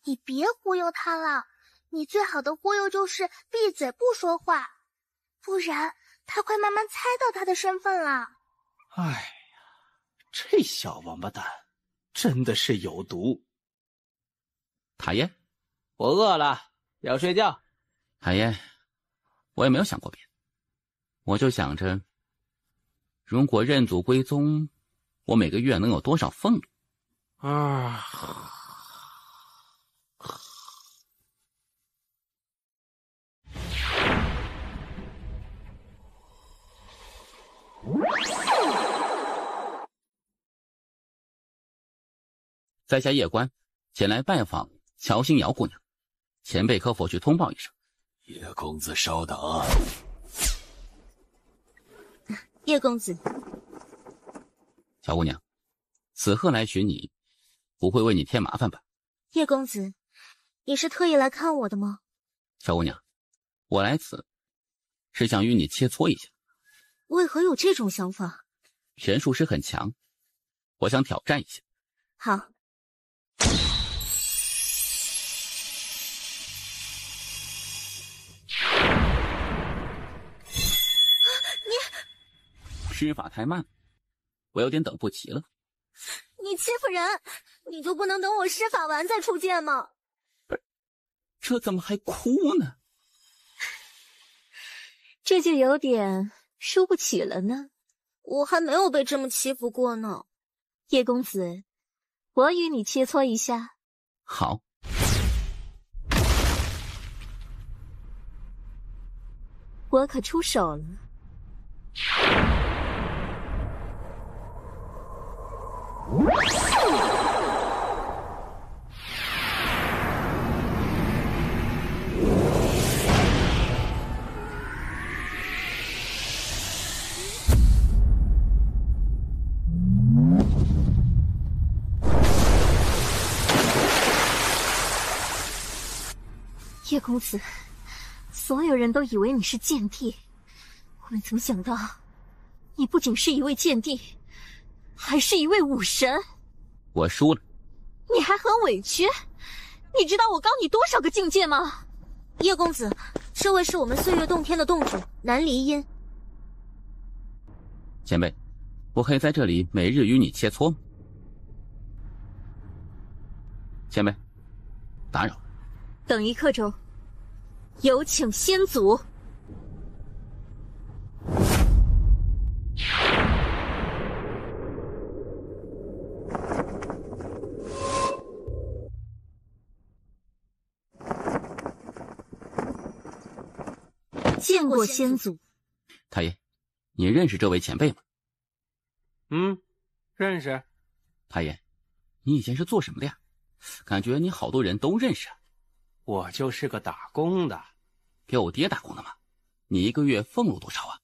你别忽悠他了，你最好的忽悠就是闭嘴不说话，不然他快慢慢猜到他的身份了。哎呀，这小王八蛋真的是有毒。太爷，我饿了，要睡觉。太爷，我也没有想过别的，我就想着，如果认祖归宗，我每个月能有多少俸禄啊？在下叶关前来拜访乔星瑶姑娘，前辈可否去通报一声？叶公子稍等。叶公子，小姑娘，此鹤来寻你，不会为你添麻烦吧？叶公子，你是特意来看我的吗？小姑娘，我来此是想与你切磋一下。为何有这种想法？玄术师很强，我想挑战一下。好。施法太慢，我有点等不及了。你欺负人，你就不能等我施法完再出剑吗？不是，这怎么还哭呢？这就有点输不起了呢。我还没有被这么欺负过呢。叶公子，我与你切磋一下。好。我可出手了。叶公子，所有人都以为你是剑帝，我没曾想到，你不仅是一位剑帝，还是一位武神。我输了。你还很委屈？你知道我高你多少个境界吗？叶公子，这位是我们岁月洞天的洞主南离音。前辈，我可以在这里每日与你切磋吗？前辈，打扰了。等一刻钟，有请先祖。见过先祖。太爷，你认识这位前辈吗？认识。太爷，你以前是做什么的呀？感觉你好多人都认识啊。我就是个打工的。给我爹打工的吗？你一个月俸禄多少啊？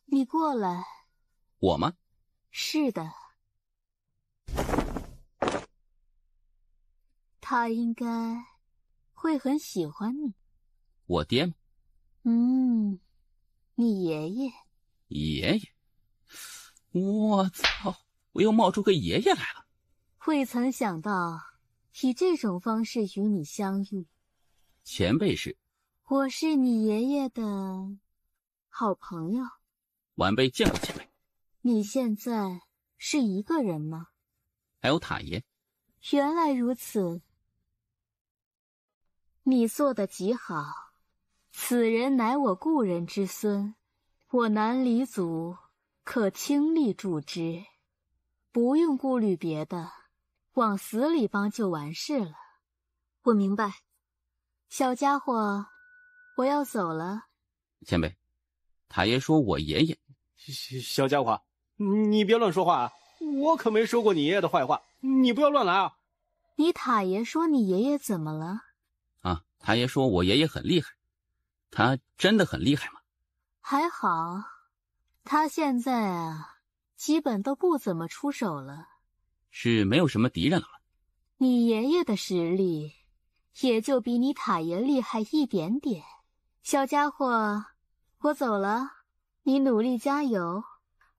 你过来。我吗？是的。他应该会很喜欢你。我爹吗？你爷爷。爷爷？我操！我又冒出个爷爷来了。未曾想到以这种方式与你相遇。前辈是？我是你爷爷的好朋友。晚辈见过前辈。你现在是一个人吗？还有塔爷。原来如此。你做得极好，此人乃我故人之孙，我南黎族可倾力助之，不用顾虑别的，往死里帮就完事了。我明白。小家伙，我要走了。前辈，塔爷说我爷爷。小家伙，你别乱说话啊！我可没说过你爷爷的坏话，你不要乱来啊！你塔爷说你爷爷怎么了？啊，塔爷说我爷爷很厉害。他真的很厉害吗？还好，他现在基本都不怎么出手了。是没有什么敌人了。你爷爷的实力也就比你塔爷厉害一点点。小家伙，我走了，你努力加油，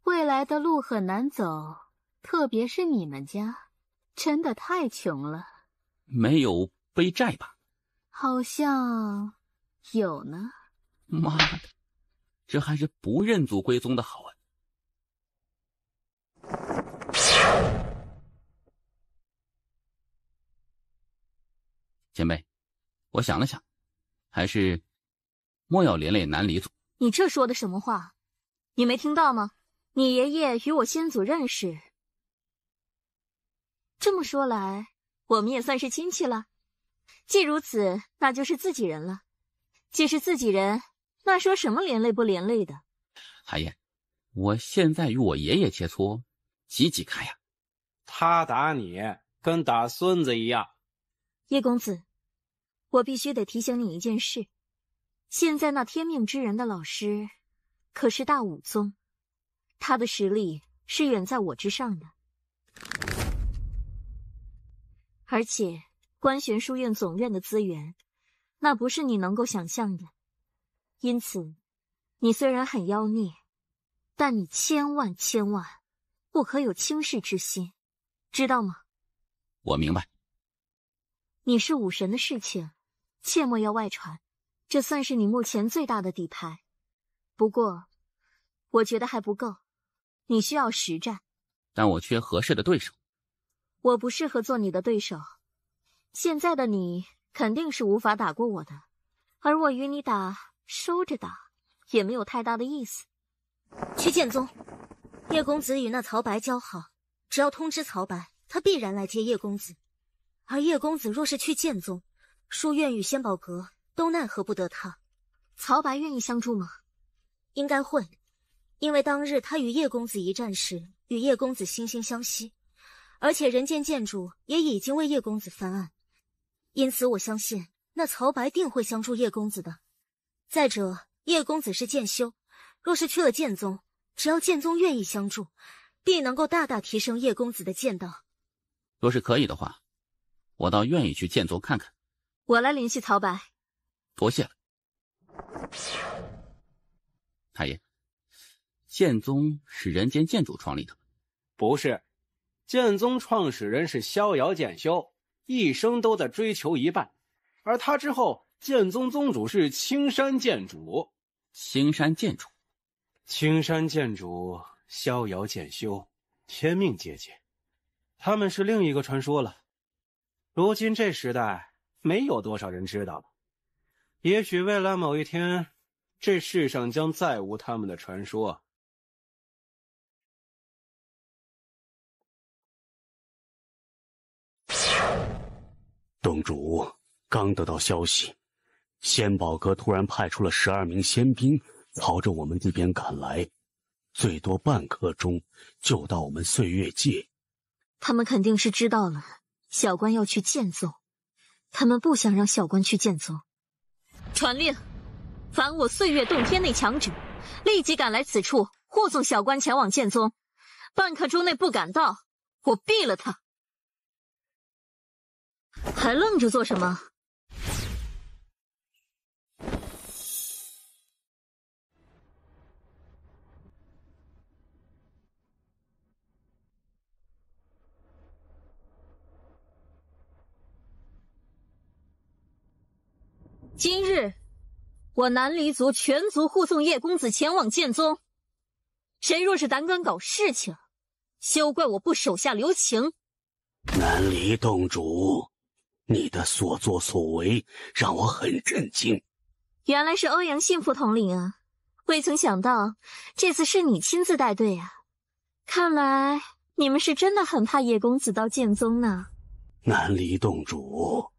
未来的路很难走，特别是你们家真的太穷了。没有背债吧？好像有呢。妈的，这还是不认祖归宗的好啊！前辈，我想了想，还是莫要连累南黎族。你这说的什么话？你没听到吗？你爷爷与我先祖认识。这么说来，我们也算是亲戚了。既如此，那就是自己人了。既是自己人，那说什么连累不连累的？海燕，我现在与我爷爷切磋，几开呀？他打你，跟打孙子一样。叶公子，我必须得提醒你一件事。现在那天命之人的老师，可是大武宗，他的实力是远在我之上的。而且观玄书院总院的资源，那不是你能够想象的。因此，你虽然很妖孽，但你千万不可有轻视之心，知道吗？我明白。你是武神的事情，切莫要外传，这算是你目前最大的底牌。不过，我觉得还不够，你需要实战。但我缺合适的对手。我不适合做你的对手。现在的你肯定是无法打过我的，而我与你打，收着打，也没有太大的意思。去剑宗，叶公子与那曹白交好，只要通知曹白，他必然来接叶公子。而叶公子若是去剑宗，书院与仙宝阁都奈何不得他。曹白愿意相助吗？应该会，因为当日他与叶公子一战时，与叶公子惺惺相惜，而且人间剑主也已经为叶公子翻案，因此我相信那曹白定会相助叶公子的。再者，叶公子是剑修，若是去了剑宗，只要剑宗愿意相助，必能够大大提升叶公子的剑道。若是可以的话，我倒愿意去剑宗看看。我来联系曹白。多谢了。太爷，剑宗是人间剑主创立的？不是，剑宗创始人是逍遥剑修，一生都在追求一半，而他之后，剑宗宗主是青山剑主。青山剑主，青山剑主，逍遥剑修，天命姐姐，他们是另一个传说了。如今这时代，没有多少人知道了。也许未来某一天，这世上将再无他们的传说。洞主，刚得到消息，仙宝阁突然派出了12名仙兵，朝着我们这边赶来。最多半刻钟就到我们岁月界。他们肯定是知道了小关要去剑宗，他们不想让小关去剑宗。传令，凡我岁月洞天内强者，立即赶来此处护送小关前往剑宗。半刻钟内不赶到，我毙了他！还愣着做什么？今日，我南离族全族护送叶公子前往剑宗。谁若是胆敢搞事情，休怪我不手下留情。南离洞主，你的所作所为让我很震惊。原来是欧阳信副统领啊，未曾想到这次是你亲自带队啊。看来你们是真的很怕叶公子到剑宗呢。南离洞主，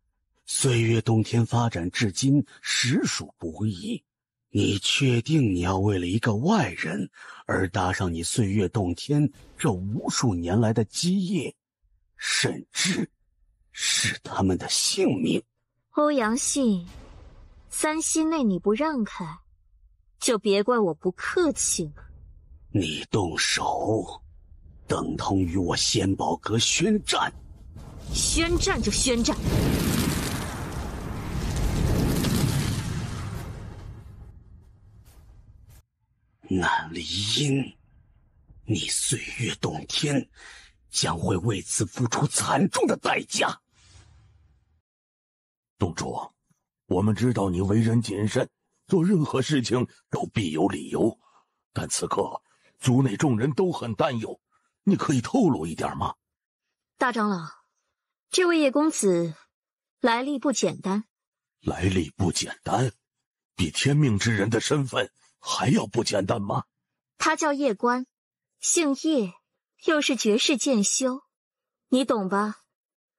岁月洞天发展至今实属不易，你确定你要为了一个外人而搭上你岁月洞天这无数年来的基业，甚至是他们的性命？欧阳信，3息内你不让开，就别怪我不客气了。你动手，等同于我仙宝阁宣战。宣战就宣战。南离音，你岁月洞天将会为此付出惨重的代价。洞主，我们知道你为人谨慎，做任何事情都必有理由，但此刻族内众人都很担忧，你可以透露一点吗？大长老，这位叶公子来历不简单。来历不简单，比天命之人的身份还要不简单吗？他叫叶关，姓叶，又是绝世剑修，你懂吧？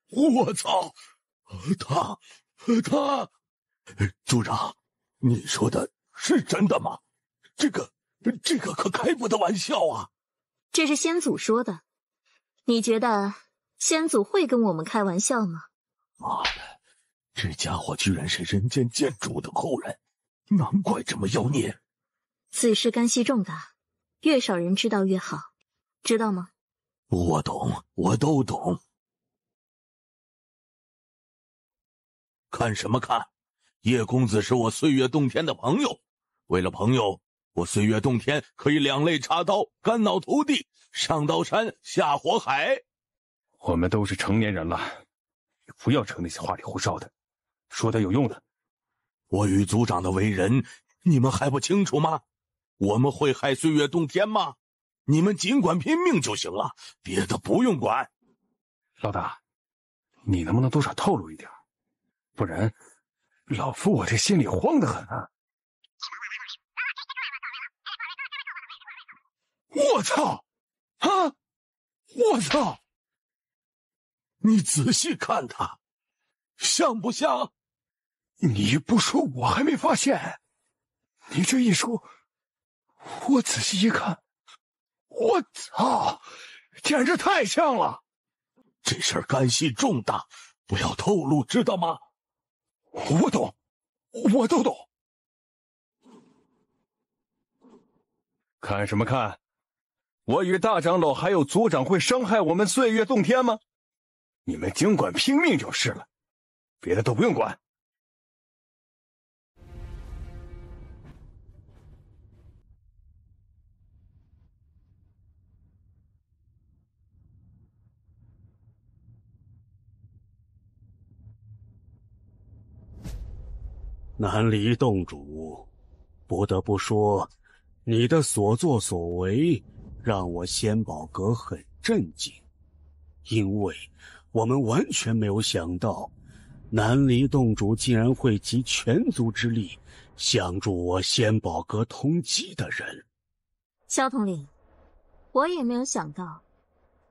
我操！他，族长，你说的是真的吗？这个可开不得玩笑啊！这是先祖说的，你觉得先祖会跟我们开玩笑吗？妈的，这家伙居然是人间剑主的后人，难怪这么妖孽。此事干系重大，越少人知道越好，知道吗？我懂，我都懂。看什么看？叶公子是我岁月洞天的朋友，为了朋友，我岁月洞天可以两肋插刀，肝脑涂地，上刀山下火海。我们都是成年人了，不要扯那些花里胡哨的，说点有用的。我与族长的为人，你们还不清楚吗？我们会害岁月洞天吗？你们尽管拼命就行了，别的不用管。老大，你能不能多少透露一点？不然老夫我这心里慌得很啊！我操！啊！我操！你仔细看他，像不像？你不说我还没发现，你这一说，我仔细一看，我操，简直太像了！这事儿干系重大，不要透露，知道吗？我懂，我都懂。看什么看？我与大长老还有族长会伤害我们岁月洞天吗？你们尽管拼命就是了，别的都不用管。南离洞主，不得不说，你的所作所为让我仙宝阁很震惊，因为我们完全没有想到，南离洞主竟然会集全族之力相助我仙宝阁通缉的人。萧统领，我也没有想到，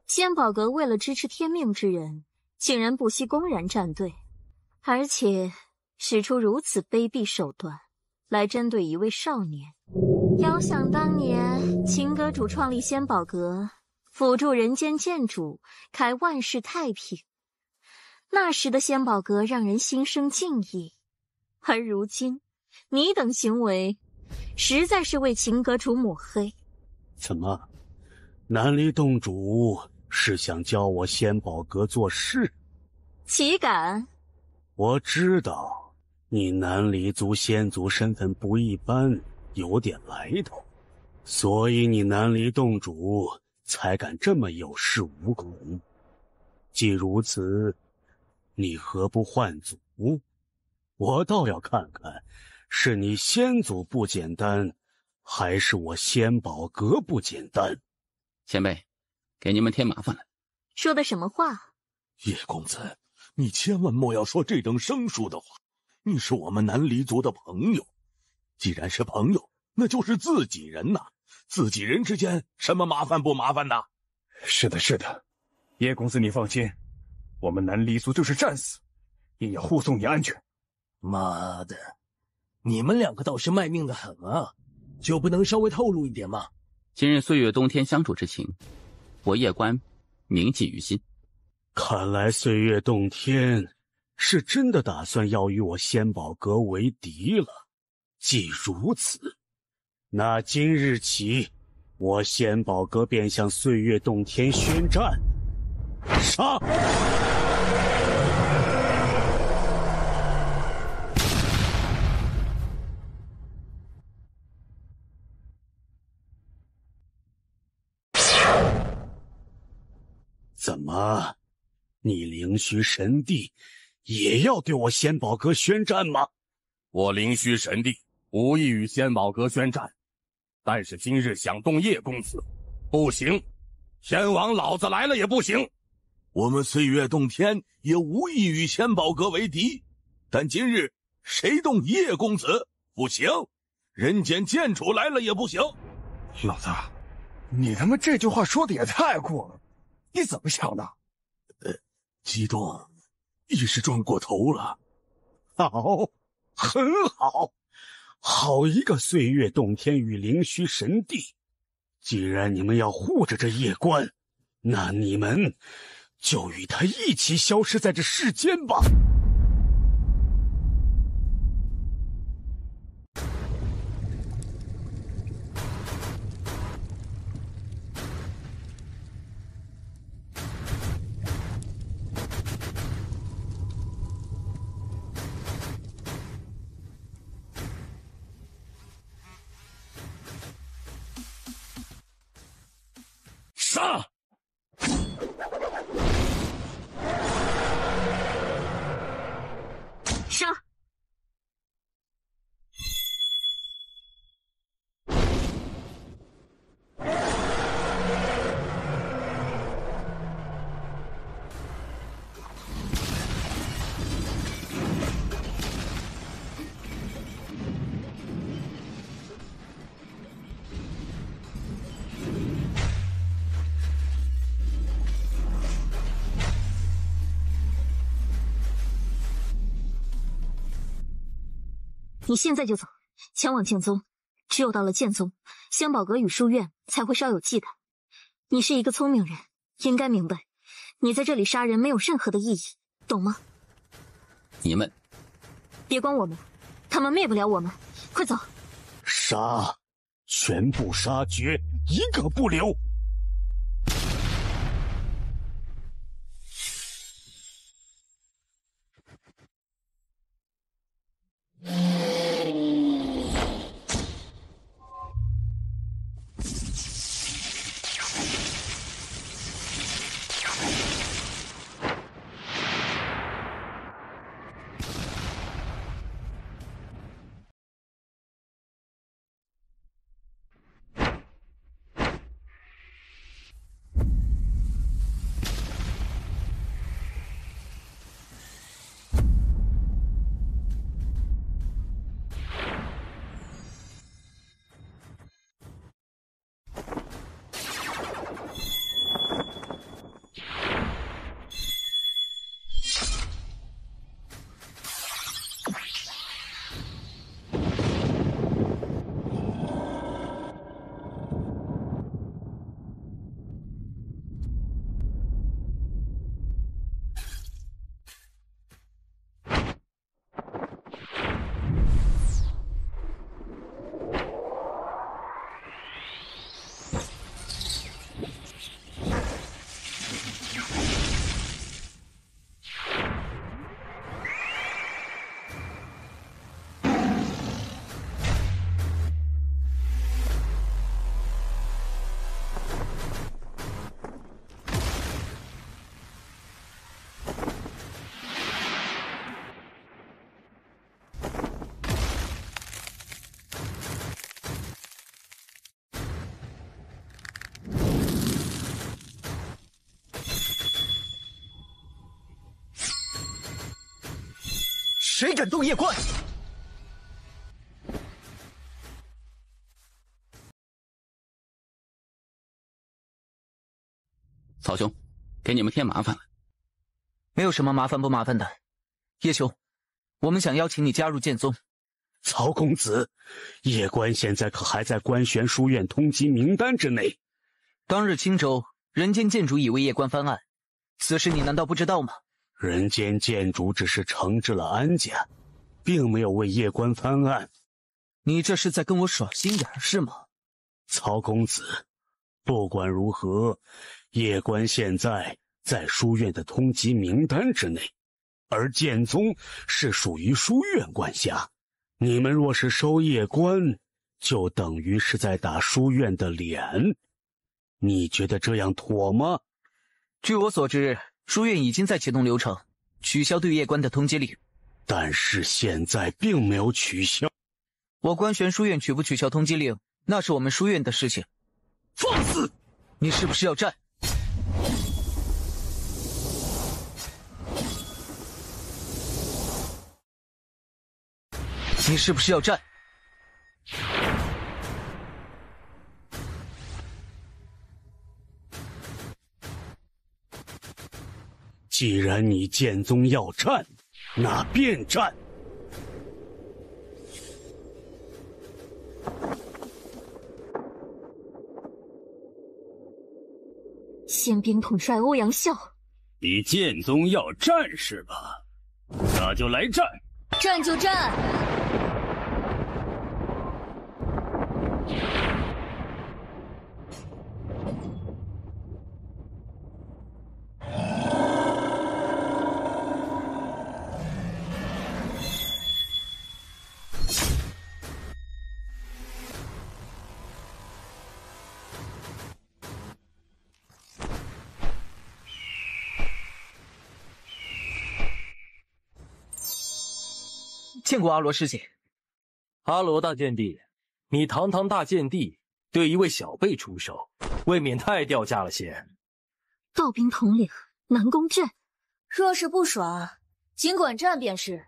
仙宝阁为了支持天命之人，竟然不惜公然站队，而且使出如此卑鄙手段来针对一位少年。遥想当年，秦阁主创立仙宝阁，辅助人间剑主，开万世太平。那时的仙宝阁让人心生敬意，而如今，你等行为，实在是为秦阁主抹黑。怎么，南离洞主是想教我仙宝阁做事？岂敢！我知道你南离族仙族身份不一般，有点来头，所以你南离洞主才敢这么有恃无恐。既如此，你何不换族？我倒要看看，是你仙族不简单，还是我仙宝阁不简单？前辈，给你们添麻烦了。说的什么话？叶公子，你千万莫要说这等生疏的话。你是我们南离族的朋友，既然是朋友，那就是自己人呐。自己人之间，什么麻烦不麻烦的？是的，是的，叶公子你放心，我们南离族就是战死，也要护送你安全。妈的，你们两个倒是卖命的很啊，就不能稍微透露一点吗？今日岁月冬天相处之情，我叶关铭记于心。看来岁月洞天是真的打算要与我仙宝阁为敌了。既如此，那今日起，我仙宝阁便向岁月洞天宣战。杀！怎么，你灵虚神帝也要对我仙宝阁宣战吗？我灵虚神帝无意与仙宝阁宣战，但是今日想动叶公子，不行，先王老子来了也不行。我们岁月洞天也无意与仙宝阁为敌，但今日谁动叶公子不行，人间剑主来了也不行。老子，你他妈这句话说的也太过了，你怎么想的？激动，一时转过头了。好，很好，好一个岁月洞天与灵虚神帝！既然你们要护着这叶关，那你们就与他一起消失在这世间吧。杀！杀！你现在就走，前往剑宗。只有到了剑宗，仙宝阁与书院才会稍有忌惮。你是一个聪明人，应该明白，你在这里杀人没有任何的意义，懂吗？你们别管我们，他们灭不了我们，快走！杀！全部杀绝，一个不留！谁敢动夜关？曹兄，给你们添麻烦了。没有什么麻烦不麻烦的，叶兄，我们想邀请你加入剑宗。曹公子，夜关现在可还在官玄书院通缉名单之内。当日青州人间剑主已为夜关翻案，此事你难道不知道吗？人间剑主只是惩治了安家，并没有为夜关翻案。你这是在跟我耍心眼是吗？曹公子，不管如何，夜关现在在书院的通缉名单之内，而剑宗是属于书院管辖。你们若是收夜关，就等于是在打书院的脸。你觉得这样妥吗？据我所知，书院已经在启动流程，取消对夜关的通缉令。但是现在并没有取消。我官玄书院取不取消通缉令，那是我们书院的事情。放肆！你是不是要战？你是不是要战？既然你剑宗要战，那便战。宪兵统帅欧阳笑，你剑宗要战是吧？那就来战！战就战！见过阿罗师姐。阿罗大剑帝，你堂堂大剑帝对一位小辈出手，未免太掉价了些。道兵统领，南宫震，若是不爽，尽管战便是。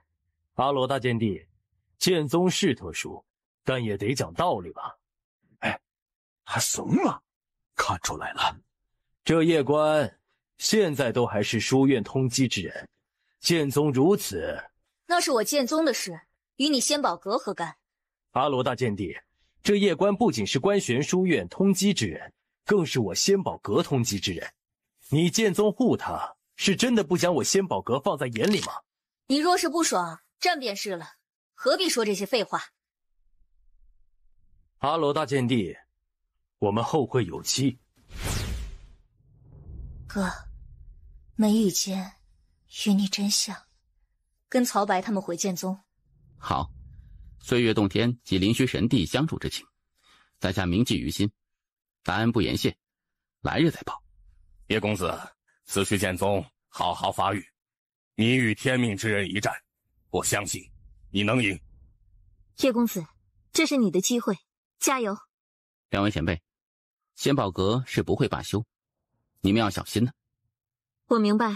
阿罗大剑帝，剑宗是特殊，但也得讲道理吧？哎，他怂了，看出来了。这夜关现在都还是书院通缉之人，剑宗如此。那是我剑宗的事，与你仙宝阁何干？阿罗大剑帝，这夜关不仅是官玄书院通缉之人，更是我仙宝阁通缉之人。你剑宗护他，是真的不将我仙宝阁放在眼里吗？你若是不爽，战便是了，何必说这些废话？阿罗大剑帝，我们后会有期。哥，眉宇间与你真像。跟曹白他们回剑宗。好，岁月洞天及灵虚神帝相助之情，在下铭记于心，大恩不言谢，来日再报。叶公子，此去剑宗好好发育，你与天命之人一战，我相信你能赢。叶公子，这是你的机会，加油！两位前辈，仙宝阁是不会罢休，你们要小心呢。我明白，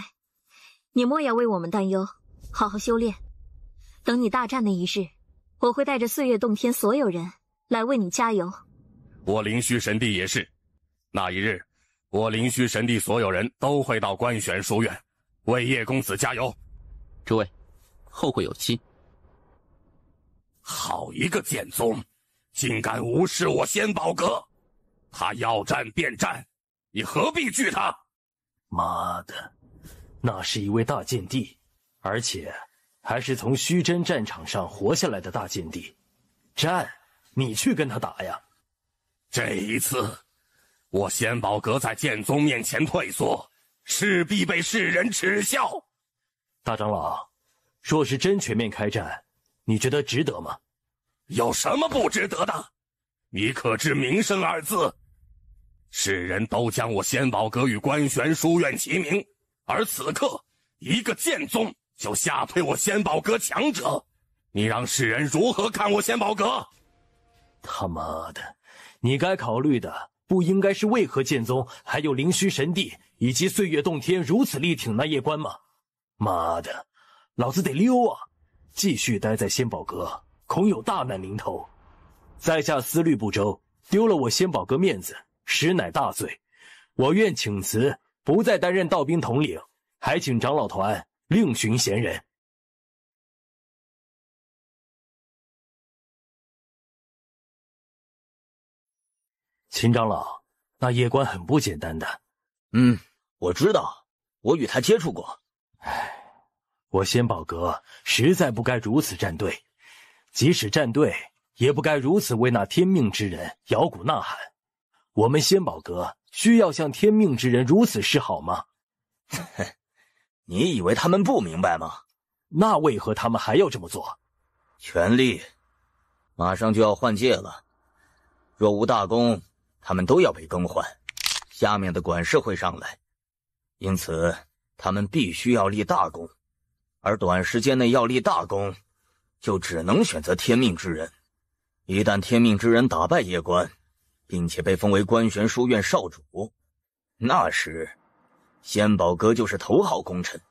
你莫要为我们担忧。好好修炼，等你大战那一日，我会带着岁月洞天所有人来为你加油。我灵虚神帝也是，那一日，我灵虚神帝所有人都会到官玄书院为叶公子加油。诸位，后会有期。好一个剑宗，竟敢无视我仙宝阁！他要战便战，你何必惧他？妈的，那是一位大剑帝。而且还是从虚真战场上活下来的大剑帝，战，你去跟他打呀！这一次，我仙宝阁在剑宗面前退缩，势必被世人耻笑。大长老，若是真全面开战，你觉得值得吗？有什么不值得的？你可知名声二字？世人都将我仙宝阁与官玄书院齐名，而此刻一个剑宗就吓退我仙宝阁强者，你让世人如何看我仙宝阁？他妈的，你该考虑的不应该是为何剑宗还有灵虚神帝以及岁月洞天如此力挺那夜关吗？妈的，老子得溜啊！继续待在仙宝阁，恐有大难临头。在下思虑不周，丢了我仙宝阁面子，实乃大罪。我愿请辞，不再担任道兵统领，还请长老团另寻贤人。秦长老，那叶官很不简单的。我知道，我与他接触过。我仙宝阁实在不该如此站队，即使站队，也不该如此为那天命之人摇鼓呐喊。我们仙宝阁需要向天命之人如此示好吗？你以为他们不明白吗？那为何他们还要这么做？权力，马上就要换届了，若无大功，他们都要被更换，下面的管事会上来，因此他们必须要立大功，而短时间内要立大功，就只能选择天命之人。一旦天命之人打败叶官，并且被封为官玄书院少主，那时仙宝阁就是头号功臣，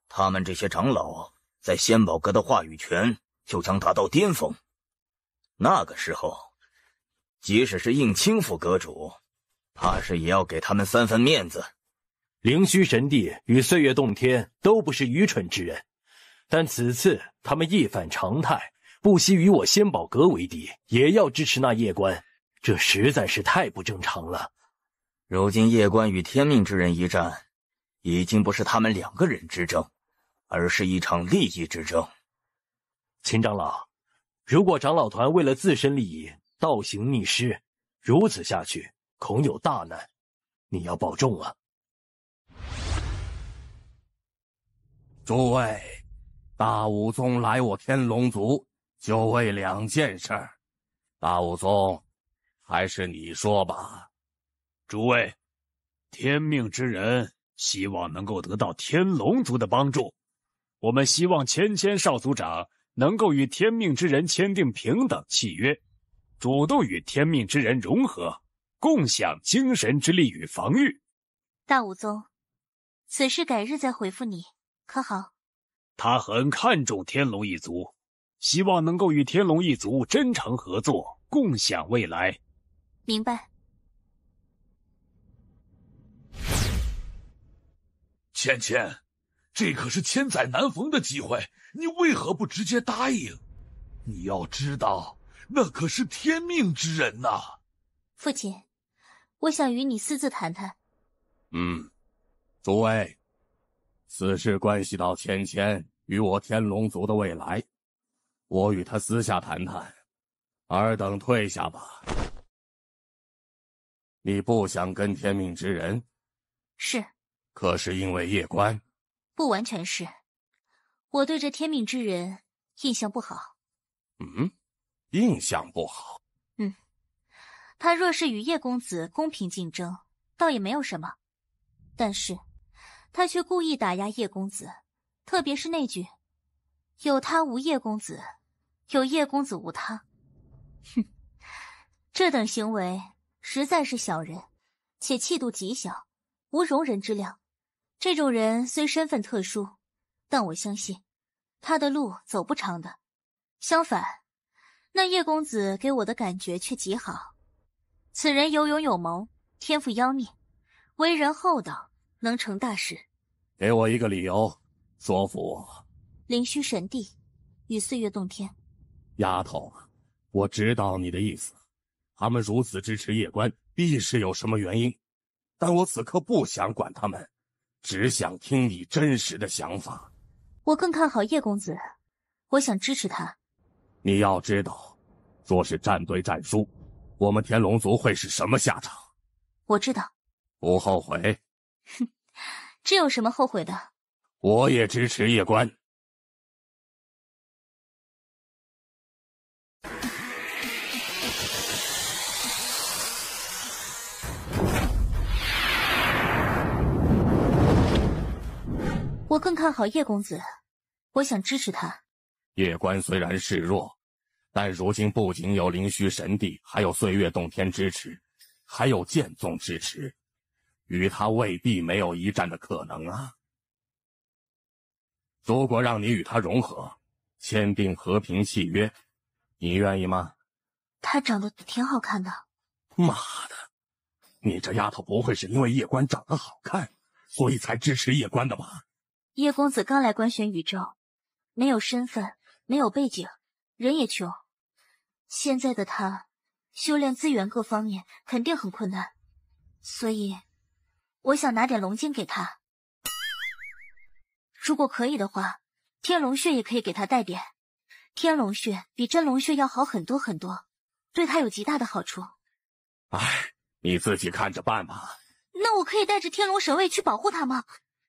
他们这些长老在仙宝阁的话语权就将达到巅峰。那个时候，即使是应清府阁主，怕是也要给他们3分面子。灵虚神帝与岁月洞天都不是愚蠢之人，但此次他们一反常态，不惜与我仙宝阁为敌，也要支持那叶官，这实在是太不正常了。如今叶官与天命之人一战，已经不是他们2个人之争，而是一场利益之争。秦长老，如果长老团为了自身利益倒行逆施，如此下去恐有大难，你要保重啊。诸位，大武宗来我天龙族就为2件事儿。大武宗，还是你说吧。诸位，天命之人希望能够得到天龙族的帮助，我们希望芊少族长能够与天命之人签订平等契约，主动与天命之人融合，共享精神之力与防御。大武宗，此事改日再回复你，可好？他很看重天龙一族，希望能够与天龙一族真诚合作，共享未来。明白。芊，这可是千载难逢的机会，你为何不直接答应？你要知道，那可是天命之人呐。父亲，我想与你私自谈谈。诸位，此事关系到芊与我天龙族的未来，我与他私下谈谈，尔等退下吧。你不想跟天命之人？是。可是因为叶官？不完全是，我对这天命之人印象不好。印象不好？他若是与叶公子公平竞争，倒也没有什么，但是他却故意打压叶公子，特别是那句“有他无叶公子，有叶公子无他”。这等行为实在是小人，且气度极小，无容人之量。这种人虽身份特殊，但我相信他的路走不长的。相反，那叶公子给我的感觉却极好。此人有勇有谋，天赋妖孽，为人厚道，能成大事。给我一个理由，说服我。灵虚神帝与岁月洞天。丫头，我知道你的意思，他们如此支持叶官，必是有什么原因。但我此刻不想管他们，只想听你真实的想法。我更看好叶公子，我想支持他。你要知道，若是战队战输，我们天龙族会是什么下场？我知道。不后悔？这有什么后悔的？我也支持叶官。我更看好叶公子，我想支持他。叶官虽然示弱，但如今不仅有灵虚神帝，还有岁月洞天支持，还有剑宗支持，与他未必没有一战的可能啊。如果让你与他融合，签订和平契约，你愿意吗？他长得挺好看的。妈的，你这丫头不会是因为叶关长得好看，所以才支持叶关的吧？叶公子刚来官玄宇宙，没有身份，没有背景，人也穷。现在的他，修炼资源各方面肯定很困难，所以我想拿点龙晶给他。如果可以的话，天龙血也可以给他带点。天龙血比真龙血要好很多很多，对他有极大的好处。哎，你自己看着办吧。那我可以带着天龙神位去保护他吗？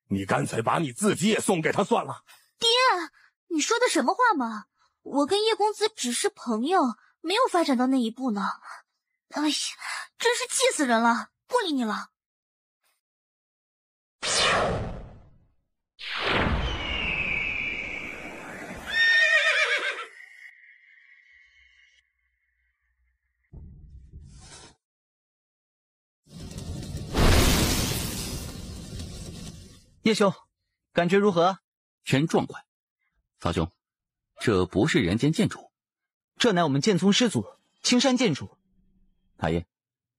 你干脆把你自己也送给他算了。爹，你说的什么话嘛？我跟叶公子只是朋友，没有发展到那一步呢。哎呀，真是气死人了！不理你了。叶兄，感觉如何？真壮观。曹兄，这不是人间剑主，这乃我们剑宗师祖青山剑主。大爷，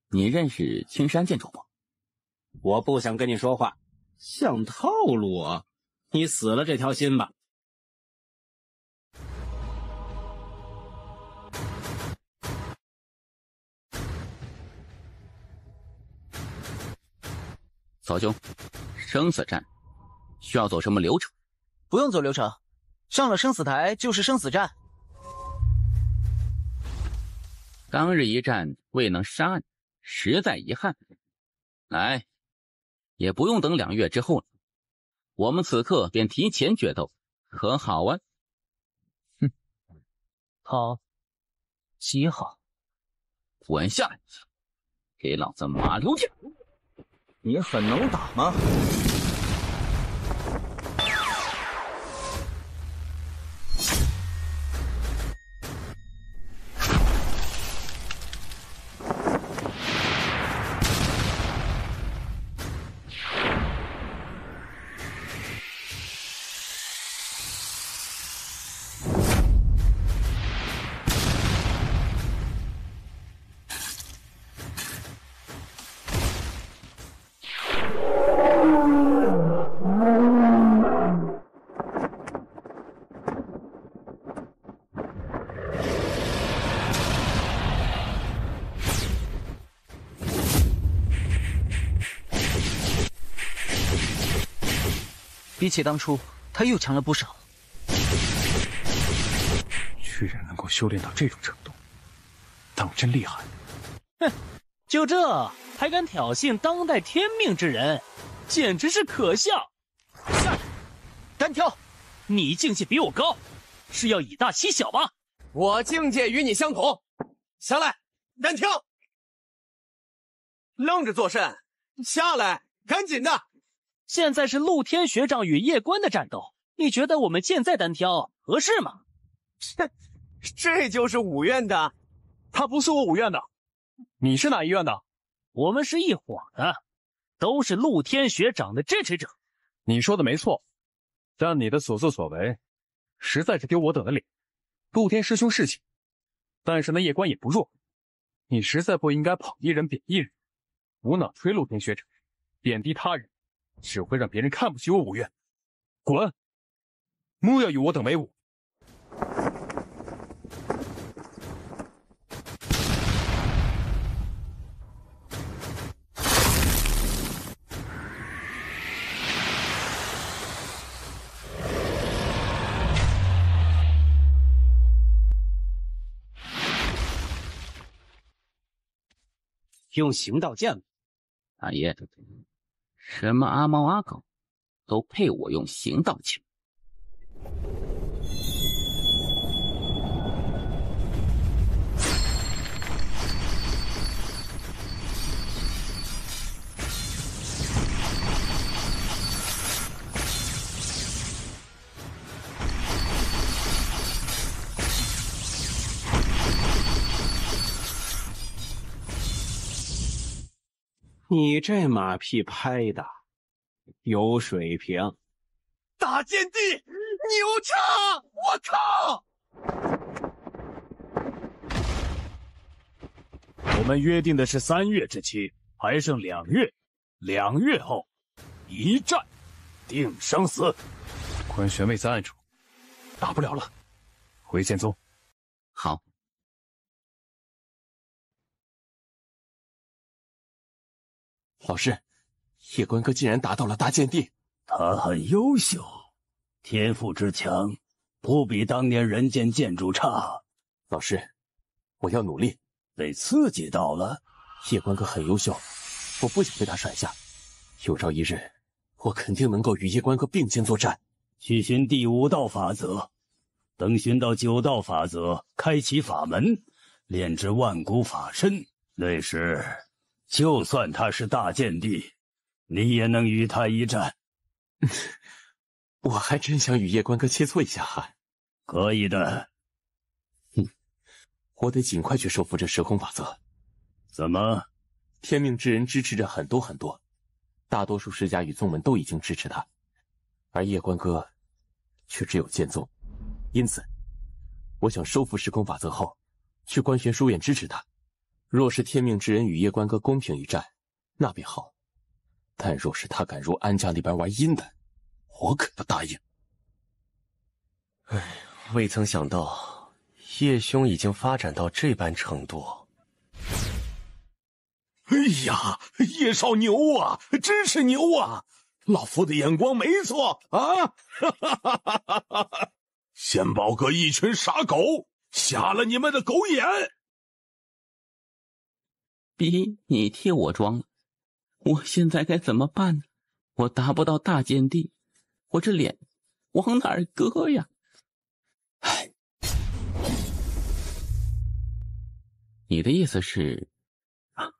你认识青山剑主不？我不想跟你说话，想套路我，你死了这条心吧。曹兄，生死战需要走什么流程？不用走流程，上了生死台就是生死战。当日一战未能杀你，实在遗憾。来，也不用等2月之后了，我们此刻便提前决斗，可好啊？哼，好，极好。滚下来，给老子马溜剑！你很能打吗？比起当初，他又强了不少。居然能够修炼到这种程度，当真厉害。哼，就这还敢挑衅当代天命之人，简直是可笑！下来，单挑！你境界比我高，是要以大欺小吗？我境界与你相同，下来，单挑！愣着做甚？下来，赶紧的！现在是陆天学长与叶关的战斗，你觉得我们现在单挑合适吗？这就是武院的？他不是我武院的，你是哪一院的？我们是一伙的，都是陆天学长的支持者。你说的没错，但你的所作所为，实在是丢我等的脸。陆天师兄是强，但是那叶关也不弱，你实在不应该捧一人贬一人，无脑吹陆天学长，贬低他人。只会让别人看不起我武院，滚！莫要与我等为伍。用行道剑吗？大爷。什么阿猫阿狗，都配我用行道剑。你这马屁拍的有水平，大剑帝，牛叉！我靠！我们约定的是3月之期，还剩2月，2月后一战定生死。官玄位在暗处，打不了了，回剑宗。好。老师，叶关哥竟然达到了大剑帝，他很优秀，天赋之强，不比当年人间剑主差。老师，我要努力。被刺激到了。叶关哥很优秀，我不想被他甩下。有朝一日，我肯定能够与叶关哥并肩作战。去寻第5道法则，等寻到9道法则，开启法门，炼制万古法身。那时，就算他是大剑帝，你也能与他一战。我还真想与叶关哥切磋一下汗。可以的。我得尽快去收服这时空法则。怎么？天命之人支持着很多，大多数世家与宗门都已经支持他，而叶关哥却只有剑宗。因此，我想收服时空法则后，去官玄书院支持他。若是天命之人与叶关哥公平一战，那便好；但若是他敢入安家里边玩阴的，我可不答应。唉，未曾想到叶兄已经发展到这般程度。哎呀，叶少牛啊，真是牛啊！老夫的眼光没错啊！仙宝阁一群傻狗，瞎了你们的狗眼！逼你替我装了，我现在该怎么办呢？我达不到大剑帝，我这脸往哪儿搁呀？唉，你的意思是啊，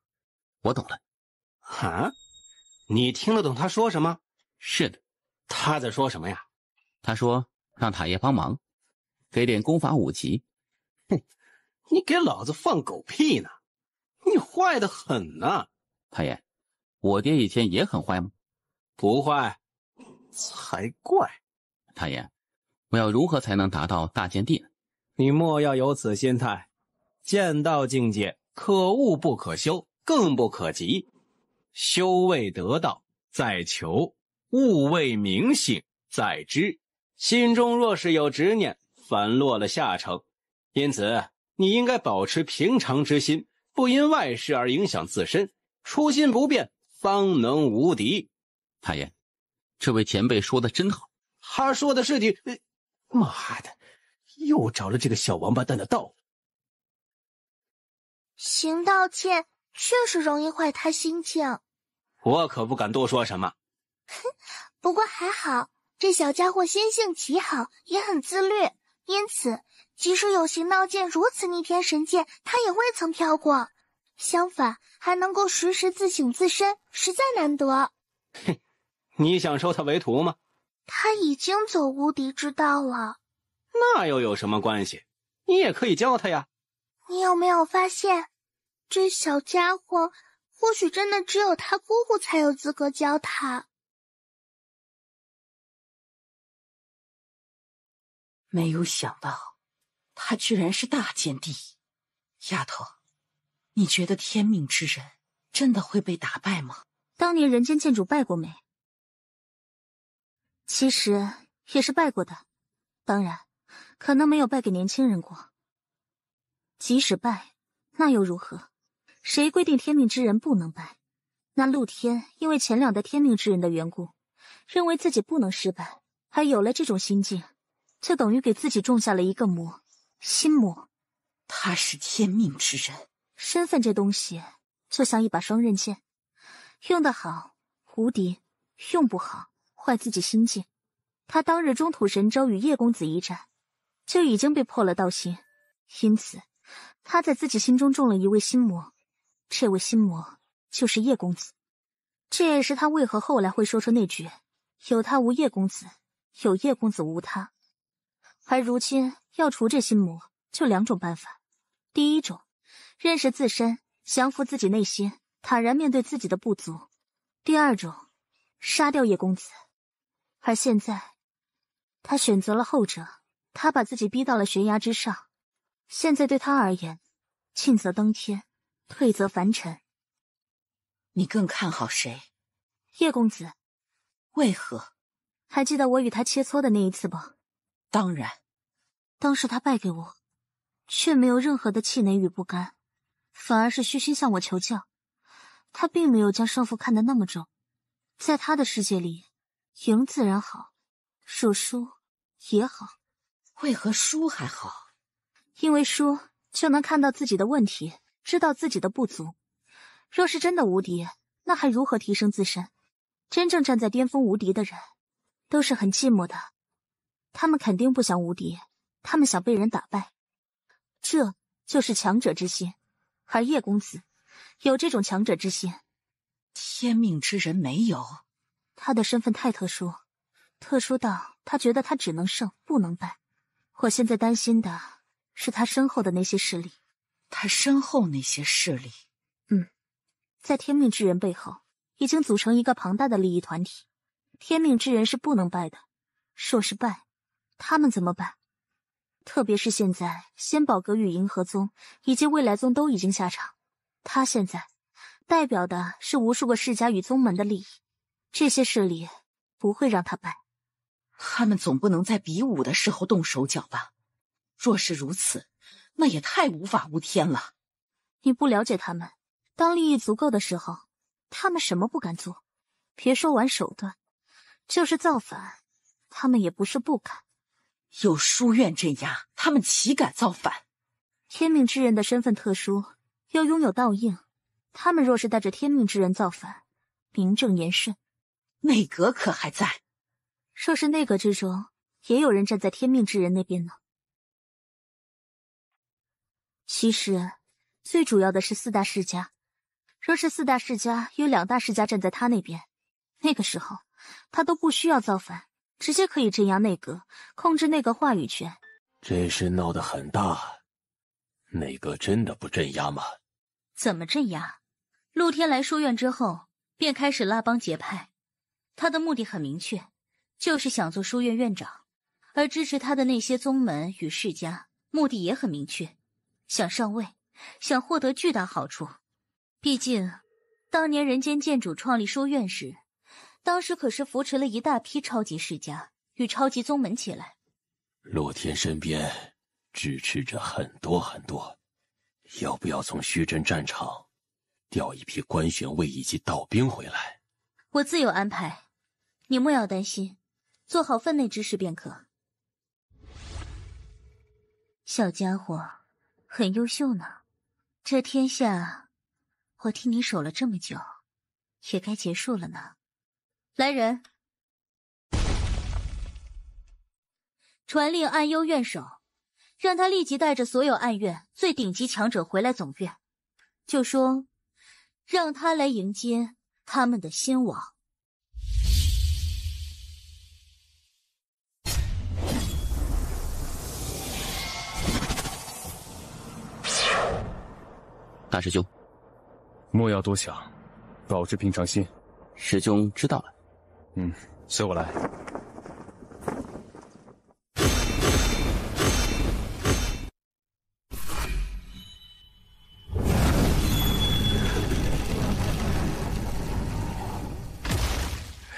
我懂了。啊？你听得懂他说什么？是的。他在说什么呀？他说让塔爷帮忙，给点功法武器。哼，你给老子放狗屁呢！你坏得很呐！塔爷，我爹以前也很坏吗？不坏，才怪！塔爷，我要如何才能达到大剑帝呢？你莫要有此心态。剑道境界，可悟不可修，更不可及。修未得道，在求；悟未明醒，在知。心中若是有执念，反落了下乘。因此，你应该保持平常之心，不因外事而影响自身，初心不变，方能无敌。塔爷，这位前辈说的真好。他说的是你，妈的，又找了这个小王八蛋的道。行道歉确实容易坏他心情。我可不敢多说什么。不过还好，这小家伙心性极好，也很自律，因此即使有行道剑如此逆天神剑，他也未曾飘过。相反，还能够时时自省自身，实在难得。哼，你想收他为徒吗？他已经走无敌之道了。那又有什么关系？你也可以教他呀。你有没有发现，这小家伙或许真的只有他姑姑才有资格教他。没有想到，他居然是大剑帝。丫头，你觉得天命之人真的会被打败吗？当年人间剑主败过没？其实也是败过的，当然，可能没有败给年轻人过。即使败，那又如何？谁规定天命之人不能败？那陆天因为前2代天命之人的缘故，认为自己不能失败，还有了这种心境，就等于给自己种下了一个魔，心魔。他是天命之人，身份这东西就像一把双刃剑，用得好无敌，用不好坏自己心境。他当日中土神州与叶公子一战，就已经被破了道心，因此他在自己心中种了一位心魔，这位心魔就是叶公子。这也是他为何后来会说出那句有他无叶公子，有叶公子无他。而如今要除这心魔，就2种办法。第一种，认识自身，降服自己内心，坦然面对自己的不足。第2种，杀掉叶公子。而现在他选择了后者，他把自己逼到了悬崖之上。现在对他而言，进则登天，退则凡尘。你更看好谁？叶公子。为何？还记得我与他切磋的那一次不？当然。当时他败给我，却没有任何的气馁与不甘，反而是虚心向我求教。他并没有将胜负看得那么重，在他的世界里，赢自然好，输也好。为何输还好？因为输就能看到自己的问题，知道自己的不足。若是真的无敌，那还如何提升自身？真正站在巅峰无敌的人，都是很寂寞的。他们肯定不想无敌，他们想被人打败。这就是强者之心，而叶公子有这种强者之心。天命之人没有。他的身份太特殊，特殊到他觉得他只能胜不能败。我现在担心的是他身后的那些势力。他身后那些势力？在天命之人背后已经组成一个庞大的利益团体。天命之人是不能败的，若是败，他们怎么办？特别是现在仙宝阁与银河宗以及未来宗都已经下场，他现在代表的是无数个世家与宗门的利益，这些势力不会让他败。他们总不能在比武的时候动手脚吧？若是如此，那也太无法无天了。你不了解他们，当利益足够的时候，他们什么不敢做？别说玩手段，就是造反，他们也不是不敢。有书院镇压，他们岂敢造反？天命之人的身份特殊，又拥有道印，他们若是带着天命之人造反，名正言顺。内阁可还在？若是内阁之中也有人站在天命之人那边呢？其实最主要的是四大世家，若是四大世家有2大世家站在他那边，那个时候他都不需要造反，直接可以镇压内阁，控制内阁话语权。这事闹得很大，内阁真的不镇压吗？怎么镇压？陆天来书院之后便开始拉帮结派，他的目的很明确，就是想做书院院长，而支持他的那些宗门与世家目的也很明确，想上位，想获得巨大好处。毕竟当年人间剑主创立书院时，当时可是扶持了一大批超级世家与超级宗门起来。洛天身边支持着很多很多，要不要从虚真战场调一批官选卫以及道兵回来？我自有安排，你莫要担心，做好分内之事便可。小家伙很优秀呢，这天下我替你守了这么久，也该结束了呢。来人，传令暗幽院首，让他立即带着所有暗院最顶级强者回来总院，就说让他来迎接他们的先王。大师兄，莫要多想，保持平常心。师兄知道了。随我来。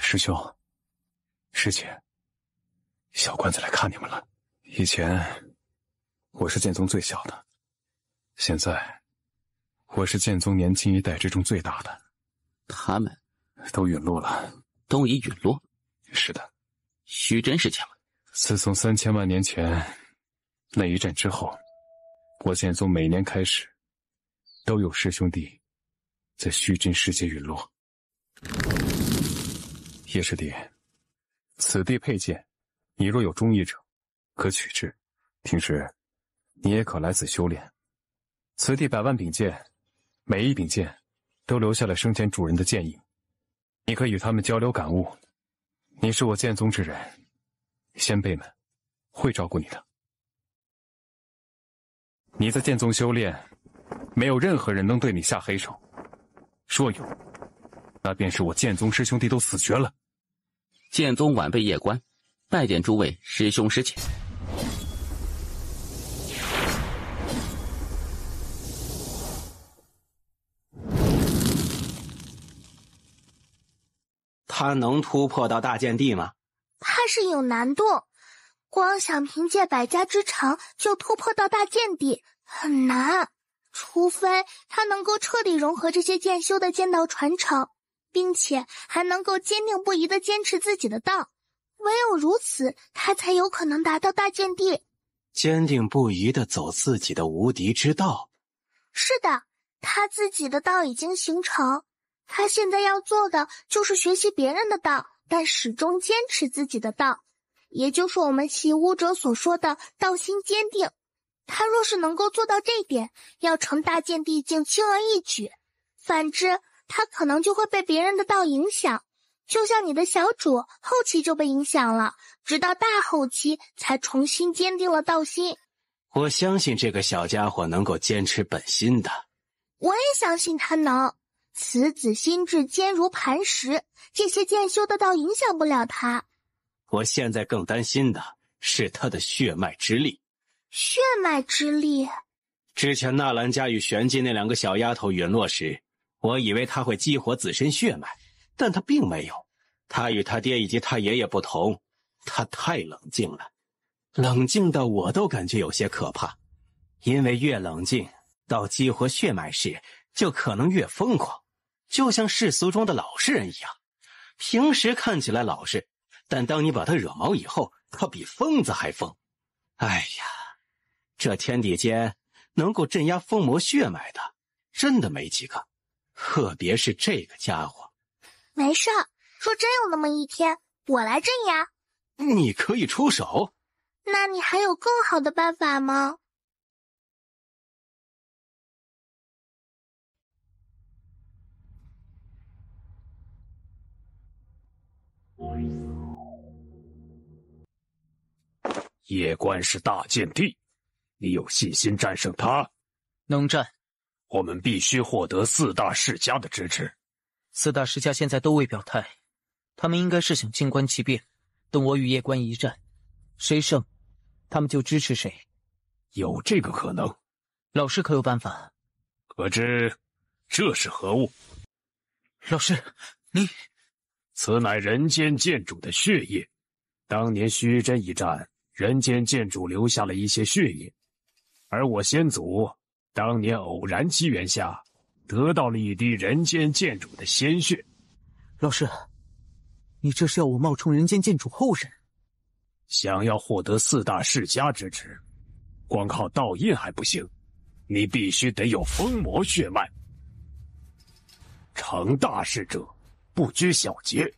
师兄，师姐，小官子来看你们了。以前我是剑宗最小的，现在我是剑宗年轻一代之中最大的。他们都陨落了。都已陨落？是的。虚真是强。自从3000万年前那一战之后，我剑宗每年开始都有师兄弟在虚真世界陨落。叶师弟，此地佩剑，你若有中意者，可取之。平时你也可来此修炼。此地100万柄剑，每一柄剑都留下了生前主人的剑影，你可以与他们交流感悟。你是我剑宗之人，先辈们会照顾你的。你在剑宗修炼，没有任何人能对你下黑手，若有，那便是我剑宗师兄弟都死绝了。剑宗晚辈叶关拜见诸位师兄师姐。他能突破到大剑地吗？怕是有难度，光想凭借百家之长就突破到大剑地很难，除非他能够彻底融合这些剑修的剑道传承，并且还能够坚定不移地坚持自己的道，唯有如此，他才有可能达到大剑地。坚定不移地走自己的无敌之道。是的，他自己的道已经形成，他现在要做的就是学习别人的道，但始终坚持自己的道，也就是我们习武者所说的道心坚定。他若是能够做到这一点，要成大剑地境轻而易举，反之他可能就会被别人的道影响，就像你的小主后期就被影响了，直到大后期才重新坚定了道心。我相信这个小家伙能够坚持本心的。我也相信他能，此子心智坚如磐石，这些剑修的道影响不了他。我现在更担心的是他的血脉之力。血脉之力？之前纳兰家与玄机那两个小丫头陨落时，我以为他会激活自身血脉，但他并没有。他与他爹以及他爷爷不同，他太冷静了，冷静到我都感觉有些可怕。因为越冷静，到激活血脉时就可能越疯狂，就像世俗中的老实人一样，平时看起来老实，但当你把他惹毛以后，他比疯子还疯。哎呀，这天地间能够镇压疯魔血脉的真的没几个，特别是这个家伙。没事，若真有那么一天，我来镇压。你可以出手？那你还有更好的办法吗？叶关是大剑帝，你有信心战胜他？能战。我们必须获得四大世家的支持。四大世家现在都未表态，他们应该是想静观其变，等我与叶关一战，谁胜，他们就支持谁。有这个可能？老师可有办法？可知这是何物？老师，你……此乃人间剑主的血液。当年虚真一战，人间剑主留下了一些血液，而我先祖当年偶然机缘下得到了一滴人间剑主的鲜血。老师，你这是要我冒充人间剑主后人？想要获得四大世家支持，光靠道印还不行，你必须得有疯魔血脉。成大事者不拘小节，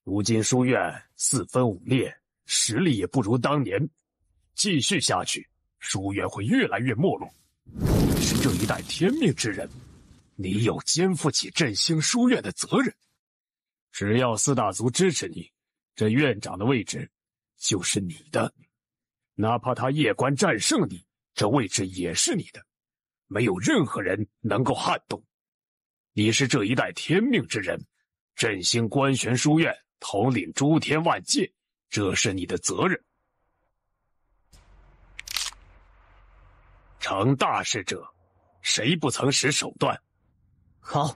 如今书院四分五裂，实力也不如当年，继续下去，书院会越来越没落。你是这一代天命之人，你有肩负起振兴书院的责任。只要四大族支持你，这院长的位置就是你的。哪怕他叶关战胜你，这位置也是你的，没有任何人能够撼动。你是这一代天命之人，振兴关玄书院，统领诸天万界，这是你的责任。成大事者，谁不曾使手段？好，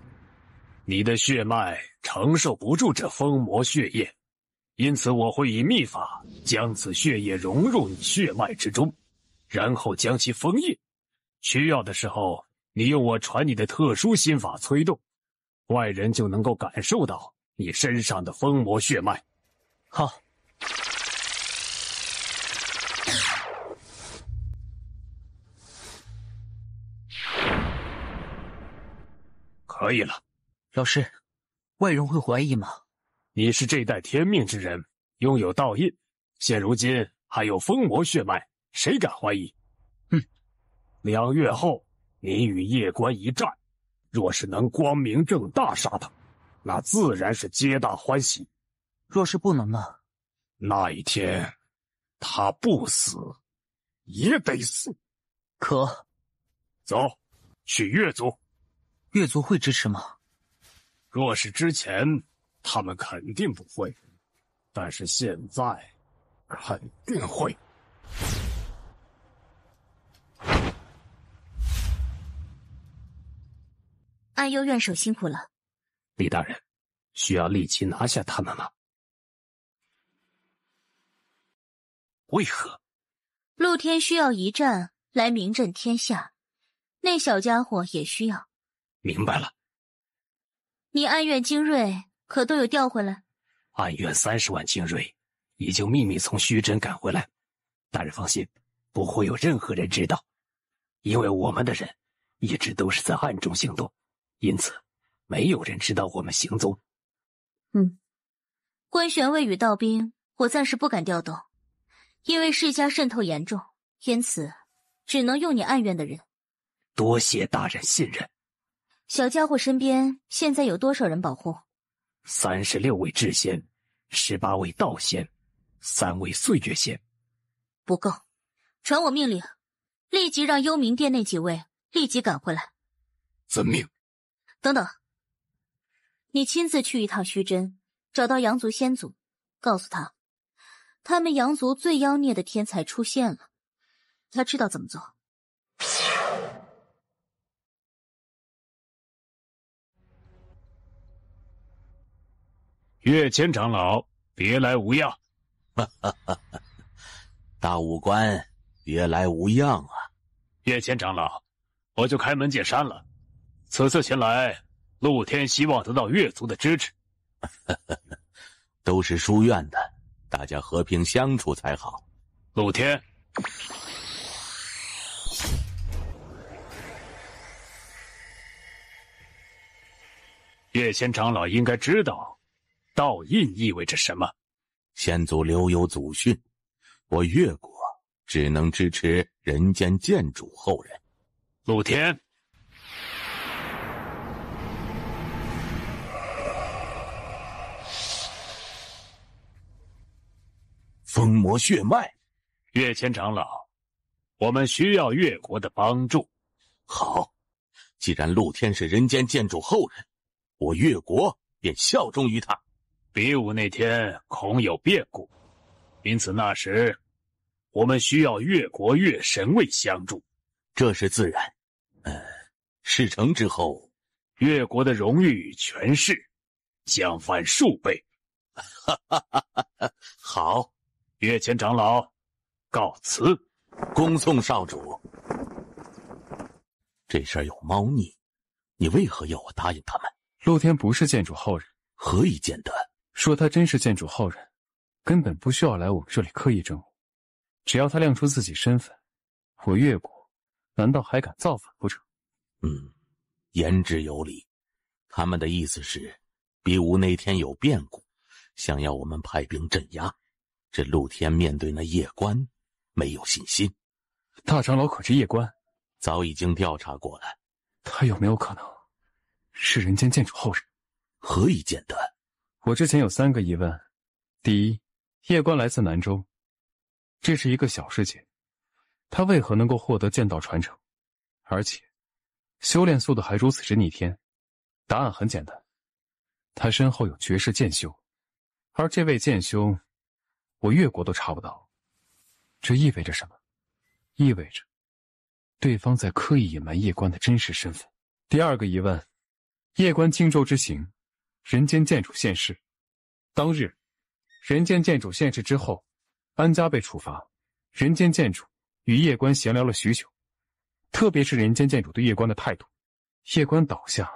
你的血脉承受不住这疯魔血液，因此我会以秘法将此血液融入你血脉之中，然后将其封印。需要的时候，你用我传你的特殊心法催动，外人就能够感受到你身上的疯魔血脉。好。可以了。老师，外人会怀疑吗？你是这代天命之人，拥有道印，现如今还有疯魔血脉，谁敢怀疑？2月后，你与叶关一战，若是能光明正大杀他，那自然是皆大欢喜。若是不能呢？那一天，他不死，也得死。可，走，去月族。月族会支持吗？若是之前，他们肯定不会，但是现在，肯定会。安幽院守辛苦了。李大人，需要立即拿下他们吗？为何？陆天需要一战来名震天下，那小家伙也需要。明白了。你暗院精锐可都有调回来？暗院30万精锐已经秘密从虚真赶回来，大人放心，不会有任何人知道，因为我们的人一直都是在暗中行动，因此没有人知道我们行踪。关玄卫与道兵我暂时不敢调动，因为世家渗透严重，因此只能用你暗院的人。多谢大人信任。小家伙身边现在有多少人保护？36位智仙，18位道仙，3位岁月仙。不够，传我命令，立即让幽冥殿那几位立即赶回来。遵命。等等，你亲自去一趟虚真，找到阳族先祖，告诉他们阳族最妖孽的天才出现了，他知道怎么做。岳谦长老，别来无恙。大武官，别来无恙啊！岳谦长老，我就开门见山了，此次前来，陆天希望得到岳族的支持。都是书院的，大家和平相处才好。陆天，岳谦长老应该知道道印意味着什么。先祖留有祖训，我越国只能支持人间剑主后人。陆天，封魔血脉。岳谦长老，我们需要越国的帮助。好，既然陆天是人间剑主后人，我越国便效忠于他。比武那天恐有变故，因此那时我们需要越国越神卫相助。这是自然。事成之后，越国的荣誉与权势将翻数倍。好，岳谦长老，告辞。恭送少主。这事儿有猫腻，你为何要我答应他们？陆天不是剑主后人，何以见得？说他真是剑主后人，根本不需要来我们这里刻意征务，只要他亮出自己身份，我越国难道还敢造反不成？言之有理。他们的意思是，比武那天有变故，想要我们派兵镇压。这陆天面对那夜官没有信心。大长老可知夜官？早已经调查过了。他有没有可能是人间剑主后人？何以见得？我之前有3个疑问。第一，夜官来自南州，这是一个小世界，他为何能够获得剑道传承，而且修炼速度还如此之逆天？答案很简单，他身后有绝世剑修，而这位剑修我越国都查不到。这意味着什么？意味着对方在刻意隐瞒夜官的真实身份。第2个疑问，夜官荆州之行，人间剑主现世，当日人间剑主现世之后，安家被处罚，人间剑主与夜官闲聊了许久，特别是人间剑主对夜官的态度。夜官倒下，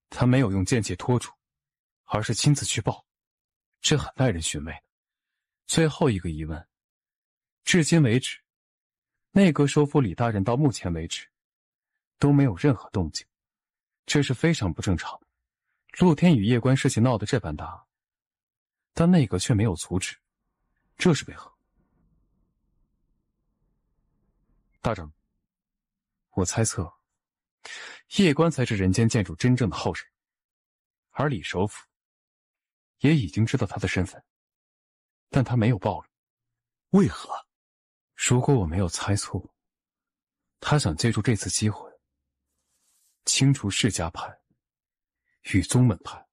他没有用剑气拖住，而是亲自去报，这很耐人寻味。最后一个疑问，至今为止，内阁首辅李大人到目前为止都没有任何动静，这是非常不正常的。陆天与夜官事情闹得这般大，但内阁却没有阻止，这是为何？大长，我猜测夜官才是人间剑主真正的后人，而李首辅也已经知道他的身份，但他没有暴露。为何？如果我没有猜错，他想借助这次机会清除世家派与宗门派，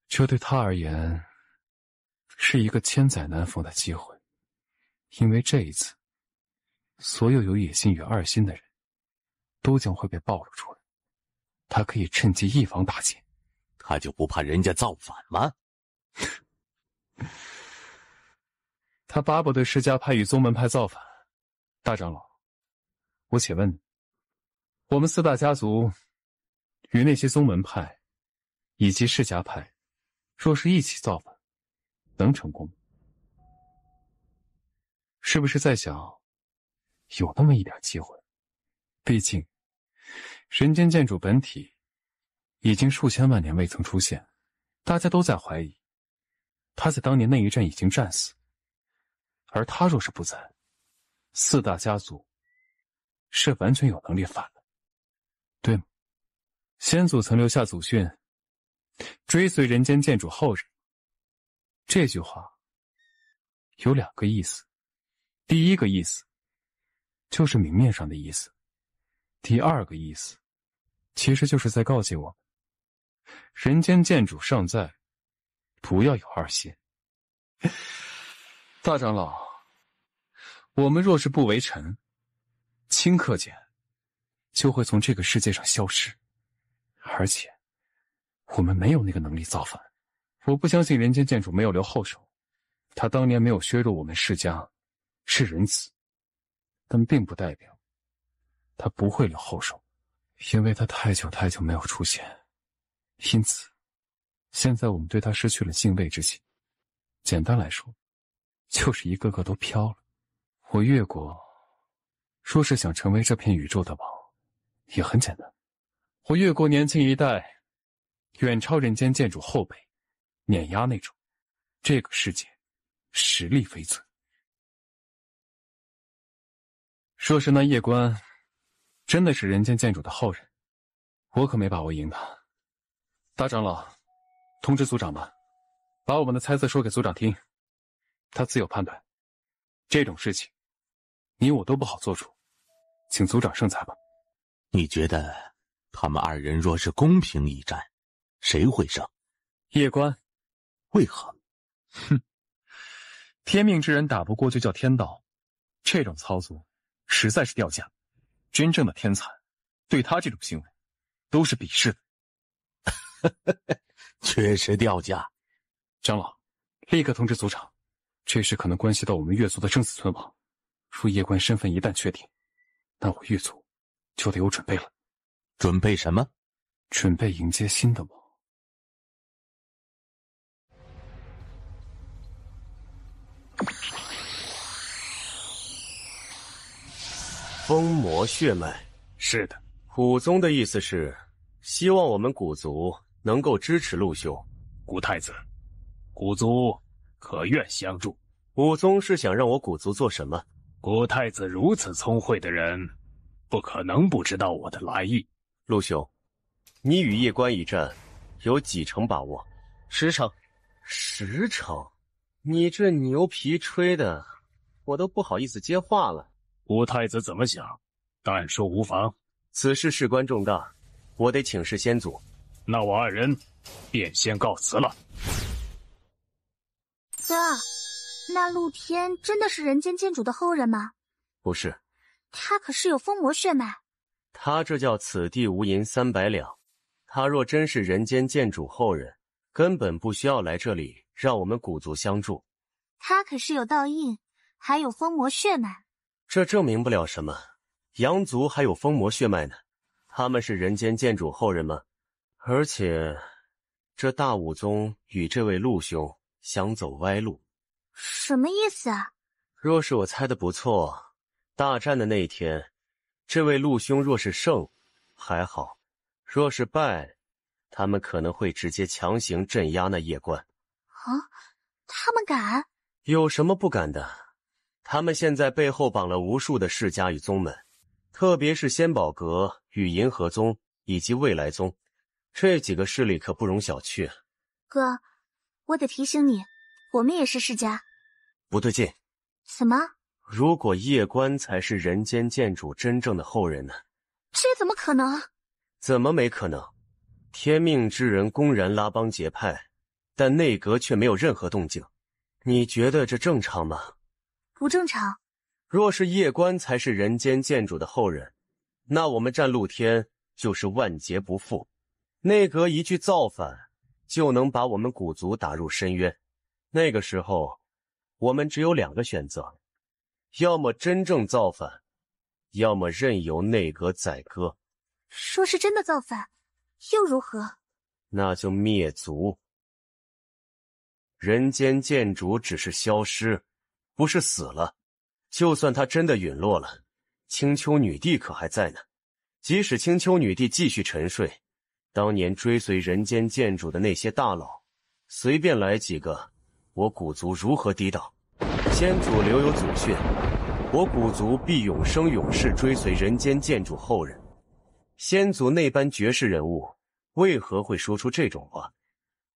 这对他而言是一个千载难逢的机会。因为这一次，所有有野心与二心的人，都将会被暴露出来。他可以趁机一网打尽。他就不怕人家造反吗？他巴不得释迦派与宗门派造反。大长老，我且问你，我们四大家族与那些宗门派以及释迦派，若是一起造反，能成功吗？是不是在想有那么一点机会？毕竟人间剑主本体已经数千万年未曾出现，大家都在怀疑他在当年那一战已经战死，而他若是不在，四大家族是完全有能力反的，对吗？先祖曾留下祖训，追随人间剑主后人。这句话有2个意思，第一个意思就是明面上的意思，第2个意思其实就是在告诫我们，人间剑主尚在，不要有二心。大长老，我们若是不为臣，顷刻间就会从这个世界上消失，而且我们没有那个能力造反。我不相信人间剑主没有留后手，他当年没有削弱我们释迦是仁慈，但并不代表他不会留后手，因为他太久太久没有出现，因此现在我们对他失去了敬畏之心。简单来说，就是一个个都飘了。我越国若是想成为这片宇宙的王，也很简单，我越国年轻一代远超人间剑主后辈，碾压那种，这个世界实力非存。若是那夜观真的是人间剑主的后人，我可没把握赢他。大长老，通知族长吧，把我们的猜测说给族长听，他自有判断。这种事情你我都不好做主，请族长圣裁吧。你觉得他们2人若是公平一战，谁会胜？夜观。为何？哼，天命之人打不过就叫天道，这种操作实在是掉价。真正的天才对他这种行为都是鄙视的。确实掉价。长老，立刻通知族长，这事可能关系到我们越族的生死存亡。若夜观身份一旦确定，那我越族就得有准备了。准备什么？准备迎接新的王。封魔血脉。是的，古宗的意思是希望我们古族能够支持陆兄。古太子，古族可愿相助？武宗是想让我古族做什么？古太子如此聪慧的人，不可能不知道我的来意。陆兄，你与夜观一战，有几成把握？10成。10成？你这牛皮吹的，我都不好意思接话了。古太子怎么想？但说无妨。此事事关重大，我得请示先祖。那我2人便先告辞了。哥，那陆天真的是人间剑主的后人吗？不是，他可是有封魔血脉。他这叫此地无银300两。他若真是人间剑主后人，根本不需要来这里让我们古族相助。他可是有道印，还有封魔血脉。这证明不了什么。阳族还有封魔血脉呢，他们是人间剑主后人吗？而且这大武宗与这位陆兄想走歪路。什么意思啊？若是我猜的不错，大战的那一天，这位陆兄若是胜还好，若是败，他们可能会直接强行镇压那夜观。啊，他们敢？有什么不敢的？他们现在背后绑了无数的世家与宗门，特别是仙宝阁与银河宗以及未来宗，这几个势力可不容小觑。哥，我得提醒你，我们也是世家。不对劲。什么？如果夜观才是人间剑主真正的后人呢？这怎么可能？怎么没可能？天命之人公然拉帮结派，但内阁却没有任何动静，你觉得这正常吗？不正常。若是夜观才是人间建主的后人，那我们战露天就是万劫不复。内阁一句造反，就能把我们古族打入深渊。那个时候，我们只有2个选择：要么真正造反，要么任由内阁宰割。说是真的造反，又如何？那就灭族。人间建主只是消失，不是死了。就算他真的陨落了，青丘女帝可还在呢。即使青丘女帝继续沉睡，当年追随人间建主的那些大佬，随便来几个，我古族如何抵挡？先祖留有祖训，我古族必永生永世追随人间建主后人。先祖那般绝世人物，为何会说出这种话？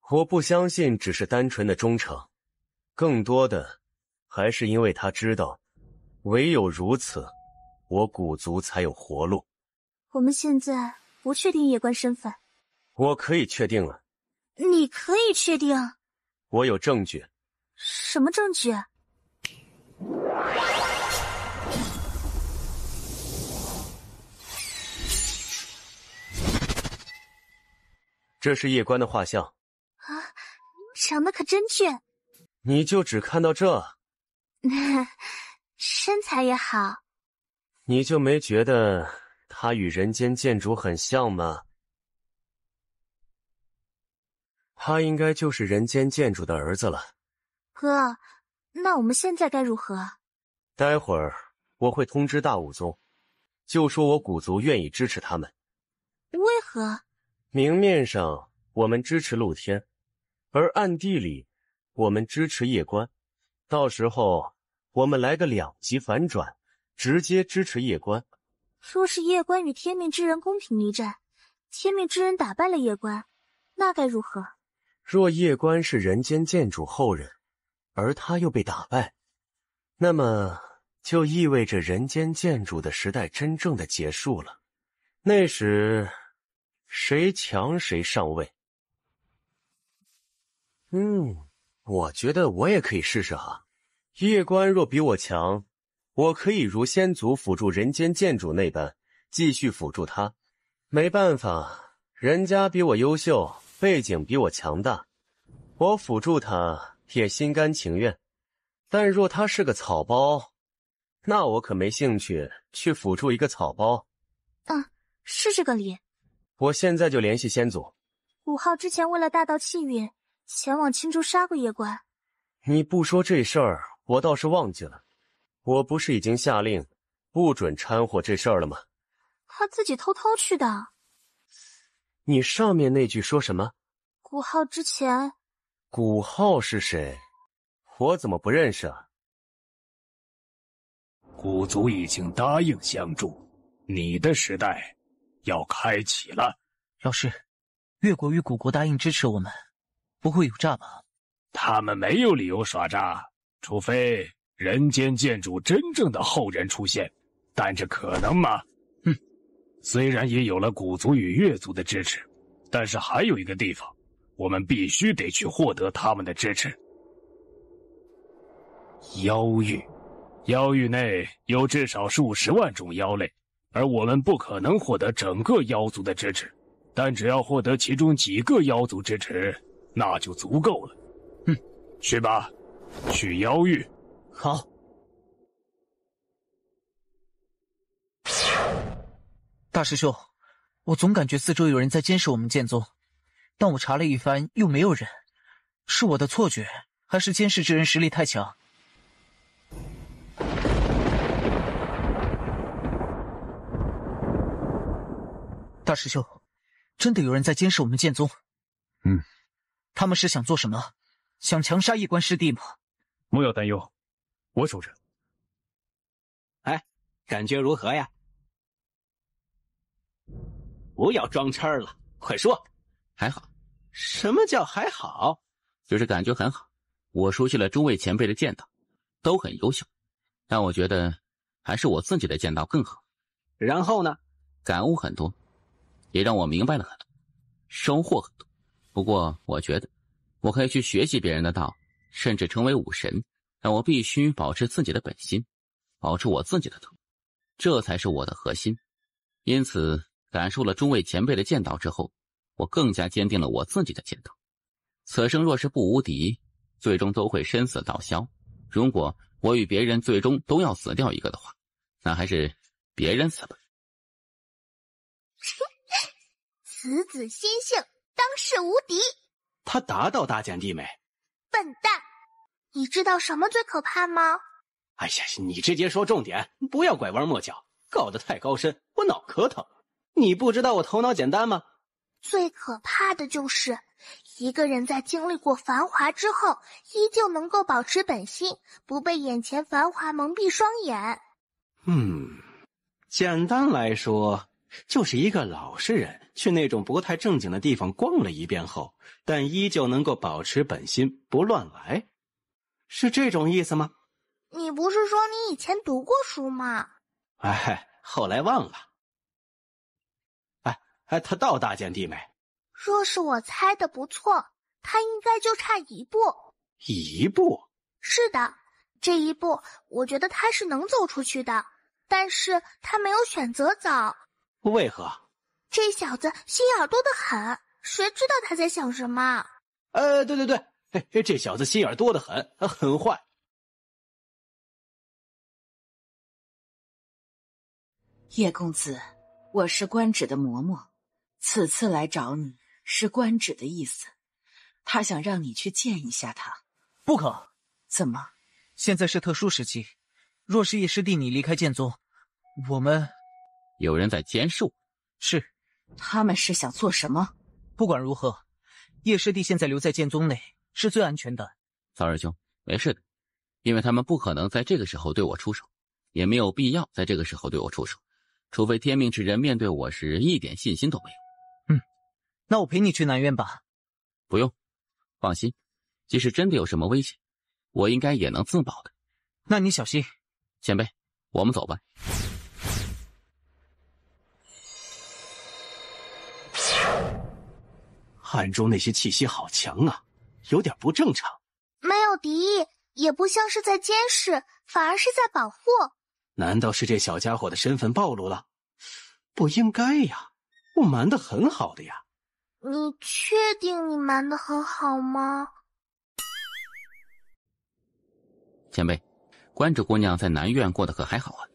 我不相信只是单纯的忠诚，更多的还是因为他知道，唯有如此，我古族才有活路。我们现在不确定夜观身份。我可以确定了。你可以确定？我有证据。什么证据？这是夜观的画像。啊，长得可真俊。你就只看到这？身材也好。你就没觉得他与人间建主很像吗？他应该就是人间建主的儿子了。哥，那我们现在该如何？待会儿我会通知大武宗，就说我古族愿意支持他们。为何？明面上我们支持露天，而暗地里我们支持夜观。到时候我们来个2极反转，直接支持夜观。若是夜观与天命之人公平一战，天命之人打败了夜观，那该如何？若夜观是人间建主后人，而他又被打败，那么就意味着人间建主的时代真正的结束了。那时谁强谁上位。我觉得我也可以试试哈。夜观若比我强，我可以如先祖辅助人间建主那般继续辅助他。没办法，人家比我优秀，背景比我强大，我辅助他也心甘情愿。但若他是个草包，那我可没兴趣去辅助一个草包。是这个理。我现在就联系先祖。5号之前为了大道气运，前往青州杀过夜观。你不说这事儿，我倒是忘记了。我不是已经下令不准掺和这事儿了吗？他自己偷偷去的。你上面那句说什么5号之前。古浩是谁？我怎么不认识啊？古族已经答应相助，你的时代要开启了。老师，越国与古国答应支持我们，不会有诈吧？他们没有理由耍诈，除非人间建主真正的后人出现，但这可能吗？虽然也有了古族与越族的支持，但是还有一个地方，我们必须得去获得他们的支持。妖域，妖域内有至少数十万种妖类，而我们不可能获得整个妖族的支持，但只要获得其中几个妖族支持，那就足够了。去吧，去妖域。好。大师兄，我总感觉四周有人在监视我们剑宗，但我查了一番又没有人，是我的错觉，还是监视之人实力太强？大师兄，真的有人在监视我们剑宗？他们是想做什么？想强杀夜观师弟吗？莫要担忧，我守着。感觉如何呀？不要装叉了，快说。还好。什么叫还好？就是感觉很好。我熟悉了诸位前辈的剑道，都很优秀，但我觉得还是我自己的剑道更好。然后呢？感悟很多，也让我明白了很多，收获很多。不过我觉得我可以去学习别人的道，甚至成为武神，但我必须保持自己的本心，保持我自己的头，这才是我的核心。因此，感受了诸位前辈的剑道之后，我更加坚定了我自己的剑道。此生若是不无敌，最终都会身死道消。如果我与别人最终都要死掉一个的话，那还是别人死吧。此子心性，当世无敌。他达到大剑帝没？笨蛋，你知道什么最可怕吗？哎呀，你直接说重点，不要拐弯抹角，搞得太高深，我脑壳疼。你不知道我头脑简单吗？最可怕的就是一个人在经历过繁华之后，依旧能够保持本心，不被眼前繁华蒙蔽双眼。简单来说，就是一个老实人去那种不太正经的地方逛了一遍后，但依旧能够保持本心，不乱来，是这种意思吗？你不是说你以前读过书吗？哎，后来忘了。他到大剑帝没？若是我猜的不错，他应该就差一步。一步？是的，这一步我觉得他是能走出去的，但是他没有选择走。为何？这小子心眼多得很，谁知道他在想什么？对，这小子心眼多得很，很坏。叶公子，我是官职的嬷嬷，此次来找你是官职的意思，他想让你去见一下他。不可！怎么？现在是特殊时期，若是叶师弟你离开剑宗，我们……有人在监视我。是。他们是想做什么？不管如何，叶师弟现在留在剑宗内是最安全的。曹师兄，没事的，因为他们不可能在这个时候对我出手，也没有必要在这个时候对我出手，除非天命之人面对我时一点信心都没有。那我陪你去南院吧。不用，放心，即使真的有什么危险，我应该也能自保的。那你小心。前辈，我们走吧。暗中那些气息好强啊，有点不正常。没有敌意，也不像是在监视，反而是在保护。难道是这小家伙的身份暴露了？不应该呀，我瞒得很好的呀。你确定你瞒得很好吗？前辈，关主姑娘在南院过得可还好啊？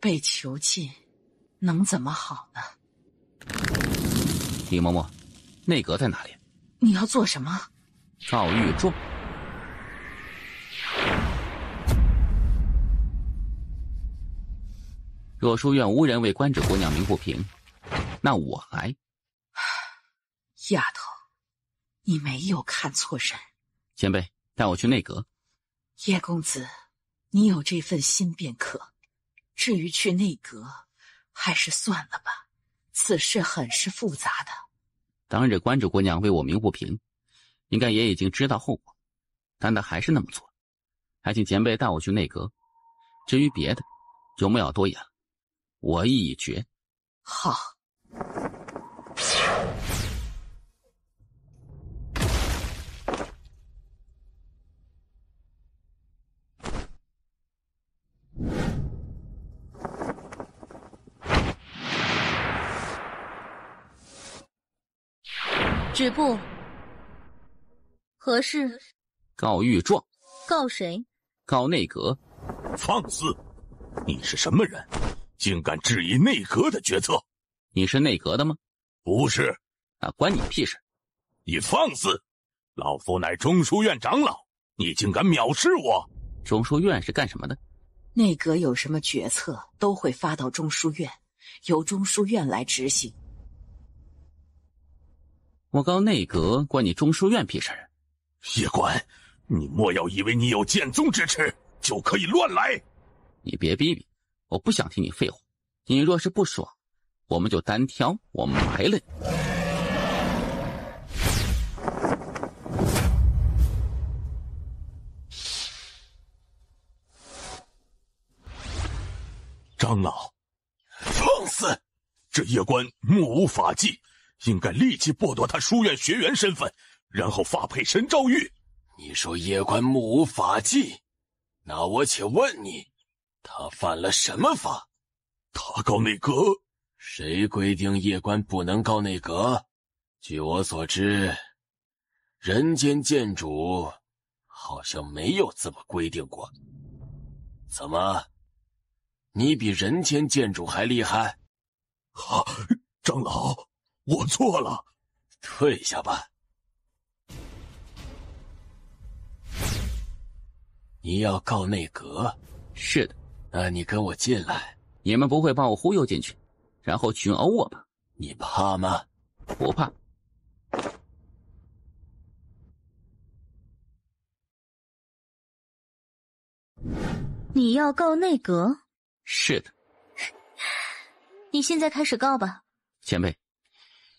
被囚禁，能怎么好呢？李嬷嬷，内阁在哪里？你要做什么？赵玉柱。若书院无人为关主姑娘鸣不平，那我来。丫头，你没有看错人。前辈，带我去内阁。叶公子，你有这份心便可。至于去内阁，还是算了吧，此事很是复杂的。当日关主姑娘为我鸣不平，应该也已经知道后果，但她还是那么做。还请前辈带我去内阁。至于别的，就莫要多言了，我意已决。好。止步。何事？告御状。告谁？告内阁。放肆！你是什么人，竟敢质疑内阁的决策？你是内阁的吗？不是。那关你屁事！你放肆！老夫乃中书院长老，你竟敢藐视我！中书院是干什么的？内阁有什么决策都会发到中书院，由中书院来执行。我告内阁，关你中书院屁事？叶官，你莫要以为你有剑宗之耻就可以乱来。你别逼逼，我不想听你废话。你若是不爽，我们就单挑，我埋了你。长老，放肆！这叶官目无法纪，应该立即剥夺他书院学员身份，然后发配神诏狱。你说叶官目无法纪？那我且问你，他犯了什么法？他告内阁。谁规定夜官不能告内阁？据我所知，人间剑主好像没有这么规定过。怎么，你比人间剑主还厉害？长老，我错了。退下吧。你要告内阁？是的。那你跟我进来。你们不会把我忽悠进去，然后群殴我吧？你怕吗？不怕。你要告内阁？是的。你现在开始告吧。前辈，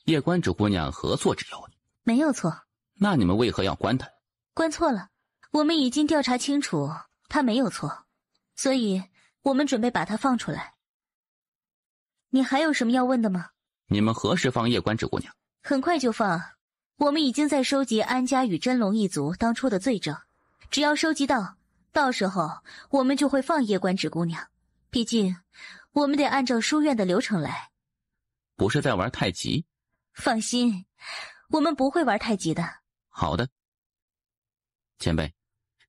叶关主姑娘何错之有？没有错。那你们为何要关她？关错了，我们已经调查清楚，她没有错，所以我们准备把她放出来。你还有什么要问的吗？你们何时放叶关主姑娘？很快就放。我们已经在收集安家与真龙一族当初的罪证，只要收集到时候我们就会放叶关主姑娘。毕竟我们得按照书院的流程来。不是在玩太极？放心，我们不会玩太极的。好的。前辈，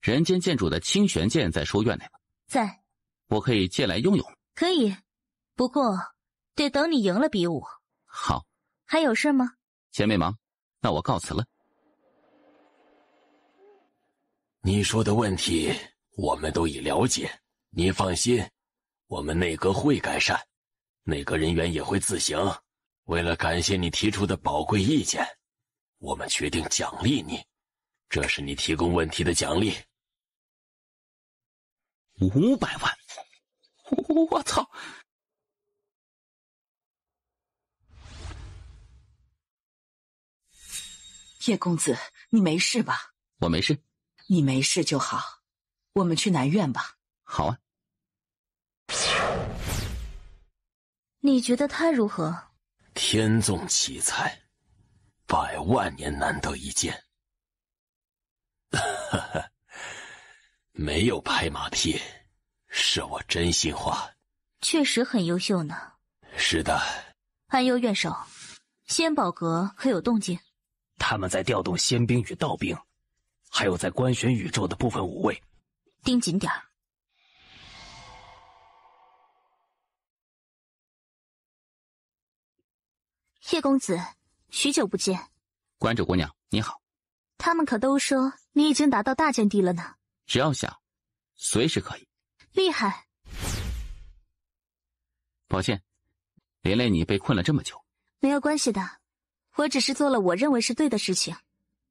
人间剑主的清玄剑在书院内吗？在。我可以借来用用。可以，不过得等你赢了比武。好。还有事吗？前辈忙，那我告辞了。你说的问题我们都已了解，你放心，我们内阁会改善，内阁人员也会自省。为了感谢你提出的宝贵意见，我们决定奖励你，这是你提供问题的奖励。500万！我操！叶公子，你没事吧？我没事。你没事就好，我们去南院吧。好啊。你觉得他如何？天纵奇才，100万年难得一见。没有拍马屁，是我真心话。确实很优秀呢。是的。安幽院首，仙宝阁可有动静？他们在调动仙兵与道兵，还有在观选宇宙的部分武卫。盯紧点儿。叶公子，许久不见。关主姑娘，你好。他们可都说你已经达到大剑帝了呢。只要想，随时可以。厉害。抱歉，连累你被困了这么久。没有关系的，我只是做了我认为是对的事情。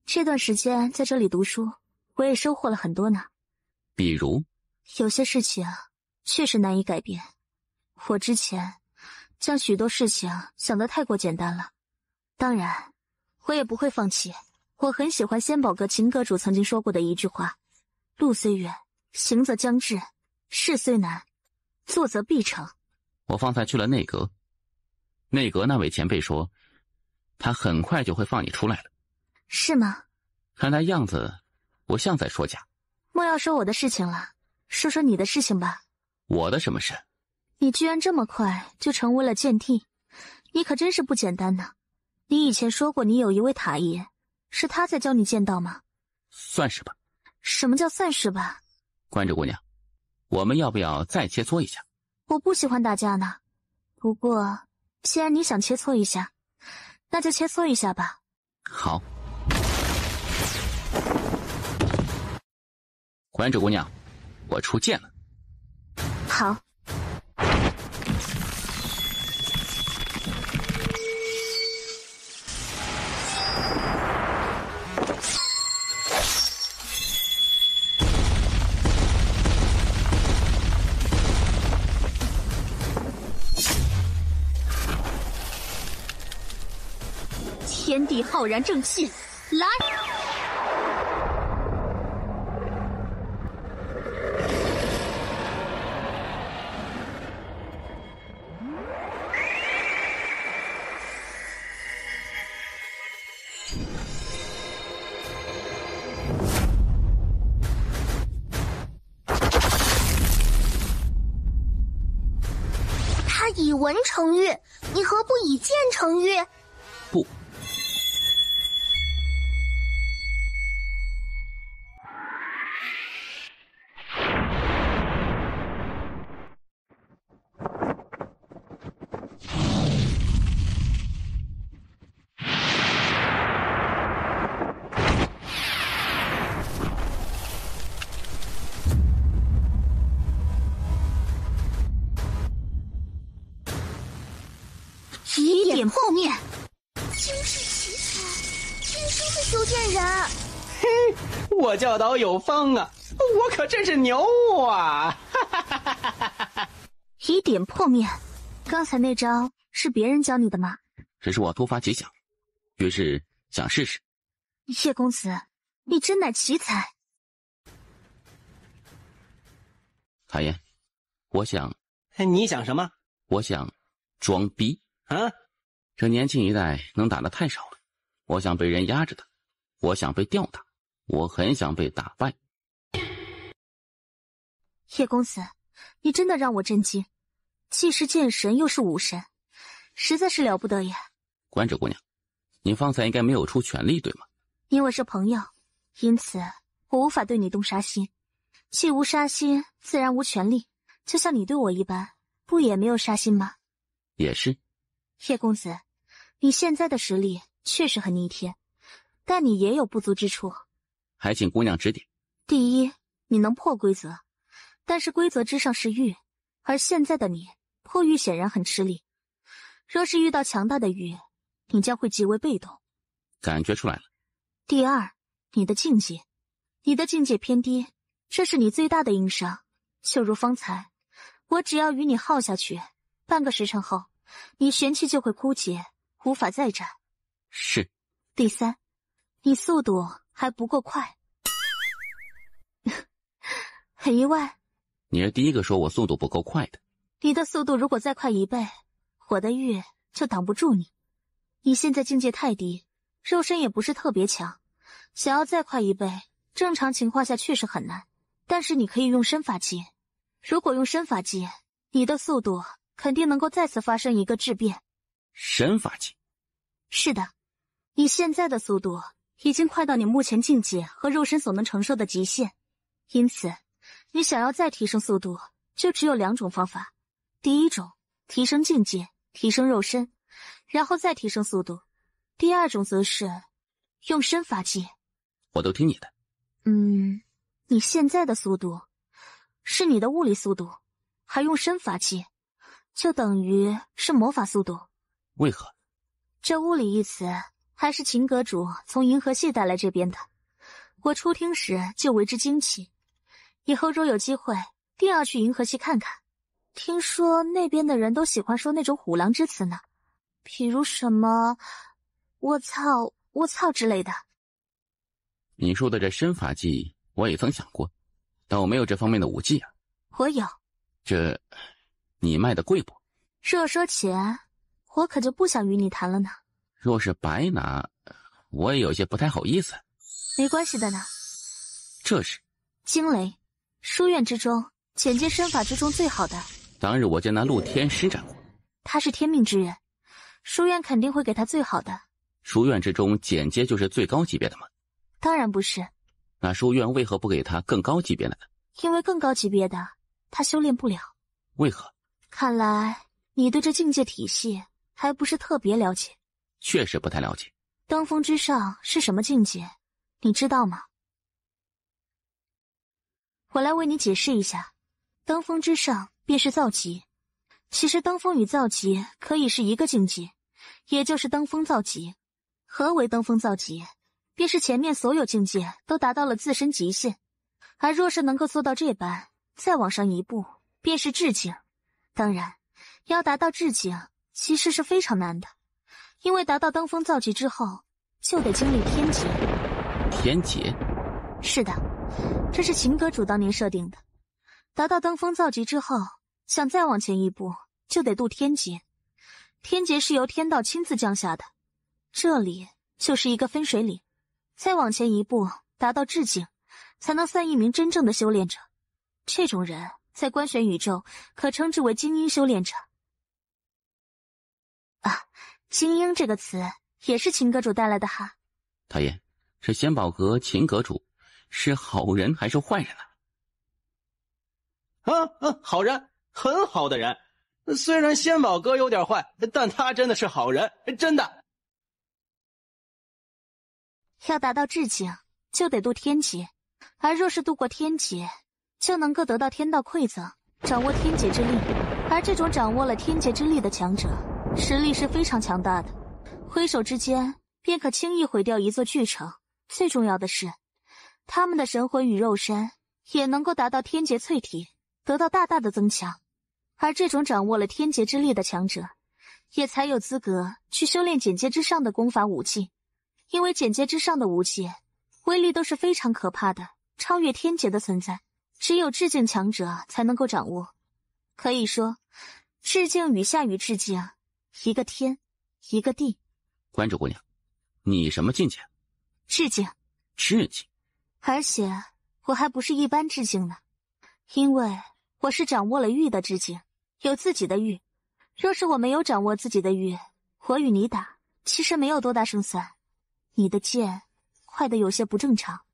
这段时间在这里读书，我也收获了很多呢。比如？有些事情确实难以改变。我之前将许多事情想得太过简单了。当然，我也不会放弃。我很喜欢仙宝阁秦阁主曾经说过的一句话：路虽远，行则将至；事虽难，做则必成。我方才去了内阁，内阁那位前辈说，他很快就会放你出来了。是吗？看他样子，不像在说假。莫要说我的事情了，说说你的事情吧。我的什么事？你居然这么快就成为了剑帝，你可真是不简单呢。你以前说过你有一位塔爷，是他在教你剑道吗？算是吧。什么叫算是吧？关主姑娘，我们要不要再切磋一下？我不喜欢打架呢。不过既然你想切磋一下，那就切磋一下吧。好。关主姑娘，我出剑了。好。天地浩然正气，来！文成玉，你何不以剑成玉？不。以点破灭，惊世奇才，天生的修剑人。嘿，我教导有方啊，我可真是牛啊！以点破灭，刚才那招是别人教你的吗？只是我突发奇想，于是想试试。叶公子，你真乃奇才。唐嫣，我想，你想什么？我想装逼。啊！这年轻一代能打的太少了，我想被人压着打，我想被吊打，我很想被打败。叶公子，你真的让我震惊，既是剑神又是武神，实在是了不得呀！关着姑娘，你方才应该没有出全力，对吗？因为是朋友，因此我无法对你动杀心。既无杀心，自然无权利。就像你对我一般，不也没有杀心吗？也是。叶公子，你现在的实力确实很逆天，但你也有不足之处，还请姑娘指点。第一，你能破规则，但是规则之上是玉，而现在的你破玉显然很吃力。若是遇到强大的玉，你将会极为被动。感觉出来了。第二，你的境界偏低，这是你最大的硬伤。就如方才，我只要与你耗下去，半个时辰后，你玄气就会枯竭，无法再战。是。第三，你速度还不够快。很意外。你是第一个说我速度不够快的。你的速度如果再快1倍，我的玉就挡不住你。你现在境界太低，肉身也不是特别强，想要再快1倍，正常情况下确实很难。但是你可以用身法技，如果用身法技，你的速度肯定能够再次发生一个质变。身法技？是的，你现在的速度已经快到你目前境界和肉身所能承受的极限，因此你想要再提升速度，就只有2种方法。第一种，提升境界，提升肉身，然后再提升速度。第二种则是用身法技。我都听你的。你现在的速度是你的物理速度，还用身法技，就等于是魔法速度。为何？这物理一词还是秦阁主从银河系带来这边的，我初听时就为之惊奇，以后若有机会定要去银河系看看。听说那边的人都喜欢说那种虎狼之词呢，比如什么我操之类的。你说的这身法技我也曾想过，但我没有这方面的武技啊。我有。这你卖的贵不？若说钱，我可就不想与你谈了呢。若是白拿，我也有些不太好意思。没关系的呢。这是惊雷，书院之中浅见身法之中最好的。当日我见那陆天施展过，他是天命之人，书院肯定会给他最好的。书院之中简阶就是最高级别的吗？当然不是。那书院为何不给他更高级别的呢？因为更高级别的他修炼不了。为何？看来你对这境界体系还不是特别了解。确实不太了解。登峰之上是什么境界，你知道吗？我来为你解释一下，登峰之上便是造极。其实登峰与造极可以是一个境界，也就是登峰造极。何为登峰造极？便是前面所有境界都达到了自身极限，而若是能够做到这般，再往上一步，便是至境。当然，要达到至境，其实是非常难的，因为达到登峰造极之后，就得经历天劫。天劫？是的，这是秦阁主当年设定的。达到登峰造极之后，想再往前一步，就得渡天劫。天劫是由天道亲自降下的，这里就是一个分水岭。再往前一步，达到至境，才能算一名真正的修炼者。这种人在观玄宇宙可称之为精英修炼者。啊，精英这个词也是秦阁主带来的哈。太爷，这仙宝阁秦阁主是好人还是坏人啊？好人，很好的人。虽然仙宝阁有点坏，但他真的是好人，真的。要达到至境，就得渡天劫，而若是渡过天劫，就能够得到天道馈赠，掌握天劫之力。而这种掌握了天劫之力的强者，实力是非常强大的，挥手之间便可轻易毁掉一座巨城。最重要的是，他们的神魂与肉身也能够达到天劫淬体，得到大大的增强。而这种掌握了天劫之力的强者，也才有资格去修炼简阶之上的功法武技。因为简阶之上的武技威力都是非常可怕的，超越天劫的存在，只有至境强者才能够掌握。可以说，至境与下于至境，一个天，一个地。关主姑娘，你什么境界？至境。至境。而且我还不是一般至境呢，因为我是掌握了玉的至境，有自己的玉。若是我没有掌握自己的玉，我与你打，其实没有多大胜算。你的剑快得有些不正常，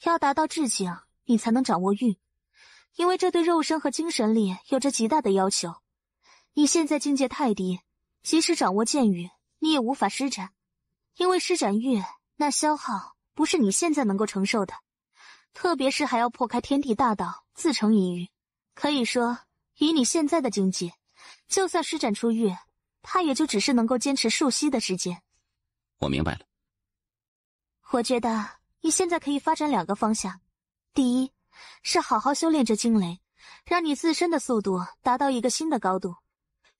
要达到至境，你才能掌握玉，因为这对肉身和精神力有着极大的要求。你现在境界太低，即使掌握剑玉，你也无法施展，因为施展玉那消耗不是你现在能够承受的，特别是还要破开天地大道，自成一域。可以说，以你现在的境界，就算施展出玉，它也就只是能够坚持数息的时间。我明白了。我觉得你现在可以发展2个方向，第一是好好修炼这惊雷，让你自身的速度达到一个新的高度。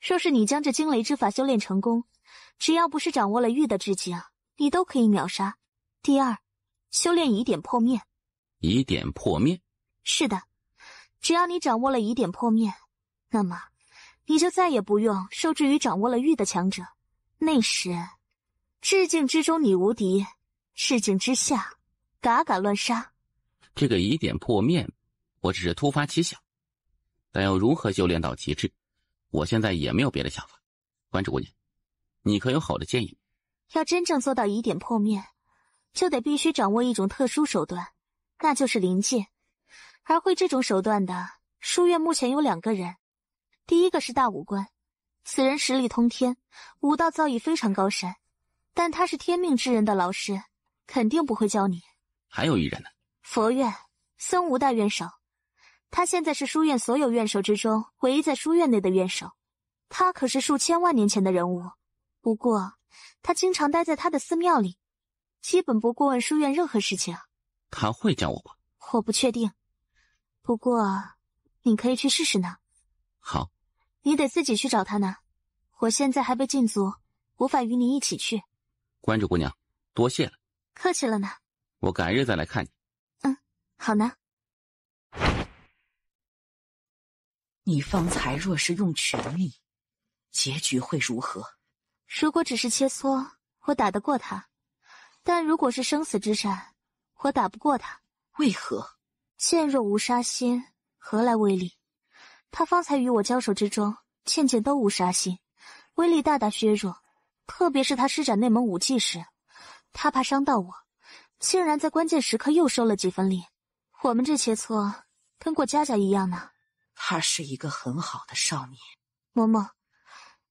若是你将这惊雷之法修炼成功，只要不是掌握了玉的至境，你都可以秒杀。第二，修炼以点破面。以点破面？是的，只要你掌握了以点破面，那么你就再也不用受制于掌握了玉的强者。那时至境之中你无敌，至境之下嘎嘎乱杀。这个以点破面我只是突发奇想，但要如何修炼到极致，我现在也没有别的想法。关主姑娘，你可有好的建议？要真正做到以点破面，就得必须掌握一种特殊手段，那就是临界。而会这种手段的书院目前有2个人，第一个是大武官，此人实力通天，武道造诣非常高深，但他是天命之人的老师，肯定不会教你。还有一人呢？佛院僧无大院首，他现在是书院所有院首之中唯一在书院内的院首，他可是数千万年前的人物。不过他经常待在他的寺庙里，基本不过问书院任何事情。他会教我吗？我不确定，不过你可以去试试呢。好。你得自己去找他呢，我现在还被禁足，无法与你一起去。关主姑娘，多谢了。客气了呢。我改日再来看你。好呢。你方才若是用全力，结局会如何？如果只是切磋，我打得过他；但如果是生死之战，我打不过他。为何？剑若无杀心，何来威力？他方才与我交手之中，件件都无杀心，威力大大削弱。特别是他施展那门武技时，他怕伤到我，竟然在关键时刻又收了几分力。我们这切磋跟过家家一样呢。他是一个很好的少年。嬷嬷，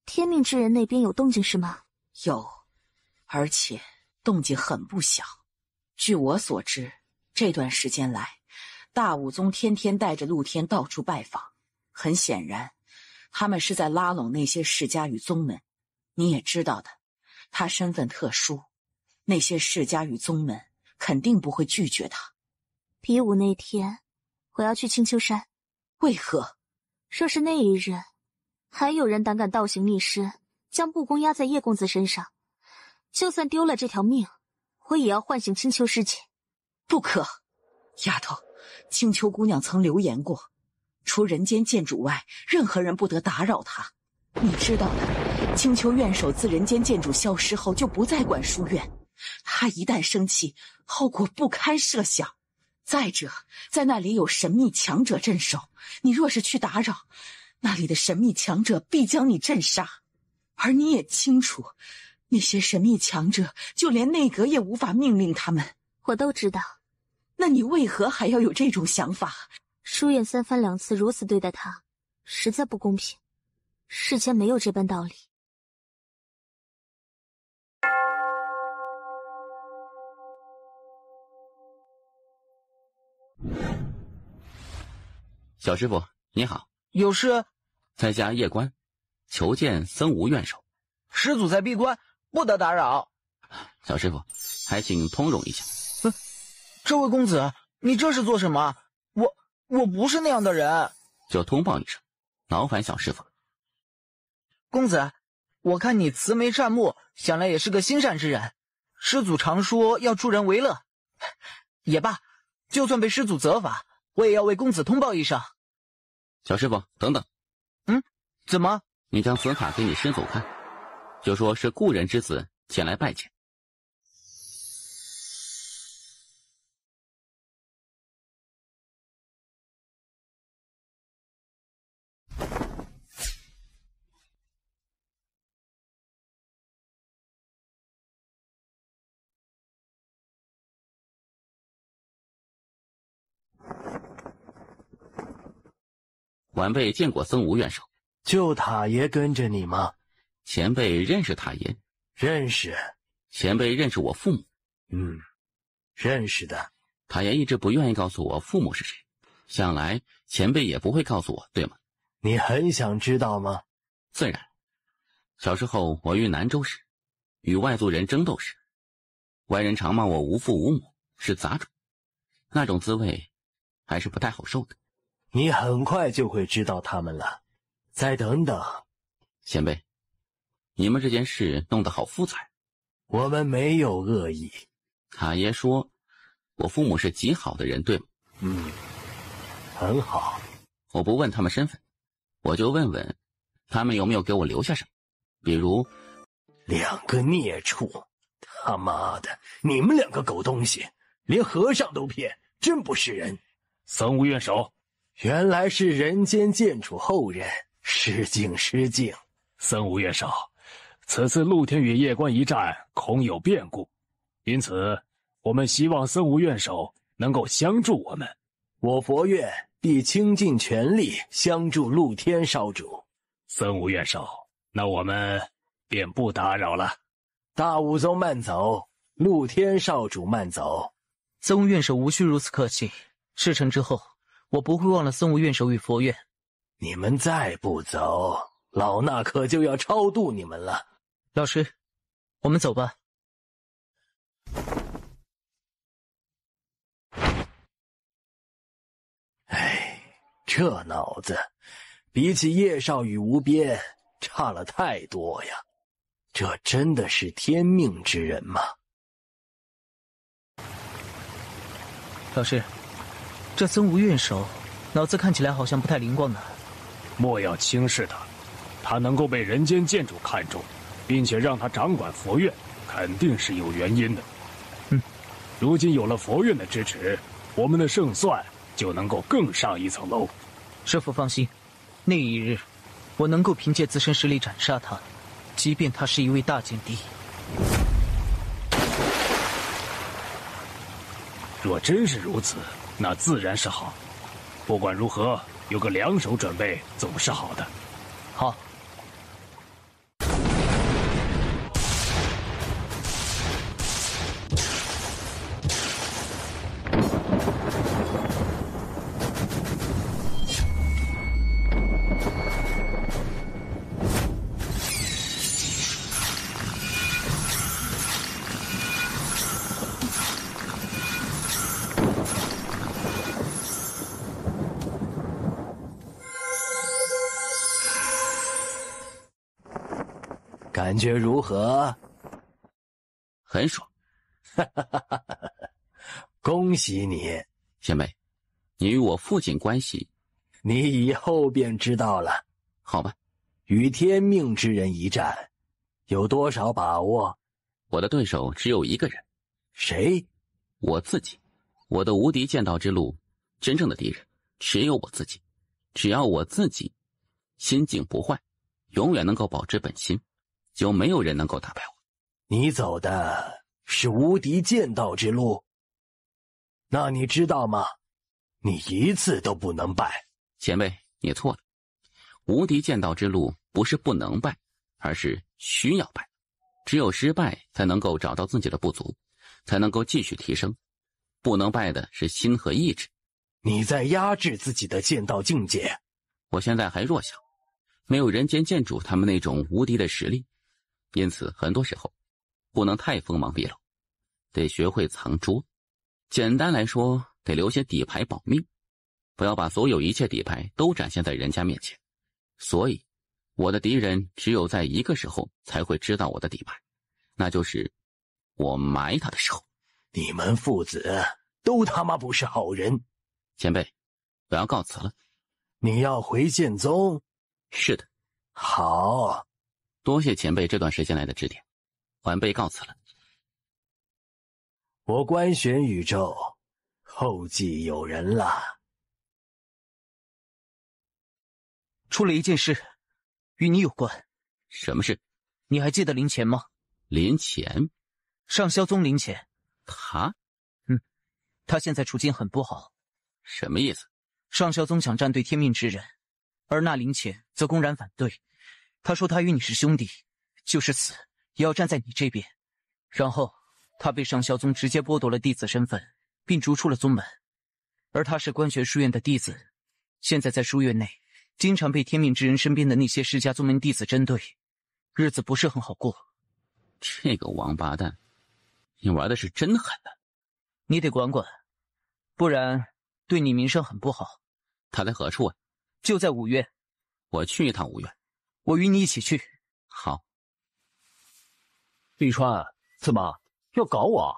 天命之人那边有动静是吗？有，而且动静很不小。据我所知，这段时间来，大武宗天天带着陆天到处拜访，很显然，他们是在拉拢那些世家与宗门。你也知道的，他身份特殊，那些世家与宗门肯定不会拒绝他。比武那天，我要去青丘山。为何？若是那一日，还有人胆敢倒行逆施，将布公压在叶公子身上，就算丢了这条命，我也要唤醒青丘师姐。不可！丫头，青丘姑娘曾留言过，除人间剑主外，任何人不得打扰她。你知道的，青丘院首自人间剑主消失后就不再管书院，他一旦生气，后果不堪设想。再者，在那里有神秘强者镇守，你若是去打扰，那里的神秘强者必将你镇杀。而你也清楚，那些神秘强者就连内阁也无法命令他们。我都知道。那你为何还要有这种想法？书院3番2次如此对待他，实在不公平。世间没有这般道理。小师傅你好，有事？在家夜观，求见僧无院首。师祖在闭关，不得打扰。小师傅，还请通融一下。这位公子，你这是做什么？我不是那样的人。就通报一声，劳烦小师傅。公子，我看你慈眉善目，想来也是个心善之人。师祖常说要助人为乐，也罢，就算被师祖责罚，我也要为公子通报一声。小师傅，等等。怎么？你将此卡给你师祖看，就说是故人之子前来拜见。晚辈见过僧无院首。就塔爷跟着你吗？前辈认识塔爷？认识。前辈认识我父母？认识的。塔爷一直不愿意告诉我父母是谁，想来前辈也不会告诉我，对吗？你很想知道吗？自然。小时候我于南州时，与外族人争斗时，外人常骂我无父无母，是杂种，那种滋味还是不太好受的。你很快就会知道他们了，再等等。前辈，你们这件事弄得好复杂。我们没有恶意。塔爷说我父母是极好的人，对吗？很好。我不问他们身份，我就问问他们有没有给我留下什么，比如2个孽畜，他妈的，你们2个狗东西，连和尚都骗，真不是人。僧无院首，原来是人间剑主后人，失敬失敬。僧无院首，此次陆天宇夜观一战恐有变故，因此我们希望僧无院首能够相助我们。我佛院必倾尽全力相助陆天少主。僧无院首，那我们便不打扰了。大武宗慢走，陆天少主慢走。僧无院首无需如此客气，事成之后，我不会忘了僧无院首与佛院。你们再不走，老衲可就要超度你们了。老师，我们走吧。这脑子比起叶少与无边差了太多呀！这真的是天命之人吗？老师，这僧无院首脑子看起来好像不太灵光呢。莫要轻视他，他能够被人间剑主看中，并且让他掌管佛院，肯定是有原因的。如今有了佛院的支持，我们的胜算就能够更上一层楼。师父放心，那一日，我能够凭借自身实力斩杀他，即便他是一位大剑帝。若真是如此，那自然是好。不管如何，有个2手准备总是好的。好。感觉如何？很爽。恭喜你，前辈，你与我父亲关系，你以后便知道了。好吧，与天命之人一战，有多少把握？我的对手只有一个人。谁？我自己。我的无敌剑道之路，真正的敌人只有我自己。只要我自己心境不坏，永远能够保持本心，就没有人能够打败我。你走的是无敌剑道之路，那你知道吗？你一次都不能败。前辈，你错了。无敌剑道之路不是不能败，而是需要败。只有失败才能够找到自己的不足，才能够继续提升。不能败的是心和意志。你在压制自己的剑道境界。我现在还弱小，没有人间剑主他们那种无敌的实力，因此很多时候不能太锋芒毕露，得学会藏拙。简单来说，得留些底牌保命，不要把所有一切底牌都展现在人家面前。所以我的敌人只有在一个时候才会知道我的底牌，那就是我埋他的时候。你们父子都他妈不是好人。前辈，我要告辞了。你要回剑宗？是的。好，多谢前辈这段时间来的指点，晚辈告辞了。我观玄宇宙后继有人了。出了一件事，与你有关。什么事？你还记得林乾吗？林乾？上霄宗林乾。他？他现在处境很不好。什么意思？上霄宗想站队天命之人，而那林乾则公然反对。他说他与你是兄弟，就是死也要站在你这边。然后他被上霄宗直接剥夺了弟子身份，并逐出了宗门。而他是观玄书院的弟子，现在在书院内经常被天命之人身边的那些世家宗门弟子针对，日子不是很好过。这个王八蛋，你玩的是真狠的。你得管管，不然对你名声很不好。他在何处啊？就在五院。我去一趟五院。我与你一起去。好。立川，怎么要搞我？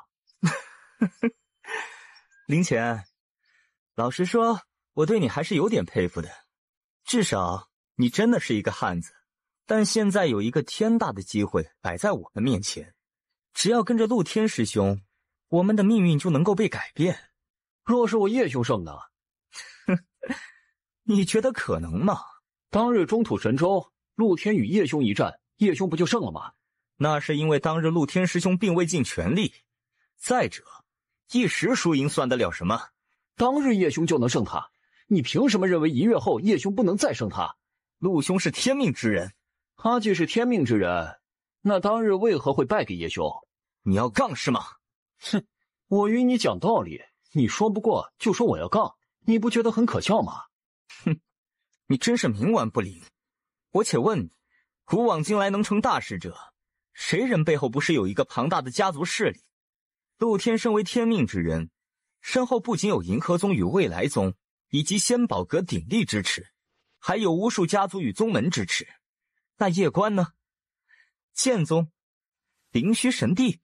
林乾，老实说，我对你还是有点佩服的，至少你真的是一个汉子。但现在有一个天大的机会摆在我们面前，只要跟着陆天师兄，我们的命运就能够被改变。若是我叶兄胜呢？你觉得可能吗？当日中土神州，陆天与叶兄一战，叶兄不就胜了吗？那是因为当日陆天师兄并未尽全力。再者，一时输赢算得了什么？当日叶兄就能胜他，你凭什么认为1月后叶兄不能再胜他？陆兄是天命之人，他既是天命之人，那当日为何会败给叶兄？你要杠是吗？哼，我与你讲道理，你说不过就说我要杠，你不觉得很可笑吗？哼，你真是冥顽不灵。我且问你，古往今来能成大事者，谁人背后不是有一个庞大的家族势力？陆天身为天命之人，身后不仅有银河宗与未来宗以及仙宝阁鼎力支持，还有无数家族与宗门支持。那叶关呢？剑宗、灵虚神帝、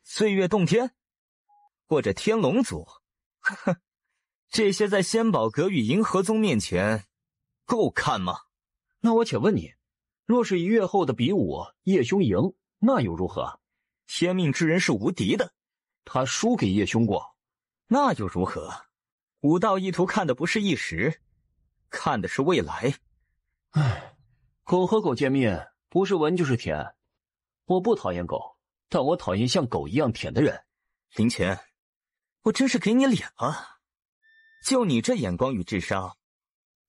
岁月洞天，或者天龙族，呵呵，这些在仙宝阁与银河宗面前够看吗？那我且问你，若是1月后的比武叶兄赢，那又如何？天命之人是无敌的，他输给叶兄过，那又如何？武道一途看的不是一时，看的是未来。唉，狗和狗见面，不是闻就是舔。我不讨厌狗，但我讨厌像狗一样舔的人。林乾，我真是给你脸了！就你这眼光与智商，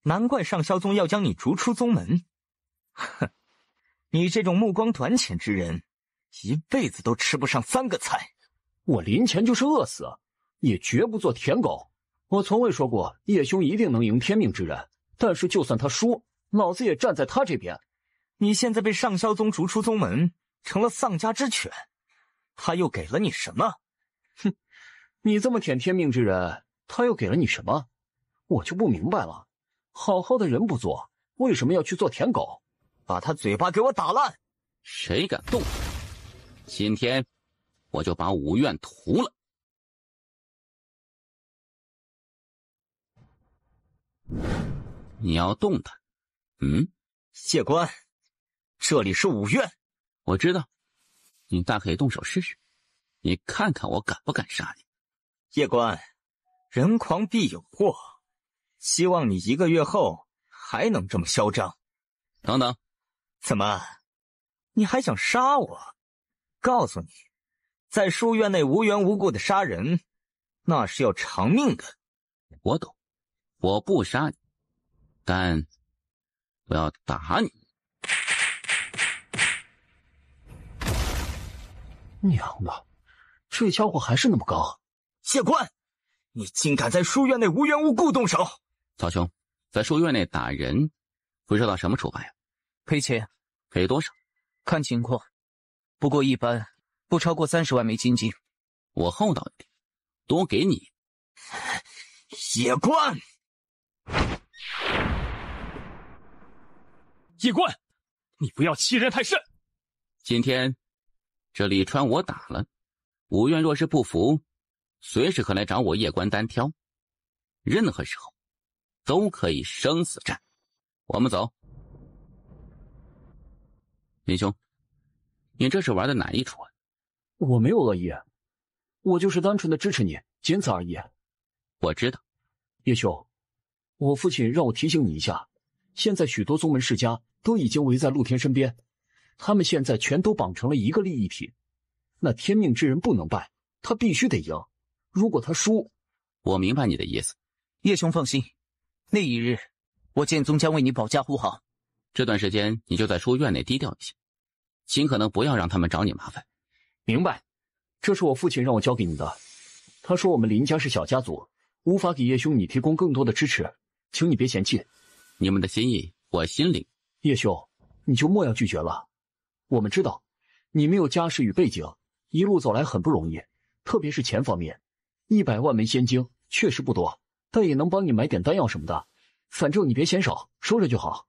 难怪上霄宗要将你逐出宗门。哼，你这种目光短浅之人，一辈子都吃不上3个菜。我林乾就是饿死，也绝不做舔狗。我从未说过叶兄一定能赢天命之人，但是就算他输，老子也站在他这边。你现在被上霄宗逐出宗门，成了丧家之犬，他又给了你什么？哼，你这么舔天命之人，他又给了你什么？我就不明白了，好好的人不做，为什么要去做舔狗？把他嘴巴给我打烂！谁敢动他，今天我就把5院屠了。你要动他？谢关，这里是5院。我知道，你大可以动手试试，你看看我敢不敢杀你。叶关，人狂必有祸，希望你1个月后还能这么嚣张。等等，怎么，你还想杀我？告诉你，在书院内无缘无故的杀人，那是要偿命的。我懂，我不杀你，但我要打你。娘的，这家伙还是那么高！谢官，你竟敢在书院内无缘无故动手！曹兄，在书院内打人会受到什么处罚呀？赔钱。赔多少？看情况，不过一般不超过30万枚金金。我厚道一点，多给你。叶关，叶关，你不要欺人太甚！今天这李川我打了，武院若是不服，随时可来找我叶关单挑，任何时候都可以生死战。我们走。林兄，你这是玩的哪一出啊？我没有恶意，我就是单纯的支持你，仅此而已。我知道。叶兄，我父亲让我提醒你一下，现在许多宗门世家都已经围在陆天身边，他们现在全都绑成了一个利益体。那天命之人不能败，他必须得赢。如果他输，我明白你的意思。叶兄放心，那一日我剑宗将为你保驾护航。这段时间你就在书院内低调一些，尽可能不要让他们找你麻烦。明白，这是我父亲让我交给你的。他说我们林家是小家族，无法给叶兄你提供更多的支持，请你别嫌弃。你们的心意我心领。叶兄，你就莫要拒绝了。我们知道你没有家世与背景，一路走来很不容易，特别是钱方面，100万枚仙晶确实不多，但也能帮你买点丹药什么的。反正你别嫌少，收着就好。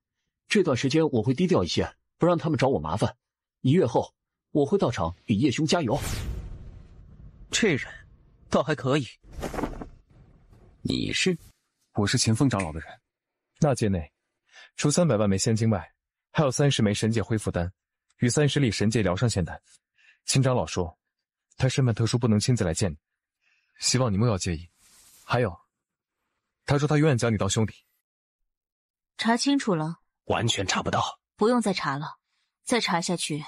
这段时间我会低调一些，不让他们找我麻烦。1月后我会到场给叶兄加油。这人倒还可以。你是？我是秦风长老的人。那界内除300万枚仙晶外，还有30枚神界恢复丹与30粒神界疗伤仙丹。秦长老说他身份特殊，不能亲自来见你，希望你莫要介意。还有，他说他永远将你当兄弟。查清楚了？完全查不到。不用再查了，再查下去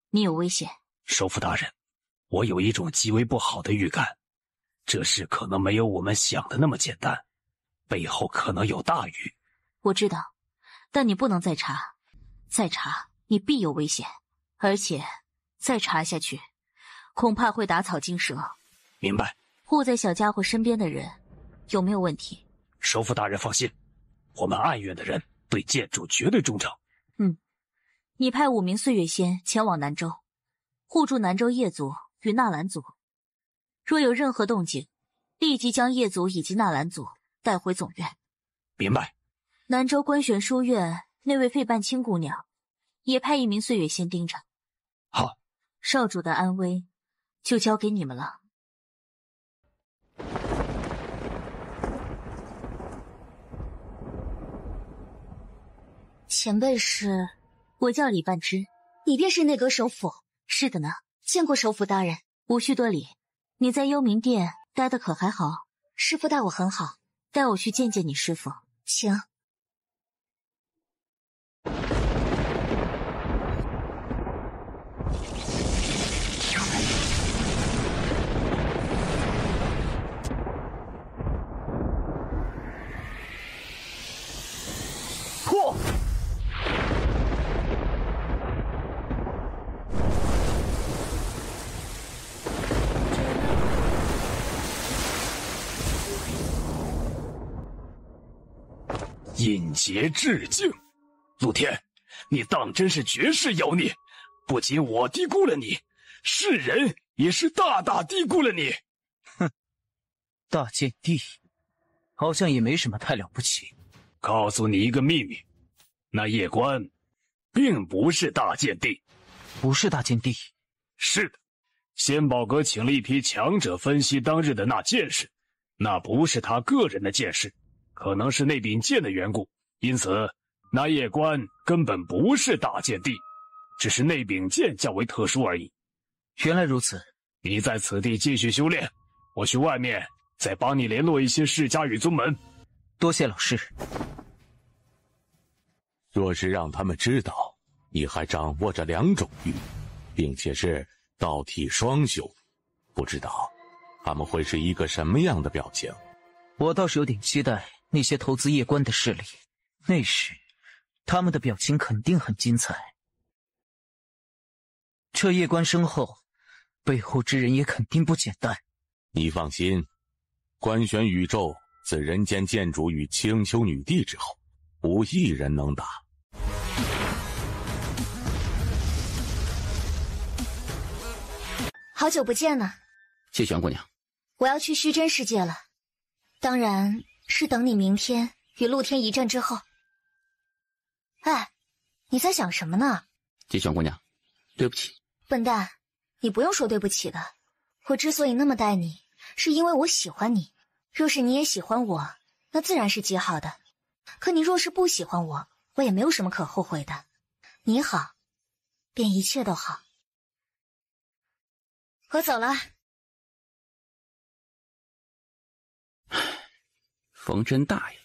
你有危险。首府大人，我有一种极为不好的预感，这事可能没有我们想的那么简单，背后可能有大鱼。我知道，但你不能再查，再查你必有危险，而且再查下去恐怕会打草惊蛇。明白。护在小家伙身边的人有没有问题？首府大人放心，我们暗院的人对剑主绝对忠诚。你派5名岁月仙前往南州，护住南州叶族与纳兰族，若有任何动静，立即将叶族以及纳兰族带回总院。明白。南州观玄书院那位费半清姑娘，也派1名岁月仙盯着。好。少主的安危就交给你们了。前辈是？我叫李半之。你便是内阁首辅？是的呢。见过首辅大人。无需多礼。你在幽冥殿待得可还好？师父待我很好。带我去见见你师父。行。破！引劫致敬，陆天，你当真是绝世妖孽！不仅我低估了你，世人也是大大低估了你。哼，大剑帝，好像也没什么太了不起。告诉你一个秘密，那叶关，并不是大剑帝。不是大剑帝？是的，仙宝阁请了一批强者分析当日的那剑势，那不是他个人的剑势。可能是那柄剑的缘故，因此那叶关根本不是大剑帝，只是那柄剑较为特殊而已。原来如此。你在此地继续修炼，我去外面再帮你联络一些世家与宗门。多谢老师。若是让他们知道你还掌握着2种域，并且是道体双修，不知道他们会是一个什么样的表情。我倒是有点期待那些投资夜观的势力，那时他们的表情肯定很精彩。这夜观身后，背后之人也肯定不简单。你放心，官玄宇宙自人间剑主与青丘女帝之后，无一人能打。好久不见呢，谢玄姑娘。我要去虚真世界了，当然是等你明天与陆天一战之后。哎，你在想什么呢？季玄姑娘，对不起。笨蛋，你不用说对不起的。我之所以那么待你，是因为我喜欢你。若是你也喜欢我，那自然是极好的。可你若是不喜欢我，我也没有什么可后悔的。你好，便一切都好。我走了。风真大呀！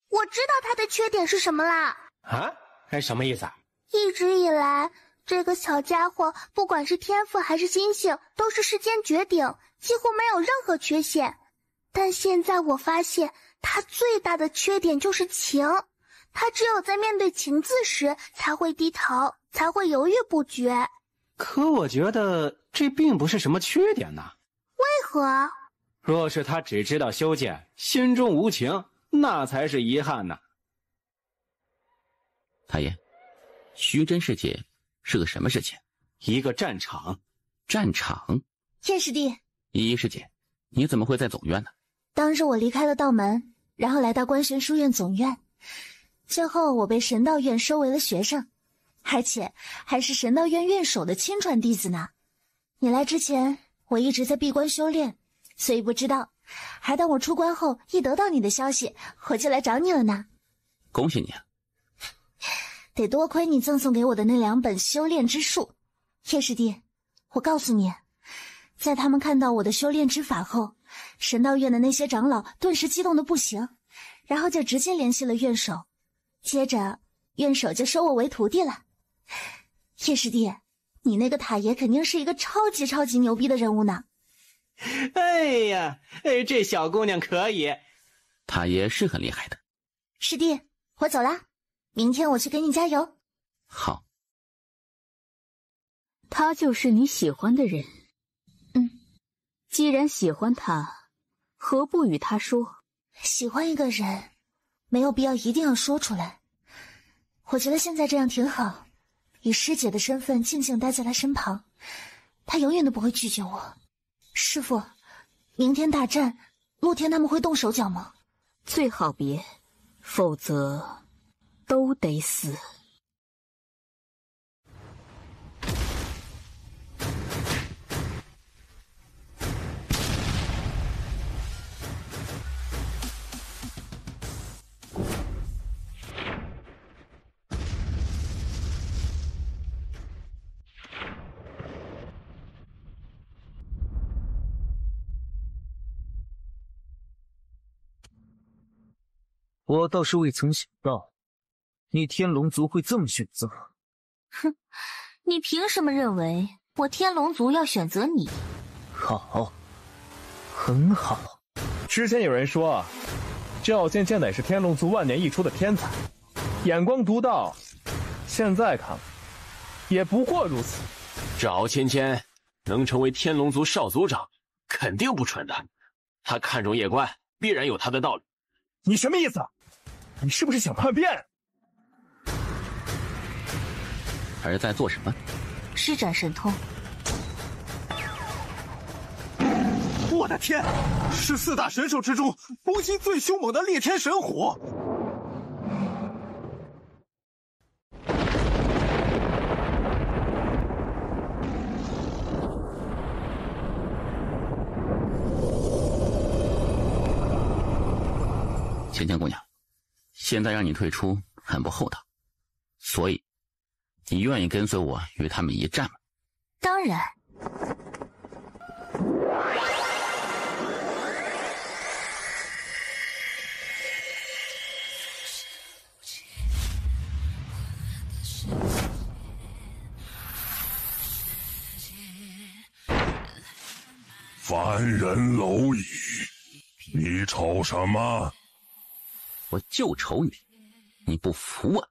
我知道他的缺点是什么啦。啊？什么意思啊？一直以来，这个小家伙不管是天赋还是心性，都是世间绝顶，几乎没有任何缺陷。但现在我发现，他最大的缺点就是情。他只有在面对情字时才会低头，才会犹豫不决。可我觉得这并不是什么缺点呐。为何？若是他只知道修剑，心中无情，那才是遗憾呢。太爷，虚真世界是个什么世界？一个战场。战场？叶师弟，依依师姐，你怎么会在总院呢？当日我离开了道门，然后来到观玄书院总院，最后我被神道院收为了学生，而且还是神道院院首的亲传弟子呢。你来之前，我一直在闭关修炼，所以不知道。还当我出关后，一得到你的消息，我就来找你了呢。恭喜你啊！得多亏你赠送给我的那2本修炼之术。叶师弟，我告诉你，在他们看到我的修炼之法后，神道院的那些长老顿时激动的不行，然后就直接联系了院首，接着院首就收我为徒弟了。叶师弟，你那个塔爷肯定是一个超级牛逼的人物呢。哎呀，这小姑娘可以。塔爷是很厉害的。师弟，我走了，明天我去给你加油。好。他就是你喜欢的人。既然喜欢他，何不与他说？喜欢一个人，没有必要一定要说出来。我觉得现在这样挺好，以师姐的身份静静待在他身旁，他永远都不会拒绝我。师父，明天大战，陆天他们会动手脚吗？最好别，否则都得死。我倒是未曾想到，你天龙族会这么选择。哼，你凭什么认为我天龙族要选择你？好，很好。之前有人说，赵倩倩乃是天龙族万年一出的天才，眼光独到。现在看来，也不过如此。赵芊芊能成为天龙族少族长，肯定不蠢的。他看中叶关，必然有他的道理。你什么意思？你是不是想叛变？还在做什么？施展神通。我的天，是4大神兽之中攻击最凶猛的烈天神虎！芊芊姑娘，现在让你退出很不厚道，所以你愿意跟随我与他们一战吗？当然。凡人蝼蚁，你瞅什么？我就瞅你，你不服啊！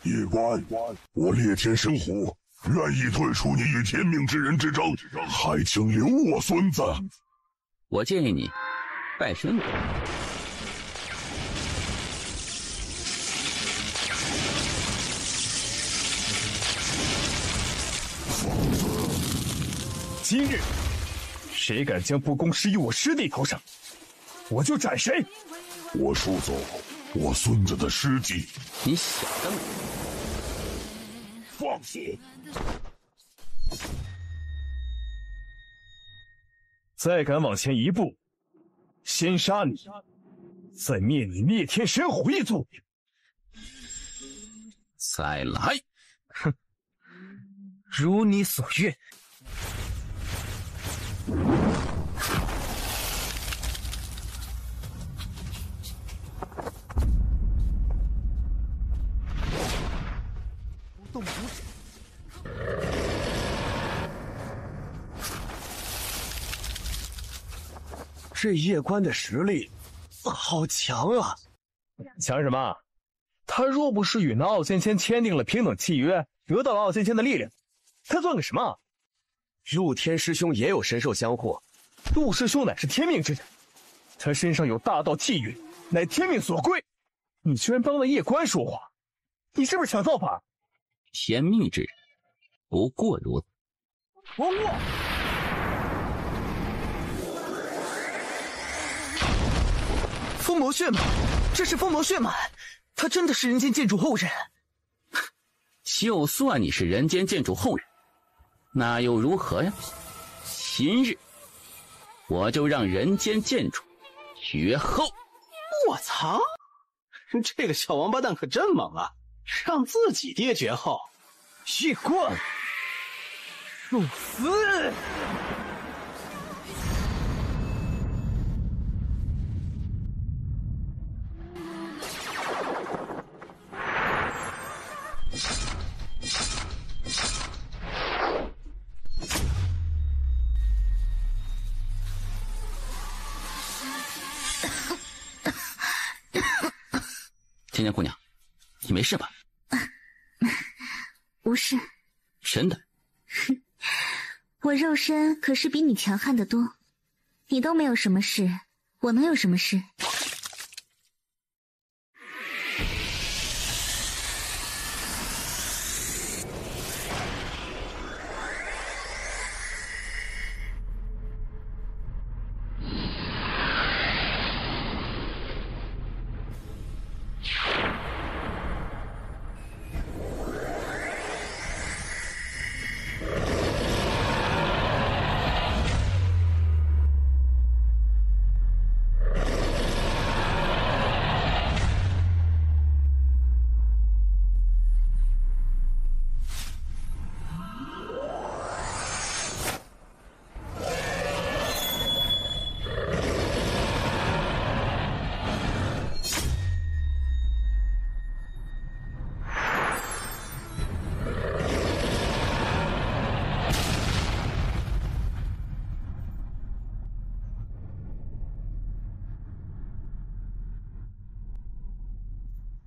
夜官，我烈天神虎愿意退出你与天命之人之争，还请留我孙子。我建议你拜神我。今日谁敢将不公施于我师弟头上，我就斩谁。我输走我孙子的尸体，你想得美！放肆！再敢往前一步，先杀你，再灭你烈天神虎一族。再来！哼，如你所愿。不动如山。这夜官的实力好强啊！强什么？他若不是与那傲仙仙签订了平等契约，得到了傲仙仙的力量，他算个什么？陆天师兄也有神兽相护，陆师兄乃是天命之人，他身上有大道气运，乃天命所归。你居然帮了夜官说话，你是不是抢造法？天命之人，不过如此。我风魔血脉，这是风魔血脉，他真的是人间剑主后人。就算你是人间剑主后人，那又如何呀？今日我就让人间剑主绝后。我操！这个小王八蛋可真猛啊！让自己爹绝后。夜官，受死！芊芊姑娘，你没事吧？无事。真的？我肉身可是比你强悍得多，你都没有什么事，我能有什么事？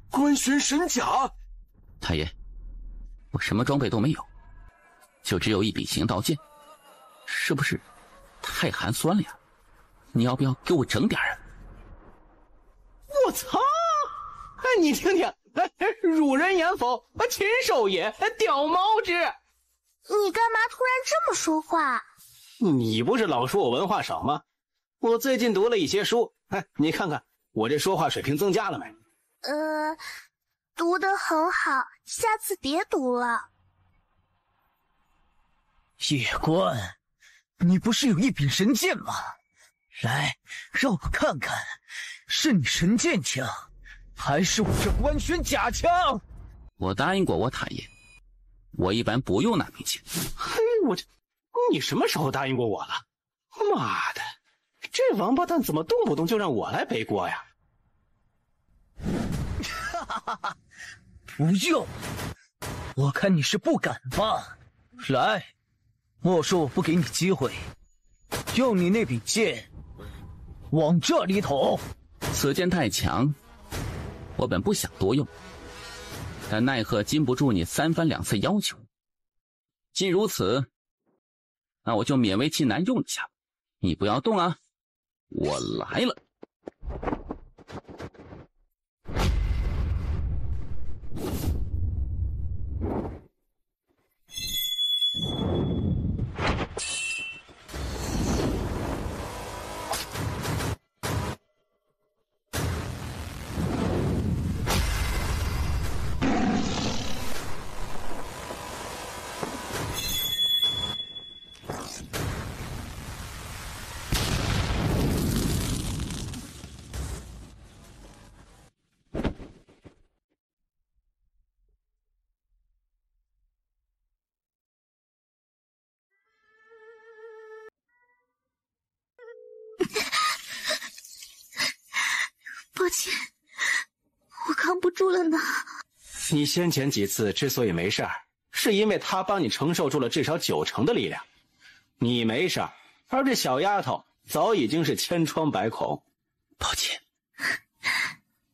关玄神甲，太爷，我什么装备都没有，就只有一柄行道剑，是不是太寒酸了呀？你要不要给我整点啊？我操！哎，你听听，汝人言否？禽兽也，屌毛之！你干嘛突然这么说话？你不是老说我文化少吗？我最近读了一些书，你看看我这说话水平增加了没？读得很好，下次别读了。夜官，你不是有一柄神剑吗？来，让我看看，是你神剑强，还是我这关玄假枪？我答应过我塔爷，我一般不用那柄剑。嘿，你什么时候答应过我了？妈的，这王八蛋怎么动不动就让我来背锅呀？哈哈哈！不用，我看你是不敢吧？来，莫说我不给你机会，用你那柄剑往这里捅。此剑太强，我本不想多用，但奈何禁不住你3番2次要求。既如此，那我就勉为其难用一下。你不要动啊，我来了。抱歉，我扛不住了呢。你先前几次之所以没事儿，是因为他帮你承受住了至少90%的力量。你没事儿，而这小丫头早已经是千疮百孔。抱歉，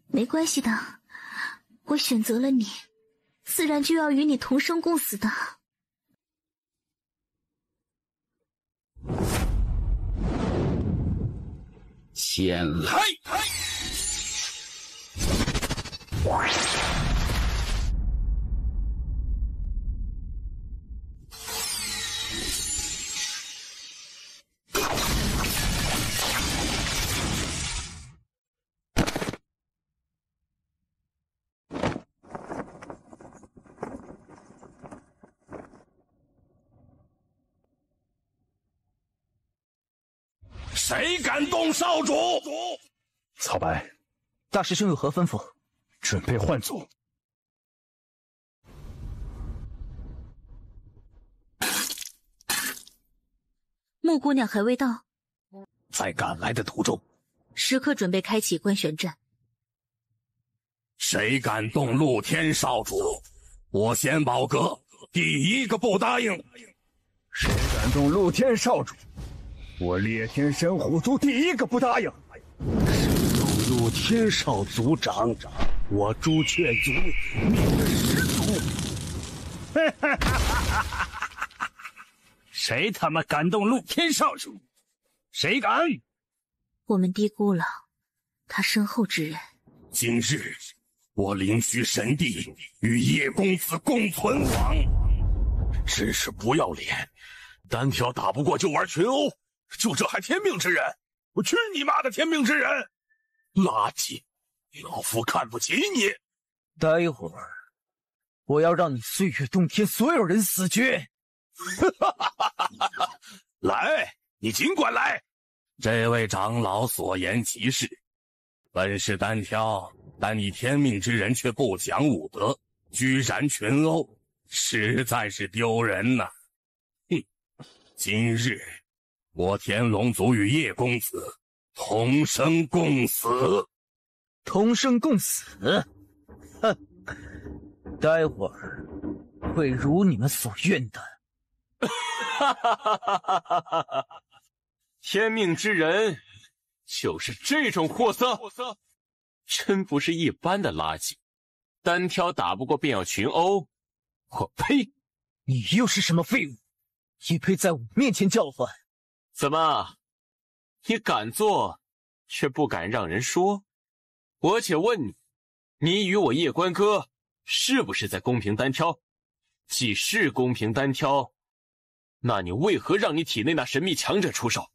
没关系的，我选择了你，自然就要与你同生共死的。先来！谁敢动少主？草白，大师兄有何吩咐？准备换组。木姑娘还未到，在赶来的途中，时刻准备开启观玄阵。谁敢动陆天少主？我先保阁，第一个不答应。谁敢动陆天少主？我烈天神虎族第一个不答应。动陆天少族长，我朱雀族灭了10族。谁他妈敢动陆天少主？谁敢？我们低估了他身后之人。今日我灵虚神帝与叶公子共存亡，真是不要脸！单挑打不过就玩群殴，就这还天命之人？我去你妈的天命之人！垃圾！老夫看不起你！待会儿我要让你岁月洞天所有人死绝！来，你尽管来。这位长老所言极是，本是单挑，但你天命之人却不讲武德，居然群殴，实在是丢人呐！哼，今日我天龙族与叶公子同生共死。同生共死？哼，待会儿会如你们所愿的。哈哈哈哈哈哈！天命之人就是这种货色，真不是一般的垃圾，单挑打不过便要群殴，我呸！你又是什么废物，也配在我面前叫唤？怎么，你敢做，却不敢让人说？我且问你，你与我叶关哥是不是在公平单挑？既是公平单挑，那你为何让你体内那神秘强者出手？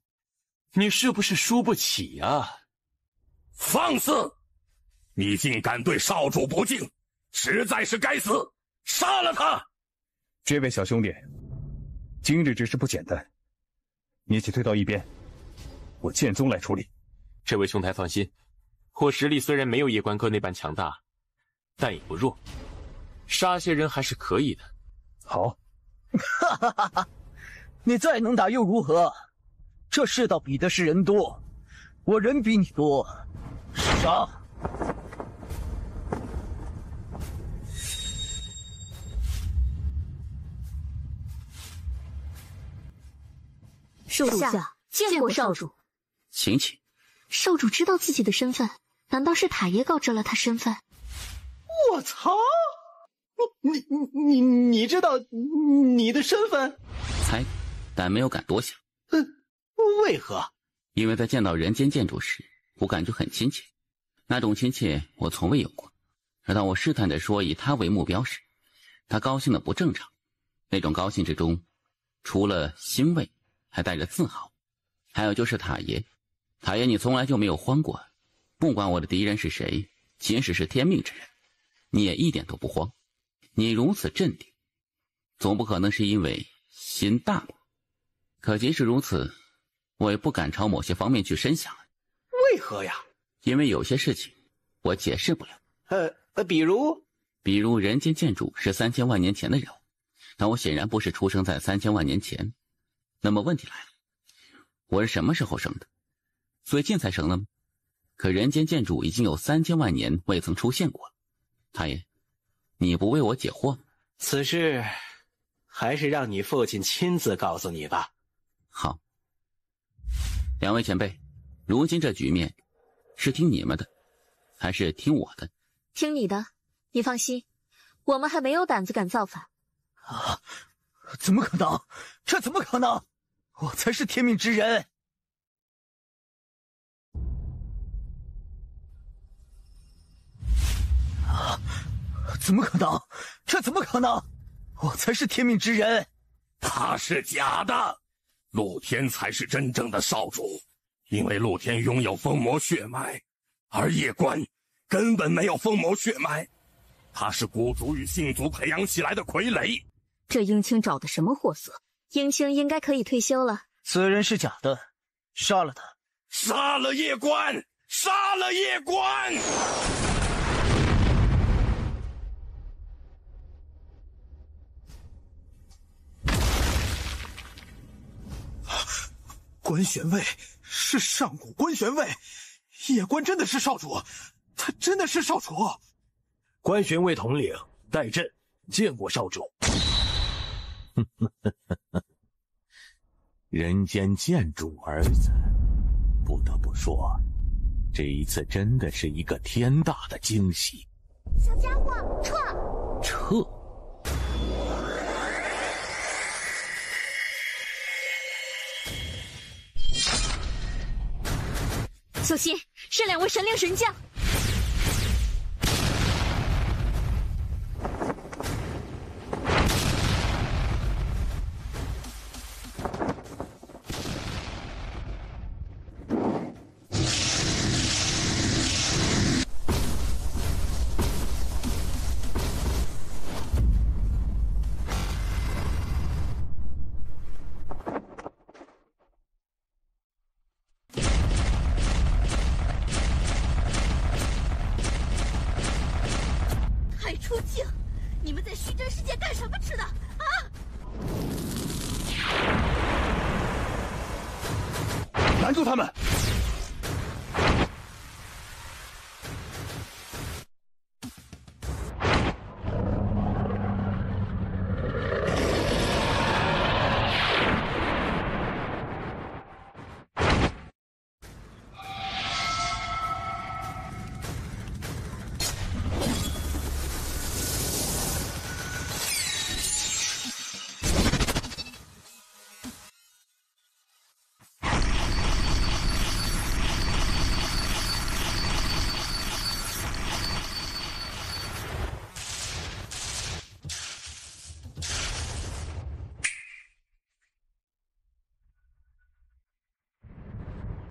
你是不是输不起啊？放肆！你竟敢对少主不敬，实在是该死！杀了他！这位小兄弟，今日之事不简单，你且退到一边，我剑宗来处理。这位兄台放心，我实力虽然没有夜关哥那般强大，但也不弱，杀些人还是可以的。好，哈哈哈哈！你再能打又如何？这世道比的是人多，我人比你多，杀！属下见过少主。请起。少主知道自己的身份，难道是塔爷告知了他身份？我操！你知道你的身份？猜，但没有敢多想。为何？因为在见到人间建筑时，我感觉很亲切，那种亲切我从未有过。而当我试探着说以他为目标时，他高兴的不正常。那种高兴之中，除了欣慰，还带着自豪。还有就是塔爷，塔爷你从来就没有慌过，不管我的敌人是谁，即使是天命之人，你也一点都不慌。你如此镇定，总不可能是因为心大吧？可即使如此，我也不敢朝某些方面去深想。为何呀？因为有些事情我解释不了。比如人间建筑是3000万年前的人物，但我显然不是出生在3000万年前。那么问题来了，我是什么时候生的？最近才生的吗？可人间建筑已经有3000万年未曾出现过。太爷，你不为我解惑吗？此事还是让你父亲亲自告诉你吧。好。两位前辈，如今这局面是听你们的，还是听我的？听你的，你放心，我们还没有胆子敢造反。啊！怎么可能？这怎么可能？我才是天命之人！啊！怎么可能？这怎么可能？我才是天命之人！他是假的，陆天才是真正的少主，因为陆天拥有封魔血脉，而夜关根本没有封魔血脉，他是古族与星族培养起来的傀儡。这英青找的什么货色？英青应该可以退休了。此人是假的，杀了他！杀了夜关！杀了夜关！关玄位是上古关玄位，夜关真的是少主，他真的是少主。关玄位统领代朕见过少主。人间建筑儿子，不得不说，这一次真的是一个天大的惊喜。小家伙，撤！撤！小心，是2位神灵神将。出境！你们在虚真世界干什么吃的啊？拦住他们！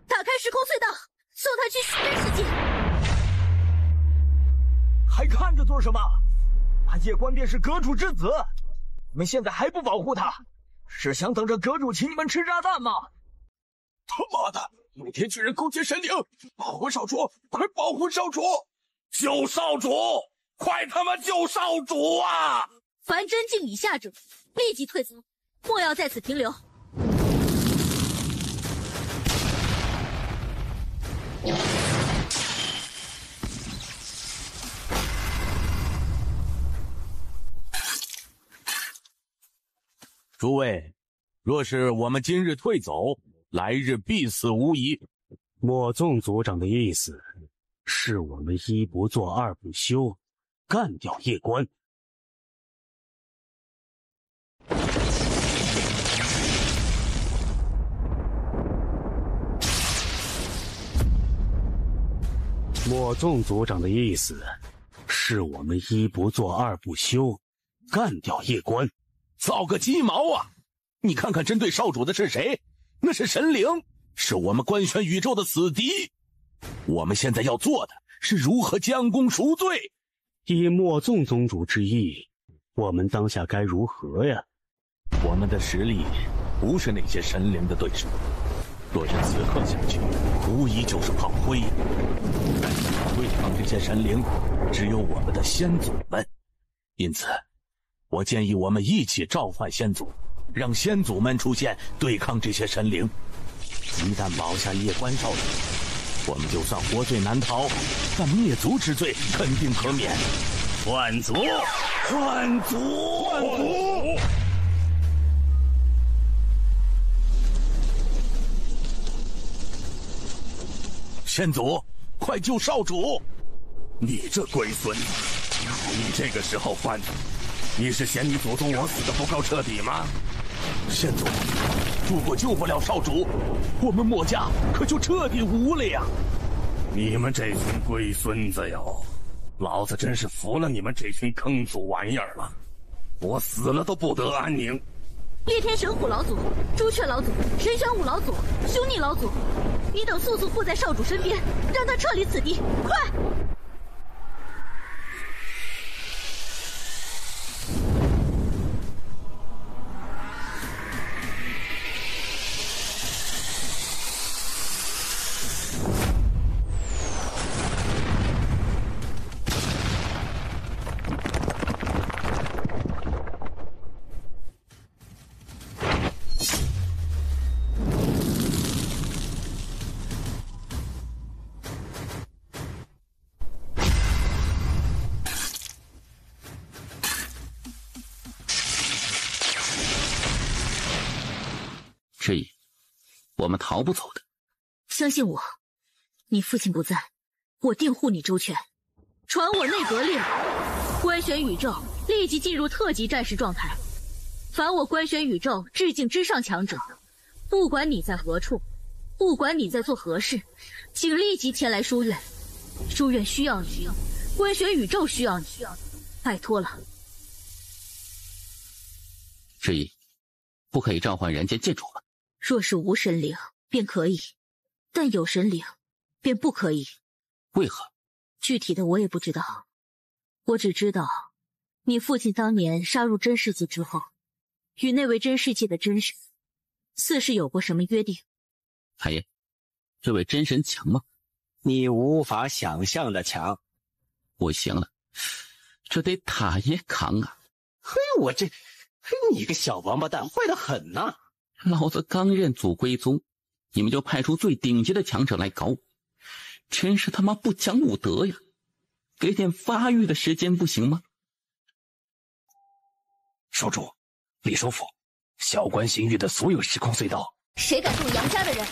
打开时空隧道，送他去虚真世界。还看着做什么？那夜关便是阁主之子，你们现在还不保护他，是想等着阁主请你们吃炸弹吗？他妈的，陆天巨人攻击神灵，保护少主，快保护少主！救少主！快他妈救少主啊！凡真境以下者，立即退走，莫要在此停留。诸位，若是我们今日退走，来日必死无疑。莫纵族长的意思是我们一不做二不休，干掉叶关。莫纵族长的意思是我们一不做二不休，干掉叶关。造个鸡毛啊！你看看针对少主的是谁？那是神灵，是我们官宣宇宙的死敌。我们现在要做的是如何将功赎罪。依莫纵宗主之意，我们当下该如何呀？我们的实力不是那些神灵的对手，若是此刻下去，无疑就是炮灰。但是对抗这些神灵，只有我们的先祖们。因此我建议我们一起召唤先祖，让先祖们出现对抗这些神灵。一旦保下叶关少主，我们就算活罪难逃，但灭族之罪肯定可免。换族，换族，换族！先祖，快救少主！你这龟孙子，你这个时候犯的，你是嫌你祖宗我死的不够彻底吗？先祖，如果救不了少主，我们墨家可就彻底无了呀！你们这群龟孙子哟，老子真是服了你们这群坑祖玩意儿了！我死了都不得安宁。烈天神虎老祖、朱雀老祖、神玄武老祖、凶逆老祖，你等速速护在少主身边，让他撤离此地，快！之意，我们逃不走的。相信我，你父亲不在，我定护你周全。传我内阁令，官宣宇宙立即进入特级战士状态。凡我官宣宇宙至境之上强者，不管你在何处，不管你在做何事，请立即前来书院。书院需要你，官宣宇宙需要你，拜托了。之意，不可以召唤人间剑主了。若是无神灵便可以，但有神灵便不可以。为何？具体的我也不知道，我只知道你父亲当年杀入真世界之后，与那位真世界的真神似是有过什么约定。太爷，这位真神强吗？你无法想象的强。不行了，这得太爷扛啊！嘿，你个小王八蛋，坏得很呐！老子刚认祖归宗，你们就派出最顶级的强者来搞我，真是他妈不讲武德呀！给点发育的时间不行吗？少主，李首府，小关新域的所有时空隧道，谁敢动杨家的人？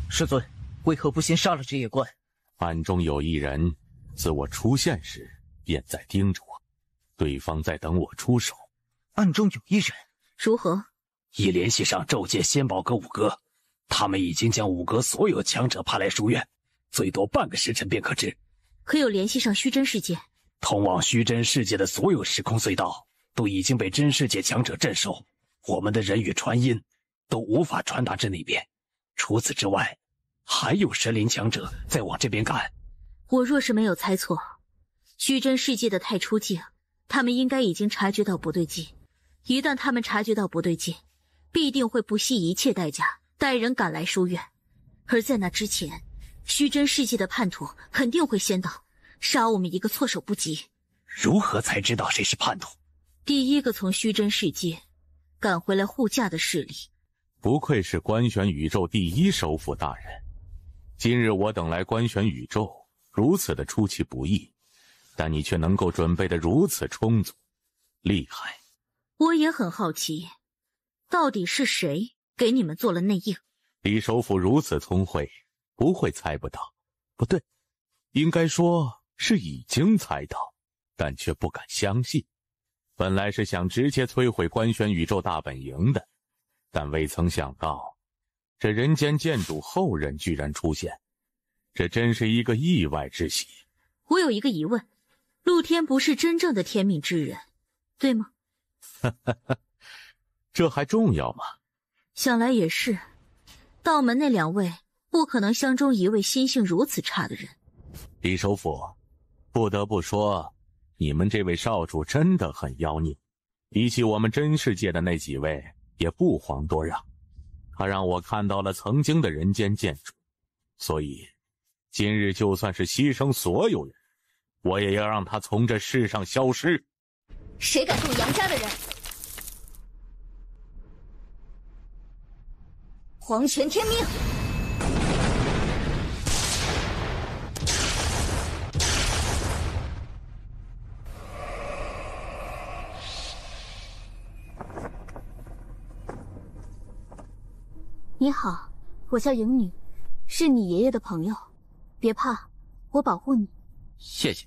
师尊，为何不先杀了这叶关？暗中有一人，自我出现时便在盯着我。对方在等我出手。暗中有一人？如何？已联系上宙界仙宝阁五阁，他们已经将五阁所有强者派来书院，最多半个时辰便可至。可有联系上虚真世界？通往虚真世界的所有时空隧道都已经被真世界强者镇守，我们的人与传音都无法传达至那边。除此之外，还有神灵强者在往这边赶。我若是没有猜错，虚真世界的太初境，他们应该已经察觉到不对劲，一旦他们察觉到不对劲，必定会不惜一切代价带人赶来书院。而在那之前，虚真世界的叛徒肯定会先到，杀我们一个措手不及。如何才知道谁是叛徒？第一个从虚真世界赶回来护驾的势力。不愧是观玄宇宙第一首府大人，今日我等来观玄宇宙，如此的出其不意，但你却能够准备得如此充足，厉害。我也很好奇，到底是谁给你们做了内应？李首府如此聪慧，不会猜不到。不对，应该说是已经猜到，但却不敢相信。本来是想直接摧毁观玄宇宙大本营的，但未曾想到这人间剑主后人居然出现，这真是一个意外之喜。我有一个疑问，陆天不是真正的天命之人，对吗？这还重要吗？想来也是，道门那2位不可能相中一位心性如此差的人。李首府，不得不说，你们这位少主真的很妖孽，比起我们真世界的那几位也不遑多让。他让我看到了曾经的人间剑主，所以今日就算是牺牲所有人，我也要让他从这世上消失。谁敢动杨家的人？黄泉天命！你好，我叫莹女，是你爷爷的朋友，别怕，我保护你。谢谢。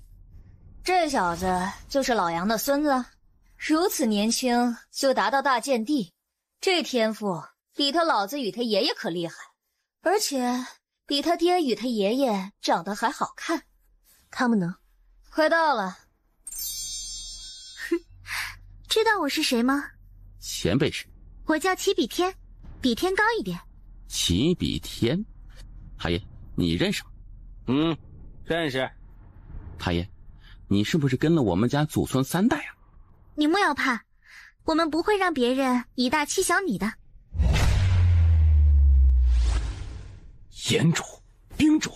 这小子就是老杨的孙子，如此年轻就达到大剑帝，这天赋比他老子与他爷爷可厉害，而且比他爹与他爷爷长得还好看。他们呢？快到了。知道我是谁吗？前辈是？我叫齐比天，比天高一点。齐比天，太爷，你认识吗？认识。太爷，你是不是跟了我们家祖孙3代啊？你莫要怕，我们不会让别人以大欺小你的。炎主，冰主。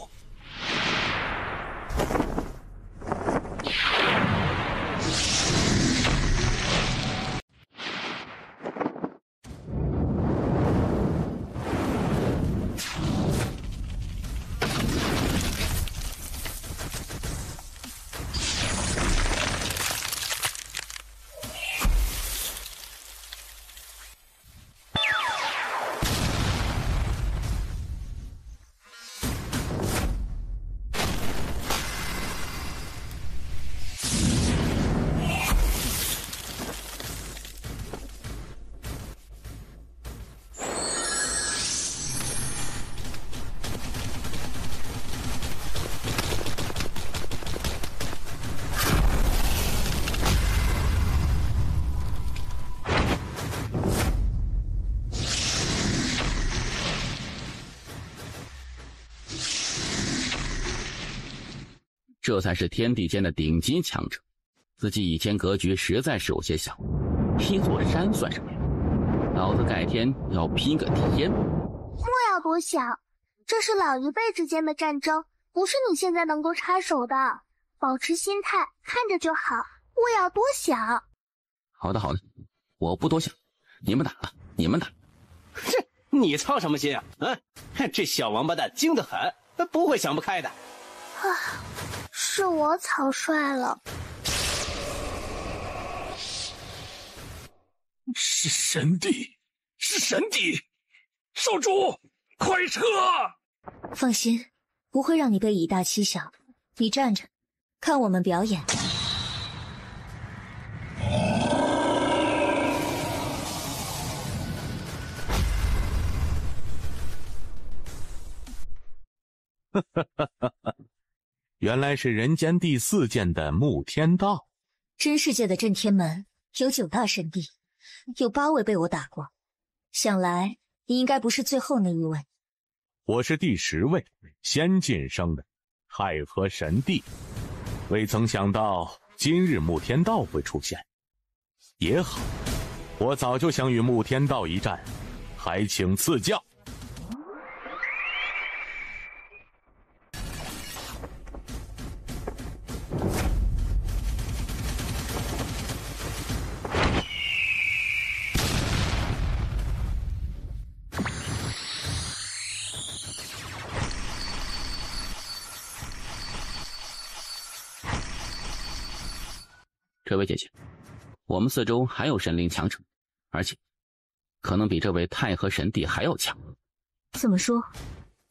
这才是天地间的顶级强者，自己以前格局实在是有些小，劈座山算什么呀？老子改天要劈个天！莫要多想，这是老一辈之间的战争，不是你现在能够插手的。保持心态，看着就好，莫要多想。好的好的，我不多想，你们打吧，你们打。这你操什么心啊？这小王八蛋精得很，不会想不开的。是我草率了。是神帝，是神帝！少主，快撤！放心，不会让你被以大欺小。你站着，看我们表演。原来是人间第4剑的穆天道。真世界的震天门有9大神帝，有8位被我打过，想来你应该不是最后那一位。我是第10位，先晋升的太和神帝。未曾想到今日穆天道会出现，也好，我早就想与穆天道一战，还请赐教。这位姐姐，我们四周还有神灵强者，而且可能比这位太和神帝还要强。怎么说？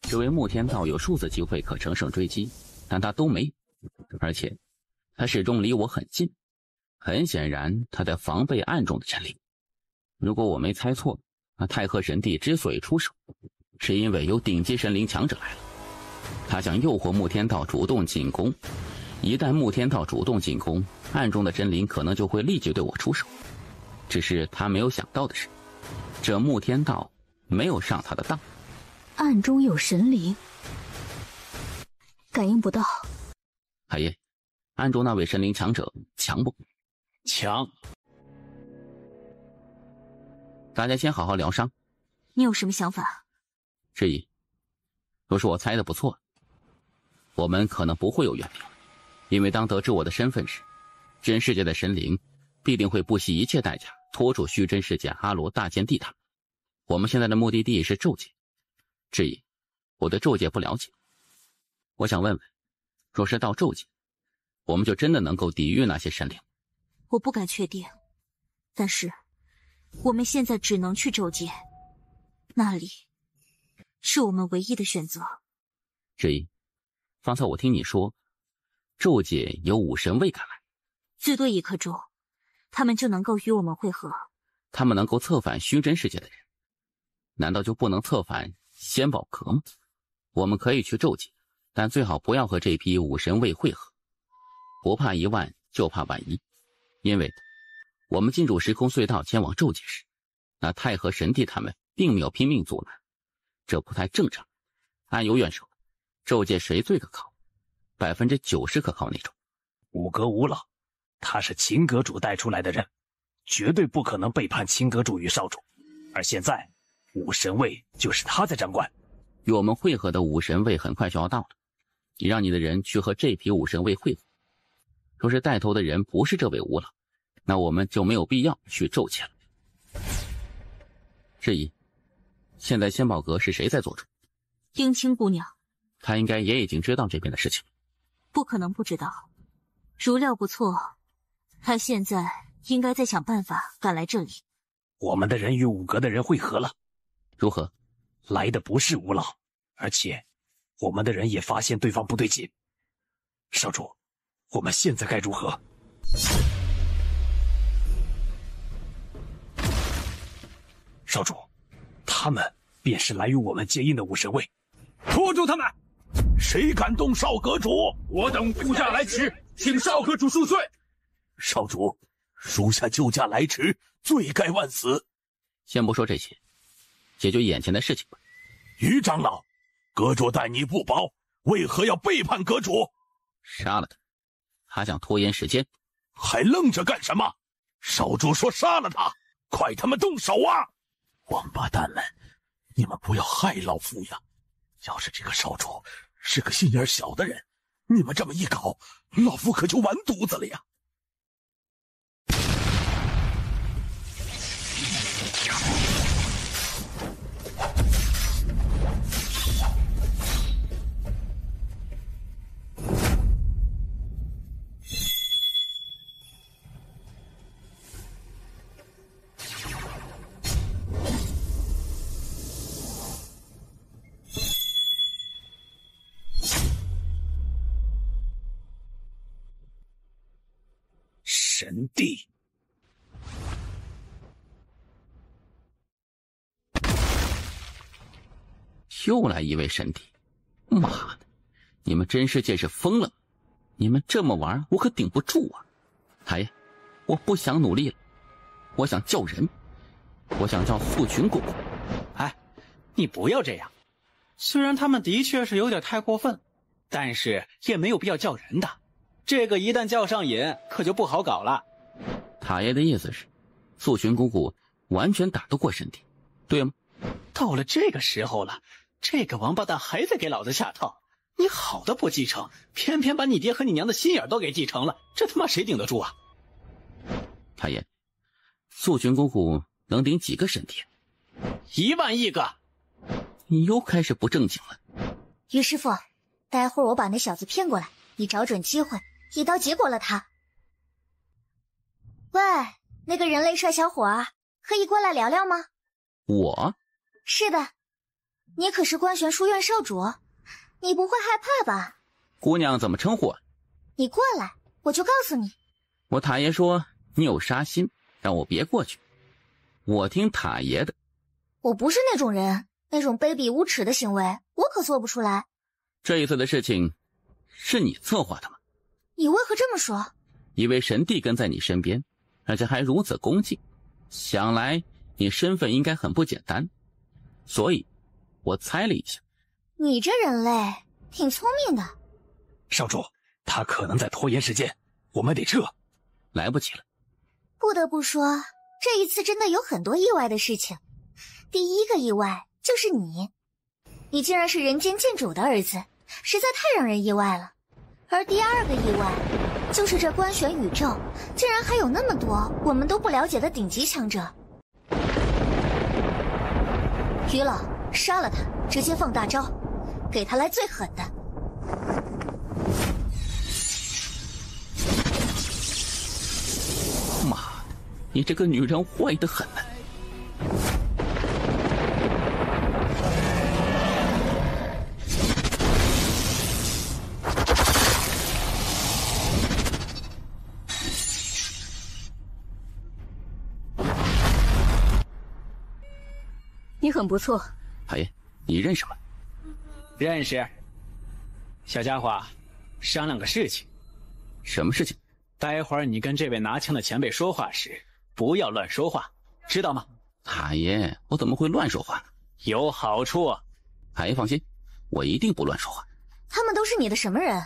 这位穆天道有数次机会可乘胜追击，但他都没有，而且他始终离我很近。很显然，他在防备暗中的神灵。如果我没猜错，那太和神帝之所以出手，是因为有顶级神灵强者来了。他想诱惑穆天道主动进攻。一旦穆天道主动进攻，暗中的真灵可能就会立即对我出手。只是他没有想到的是，这穆天道没有上他的当。暗中有神灵，感应不到。海爷，暗中那位神灵强者强不？强。大家先好好疗伤。你有什么想法？质疑。若是我猜的不错，我们可能不会有怨命。因为当得知我的身份时，真世界的神灵必定会不惜一切代价拖住虚真世界阿罗大剑帝他们。我们现在的目的地是咒界。质疑，我对咒界不了解。我想问问，若是到咒界，我们就真的能够抵御那些神灵？我不敢确定，但是我们现在只能去咒界，那里是我们唯一的选择。质疑，方才我听你说咒界有5神卫赶来，最多1颗咒，他们就能够与我们会合。他们能够策反虚真世界的人，难道就不能策反仙宝阁吗？我们可以去咒界，但最好不要和这批5神卫会合。不怕1万，就怕万一。因为我们进入时空隧道前往咒界时，那太和神帝他们并没有拼命阻拦，这不太正常。按有远说，咒界谁最可靠？90%可靠那种。五阁无老，他是秦阁主带出来的人，绝对不可能背叛秦阁主与少主。而现在5神卫就是他在掌管。与我们会合的5神卫很快就要到了，你让你的人去和这批5神卫会合。若是带头的人不是这位吴老，那我们就没有必要去咒界了。质疑，现在仙宝阁是谁在做主？英青姑娘，她应该也已经知道这边的事情。不可能不知道，如料不错，她现在应该在想办法赶来这里。我们的人与5阁的人会合了。如何？来的不是吴老，而且我们的人也发现对方不对劲。少主，我们现在该如何？少主，他们便是来与我们结印的5神卫。拖住他们！谁敢动少阁主？我等护驾来迟，请少阁主恕罪。少主，属下救驾来迟，罪该万死。先不说这些，解决眼前的事情吧。于长老，阁主待你不薄，为何要背叛阁主？杀了他，他想拖延时间。还愣着干什么？少主说杀了他，快他妈动手啊！王八蛋们，你们不要害老夫呀！要是这个少主是个心眼小的人，你们这么一搞，老夫可就完犊子了呀！神帝，又来一位神帝！妈的，你们真世界是疯了！你们这么玩，我可顶不住啊！哎，我不想努力了，我想叫人，我想叫素群过过。哎，你不要这样。虽然他们的确是有点太过分，但是也没有必要叫人的。这个一旦叫上瘾，可就不好搞了。塔爷的意思是，素群姑姑完全打得过神帝，对吗？到了这个时候了，这个王八蛋还在给老子下套。你好的不继承，偏偏把你爹和你娘的心眼都给继承了，这他妈谁顶得住啊？太爷，素群姑姑能顶几个神帝？1万亿个！你又开始不正经了。于师傅，待会儿我把那小子骗过来，你找准机会一刀结果了他。喂，那个人类帅小伙儿，可以过来聊聊吗？我？是的，你可是观玄书院少主，你不会害怕吧？姑娘怎么称呼啊？你过来，我就告诉你。我塔爷说你有杀心，让我别过去。我听塔爷的。我不是那种人，那种卑鄙无耻的行为我可做不出来。这一次的事情是你策划的吗？你为何这么说？一位神帝跟在你身边，而且还如此恭敬，想来你身份应该很不简单，所以我猜了一下。你这人类挺聪明的。少主，他可能在拖延时间，我们得撤。来不及了。不得不说，这一次真的有很多意外的事情。第一个意外就是你竟然是人间剑主的儿子，实在太让人意外了。而第二个意外就是这观玄宇宙竟然还有那么多我们都不了解的顶级强者。于老，杀了他，直接放大招，给他来最狠的。妈的，你这个女人坏得很呢。你很不错。塔爷，你认识吗？认识。小家伙，商量个事情。什么事情？待会儿你跟这位拿枪的前辈说话时，不要乱说话，知道吗？塔爷，我怎么会乱说话呢？有好处。塔爷放心，我一定不乱说话。他们都是你的什么人？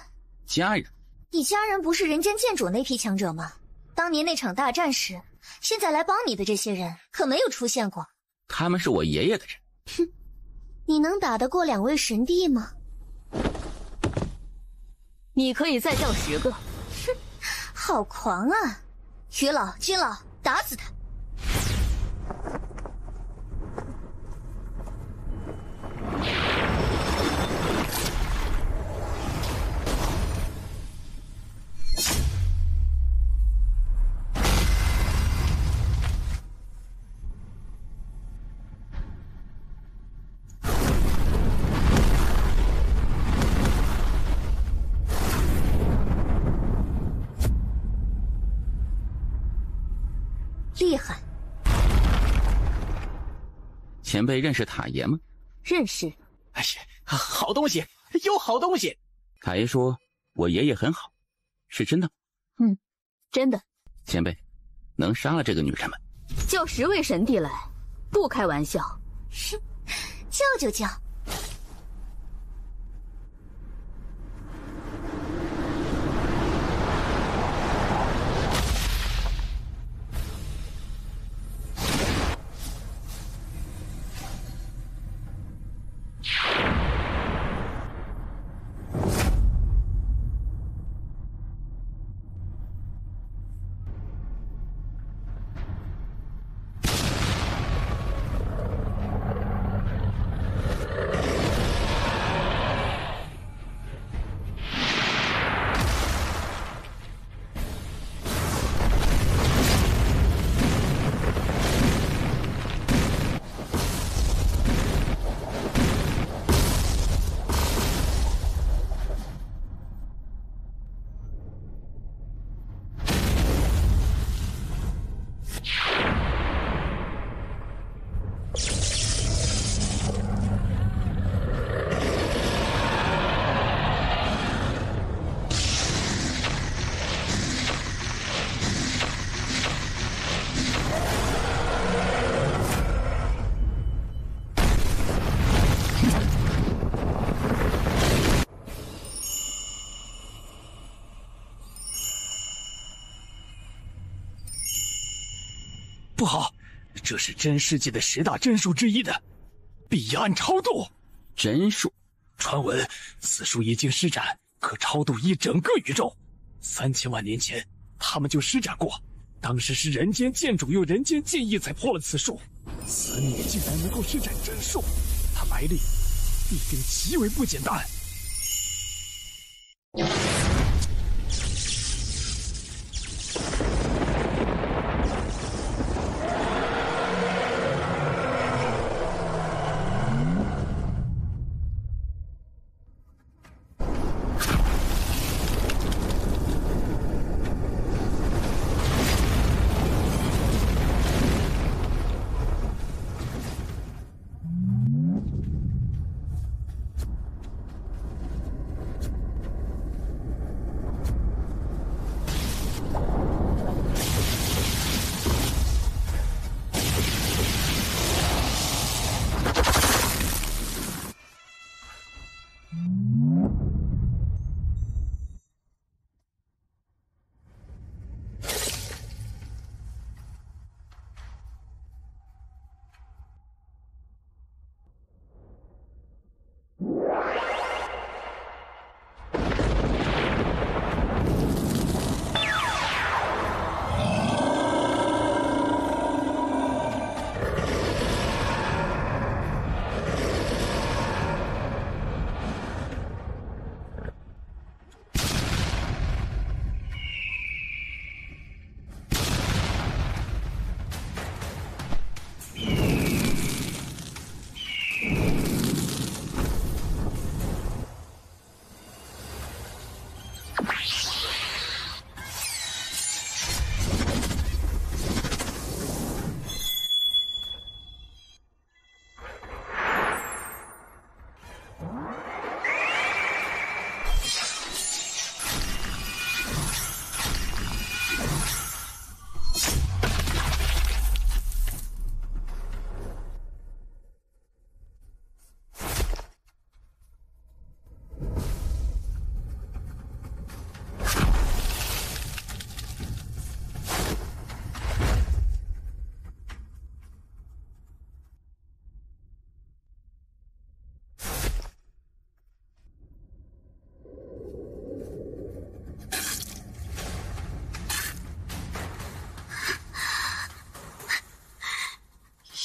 家人。你家人不是人间剑主那批强者吗？当年那场大战时，现在来帮你的这些人可没有出现过。他们是我爷爷的人。哼，你能打得过2位神帝吗？你可以再叫10个。哼，好狂啊！于老、君老，打死他！厉害！前辈认识塔爷吗？认识。哎呀，好东西，有好东西！塔爷说我爷爷很好，是真的吗？真的。前辈，能杀了这个女人吗？叫10位神帝来，不开玩笑。哼，叫就叫。不好，这是真世界的10大真术之一的彼岸超度真术。传闻此术一经施展，可超度一整个宇宙。3000万年前，他们就施展过，当时是人间剑主用人间剑意才破了此术。此女竟然能够施展真术，她来历必定极为不简单。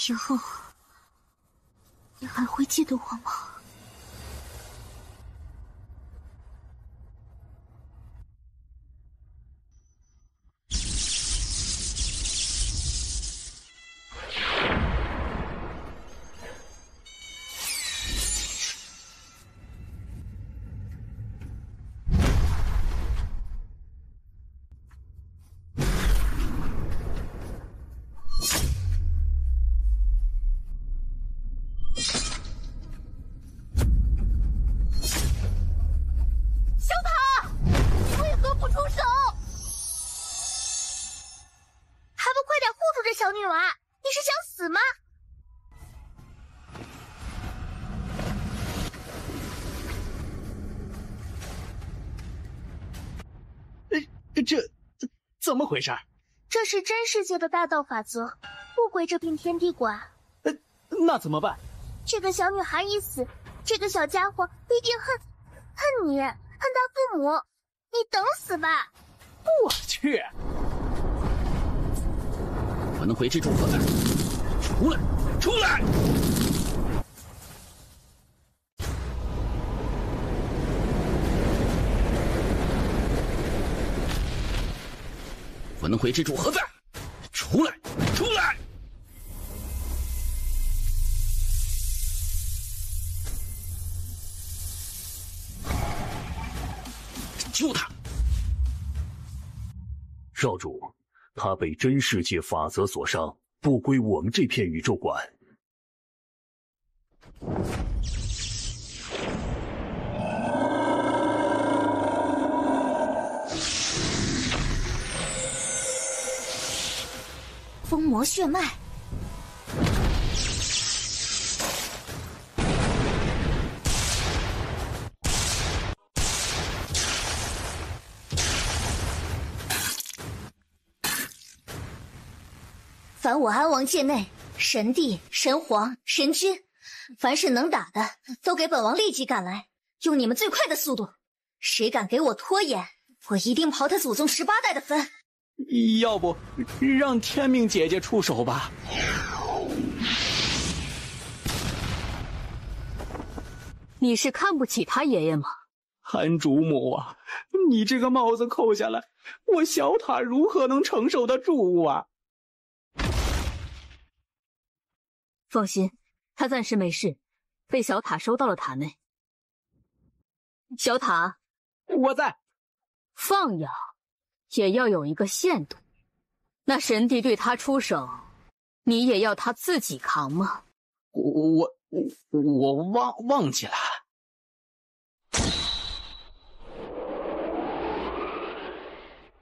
以后你还会记得我吗？小女娃，你是想死吗？这怎么回事？这是真世界的大道法则，不归这片天地管。那怎么办？这个小女孩一死，这个小家伙必定恨你，恨他父母。你等死吧！我去！我能回之诸葛的，出来！出来！我能回之处何在？出来！出来！救他！少主，他被真世界法则所伤，不归我们这片宇宙管。封魔血脉，凡我安王界内，神帝、神皇、神君，凡是能打的，都给本王立即赶来，用你们最快的速度。谁敢给我拖延，我一定刨他祖宗18代的坟。要不让天命姐姐出手吧？你是看不起他爷爷吗？韩主母啊，你这个帽子扣下来，我小塔如何能承受得住啊？放心，他暂时没事，被小塔收到了塔内。小塔，我在。放养也要有一个限度。那神帝对他出手，你也要他自己扛吗？我忘记了。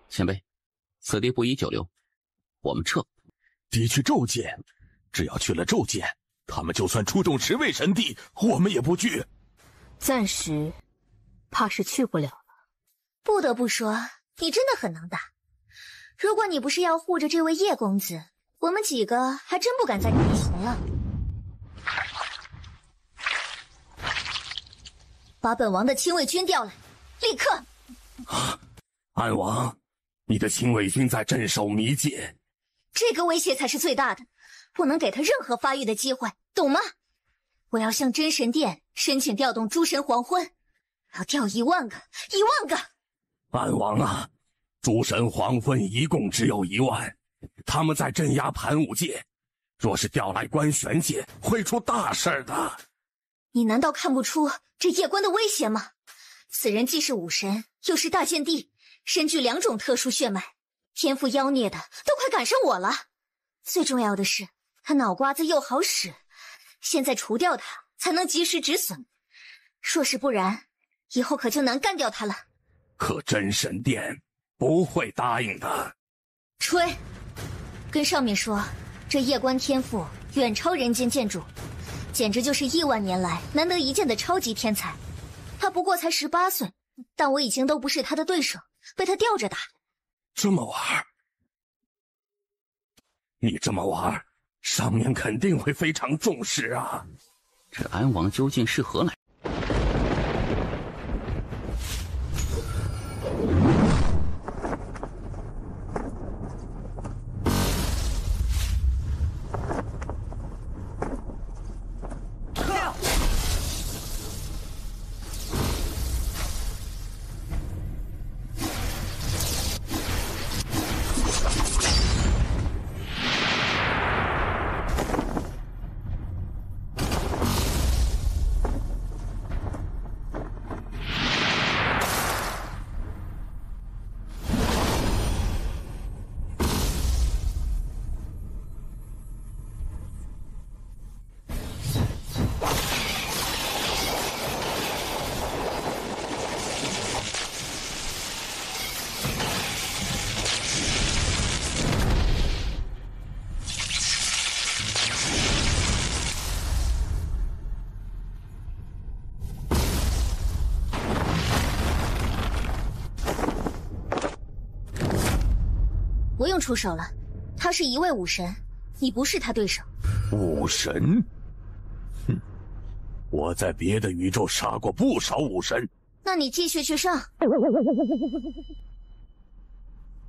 前辈，此地不宜久留，我们撤。敌去骤见，只要去了骤见，他们就算出动10位神帝，我们也不惧。暂时，怕是去不了了。不得不说，你真的很能打。如果你不是要护着这位叶公子，我们几个还真不敢在你面前了。把本王的亲卫军调来，立刻！安王，你的亲卫军在镇守迷界，这个威胁才是最大的，不能给他任何发育的机会，懂吗？我要向真神殿申请调动诸神黄昏，要调1万个，1万个！安王啊，诸神黄昏一共只有1万，他们在镇压盘武界，若是调来关玄界，会出大事的。你难道看不出这夜关的威胁吗？此人既是武神，又是大剑帝，身具2种特殊血脉，天赋妖孽的都快赶上我了。最重要的是，他脑瓜子又好使，现在除掉他，才能及时止损。若是不然，以后可就难干掉他了。可真神殿不会答应的。吹！跟上面说，这夜关天赋远超人间建筑，简直就是亿万年来难得一见的超级天才。他不过才18岁，但我已经都不是他的对手，被他吊着打。这么玩？你这么玩，上面肯定会非常重视啊。这安王究竟是何来？不用出手了，他是一位武神，你不是他对手。武神？哼，我在别的宇宙杀过不少武神。那你继续去上，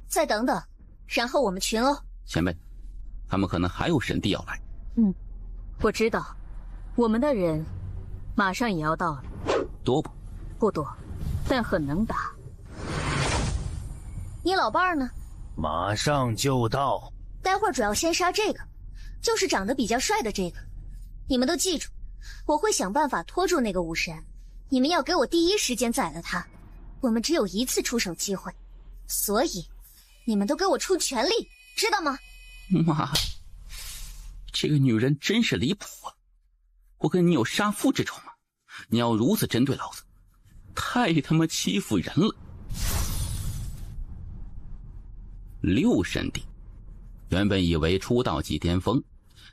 再等等，然后我们群殴。前辈，他们可能还有神帝要来。我知道，我们的人马上也要到了。多不？不多，但很能打。你老伴儿呢？马上就到。待会儿主要先杀这个，就是长得比较帅的这个。你们都记住，我会想办法拖住那个武神，你们要给我第一时间宰了他。我们只有1次出手机会，所以你们都给我出全力，知道吗？妈，这个女人真是离谱啊！我跟你有杀父之仇吗？你要如此针对老子，太他妈欺负人了。6神帝，原本以为出道即巅峰，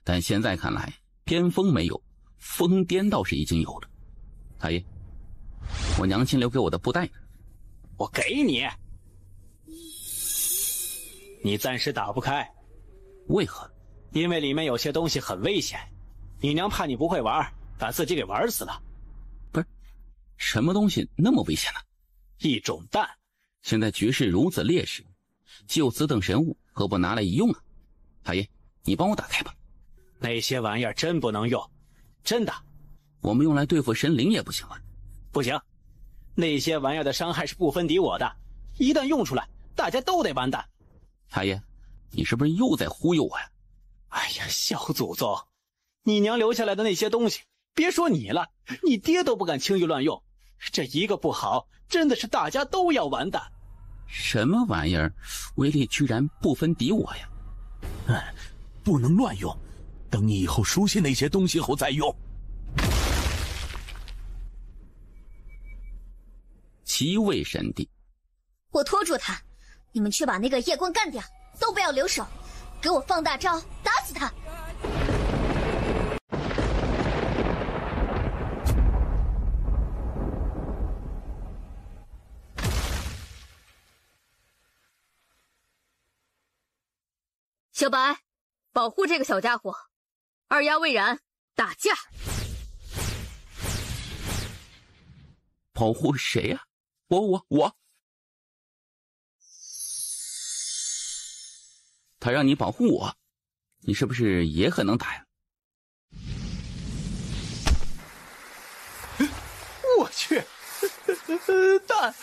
但现在看来，巅峰没有，疯癫倒是已经有了。太爷，我娘亲留给我的布袋呢，我给你。你暂时打不开。为何？因为里面有些东西很危险，你娘怕你不会玩，把自己给玩死了。不是，什么东西那么危险呢？一种蛋。现在局势如此劣势，就此等神物何不拿来一用啊？太爷，你帮我打开吧。那些玩意儿真不能用，真的。我们用来对付神灵也不行吗？不行，那些玩意儿的伤害是不分敌我的，一旦用出来，大家都得完蛋。太爷，你是不是又在忽悠我呀？哎呀，小祖宗，你娘留下来的那些东西，别说你了，你爹都不敢轻易乱用。这一个不好，真的是大家都要完蛋。什么玩意儿，威力居然不分敌我呀？不能乱用，等你以后熟悉那些东西后再用。七位神帝，我拖住他，你们去把那个夜光干掉，都不要留手，给我放大招，打死他！小白，保护这个小家伙。二丫魏然，打架。保护谁呀？我。他让你保护我，你是不是也很能打呀？我去，蛋！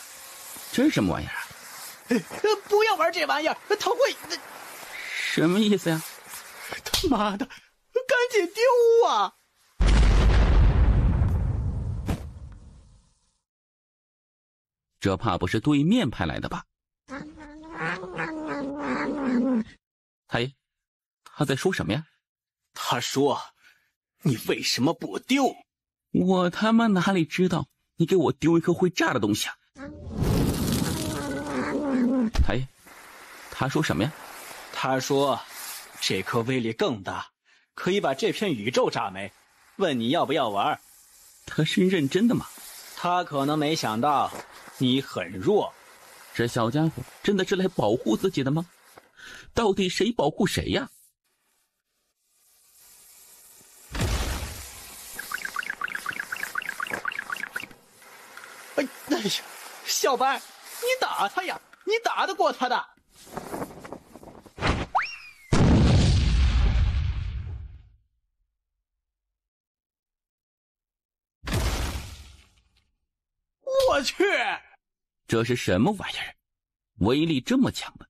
这是什么玩意儿啊？不要玩这玩意儿，他会……什么意思呀？他妈的，赶紧丢啊！这怕不是对面派来的吧？太爷，他在说什么呀？他说：“你为什么不丢？”我他妈哪里知道你给我丢一颗会炸的东西啊！太爷，他说什么呀？他说：“这颗威力更大，可以把这片宇宙炸没。问你要不要玩？”他是认真的吗？他可能没想到你很弱。这小家伙真的是来保护自己的吗？到底谁保护谁呀？哎呀，小白，你打他呀！你打得过他的。我去！这是什么玩意儿？威力这么强的！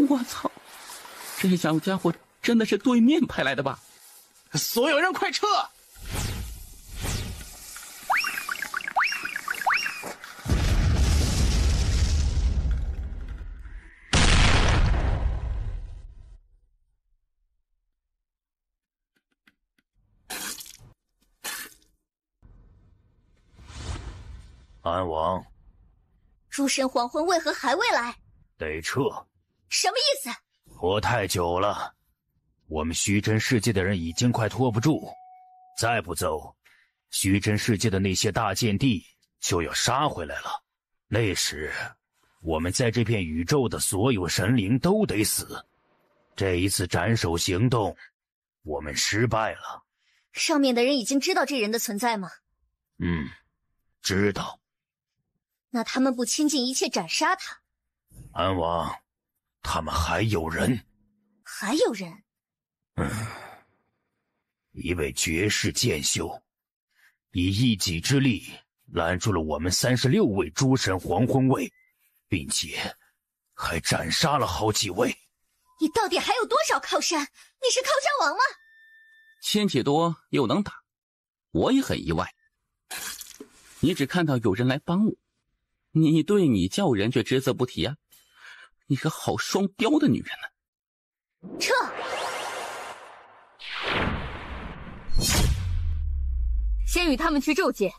我操！这小家伙真的是对面派来的吧？所有人快撤！安王，诸神黄昏为何还未来？得撤。什么意思？拖太久了，我们虚真世界的人已经快拖不住，再不走，虚真世界的那些大剑帝就要杀回来了。那时，我们在这片宇宙的所有神灵都得死。这一次斩首行动，我们失败了。上面的人已经知道这人的存在吗？知道。那他们不倾尽一切斩杀他？安王，他们还有人。还有人？一位绝世剑修，以一己之力拦住了我们36位诸神黄昏卫，并且还斩杀了好几位。你到底还有多少靠山？你是靠山王吗1000几多又能打，我也很意外。你只看到有人来帮我，你对你叫人却只字不提啊！你个好双标的女人呢！撤！先与他们去咒界。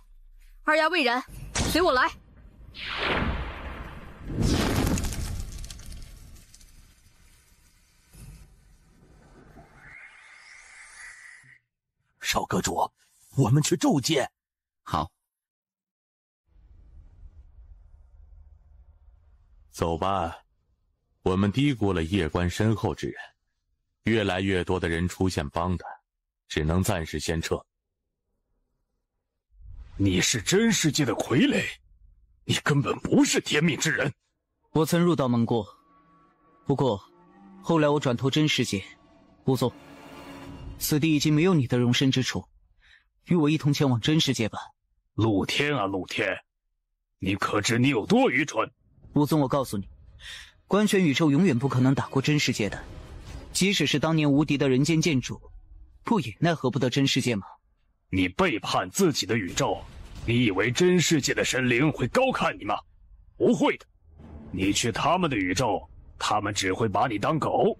二丫魏然，随我来。少阁主，我们去咒界。好。走吧，我们低估了夜观身后之人，越来越多的人出现帮他，只能暂时先撤。你是真世界的傀儡，你根本不是天命之人。我曾入道门过，不过后来我转投真世界。吴总，此地已经没有你的容身之处，与我一同前往真世界吧。陆天啊，陆天，你可知你有多愚蠢？吴总，我告诉你，观选宇宙永远不可能打过真世界的，即使是当年无敌的人间剑主，不也奈何不得真世界吗？你背叛自己的宇宙，你以为真世界的神灵会高看你吗？不会的，你去他们的宇宙，他们只会把你当狗，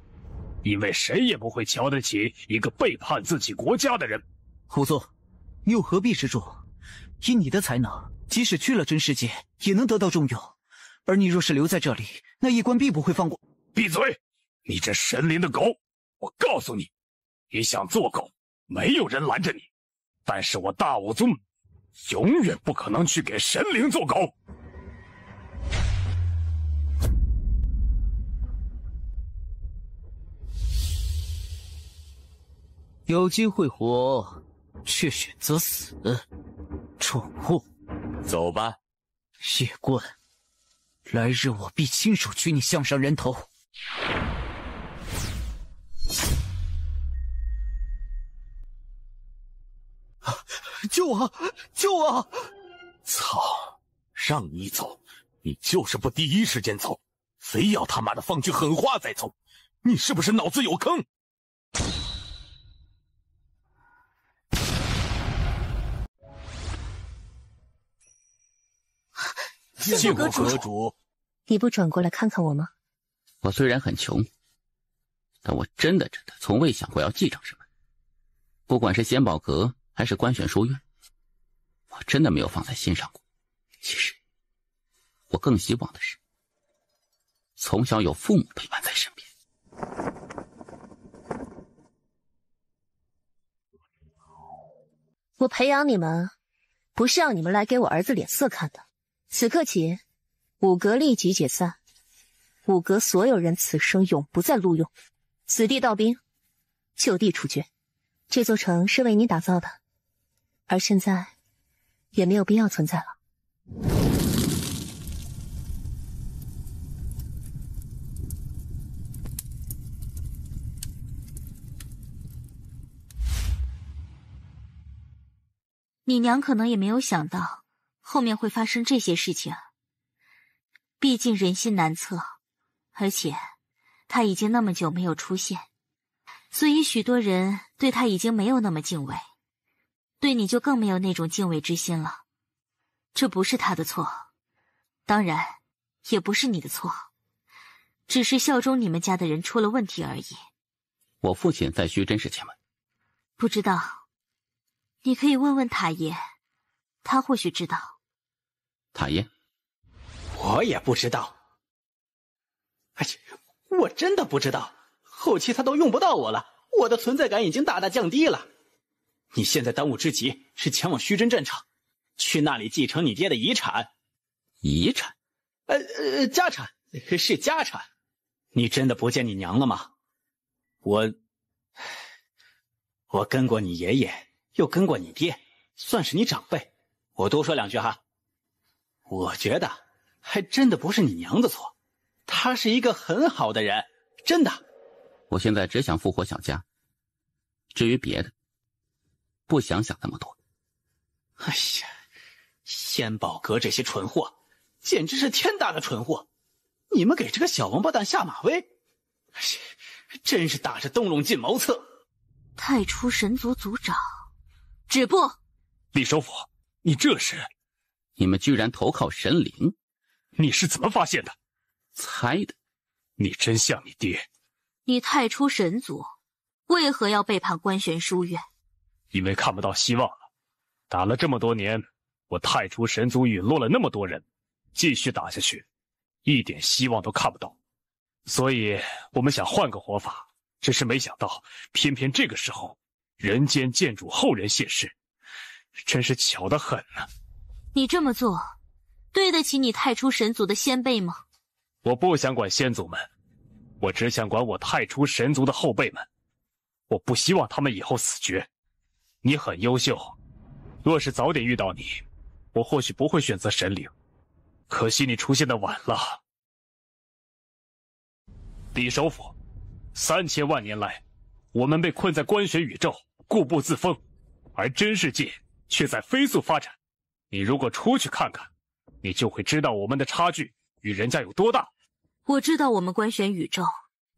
因为谁也不会瞧得起一个背叛自己国家的人。胡总，你又何必执着？以你的才能，即使去了真世界，也能得到重用。而你若是留在这里，那夜观必不会放过。闭嘴！你这神灵的狗！我告诉你，你想做狗，没有人拦着你。但是我大武宗永远不可能去给神灵做狗。有机会活，却选择死，蠢货！走吧，夜观，来日我必亲手取你项上人头。救我！救我！操！让你走，你就是不第一时间走，非要他妈的放句狠话再走，你是不是脑子有坑？谢阁主，你不转过来看看我吗？我虽然很穷，但我真的从未想过要继承什么，不管是仙宝阁还是观选书院，我真的没有放在心上过。其实我更希望的是从小有父母陪伴在身边。我培养你们不是让你们来给我儿子脸色看的。此刻起，五阁立即解散，五阁所有人此生永不再录用，此地盗兵，就地处决。这座城是为你打造的，而现在也没有必要存在了。你娘可能也没有想到后面会发生这些事情，毕竟人心难测，而且他已经那么久没有出现，所以许多人对他已经没有那么敬畏，对你就更没有那种敬畏之心了。这不是他的错，当然也不是你的错，只是效忠你们家的人出了问题而已。我父亲在虚真是前门，不知道，你可以问问塔爷，他或许知道。塔爷，我也不知道。哎呀，我真的不知道。后期他都用不到我了，我的存在感已经大大降低了。你现在当务之急是前往虚真战场，去那里继承你爹的遗产。遗产？家产，是家产。你真的不见你娘了吗？我跟过你爷爷，又跟过你爹，算是你长辈。我多说两句哈。我觉得还真的不是你娘的错，她是一个很好的人，真的。我现在只想复活小家，至于别的，不想那么多。哎呀，仙宝阁这些蠢货，简直是天大的蠢货！你们给这个小王八蛋下马威，哎呀，真是打着东龙进茅厕。太初神族族长，止步！李首府，你这是……你们居然投靠神灵，你是怎么发现的？猜的。你真像你爹。你太初神族为何要背叛观玄书院？因为看不到希望了。打了这么多年，我太初神族陨落了那么多人，继续打下去，一点希望都看不到。所以我们想换个活法，只是没想到，偏偏这个时候，人间剑主后人现世，真是巧得很呢。你这么做，对得起你太初神族的先辈吗？我不想管先祖们，我只想管我太初神族的后辈们，我不希望他们以后死绝。你很优秀，若是早点遇到你，我或许不会选择神领。可惜你出现的晚了。李首府，3000万年来，我们被困在光学宇宙，固步自封，而真世界却在飞速发展。你如果出去看看，你就会知道我们的差距与人家有多大。我知道我们光学宇宙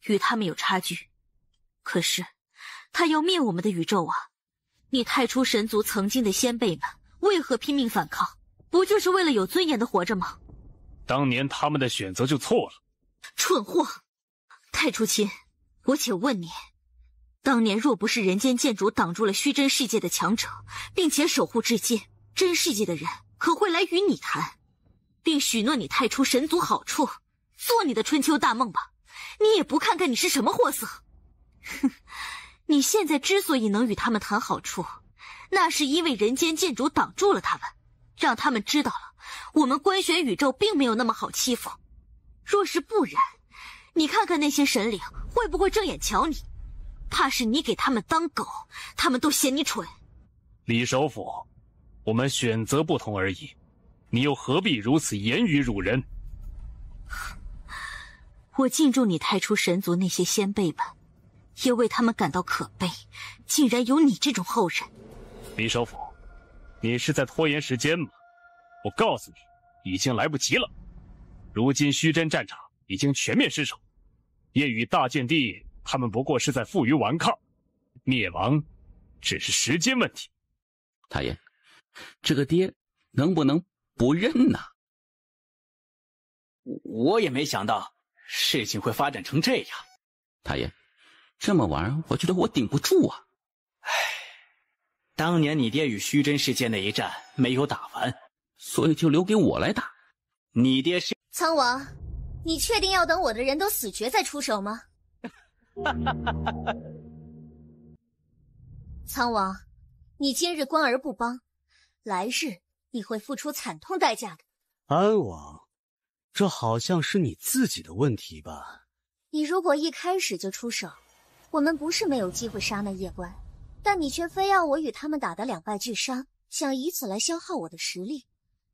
与他们有差距，可是他要灭我们的宇宙啊！你太初神族曾经的先辈们为何拼命反抗？不就是为了有尊严的活着吗？当年他们的选择就错了。蠢货！太初亲，我且问你，当年若不是人间剑主挡住了虚真世界的强者，并且守护至今，真世界的人可会来与你谈，并许诺你太初神族好处，做你的春秋大梦吧？你也不看看你是什么货色！哼，你现在之所以能与他们谈好处，那是因为人间剑主挡住了他们，让他们知道了我们光学宇宙并没有那么好欺负。若是不然，你看看那些神灵会不会正眼瞧你？怕是你给他们当狗，他们都嫌你蠢。李首府，我们选择不同而已，你又何必如此言语辱人？我敬重你太初神族那些先辈们，也为他们感到可悲，竟然有你这种后人。李首府，你是在拖延时间吗？我告诉你，已经来不及了。如今虚真战场已经全面失守，夜雨大剑帝他们不过是在负隅顽抗，灭亡只是时间问题。大爷，这个爹能不能不认呢？我也没想到事情会发展成这样。大爷，这么玩我觉得我顶不住啊。当年你爹与虚真世界那一战没有打完，所以就留给我来打。你爹是苍王，你确定要等我的人都死绝再出手吗？苍王，你今日观而不帮，来日你会付出惨痛代价的。安王，这好像是你自己的问题吧？你如果一开始就出手，我们不是没有机会杀那夜官，但你却非要我与他们打得两败俱伤，想以此来消耗我的实力，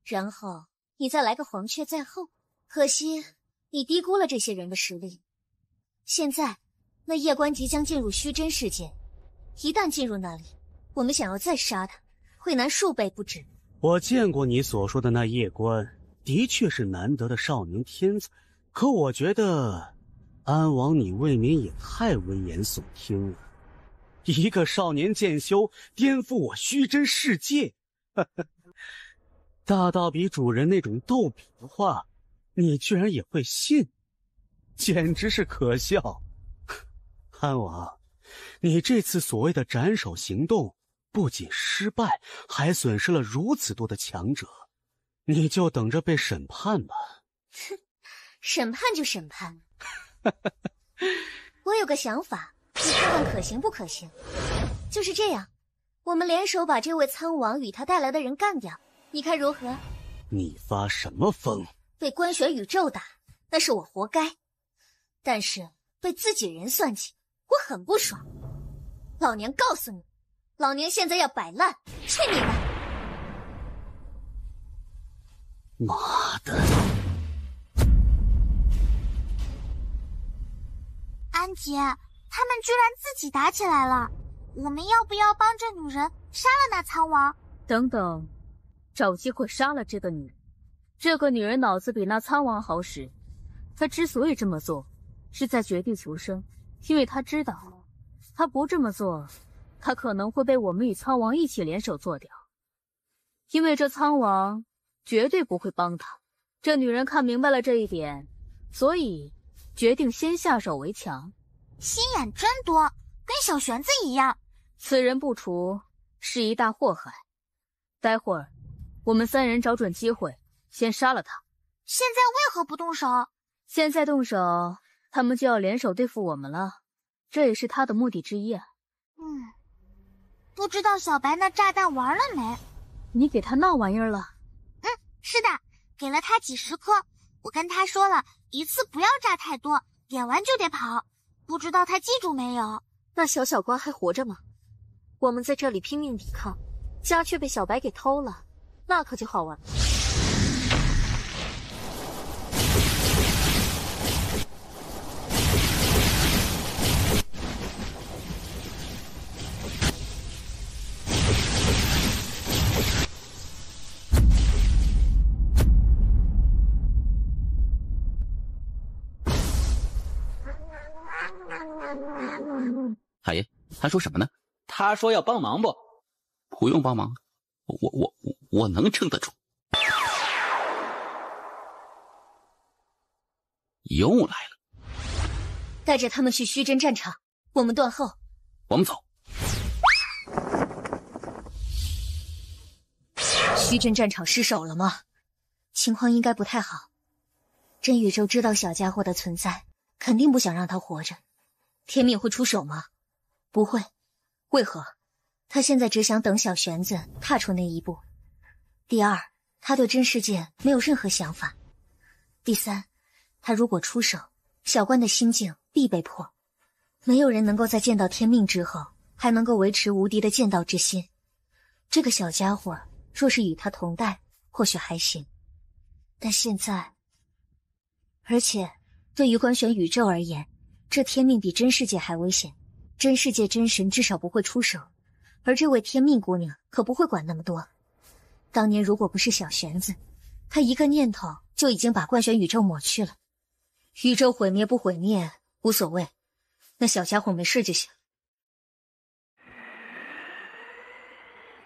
然后你再来个黄雀在后。可惜你低估了这些人的实力。现在那夜官即将进入虚真世界，一旦进入那里，我们想要再杀他，会难数倍不止。我见过你所说的那夜官，的确是难得的少年天才，可我觉得安王你未免也太危言耸听了。一个少年剑修颠覆我虚真世界，大到比主人那种逗比的话，你居然也会信，简直是可笑。安王，你这次所谓的斩首行动不仅失败，还损失了如此多的强者，你就等着被审判吧。哼，审判就审判。我有个想法，你看看可行不可行？就是这样，我们联手把这位苍王与他带来的人干掉，你看如何？你发什么疯？被光学宇宙打，那是我活该，但是被自己人算计，我很不爽。老娘告诉你，老娘现在要摆烂，去你的！妈的！安姐，他们居然自己打起来了，我们要不要帮这女人杀了那苍王？等等，找机会杀了这个女人。这个女人脑子比那苍王好使，她之所以这么做，是在绝地求生，因为她知道，她不这么做，她可能会被我们与苍王一起联手做掉。因为这苍王绝对不会帮她，这女人看明白了这一点，所以决定先下手为强。心眼真多，跟小玄子一样。此人不除，是一大祸害。待会儿，我们三人找准机会，先杀了他。现在为何不动手？现在动手，他们就要联手对付我们了，这也是他的目的之一啊。不知道小白那炸弹玩了没？你给他闹玩意儿了？是的，给了他几10颗。我跟他说了，一次不要炸太多，点完就得跑，不知道他记住没有？那小小瓜还活着吗？我们在这里拼命抵抗，家却被小白给偷了，那可就好玩了。海爷，他说什么呢？他说要帮忙不？不用帮忙，我能撑得住。又来了，带着他们去虚真战场，我们断后。我们走。虚真战场失守了吗？情况应该不太好。真宇宙知道小家伙的存在，肯定不想让他活着。天命会出手吗？不会。为何？他现在只想等小玄子踏出那一步。第二，他对真世界没有任何想法。第三，他如果出手，小关的心境必被破。没有人能够在见到天命之后，还能够维持无敌的剑道之心。这个小家伙若是与他同代，或许还行。但现在，而且对于观选宇宙而言，这天命比真世界还危险。真世界真神至少不会出手，而这位天命姑娘可不会管那么多。当年如果不是小玄子，她一个念头就已经把观选宇宙抹去了。宇宙毁灭不毁灭无所谓，那小家伙没事就行。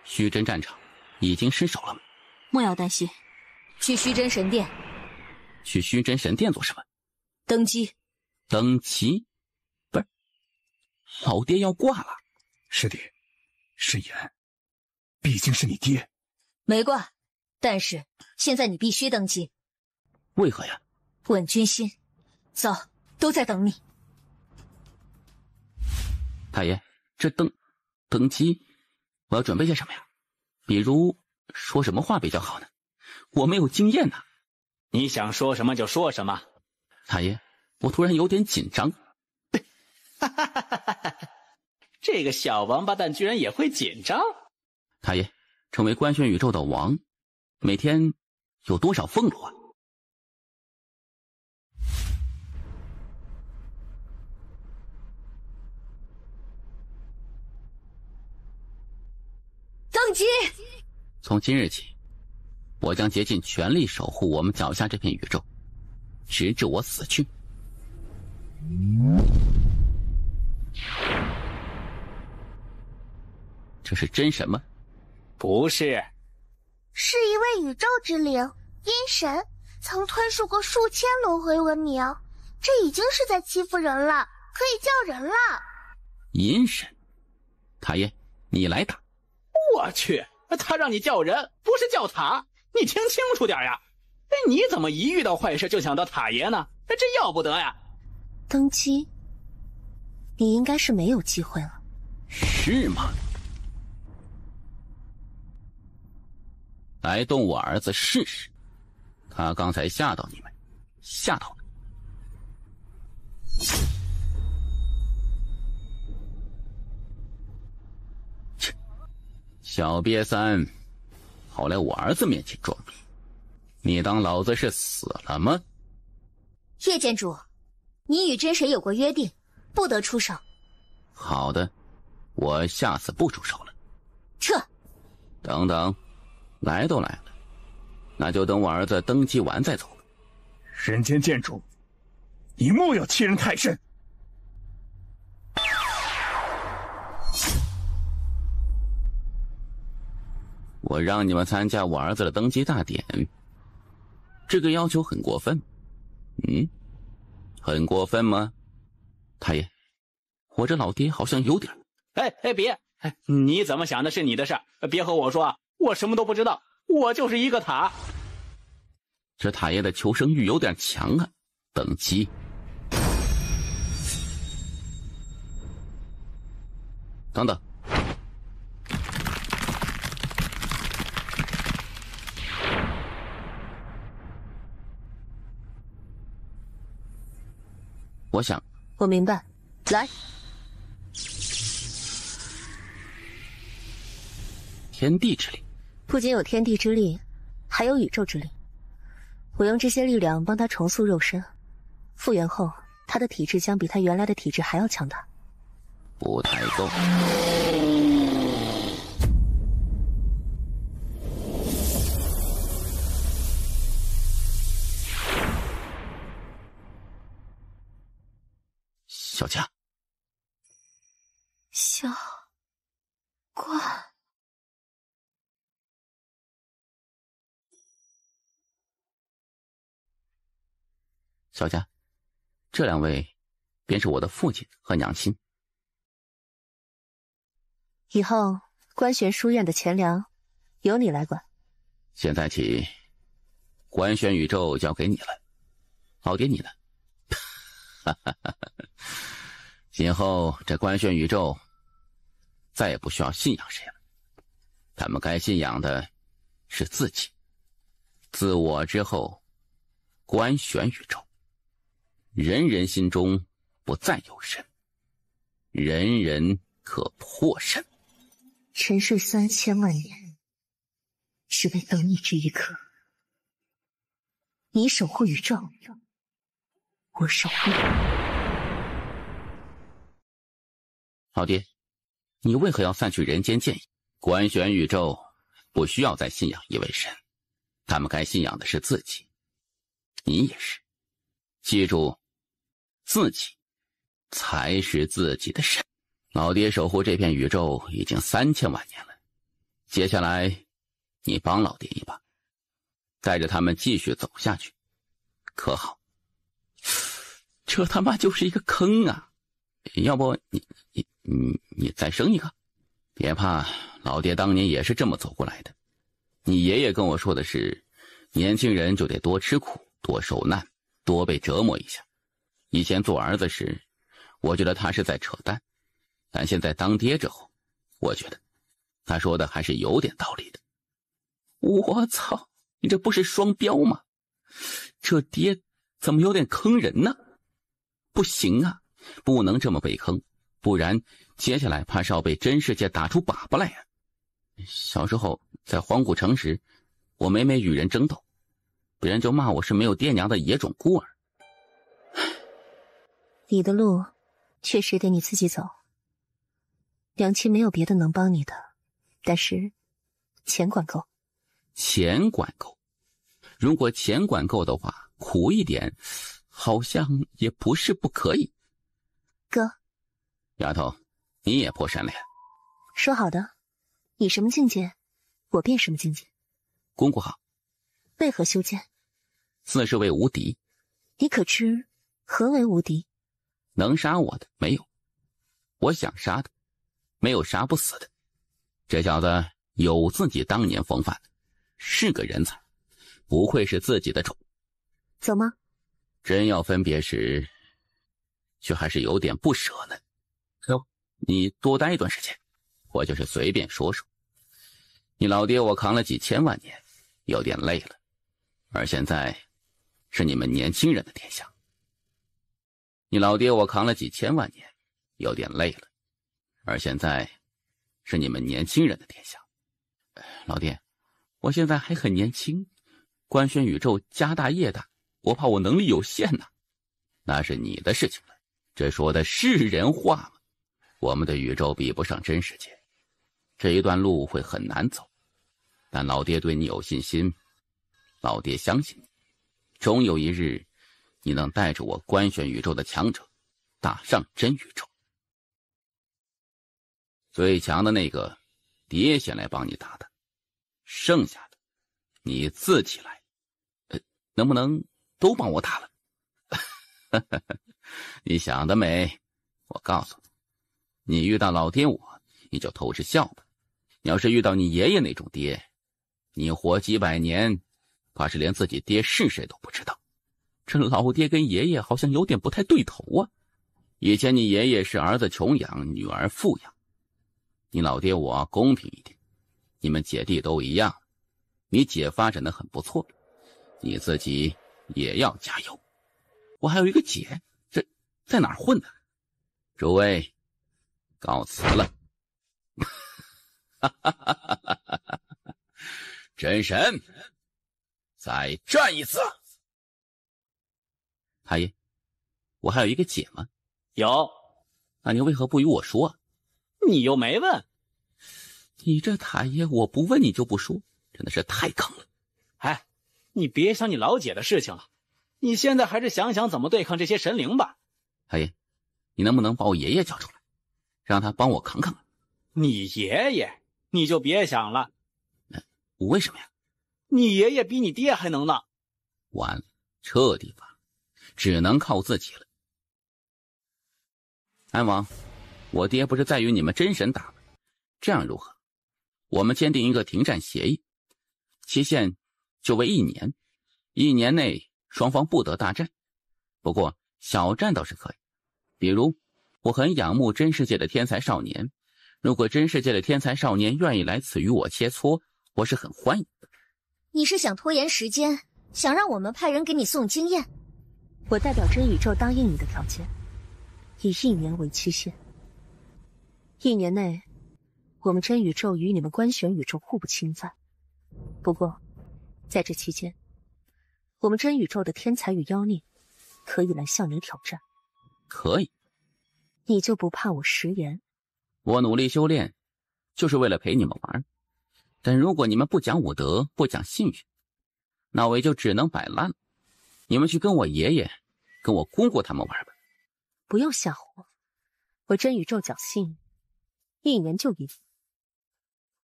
虚真战场已经失守了吗？莫要担心，去虚真神殿。去虚真神殿做什么？登基。登基？不是，老爹要挂了。师弟，誓言，毕竟是你爹。没挂，但是现在你必须登基。为何呀？稳军心。走，都在等你。太爷，这登基，我要准备些什么呀？比如说什么话比较好呢？我没有经验呐。你想说什么就说什么。太爷，我突然有点紧张。这个小王八蛋居然也会紧张。太爷，成为观选宇宙的王，每天有多少俸禄啊？登基！从今日起，我将竭尽全力守护我们脚下这片宇宙，直至我死去。这是真神吗？不是，是一位宇宙之灵，阴神，曾吞噬过数千轮回文明，这已经是在欺负人了，可以叫人了。阴神，太爷，你来打。我去，他让你叫人，不是叫塔，你听清楚点呀！你怎么一遇到坏事就想到塔爷呢？这要不得呀！登基，你应该是没有机会了。是吗？来动我儿子试试，他刚才吓到你们，吓到了。小瘪三，好来我儿子面前装逼，你当老子是死了吗？叶监主，你与真神有过约定，不得出手。好的，我下次不出手了。撤！等等，来都来了，那就等我儿子登基完再走了。人间剑主，你莫要欺人太甚！我让你们参加我儿子的登基大典，这个要求很过分。很过分吗？太爷，我这老爹好像有点……别！你怎么想的是你的事，别和我说，我什么都不知道，我就是一个塔。这塔爷的求生欲有点强啊！登基。等等。我想，我明白。来，天地之力，不仅有天地之力，还有宇宙之力。我用这些力量帮他重塑肉身，复原后，他的体质将比他原来的体质还要强大。不太够。小佳，小冠，小佳，这两位便是我的父亲和娘亲。以后官玄书院的钱粮由你来管。现在起，官玄宇宙交给你了。老爹你呢？今后这官玄宇宙再也不需要信仰谁了，他们该信仰的是自己。自我之后，官玄宇宙，人人心中不再有神，人人可破神。沉睡3000万年，只为等你这一刻。你守护宇宙，我守护你。老爹，你为何要散去人间剑意？官玄宇宙不需要再信仰一位神，他们该信仰的是自己。你也是，记住，自己才是自己的神。老爹守护这片宇宙已经3000万年了，接下来你帮老爹一把，带着他们继续走下去，可好？这他妈就是一个坑啊！要不你再生一个？别怕，老爹当年也是这么走过来的。你爷爷跟我说的是，年轻人就得多吃苦，多受难，多被折磨一下。以前做儿子时，我觉得他是在扯淡，但现在当爹之后，我觉得他说的还是有点道理的。我操，你这不是双标吗？这爹怎么有点坑人呢？不行啊，不能这么被坑，不然接下来怕是要被真世界打出粑粑来呀。小时候在黄古城时，我每每与人争斗，别人就骂我是没有爹娘的野种孤儿。你的路确实得你自己走，娘亲没有别的能帮你的，但是钱管够。钱管够？如果钱管够的话，苦一点好像也不是不可以。哥，丫头，你也破山了呀？说好的，你什么境界，我便什么境界。公公好。为何修剑？自是为无敌。你可知何为无敌？能杀我的没有，我想杀的没有杀不死的。这小子有自己当年风范，是个人才，不愧是自己的种。走吗？真要分别时，却还是有点不舍呢。你多待一段时间，我就是随便说说。你老爹我扛了几千万年，有点累了，而现在是你们年轻人的天下。你老爹我扛了几千万年，有点累了，而现在是你们年轻人的天下。老爹，我现在还很年轻，官宣宇宙家大业大，我怕我能力有限呐。那是你的事情了，这说的是人话吗？我们的宇宙比不上真世界，这一段路会很难走，但老爹对你有信心，老爹相信你，终有一日你能带着我官宣宇宙的强者打上真宇宙。最强的那个爹先来帮你打的，剩下的你自己来。能不能都帮我打了？你想得美！我告诉你，你遇到老爹我，你就偷着笑吧。要是遇到你爷爷那种爹，你活几百年，怕是连自己爹是谁都不知道。这老爹跟爷爷好像有点不太对头啊。以前你爷爷是儿子穷养，女儿富养，你老爹我公平一点，你们姐弟都一样。你姐发展的很不错，你自己也要加油。我还有一个姐，在哪儿混呢？诸位，告辞了。真神，再战一次。太爷，我还有一个姐吗？有。那你为何不与我说啊？你又没问。你这太爷，我不问你就不说，真的是太坑了。哎，你别想你老姐的事情了，你现在还是想想怎么对抗这些神灵吧。太爷，你能不能把我爷爷叫出来，让他帮我扛扛啊？你爷爷，你就别想了。为什么呀？你爷爷比你爹还能呢。完了，这地方只能靠自己了。安王，我爹不是在与你们真神打吗？这样如何？我们签订一个停战协议，期限就为1年，1年内双方不得大战。不过小战倒是可以，比如我很仰慕真世界的天才少年，如果真世界的天才少年愿意来此与我切磋，我是很欢迎的。你是想拖延时间，想让我们派人给你送经验？我代表真宇宙答应你的条件，以1年为期限。1年内，我们真宇宙与你们观玄宇宙互不侵犯。不过，在这期间，我们真宇宙的天才与妖孽可以来向你挑战。可以。你就不怕我食言？我努力修炼，就是为了陪你们玩。但如果你们不讲武德，不讲信誉，那我也就只能摆烂了。你们去跟我爷爷、跟我姑姑他们玩吧。不用吓唬我，我真宇宙讲信誉，1年就1年。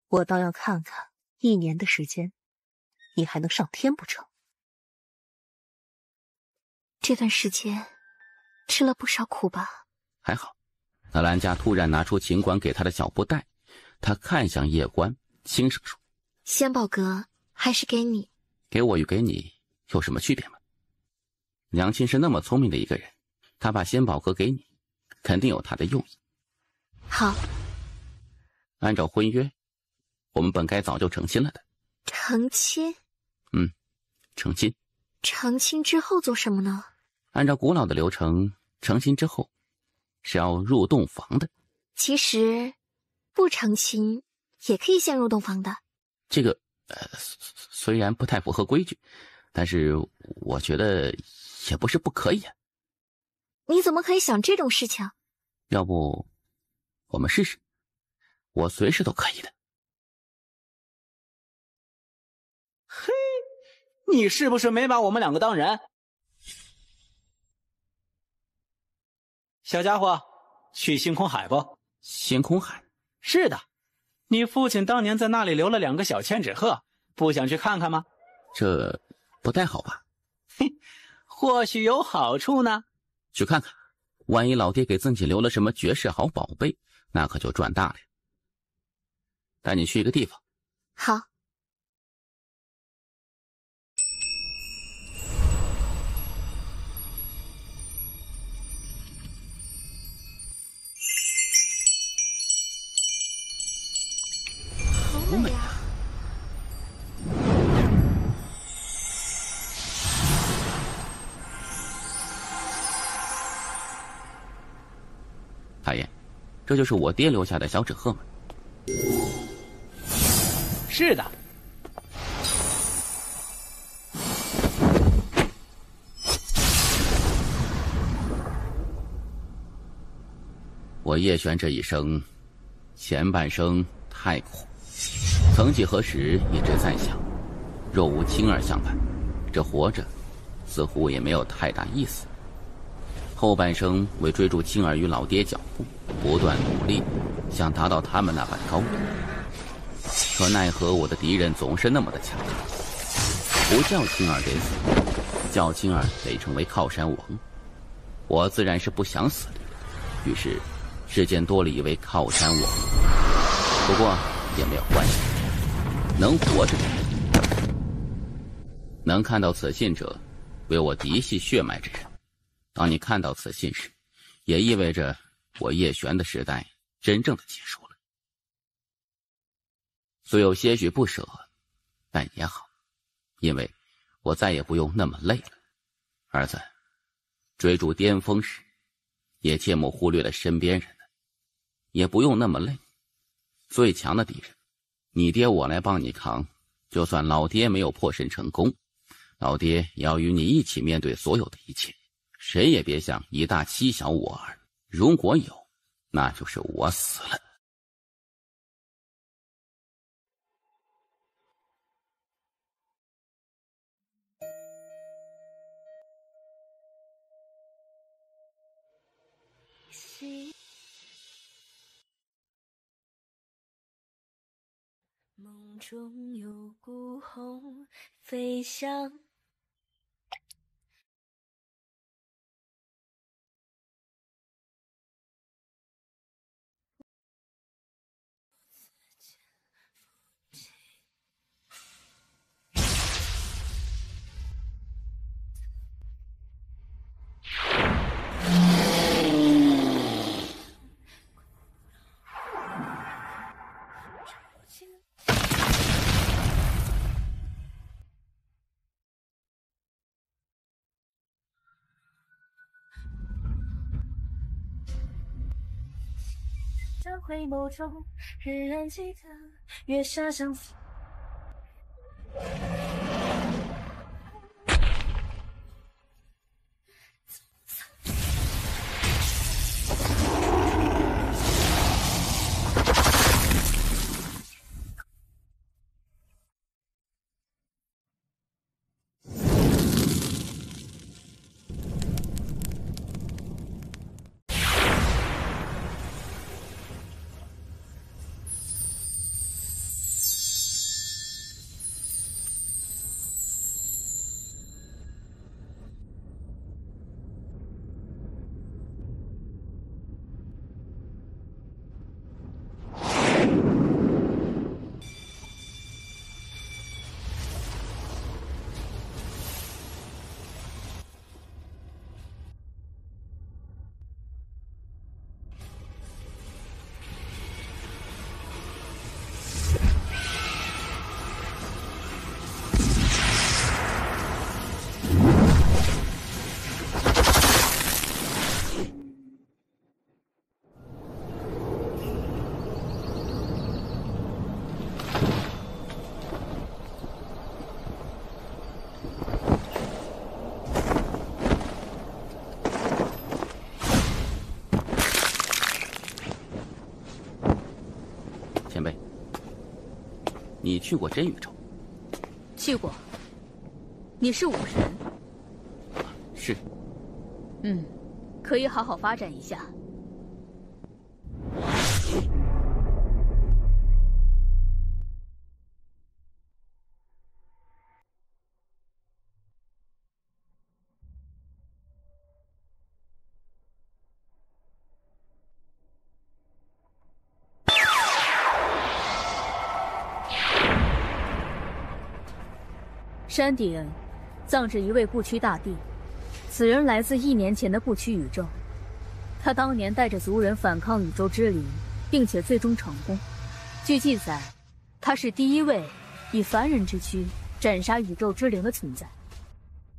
我倒要看看1年的时间，你还能上天不成？这段时间吃了不少苦吧？还好。那兰家突然拿出秦管给他的小布袋，他看向叶关，轻声说：“仙宝阁还是给你。”给我与给你有什么区别吗？娘亲是那么聪明的一个人，她把仙宝阁给你，肯定有她的用意。好，按照婚约，我们本该早就成亲了的。成亲？成亲。成亲之后做什么呢？按照古老的流程，成亲之后是要入洞房的。其实不成亲也可以先入洞房的。这个虽然不太符合规矩，但是我觉得也不是不可以啊。你怎么可以想这种事情？要不我们试试？我随时都可以的。嘿，你是不是没把我们2个当人？小家伙，去星空海不？星空海？是的，你父亲当年在那里留了2个小千纸鹤，不想去看看吗？这不太好吧？嘿，或许有好处呢。去看看，万一老爹给自己留了什么绝世好宝贝，那可就赚大了。带你去一个地方。好。好美啊！太爷，这就是我爹留下的小纸鹤吗？是的。我叶璇这一生，前半生太苦，曾几何时一直在想，若无青儿相伴，这活着似乎也没有太大意思。后半生为追逐青儿与老爹脚步，不断努力，想达到他们那般高度。可奈何我的敌人总是那么的强大，不叫青儿得死，叫青儿得成为靠山王。我自然是不想死的，于是世间多了一位靠山王。不过也没有关系，能活着，能看到此信者，为我嫡系血脉之人。当你看到此信时，也意味着我叶璇的时代真正的结束了。虽有些许不舍，但也好，因为我再也不用那么累了。儿子，追逐巅峰时，也切莫忽略了身边人呢，也不用那么累。最强的敌人，你爹我来帮你扛，就算老爹没有破身成功，老爹也要与你一起面对所有的一切，谁也别想以大欺小我儿，如果有，那就是我死了。梦中有孤鸿飞翔，这回眸中仍然记得月下相逢。前辈，你去过真宇宙？去过。你是武神？是。可以好好发展一下。山顶葬着一位不屈大帝，此人来自1年前的不屈宇宙。他当年带着族人反抗宇宙之灵，并且最终成功。据记载，他是第一位以凡人之躯斩杀宇宙之灵的存在。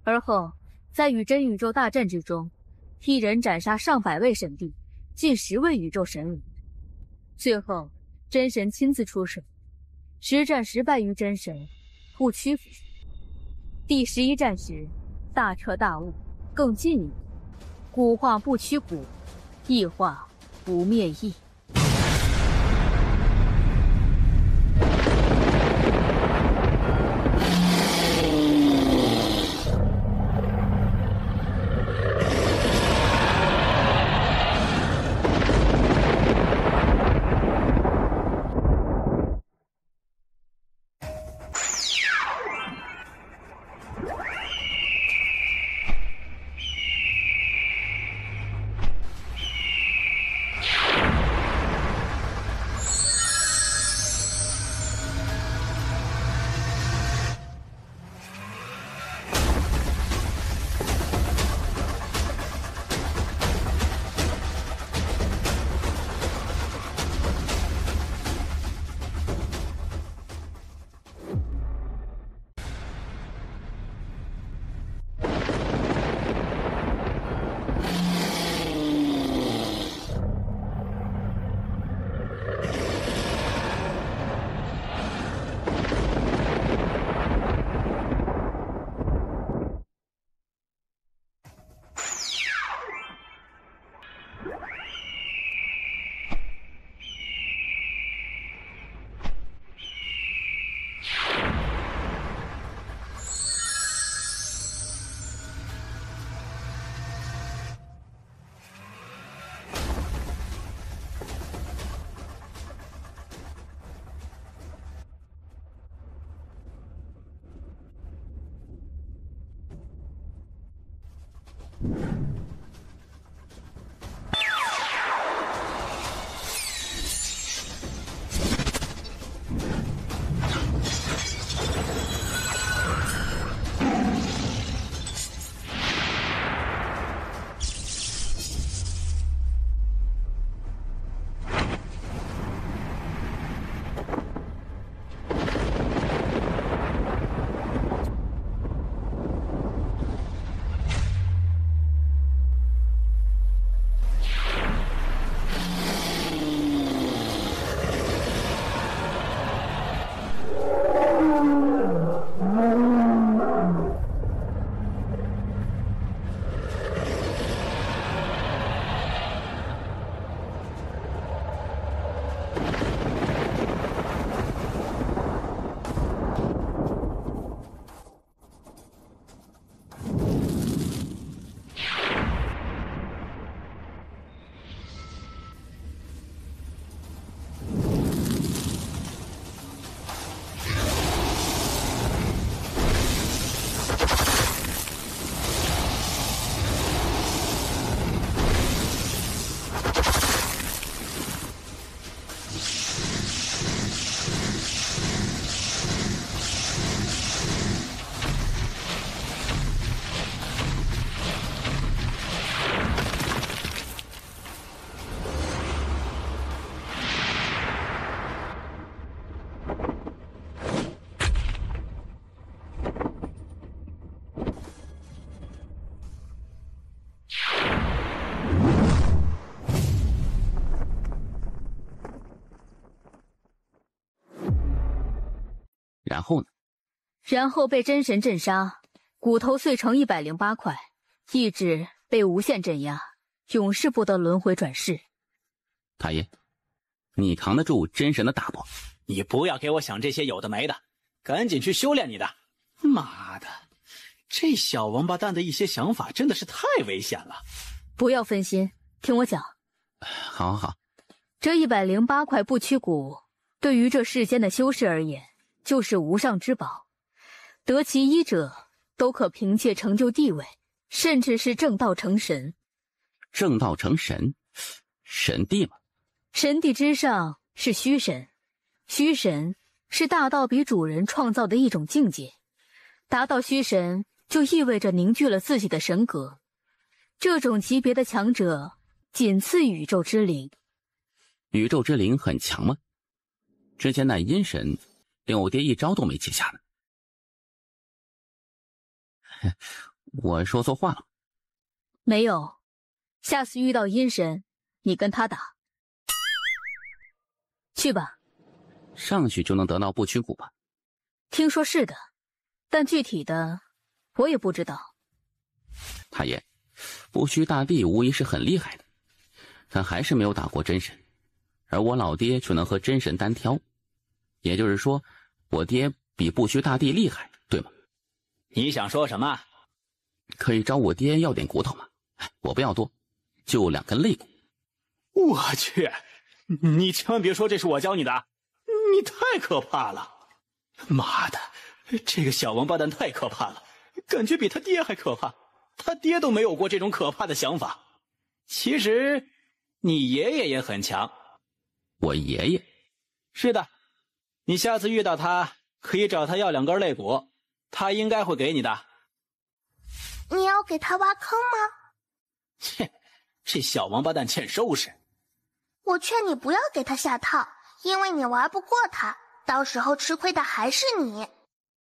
而后，在与真宇宙大战之中，一人斩杀上百位神帝，近10位宇宙神灵。最后，真神亲自出手，实战时败于真神，不屈服。第11战时，大彻大悟，更进一步，古化不屈古，异化不灭异。然后呢？然后被真神镇杀，骨头碎成108块，意志被无限镇压，永世不得轮回转世。太爷，你扛得住真神的大不？你不要给我想这些有的没的，赶紧去修炼你的。妈的，这小王八蛋的一些想法真的是太危险了。不要分心，听我讲。好好好。这108块不屈骨，对于这世间的修士而言，就是无上之宝。得其一者，都可凭借成就地位，甚至是正道成神。正道成神？神帝吗？神帝之上是虚神，虚神是大道比主人创造的一种境界。达到虚神，就意味着凝聚了自己的神格。这种级别的强者，仅次宇宙之灵。宇宙之灵很强吗？之前那阴神，连我爹一招都没接下呢。我说错话了。没有，下次遇到阴神，你跟他打。去吧。上去就能得到不屈骨吧？听说是的，但具体的我也不知道。太爷，不屈大帝无疑是很厉害的，但还是没有打过真神，而我老爹却能和真神单挑，也就是说，我爹比不屈大帝厉害，对吗？你想说什么？可以找我爹要点骨头吗？我不要多，就2根肋骨。我去，你千万别说这是我教你的，你太可怕了！妈的，这个小王八蛋太可怕了，感觉比他爹还可怕。他爹都没有过这种可怕的想法。其实，你爷爷也很强。我爷爷？是的，你下次遇到他，可以找他要2根肋骨，他应该会给你的。你要给他挖坑吗？切，这小王八蛋欠收拾。我劝你不要给他下套，因为你玩不过他，到时候吃亏的还是你。